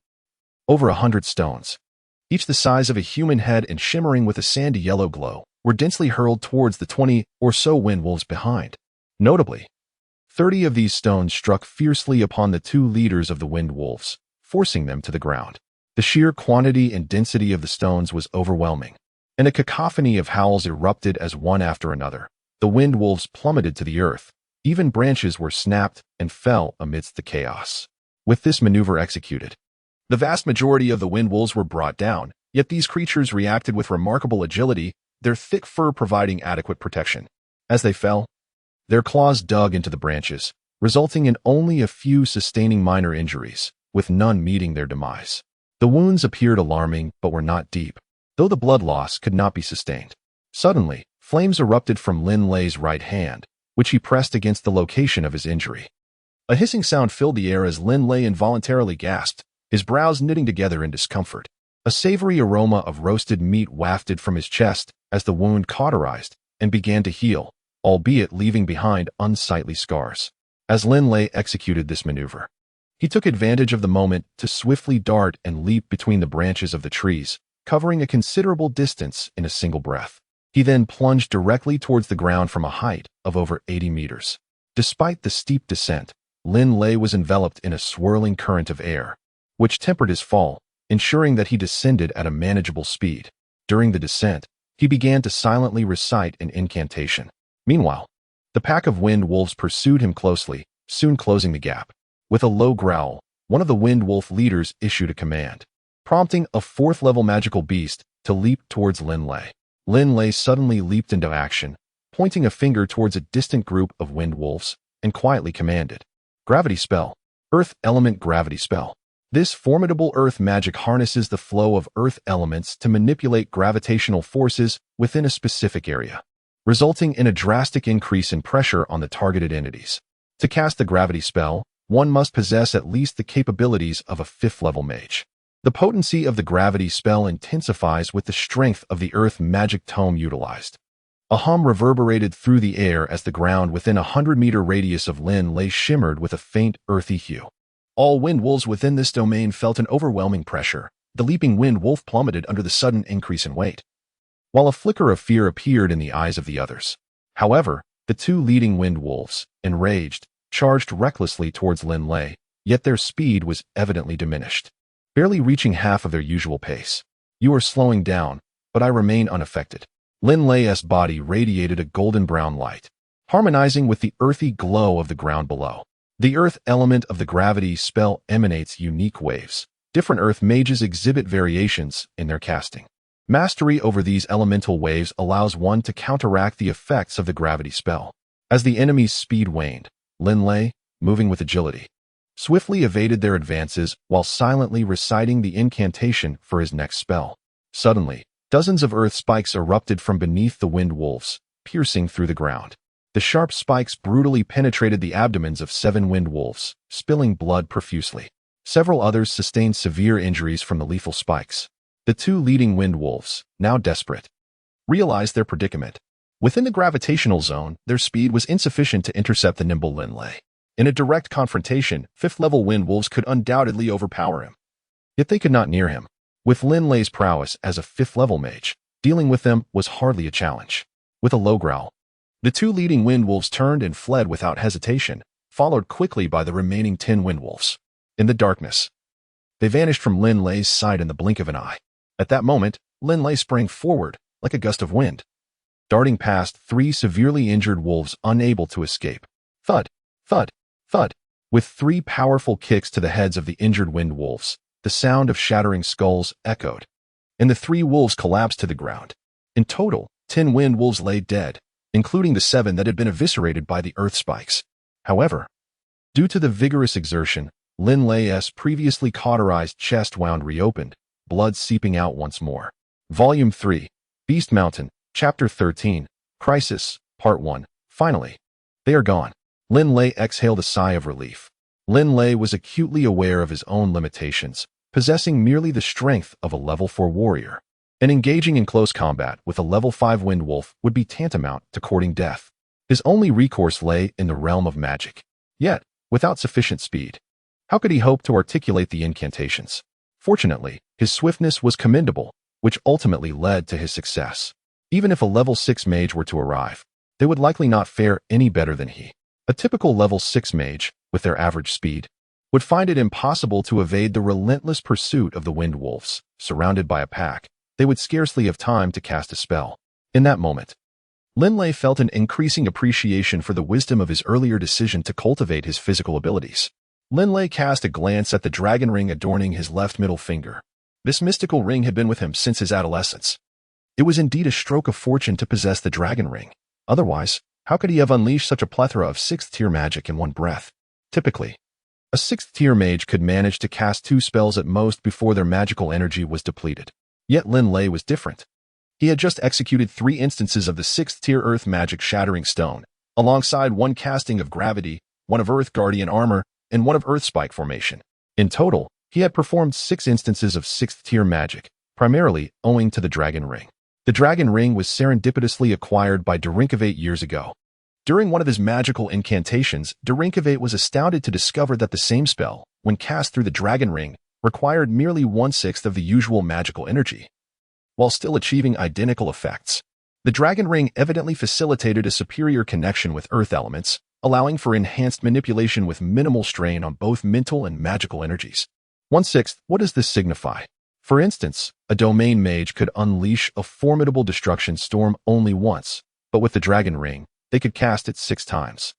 Over 100 stones, each the size of a human head and shimmering with a sandy yellow glow, were densely hurled towards the 20 or so wind wolves behind. Notably, 30 of these stones struck fiercely upon the two leaders of the wind wolves, forcing them to the ground. The sheer quantity and density of the stones was overwhelming, and a cacophony of howls erupted as one after another. The wind wolves plummeted to the earth. Even branches were snapped and fell amidst the chaos. With this maneuver executed, the vast majority of the wind wolves were brought down, yet these creatures reacted with remarkable agility, their thick fur providing adequate protection. As they fell, their claws dug into the branches, resulting in only a few sustaining minor injuries, with none meeting their demise. The wounds appeared alarming but were not deep, though the blood loss could not be sustained. Suddenly, flames erupted from Linley's right hand, which he pressed against the location of his injury. A hissing sound filled the air as Linley involuntarily gasped, his brows knitting together in discomfort. A savory aroma of roasted meat wafted from his chest as the wound cauterized and began to heal, albeit leaving behind unsightly scars. As Linley executed this maneuver, he took advantage of the moment to swiftly dart and leap between the branches of the trees, covering a considerable distance in a single breath. He then plunged directly towards the ground from a height of over 80 meters. Despite the steep descent, Linley was enveloped in a swirling current of air, which tempered his fall, ensuring that he descended at a manageable speed. During the descent, he began to silently recite an incantation. Meanwhile, the pack of wind wolves pursued him closely, soon closing the gap. With a low growl, one of the wind wolf leaders issued a command, prompting a 4th-level magical beast to leap towards Linley. Linley suddenly leaped into action, pointing a finger towards a distant group of wind wolves, and quietly commanded, "Gravity spell. Earth element gravity spell." This formidable earth magic harnesses the flow of earth elements to manipulate gravitational forces within a specific area, resulting in a drastic increase in pressure on the targeted entities. To cast the gravity spell, one must possess at least the capabilities of a 5th-level mage. The potency of the gravity spell intensifies with the strength of the earth magic tome utilized. A hum reverberated through the air as the ground within a 100-meter radius of Linley shimmered with a faint, earthy hue. All wind wolves within this domain felt an overwhelming pressure. The leaping wind wolf plummeted under the sudden increase in weight, while a flicker of fear appeared in the eyes of the others. However, the two leading wind wolves, enraged, charged recklessly towards Linley, yet their speed was evidently diminished, barely reaching half of their usual pace. You are slowing down, but I remain unaffected. Linley's body radiated a golden-brown light, harmonizing with the earthy glow of the ground below. The earth element of the gravity spell emanates unique waves. Different earth mages exhibit variations in their casting. Mastery over these elemental waves allows one to counteract the effects of the gravity spell. As the enemy's speed waned, Linley, moving with agility, swiftly evaded their advances while silently reciting the incantation for his next spell. Suddenly, dozens of earth spikes erupted from beneath the wind wolves, piercing through the ground. The sharp spikes brutally penetrated the abdomens of 7 wind wolves, spilling blood profusely. Several others sustained severe injuries from the lethal spikes. The two leading wind wolves, now desperate, realized their predicament. Within the gravitational zone, their speed was insufficient to intercept the nimble Linley. In a direct confrontation, 5th-level wind wolves could undoubtedly overpower him. Yet they could not near him. With Linley's prowess as a 5th-level mage, dealing with them was hardly a challenge. With a low growl, the two leading wind wolves turned and fled without hesitation, followed quickly by the remaining 10 wind wolves. In the darkness, they vanished from Linley's side in the blink of an eye. At that moment, Linley sprang forward, like a gust of wind, darting past 3 severely injured wolves unable to escape. Thud, thud, thud. With 3 powerful kicks to the heads of the injured wind wolves, the sound of shattering skulls echoed, and the 3 wolves collapsed to the ground. In total, 10 wind wolves lay dead, including the 7 that had been eviscerated by the earth spikes. However, due to the vigorous exertion, Linley's previously cauterized chest wound reopened, blood seeping out once more. Volume 3, Beast Mountain, Chapter 13, Crisis, Part 1. Finally, they are gone. Linley exhaled a sigh of relief. Linley was acutely aware of his own limitations, possessing merely the strength of a level 4 warrior, and engaging in close combat with a level 5 wind wolf would be tantamount to courting death. His only recourse lay in the realm of magic. Yet, without sufficient speed, how could he hope to articulate the incantations? Fortunately, his swiftness was commendable, which ultimately led to his success. Even if a level 6 mage were to arrive, they would likely not fare any better than he. A typical level 6 mage, with their average speed, would find it impossible to evade the relentless pursuit of the wind wolves. Surrounded by a pack, they would scarcely have time to cast a spell. In that moment, Linley felt an increasing appreciation for the wisdom of his earlier decision to cultivate his physical abilities. Linley cast a glance at the dragon ring adorning his left middle finger. This mystical ring had been with him since his adolescence. It was indeed a stroke of fortune to possess the dragon ring. Otherwise, how could he have unleashed such a plethora of 6th-tier magic in one breath? Typically, a 6th-tier mage could manage to cast 2 spells at most before their magical energy was depleted. Yet Linley was different. He had just executed 3 instances of the 6th-tier earth magic Shattering Stone, alongside 1 casting of Gravity, 1 of Earth Guardian Armor, and 1 of Earth Spike Formation. In total, he had performed 6 instances of 6th-tier magic, primarily owing to the Dragon Ring. The Dragon Ring was serendipitously acquired by Dragonblood years ago. During one of his magical incantations, Dragonblood was astounded to discover that the same spell, when cast through the Dragon Ring, required merely 1/6 of the usual magical energy, while still achieving identical effects. The Dragon Ring evidently facilitated a superior connection with earth elements, allowing for enhanced manipulation with minimal strain on both mental and magical energies. 1/6, what does this signify? For instance, a domain mage could unleash a formidable destruction storm only once, but with the Dragon Ring, they could cast it 6 times.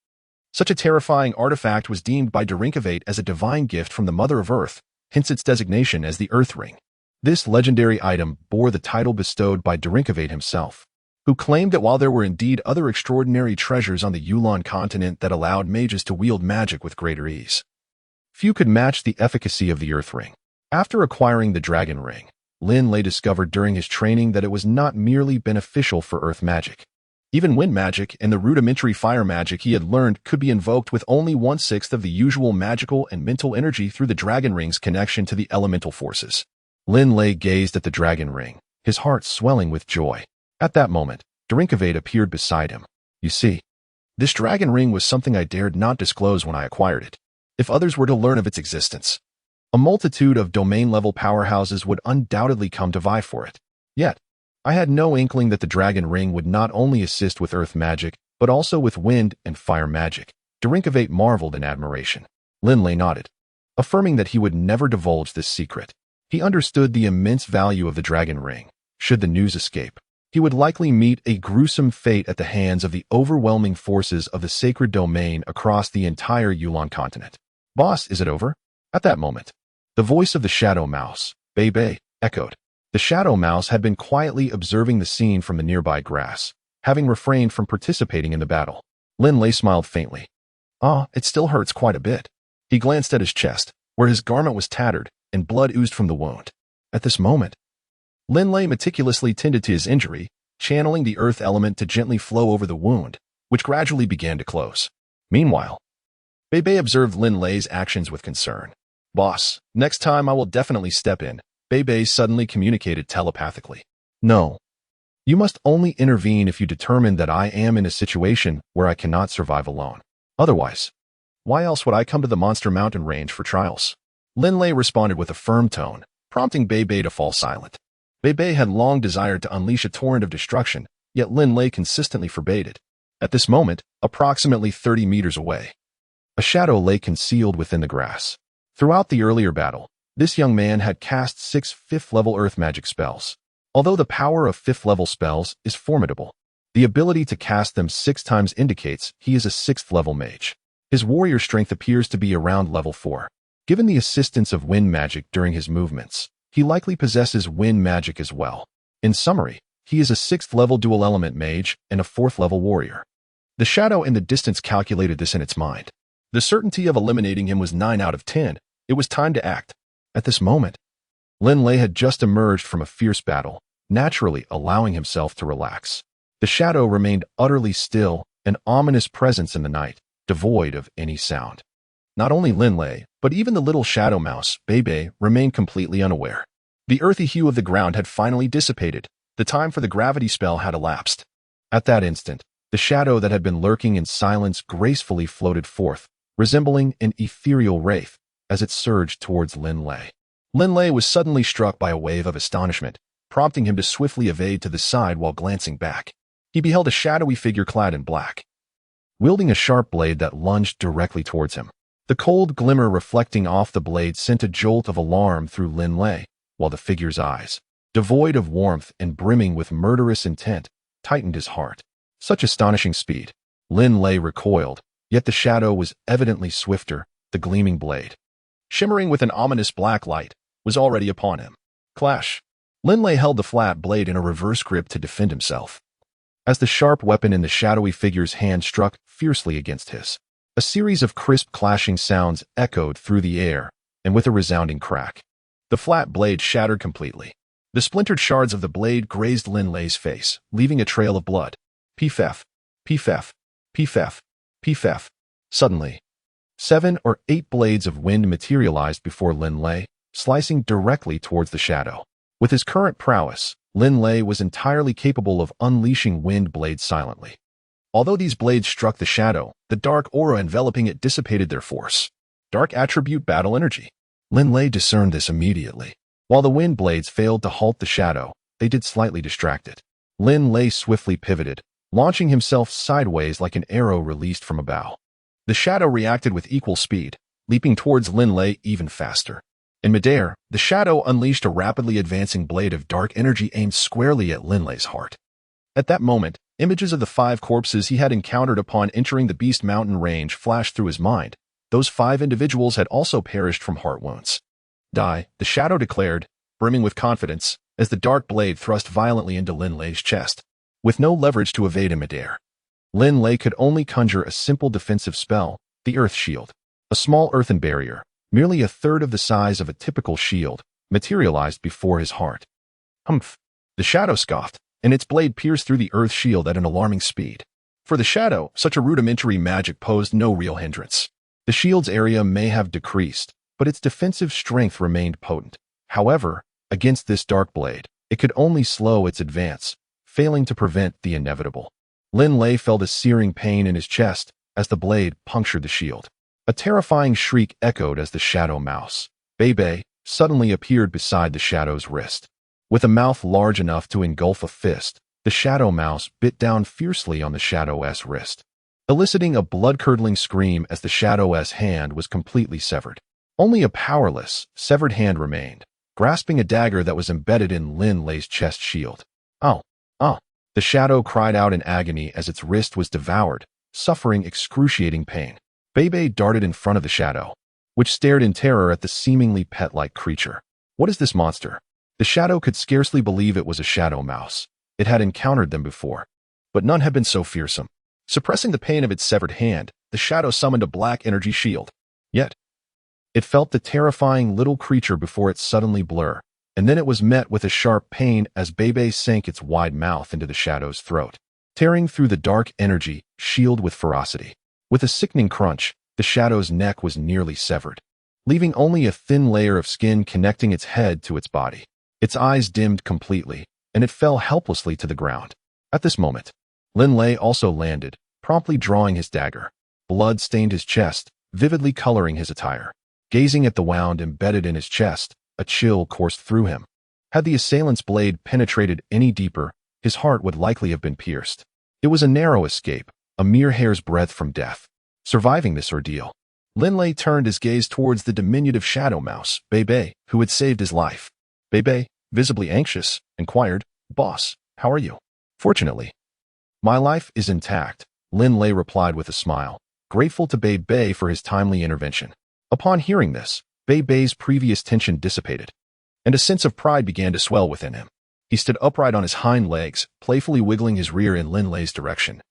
Such a terrifying artifact was deemed by Dragonblood as a divine gift from the Mother of Earth, hence its designation as the Earth Ring. This legendary item bore the title bestowed by Dragonblood himself, who claimed that while there were indeed other extraordinary treasures on the Yulan Continent that allowed mages to wield magic with greater ease, few could match the efficacy of the Earth Ring. After acquiring the Dragon Ring, Linley discovered during his training that it was not merely beneficial for earth magic. Even wind magic and the rudimentary fire magic he had learned could be invoked with only 1/6 of the usual magical and mental energy through the Dragon Ring's connection to the elemental forces. Linley gazed at the Dragon Ring, his heart swelling with joy. At that moment, Dragonblood appeared beside him. You see, this Dragon Ring was something I dared not disclose when I acquired it. if others were to learn of its existence. A multitude of domain-level powerhouses would undoubtedly come to vie for it. Yet, I had no inkling that the Dragon Ring would not only assist with earth magic, but also with wind and fire magic. Derinkavate marveled in admiration. Linley nodded, affirming that he would never divulge this secret. He understood the immense value of the Dragon Ring. Should the news escape, he would likely meet a gruesome fate at the hands of the overwhelming forces of the sacred domain across the entire Yulan Continent. Boss, is it over? At that moment, the voice of the Shadow Mouse, Bei, echoed. The Shadow Mouse had been quietly observing the scene from the nearby grass, having refrained from participating in the battle. Linley smiled faintly. It still hurts quite a bit. He glanced at his chest, where his garment was tattered and blood oozed from the wound. At this moment, Linley meticulously tended to his injury, channeling the earth element to gently flow over the wound, which gradually began to close. Meanwhile, Bei observed Linley's actions with concern. Boss, next time I will definitely step in, Bei suddenly communicated telepathically. No. You must only intervene if you determine that I am in a situation where I cannot survive alone. Otherwise, why else would I come to the Monster Mountain range for trials? Linley responded with a firm tone, prompting Bei to fall silent. Bei had long desired to unleash a torrent of destruction, yet Linley consistently forbade it. At this moment, approximately 30 meters away, a shadow lay concealed within the grass. Throughout the earlier battle, this young man had cast 6 fifth-level earth magic spells. Although the power of 5th-level spells is formidable, the ability to cast them 6 times indicates he is a 6th-level mage. His warrior strength appears to be around level 4. Given the assistance of wind magic during his movements, he likely possesses wind magic as well. In summary, he is a 6th-level dual-element mage and a 4th-level warrior. The shadow in the distance calculated this in its mind. The certainty of eliminating him was 9 out of 10. It was time to act. At this moment, Linley had just emerged from a fierce battle, naturally allowing himself to relax. The shadow remained utterly still, an ominous presence in the night, devoid of any sound. Not only Linley, but even the little shadow mouse, Bei, remained completely unaware. The earthy hue of the ground had finally dissipated. The time for the gravity spell had elapsed. At that instant, the shadow that had been lurking in silence gracefully floated forth, resembling an ethereal wraith, as it surged towards Linley. Linley was suddenly struck by a wave of astonishment, prompting him to swiftly evade to the side while glancing back. He beheld a shadowy figure clad in black, wielding a sharp blade that lunged directly towards him. The cold glimmer reflecting off the blade sent a jolt of alarm through Linley, while the figure's eyes, devoid of warmth and brimming with murderous intent, tightened his heart. Such astonishing speed. Linley recoiled, yet the shadow was evidently swifter. The gleaming blade, shimmering with an ominous black light, was already upon him. Clash. Linley held the flat blade in a reverse grip to defend himself. As the sharp weapon in the shadowy figure's hand struck fiercely against his, a series of crisp clashing sounds echoed through the air, and with a resounding crack, the flat blade shattered completely. The splintered shards of the blade grazed Linley's face, leaving a trail of blood. Pfeff, pfeff, pfeff, pfeff. Suddenly, 7 or 8 blades of wind materialized before Linley, slicing directly towards the shadow. With his current prowess, Linley was entirely capable of unleashing wind blades silently. Although these blades struck the shadow, the dark aura enveloping it dissipated their force. Dark attribute battle energy. Linley discerned this immediately. While the wind blades failed to halt the shadow, they did slightly distract it. Linley swiftly pivoted, launching himself sideways like an arrow released from a bow. The shadow reacted with equal speed, leaping towards Linley even faster. In midair, the shadow unleashed a rapidly advancing blade of dark energy aimed squarely at Linley's heart. At that moment, images of the 5 corpses he had encountered upon entering the Beast Mountain range flashed through his mind. Those 5 individuals had also perished from heart wounds. Die, the shadow declared, brimming with confidence, as the dark blade thrust violently into Linley's chest. With no leverage to evade in midair, Linley could only conjure a simple defensive spell, the Earth Shield. A small earthen barrier, merely a third of the size of a typical shield, materialized before his heart. Humph! The shadow scoffed, and its blade pierced through the Earth Shield at an alarming speed. For the shadow, such a rudimentary magic posed no real hindrance. The shield's area may have decreased, but its defensive strength remained potent. However, against this dark blade, it could only slow its advance, failing to prevent the inevitable. Linley felt a searing pain in his chest as the blade punctured the shield. A terrifying shriek echoed as the shadow mouse, Bei, suddenly appeared beside the shadow's wrist. With a mouth large enough to engulf a fist, the shadow mouse bit down fiercely on the shadow's wrist, eliciting a blood-curdling scream as the shadow's hand was completely severed. Only a powerless, severed hand remained, grasping a dagger that was embedded in Linley's chest shield. "Ow! Ow!" The shadow cried out in agony as its wrist was devoured, suffering excruciating pain. Bei darted in front of the shadow, which stared in terror at the seemingly pet-like creature. What is this monster? The shadow could scarcely believe it was a shadow mouse. It had encountered them before, but none had been so fearsome. Suppressing the pain of its severed hand, the shadow summoned a black energy shield. Yet, it felt the terrifying little creature before it suddenly blur, and then it was met with a sharp pain as Bei sank its wide mouth into the shadow's throat, tearing through the dark energy shield with ferocity. With a sickening crunch, the shadow's neck was nearly severed, leaving only a thin layer of skin connecting its head to its body. Its eyes dimmed completely, and it fell helplessly to the ground. At this moment, Linley also landed, promptly drawing his dagger. Blood stained his chest, vividly coloring his attire. Gazing at the wound embedded in his chest, a chill coursed through him. Had the assailant's blade penetrated any deeper, his heart would likely have been pierced. It was a narrow escape, a mere hair's breadth from death. Surviving this ordeal, Linley turned his gaze towards the diminutive shadow mouse, Bei, who had saved his life. Bei, visibly anxious, inquired, "Boss, how are you?" "Fortunately, my life is intact," Linley replied with a smile, grateful to Bei for his timely intervention. Upon hearing this, Bei's previous tension dissipated, and a sense of pride began to swell within him. He stood upright on his hind legs, playfully wiggling his rear in Linley's direction,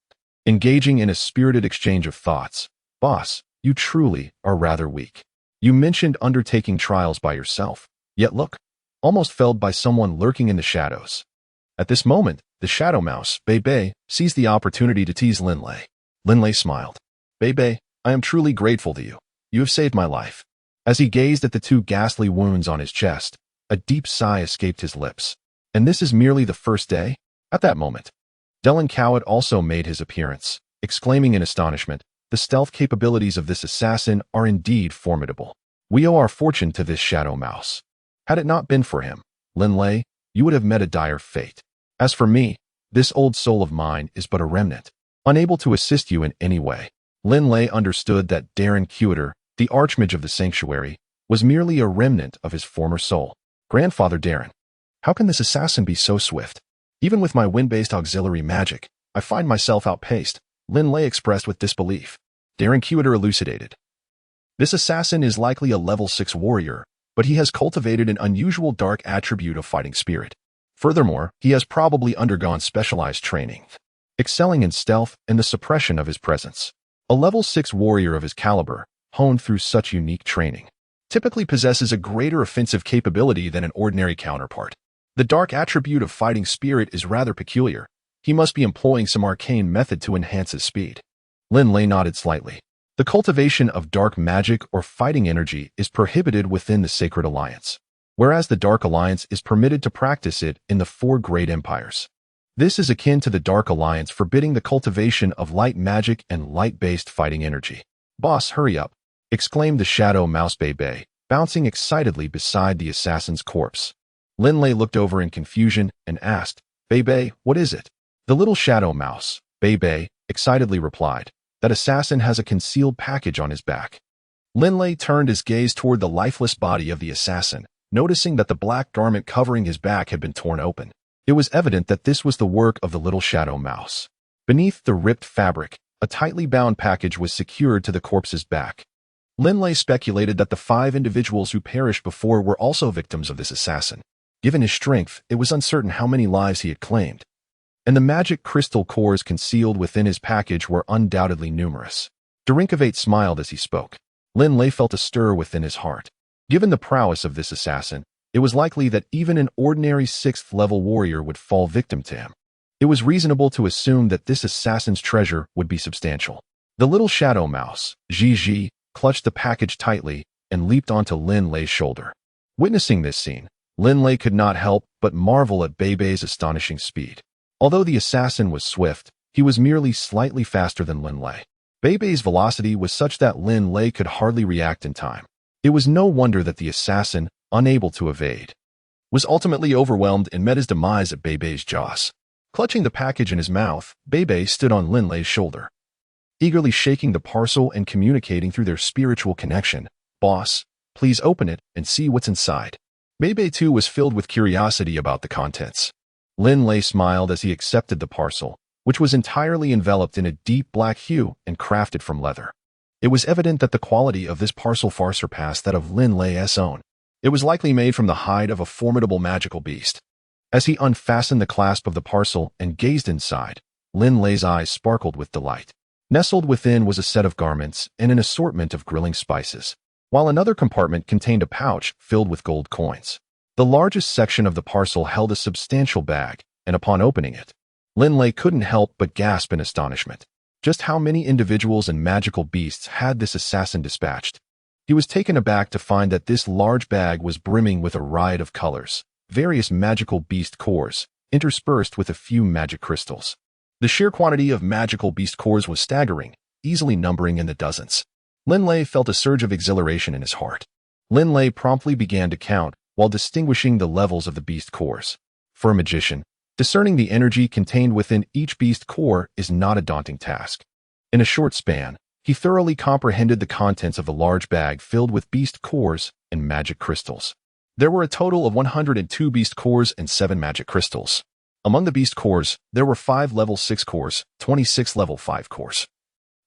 engaging in a spirited exchange of thoughts. "Boss, you truly are rather weak. You mentioned undertaking trials by yourself, yet look, almost felled by someone lurking in the shadows." At this moment, the shadow mouse, Bei, seized the opportunity to tease Linley. Linley smiled. "Bei, I am truly grateful to you. You have saved my life." As he gazed at the two ghastly wounds on his chest, a deep sigh escaped his lips. "And this is merely the first day?" At that moment, Dylan Cowett also made his appearance, exclaiming in astonishment, "The stealth capabilities of this assassin are indeed formidable. We owe our fortune to this shadow mouse. Had it not been for him, Linley, you would have met a dire fate. As for me, this old soul of mine is but a remnant, unable to assist you in any way." Linley understood that Darren Cowett, the archmage of the sanctuary, was merely a remnant of his former soul. "Grandfather Darren, how can this assassin be so swift? Even with my wind-based auxiliary magic, I find myself outpaced," Linley expressed with disbelief. Darren Cowett elucidated. "This assassin is likely a level 6 warrior, but he has cultivated an unusual dark attribute of fighting spirit. Furthermore, he has probably undergone specialized training, excelling in stealth and the suppression of his presence. A level 6 warrior of his caliber, honed through such unique training, typically possesses a greater offensive capability than an ordinary counterpart. The dark attribute of fighting spirit is rather peculiar. He must be employing some arcane method to enhance his speed." Linley nodded slightly. "The cultivation of dark magic or fighting energy is prohibited within the Sacred Alliance, whereas the Dark Alliance is permitted to practice it in the 4 great empires. This is akin to the Dark Alliance forbidding the cultivation of light magic and light-based fighting energy." "Boss, hurry up," exclaimed the shadow mouse Bei, bouncing excitedly beside the assassin's corpse. Linley looked over in confusion and asked, Bei, what is it?" The little shadow mouse, Bei, excitedly replied, "That assassin has a concealed package on his back." Linley turned his gaze toward the lifeless body of the assassin, noticing that the black garment covering his back had been torn open. It was evident that this was the work of the little shadow mouse. Beneath the ripped fabric, a tightly bound package was secured to the corpse's back. Linley speculated that the 5 individuals who perished before were also victims of this assassin. Given his strength, it was uncertain how many lives he had claimed, and the magic crystal cores concealed within his package were undoubtedly numerous. Derinkavate smiled as he spoke. Linley felt a stir within his heart. Given the prowess of this assassin, it was likely that even an ordinary 6th-level warrior would fall victim to him. It was reasonable to assume that this assassin's treasure would be substantial. The little shadow mouse, Gigi, clutched the package tightly and leaped onto Linley's shoulder. Witnessing this scene, Linley could not help but marvel at Bei's astonishing speed. Although the assassin was swift, he was merely slightly faster than Linley. Beibei's velocity was such that Linley could hardly react in time. It was no wonder that the assassin, unable to evade, was ultimately overwhelmed and met his demise at Beibei's jaws. Clutching the package in his mouth, Beibei stood on Linley's shoulder, eagerly shaking the parcel and communicating through their spiritual connection. "Boss, please open it and see what's inside." Beibei too was filled with curiosity about the contents. Linley smiled as he accepted the parcel, which was entirely enveloped in a deep black hue and crafted from leather. It was evident that the quality of this parcel far surpassed that of Linley's own. It was likely made from the hide of a formidable magical beast. As he unfastened the clasp of the parcel and gazed inside, Linley's eyes sparkled with delight. Nestled within was a set of garments and an assortment of grilling spices, while another compartment contained a pouch filled with gold coins. The largest section of the parcel held a substantial bag, and upon opening it, Linley couldn't help but gasp in astonishment. Just how many individuals and magical beasts had this assassin dispatched? He was taken aback to find that this large bag was brimming with a riot of colors, various magical beast cores, interspersed with a few magic crystals. The sheer quantity of magical beast cores was staggering, easily numbering in the dozens. Linley felt a surge of exhilaration in his heart. Linley promptly began to count while distinguishing the levels of the beast cores. For a magician, discerning the energy contained within each beast core is not a daunting task. In a short span, he thoroughly comprehended the contents of the large bag filled with beast cores and magic crystals. There were a total of 102 beast cores and 7 magic crystals. Among the beast cores, there were 5 level 6 cores, 26 level 5 cores,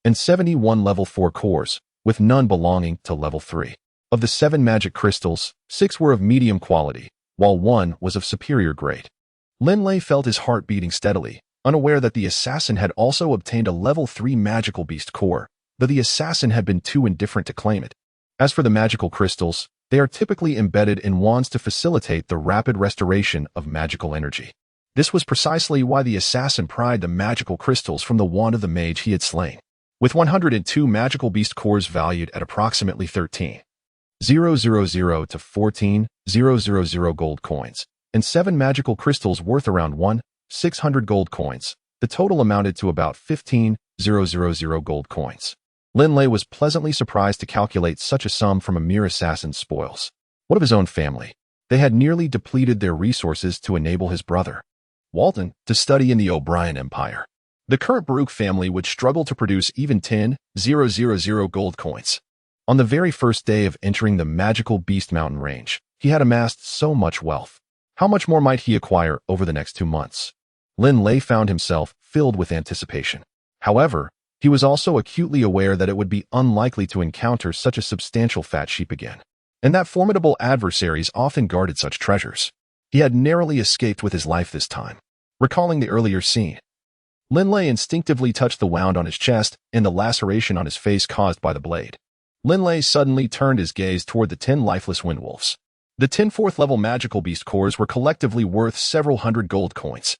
and 71 level 4 cores, with none belonging to level 3. Of the 7 magic crystals, 6 were of medium quality, while 1 was of superior grade. Linley felt his heart beating steadily, unaware that the assassin had also obtained a level 3 magical beast core, though the assassin had been too indifferent to claim it. As for the magical crystals, they are typically embedded in wands to facilitate the rapid restoration of magical energy. This was precisely why the assassin pried the magical crystals from the wand of the mage he had slain. With 102 magical beast cores valued at approximately 13,000 to 14,000 gold coins, and 7 magical crystals worth around 1,600 gold coins, the total amounted to about 15,000 gold coins. Linley was pleasantly surprised to calculate such a sum from a mere assassin's spoils. What of his own family? They had nearly depleted their resources to enable his brother, Walton, to study in the O'Brien Empire. The current Baruch family would struggle to produce even 10,000 gold coins. On the very first day of entering the magical Beast Mountain range, he had amassed so much wealth. How much more might he acquire over the next 2 months? Linley found himself filled with anticipation. However, he was also acutely aware that it would be unlikely to encounter such a substantial fat sheep again, and that formidable adversaries often guarded such treasures. He had narrowly escaped with his life this time. Recalling the earlier scene, Linley instinctively touched the wound on his chest and the laceration on his face caused by the blade. Linley suddenly turned his gaze toward the 10 lifeless windwolves. The 10 4th-level magical beast cores were collectively worth several hundred gold coins.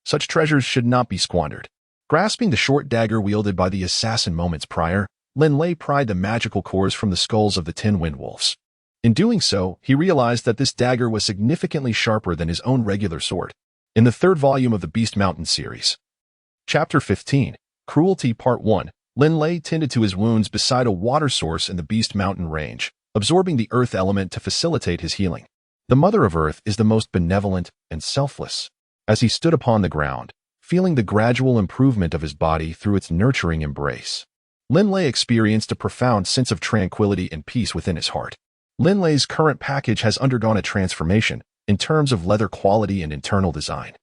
Such treasures should not be squandered. Grasping the short dagger wielded by the assassin moments prior, Linley pried the magical cores from the skulls of the 10 windwolves. In doing so, he realized that this dagger was significantly sharper than his own regular sword. In the 3rd volume of the Beast Mountain series, Chapter 15, Cruelty Part 1, Linley tended to his wounds beside a water source in the Beast Mountain range, absorbing the earth element to facilitate his healing. The Mother of Earth is the most benevolent and selfless. As he stood upon the ground, feeling the gradual improvement of his body through its nurturing embrace, Linley experienced a profound sense of tranquility and peace within his heart. Linley's current package has undergone a transformation in terms of leather quality and internal design.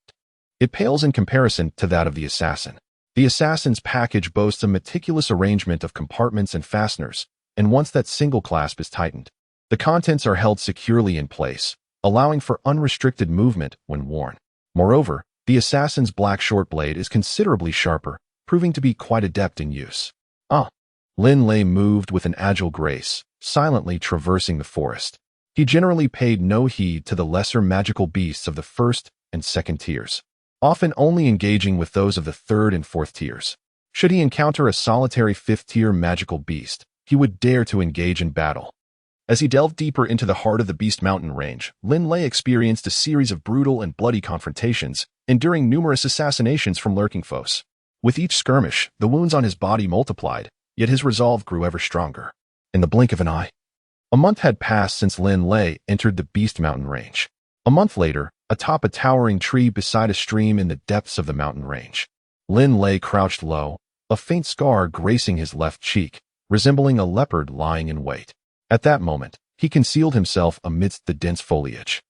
It pales in comparison to that of the assassin. The assassin's package boasts a meticulous arrangement of compartments and fasteners, and once that single clasp is tightened, the contents are held securely in place, allowing for unrestricted movement when worn. Moreover, the assassin's black short blade is considerably sharper, proving to be quite adept in use. Linley moved with an agile grace, silently traversing the forest. He generally paid no heed to the lesser magical beasts of the 1st and 2nd tiers, often only engaging with those of the 3rd and 4th tiers. Should he encounter a solitary 5th-tier magical beast, he would dare to engage in battle. As he delved deeper into the heart of the Beast Mountain range, Linley experienced a series of brutal and bloody confrontations, enduring numerous assassinations from lurking foes. With each skirmish, the wounds on his body multiplied, yet his resolve grew ever stronger. In the blink of an eye, a month had passed since Linley entered the Beast Mountain Range. A month later, atop a towering tree beside a stream in the depths of the mountain range, Linley crouched low, a faint scar gracing his left cheek, resembling a leopard lying in wait. At that moment, he concealed himself amidst the dense foliage,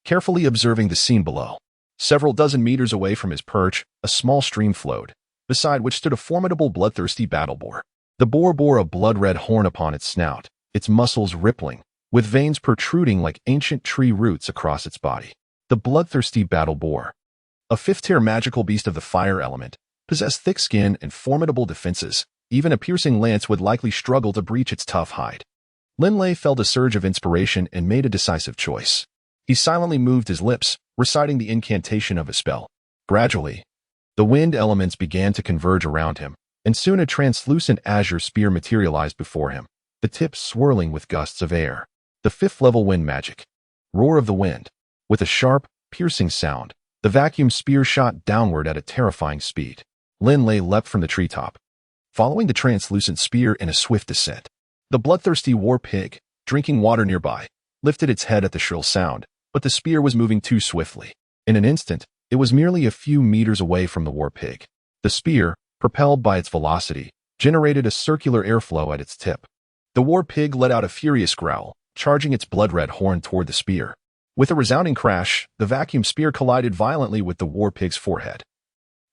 carefully observing the scene below. Several dozen meters away from his perch, a small stream flowed, beside which stood a formidable bloodthirsty battle boar. The boar bore a blood-red horn upon its snout, its muscles rippling, with veins protruding like ancient tree roots across its body. The bloodthirsty battle boar, a fifth-tier magical beast of the fire element, possessed thick skin and formidable defenses. Even a piercing lance would likely struggle to breach its tough hide. Linley felt a surge of inspiration and made a decisive choice. He silently moved his lips, reciting the incantation of his spell. Gradually, the wind elements began to converge around him, and soon a translucent azure spear materialized before him, the tip swirling with gusts of air. The fifth-level wind magic. Roar of the wind. With a sharp, piercing sound, the vacuum spear shot downward at a terrifying speed. Linley leapt from the treetop, following the translucent spear in a swift descent. The bloodthirsty war pig, drinking water nearby, lifted its head at the shrill sound, but the spear was moving too swiftly. In an instant, it was merely a few meters away from the war pig. The spear, propelled by its velocity, generated a circular airflow at its tip. The war pig let out a furious growl, charging its blood-red horn toward the spear. With a resounding crash, the vacuum spear collided violently with the war pig's forehead,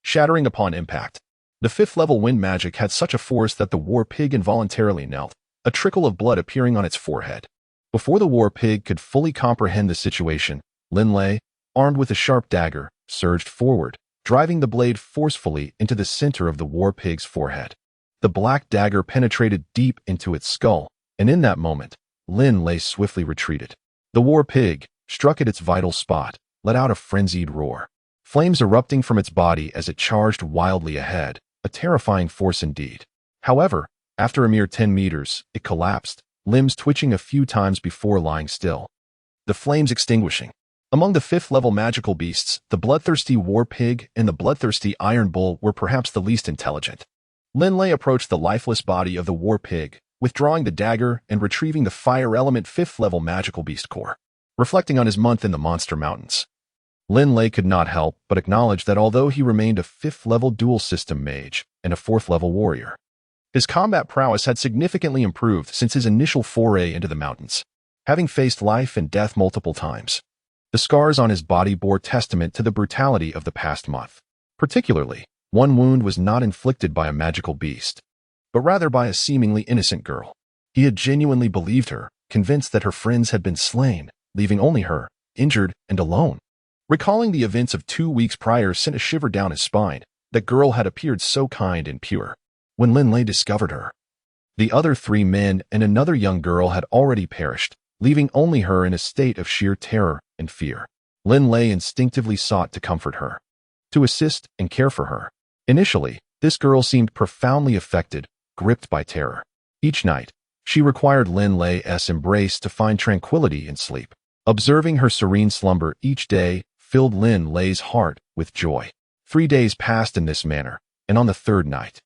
shattering upon impact. The fifth-level wind magic had such a force that the war pig involuntarily knelt, a trickle of blood appearing on its forehead. Before the war pig could fully comprehend the situation, Linley, armed with a sharp dagger, surged forward, driving the blade forcefully into the center of the war pig's forehead. The black dagger penetrated deep into its skull, and in that moment, Linley swiftly retreated. The war pig, struck at its vital spot, let out a frenzied roar, flames erupting from its body as it charged wildly ahead, a terrifying force indeed. However, after a mere 10 meters, it collapsed, limbs twitching a few times before lying still, the flames extinguishing. Among the fifth-level magical beasts, the bloodthirsty war pig and the bloodthirsty iron bull were perhaps the least intelligent. Linley approached the lifeless body of the war pig, withdrawing the dagger and retrieving the fire element fifth-level magical beast core. Reflecting on his month in the Monster Mountains, Linley could not help but acknowledge that although he remained a fifth-level dual system mage and a fourth-level warrior, his combat prowess had significantly improved since his initial foray into the mountains. Having faced life and death multiple times, the scars on his body bore testament to the brutality of the past month. Particularly, one wound was not inflicted by a magical beast, but rather by a seemingly innocent girl. He had genuinely believed her, convinced that her friends had been slain, leaving only her, injured and alone. Recalling the events of 2 weeks prior sent a shiver down his spine. The girl had appeared so kind and pure. When Linley discovered her, the other 3 men and another young girl had already perished, leaving only her in a state of sheer terror and fear. Linley instinctively sought to comfort her, to assist and care for her. Initially, this girl seemed profoundly affected, gripped by terror. Each night, she required Linley's embrace to find tranquility in sleep. Observing her serene slumber each day filled Linley's heart with joy. 3 days passed in this manner, and on the 3rd night,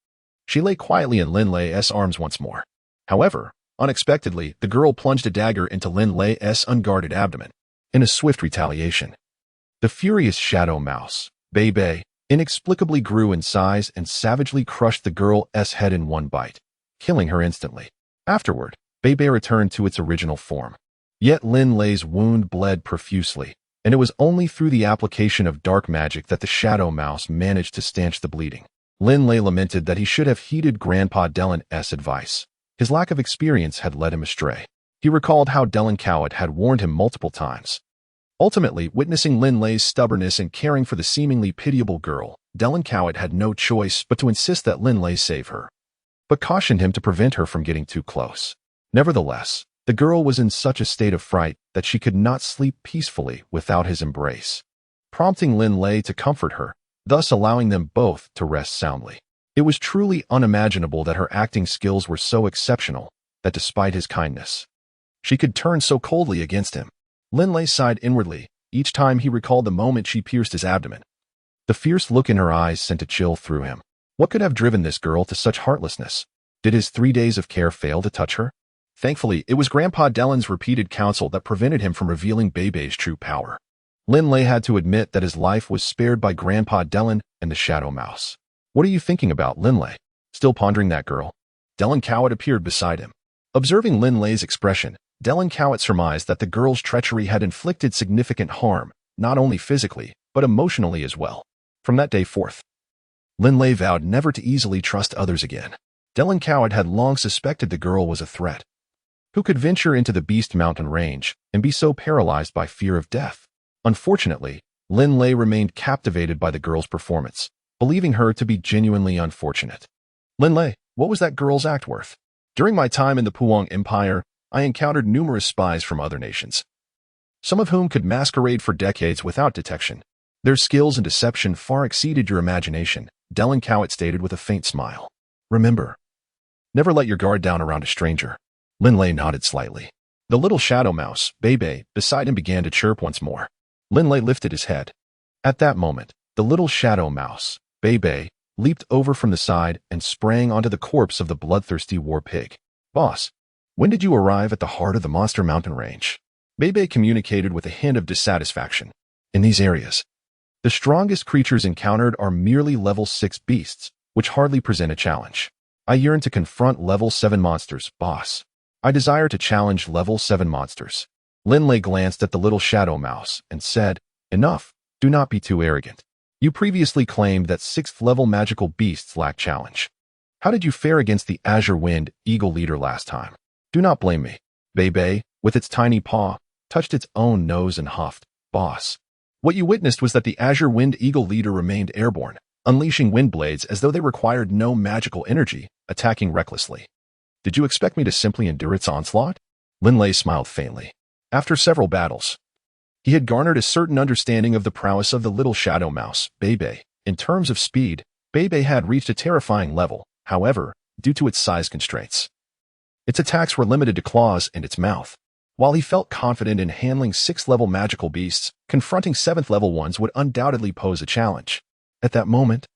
she lay quietly in Linley's arms once more. However, unexpectedly, the girl plunged a dagger into Linley's unguarded abdomen. In a swift retaliation, the furious shadow mouse, Bebe, inexplicably grew in size and savagely crushed the girl's head in one bite, killing her instantly. Afterward, Bebe returned to its original form. Yet Linley's wound bled profusely, and it was only through the application of dark magic that the shadow mouse managed to stanch the bleeding. Linley lamented that he should have heeded Grandpa Dellen's advice. His lack of experience had led him astray. He recalled how Dellen Cowett had warned him multiple times. Ultimately, witnessing Linley's stubbornness and caring for the seemingly pitiable girl, Dellen Cowett had no choice but to insist that Linley save her, but cautioned him to prevent her from getting too close. Nevertheless, the girl was in such a state of fright that she could not sleep peacefully without his embrace, prompting Linley to comfort her, thus allowing them both to rest soundly. It was truly unimaginable that her acting skills were so exceptional that despite his kindness, she could turn so coldly against him. Linley sighed inwardly each time he recalled the moment she pierced his abdomen. The fierce look in her eyes sent a chill through him. What could have driven this girl to such heartlessness? Did his 3 days of care fail to touch her? Thankfully, it was Grandpa Dellen's repeated counsel that prevented him from revealing Bebe's true power. Linley had to admit that his life was spared by Grandpa Dellen and the Shadow Mouse. What are you thinking about, Linley? Still pondering that girl? Dellen Cowett appeared beside him. Observing Linley's expression, Dellen Cowett surmised that the girl's treachery had inflicted significant harm, not only physically, but emotionally as well. From that day forth, Linley vowed never to easily trust others again. Dellen Cowett had long suspected the girl was a threat. Who could venture into the Beast Mountain range and be so paralyzed by fear of death? Unfortunately, Linley remained captivated by the girl's performance, believing her to be genuinely unfortunate. Linley, what was that girl's act worth? During my time in the Puang Empire, I encountered numerous spies from other nations, some of whom could masquerade for decades without detection. Their skills in deception far exceeded your imagination, Dellen Cowett stated with a faint smile. Remember, never let your guard down around a stranger. Linley nodded slightly. The little shadow mouse, Bebe, beside him began to chirp once more. Linley lifted his head. At that moment, the little shadow mouse, Bebe, leaped over from the side and sprang onto the corpse of the bloodthirsty war pig. Boss, when did you arrive at the heart of the Monster Mountain Range? Bebe communicated with a hint of dissatisfaction. In these areas, the strongest creatures encountered are merely level 6 beasts, which hardly present a challenge. I yearn to confront level 7 monsters, boss. I desire to challenge level 7 monsters. Linley glanced at the little shadow mouse and said, Enough, do not be too arrogant. You previously claimed that 6th level magical beasts lack challenge. How did you fare against the Azure Wind Eagle Leader last time? Do not blame me. Bebe, with its tiny paw, touched its own nose and huffed, Boss. What you witnessed was that the Azure Wind Eagle Leader remained airborne, unleashing wind blades as though they required no magical energy, attacking recklessly. Did you expect me to simply endure its onslaught? Linley smiled faintly. After several battles, he had garnered a certain understanding of the prowess of the little shadow mouse, Bebe. In terms of speed, Bebe had reached a terrifying level, however, due to its size constraints. Its attacks were limited to claws and its mouth. While he felt confident in handling 6th level magical beasts, confronting 7th level ones would undoubtedly pose a challenge. At that moment,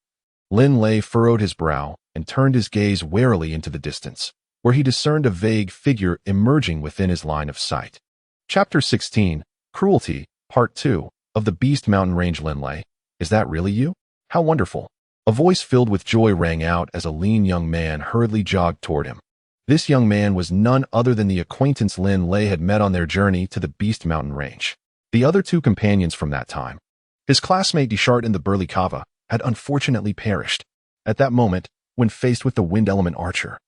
Linley furrowed his brow and turned his gaze warily into the distance, where he discerned a vague figure emerging within his line of sight. Chapter 16, Cruelty, Part 2, of the Beast Mountain Range. Linley, is that really you? How wonderful. A voice filled with joy rang out as a lean young man hurriedly jogged toward him. This young man was none other than the acquaintance Linley had met on their journey to the Beast Mountain Range. The other 2 companions from that time, his classmate Deschart and the burly Kava, had unfortunately perished. At that moment, when faced with the Wind Element Archer,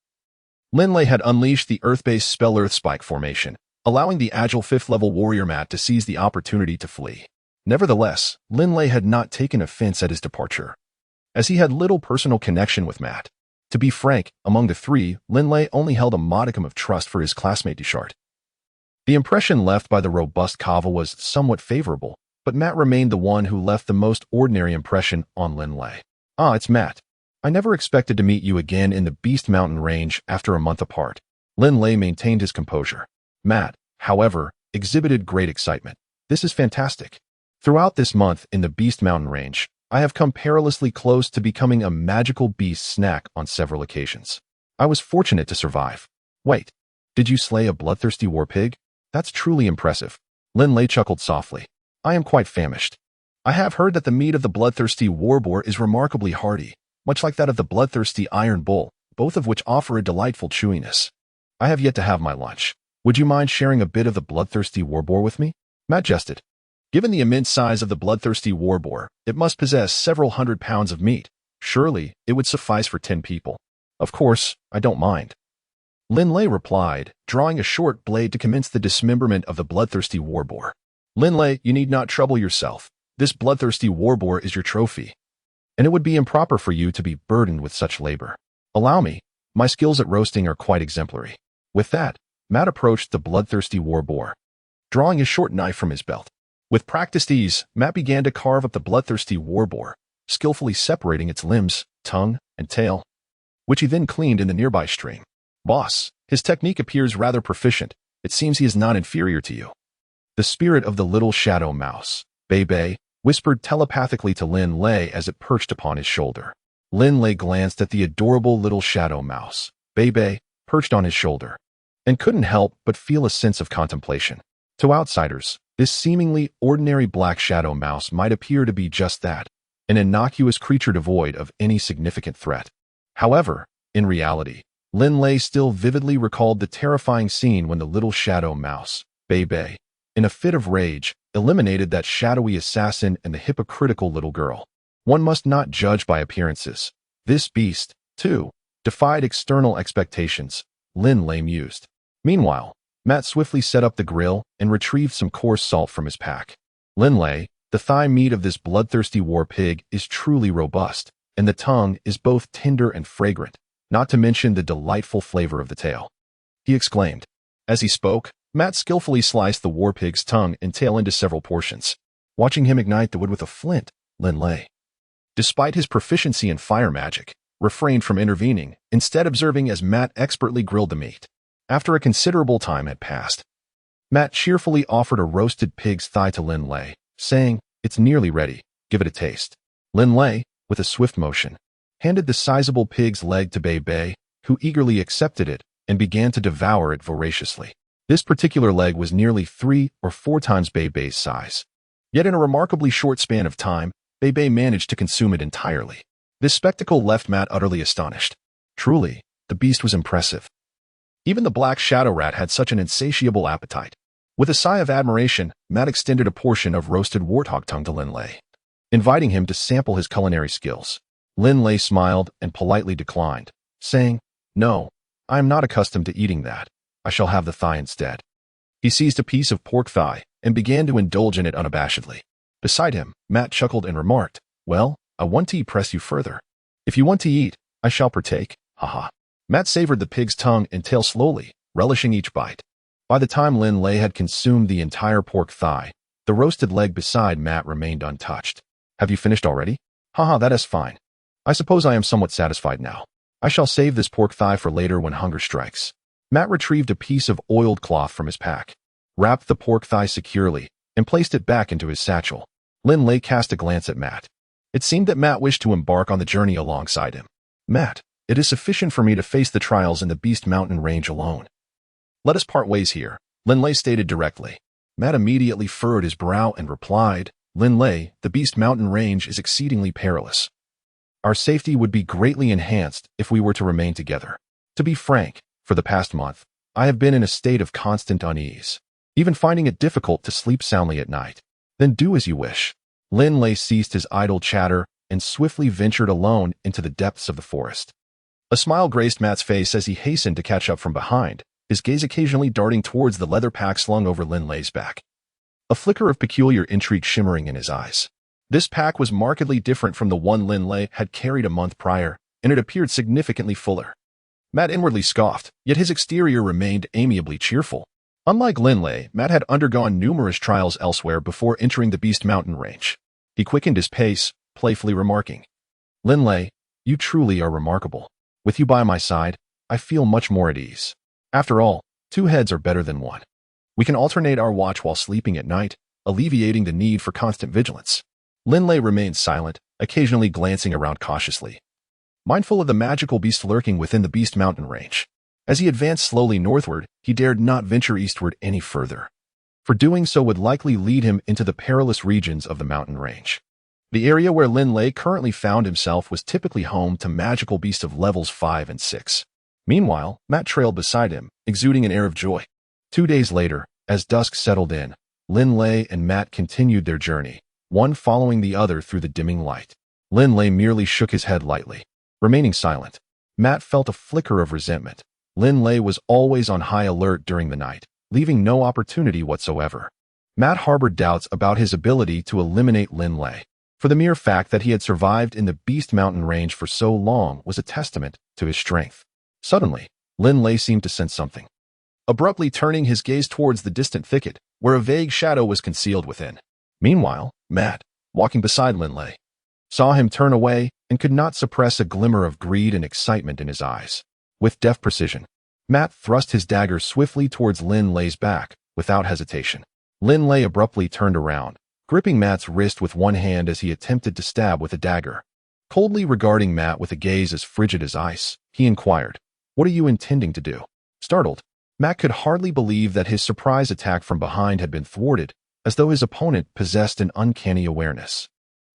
Linley had unleashed the Earth-based Spell Earth Spike formation, allowing the agile 5th level warrior Matt to seize the opportunity to flee. Nevertheless, Linley had not taken offense at his departure, as he had little personal connection with Matt. To be frank, among the 3, Linley only held a modicum of trust for his classmate Deschart. The impression left by the robust Kava was somewhat favorable, but Matt remained the one who left the most ordinary impression on Linley. Ah, it's Matt. I never expected to meet you again in the Beast Mountain Range after a month apart. Linley maintained his composure. Matt, however, exhibited great excitement. This is fantastic. Throughout this month in the Beast Mountain Range, I have come perilously close to becoming a magical beast snack on several occasions. I was fortunate to survive. Wait, did you slay a bloodthirsty war pig? That's truly impressive. Linley chuckled softly. I am quite famished. I have heard that the meat of the bloodthirsty war boar is remarkably hearty, much like that of the bloodthirsty iron bull, both of which offer a delightful chewiness. I have yet to have my lunch. Would you mind sharing a bit of the bloodthirsty war boar with me? Matt jested. Given the immense size of the bloodthirsty war boar, it must possess several hundred pounds of meat. Surely, it would suffice for 10 people. Of course, I don't mind. Linley replied, drawing a short blade to commence the dismemberment of the bloodthirsty war boar. Linley, you need not trouble yourself. This bloodthirsty war boar is your trophy, and it would be improper for you to be burdened with such labor. Allow me. My skills at roasting are quite exemplary. With that, Matt approached the bloodthirsty war boar, drawing a short knife from his belt. With practiced ease, Matt began to carve up the bloodthirsty war boar, skillfully separating its limbs, tongue, and tail, which he then cleaned in the nearby stream. Boss, his technique appears rather proficient. It seems he is not inferior to you. The spirit of the little shadow mouse, Bebe, whispered telepathically to Linley as it perched upon his shoulder. Linley glanced at the adorable little shadow mouse, Bebe, perched on his shoulder, and couldn't help but feel a sense of contemplation. To outsiders, this seemingly ordinary black shadow mouse might appear to be just that, an innocuous creature devoid of any significant threat. However, in reality, Linley still vividly recalled the terrifying scene when the little shadow mouse, Bebe, in a fit of rage, eliminated that shadowy assassin and the hypocritical little girl. One must not judge by appearances. This beast, too, defied external expectations, Linley mused. Meanwhile, Matt swiftly set up the grill and retrieved some coarse salt from his pack. Linley, the thigh meat of this bloodthirsty war pig is truly robust, and the tongue is both tender and fragrant, not to mention the delightful flavor of the tail, he exclaimed. As he spoke, Matt skillfully sliced the war pig's tongue and tail into several portions. Watching him ignite the wood with a flint, Linley, despite his proficiency in fire magic, refrained from intervening, instead observing as Matt expertly grilled the meat. After a considerable time had passed, Matt cheerfully offered a roasted pig's thigh to Linley, saying, "It's nearly ready, give it a taste." Linley, with a swift motion, handed the sizable pig's leg to Bebe, who eagerly accepted it and began to devour it voraciously. This particular leg was nearly 3 or 4 times Bebe's size. Yet in a remarkably short span of time, Bebe managed to consume it entirely. This spectacle left Matt utterly astonished. Truly, the beast was impressive. Even the black shadow rat had such an insatiable appetite. With a sigh of admiration, Matt extended a portion of roasted warthog tongue to Linley, inviting him to sample his culinary skills. Linley smiled and politely declined, saying, "No, I am not accustomed to eating that. I shall have the thigh instead." He seized a piece of pork thigh and began to indulge in it unabashedly. Beside him, Matt chuckled and remarked, "Well, I want to press you further. If you want to eat, I shall partake, haha." Matt savored the pig's tongue and tail slowly, relishing each bite. By the time Linley had consumed the entire pork thigh, the roasted leg beside Matt remained untouched. "Have you finished already?" "Haha, that is fine. I suppose I am somewhat satisfied now. I shall save this pork thigh for later when hunger strikes." Matt retrieved a piece of oiled cloth from his pack, wrapped the pork thigh securely, and placed it back into his satchel. Linley cast a glance at Matt. It seemed that Matt wished to embark on the journey alongside him. "Matt, it is sufficient for me to face the trials in the Beast Mountain range alone. Let us part ways here," Linley stated directly. Matt immediately furrowed his brow and replied, "Linley, the Beast Mountain range is exceedingly perilous. Our safety would be greatly enhanced if we were to remain together. To be frank, for the past month, I have been in a state of constant unease, even finding it difficult to sleep soundly at night." "Then do as you wish." Linley ceased his idle chatter and swiftly ventured alone into the depths of the forest. A smile graced Matt's face as he hastened to catch up from behind, his gaze occasionally darting towards the leather pack slung over Linley's back, a flicker of peculiar intrigue shimmering in his eyes. This pack was markedly different from the one Linley had carried a month prior, and it appeared significantly fuller. Matt inwardly scoffed, yet his exterior remained amiably cheerful. Unlike Linley, Matt had undergone numerous trials elsewhere before entering the Beast Mountain range. He quickened his pace, playfully remarking, "Linley, you truly are remarkable. With you by my side, I feel much more at ease. After all, 2 heads are better than 1. We can alternate our watch while sleeping at night, alleviating the need for constant vigilance." Linley remained silent, occasionally glancing around cautiously, mindful of the magical beast lurking within the Beast Mountain range. As he advanced slowly northward, he dared not venture eastward any further, for doing so would likely lead him into the perilous regions of the mountain range. The area where Linley currently found himself was typically home to magical beasts of levels 5 and 6. Meanwhile, Matt trailed beside him, exuding an air of joy. 2 days later, as dusk settled in, Linley and Matt continued their journey, one following the other through the dimming light. Linley merely shook his head lightly, remaining silent. Matt felt a flicker of resentment. Linley was always on high alert during the night, leaving no opportunity whatsoever. Matt harbored doubts about his ability to eliminate Linley, for the mere fact that he had survived in the Beast Mountain range for so long was a testament to his strength. Suddenly, Linley seemed to sense something, abruptly turning his gaze towards the distant thicket, where a vague shadow was concealed within. Meanwhile, Matt, walking beside Linley, saw him turn away and could not suppress a glimmer of greed and excitement in his eyes. With deft precision, Matt thrust his dagger swiftly towards Linley's back, without hesitation. Linley abruptly turned around, gripping Matt's wrist with one hand as he attempted to stab with the dagger. Coldly regarding Matt with a gaze as frigid as ice, he inquired, "What are you intending to do?" Startled, Matt could hardly believe that his surprise attack from behind had been thwarted, as though his opponent possessed an uncanny awareness.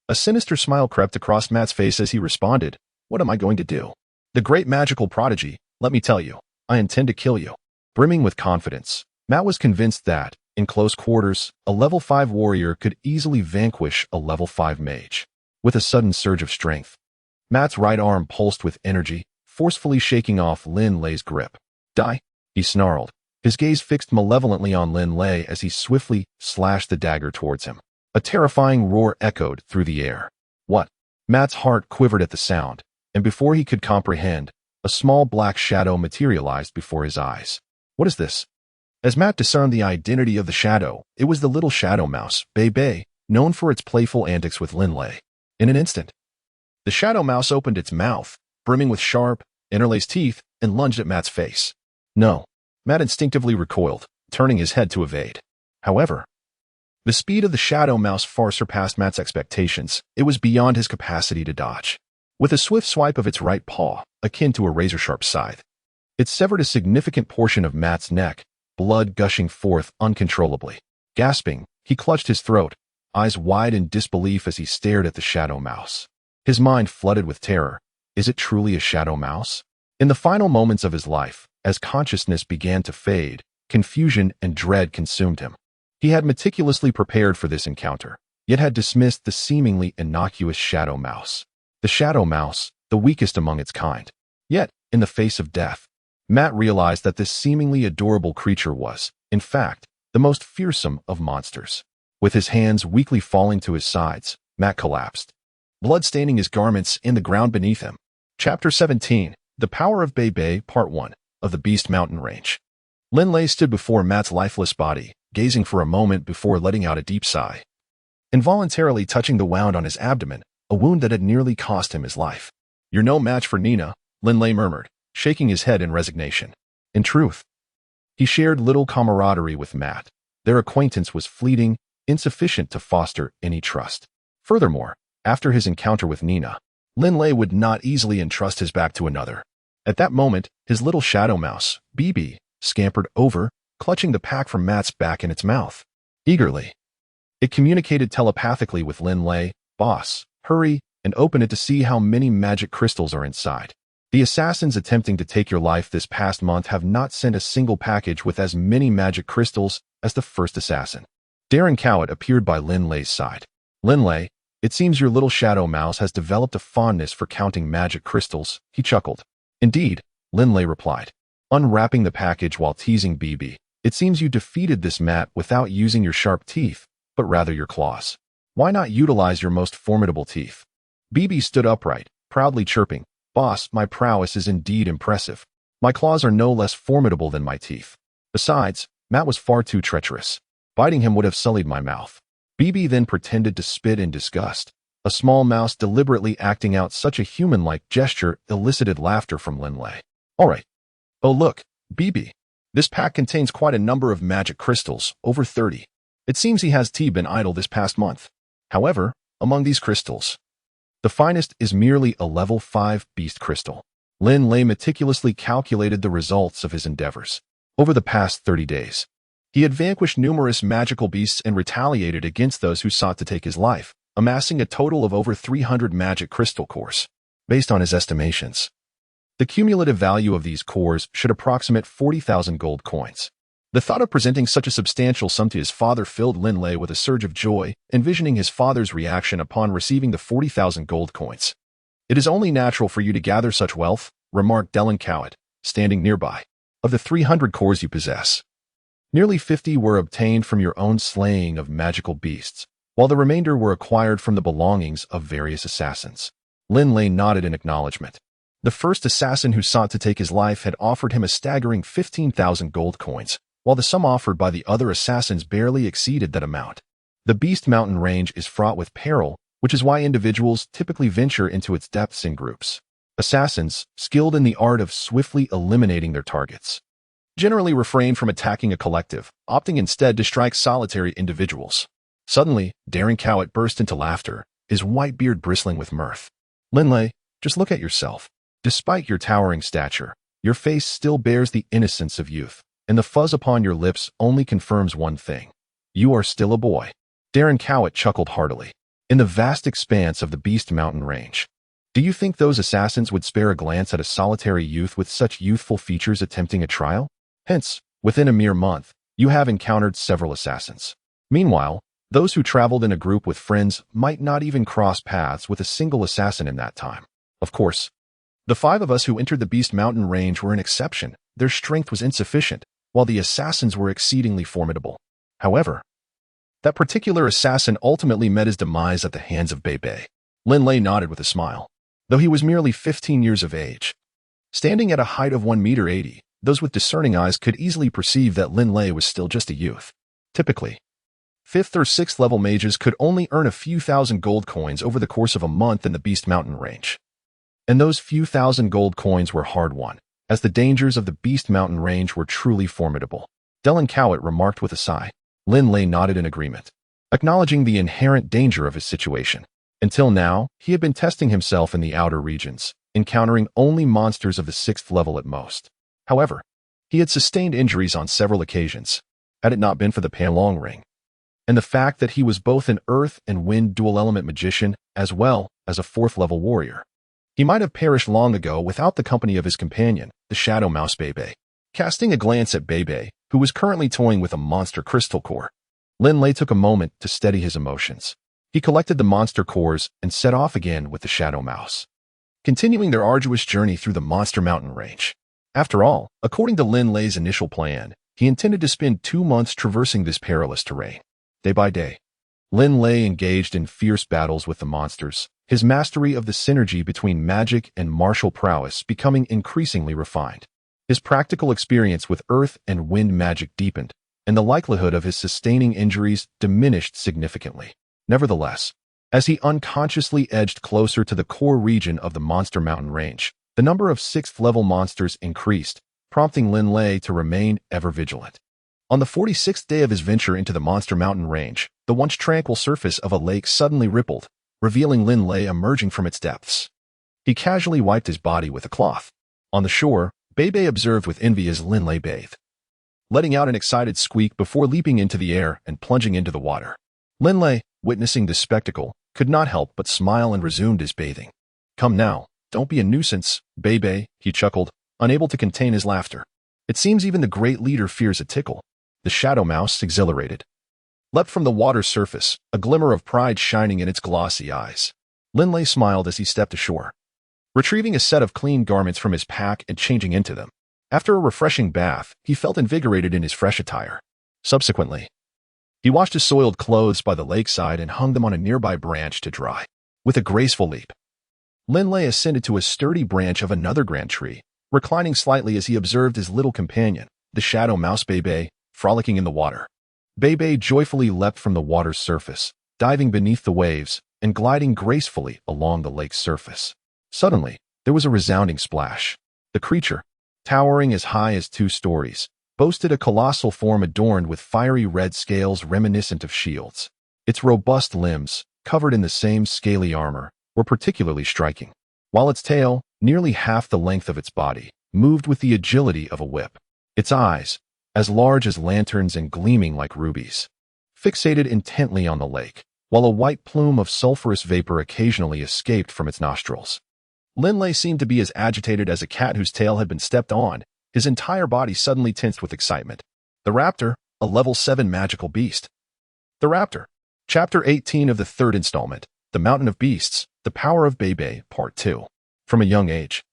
A sinister smile crept across Matt's face as he responded, "What am I going to do? The great magical prodigy, let me tell you, I intend to kill you." Brimming with confidence, Matt was convinced that, in close quarters, a level 5 warrior could easily vanquish a level 5 mage. With a sudden surge of strength, Matt's right arm pulsed with energy, forcefully shaking off Linley's grip. "Die," he snarled, his gaze fixed malevolently on Linley as he swiftly slashed the dagger towards him. A terrifying roar echoed through the air. "What?" Matt's heart quivered at the sound, and before he could comprehend, a small black shadow materialized before his eyes. "What is this?" As Matt discerned the identity of the shadow, it was the little shadow mouse, Bei, known for its playful antics with Linley. In an instant, the shadow mouse opened its mouth, brimming with sharp, interlaced teeth, and lunged at Matt's face. "No." Matt instinctively recoiled, turning his head to evade. However, the speed of the shadow mouse far surpassed Matt's expectations. It was beyond his capacity to dodge. With a swift swipe of its right paw, akin to a razor-sharp scythe, it severed a significant portion of Matt's neck, blood gushing forth uncontrollably. Gasping, he clutched his throat, eyes wide in disbelief as he stared at the shadow mouse. His mind flooded with terror. Is it truly a shadow mouse? In the final moments of his life, as consciousness began to fade, confusion and dread consumed him. He had meticulously prepared for this encounter, yet had dismissed the seemingly innocuous shadow mouse. The shadow mouse, the weakest among its kind. Yet, in the face of death, Matt realized that this seemingly adorable creature was, in fact, the most fearsome of monsters. With his hands weakly falling to his sides, Matt collapsed, blood staining his garments and the ground beneath him. Chapter 17, The Power of Bei, Part 1, of the Beast Mountain Range. Linley stood before Matt's lifeless body, gazing for a moment before letting out a deep sigh. Involuntarily touching the wound on his abdomen, a wound that had nearly cost him his life. "You're no match for Nina," Linley murmured, shaking his head in resignation. In truth, he shared little camaraderie with Matt. Their acquaintance was fleeting, insufficient to foster any trust. Furthermore, after his encounter with Nina, Linley would not easily entrust his back to another. At that moment, his little shadow mouse, Bei, scampered over, clutching the pack from Matt's back in its mouth. Eagerly, it communicated telepathically with Linley, "Boss, hurry and open it to see how many magic crystals are inside. The assassins attempting to take your life this past month have not sent a single package with as many magic crystals as the first assassin." Darren Cowett appeared by Linley's side. "Linley, it seems your little shadow mouse has developed a fondness for counting magic crystals," he chuckled. "Indeed," Linley replied, unwrapping the package while teasing Bei. "It seems you defeated this Matt without using your sharp teeth, but rather your claws. Why not utilize your most formidable teeth?" Bei stood upright, proudly chirping, "Boss, my prowess is indeed impressive. My claws are no less formidable than my teeth. Besides, Matt was far too treacherous. Biting him would have sullied my mouth." Bei then pretended to spit in disgust. A small mouse deliberately acting out such a human-like gesture elicited laughter from Linley. "All right. Oh look, Bei. This pack contains quite a number of magic crystals, over 30. It seems he has been idle this past month. However, among these crystals, the finest is merely a level 5 beast crystal." Linley meticulously calculated the results of his endeavors. Over the past 30 days, he had vanquished numerous magical beasts and retaliated against those who sought to take his life, amassing a total of over 300 magic crystal cores. Based on his estimations, the cumulative value of these cores should approximate 40,000 gold coins. The thought of presenting such a substantial sum to his father filled Linley with a surge of joy, envisioning his father's reaction upon receiving the 40,000 gold coins. "It is only natural for you to gather such wealth," remarked Darren Cowett, standing nearby. "Of the 300 cores you possess, nearly 50 were obtained from your own slaying of magical beasts, while the remainder were acquired from the belongings of various assassins." Linley nodded in acknowledgement. The first assassin who sought to take his life had offered him a staggering 15,000 gold coins, while the sum offered by the other assassins barely exceeded that amount. The Beast Mountain Range is fraught with peril, which is why individuals typically venture into its depths in groups. Assassins, skilled in the art of swiftly eliminating their targets, generally refrain from attacking a collective, opting instead to strike solitary individuals. Suddenly, Darren Cowett burst into laughter, his white beard bristling with mirth. Linley, just look at yourself. Despite your towering stature, your face still bears the innocence of youth, and the fuzz upon your lips only confirms one thing. You are still a boy. Darren Cowett chuckled heartily. In the vast expanse of the Beast Mountain Range, do you think those assassins would spare a glance at a solitary youth with such youthful features attempting a trial? Hence, within a mere month, you have encountered several assassins. Meanwhile, those who traveled in a group with friends might not even cross paths with a single assassin in that time. Of course, the 5 of us who entered the Beast Mountain Range were an exception. Their strength was insufficient, while the assassins were exceedingly formidable. However, that particular assassin ultimately met his demise at the hands of Bebe. Linley nodded with a smile. Though he was merely 15 years of age, standing at a height of 1.80 meters, those with discerning eyes could easily perceive that Linley was still just a youth. Typically, 5th or 6th level mages could only earn a few thousand gold coins over the course of a month in the Beast Mountain Range. And those few thousand gold coins were hard-won, as the dangers of the Beast Mountain Range were truly formidable. Darren Cowett remarked with a sigh. Linley nodded in agreement, acknowledging the inherent danger of his situation. Until now, he had been testing himself in the outer regions, encountering only monsters of the 6th level at most. However, he had sustained injuries on several occasions, had it not been for the Panlong Ring, and the fact that he was both an earth and wind dual-element magician as well as a 4th level warrior. He might have perished long ago without the company of his companion, the Shadow Mouse Bebe. Casting a glance at Bebe, who was currently toying with a monster crystal core, Linley took a moment to steady his emotions. He collected the monster cores and set off again with the Shadow Mouse, continuing their arduous journey through the Monster Mountain Range. After all, according to Linley's initial plan, he intended to spend 2 months traversing this perilous terrain. Day by day, Linley engaged in fierce battles with the monsters, his mastery of the synergy between magic and martial prowess becoming increasingly refined. His practical experience with earth and wind magic deepened, and the likelihood of his sustaining injuries diminished significantly. Nevertheless, as he unconsciously edged closer to the core region of the Monster Mountain Range, the number of 6th level monsters increased, prompting Linley to remain ever vigilant. On the 46th day of his venture into the Monster Mountain Range, the once tranquil surface of a lake suddenly rippled, revealing Linley emerging from its depths. He casually wiped his body with a cloth. On the shore, Bebe observed with envy as Linley bathed, letting out an excited squeak before leaping into the air and plunging into the water. Linley, witnessing this spectacle, could not help but smile and resumed his bathing. Come now, don't be a nuisance, Bebe, he chuckled, unable to contain his laughter. It seems even the great leader fears a tickle. The Shadow Mouse, exhilarated, leapt from the water's surface, a glimmer of pride shining in its glossy eyes. Linley smiled as he stepped ashore, retrieving a set of clean garments from his pack and changing into them. After a refreshing bath, he felt invigorated in his fresh attire. Subsequently, he washed his soiled clothes by the lakeside and hung them on a nearby branch to dry. With a graceful leap, Linley ascended to a sturdy branch of another grand tree, reclining slightly as he observed his little companion, the Shadow Mouse Bebe, frolicking in the water. Bebe joyfully leapt from the water's surface, diving beneath the waves and gliding gracefully along the lake's surface. Suddenly, there was a resounding splash. The creature, towering as high as 2 stories, boasted a colossal form adorned with fiery red scales reminiscent of shields. Its robust limbs, covered in the same scaly armor, were particularly striking, while its tail, nearly half the length of its body, moved with the agility of a whip. Its eyes, as large as lanterns and gleaming like rubies, fixated intently on the lake, while a white plume of sulphurous vapor occasionally escaped from its nostrils. Linley seemed to be as agitated as a cat whose tail had been stepped on, his entire body suddenly tensed with excitement. The Raptor, a level 7 magical beast. The Raptor. Chapter 18 of the 3rd installment, The Mountain of Beasts, The Power of Bebe, Part 2. From a young age,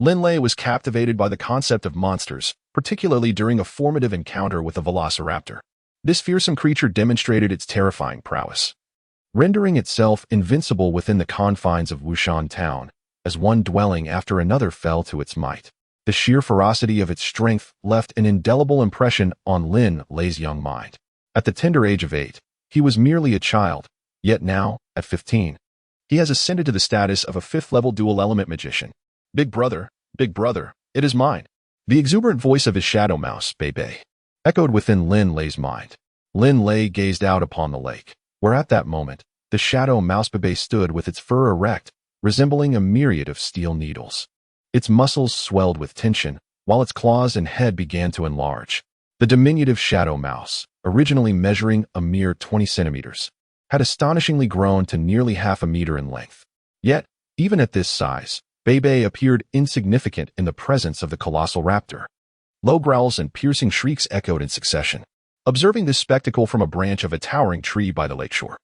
Linley was captivated by the concept of monsters, particularly during a formative encounter with a velociraptor. This fearsome creature demonstrated its terrifying prowess, rendering itself invincible within the confines of Wushan town, as one dwelling after another fell to its might. The sheer ferocity of its strength left an indelible impression on Linley's young mind. At the tender age of 8, he was merely a child, yet now, at 15, he has ascended to the status of a 5th-level dual-element magician. Big brother, it is mine. The exuberant voice of his Shadow Mouse, Bebe, echoed within Linley's mind. Linley gazed out upon the lake, where at that moment, the Shadow Mouse Bebe stood with its fur erect, resembling a myriad of steel needles. Its muscles swelled with tension, while its claws and head began to enlarge. The diminutive shadow mouse, originally measuring a mere 20 centimeters, had astonishingly grown to nearly half a meter in length. Yet, even at this size, Bebe appeared insignificant in the presence of the colossal raptor. Low growls and piercing shrieks echoed in succession. Observing this spectacle from a branch of a towering tree by the lakeshore,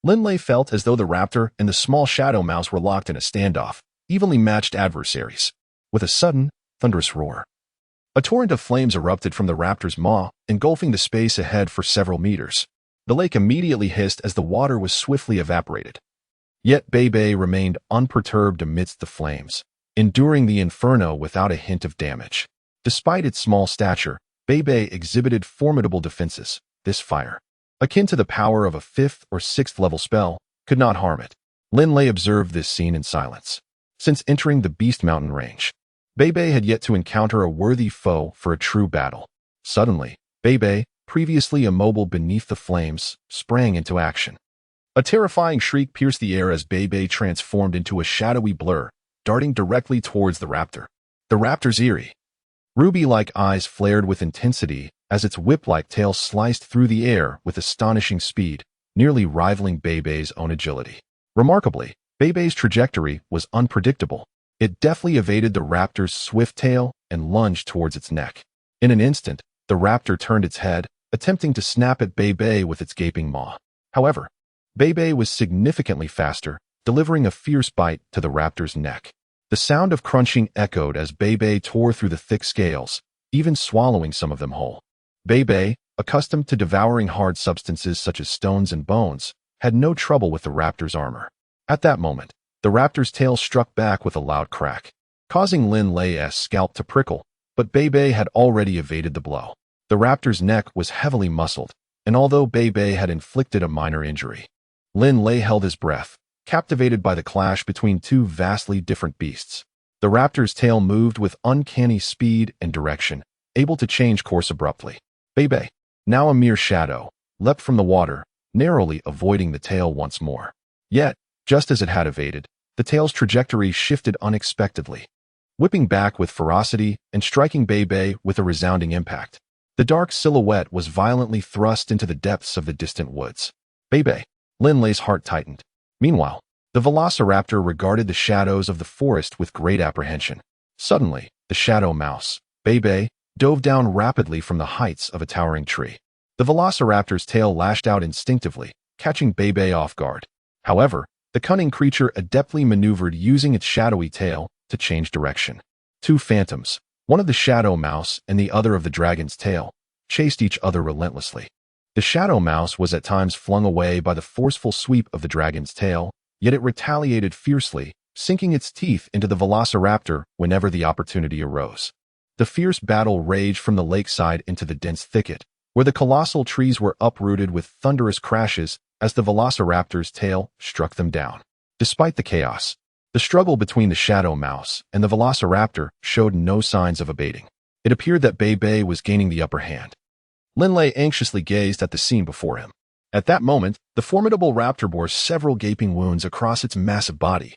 Linley felt as though the raptor and the small shadow mouse were locked in a standoff, evenly matched adversaries. With a sudden, thunderous roar, a torrent of flames erupted from the raptor's maw, engulfing the space ahead for several meters. The lake immediately hissed as the water was swiftly evaporated. Yet Bebe remained unperturbed amidst the flames, enduring the inferno without a hint of damage. Despite its small stature, Bebe exhibited formidable defenses. This fire, akin to the power of a 5th or 6th level spell, could not harm it. Linley observed this scene in silence. Since entering the Beast Mountain range, Bebe had yet to encounter a worthy foe for a true battle. Suddenly, Bebe, previously immobile beneath the flames, sprang into action. A terrifying shriek pierced the air as Bebe transformed into a shadowy blur, darting directly towards the raptor. The raptor's eerie, ruby-like eyes flared with intensity as its whip-like tail sliced through the air with astonishing speed, nearly rivaling Bebe's own agility. Remarkably, Bebe's trajectory was unpredictable. It deftly evaded the raptor's swift tail and lunged towards its neck. In an instant, the raptor turned its head, attempting to snap at Bebe with its gaping maw. However, Bebe was significantly faster, delivering a fierce bite to the raptor's neck. The sound of crunching echoed as Bebe tore through the thick scales, even swallowing some of them whole. Bebe, accustomed to devouring hard substances such as stones and bones, had no trouble with the raptor's armor. At that moment, the raptor's tail struck back with a loud crack, causing Linley's scalp to prickle, but Bebe had already evaded the blow. The raptor's neck was heavily muscled, and although Bebe had inflicted a minor injury, Linley held his breath, captivated by the clash between two vastly different beasts. The raptor's tail moved with uncanny speed and direction, able to change course abruptly. Bebe, now a mere shadow, leapt from the water, narrowly avoiding the tail once more. Yet, just as it had evaded, the tail's trajectory shifted unexpectedly, whipping back with ferocity and striking Bebe with a resounding impact. The dark silhouette was violently thrust into the depths of the distant woods. Bebe, Linley's heart tightened. Meanwhile, the velociraptor regarded the shadows of the forest with great apprehension. Suddenly, the shadow mouse, Bebe, dove down rapidly from the heights of a towering tree. The velociraptor's tail lashed out instinctively, catching Bebe off guard. However, the cunning creature adeptly maneuvered using its shadowy tail to change direction. Two phantoms, one of the shadow mouse and the other of the dragon's tail, chased each other relentlessly. The shadow mouse was at times flung away by the forceful sweep of the dragon's tail, yet it retaliated fiercely, sinking its teeth into the velociraptor whenever the opportunity arose. The fierce battle raged from the lakeside into the dense thicket, where the colossal trees were uprooted with thunderous crashes as the velociraptor's tail struck them down. Despite the chaos, the struggle between the shadow mouse and the velociraptor showed no signs of abating. It appeared that Bebe was gaining the upper hand. Linley anxiously gazed at the scene before him. At that moment, the formidable raptor bore several gaping wounds across its massive body.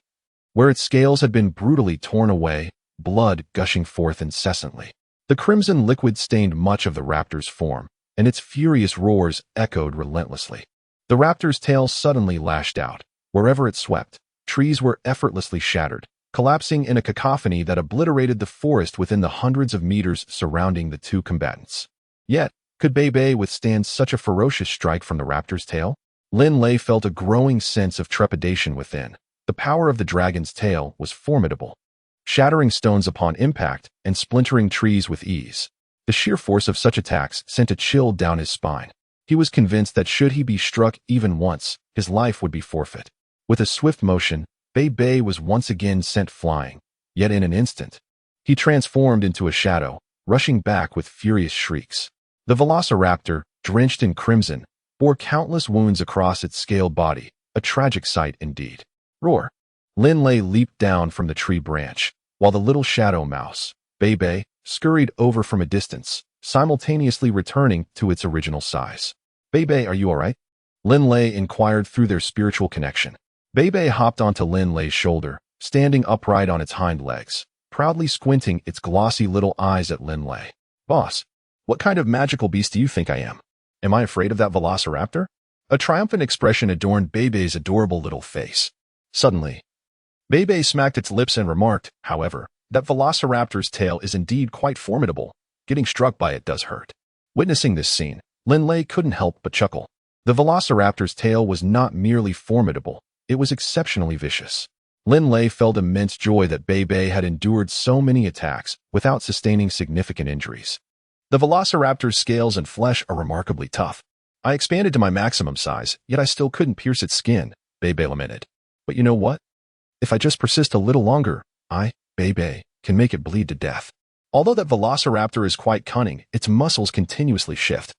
Where its scales had been brutally torn away, blood gushing forth incessantly. The crimson liquid stained much of the raptor's form, and its furious roars echoed relentlessly. The raptor's tail suddenly lashed out. Wherever it swept, trees were effortlessly shattered, collapsing in a cacophony that obliterated the forest within the hundreds of meters surrounding the two combatants. Yet, could Bebe withstand such a ferocious strike from the raptor's tail? Linley felt a growing sense of trepidation within. The power of the dragon's tail was formidable, shattering stones upon impact and splintering trees with ease. The sheer force of such attacks sent a chill down his spine. He was convinced that should he be struck even once, his life would be forfeit. With a swift motion, Bebe was once again sent flying, yet in an instant, he transformed into a shadow, rushing back with furious shrieks. The velociraptor, drenched in crimson, bore countless wounds across its scaled body, a tragic sight indeed. Roar! Linley leaped down from the tree branch, while the little shadow mouse, Bebe, scurried over from a distance, simultaneously returning to its original size. Bebe, are you all right? Linley inquired through their spiritual connection. Bebe hopped onto Linley's shoulder, standing upright on its hind legs, proudly squinting its glossy little eyes at Linley. Boss, what kind of magical beast do you think I am? Am I afraid of that velociraptor? A triumphant expression adorned Bebe's adorable little face. Suddenly, Bebe smacked its lips and remarked, however, that velociraptor's tail is indeed quite formidable. Getting struck by it does hurt. Witnessing this scene, Linley couldn't help but chuckle. The velociraptor's tail was not merely formidable, it was exceptionally vicious. Linley felt immense joy that Bebe had endured so many attacks without sustaining significant injuries. The velociraptor's scales and flesh are remarkably tough. I expanded to my maximum size, yet I still couldn't pierce its skin, Bebe lamented. But you know what? If I just persist a little longer, Bebe, can make it bleed to death. Although that velociraptor is quite cunning, its muscles continuously shift,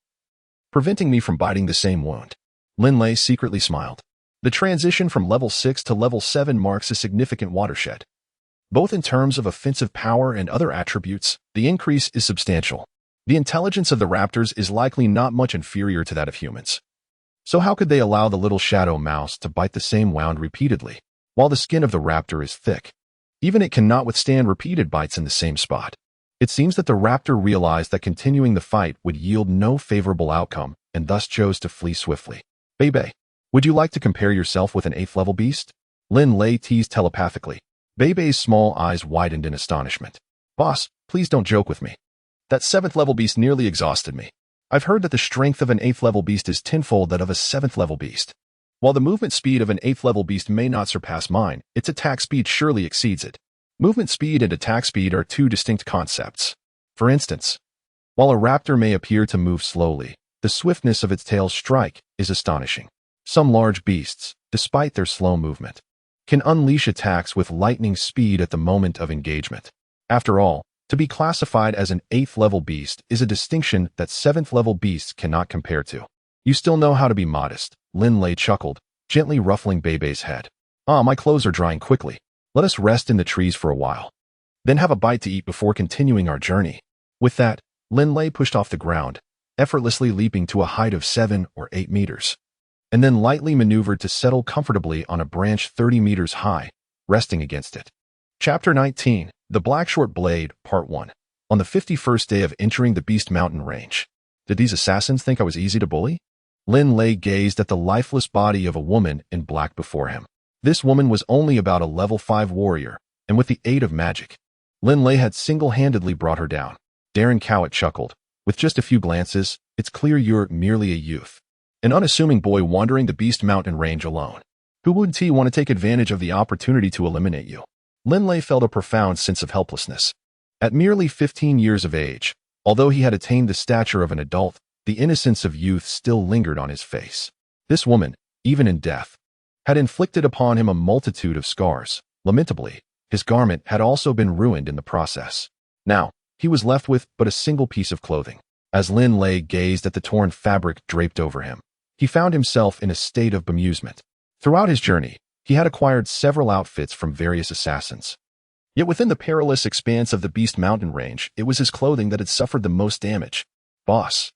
preventing me from biting the same wound. Linley secretly smiled. The transition from level 6 to level 7 marks a significant watershed. Both in terms of offensive power and other attributes, the increase is substantial. The intelligence of the raptors is likely not much inferior to that of humans. So how could they allow the little shadow mouse to bite the same wound repeatedly, while the skin of the raptor is thick? Even it cannot withstand repeated bites in the same spot. It seems that the raptor realized that continuing the fight would yield no favorable outcome, and thus chose to flee swiftly. Bebe, would you like to compare yourself with an 8th level beast? Linley teased telepathically. Bebe's small eyes widened in astonishment. Boss, please don't joke with me. That 7th level beast nearly exhausted me. I've heard that the strength of an 8th level beast is tenfold that of a 7th level beast. While the movement speed of an 8th level beast may not surpass mine, its attack speed surely exceeds it. Movement speed and attack speed are two distinct concepts. For instance, while a raptor may appear to move slowly, the swiftness of its tail's strike is astonishing. Some large beasts, despite their slow movement, can unleash attacks with lightning speed at the moment of engagement. After all, to be classified as an 8th level beast is a distinction that 7th level beasts cannot compare to. You still know how to be modest, Linley chuckled, gently ruffling Bebe's head. My clothes are drying quickly. Let us rest in the trees for a while. Then have a bite to eat before continuing our journey. With that, Linley pushed off the ground, effortlessly leaping to a height of 7 or 8 meters, and then lightly maneuvered to settle comfortably on a branch 30 meters high, resting against it. Chapter 19, The Black Short Blade, Part 1. On the 51st day of entering the Beast Mountain Range. Did these assassins think I was easy to bully? Linley gazed at the lifeless body of a woman in black before him. This woman was only about a level 5 warrior, and with the aid of magic, Linley had single-handedly brought her down. Darren Cowett chuckled. With just a few glances, it's clear you're merely a youth. An unassuming boy wandering the Beast Mountain Range alone. Who would want to take advantage of the opportunity to eliminate you? Linley felt a profound sense of helplessness. At merely 15 years of age, although he had attained the stature of an adult, the innocence of youth still lingered on his face. This woman, even in death, had inflicted upon him a multitude of scars. Lamentably, his garment had also been ruined in the process. Now, he was left with but a single piece of clothing. As Linley gazed at the torn fabric draped over him, he found himself in a state of bemusement. Throughout his journey, he had acquired several outfits from various assassins. Yet within the perilous expanse of the Beast Mountain Range, it was his clothing that had suffered the most damage. Boss,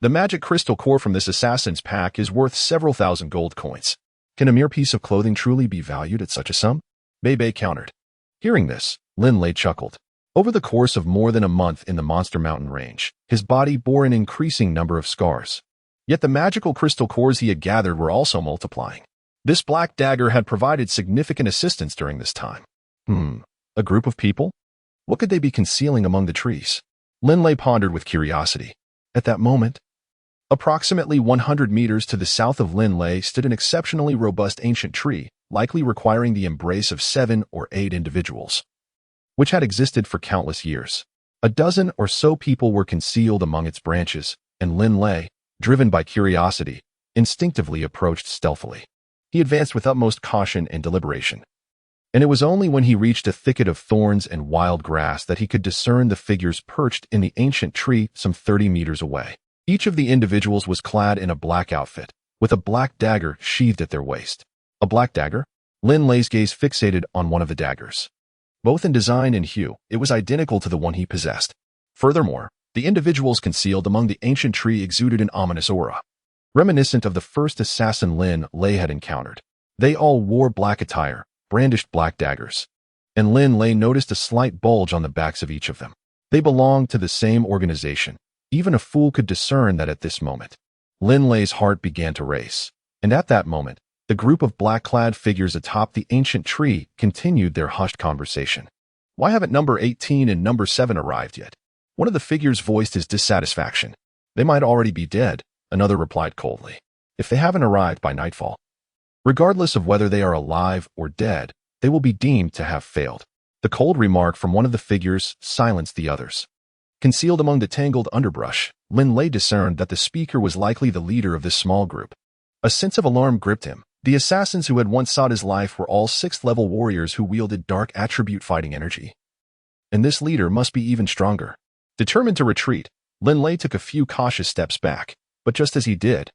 the magic crystal core from this assassin's pack is worth several thousand gold coins. Can a mere piece of clothing truly be valued at such a sum? Bebe countered. Hearing this, Linley chuckled. Over the course of more than a month in the Monster Mountain Range, his body bore an increasing number of scars. Yet the magical crystal cores he had gathered were also multiplying. This black dagger had provided significant assistance during this time. A group of people? What could they be concealing among the trees? Linley pondered with curiosity. At that moment, approximately 100 meters to the south of Linley stood an exceptionally robust ancient tree, likely requiring the embrace of 7 or 8 individuals, which had existed for countless years. A dozen or so people were concealed among its branches, and Linley, driven by curiosity, instinctively approached stealthily. He advanced with utmost caution and deliberation, and it was only when he reached a thicket of thorns and wild grass that he could discern the figures perched in the ancient tree some 30 meters away. Each of the individuals was clad in a black outfit, with a black dagger sheathed at their waist. A black dagger? Linley's gaze fixated on one of the daggers. Both in design and hue, it was identical to the one he possessed. Furthermore, the individuals concealed among the ancient tree exuded an ominous aura, reminiscent of the first assassin Linley had encountered. They all wore black attire, brandished black daggers. And Linley noticed a slight bulge on the backs of each of them. They belonged to the same organization. Even a fool could discern that at this moment. Linley's heart began to race. And at that moment, the group of black-clad figures atop the ancient tree continued their hushed conversation. Why haven't number 18 and number 7 arrived yet? One of the figures voiced his dissatisfaction. They might already be dead, another replied coldly. If they haven't arrived by nightfall, regardless of whether they are alive or dead, they will be deemed to have failed. The cold remark from one of the figures silenced the others. Concealed among the tangled underbrush, Linley discerned that the speaker was likely the leader of this small group. A sense of alarm gripped him. The assassins who had once sought his life were all 6th-level warriors who wielded dark attribute fighting energy. And this leader must be even stronger. Determined to retreat, Linley took a few cautious steps back, but just as he did,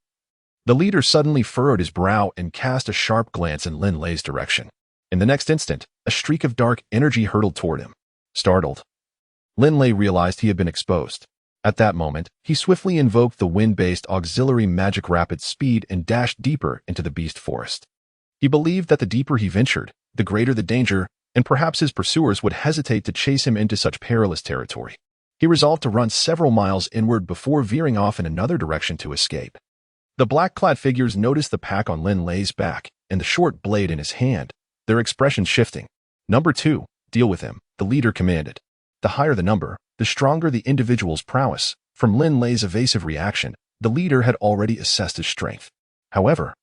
the leader suddenly furrowed his brow and cast a sharp glance in Linley's direction. In the next instant, a streak of dark energy hurtled toward him. Startled, Linley realized he had been exposed. At that moment, he swiftly invoked the wind-based auxiliary magic rapid speed and dashed deeper into the beast forest. He believed that the deeper he ventured, the greater the danger, and perhaps his pursuers would hesitate to chase him into such perilous territory. He resolved to run several miles inward before veering off in another direction to escape. The black-clad figures noticed the pack on Linley's back and the short blade in his hand, their expressions shifting. Number 2, deal with him, the leader commanded. The higher the number, the stronger the individual's prowess. From Linley's evasive reaction, the leader had already assessed his strength. However,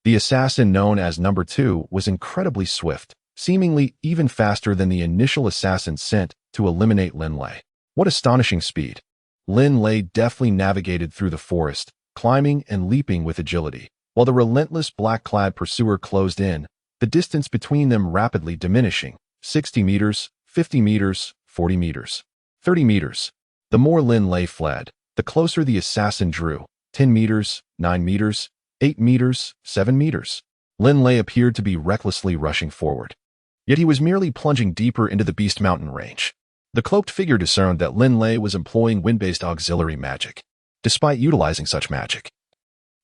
the assassin known as Number 2 was incredibly swift, seemingly even faster than the initial assassin sent to eliminate Linley. What astonishing speed! Linley deftly navigated through the forest, climbing and leaping with agility, while the relentless black-clad pursuer closed in, the distance between them rapidly diminishing, 60 meters, 50 meters, 40 meters, 30 meters. The more Linley fled, the closer the assassin drew, 10 meters, 9 meters, 8 meters, 7 meters. Linley appeared to be recklessly rushing forward. Yet he was merely plunging deeper into the Beast Mountain range. The cloaked figure discerned that Linley was employing wind-based auxiliary magic. Despite utilizing such magic,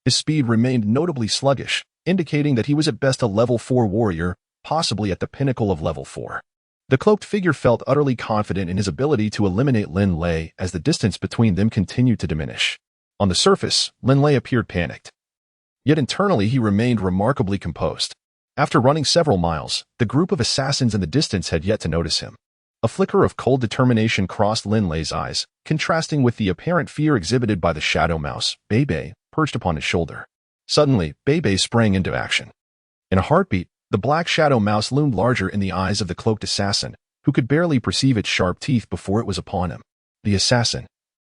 his speed remained notably sluggish, indicating that he was at best a level 4 warrior, possibly at the pinnacle of level 4. The cloaked figure felt utterly confident in his ability to eliminate Linley as the distance between them continued to diminish. On the surface, Linley appeared panicked. Yet internally he remained remarkably composed. After running several miles, the group of assassins in the distance had yet to notice him. A flicker of cold determination crossed Linley's eyes, contrasting with the apparent fear exhibited by the shadow mouse, Bebe, perched upon his shoulder. Suddenly, Bebe sprang into action. In a heartbeat, the black shadow mouse loomed larger in the eyes of the cloaked assassin, who could barely perceive its sharp teeth before it was upon him. The assassin,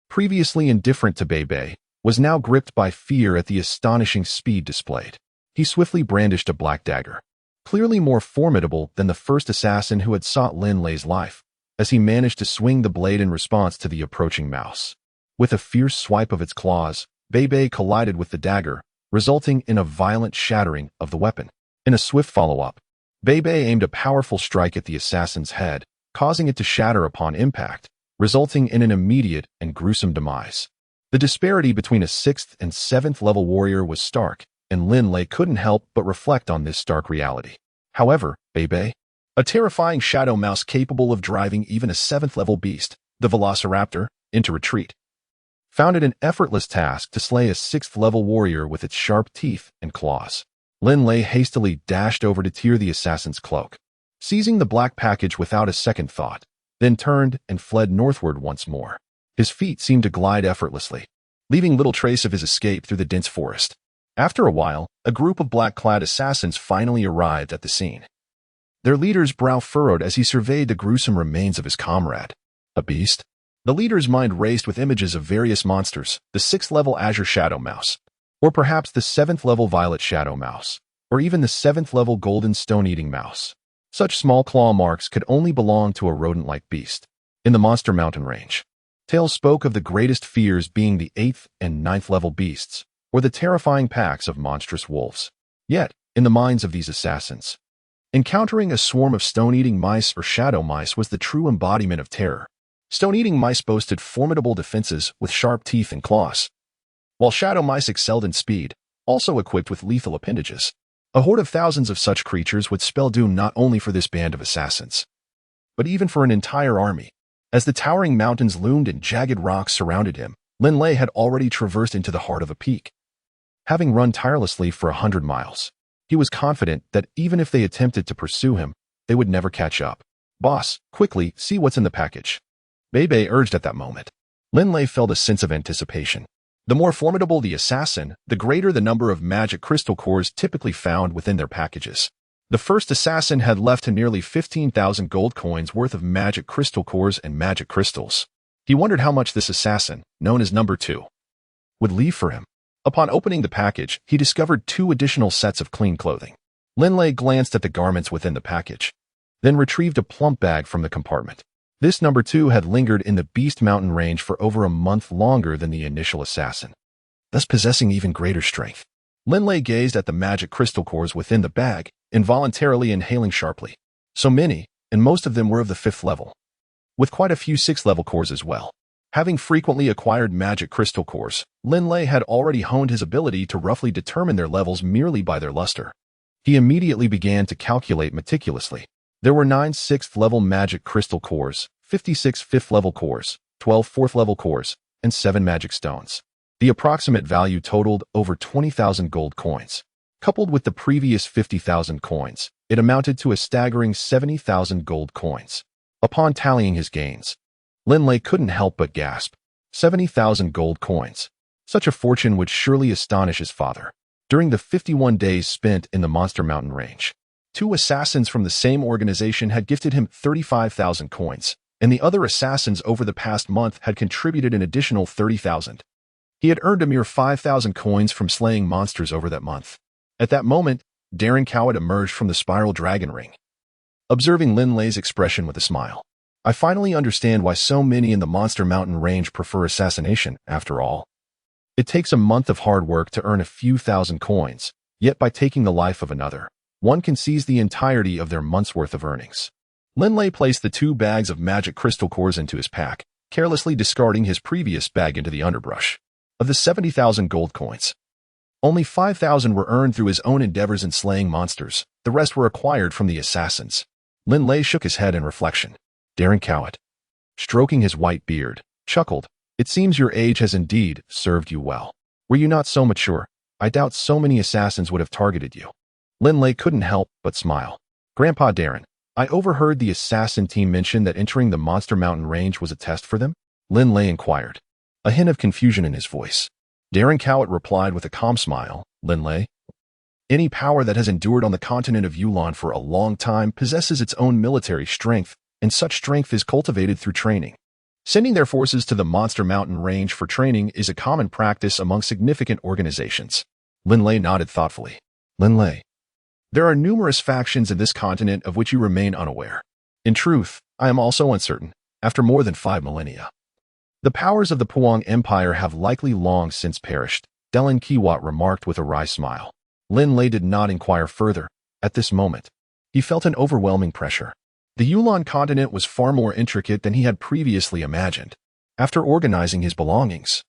previously indifferent to Bebe, was now gripped by fear at the astonishing speed displayed. He swiftly brandished a black dagger, clearly more formidable than the first assassin who had sought Linley's life, as he managed to swing the blade in response to the approaching mouse. With a fierce swipe of its claws, Bebe collided with the dagger, resulting in a violent shattering of the weapon. In a swift follow-up, Bebe aimed a powerful strike at the assassin's head, causing it to shatter upon impact, resulting in an immediate and gruesome demise. The disparity between a 6th and 7th level warrior was stark, and Linley couldn't help but reflect on this stark reality. However, Bebe, a terrifying shadow mouse capable of driving even a 7th level beast, the velociraptor, into retreat, found it an effortless task to slay a 6th level warrior with its sharp teeth and claws. Linley hastily dashed over to tear the assassin's cloak, seizing the black package without a second thought, then turned and fled northward once more. His feet seemed to glide effortlessly, leaving little trace of his escape through the dense forest. After a while, a group of black-clad assassins finally arrived at the scene. Their leader's brow furrowed as he surveyed the gruesome remains of his comrade. A beast? The leader's mind raced with images of various monsters, the 6th level Azure Shadow Mouse, or perhaps the 7th level Violet Shadow Mouse, or even the 7th level Golden Stone-Eating Mouse. Such small claw marks could only belong to a rodent-like beast. In the Monster Mountain range, tales spoke of the greatest fears being the 8th and 9th level beasts, or the terrifying packs of monstrous wolves. Yet, in the minds of these assassins, encountering a swarm of stone-eating mice or shadow mice was the true embodiment of terror. Stone-eating mice boasted formidable defenses with sharp teeth and claws, while shadow mice excelled in speed, also equipped with lethal appendages. A horde of thousands of such creatures would spell doom not only for this band of assassins, but even for an entire army. As the towering mountains loomed and jagged rocks surrounded him, Linley had already traversed into the heart of a peak. Having run tirelessly for 100 miles, he was confident that even if they attempted to pursue him, they would never catch up. "Boss, quickly, see what's in the package," Bebe urged at that moment. Linley felt a sense of anticipation. The more formidable the assassin, the greater the number of magic crystal cores typically found within their packages. The first assassin had left him nearly 15,000 gold coins worth of magic crystal cores and magic crystals. He wondered how much this assassin, known as Number 2, would leave for him. Upon opening the package, he discovered 2 additional sets of clean clothing. Linley glanced at the garments within the package, then retrieved a plump bag from the compartment. This Number 2 had lingered in the Beast Mountain range for over a month longer than the initial assassin, thus possessing even greater strength. Linley gazed at the magic crystal cores within the bag, involuntarily inhaling sharply. So many, and most of them were of the 5th level, with quite a few 6th level cores as well. Having frequently acquired magic crystal cores, Linley had already honed his ability to roughly determine their levels merely by their luster. He immediately began to calculate meticulously. There were 9 6th level magic crystal cores, 56 5th level cores, 12 4th level cores, and 7 magic stones. The approximate value totaled over 20,000 gold coins. Coupled with the previous 50,000 coins, it amounted to a staggering 70,000 gold coins. Upon tallying his gains, Linley couldn't help but gasp. 70,000 gold coins. Such a fortune would surely astonish his father. During the 51 days spent in the Monster Mountain range, 2 assassins from the same organization had gifted him 35,000 coins, and the other assassins over the past month had contributed an additional 30,000. He had earned a mere 5,000 coins from slaying monsters over that month. At that moment, Darren Cowett emerged from the spiral dragon ring, observing Linley's expression with a smile. "I finally understand why so many in the Monster Mountain range prefer assassination, after all. It takes a month of hard work to earn a few thousand coins, yet by taking the life of another, one can seize the entirety of their month's worth of earnings." Linley placed the 2 bags of magic crystal cores into his pack, carelessly discarding his previous bag into the underbrush. Of the 70,000 gold coins, only 5,000 were earned through his own endeavors in slaying monsters. The rest were acquired from the assassins. Linley shook his head in reflection. Darren Cowett, stroking his white beard, chuckled. "It seems your age has indeed served you well. Were you not so mature, I doubt so many assassins would have targeted you." Linley couldn't help but smile. "Grandpa Darren, I overheard the assassin team mention that entering the Monster Mountain range was a test for them?" Linley inquired, a hint of confusion in his voice. Darren Cowett replied with a calm smile. "Linley, any power that has endured on the continent of Yulan for a long time possesses its own military strength, and such strength is cultivated through training. Sending their forces to the Monster Mountain range for training is a common practice among significant organizations." Linley nodded thoughtfully. "Linley, there are numerous factions in this continent of which you remain unaware. In truth, I am also uncertain, after more than 5 millennia. The powers of the Puang Empire have likely long since perished," Dellen Kiwat remarked with a wry smile. Linley did not inquire further. At this moment, he felt an overwhelming pressure. The Yulan Continent was far more intricate than he had previously imagined. After organizing his belongings,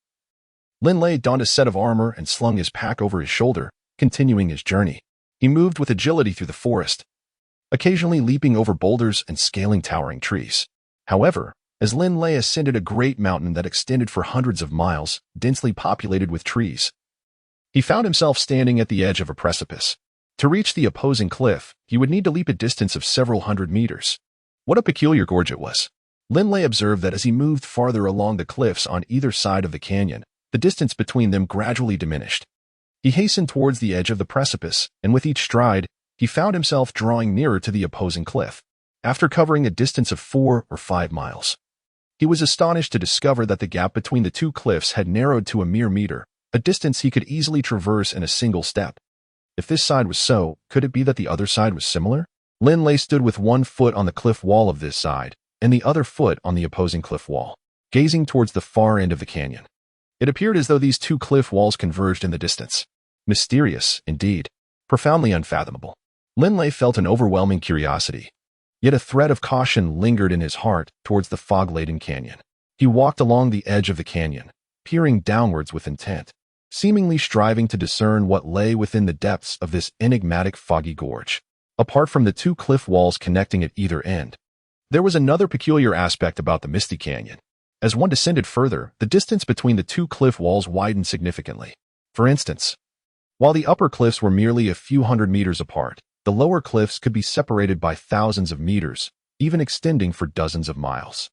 Linley donned a set of armor and slung his pack over his shoulder, continuing his journey. He moved with agility through the forest, occasionally leaping over boulders and scaling towering trees. However, as Linley ascended a great mountain that extended for hundreds of miles, densely populated with trees, he found himself standing at the edge of a precipice. To reach the opposing cliff, he would need to leap a distance of several hundred meters. What a peculiar gorge it was. Linley observed that as he moved farther along the cliffs on either side of the canyon, the distance between them gradually diminished. He hastened towards the edge of the precipice, and with each stride, he found himself drawing nearer to the opposing cliff. After covering a distance of 4 or 5 miles, he was astonished to discover that the gap between the 2 cliffs had narrowed to a mere meter, a distance he could easily traverse in a single step. If this side was so, could it be that the other side was similar? Linley stood with one foot on the cliff wall of this side, and the other foot on the opposing cliff wall, gazing towards the far end of the canyon. It appeared as though these 2 cliff walls converged in the distance. Mysterious, indeed. Profoundly unfathomable. Linley felt an overwhelming curiosity. Yet a thread of caution lingered in his heart towards the fog-laden canyon. He walked along the edge of the canyon, peering downwards with intent. seemingly striving to discern what lay within the depths of this enigmatic foggy gorge. Apart from the two cliff walls connecting at either end, there was another peculiar aspect about the misty canyon. As one descended further, the distance between the two cliff walls widened significantly. For instance, while the upper cliffs were merely a few hundred meters apart, the lower cliffs could be separated by thousands of meters, even extending for dozens of miles.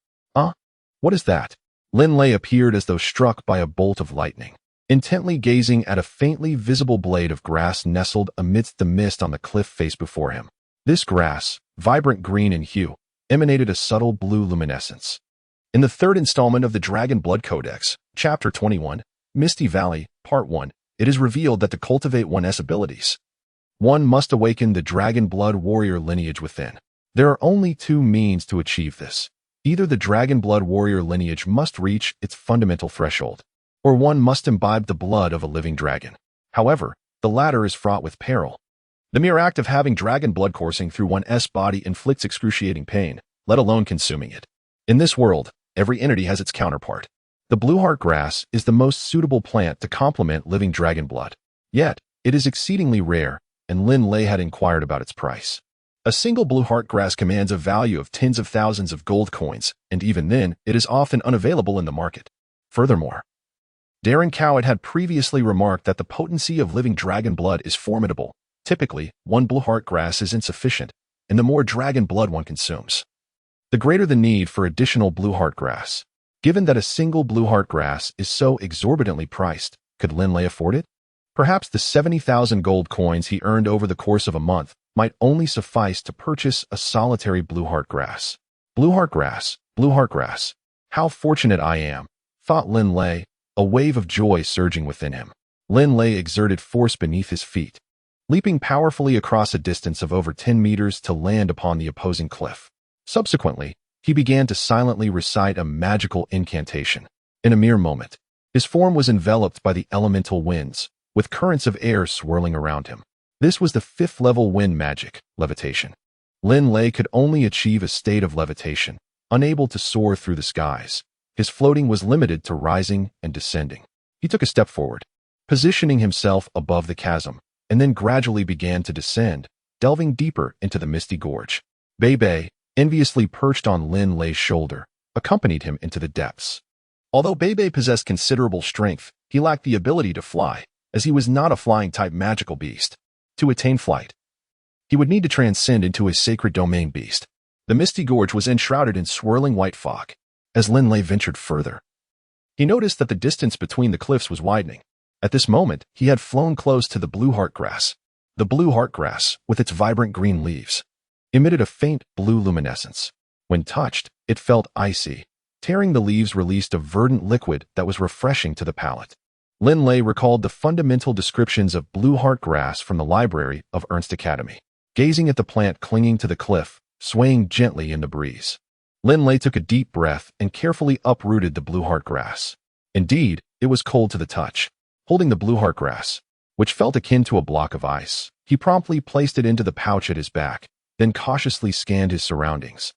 What is that? Linley appeared as though struck by a bolt of lightning, intently gazing at a faintly visible blade of grass nestled amidst the mist on the cliff face before him. This grass, vibrant green in hue, emanated a subtle blue luminescence. In the third installment of the Dragonblood Codex, Chapter 21, Misty Valley, Part 1, it is revealed that to cultivate one's abilities, one must awaken the Dragonblood warrior lineage within. There are only two means to achieve this. Either the Dragonblood warrior lineage must reach its fundamental threshold, or one must imbibe the blood of a living dragon. However, the latter is fraught with peril. The mere act of having dragon blood coursing through one's body inflicts excruciating pain, let alone consuming it. In this world, every entity has its counterpart. The blueheart grass is the most suitable plant to complement living dragon blood. Yet, it is exceedingly rare, and Linley had inquired about its price. A single blueheart grass commands a value of tens of thousands of gold coins, and even then, it is often unavailable in the market. Furthermore, Darren Cowett had previously remarked that the potency of living dragon blood is formidable. Typically, one blueheart grass is insufficient, and the more dragon blood one consumes, the greater the need for additional blueheart grass. Given that a single blueheart grass is so exorbitantly priced, could Linley afford it? Perhaps the 70,000 gold coins he earned over the course of a month might only suffice to purchase a solitary blueheart grass. Blueheart grass, blueheart grass. How fortunate I am, thought Linley, a wave of joy surging within him. Linley exerted force beneath his feet, leaping powerfully across a distance of over 10 meters to land upon the opposing cliff. Subsequently, he began to silently recite a magical incantation. In a mere moment, his form was enveloped by the elemental winds, with currents of air swirling around him. This was the 5th level wind magic, levitation. Linley could only achieve a state of levitation, unable to soar through the skies. His floating was limited to rising and descending. He took a step forward, positioning himself above the chasm, and then gradually began to descend, delving deeper into the misty gorge. Bebe, enviously perched on Linley's shoulder, accompanied him into the depths. Although Bebe possessed considerable strength, he lacked the ability to fly, as he was not a flying-type magical beast. To attain flight, he would need to transcend into a sacred domain beast. The misty gorge was enshrouded in swirling white fog. As Linley ventured further, he noticed that the distance between the cliffs was widening. At this moment, he had flown close to the blueheart grass. The blueheart grass, with its vibrant green leaves, emitted a faint blue luminescence. When touched, it felt icy. Tearing the leaves released a verdant liquid that was refreshing to the palate. Linley recalled the fundamental descriptions of blueheart grass from the library of Ernst Academy. Gazing at the plant clinging to the cliff, swaying gently in the breeze, Linley took a deep breath and carefully uprooted the blueheart grass. Indeed, it was cold to the touch. Holding the blueheart grass, which felt akin to a block of ice, he promptly placed it into the pouch at his back, then cautiously scanned his surroundings,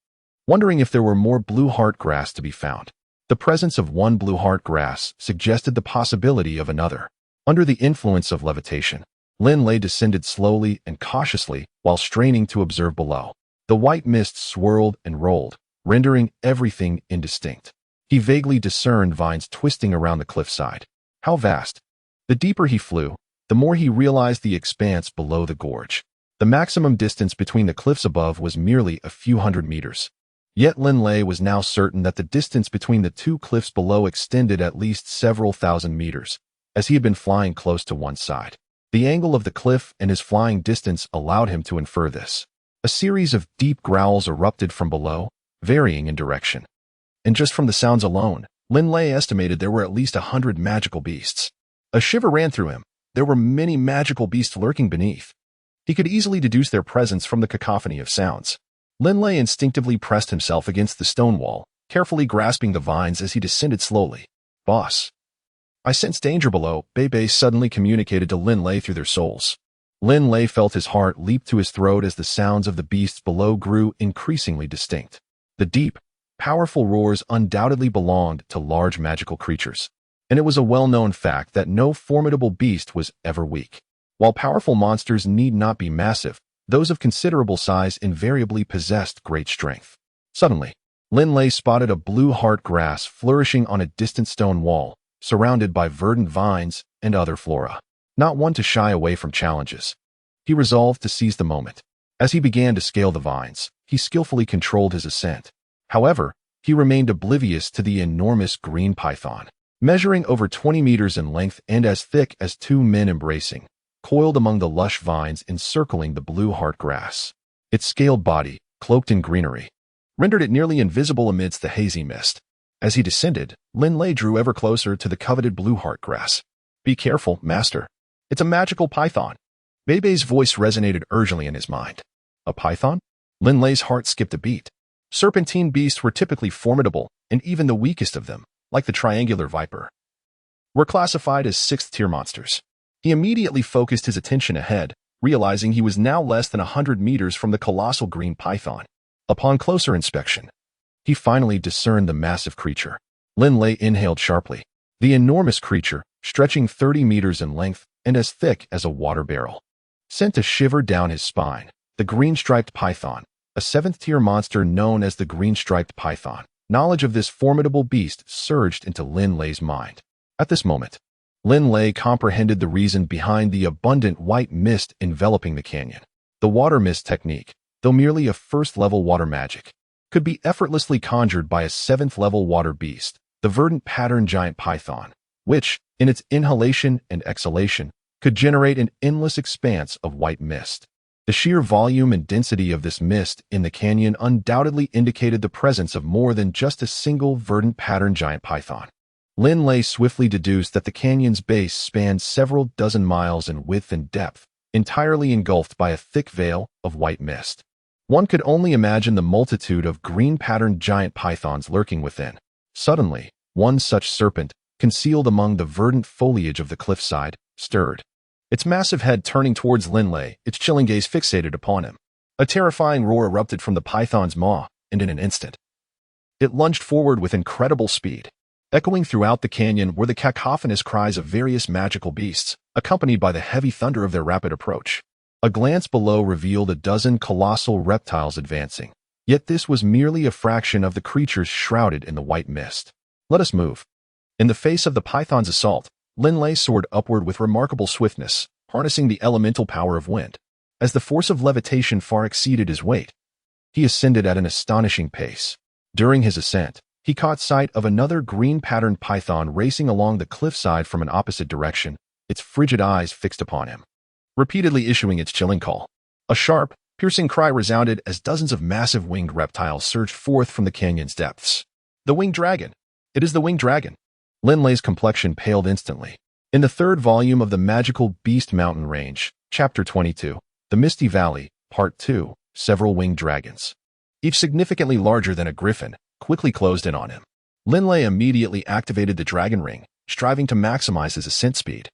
wondering if there were more blueheart grass to be found. The presence of one blueheart grass suggested the possibility of another. Under the influence of levitation, Linley descended slowly and cautiously while straining to observe below. The white mist swirled and rolled, rendering everything indistinct. He vaguely discerned vines twisting around the cliffside. How vast! The deeper he flew, the more he realized the expanse below the gorge. The maximum distance between the cliffs above was merely a few hundred meters. Yet Linley was now certain that the distance between the two cliffs below extended at least several thousand meters, as he had been flying close to one side. The angle of the cliff and his flying distance allowed him to infer this. A series of deep growls erupted from below, varying in direction. And just from the sounds alone, Linley estimated there were at least 100 magical beasts. A shiver ran through him. There were many magical beasts lurking beneath. He could easily deduce their presence from the cacophony of sounds. Linley instinctively pressed himself against the stone wall, carefully grasping the vines as he descended slowly. "Boss, I sense danger below," Bebe suddenly communicated to Linley through their souls. Linley felt his heart leap to his throat as the sounds of the beasts below grew increasingly distinct. The deep, powerful roars undoubtedly belonged to large magical creatures. and it was a well-known fact that no formidable beast was ever weak. While powerful monsters need not be massive, those of considerable size invariably possessed great strength. Suddenly, Linley spotted a blue heart grass flourishing on a distant stone wall, surrounded by verdant vines and other flora. Not one to shy away from challenges, he resolved to seize the moment. As he began to scale the vines, he skillfully controlled his ascent. However, he remained oblivious to the enormous green python, measuring over 20 meters in length and as thick as two men embracing, coiled among the lush vines encircling the blue heart grass. Its scaled body, cloaked in greenery, rendered it nearly invisible amidst the hazy mist. As he descended, Linley drew ever closer to the coveted blue heart grass. "Be careful, master. It's a magical python." Bebe's voice resonated urgently in his mind. A python? Linley's heart skipped a beat. Serpentine beasts were typically formidable, and even the weakest of them, like the triangular viper, were classified as sixth-tier monsters. He immediately focused his attention ahead, realizing he was now less than 100 meters from the colossal green python. Upon closer inspection, he finally discerned the massive creature. Linley inhaled sharply. The enormous creature, stretching 30 meters in length and as thick as a water barrel, sent a shiver down his spine. The green-striped python, a seventh-tier monster known as the green-striped python. Knowledge of this formidable beast surged into Linley's mind. At this moment, Linley comprehended the reason behind the abundant white mist enveloping the canyon. The water mist technique, though merely a first-level water magic, could be effortlessly conjured by a seventh-level water beast, the verdant pattern giant python, which, in its inhalation and exhalation, could generate an endless expanse of white mist. The sheer volume and density of this mist in the canyon undoubtedly indicated the presence of more than just a single verdant pattern giant python. Linley swiftly deduced that the canyon's base spanned several dozen miles in width and depth, entirely engulfed by a thick veil of white mist. One could only imagine the multitude of green-patterned giant pythons lurking within. Suddenly, one such serpent, concealed among the verdant foliage of the cliffside, stirred. Its massive head turning towards Linley, its chilling gaze fixated upon him. A terrifying roar erupted from the python's maw, and in an instant, it lunged forward with incredible speed. Echoing throughout the canyon were the cacophonous cries of various magical beasts, accompanied by the heavy thunder of their rapid approach. A glance below revealed a dozen colossal reptiles advancing, yet this was merely a fraction of the creatures shrouded in the white mist. "Let us move." In the face of the python's assault, Linley soared upward with remarkable swiftness, harnessing the elemental power of wind. As the force of levitation far exceeded his weight, he ascended at an astonishing pace. During his ascent, he caught sight of another green-patterned python racing along the cliffside from an opposite direction, its frigid eyes fixed upon him, repeatedly issuing its chilling call. A sharp, piercing cry resounded as dozens of massive winged reptiles surged forth from the canyon's depths. The winged dragon! It is the winged dragon! Linley's complexion paled instantly. In the third volume of the magical Beast Mountain Range, Chapter 22, The Misty Valley, Part 2, several winged dragons, each significantly larger than a griffin, quickly closed in on him. Linley immediately activated the dragon ring, striving to maximize his ascent speed,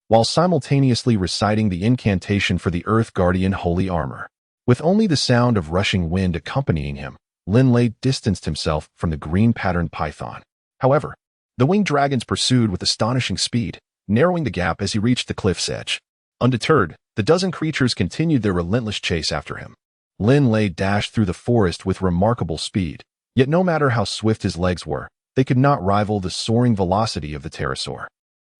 while simultaneously reciting the incantation for the Earth Guardian Holy Armor. With only the sound of rushing wind accompanying him, Linley distanced himself from the green-patterned python. However, the winged dragons pursued with astonishing speed, narrowing the gap as he reached the cliff's edge. Undeterred, the dozen creatures continued their relentless chase after him. Linley dashed through the forest with remarkable speed, yet no matter how swift his legs were, they could not rival the soaring velocity of the pterosaur.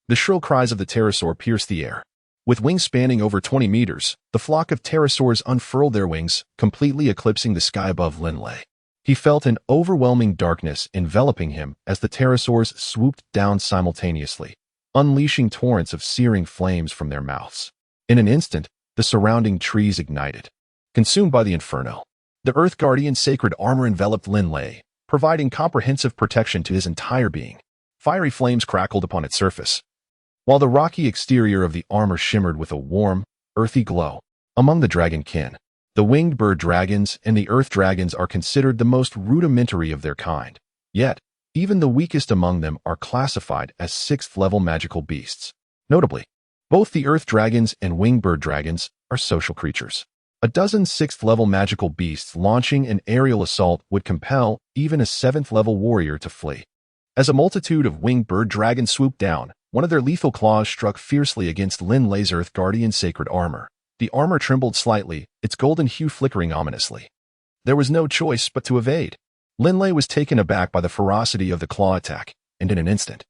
The shrill cries of the pterosaur pierced the air. With wings spanning over 20 meters, the flock of pterosaurs unfurled their wings, completely eclipsing the sky above Linley. He felt an overwhelming darkness enveloping him as the pterosaurs swooped down simultaneously, unleashing torrents of searing flames from their mouths. In an instant, the surrounding trees ignited, consumed by the inferno. The Earth Guardian's sacred armor enveloped Linley, providing comprehensive protection to his entire being. Fiery flames crackled upon its surface, while the rocky exterior of the armor shimmered with a warm, earthy glow. Among the dragon kin, the winged bird dragons and the earth dragons are considered the most rudimentary of their kind. Yet, even the weakest among them are classified as sixth-level magical beasts. Notably, both the earth dragons and winged bird dragons are social creatures. A dozen sixth-level magical beasts launching an aerial assault would compel even a seventh-level warrior to flee. As a multitude of winged bird dragons swooped down, one of their lethal claws struck fiercely against Linley's Earth Guardian sacred armor. The armor trembled slightly, its golden hue flickering ominously. There was no choice but to evade. Linley was taken aback by the ferocity of the claw attack, and in an instant,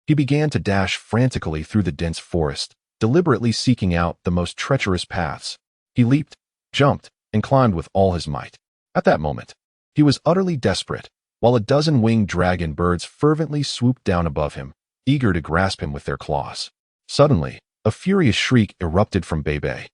he began to dash frantically through the dense forest, deliberately seeking out the most treacherous paths. He leaped, jumped, and climbed with all his might. At that moment, he was utterly desperate, while a dozen winged dragon birds fervently swooped down above him, eager to grasp him with their claws. Suddenly, a furious shriek erupted from Bebe,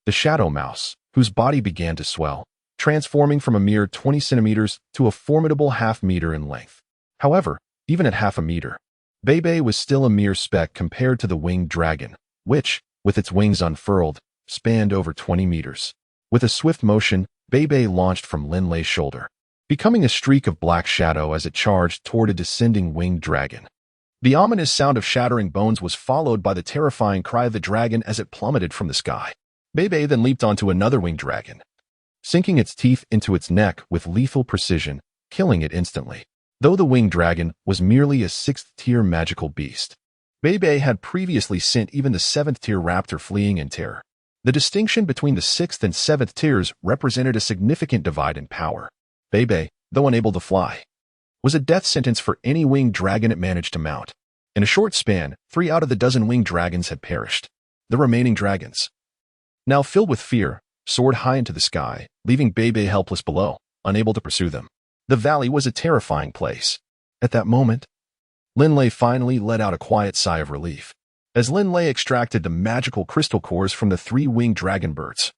the shadow mouse, whose body began to swell, transforming from a mere 20 centimeters to a formidable half-meter in length. However, even at half a meter, Bebe was still a mere speck compared to the winged dragon, which, with its wings unfurled, spanned over 20 meters. With a swift motion, Bebe launched from Linley's shoulder, becoming a streak of black shadow as it charged toward a descending winged dragon. The ominous sound of shattering bones was followed by the terrifying cry of the dragon as it plummeted from the sky. Bebe then leaped onto another winged dragon, sinking its teeth into its neck with lethal precision, killing it instantly. Though the winged dragon was merely a 6th-tier magical beast, Bebe had previously sent even the 7th-tier raptor fleeing in terror. The distinction between the 6th and 7th tiers represented a significant divide in power. Bebe, though unable to fly, was a death sentence for any winged dragon it managed to mount. In a short span, 3 out of the dozen winged dragons had perished. The remaining dragons, now filled with fear, soared high into the sky, leaving Bebe helpless below, unable to pursue them. The valley was a terrifying place. At that moment, Linley finally let out a quiet sigh of relief. As Linley extracted the magical crystal cores from the 3 winged dragon birds,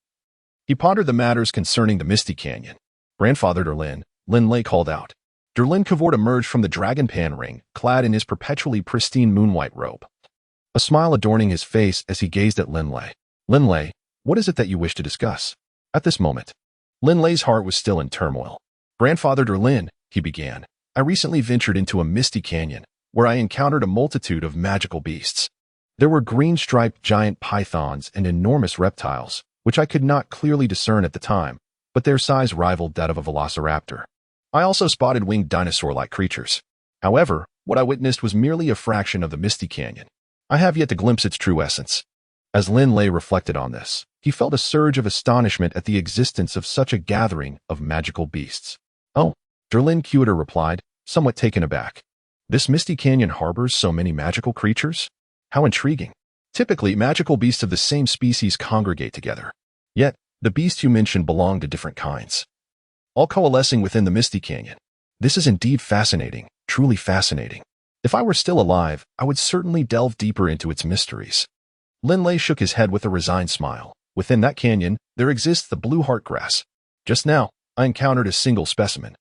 he pondered the matters concerning the Misty Canyon. Grandfather Derlin, Linley called out. Derlin Cavort emerged from the dragon pan ring, clad in his perpetually pristine moonwhite robe, a smile adorning his face as he gazed at Linley. Linley, what is it that you wish to discuss? At this moment, Linley's heart was still in turmoil. Grandfather Derlin, he began, I recently ventured into a misty canyon, where I encountered a multitude of magical beasts. There were green-striped giant pythons and enormous reptiles, which I could not clearly discern at the time, but their size rivaled that of a velociraptor. I also spotted winged dinosaur-like creatures. However, what I witnessed was merely a fraction of the Misty Canyon. I have yet to glimpse its true essence. As Linley reflected on this, he felt a surge of astonishment at the existence of such a gathering of magical beasts. Oh, Derlin Cuter replied, somewhat taken aback. This Misty Canyon harbors so many magical creatures? How intriguing. Typically, magical beasts of the same species congregate together. Yet, the beasts you mentioned belong to different kinds, all coalescing within the Misty Canyon. This is indeed fascinating, truly fascinating. If I were still alive, I would certainly delve deeper into its mysteries. Linley shook his head with a resigned smile. Within that canyon, there exists the blue heart grass. Just now, I encountered a single specimen,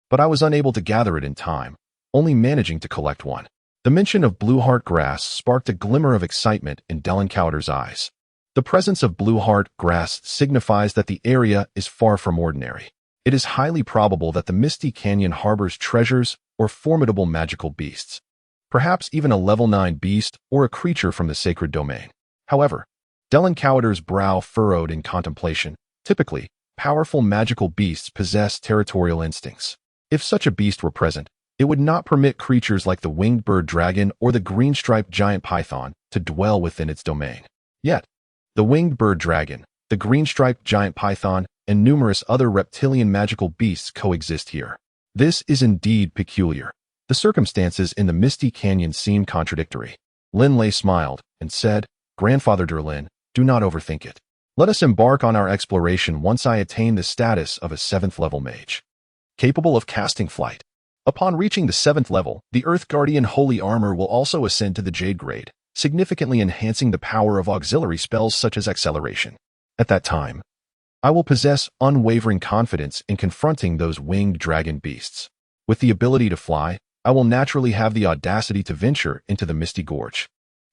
but I was unable to gather it in time, only managing to collect one. The mention of blue heart grass sparked a glimmer of excitement in Delencauder's eyes. The presence of blue heart grass signifies that the area is far from ordinary. It is highly probable that the Misty Canyon harbors treasures or formidable magical beasts, perhaps even a level 9 beast or a creature from the sacred domain. However, Delencauder's brow furrowed in contemplation. Typically, powerful magical beasts possess territorial instincts. If such a beast were present, it would not permit creatures like the winged bird dragon or the green-striped giant python to dwell within its domain. Yet, the winged bird dragon, the green-striped giant python, and numerous other reptilian magical beasts coexist here. This is indeed peculiar. The circumstances in the Misty Canyon seem contradictory. Linley smiled and said, Grandfather Derlin, do not overthink it. Let us embark on our exploration once I attain the status of a 7th level mage, capable of casting flight. Upon reaching the 7th level, the Earth Guardian Holy Armor will also ascend to the Jade grade, significantly enhancing the power of auxiliary spells such as acceleration. At that time, I will possess unwavering confidence in confronting those winged dragon beasts. With the ability to fly, I will naturally have the audacity to venture into the Misty Gorge.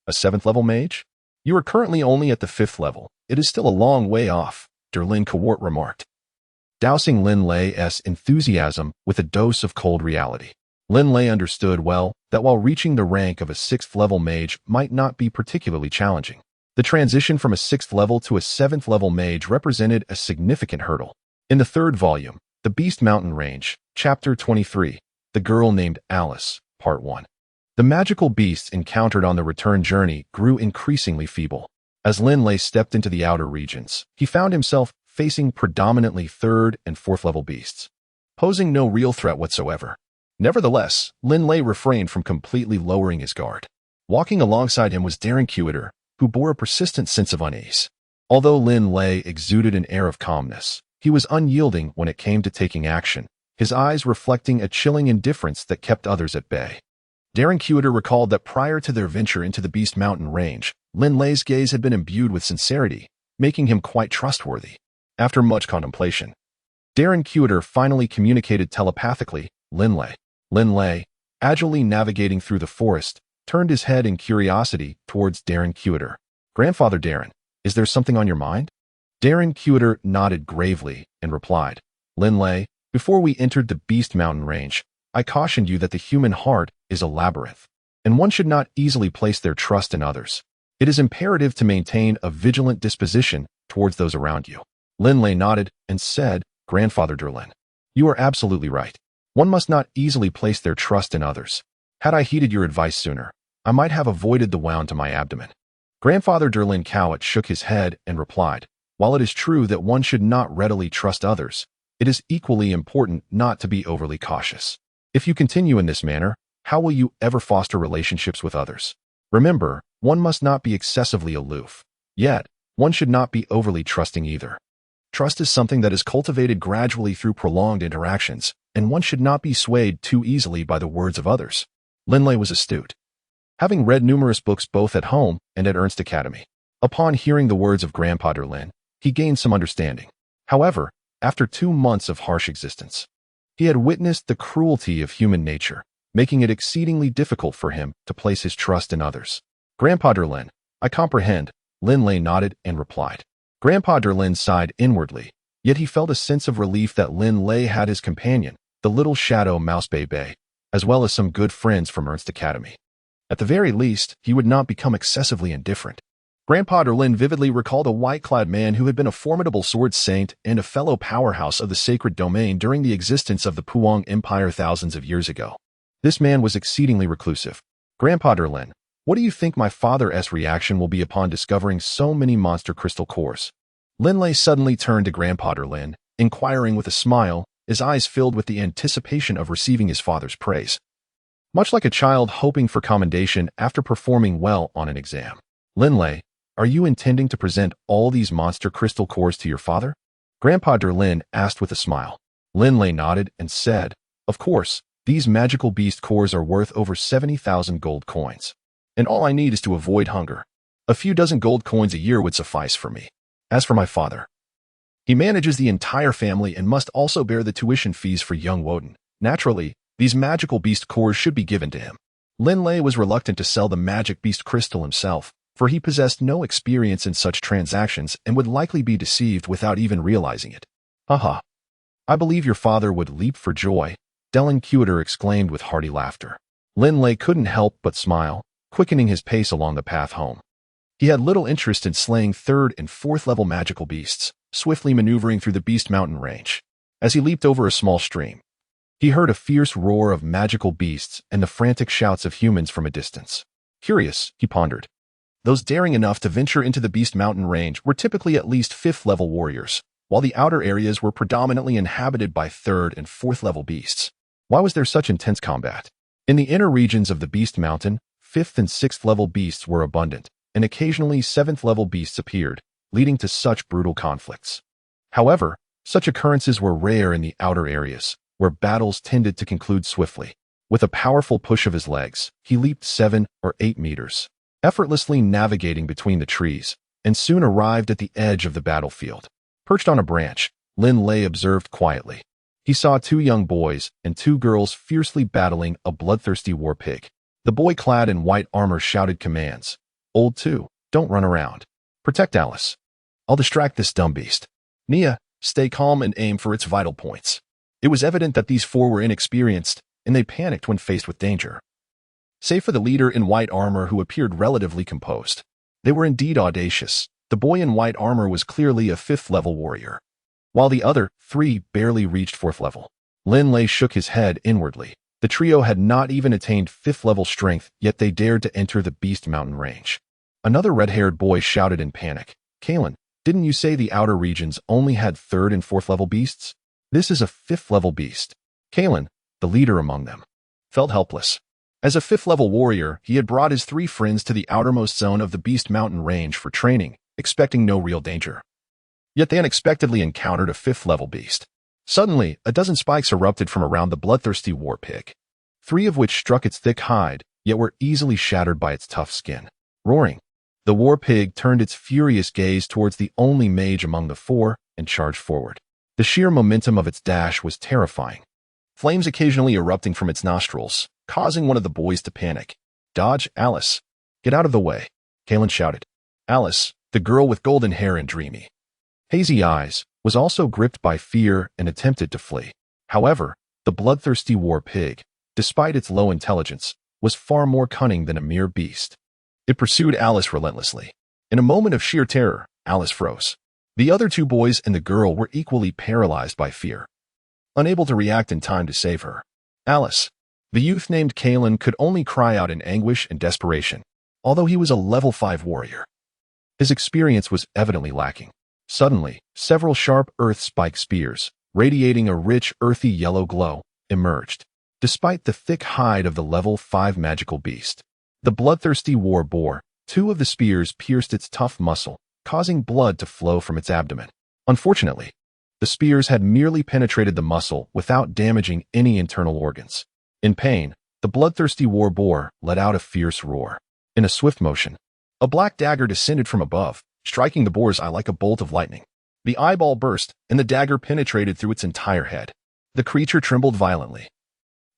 A 7th level mage? You are currently only at the 5th level. It is still a long way off, Derlin Cavort remarked, dousing Linley's enthusiasm with a dose of cold reality. Linley understood well that while reaching the rank of a 6th level mage might not be particularly challenging, the transition from a 6th level to a 7th level mage represented a significant hurdle. In the 3rd volume, The Beast Mountain Range, Chapter 23, the girl named Alice Part 1. The magical beasts encountered on the return journey grew increasingly feeble. As Linley stepped into the outer regions, he found himself facing predominantly 3rd and 4th level beasts, posing no real threat whatsoever. Nevertheless, Linley refrained from completely lowering his guard. Walking alongside him was Dragonblood, who bore a persistent sense of unease. Although Linley exuded an air of calmness, he was unyielding when it came to taking action, his eyes reflecting a chilling indifference that kept others at bay. Dragonblood recalled that prior to their venture into the Beast Mountain range, Linley's gaze had been imbued with sincerity, making him quite trustworthy. After much contemplation, Dragonblood finally communicated telepathically, Linley. Linley, agilely navigating through the forest, turned his head in curiosity towards Dragonblood. Grandfather Darren, is there something on your mind? Dragonblood nodded gravely and replied, Linley, before we entered the Beast Mountain range, I cautioned you that the human heart is a labyrinth, and one should not easily place their trust in others. It is imperative to maintain a vigilant disposition towards those around you. Linley nodded and said, Grandfather Derlin, you are absolutely right. One must not easily place their trust in others. Had I heeded your advice sooner, I might have avoided the wound to my abdomen. Grandfather Derlin Cowett shook his head and replied, while it is true that one should not readily trust others, it is equally important not to be overly cautious. If you continue in this manner, how will you ever foster relationships with others? Remember, one must not be excessively aloof. Yet, one should not be overly trusting either. Trust is something that is cultivated gradually through prolonged interactions, and one should not be swayed too easily by the words of others. Linley was astute, having read numerous books both at home and at Ernst Academy. Upon hearing the words of Grandpa Derlin, he gained some understanding. However, after 2 months of harsh existence, he had witnessed the cruelty of human nature, making it exceedingly difficult for him to place his trust in others. Grandpa Derlin, I comprehend, Linley nodded and replied. Grandpa Derlin sighed inwardly, yet he felt a sense of relief that Linley had his companion, the little shadow Mouse Bebe, as well as some good friends from Ernst Academy. At the very least, he would not become excessively indifferent. Grandpa Derlin vividly recalled a white-clad man who had been a formidable sword saint and a fellow powerhouse of the sacred domain during the existence of the Puang Empire thousands of years ago. This man was exceedingly reclusive. Grandpa Derlin, what do you think my father's reaction will be upon discovering so many monster crystal cores? Linley suddenly turned to Grandpa Derlin, inquiring with a smile, his eyes filled with the anticipation of receiving his father's praise. Much like a child hoping for commendation after performing well on an exam. Linley, are you intending to present all these monster crystal cores to your father? Grandpa Derlin asked with a smile. Linley nodded and said, of course, these magical beast cores are worth over 70,000 gold coins. And all I need is to avoid hunger. A few dozen gold coins a year would suffice for me. As for my father, he manages the entire family and must also bear the tuition fees for young Woden. Naturally, these magical beast cores should be given to him. Linley was reluctant to sell the magic beast crystal himself, for he possessed no experience in such transactions and would likely be deceived without even realizing it. Haha. I believe your father would leap for joy, Dragonblood exclaimed with hearty laughter. Linley couldn't help but smile, quickening his pace along the path home. He had little interest in slaying 3rd and 4th level magical beasts, swiftly maneuvering through the Beast Mountain range. As he leaped over a small stream, he heard a fierce roar of magical beasts and the frantic shouts of humans from a distance. Curious, he pondered. Those daring enough to venture into the Beast Mountain range were typically at least 5th level warriors, while the outer areas were predominantly inhabited by 3rd and 4th level beasts. Why was there such intense combat? In the inner regions of the Beast Mountain, 5th and 6th level beasts were abundant, and occasionally 7th level beasts appeared, leading to such brutal conflicts. However, such occurrences were rare in the outer areas, where battles tended to conclude swiftly. With a powerful push of his legs, he leaped 7 or 8 meters, effortlessly navigating between the trees, and soon arrived at the edge of the battlefield. Perched on a branch, Linley observed quietly. He saw 2 young boys and 2 girls fiercely battling a bloodthirsty war pig. The boy clad in white armor shouted commands. Old 2, don't run around. Protect Alice. I'll distract this dumb beast. Nia, stay calm and aim for its vital points. It was evident that these 4 were inexperienced, and they panicked when faced with danger. Save for the leader in white armor who appeared relatively composed. They were indeed audacious. The boy in white armor was clearly a 5th level warrior, while the other 3 barely reached 4th level. Linley shook his head inwardly. The trio had not even attained 5th level strength, yet they dared to enter the Beast Mountain range. Another red-haired boy shouted in panic, "Kalen, didn't you say the outer regions only had 3rd and 4th level beasts? This is a 5th level beast." Kalen, the leader among them, felt helpless. As a 5th level warrior, he had brought his 3 friends to the outermost zone of the Beast Mountain range for training, expecting no real danger. Yet they unexpectedly encountered a 5th level beast. Suddenly, a dozen spikes erupted from around the bloodthirsty war pig, 3 of which struck its thick hide, yet were easily shattered by its tough skin. Roaring, the war pig turned its furious gaze towards the only mage among the 4 and charged forward. The sheer momentum of its dash was terrifying, flames occasionally erupting from its nostrils, causing one of the boys to panic. "Dodge, Alice! Get out of the way!" Kalen shouted. Alice, the girl with golden hair and dreamy, hazy eyes, was also gripped by fear and attempted to flee. However, the bloodthirsty war pig, despite its low intelligence, was far more cunning than a mere beast. It pursued Alice relentlessly. In a moment of sheer terror, Alice froze. The other 2 boys and the girl were equally paralyzed by fear, unable to react in time to save her. Alice, the youth named Kalen, could only cry out in anguish and desperation, although he was a level 5 warrior. His experience was evidently lacking. Suddenly, several sharp earth-spike spears, radiating a rich, earthy yellow glow, emerged. Despite the thick hide of the level 5 magical beast, the bloodthirsty war boar, 2 of the spears pierced its tough muscle, causing blood to flow from its abdomen. Unfortunately, the spears had merely penetrated the muscle without damaging any internal organs. In pain, the bloodthirsty war boar let out a fierce roar. In a swift motion, a black dagger descended from above, striking the boar's eye like a bolt of lightning. The eyeball burst, and the dagger penetrated through its entire head. The creature trembled violently,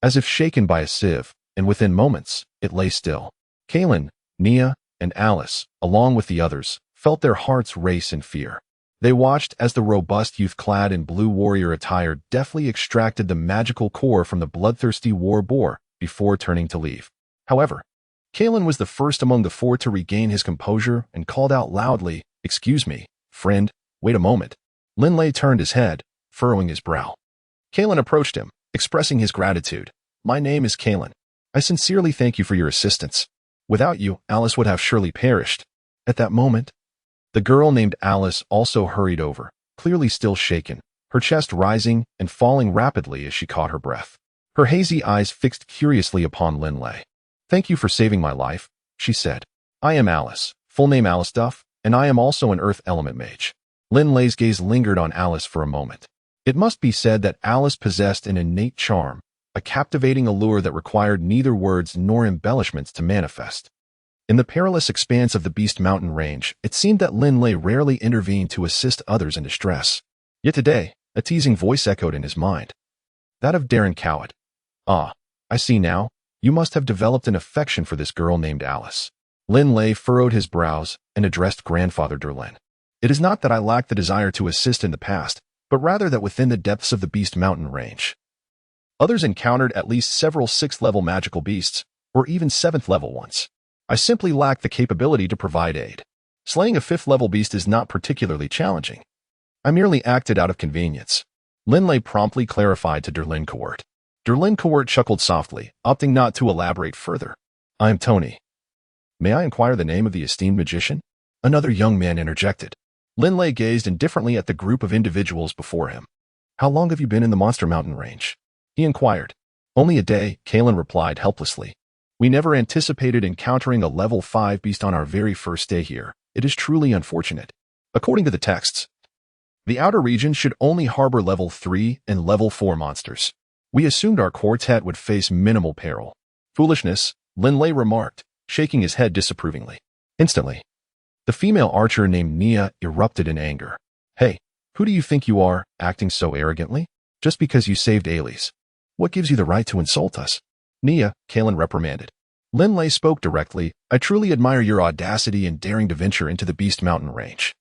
as if shaken by a sieve, and within moments, it lay still. Kalen, Nia, and Alice, along with the others, felt their hearts race in fear. They watched as the robust youth clad in blue warrior attire deftly extracted the magical core from the bloodthirsty war boar before turning to leave. However, Kalen was the first among the 4 to regain his composure and called out loudly, "Excuse me, friend, wait a moment." Linley turned his head, furrowing his brow. Kalen approached him, expressing his gratitude. "My name is Kalen. I sincerely thank you for your assistance. Without you, Alice would have surely perished." At that moment, the girl named Alice also hurried over, clearly still shaken, her chest rising and falling rapidly as she caught her breath. Her hazy eyes fixed curiously upon Linley. "Thank you for saving my life," she said. "I am Alice, full name Alice Duff, and I am also an earth element mage." Linley's gaze lingered on Alice for a moment. It must be said that Alice possessed an innate charm, a captivating allure that required neither words nor embellishments to manifest. In the perilous expanse of the Beast Mountain range, it seemed that Linley rarely intervened to assist others in distress. Yet today, a teasing voice echoed in his mind. That of Darren Cowett. "Ah, I see now. You must have developed an affection for this girl named Alice." Linley furrowed his brows and addressed Grandfather Derlin. "It is not that I lacked the desire to assist in the past, but rather that within the depths of the Beast Mountain range, others encountered at least several 6th level magical beasts, or even 7th level ones. I simply lacked the capability to provide aid. Slaying a 5th level beast is not particularly challenging. I merely acted out of convenience." Linley promptly clarified to Derlin Cowert. Derlin Cowert chuckled softly, opting not to elaborate further. "I am Tony. May I inquire the name of the esteemed magician?" Another young man interjected. Linley gazed indifferently at the group of individuals before him. "How long have you been in the Monster Mountain range?" he inquired. "Only a day," Kalen replied helplessly. "We never anticipated encountering a level 5 beast on our very first day here. It is truly unfortunate. According to the texts, the outer region should only harbor level 3 and level 4 monsters. We assumed our quartet would face minimal peril." "Foolishness," Linley remarked, shaking his head disapprovingly. Instantly, the female archer named Nia erupted in anger. "Hey, who do you think you are, acting so arrogantly? Just because you saved Ailey's. What gives you the right to insult us?" "Nia," Kalen reprimanded. Linley spoke directly. "I truly admire your audacity in daring to venture into the Beast Mountain range.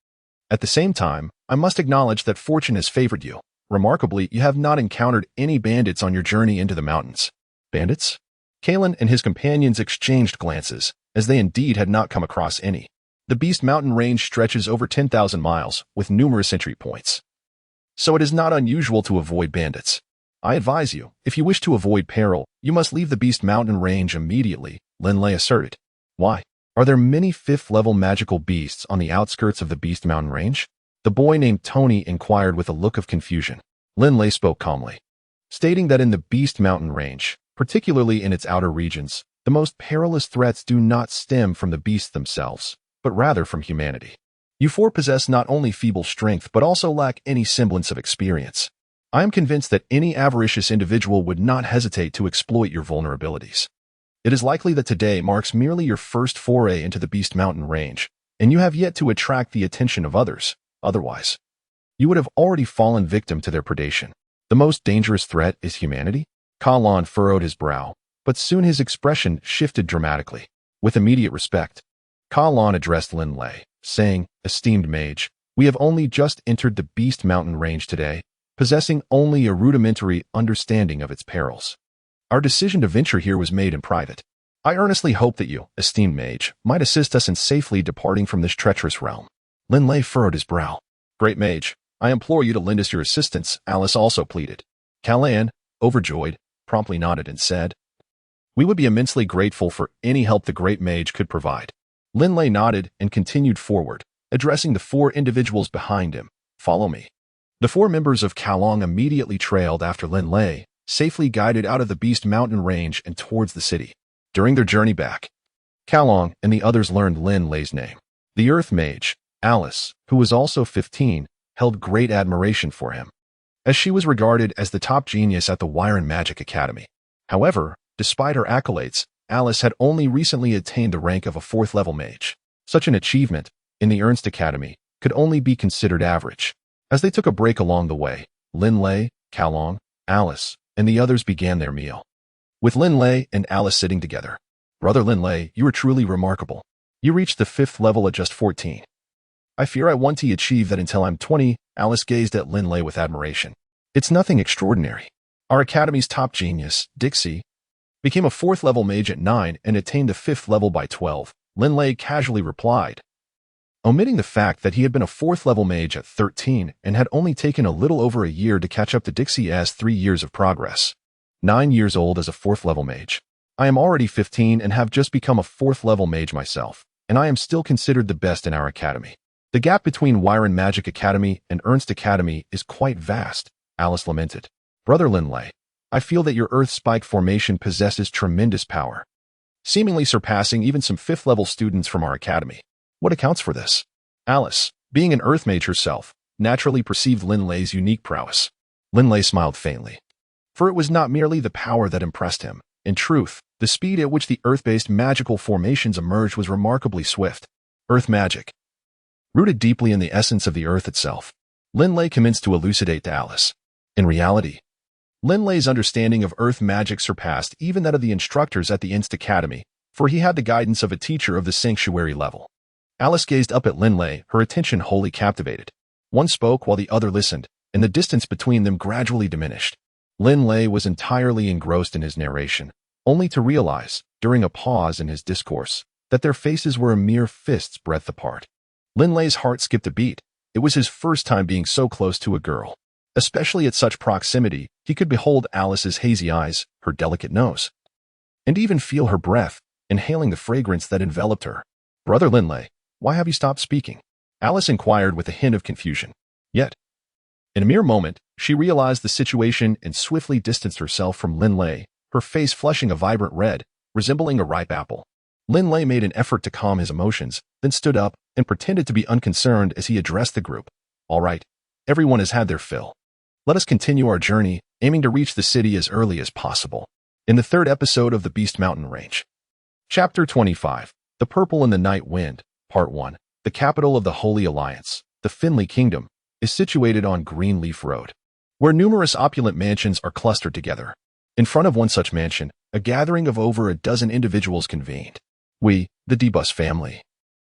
At the same time, I must acknowledge that fortune has favored you. Remarkably, you have not encountered any bandits on your journey into the mountains." "Bandits?" Kalen and his companions exchanged glances, as they indeed had not come across any. The Beast Mountain range stretches over 10,000 miles, with numerous entry points, so it is not unusual to avoid bandits. I advise you, if you wish to avoid peril, you must leave the Beast Mountain range immediately, Linley asserted. Why? Are there many 5th-level magical beasts on the outskirts of the Beast Mountain range? The boy named Tony inquired with a look of confusion. Linley spoke calmly, stating that in the Beast Mountain range, particularly in its outer regions, the most perilous threats do not stem from the beasts themselves, but rather from humanity. You four possess not only feeble strength but also lack any semblance of experience. I am convinced that any avaricious individual would not hesitate to exploit your vulnerabilities. It is likely that today marks merely your first foray into the Beast Mountain range, and you have yet to attract the attention of others. Otherwise, you would have already fallen victim to their predation. The most dangerous threat is humanity? Kalon furrowed his brow, but soon his expression shifted dramatically. With immediate respect, Kalon addressed Linley, saying, "Esteemed mage, we have only just entered the Beast Mountain range today, possessing only a rudimentary understanding of its perils. Our decision to venture here was made in private. I earnestly hope that you, esteemed mage, might assist us in safely departing from this treacherous realm." Linley furrowed his brow. "Great mage, I implore you to lend us your assistance," Alice also pleaded. Kalon, overjoyed, promptly nodded and said, "We would be immensely grateful for any help the great mage could provide." Linley nodded and continued forward, addressing the 4 individuals behind him. "Follow me." The 4 members of Kalon immediately trailed after Linley, safely guided out of the Beast Mountain range and towards the city. During their journey back, Kalon and the others learned Linley's name. The Earth Mage, Alice, who was also 15, held great admiration for him, as she was regarded as the top genius at the Yulan Magic Academy. However, despite her accolades, Alice had only recently attained the rank of a 4th-level mage. Such an achievement, in the Ernst Academy, could only be considered average. As they took a break along the way, Linley, Kalon, Alice, and the others began their meal, with Linley and Alice sitting together. "Brother Linley, you are truly remarkable. You reached the 5th level at just 14. I fear I want to achieve that until I'm 20, Alice gazed at Linley with admiration. "It's nothing extraordinary. Our academy's top genius, Dixie, became a 4th-level mage at 9 and attained the 5th level by 12, Linley casually replied, omitting the fact that he had been a 4th-level mage at 13 and had only taken a little over a year to catch up to Dixie's 3 years of progress. 9 years old as a 4th-level mage. I am already 15 and have just become a 4th-level mage myself, and I am still considered the best in our academy. The gap between Yulan Magic Academy and Ernst Academy is quite vast," Alice lamented. "Brother Linley, I feel that your Earth Spike formation possesses tremendous power, seemingly surpassing even some 5th-level students from our academy. What accounts for this?" Alice, being an Earth mage herself, naturally perceived Linley's unique prowess. Linley smiled faintly, for it was not merely the power that impressed him. In truth, the speed at which the Earth-based magical formations emerged was remarkably swift. Earth magic, rooted deeply in the essence of the Earth itself, Linley commenced to elucidate to Alice. In reality, Linley's understanding of Earth magic surpassed even that of the instructors at the Ernst Academy, for he had the guidance of a teacher of the sanctuary level. Alice gazed up at Linley, her attention wholly captivated. One spoke while the other listened, and the distance between them gradually diminished. Linley was entirely engrossed in his narration, only to realize, during a pause in his discourse, that their faces were a mere fist's breadth apart. Linley's heart skipped a beat. It was his first time being so close to a girl. Especially at such proximity, he could behold Alice's hazy eyes, her delicate nose, and even feel her breath, inhaling the fragrance that enveloped her. "Brother Linley, why have you stopped speaking?" Alice inquired with a hint of confusion. Yet, in a mere moment, she realized the situation and swiftly distanced herself from Linley, her face flushing a vibrant red, resembling a ripe apple. Linley made an effort to calm his emotions, then stood up and pretended to be unconcerned as he addressed the group. "All right, everyone has had their fill. Let us continue our journey, aiming to reach the city as early as possible." In the 3rd episode of the Beast Mountain Range. Chapter 25, The Purple and the Night Wind, Part 1. The capital of the Holy Alliance, the Finley Kingdom, is situated on Greenleaf Road, where numerous opulent mansions are clustered together. In front of one such mansion, a gathering of over a dozen individuals convened. "We, the Debus family,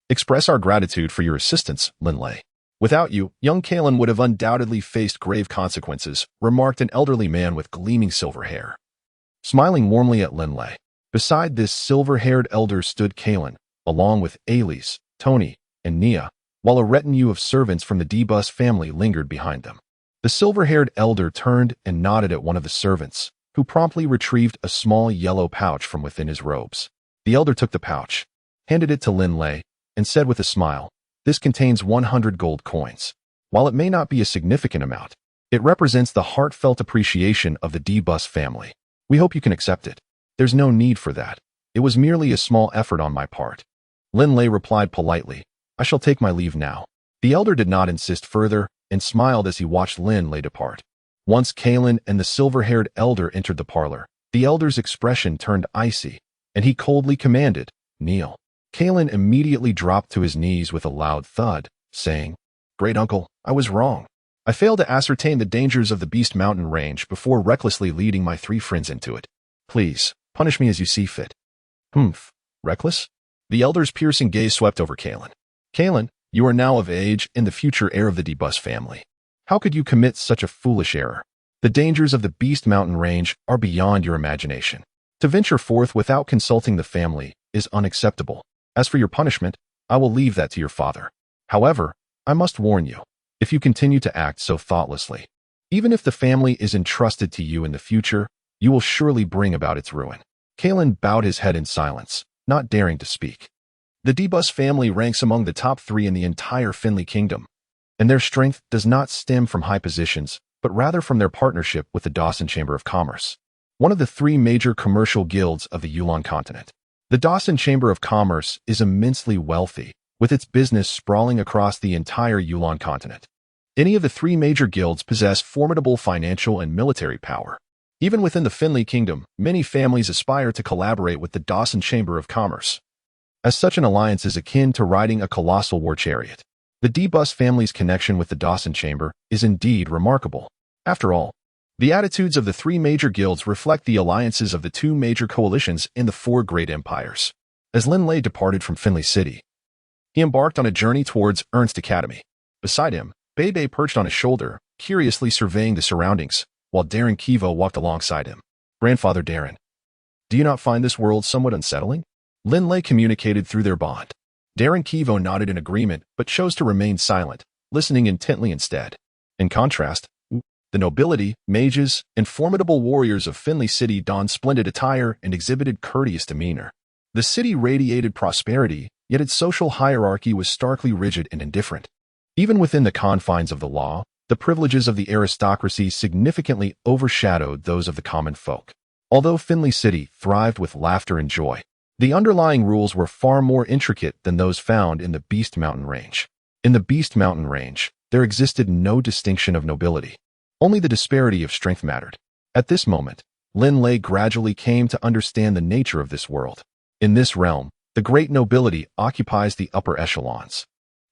express our gratitude for your assistance, Linley. Without you, young Kalon would have undoubtedly faced grave consequences," remarked an elderly man with gleaming silver hair, smiling warmly at Linley. Beside this silver-haired elder stood Kalon, along with Elise, Tony, and Nia, while a retinue of servants from the Debus family lingered behind them. The silver-haired elder turned and nodded at one of the servants, who promptly retrieved a small yellow pouch from within his robes. The elder took the pouch, handed it to Linley, and said with a smile, "This contains 100 gold coins. While it may not be a significant amount, it represents the heartfelt appreciation of the D-Bus family. We hope you can accept it." "There's no need for that. It was merely a small effort on my part." Linley replied politely, "I shall take my leave now." The elder did not insist further and smiled as he watched Linley depart. Once Kalen and the silver-haired elder entered the parlor, the elder's expression turned icy, and he coldly commanded, "Kneel." Kalen immediately dropped to his knees with a loud thud, saying, "Great uncle, I was wrong. I failed to ascertain the dangers of the Beast Mountain range before recklessly leading my 3 friends into it. Please, punish me as you see fit." "Humph, reckless?" The elder's piercing gaze swept over Kalen. "Kalen, you are now of age and the future heir of the D-Bus family. How could you commit such a foolish error? The dangers of the Beast Mountain range are beyond your imagination. To venture forth without consulting the family is unacceptable. As for your punishment, I will leave that to your father. However, I must warn you, if you continue to act so thoughtlessly, even if the family is entrusted to you in the future, you will surely bring about its ruin." Kalen bowed his head in silence, not daring to speak. The D-Bus family ranks among the top 3 in the entire Finley Kingdom, and their strength does not stem from high positions, but rather from their partnership with the Dawson Chamber of Commerce, one of the 3 major commercial guilds of the Yulan Continent. The Dawson Chamber of Commerce is immensely wealthy, with its business sprawling across the entire Yulan Continent. Any of the 3 major guilds possess formidable financial and military power. Even within the Finley Kingdom, many families aspire to collaborate with the Dawson Chamber of Commerce, as such an alliance is akin to riding a colossal war chariot. The D-Bus family's connection with the Dawson Chamber is indeed remarkable. After all, the attitudes of the 3 major guilds reflect the alliances of the 2 major coalitions in the 4 great empires. As Linley departed from Finley City, he embarked on a journey towards Ernst Academy. Beside him, Bebe perched on his shoulder, curiously surveying the surroundings, while Darren Kivo walked alongside him. "Grandfather Darren, do you not find this world somewhat unsettling?" Linley communicated through their bond. Darren Kivo nodded in agreement, but chose to remain silent, listening intently instead. In contrast, the nobility, mages, and formidable warriors of Finley City donned splendid attire and exhibited courteous demeanor. The city radiated prosperity, yet its social hierarchy was starkly rigid and indifferent. Even within the confines of the law, the privileges of the aristocracy significantly overshadowed those of the common folk. Although Finley City thrived with laughter and joy, the underlying rules were far more intricate than those found in the Beast Mountain range. In the Beast Mountain range, there existed no distinction of nobility. Only the disparity of strength mattered. At this moment, Linley gradually came to understand the nature of this world. In this realm, the great nobility occupies the upper echelons,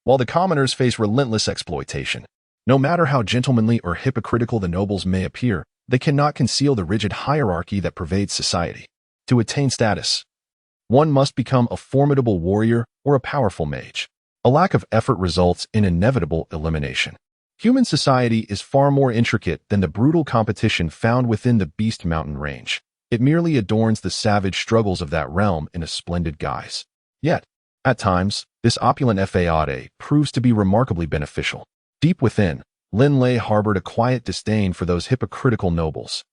while the commoners face relentless exploitation. No matter how gentlemanly or hypocritical the nobles may appear, they cannot conceal the rigid hierarchy that pervades society. To attain status, one must become a formidable warrior or a powerful mage. A lack of effort results in inevitable elimination. Human society is far more intricate than the brutal competition found within the Beast Mountain range. It merely adorns the savage struggles of that realm in a splendid guise. Yet, at times, this opulent fade proves to be remarkably beneficial. Deep within, Linley harbored a quiet disdain for those hypocritical nobles.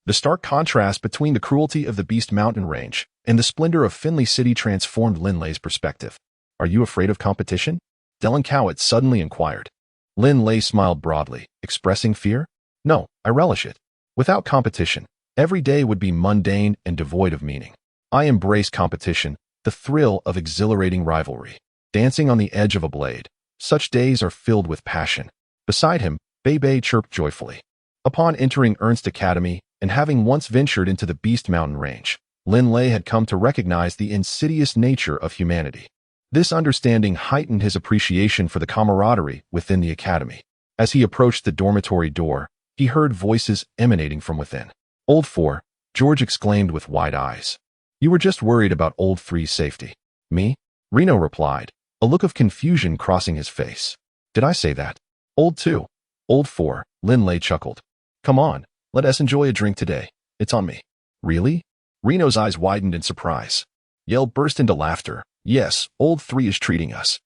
The stark contrast between the cruelty of the Beast Mountain range and the splendor of Finley City transformed Linley's perspective. "Are you afraid of competition?" Dylan Cowett suddenly inquired. Linley smiled broadly, expressing fear. "No, I relish it. Without competition, every day would be mundane and devoid of meaning. I embrace competition, the thrill of exhilarating rivalry. Dancing on the edge of a blade, such days are filled with passion." Beside him, Bebe chirped joyfully. Upon entering Ernst Academy and having once ventured into the Beast Mountain range, Linley had come to recognize the insidious nature of humanity. This understanding heightened his appreciation for the camaraderie within the academy. As he approached the dormitory door, he heard voices emanating from within. "Old 4, George exclaimed with wide eyes. "You were just worried about Old 3's safety." "Me?" Reno replied, a look of confusion crossing his face. "Did I say that?" "Old 2. Old 4, Linley chuckled. "Come on, let us enjoy a drink today. It's on me." "Really?" Reno's eyes widened in surprise. Yell burst into laughter. "Yes, Old 3 is treating us.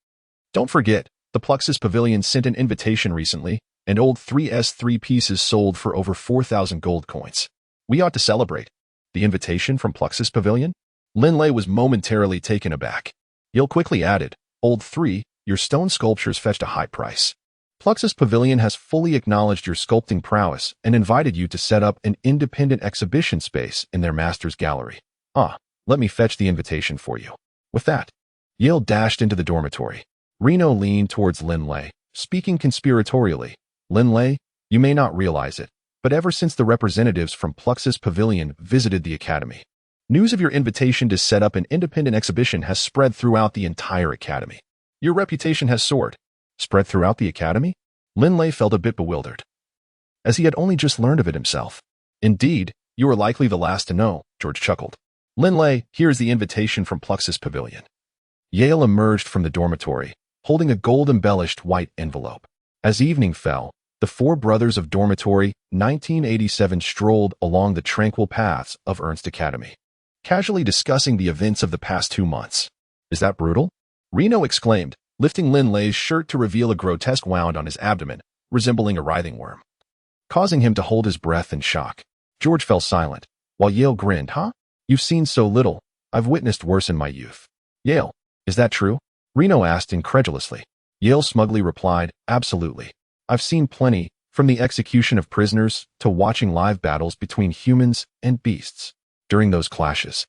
Don't forget, the Pluxus Pavilion sent an invitation recently. and old 3s3 pieces sold for over 4,000 gold coins. We ought to celebrate. The invitation from Pluxus Pavilion? Linley was momentarily taken aback. Yale quickly added, Old 3, your stone sculptures fetched a high price. Pluxus Pavilion has fully acknowledged your sculpting prowess and invited you to set up an independent exhibition space in their master's gallery. Let me fetch the invitation for you. With that, Yale dashed into the dormitory. Reno leaned towards Linley, speaking conspiratorially. Linley, you may not realize it, but ever since the representatives from Pluxus Pavilion visited the academy, news of your invitation to set up an independent exhibition has spread throughout the entire academy. Your reputation has soared. Spread throughout the academy? Linley felt a bit bewildered, as he had only just learned of it himself. Indeed, you are likely the last to know, George chuckled. Linley, here is the invitation from Pluxus Pavilion. Yale emerged from the dormitory, holding a gold-embellished white envelope. As evening fell, the four brothers of Dormitory 1987 strolled along the tranquil paths of Ernst Academy, casually discussing the events of the past 2 months. Is that brutal? Reno exclaimed, lifting Linley's shirt to reveal a grotesque wound on his abdomen, resembling a writhing worm, causing him to hold his breath in shock. George fell silent, while Yale grinned. You've seen so little. I've witnessed worse in my youth. Yale, is that true? Reno asked incredulously. Yale smugly replied, absolutely. I've seen plenty, from the execution of prisoners to watching live battles between humans and beasts. During those clashes,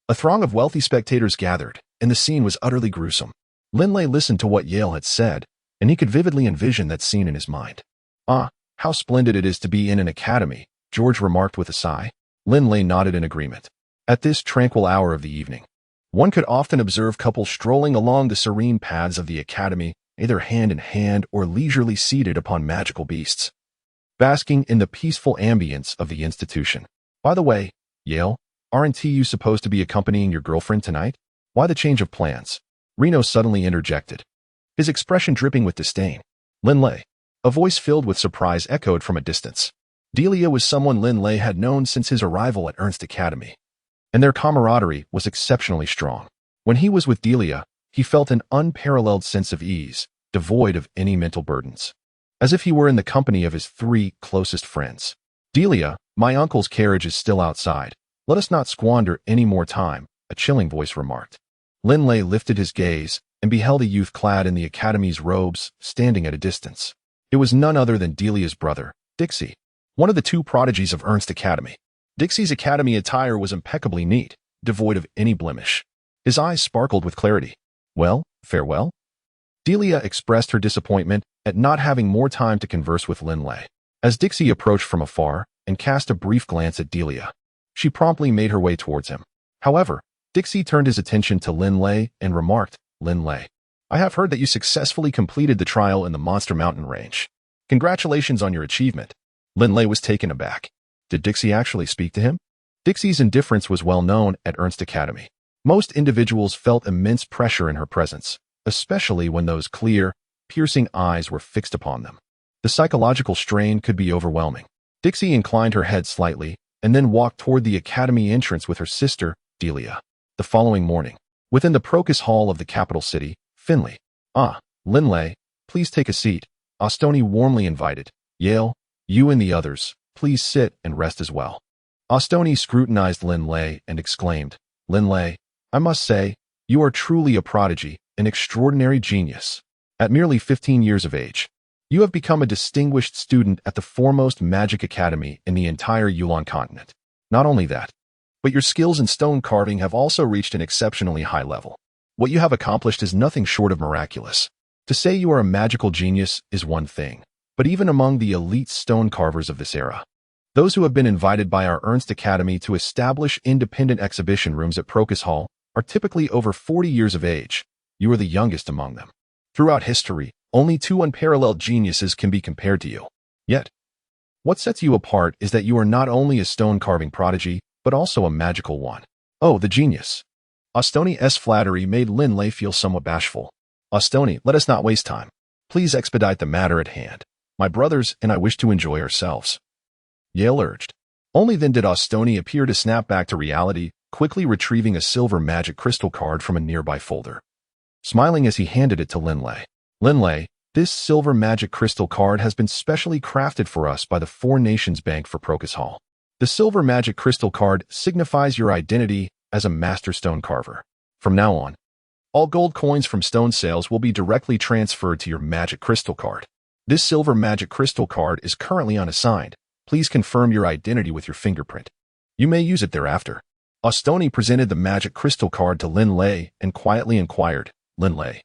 a throng of wealthy spectators gathered, and the scene was utterly gruesome. Linley listened to what Yale had said, and he could vividly envision that scene in his mind. How splendid it is to be in an academy, George remarked with a sigh. Linley nodded in agreement. At this tranquil hour of the evening, one could often observe couples strolling along the serene paths of the academy, either hand in hand or leisurely seated upon magical beasts, basking in the peaceful ambience of the institution. By the way, Yale, aren't you supposed to be accompanying your girlfriend tonight? Why the change of plans? Reno suddenly interjected, his expression dripping with disdain. Linley, a voice filled with surprise echoed from a distance. Delia was someone Linley had known since his arrival at Ernst Academy, and their camaraderie was exceptionally strong. When he was with Delia, he felt an unparalleled sense of ease, devoid of any mental burdens, as if he were in the company of his 3 closest friends. Delia, my uncle's carriage is still outside. Let us not squander any more time, a chilling voice remarked. Linley lifted his gaze and beheld a youth clad in the academy's robes, standing at a distance. It was none other than Delia's brother, Dixie, one of the 2 prodigies of Ernst Academy. Dixie's academy attire was impeccably neat, devoid of any blemish. His eyes sparkled with clarity. Well, farewell? Delia expressed her disappointment at not having more time to converse with Linley. As Dixie approached from afar and cast a brief glance at Delia, she promptly made her way towards him. However, Dixie turned his attention to Linley and remarked, Linley, I have heard that you successfully completed the trial in the Monster Mountain range. Congratulations on your achievement. Linley was taken aback. Did Dixie actually speak to him? Dixie's indifference was well known at Ernst Academy. Most individuals felt immense pressure in her presence, especially when those clear, piercing eyes were fixed upon them. The psychological strain could be overwhelming. Dixie inclined her head slightly and then walked toward the academy entrance with her sister, Delia. The following morning, within the Procus Hall of the capital city, Finley. Linley, please take a seat. Ostoni warmly invited. Yale, you and the others, please sit and rest as well. Ostoni scrutinized Linley and exclaimed, Linley, I must say, you are truly a prodigy, an extraordinary genius. At merely 15 years of age, you have become a distinguished student at the foremost magic academy in the entire Yulan Continent. Not only that, but your skills in stone carving have also reached an exceptionally high level. What you have accomplished is nothing short of miraculous. To say you are a magical genius is one thing, but even among the elite stone carvers of this era, those who have been invited by our Ernst Academy to establish independent exhibition rooms at Procus Hall are typically over 40 years of age. You are the youngest among them. Throughout history, only 2 unparalleled geniuses can be compared to you. Yet, what sets you apart is that you are not only a stone carving prodigy, but also a magical one. Oh, the genius. Ostoni's flattery made Linley feel somewhat bashful. Ostoni, let us not waste time. Please expedite the matter at hand. My brothers and I wish to enjoy ourselves. Yale urged. Only then did Ostoni appear to snap back to reality, quickly retrieving a silver magic crystal card from a nearby folder. Smiling as he handed it to Linley. Linley, This silver magic crystal card has been specially crafted for us by the Four Nations Bank for Procus Hall. The silver magic crystal card signifies your identity as a master stone carver. From now on, all gold coins from stone sales will be directly transferred to your magic crystal card. This silver magic crystal card is currently unassigned. Please confirm your identity with your fingerprint. You may use it thereafter. Ostoni presented the magic crystal card to Linley and quietly inquired, Linley,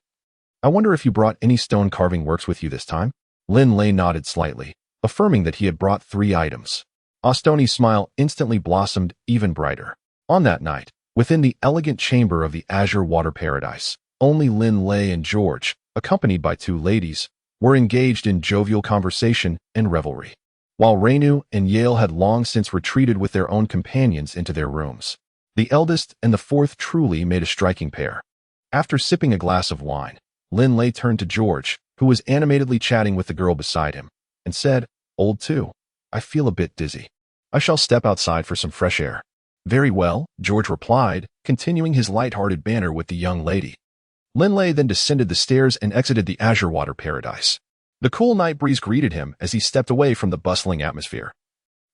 I wonder if you brought any stone carving works with you this time? Linley nodded slightly, affirming that he had brought 3 items. Ostoni's smile instantly blossomed even brighter. On that night, within the elegant chamber of the azure water paradise, only Linley and George, accompanied by 2 ladies, were engaged in jovial conversation and revelry, while Renu and Yale had long since retreated with their own companions into their rooms. The eldest and the 4th truly made a striking pair. After sipping a glass of wine, Linley turned to George, who was animatedly chatting with the girl beside him, and said, Old 2, I feel a bit dizzy. I shall step outside for some fresh air. Very well, George replied, continuing his light-hearted banter with the young lady. Linley then descended the stairs and exited the azure water paradise. The cool night breeze greeted him as he stepped away from the bustling atmosphere,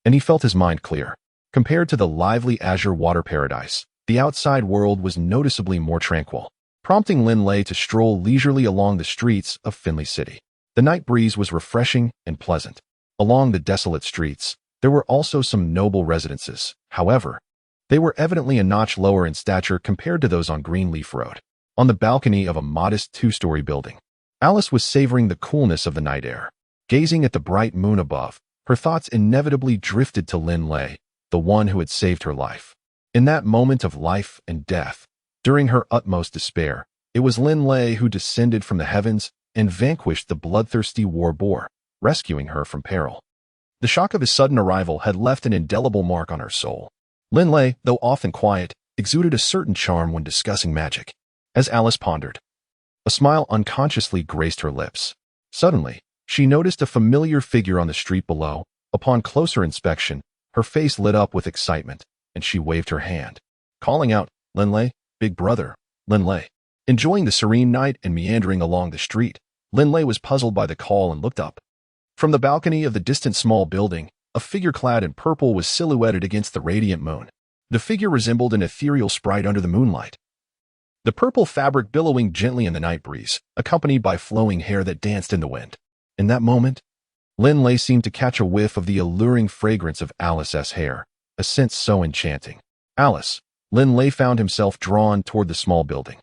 and he felt his mind clear. Compared to the lively azure water paradise, the outside world was noticeably more tranquil, prompting Linley to stroll leisurely along the streets of Finley City. The night breeze was refreshing and pleasant. Along the desolate streets, there were also some noble residences. However, they were evidently a notch lower in stature compared to those on Greenleaf Road. On the balcony of a modest 2-story building, Alice was savoring the coolness of the night air. Gazing at the bright moon above, her thoughts inevitably drifted to Linley, the one who had saved her life. In that moment of life and death, during her utmost despair, it was Linley who descended from the heavens and vanquished the bloodthirsty war boar, rescuing her from peril. The shock of his sudden arrival had left an indelible mark on her soul. Linley, though often quiet, exuded a certain charm when discussing magic. As Alice pondered, a smile unconsciously graced her lips. Suddenly, she noticed a familiar figure on the street below. Upon closer inspection, her face lit up with excitement, and she waved her hand, calling out, Linley, big brother, Linley. Enjoying the serene night and meandering along the street, Linley was puzzled by the call and looked up. From the balcony of the distant small building, a figure clad in purple was silhouetted against the radiant moon. The figure resembled an ethereal sprite under the moonlight, the purple fabric billowing gently in the night breeze, accompanied by flowing hair that danced in the wind. In that moment, Linley seemed to catch a whiff of the alluring fragrance of Alice's hair, a scent so enchanting. Alice, Linley found himself drawn toward the small building.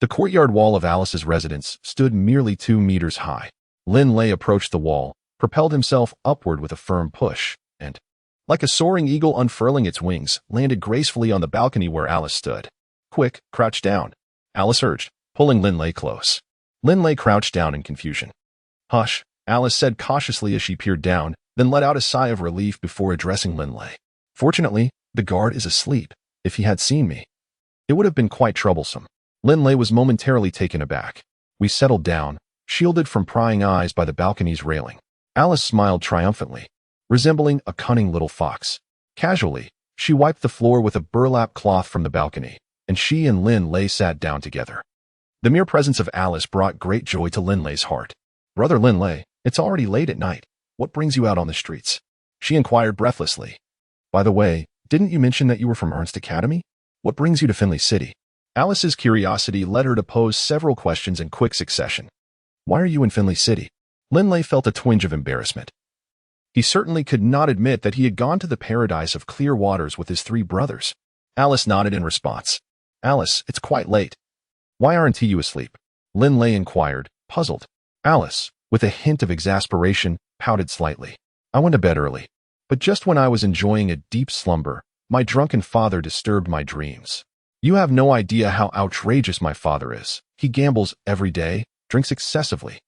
The courtyard wall of Alice's residence stood merely 2 meters high. Linley approached the wall, propelled himself upward with a firm push, and, like a soaring eagle unfurling its wings, landed gracefully on the balcony where Alice stood. Quick, crouch down, Alice urged, pulling Linley close. Linley crouched down in confusion. Hush, Alice said cautiously as she peered down, then let out a sigh of relief before addressing Linley. Fortunately, the guard is asleep. If he had seen me, it would have been quite troublesome. Linley was momentarily taken aback. We settled down, shielded from prying eyes by the balcony's railing. Alice smiled triumphantly, resembling a cunning little fox. Casually, she wiped the floor with a burlap cloth from the balcony, and she and Linley sat down together. The mere presence of Alice brought great joy to Linley's heart. Brother Linley, it's already late at night. What brings you out on the streets? She inquired breathlessly. By the way, didn't you mention that you were from Ernst Academy? What brings you to Finley City? Alice's curiosity led her to pose several questions in quick succession. Why are you in Finley City? Linley felt a twinge of embarrassment. He certainly could not admit that he had gone to the paradise of clear waters with his 3 brothers. Alice nodded in response. Alice, it's quite late. Why aren't you asleep? Linley inquired, puzzled. Alice, with a hint of exasperation, pouted slightly. I went to bed early, but just when I was enjoying a deep slumber, my drunken father disturbed my dreams. You have no idea how outrageous my father is. He gambles every day, drinks excessively,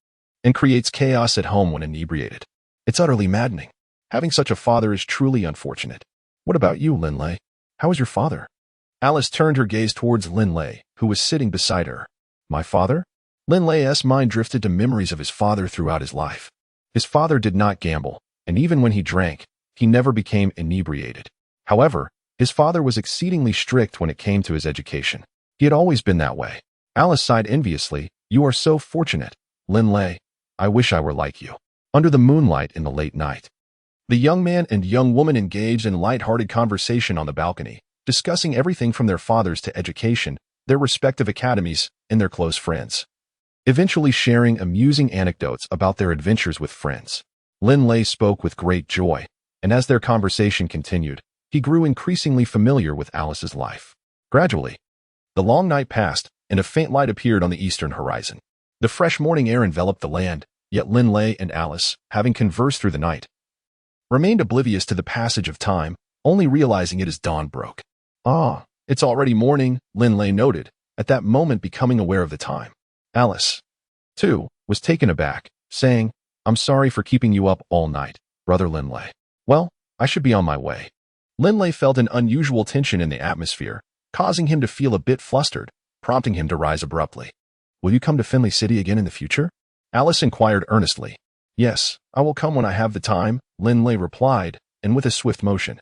and creates chaos at home when inebriated. It's utterly maddening. Having such a father is truly unfortunate. What about you, Linley? How is your father? Alice turned her gaze towards Linley, who was sitting beside her. My father? Linley's mind drifted to memories of his father throughout his life. His father did not gamble, and even when he drank, he never became inebriated. However, his father was exceedingly strict when it came to his education. He had always been that way. Alice sighed enviously. You are so fortunate, Linley. I wish I were like you. Under the moonlight in the late night. The young man and young woman engaged in light-hearted conversation on the balcony, discussing everything from their fathers to education, their respective academies, and their close friends. Eventually sharing amusing anecdotes about their adventures with friends. Linley spoke with great joy, and as their conversation continued, he grew increasingly familiar with Alice's life. Gradually, the long night passed, and a faint light appeared on the eastern horizon. The fresh morning air enveloped the land, yet Linley and Alice, having conversed through the night, remained oblivious to the passage of time, only realizing it as dawn broke. "Ah, it's already morning," Linley noted, at that moment becoming aware of the time. Alice, too, was taken aback, saying, "I'm sorry for keeping you up all night, Brother Linley." "Well, I should be on my way." Linley felt an unusual tension in the atmosphere, causing him to feel a bit flustered, prompting him to rise abruptly. "Will you come to Finley City again in the future?" Alice inquired earnestly. "Yes, I will come when I have the time," Linley replied, and with a swift motion,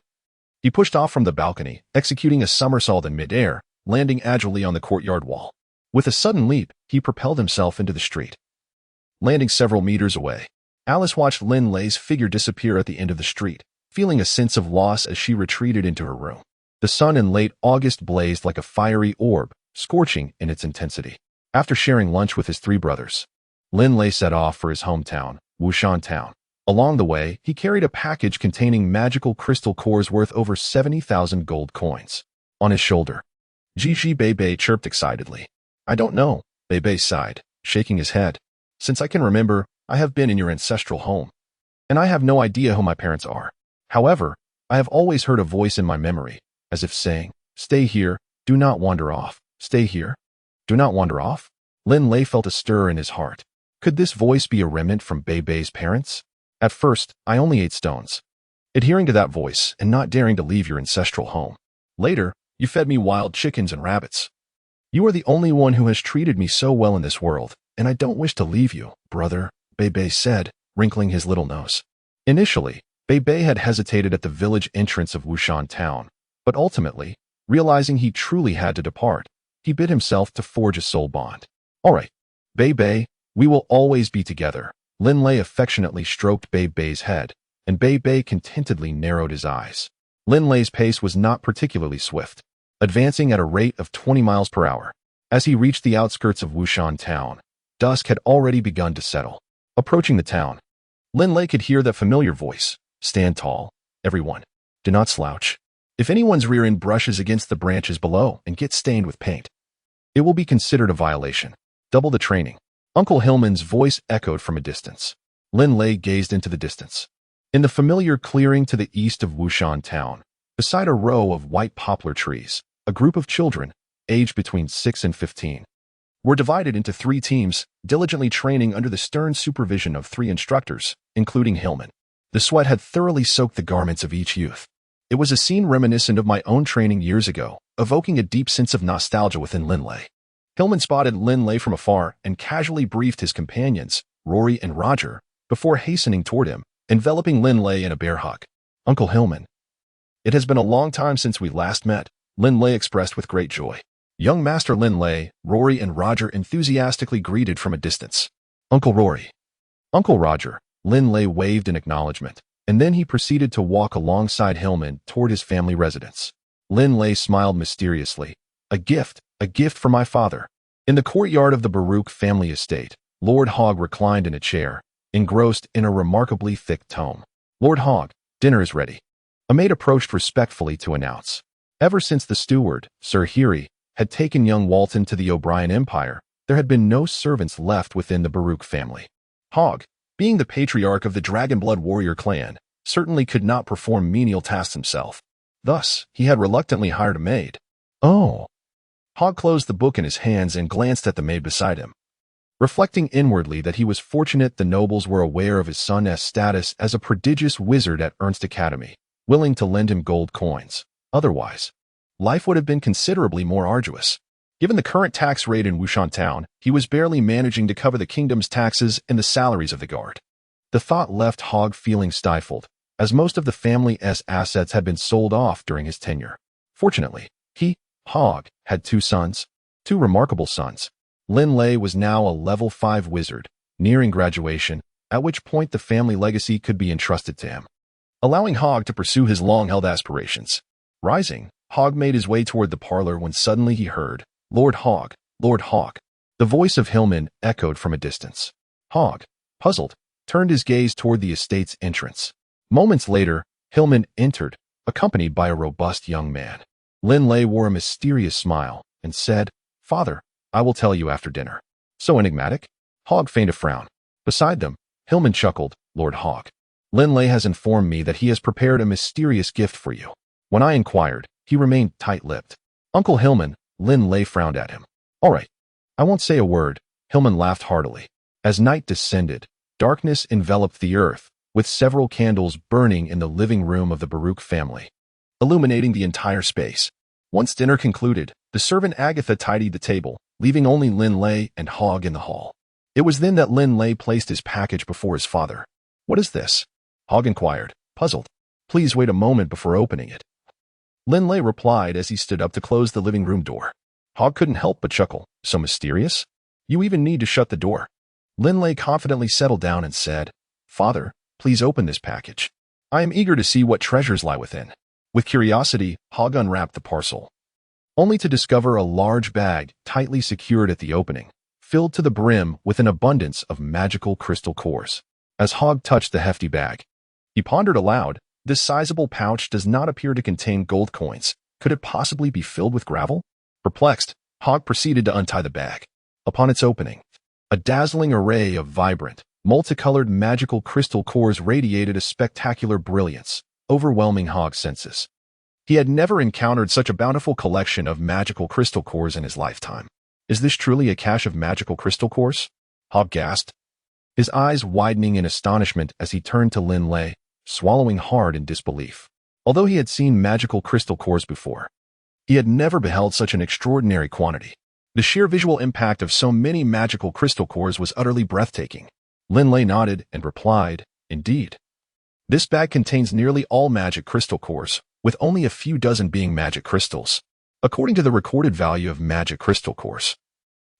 he pushed off from the balcony, executing a somersault in midair, landing agilely on the courtyard wall. With a sudden leap, he propelled himself into the street. Landing several meters away, Alice watched Linley's figure disappear at the end of the street, feeling a sense of loss as she retreated into her room. The sun in late August blazed like a fiery orb, scorching in its intensity. After sharing lunch with his 3 brothers, Linley set off for his hometown, Yulan Town. Along the way, he carried a package containing magical crystal cores worth over 70,000 gold coins. On his shoulder, Gigi Bebe chirped excitedly. "I don't know," Bebe sighed, shaking his head. "Since I can remember, I have been in your ancestral home, and I have no idea who my parents are. However, I have always heard a voice in my memory, as if saying, 'Stay here, do not wander off. Stay here, do not wander off.'" Linley felt a stir in his heart. Could this voice be a remnant from Bebe's parents? "At first, I only ate stones, adhering to that voice and not daring to leave your ancestral home. Later, you fed me wild chickens and rabbits. You are the only one who has treated me so well in this world, and I don't wish to leave you, brother," Bebe said, wrinkling his little nose. Initially, Bebe had hesitated at the village entrance of Yulan Town, but ultimately, realizing he truly had to depart, he bid himself to forge a soul bond. "All right, Bebe, we will always be together." Linley affectionately stroked Bebe's head, and Bebe contentedly narrowed his eyes. Linley's pace was not particularly swift, advancing at a rate of 20 miles per hour. As he reached the outskirts of Yulan Town, dusk had already begun to settle. Approaching the town, Linley could hear that familiar voice, "Stand tall, everyone. Do not slouch. If anyone's rear end brushes against the branches below and gets stained with paint, it will be considered a violation. Double the training." Uncle Hillman's voice echoed from a distance. Linley gazed into the distance. In the familiar clearing to the east of Yulan Town, beside a row of white poplar trees, a group of children, aged between 6 and 15, were divided into 3 teams, diligently training under the stern supervision of 3 instructors, including Hillman. The sweat had thoroughly soaked the garments of each youth. It was a scene reminiscent of my own training years ago, evoking a deep sense of nostalgia within Linley. Hillman spotted Linley from afar and casually briefed his companions, Rory and Roger, before hastening toward him, enveloping Linley in a bear hug. "Uncle Hillman, it has been a long time since we last met," Linley expressed with great joy. Young Master Linley, Rory and Roger enthusiastically greeted from a distance. "Uncle Rory." "Uncle Roger," Linley waved in acknowledgement, and then he proceeded to walk alongside Hillman toward his family residence. Linley smiled mysteriously. A gift for my father." In the courtyard of the Baruch family estate, Lord Hogg reclined in a chair, engrossed in a remarkably thick tome. "Lord Hogg, dinner is ready," a maid approached respectfully to announce. Ever since the steward, Sir Hiri, had taken young Walton to the O'Brien Empire, there had been no servants left within the Baruch family. Hogg, being the patriarch of the Dragonblood warrior clan, certainly could not perform menial tasks himself. Thus, he had reluctantly hired a maid. "Oh." Hogg closed the book in his hands and glanced at the maid beside him, reflecting inwardly that he was fortunate the nobles were aware of his son's status as a prodigious wizard at Ernst Academy, willing to lend him gold coins. Otherwise, life would have been considerably more arduous. Given the current tax rate in Yulan Town, he was barely managing to cover the kingdom's taxes and the salaries of the guard. The thought left Hogg feeling stifled, as most of the family's assets had been sold off during his tenure. Fortunately, Hogg, had 2 sons, 2 remarkable sons. Linley was now a level 5 wizard, nearing graduation, at which point the family legacy could be entrusted to him, allowing Hogg to pursue his long-held aspirations. Rising, Hogg made his way toward the parlor when suddenly he heard, "Lord Hogg, Lord Hogg." The voice of Hillman echoed from a distance. Hogg, puzzled, turned his gaze toward the estate's entrance. Moments later, Hillman entered, accompanied by a robust young man. Linley wore a mysterious smile and said, "Father, I will tell you after dinner." So enigmatic? Hogg feigned a frown. Beside them, Hillman chuckled, "Lord Hogg, Linley has informed me that he has prepared a mysterious gift for you." When I inquired, he remained tight-lipped. "Uncle Hillman," Linley frowned at him. "All right, I won't say a word." Hillman laughed heartily. As night descended, darkness enveloped the earth, with several candles burning in the living room of the Baruch family, illuminating the entire space. Once dinner concluded, the servant Agatha tidied the table, leaving only Linley and Hogg in the hall. It was then that Linley placed his package before his father. "What is this?" Hogg inquired, puzzled. "Please wait a moment before opening it," Linley replied as he stood up to close the living room door. Hogg couldn't help but chuckle. "So mysterious? You even need to shut the door." Linley confidently settled down and said, "Father, please open this package. I am eager to see what treasures lie within." With curiosity, Hogg unwrapped the parcel, only to discover a large bag tightly secured at the opening, filled to the brim with an abundance of magical crystal cores. As Hogg touched the hefty bag, he pondered aloud, "This sizable pouch does not appear to contain gold coins. Could it possibly be filled with gravel?" Perplexed, Hogg proceeded to untie the bag. Upon its opening, a dazzling array of vibrant, multicolored magical crystal cores radiated a spectacular brilliance, overwhelming Hogg's senses. He had never encountered such a bountiful collection of magical crystal cores in his lifetime. "Is this truly a cache of magical crystal cores?" Hogg gasped, his eyes widening in astonishment as he turned to Linley, swallowing hard in disbelief. Although he had seen magical crystal cores before, he had never beheld such an extraordinary quantity. The sheer visual impact of so many magical crystal cores was utterly breathtaking. Linley nodded and replied, "Indeed. This bag contains nearly all magic crystal cores, with only a few dozen being magic crystals. According to the recorded value of magic crystal cores,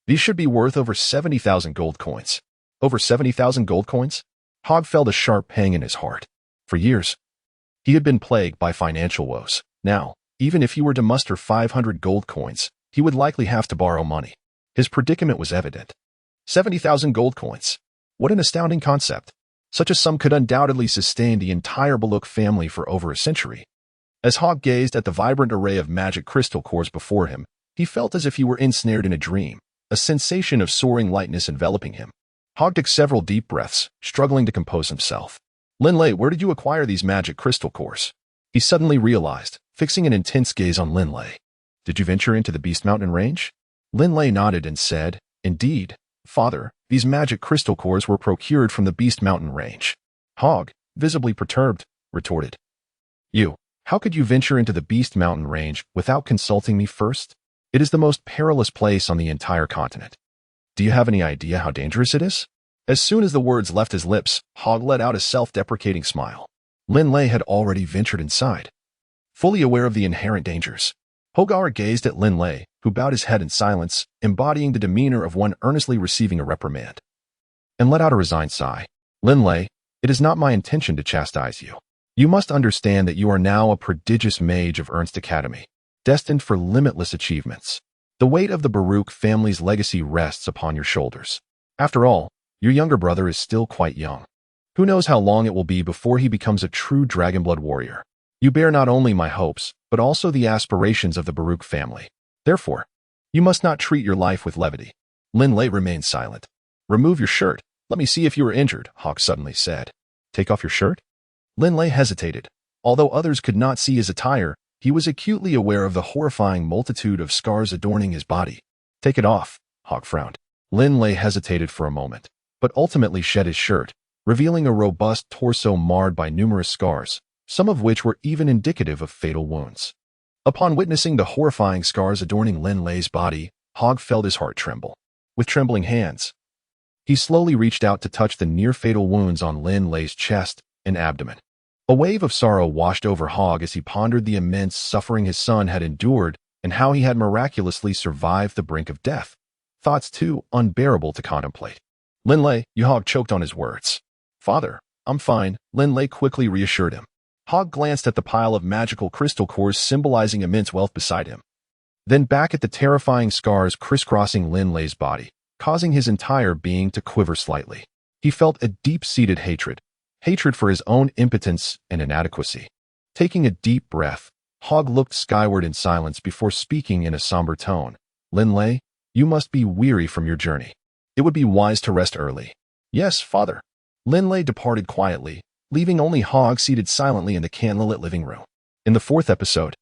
these should be worth over 70,000 gold coins." Over 70,000 gold coins? Hogg felt a sharp pang in his heart. For years, he had been plagued by financial woes. Now, even if he were to muster 500 gold coins, he would likely have to borrow money. His predicament was evident. 70,000 gold coins. What an astounding concept. Such a sum could undoubtedly sustain the entire Baruch family for over a century. As Hogg gazed at the vibrant array of magic crystal cores before him, he felt as if he were ensnared in a dream, a sensation of soaring lightness enveloping him. Hogg took several deep breaths, struggling to compose himself. "Linley, where did you acquire these magic crystal cores?" he suddenly realized, fixing an intense gaze on Linley. "Did you venture into the Beast Mountain range?" Linley nodded and said, "Indeed, Father, these magic crystal cores were procured from the Beast Mountain range." Hogg, visibly perturbed, retorted, How could you venture into the Beast Mountain range without consulting me first? It is the most perilous place on the entire continent. Do you have any idea how dangerous it is?" As soon as the words left his lips, Hogg let out a self-deprecating smile. Linley had already ventured inside, fully aware of the inherent dangers. Hogar gazed at Linley, who bowed his head in silence, embodying the demeanor of one earnestly receiving a reprimand, and let out a resigned sigh. "Linley, it is not my intention to chastise you. You must understand that you are now a prodigious mage of Ernst Academy, destined for limitless achievements. The weight of the Baruch family's legacy rests upon your shoulders. After all, your younger brother is still quite young. Who knows how long it will be before he becomes a true Dragonblood warrior. You bear not only my hopes, but also the aspirations of the Baruch family. Therefore, you must not treat your life with levity." Linley remained silent. "Remove your shirt. Let me see if you are injured," Hogg suddenly said. "Take off your shirt?" Linley hesitated. Although others could not see his attire, he was acutely aware of the horrifying multitude of scars adorning his body. "Take it off," Hogg frowned. Linley hesitated for a moment, but ultimately shed his shirt, revealing a robust torso marred by numerous scars, some of which were even indicative of fatal wounds. Upon witnessing the horrifying scars adorning Linley's body, Hogg felt his heart tremble. With trembling hands, he slowly reached out to touch the near-fatal wounds on Linley's chest and abdomen. A wave of sorrow washed over Hogg as he pondered the immense suffering his son had endured and how he had miraculously survived the brink of death, thoughts too unbearable to contemplate. Linley, Hog choked on his words. Father, I'm fine, Linley quickly reassured him. Hog glanced at the pile of magical crystal cores symbolizing immense wealth beside him. Then back at the terrifying scars crisscrossing Linley's body, causing his entire being to quiver slightly. He felt a deep-seated hatred for his own impotence and inadequacy. Taking a deep breath, Hog looked skyward in silence before speaking in a somber tone. Linley, you must be weary from your journey. It would be wise to rest early. Yes, father. Linley departed quietly, leaving only Hog seated silently in the candlelit living room. In the 4th episode,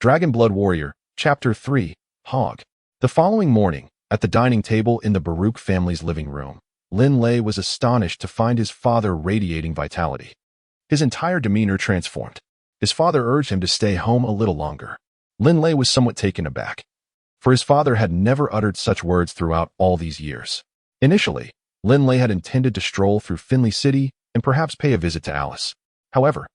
Dragonblood Warrior, Chapter 3, Hog. The following morning, at the dining table in the Baruch family's living room, Linley was astonished to find his father radiating vitality. His entire demeanor transformed. His father urged him to stay home a little longer. Linley was somewhat taken aback, for his father had never uttered such words throughout all these years. Initially, Linley had intended to stroll through Finley City and perhaps pay a visit to Alice. However,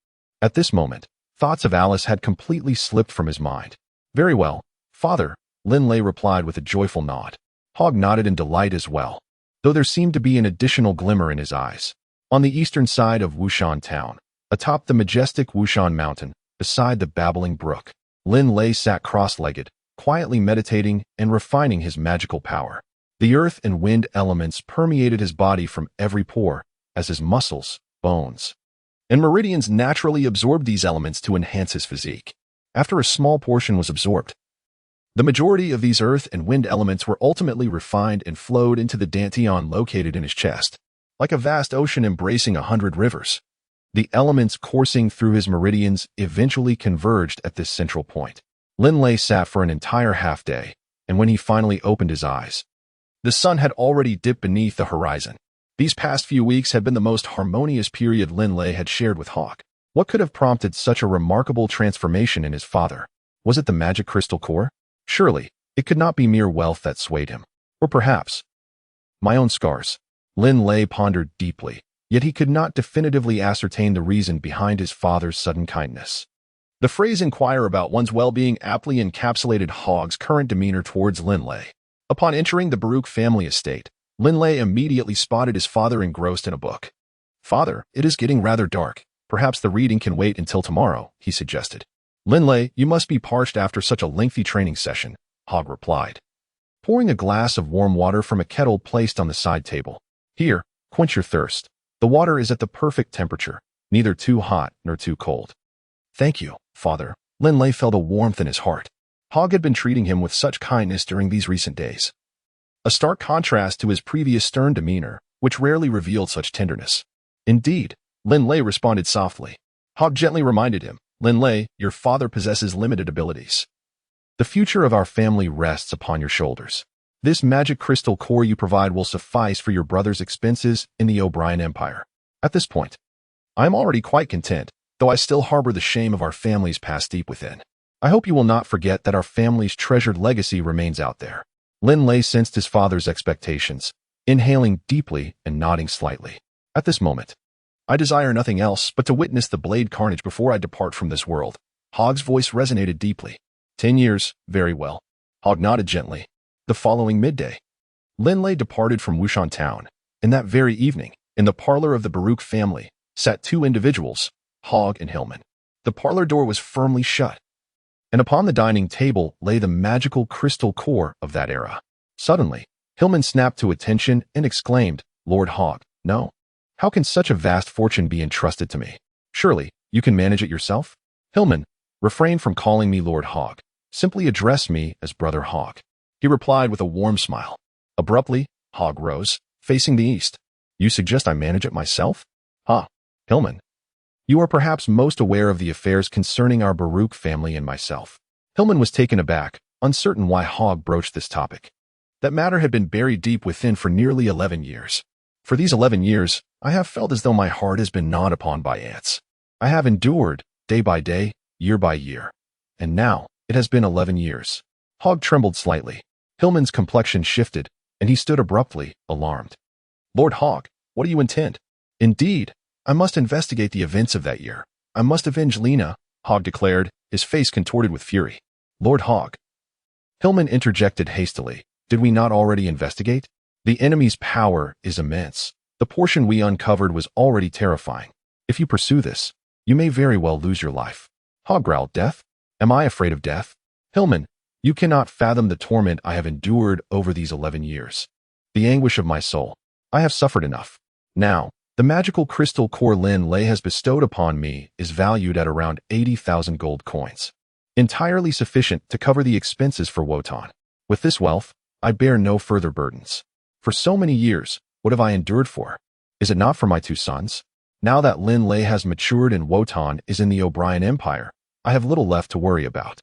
at this moment, thoughts of Alice had completely slipped from his mind. Very well, father, Linley replied with a joyful nod. Hog nodded in delight as well, though there seemed to be an additional glimmer in his eyes. On the eastern side of Wushan town, atop the majestic Wushan mountain, beside the babbling brook, Linley sat cross-legged, quietly meditating and refining his magical power. The earth and wind elements permeated his body from every pore, as his muscles, bones, and meridians naturally absorbed these elements to enhance his physique. After a small portion was absorbed, the majority of these earth and wind elements were ultimately refined and flowed into the dantian located in his chest, like a vast ocean embracing 100 rivers. The elements coursing through his meridians eventually converged at this central point. Linley sat for an entire half-day, and when he finally opened his eyes, the sun had already dipped beneath the horizon. These past few weeks had been the most harmonious period Linley had shared with Hog. What could have prompted such a remarkable transformation in his father? Was it the magic crystal core? Surely, it could not be mere wealth that swayed him. Or perhaps, my own scars. Linley pondered deeply, yet he could not definitively ascertain the reason behind his father's sudden kindness. The phrase inquire about one's well-being aptly encapsulated Hog's current demeanor towards Linley. Upon entering the Baruch family estate, Linley immediately spotted his father engrossed in a book. Father, it is getting rather dark. Perhaps the reading can wait until tomorrow, he suggested. Linley, you must be parched after such a lengthy training session, Hog replied, pouring a glass of warm water from a kettle placed on the side table. Here, quench your thirst. The water is at the perfect temperature, neither too hot nor too cold. Thank you, father. Linley felt a warmth in his heart. Hog had been treating him with such kindness during these recent days. A stark contrast to his previous stern demeanor, which rarely revealed such tenderness. Indeed, Linley responded softly. Hog gently reminded him, Linley, your father possesses limited abilities. The future of our family rests upon your shoulders. This magic crystal core you provide will suffice for your brother's expenses in the O'Brien Empire. At this point, I am already quite content, though I still harbor the shame of our family's past deep within. I hope you will not forget that our family's treasured legacy remains out there. Linley sensed his father's expectations, inhaling deeply and nodding slightly. At this moment, I desire nothing else but to witness the blade carnage before I depart from this world. Hog's voice resonated deeply. 10 years, very well. Hog nodded gently. The following midday, Linley departed from Wushan town, and that very evening, in the parlor of the Baruch family, sat two individuals, Hog and Hillman. The parlor door was firmly shut, and upon the dining table lay the magical crystal core of that era. Suddenly, Hillman snapped to attention and exclaimed, Lord Hog, no. How can such a vast fortune be entrusted to me? Surely, you can manage it yourself? Hillman, refrain from calling me Lord Hog. Simply address me as Brother Hog. He replied with a warm smile. Abruptly, Hog rose, facing the east. You suggest I manage it myself? Hillman. You are perhaps most aware of the affairs concerning our Baruch family and myself. Hillman was taken aback, uncertain why Hog broached this topic. That matter had been buried deep within for nearly 11 years. For these 11 years, I have felt as though my heart has been gnawed upon by ants. I have endured, day by day, year by year. And now, it has been 11 years. Hog trembled slightly. Hillman's complexion shifted, and he stood abruptly, alarmed. Lord Hog, what do you intend? Indeed, I must investigate the events of that year. I must avenge Lena, Hog declared, his face contorted with fury. Lord Hog. Hillman interjected hastily. Did we not already investigate? The enemy's power is immense. The portion we uncovered was already terrifying. If you pursue this, you may very well lose your life. Hog growled, death? Am I afraid of death? Hillman, you cannot fathom the torment I have endured over these 11 years. The anguish of my soul. I have suffered enough. Now, the magical crystal core Linley has bestowed upon me is valued at around 80,000 gold coins. Entirely sufficient to cover the expenses for Wotan. With this wealth, I bear no further burdens. For so many years, what have I endured for? Is it not for my two sons? Now that Linley has matured and Wotan is in the O'Brien Empire, I have little left to worry about.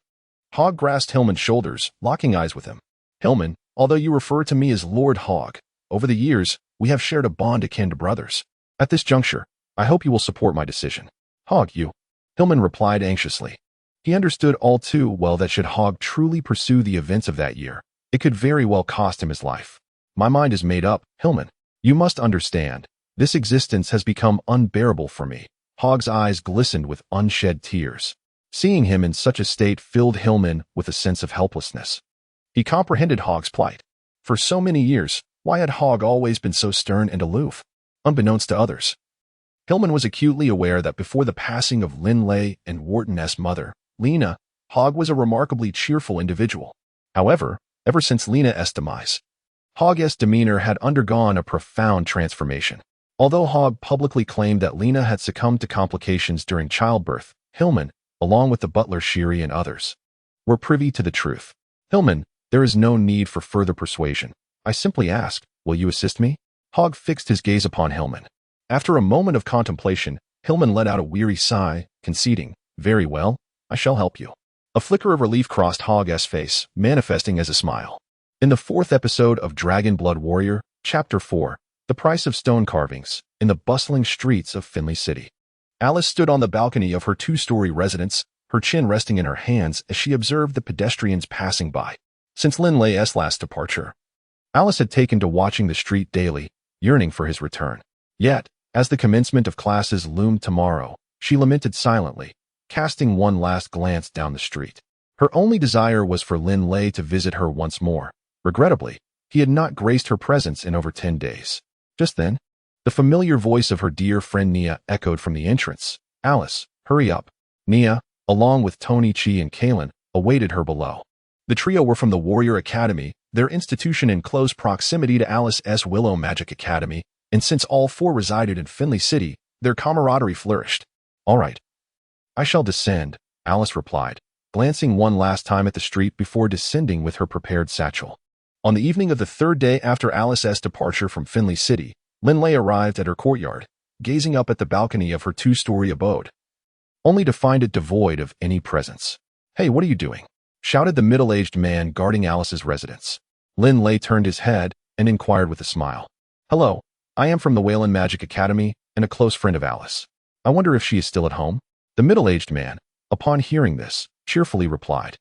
Hogg grasped Hillman's shoulders, locking eyes with him. Hillman, although you refer to me as Lord Hogg, over the years, we have shared a bond akin to brothers. At this juncture, I hope you will support my decision. Hogg, you. Hillman replied anxiously. He understood all too well that should Hogg truly pursue the events of that year, it could very well cost him his life. My mind is made up, Hillman. You must understand, this existence has become unbearable for me. Hogg's eyes glistened with unshed tears. Seeing him in such a state filled Hillman with a sense of helplessness. He comprehended Hogg's plight. For so many years, why had Hogg always been so stern and aloof? Unbeknownst to others, Hillman was acutely aware that before the passing of Linley and Wharton's mother, Lena, Hogg was a remarkably cheerful individual. However, ever since Lena's demise, Hogg's demeanor had undergone a profound transformation. Although Hogg publicly claimed that Lena had succumbed to complications during childbirth, Hillman, along with the butler Shiri and others, were privy to the truth. Hillman, there is no need for further persuasion. I simply ask, will you assist me? Hogg fixed his gaze upon Hillman. After a moment of contemplation, Hillman let out a weary sigh, conceding, very well, I shall help you. A flicker of relief crossed Hogg's face, manifesting as a smile. In the 4th episode of Dragonblood Warrior, Chapter 4, The Price of Stone Carvings, in the bustling streets of Finley City, Alice stood on the balcony of her 2-story residence, her chin resting in her hands as she observed the pedestrians passing by. Since Linley's last departure, Alice had taken to watching the street daily, yearning for his return. Yet, as the commencement of classes loomed tomorrow, she lamented silently, casting one last glance down the street. Her only desire was for Linley to visit her once more. Regrettably, he had not graced her presence in over 10 days. Just then, the familiar voice of her dear friend Nia echoed from the entrance. Alice, hurry up. Nia, along with Tony Chi and Kalen, awaited her below. The trio were from the Warrior Academy, their institution in close proximity to Alice's Willow Magic Academy, and since all 4 resided in Finley City, their camaraderie flourished. All right. I shall descend, Alice replied, glancing one last time at the street before descending with her prepared satchel. On the evening of the 3rd day after Alice's departure from Finley City, Linley arrived at her courtyard, gazing up at the balcony of her 2-story abode, only to find it devoid of any presence. Hey, what are you doing? Shouted the middle-aged man guarding Alice's residence. Linley turned his head and inquired with a smile. Hello, I am from the Wayland Magic Academy and a close friend of Alice. I wonder if she is still at home? The middle-aged man, upon hearing this, cheerfully replied.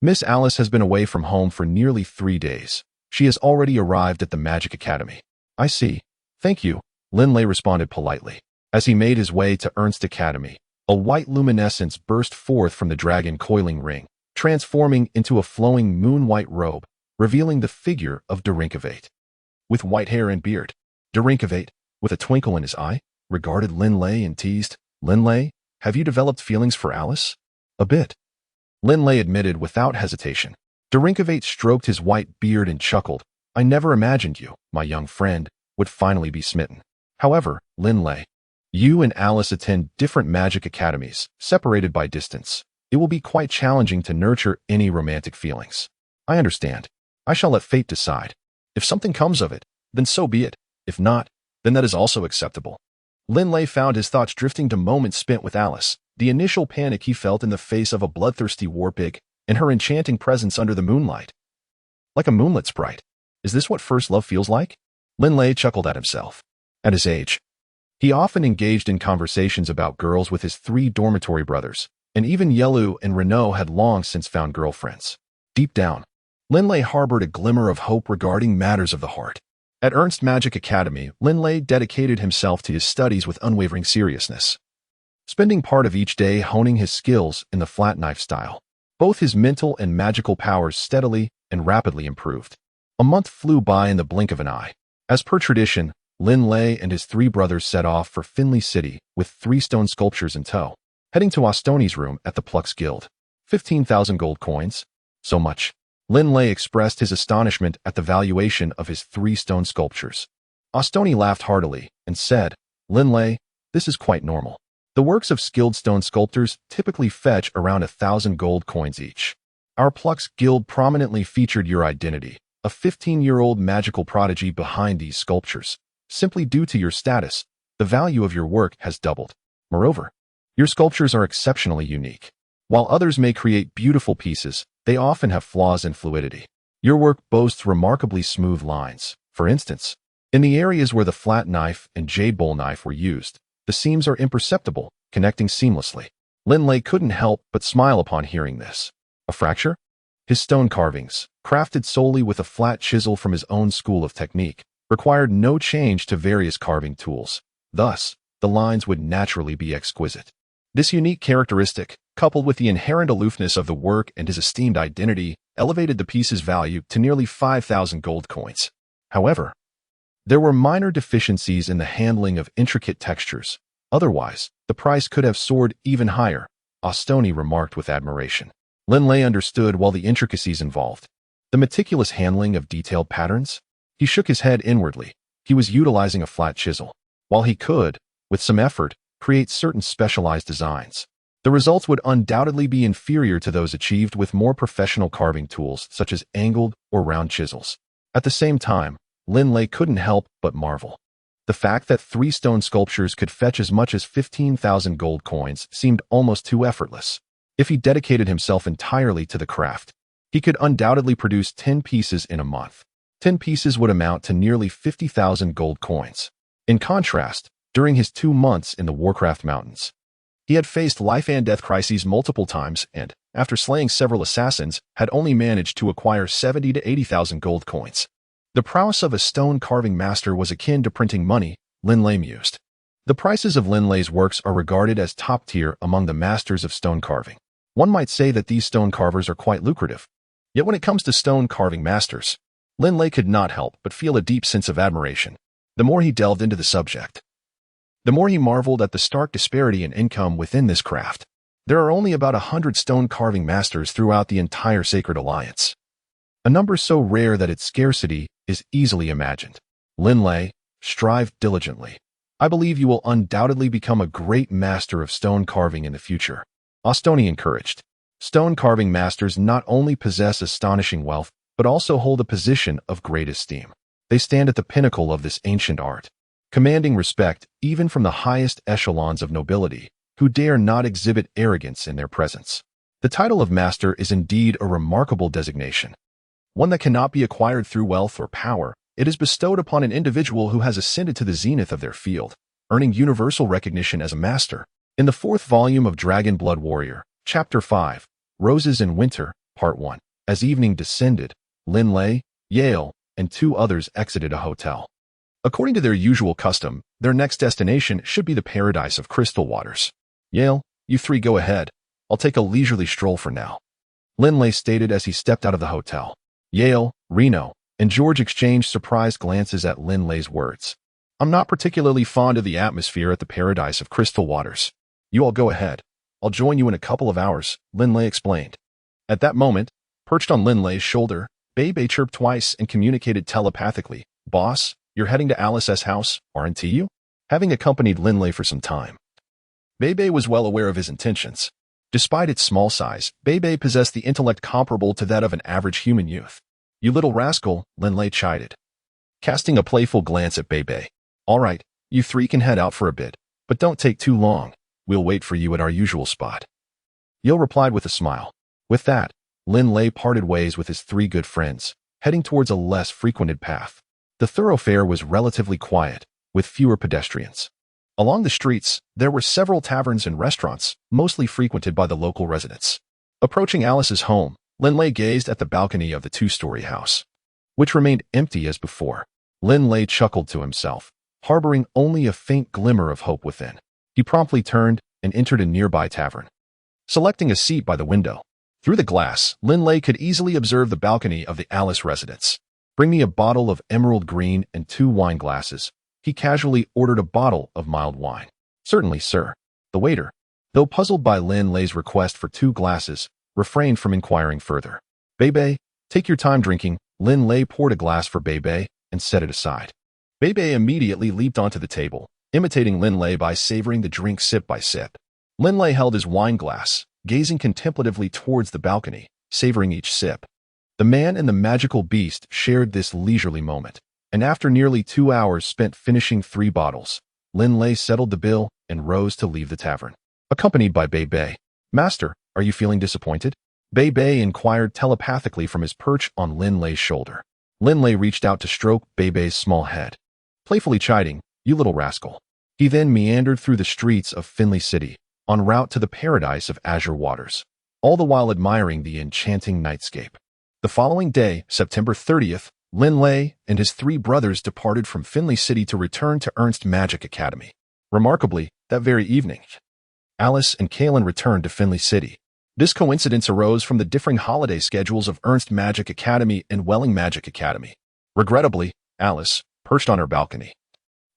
Miss Alice has been away from home for nearly 3 days. She has already arrived at the Magic Academy. I see. Thank you, Linley responded politely. As he made his way to Ernst Academy, a white luminescence burst forth from the dragon coiling ring, transforming into a flowing moon-white robe, revealing the figure of Derinkavate. With white hair and beard, Derinkavate, with a twinkle in his eye, regarded Linley and teased, Linley, have you developed feelings for Alice? A bit. Linley admitted without hesitation. Derinkavate stroked his white beard and chuckled. I never imagined you, my young friend, would finally be smitten. However, Linley, you and Alice attend different magic academies, separated by distance. It will be quite challenging to nurture any romantic feelings. I understand. I shall let fate decide. If something comes of it, then so be it. If not, then that is also acceptable. Linley found his thoughts drifting to moments spent with Alice, the initial panic he felt in the face of a bloodthirsty warpig, and her enchanting presence under the moonlight. Like a moonlit sprite. Is this what first love feels like? Linley chuckled at himself. At his age, he often engaged in conversations about girls with his 3 dormitory brothers, and even Yelu and Renault had long since found girlfriends. Deep down, Linley harbored a glimmer of hope regarding matters of the heart. At Ernst Magic Academy, Linley dedicated himself to his studies with unwavering seriousness, spending part of each day honing his skills in the flat knife style. Both his mental and magical powers steadily and rapidly improved. A month flew by in the blink of an eye. As per tradition, Linley and his three brothers set off for Finley City with 3 stone sculptures in tow, heading to Astoni's room at the Plux Guild. 15,000 gold coins? So much. Linley expressed his astonishment at the valuation of his 3 stone sculptures. Astoni laughed heartily and said, Linley, this is quite normal. The works of skilled stone sculptors typically fetch around 1,000 gold coins each. Our Plux Guild prominently featured your identity, a 15-year-old magical prodigy behind these sculptures. Simply due to your status, the value of your work has doubled. Moreover, your sculptures are exceptionally unique. While others may create beautiful pieces, they often have flaws in fluidity. Your work boasts remarkably smooth lines. For instance, in the areas where the flat knife and jade bowl knife were used, the seams are imperceptible, connecting seamlessly. Linley couldn't help but smile upon hearing this. A fracture? His stone carvings, crafted solely with a flat chisel from his own school of technique, required no change to various carving tools. Thus, the lines would naturally be exquisite. This unique characteristic, coupled with the inherent aloofness of the work and his esteemed identity, elevated the piece's value to nearly 5,000 gold coins. However, there were minor deficiencies in the handling of intricate textures. Otherwise, the price could have soared even higher, Astoni remarked with admiration. Linley understood while the intricacies involved. The meticulous handling of detailed patterns? He shook his head inwardly. He was utilizing a flat chisel. While he could, with some effort, create certain specialized designs, the results would undoubtedly be inferior to those achieved with more professional carving tools such as angled or round chisels. At the same time, Linley couldn't help but marvel. The fact that 3 stone sculptures could fetch as much as 15,000 gold coins seemed almost too effortless. If he dedicated himself entirely to the craft, he could undoubtedly produce 10 pieces in a month. 10 pieces would amount to nearly 50,000 gold coins. In contrast, during his 2 months in the Warcraft Mountains, he had faced life and death crises multiple times and, after slaying several assassins, had only managed to acquire 70 to 80,000 gold coins. The prowess of a stone carving master was akin to printing money, Linley mused. The prices of Linley's works are regarded as top tier among the masters of stone carving. One might say that these stone carvers are quite lucrative. Yet when it comes to stone carving masters, Linley could not help but feel a deep sense of admiration. The more he delved into the subject, the more he marveled at the stark disparity in income within this craft. There are only about 100 stone carving masters throughout the entire Sacred Alliance, a number so rare that its scarcity is easily imagined. Linley, strive diligently. I believe you will undoubtedly become a great master of stone carving in the future. Astoni encouraged. Stone carving masters not only possess astonishing wealth, but also hold a position of great esteem. They stand at the pinnacle of this ancient art, commanding respect even from the highest echelons of nobility, who dare not exhibit arrogance in their presence. The title of master is indeed a remarkable designation, one that cannot be acquired through wealth or power. It is bestowed upon an individual who has ascended to the zenith of their field, earning universal recognition as a master. In the 4th volume of Dragonblood Warrior, Chapter 5, Roses in Winter, Part 1, as evening descended, Linley, Yale, and 2 others exited a hotel. According to their usual custom, their next destination should be the paradise of crystal waters. Yale, you 3 go ahead. I'll take a leisurely stroll for now, Linley stated as he stepped out of the hotel. Yale, Reno, and George exchanged surprised glances at Linley's words. I'm not particularly fond of the atmosphere at the paradise of crystal waters. You all go ahead. I'll join you in a couple of hours, Linley explained. At that moment, perched on Linley's shoulder, Bebe chirped twice and communicated telepathically, Boss, you're heading to Alice's house, aren't you? Having accompanied Linley for some time, Bebe was well aware of his intentions. Despite its small size, Bebe possessed the intellect comparable to that of an average human youth. You little rascal, Linley chided, casting a playful glance at Bebe. All right, you 3 can head out for a bit, but don't take too long. We'll wait for you at our usual spot. Yale replied with a smile. With that, Linley parted ways with his 3 good friends, heading towards a less frequented path. The thoroughfare was relatively quiet, with fewer pedestrians. Along the streets, there were several taverns and restaurants, mostly frequented by the local residents. Approaching Alice's home, Linley gazed at the balcony of the 2-story house, which remained empty as before. Linley chuckled to himself, harboring only a faint glimmer of hope within. He promptly turned and entered a nearby tavern, selecting a seat by the window. Through the glass, Linley could easily observe the balcony of the Alice residence. Bring me a bottle of emerald green and 2 wine glasses. He casually ordered a bottle of mild wine. Certainly, sir. The waiter, though puzzled by Linley's request for 2 glasses, refrained from inquiring further. Bebe, take your time drinking. Linley poured a glass for Bebe and set it aside. Bebe immediately leaped onto the table, imitating Linley by savoring the drink sip by sip. Linley held his wine glass, gazing contemplatively towards the balcony, savoring each sip. The man and the magical beast shared this leisurely moment, and after nearly 2 hours spent finishing 3 bottles, Linley settled the bill and rose to leave the tavern, accompanied by Bebe. Master, are you feeling disappointed? Bebe inquired telepathically from his perch on Linley's shoulder. Linley reached out to stroke Bebe's small head, playfully chiding, "You little rascal." He then meandered through the streets of Finley City, en route to the paradise of azure waters, all the while admiring the enchanting nightscape. The following day, September 30th, Linley and his 3 brothers departed from Finley City to return to Ernst Magic Academy. Remarkably, that very evening, Alice and Kaelin returned to Finley City. This coincidence arose from the differing holiday schedules of Ernst Magic Academy and Welling Magic Academy. Regrettably, Alice, perched on her balcony,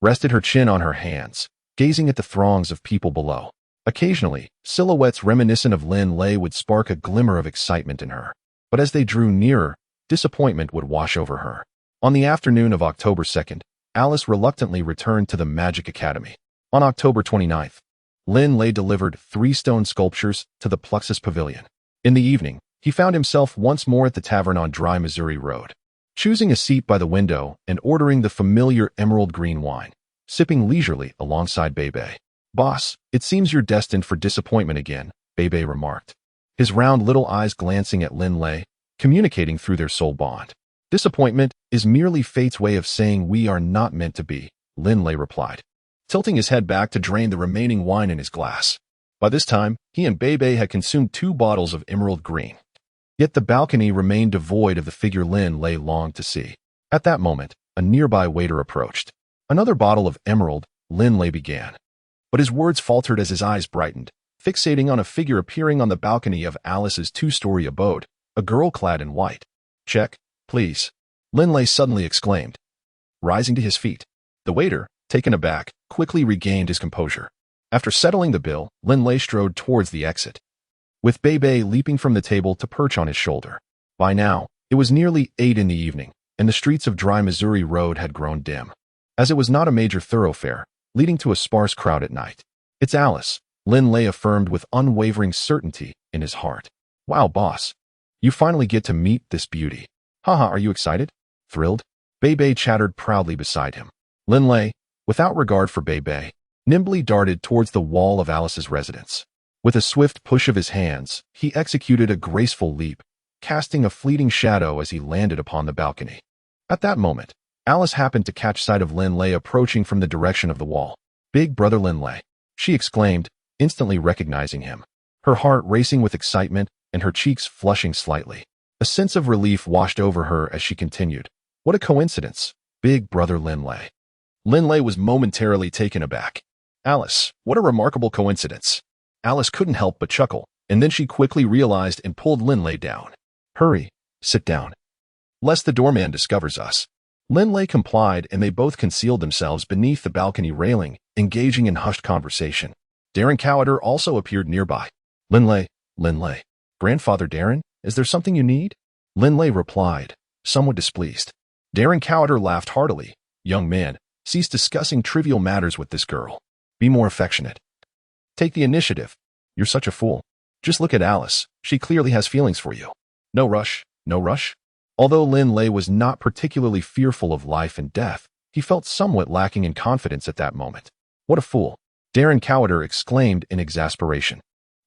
rested her chin on her hands, gazing at the throngs of people below. Occasionally, silhouettes reminiscent of Linley would spark a glimmer of excitement in her, but as they drew nearer, disappointment would wash over her. On the afternoon of October 2nd, Alice reluctantly returned to the Magic Academy. On October 29th, Linley delivered 3 stone sculptures to the Pluxus Pavilion. In the evening, he found himself once more at the tavern on Dry Missouri Road, choosing a seat by the window and ordering the familiar emerald green wine, sipping leisurely alongside Bebe. "Boss, it seems you're destined for disappointment again," Bebe remarked, his round little eyes glancing at Linley, communicating through their soul bond. "Disappointment is merely fate's way of saying we are not meant to be," Linley replied, tilting his head back to drain the remaining wine in his glass. By this time, he and Bebe had consumed 2 bottles of emerald green. Yet the balcony remained devoid of the figure Linley longed to see. At that moment, a nearby waiter approached. "Another bottle of emerald," Linley began. But his words faltered as his eyes brightened, fixating on a figure appearing on the balcony of Alice's 2-story abode, a girl clad in white. "Check, please," Linley suddenly exclaimed, rising to his feet. The waiter, taken aback, quickly regained his composure. After settling the bill, Linley strode towards the exit, with Bebe leaping from the table to perch on his shoulder. By now, it was nearly 8 in the evening, and the streets of Dry Missouri Road had grown dim, as it was not a major thoroughfare, leading to a sparse crowd at night. "It's Alice," Linley affirmed with unwavering certainty in his heart. "Wow, boss. You finally get to meet this beauty. Haha, are you excited? Thrilled?" Bebe chattered proudly beside him. Linley, without regard for Bebe, nimbly darted towards the wall of Alice's residence. With a swift push of his hands, he executed a graceful leap, casting a fleeting shadow as he landed upon the balcony. At that moment, Alice happened to catch sight of Linley approaching from the direction of the wall. "Big brother Linley," she exclaimed, instantly recognizing him, her heart racing with excitement and her cheeks flushing slightly. A sense of relief washed over her as she continued, "What a coincidence, big brother Linley." Linley was momentarily taken aback. "Alice, what a remarkable coincidence." Alice couldn't help but chuckle, and then she quickly realized and pulled Linley down. "Hurry, sit down, lest the doorman discovers us." Linley complied, and they both concealed themselves beneath the balcony railing, engaging in hushed conversation. Darren Cowder also appeared nearby. Linley, "Grandfather Darren, is there something you need?" Linley replied, somewhat displeased. Darren Cowder laughed heartily. "Young man, cease discussing trivial matters with this girl. Be more affectionate. Take the initiative. You're such a fool. Just look at Alice. She clearly has feelings for you. No rush, no rush." Although Linley was not particularly fearful of life and death, he felt somewhat lacking in confidence at that moment. "What a fool," Darren Cowder exclaimed in exasperation.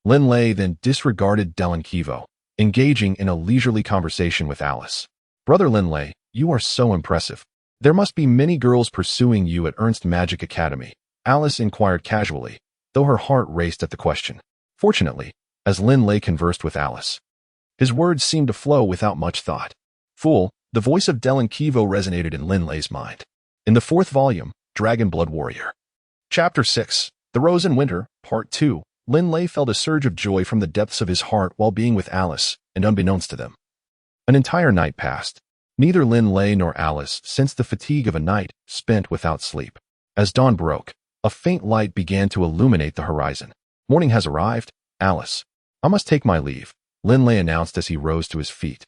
Linley then disregarded Dylan Kivo, engaging in a leisurely conversation with Alice. "Brother Linley, you are so impressive. There must be many girls pursuing you at Ernst Magic Academy," Alice inquired casually, though her heart raced at the question. Fortunately, as Linley conversed with Alice, his words seemed to flow without much thought. "Fool," the voice of Dylan Kivo resonated in Linley's mind. In the 4th volume, Dragonblood Warrior. Chapter 6, The Rose in Winter, Part 2, Linley felt a surge of joy from the depths of his heart while being with Alice, and unbeknownst to them, an entire night passed. Neither Linley nor Alice sensed the fatigue of a night spent without sleep. As dawn broke, a faint light began to illuminate the horizon. Morning has arrived, Alice. I must take my leave, Linley announced as he rose to his feet.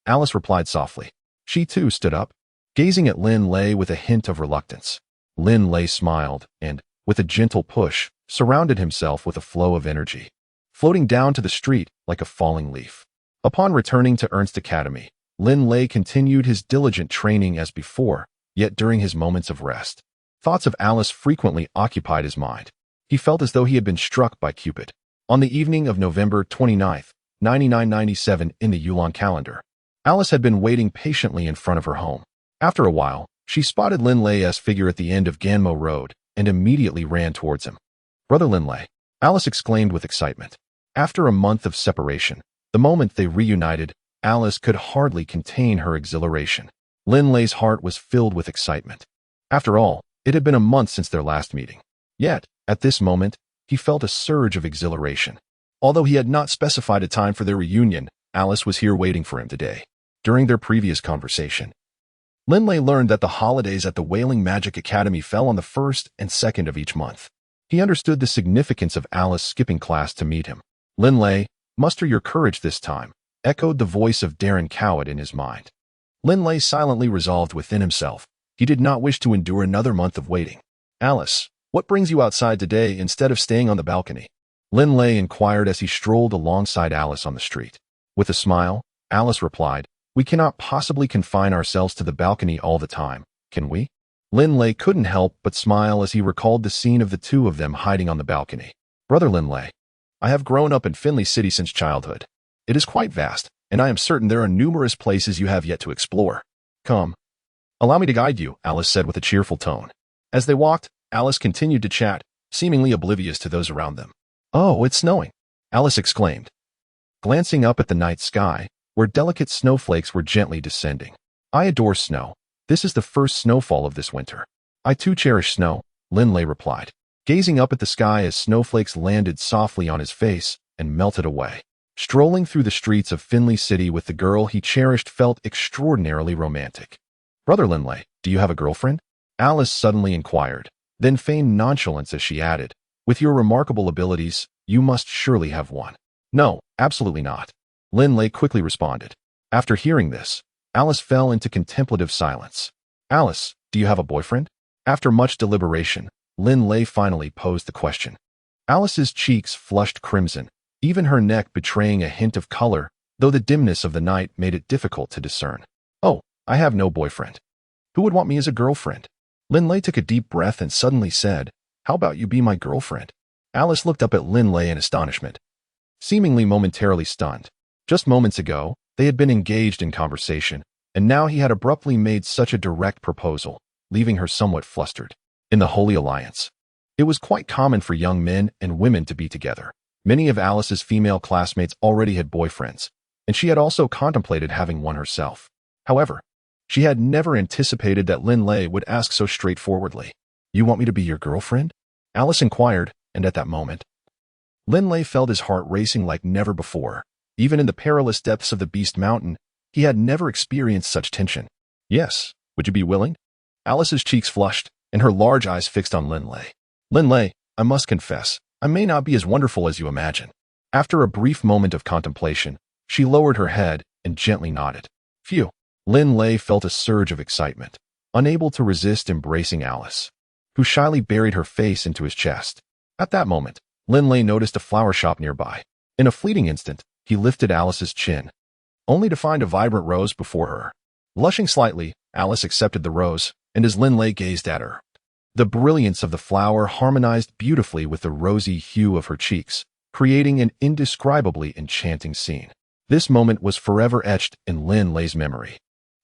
Alice replied softly. She too stood up, gazing at Linley with a hint of reluctance. Linley smiled and, with a gentle push, surrounded himself with a flow of energy, floating down to the street like a falling leaf. Upon returning to Ernst Academy, Linley continued his diligent training as before, yet during his moments of rest, thoughts of Alice frequently occupied his mind. He felt as though he had been struck by Cupid. On the evening of November 29th, 9997 in the Yulan calendar, Alice had been waiting patiently in front of her home. After a while, she spotted Linley's figure at the end of Ganmo Road and immediately ran towards him. Brother Linley, Alice exclaimed with excitement. After a month of separation, the moment they reunited, Alice could hardly contain her exhilaration. Linley's heart was filled with excitement. After all, it had been a month since their last meeting. Yet, at this moment, he felt a surge of exhilaration. Although he had not specified a time for their reunion, Alice was here waiting for him today. During their previous conversation, Linley learned that the holidays at the Wailing Magic Academy fell on the 1st and 2nd of each month. He understood the significance of Alice skipping class to meet him. Linley, muster your courage this time, echoed the voice of Darren Cowett in his mind. Linley silently resolved within himself. He did not wish to endure another month of waiting. Alice, what brings you outside today instead of staying on the balcony? Linley inquired as he strolled alongside Alice on the street. With a smile, Alice replied, We cannot possibly confine ourselves to the balcony all the time, can we? Linley couldn't help but smile as he recalled the scene of the two of them hiding on the balcony. Brother Linley, I have grown up in Finley City since childhood. It is quite vast, and I am certain there are numerous places you have yet to explore. Come. Allow me to guide you, Alice said with a cheerful tone. As they walked, Alice continued to chat, seemingly oblivious to those around them. Oh, it's snowing, Alice exclaimed, glancing up at the night sky, where delicate snowflakes were gently descending. I adore snow. This is the first snowfall of this winter. I too cherish snow, Linley replied, gazing up at the sky as snowflakes landed softly on his face and melted away. Strolling through the streets of Finley City with the girl he cherished felt extraordinarily romantic. Brother Linley, do you have a girlfriend? Alice suddenly inquired, then feigned nonchalance as she added, With your remarkable abilities, you must surely have one. No, absolutely not, Linley quickly responded. After hearing this, Alice fell into contemplative silence. Alice, do you have a boyfriend? After much deliberation, Linley finally posed the question. Alice's cheeks flushed crimson, even her neck betraying a hint of color, though the dimness of the night made it difficult to discern. Oh, I have no boyfriend. Who would want me as a girlfriend? Linley took a deep breath and suddenly said, How about you be my girlfriend? Alice looked up at Linley in astonishment, seemingly momentarily stunned. Just moments ago, they had been engaged in conversation, and now he had abruptly made such a direct proposal, leaving her somewhat flustered. In the Holy Alliance, it was quite common for young men and women to be together. Many of Alice's female classmates already had boyfriends, and she had also contemplated having one herself. However, she had never anticipated that Linley would ask so straightforwardly. You want me to be your girlfriend? Alice inquired, and at that moment, Linley felt his heart racing like never before. Even in the perilous depths of the Beast Mountain, he had never experienced such tension. Yes, would you be willing? Alice's cheeks flushed, and her large eyes fixed on Linley. Linley, I must confess, I may not be as wonderful as you imagine. After a brief moment of contemplation, she lowered her head and gently nodded. Phew. Linley felt a surge of excitement, unable to resist embracing Alice, who shyly buried her face into his chest. At that moment, Linley noticed a flower shop nearby. In a fleeting instant, he lifted Alice's chin, only to find a vibrant rose before her. Blushing slightly, Alice accepted the rose, and as Linley gazed at her, the brilliance of the flower harmonized beautifully with the rosy hue of her cheeks, creating an indescribably enchanting scene. This moment was forever etched in Linley's memory.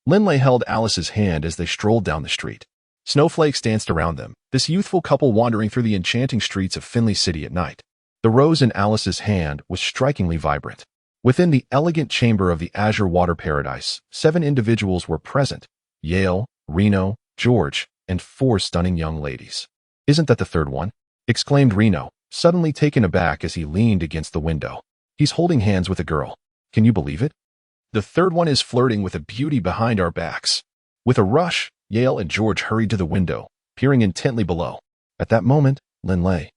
Linley held Alice's hand as they strolled down the street. Snowflakes danced around them, this youthful couple wandering through the enchanting streets of Finley City at night. The rose in Alice's hand was strikingly vibrant. Within the elegant chamber of the Azure Water Paradise, 7 individuals were present: Yale, Reno, George, and 4 stunning young ladies. Isn't that the third one? Exclaimed Reno, suddenly taken aback as he leaned against the window. He's holding hands with a girl. Can you believe it? The third one is flirting with a beauty behind our backs. With a rush, Yale and George hurried to the window, peering intently below. At that moment, Linley,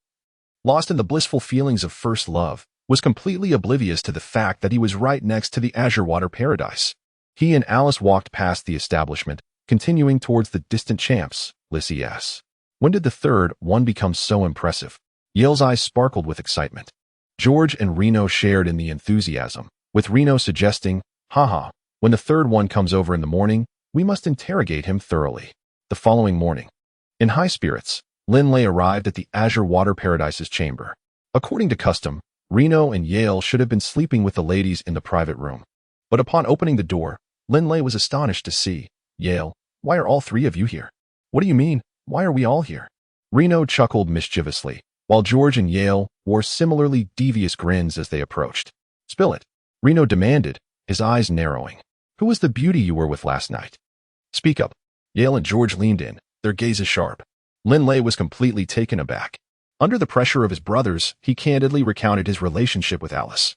lost in the blissful feelings of first love, was completely oblivious to the fact that he was right next to the azure water paradise. He and Alice walked past the establishment, continuing towards the distant champs, Lissy asked. When did the third one become so impressive? Yale's eyes sparkled with excitement. George and Reno shared in the enthusiasm, with Reno suggesting, haha, when the third one comes over in the morning, we must interrogate him thoroughly. The following morning, in high spirits, Linley arrived at the azure water paradise's chamber. According to custom, Reno and Yale should have been sleeping with the ladies in the private room. But upon opening the door, Linley was astonished to see, Yale, why are all three of you here? What do you mean, why are we all here? Reno chuckled mischievously, while George and Yale wore similarly devious grins as they approached. Spill it, Reno demanded, his eyes narrowing. Who was the beauty you were with last night? Speak up. Yale and George leaned in, their gazes sharp. Linley was completely taken aback. Under the pressure of his brothers, he candidly recounted his relationship with Alice,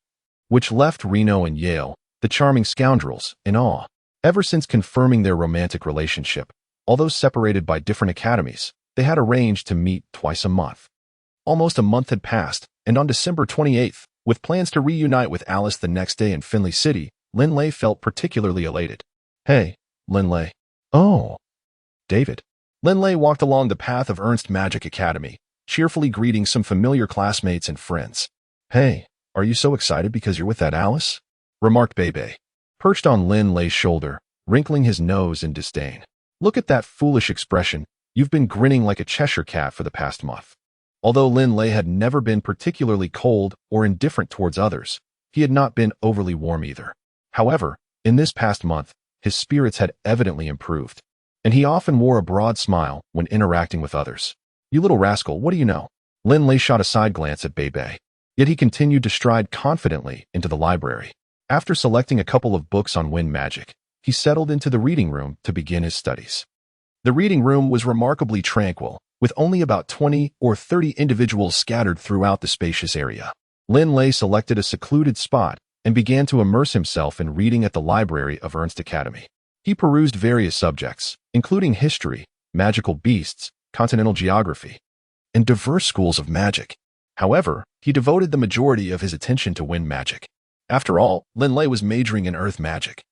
which left Reno and Yale, the charming scoundrels, in awe. Ever since confirming their romantic relationship, although separated by different academies, they had arranged to meet twice a month. Almost a month had passed, and on December 28th, with plans to reunite with Alice the next day in Finley City, Linley felt particularly elated. Hey, Linley. Oh, David. Linley walked along the path of Ernst Magic Academy, cheerfully greeting some familiar classmates and friends. Hey, are you so excited because you're with that Alice? Remarked Bebe, perched on Linley's shoulder, wrinkling his nose in disdain. Look at that foolish expression. You've been grinning like a Cheshire cat for the past month. Although Linley had never been particularly cold or indifferent towards others, he had not been overly warm either. However, in this past month, his spirits had evidently improved, and he often wore a broad smile when interacting with others. You little rascal, what do you know? Linley shot a side glance at Bebe, yet he continued to stride confidently into the library. After selecting a couple of books on wind magic, he settled into the reading room to begin his studies. The reading room was remarkably tranquil, with only about 20 or 30 individuals scattered throughout the spacious area. Linley selected a secluded spot and began to immerse himself in reading at the library of Ernst Academy. He perused various subjects, including history, magical beasts, continental geography, and diverse schools of magic. However, he devoted the majority of his attention to wind magic. After all, Linley was majoring in earth magic.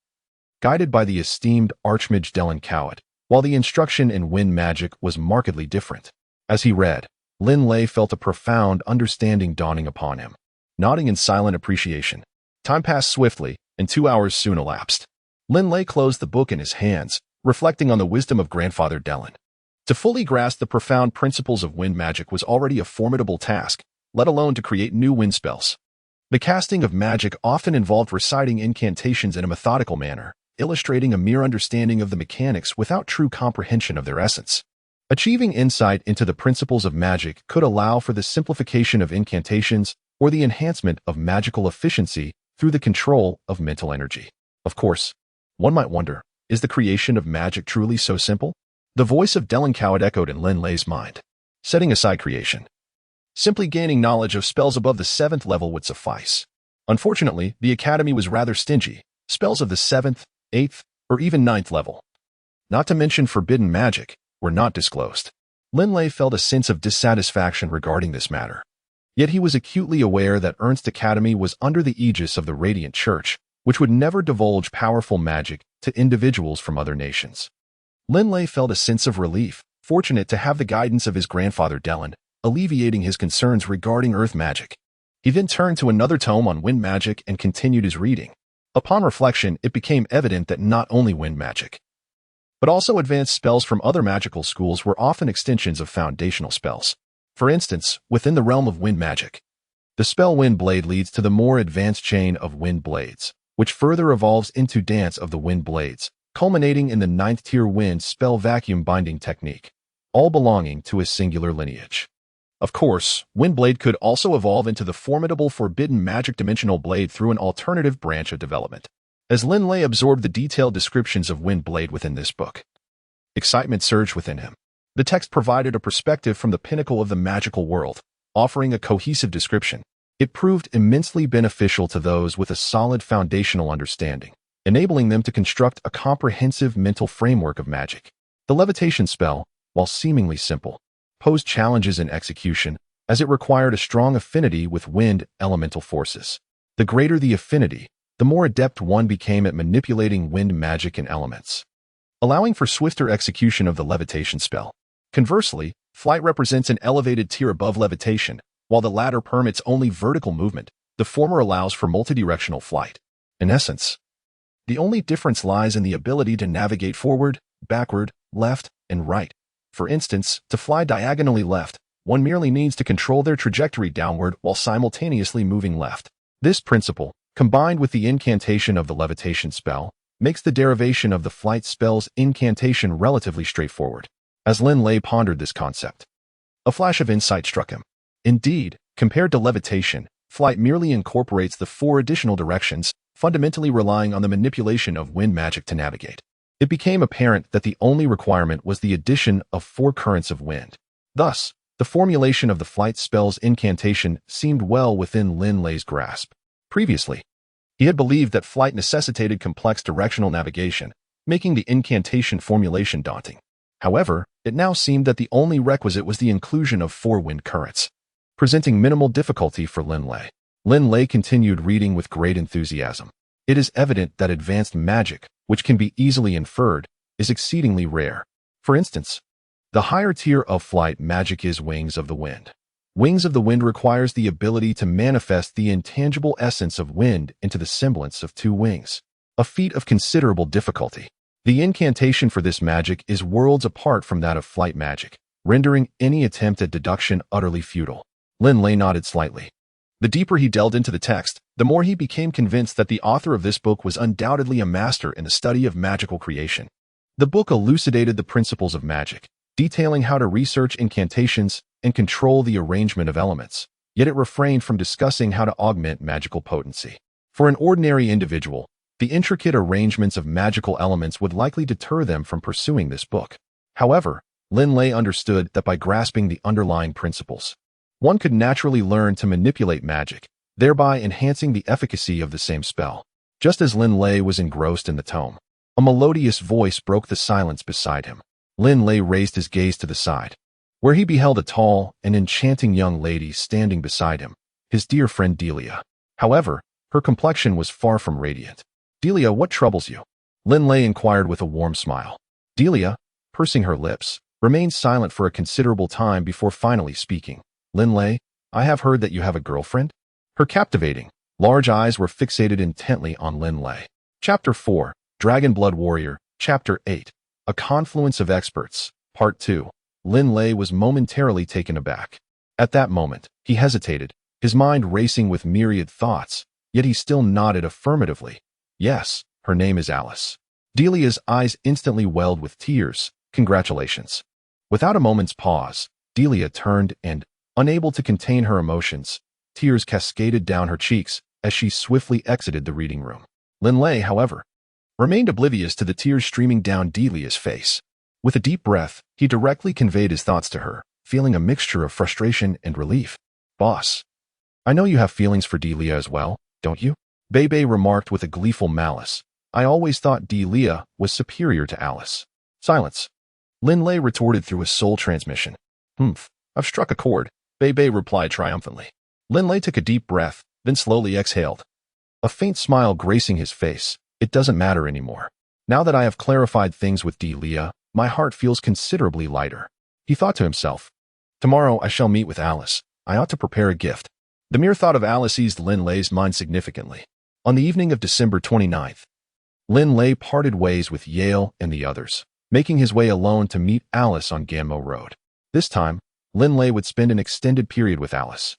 Guided by the esteemed Archmage Dylan Cowett, while the instruction in wind magic was markedly different. As he read, Linley felt a profound understanding dawning upon him. Nodding in silent appreciation, time passed swiftly, and 2 hours soon elapsed. Linley closed the book in his hands, reflecting on the wisdom of Grandfather Dylan. To fully grasp the profound principles of wind magic was already a formidable task, let alone to create new wind spells. The casting of magic often involved reciting incantations in a methodical manner, illustrating a mere understanding of the mechanics without true comprehension of their essence. Achieving insight into the principles of magic could allow for the simplification of incantations or the enhancement of magical efficiency through the control of mental energy. Of course, one might wonder, is the creation of magic truly so simple? The voice of Dylan Cowett echoed in Linley's mind. Setting aside creation, simply gaining knowledge of spells above the 7th level would suffice. Unfortunately, the Academy was rather stingy. Spells of the 7th, 8th, or even 9th level, not to mention forbidden magic, were not disclosed. Linley felt a sense of dissatisfaction regarding this matter. Yet he was acutely aware that Ernst Academy was under the aegis of the Radiant Church, which would never divulge powerful magic to individuals from other nations. Linley felt a sense of relief, fortunate to have the guidance of his grandfather Dylan, alleviating his concerns regarding earth magic. He then turned to another tome on wind magic and continued his reading. Upon reflection, it became evident that not only wind magic, but also advanced spells from other magical schools were often extensions of foundational spells. For instance, within the realm of wind magic, the spell Wind Blade leads to the more advanced chain of wind blades, which further evolves into Dance of the Wind Blades, culminating in the 9th tier wind spell vacuum binding technique, all belonging to a singular lineage. Of course, Windblade could also evolve into the formidable forbidden magic dimensional blade through an alternative branch of development. As Linley absorbed the detailed descriptions of Windblade within this book, excitement surged within him. The text provided a perspective from the pinnacle of the magical world, offering a cohesive description. It proved immensely beneficial to those with a solid foundational understanding. enabling them to construct a comprehensive mental framework of magic. The levitation spell, while seemingly simple, posed challenges in execution as it required a strong affinity with wind elemental forces. The greater the affinity, the more adept one became at manipulating wind magic and elements, allowing for swifter execution of the levitation spell. Conversely, flight represents an elevated tier above levitation, while the latter permits only vertical movement. The former allows for multidirectional flight. In essence, the only difference lies in the ability to navigate forward, backward, left, and right. For instance, to fly diagonally left, one merely needs to control their trajectory downward while simultaneously moving left. This principle, combined with the incantation of the levitation spell, makes the derivation of the flight spell's incantation relatively straightforward. As Linley pondered this concept, a flash of insight struck him. Indeed, compared to levitation, flight merely incorporates the 4 additional directions, fundamentally relying on the manipulation of wind magic to navigate. It became apparent that the only requirement was the addition of 4 currents of wind. Thus, the formulation of the flight spell's incantation seemed well within Linley's grasp. Previously, he had believed that flight necessitated complex directional navigation, making the incantation formulation daunting. However, it now seemed that the only requisite was the inclusion of 4 wind currents, presenting minimal difficulty for Linley. Linley continued reading with great enthusiasm. It is evident that advanced magic, which can be easily inferred, is exceedingly rare. For instance, the higher tier of flight magic is Wings of the Wind. Wings of the Wind requires the ability to manifest the intangible essence of wind into the semblance of 2 wings, a feat of considerable difficulty. The incantation for this magic is worlds apart from that of flight magic, rendering any attempt at deduction utterly futile. Linley nodded slightly. The deeper he delved into the text, the more he became convinced that the author of this book was undoubtedly a master in the study of magical creation. The book elucidated the principles of magic, detailing how to research incantations and control the arrangement of elements, yet it refrained from discussing how to augment magical potency. For an ordinary individual, the intricate arrangements of magical elements would likely deter them from pursuing this book. However, Linley understood that by grasping the underlying principles, one could naturally learn to manipulate magic, thereby enhancing the efficacy of the same spell. Just as Linley was engrossed in the tome, a melodious voice broke the silence beside him. Linley raised his gaze to the side, where he beheld a tall and enchanting young lady standing beside him, his dear friend Delia. However, her complexion was far from radiant. "Delia, what troubles you?" Linley inquired with a warm smile. Delia, pursing her lips, remained silent for a considerable time before finally speaking. "Linley, I have heard that you have a girlfriend?" Her captivating, large eyes were fixated intently on Linley. Chapter 4, Dragonblood Warrior, Chapter 8, A Confluence of Experts, Part 2. Linley was momentarily taken aback. At that moment, he hesitated, his mind racing with myriad thoughts, yet he still nodded affirmatively. "Yes, her name is Alice." Delia's eyes instantly welled with tears. "Congratulations." Without a moment's pause, Delia turned and, unable to contain her emotions, tears cascaded down her cheeks as she swiftly exited the reading room. Linley, however, remained oblivious to the tears streaming down Delia's face. With a deep breath, he directly conveyed his thoughts to her, feeling a mixture of frustration and relief. "Boss, I know you have feelings for Delia as well, don't you?" Bebe remarked with a gleeful malice. "I always thought Delia was superior to Alice." Silence. Linley retorted through a soul transmission. I've struck a chord," Bebe replied triumphantly. Linley took a deep breath, then slowly exhaled, a faint smile gracing his face. "It doesn't matter anymore. Now that I have clarified things with Delia, my heart feels considerably lighter." He thought to himself, "Tomorrow I shall meet with Alice. I ought to prepare a gift." The mere thought of Alice eased Linley's mind significantly. On the evening of December 29th, Linley parted ways with Yale and the others, making his way alone to meet Alice on Ganmo Road. This time, Linley would spend an extended period with Alice.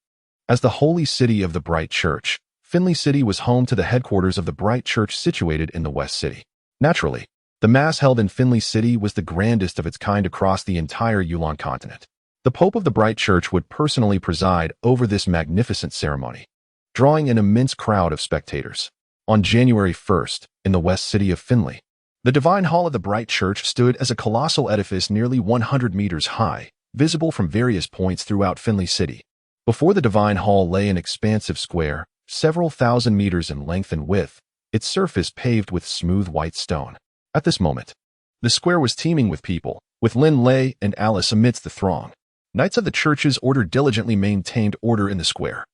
As the holy city of the Bright Church, Finley City was home to the headquarters of the Bright Church situated in the West City. Naturally, the Mass held in Finley City was the grandest of its kind across the entire Yulan Continent. The Pope of the Bright Church would personally preside over this magnificent ceremony, drawing an immense crowd of spectators. On January 1st, in the West City of Finley, the Divine Hall of the Bright Church stood as a colossal edifice nearly 100 meters high, visible from various points throughout Finley City. Before the Divine Hall lay an expansive square, several thousand meters in length and width, its surface paved with smooth white stone. At this moment, the square was teeming with people, with Linley and Alice amidst the throng. Knights of the Church's order diligently maintained order in the square,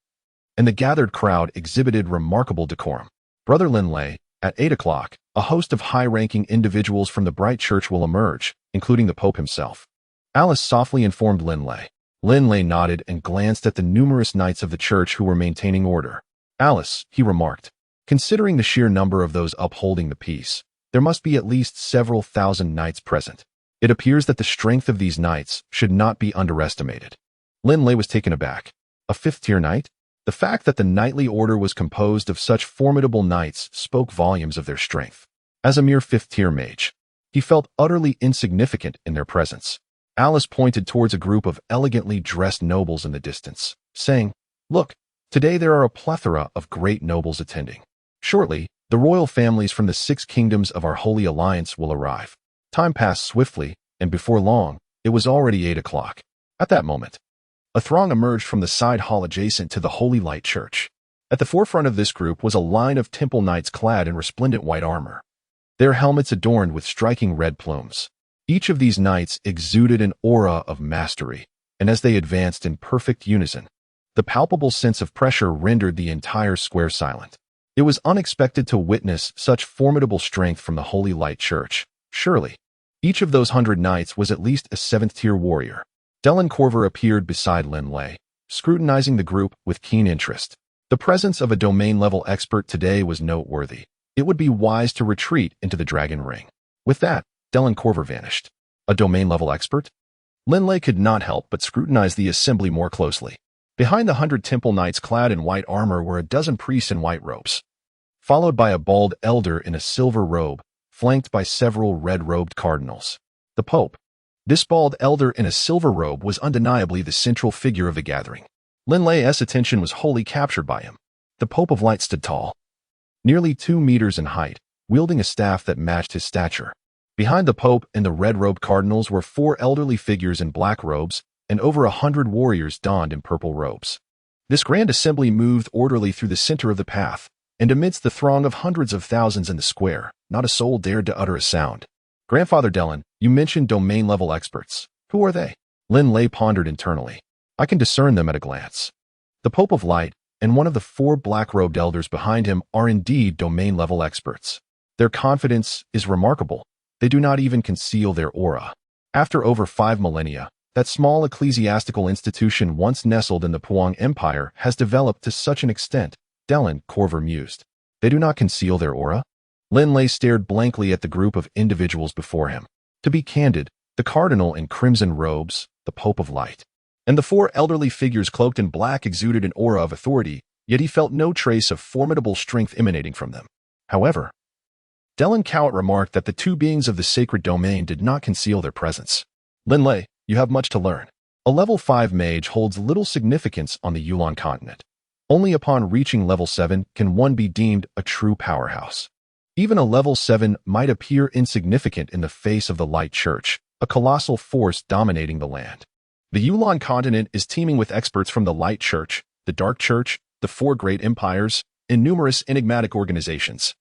and the gathered crowd exhibited remarkable decorum. Brother Linley, at 8 o'clock, a host of high-ranking individuals from the Bright Church will emerge, including the Pope himself. Alice softly informed Linley. Linley nodded and glanced at the numerous knights of the Church who were maintaining order. Alice, he remarked, considering the sheer number of those upholding the peace, there must be at least several thousand knights present. It appears that the strength of these knights should not be underestimated. Linley was taken aback. A fifth-tier knight? The fact that the knightly order was composed of such formidable knights spoke volumes of their strength. As a mere fifth-tier mage, he felt utterly insignificant in their presence. Alice pointed towards a group of elegantly dressed nobles in the distance, saying, "Look, today there are a plethora of great nobles attending. Shortly, the royal families from the 6 kingdoms of our Holy Alliance will arrive." Time passed swiftly, and before long, it was already 8 o'clock. At that moment, a throng emerged from the side hall adjacent to the Holy Light Church. At the forefront of this group was a line of temple knights clad in resplendent white armor, their helmets adorned with striking red plumes. Each of these knights exuded an aura of mastery, and as they advanced in perfect unison, the palpable sense of pressure rendered the entire square silent. It was unexpected to witness such formidable strength from the Holy Light Church. Surely, each of those 100 knights was at least a 7th-tier warrior. Dylan Corver appeared beside Linley, scrutinizing the group with keen interest. The presence of a domain-level expert today was noteworthy. It would be wise to retreat into the Dragon Ring. With that, Dylan Corver vanished. A domain-level expert? Linley could not help but scrutinize the assembly more closely. Behind the 100 temple knights clad in white armor were a dozen priests in white robes, followed by a bald elder in a silver robe, flanked by several red-robed cardinals. The Pope. This bald elder in a silver robe was undeniably the central figure of the gathering. Linley's attention was wholly captured by him. The Pope of Light stood tall, nearly 2 meters in height, wielding a staff that matched his stature. Behind the Pope and the red-robed cardinals were 4 elderly figures in black robes and over 100 warriors donned in purple robes. This grand assembly moved orderly through the center of the path, and amidst the throng of hundreds of thousands in the square, not a soul dared to utter a sound. "Grandfather Dylan, you mentioned domain-level experts. Who are they?" Linley pondered internally. "I can discern them at a glance. The Pope of Light and one of the 4 black-robed elders behind him are indeed domain-level experts. Their confidence is remarkable. They do not even conceal their aura. After over 5 millennia, that small ecclesiastical institution once nestled in the Puang Empire has developed to such an extent," Dylan Corver mused. "They do not conceal their aura?" Linley stared blankly at the group of individuals before him. To be candid, the cardinal in crimson robes, the Pope of Light, and the 4 elderly figures cloaked in black exuded an aura of authority, yet he felt no trace of formidable strength emanating from them. However, Dylan Cowett remarked that the 2 beings of the sacred domain did not conceal their presence. "Linley, you have much to learn. A level 5 mage holds little significance on the Yulan Continent. Only upon reaching level 7 can one be deemed a true powerhouse. Even a level 7 might appear insignificant in the face of the Light Church, a colossal force dominating the land. The Yulan Continent is teeming with experts from the Light Church, the Dark Church, the 4 great empires, and numerous enigmatic organizations.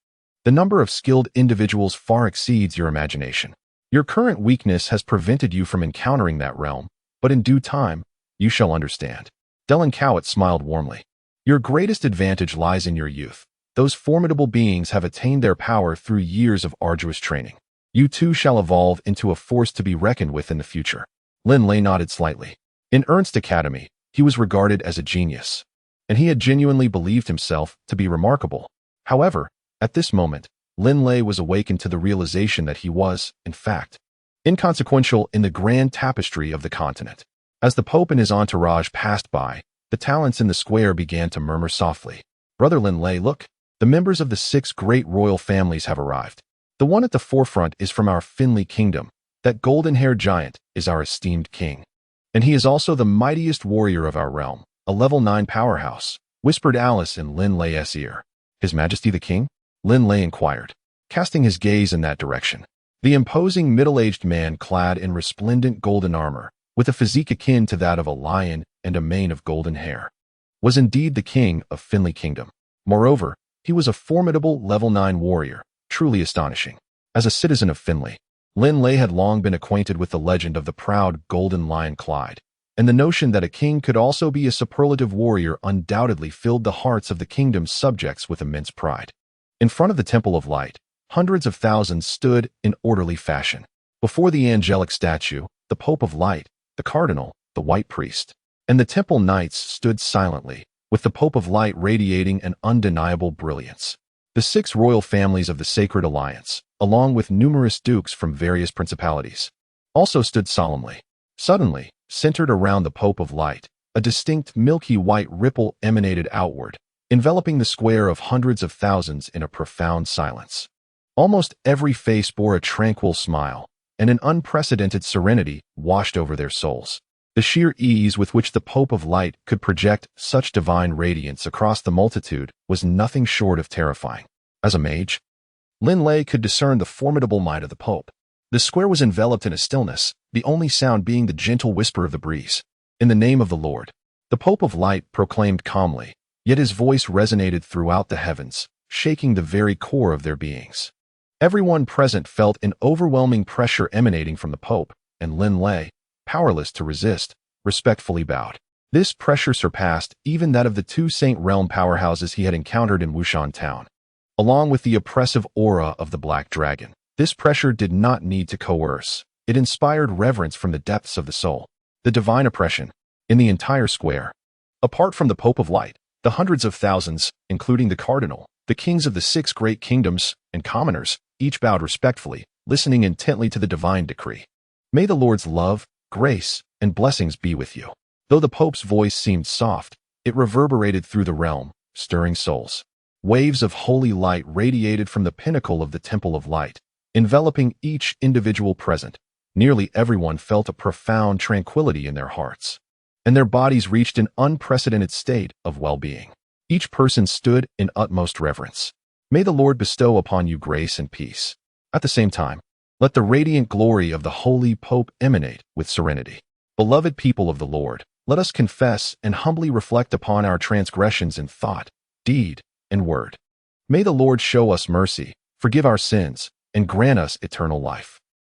The number of skilled individuals far exceeds your imagination. Your current weakness has prevented you from encountering that realm, but in due time, you shall understand." Dylan Cowett smiled warmly. "Your greatest advantage lies in your youth. Those formidable beings have attained their power through years of arduous training. You too shall evolve into a force to be reckoned with in the future." Linley nodded slightly. In Ernst Academy, he was regarded as a genius, and he had genuinely believed himself to be remarkable. However, at this moment, Linley was awakened to the realization that he was, in fact, inconsequential in the grand tapestry of the continent. As the Pope and his entourage passed by, the talents in the square began to murmur softly. "Brother Linley, look, the members of the 6 great royal families have arrived. The one at the forefront is from our Finley kingdom. That golden-haired giant is our esteemed king. And he is also the mightiest warrior of our realm, a level 9 powerhouse," whispered Alice in Linley's ear. "His Majesty the King?" Linley inquired, casting his gaze in that direction. The imposing middle-aged man clad in resplendent golden armor, with a physique akin to that of a lion and a mane of golden hair, was indeed the king of Finley Kingdom. Moreover, He was a formidable level 9 warrior, truly astonishing. As a citizen of Finley, Linley had long been acquainted with the legend of the proud golden lion Clyde, and the notion that a king could also be a superlative warrior undoubtedly filled the hearts of the kingdom's subjects with immense pride. In front of the Temple of Light, hundreds of thousands stood in orderly fashion. Before the angelic statue, the Pope of Light, the Cardinal, the White Priest, and the Temple Knights stood silently, with the Pope of Light radiating an undeniable brilliance. The 6 royal families of the Sacred Alliance, along with numerous dukes from various principalities, also stood solemnly. Suddenly, centered around the Pope of Light, a distinct milky white ripple emanated outward, enveloping the square of hundreds of thousands in a profound silence. Almost every face bore a tranquil smile, and an unprecedented serenity washed over their souls. The sheer ease with which the Pope of Light could project such divine radiance across the multitude was nothing short of terrifying. As a mage, Linley could discern the formidable might of the Pope. The square was enveloped in a stillness, the only sound being the gentle whisper of the breeze. In the name of the Lord, the Pope of Light proclaimed calmly, yet his voice resonated throughout the heavens, shaking the very core of their beings. Everyone present felt an overwhelming pressure emanating from the Pope, and Linley, powerless to resist, respectfully bowed. This pressure surpassed even that of the 2 Saint Realm powerhouses he had encountered in Wushan Town. Along with the oppressive aura of the Black Dragon, this pressure did not need to coerce. It inspired reverence from the depths of the soul. The divine oppression, in the entire square. Apart from the Pope of Light, the hundreds of thousands, including the Cardinal, the kings of the 6 great kingdoms, and commoners, each bowed respectfully, listening intently to the divine decree. May the Lord's love, grace, and blessings be with you. Though the Pope's voice seemed soft, it reverberated through the realm, stirring souls. Waves of holy light radiated from the pinnacle of the Temple of Light, enveloping each individual present. Nearly everyone felt a profound tranquility in their hearts, and their bodies reached an unprecedented state of well-being. Each person stood in utmost reverence. May the Lord bestow upon you grace and peace. At the same time, let the radiant glory of the Holy Pope emanate with serenity. Beloved people of the Lord, let us confess and humbly reflect upon our transgressions in thought, deed, and word. May the Lord show us mercy, forgive our sins, and grant us eternal life.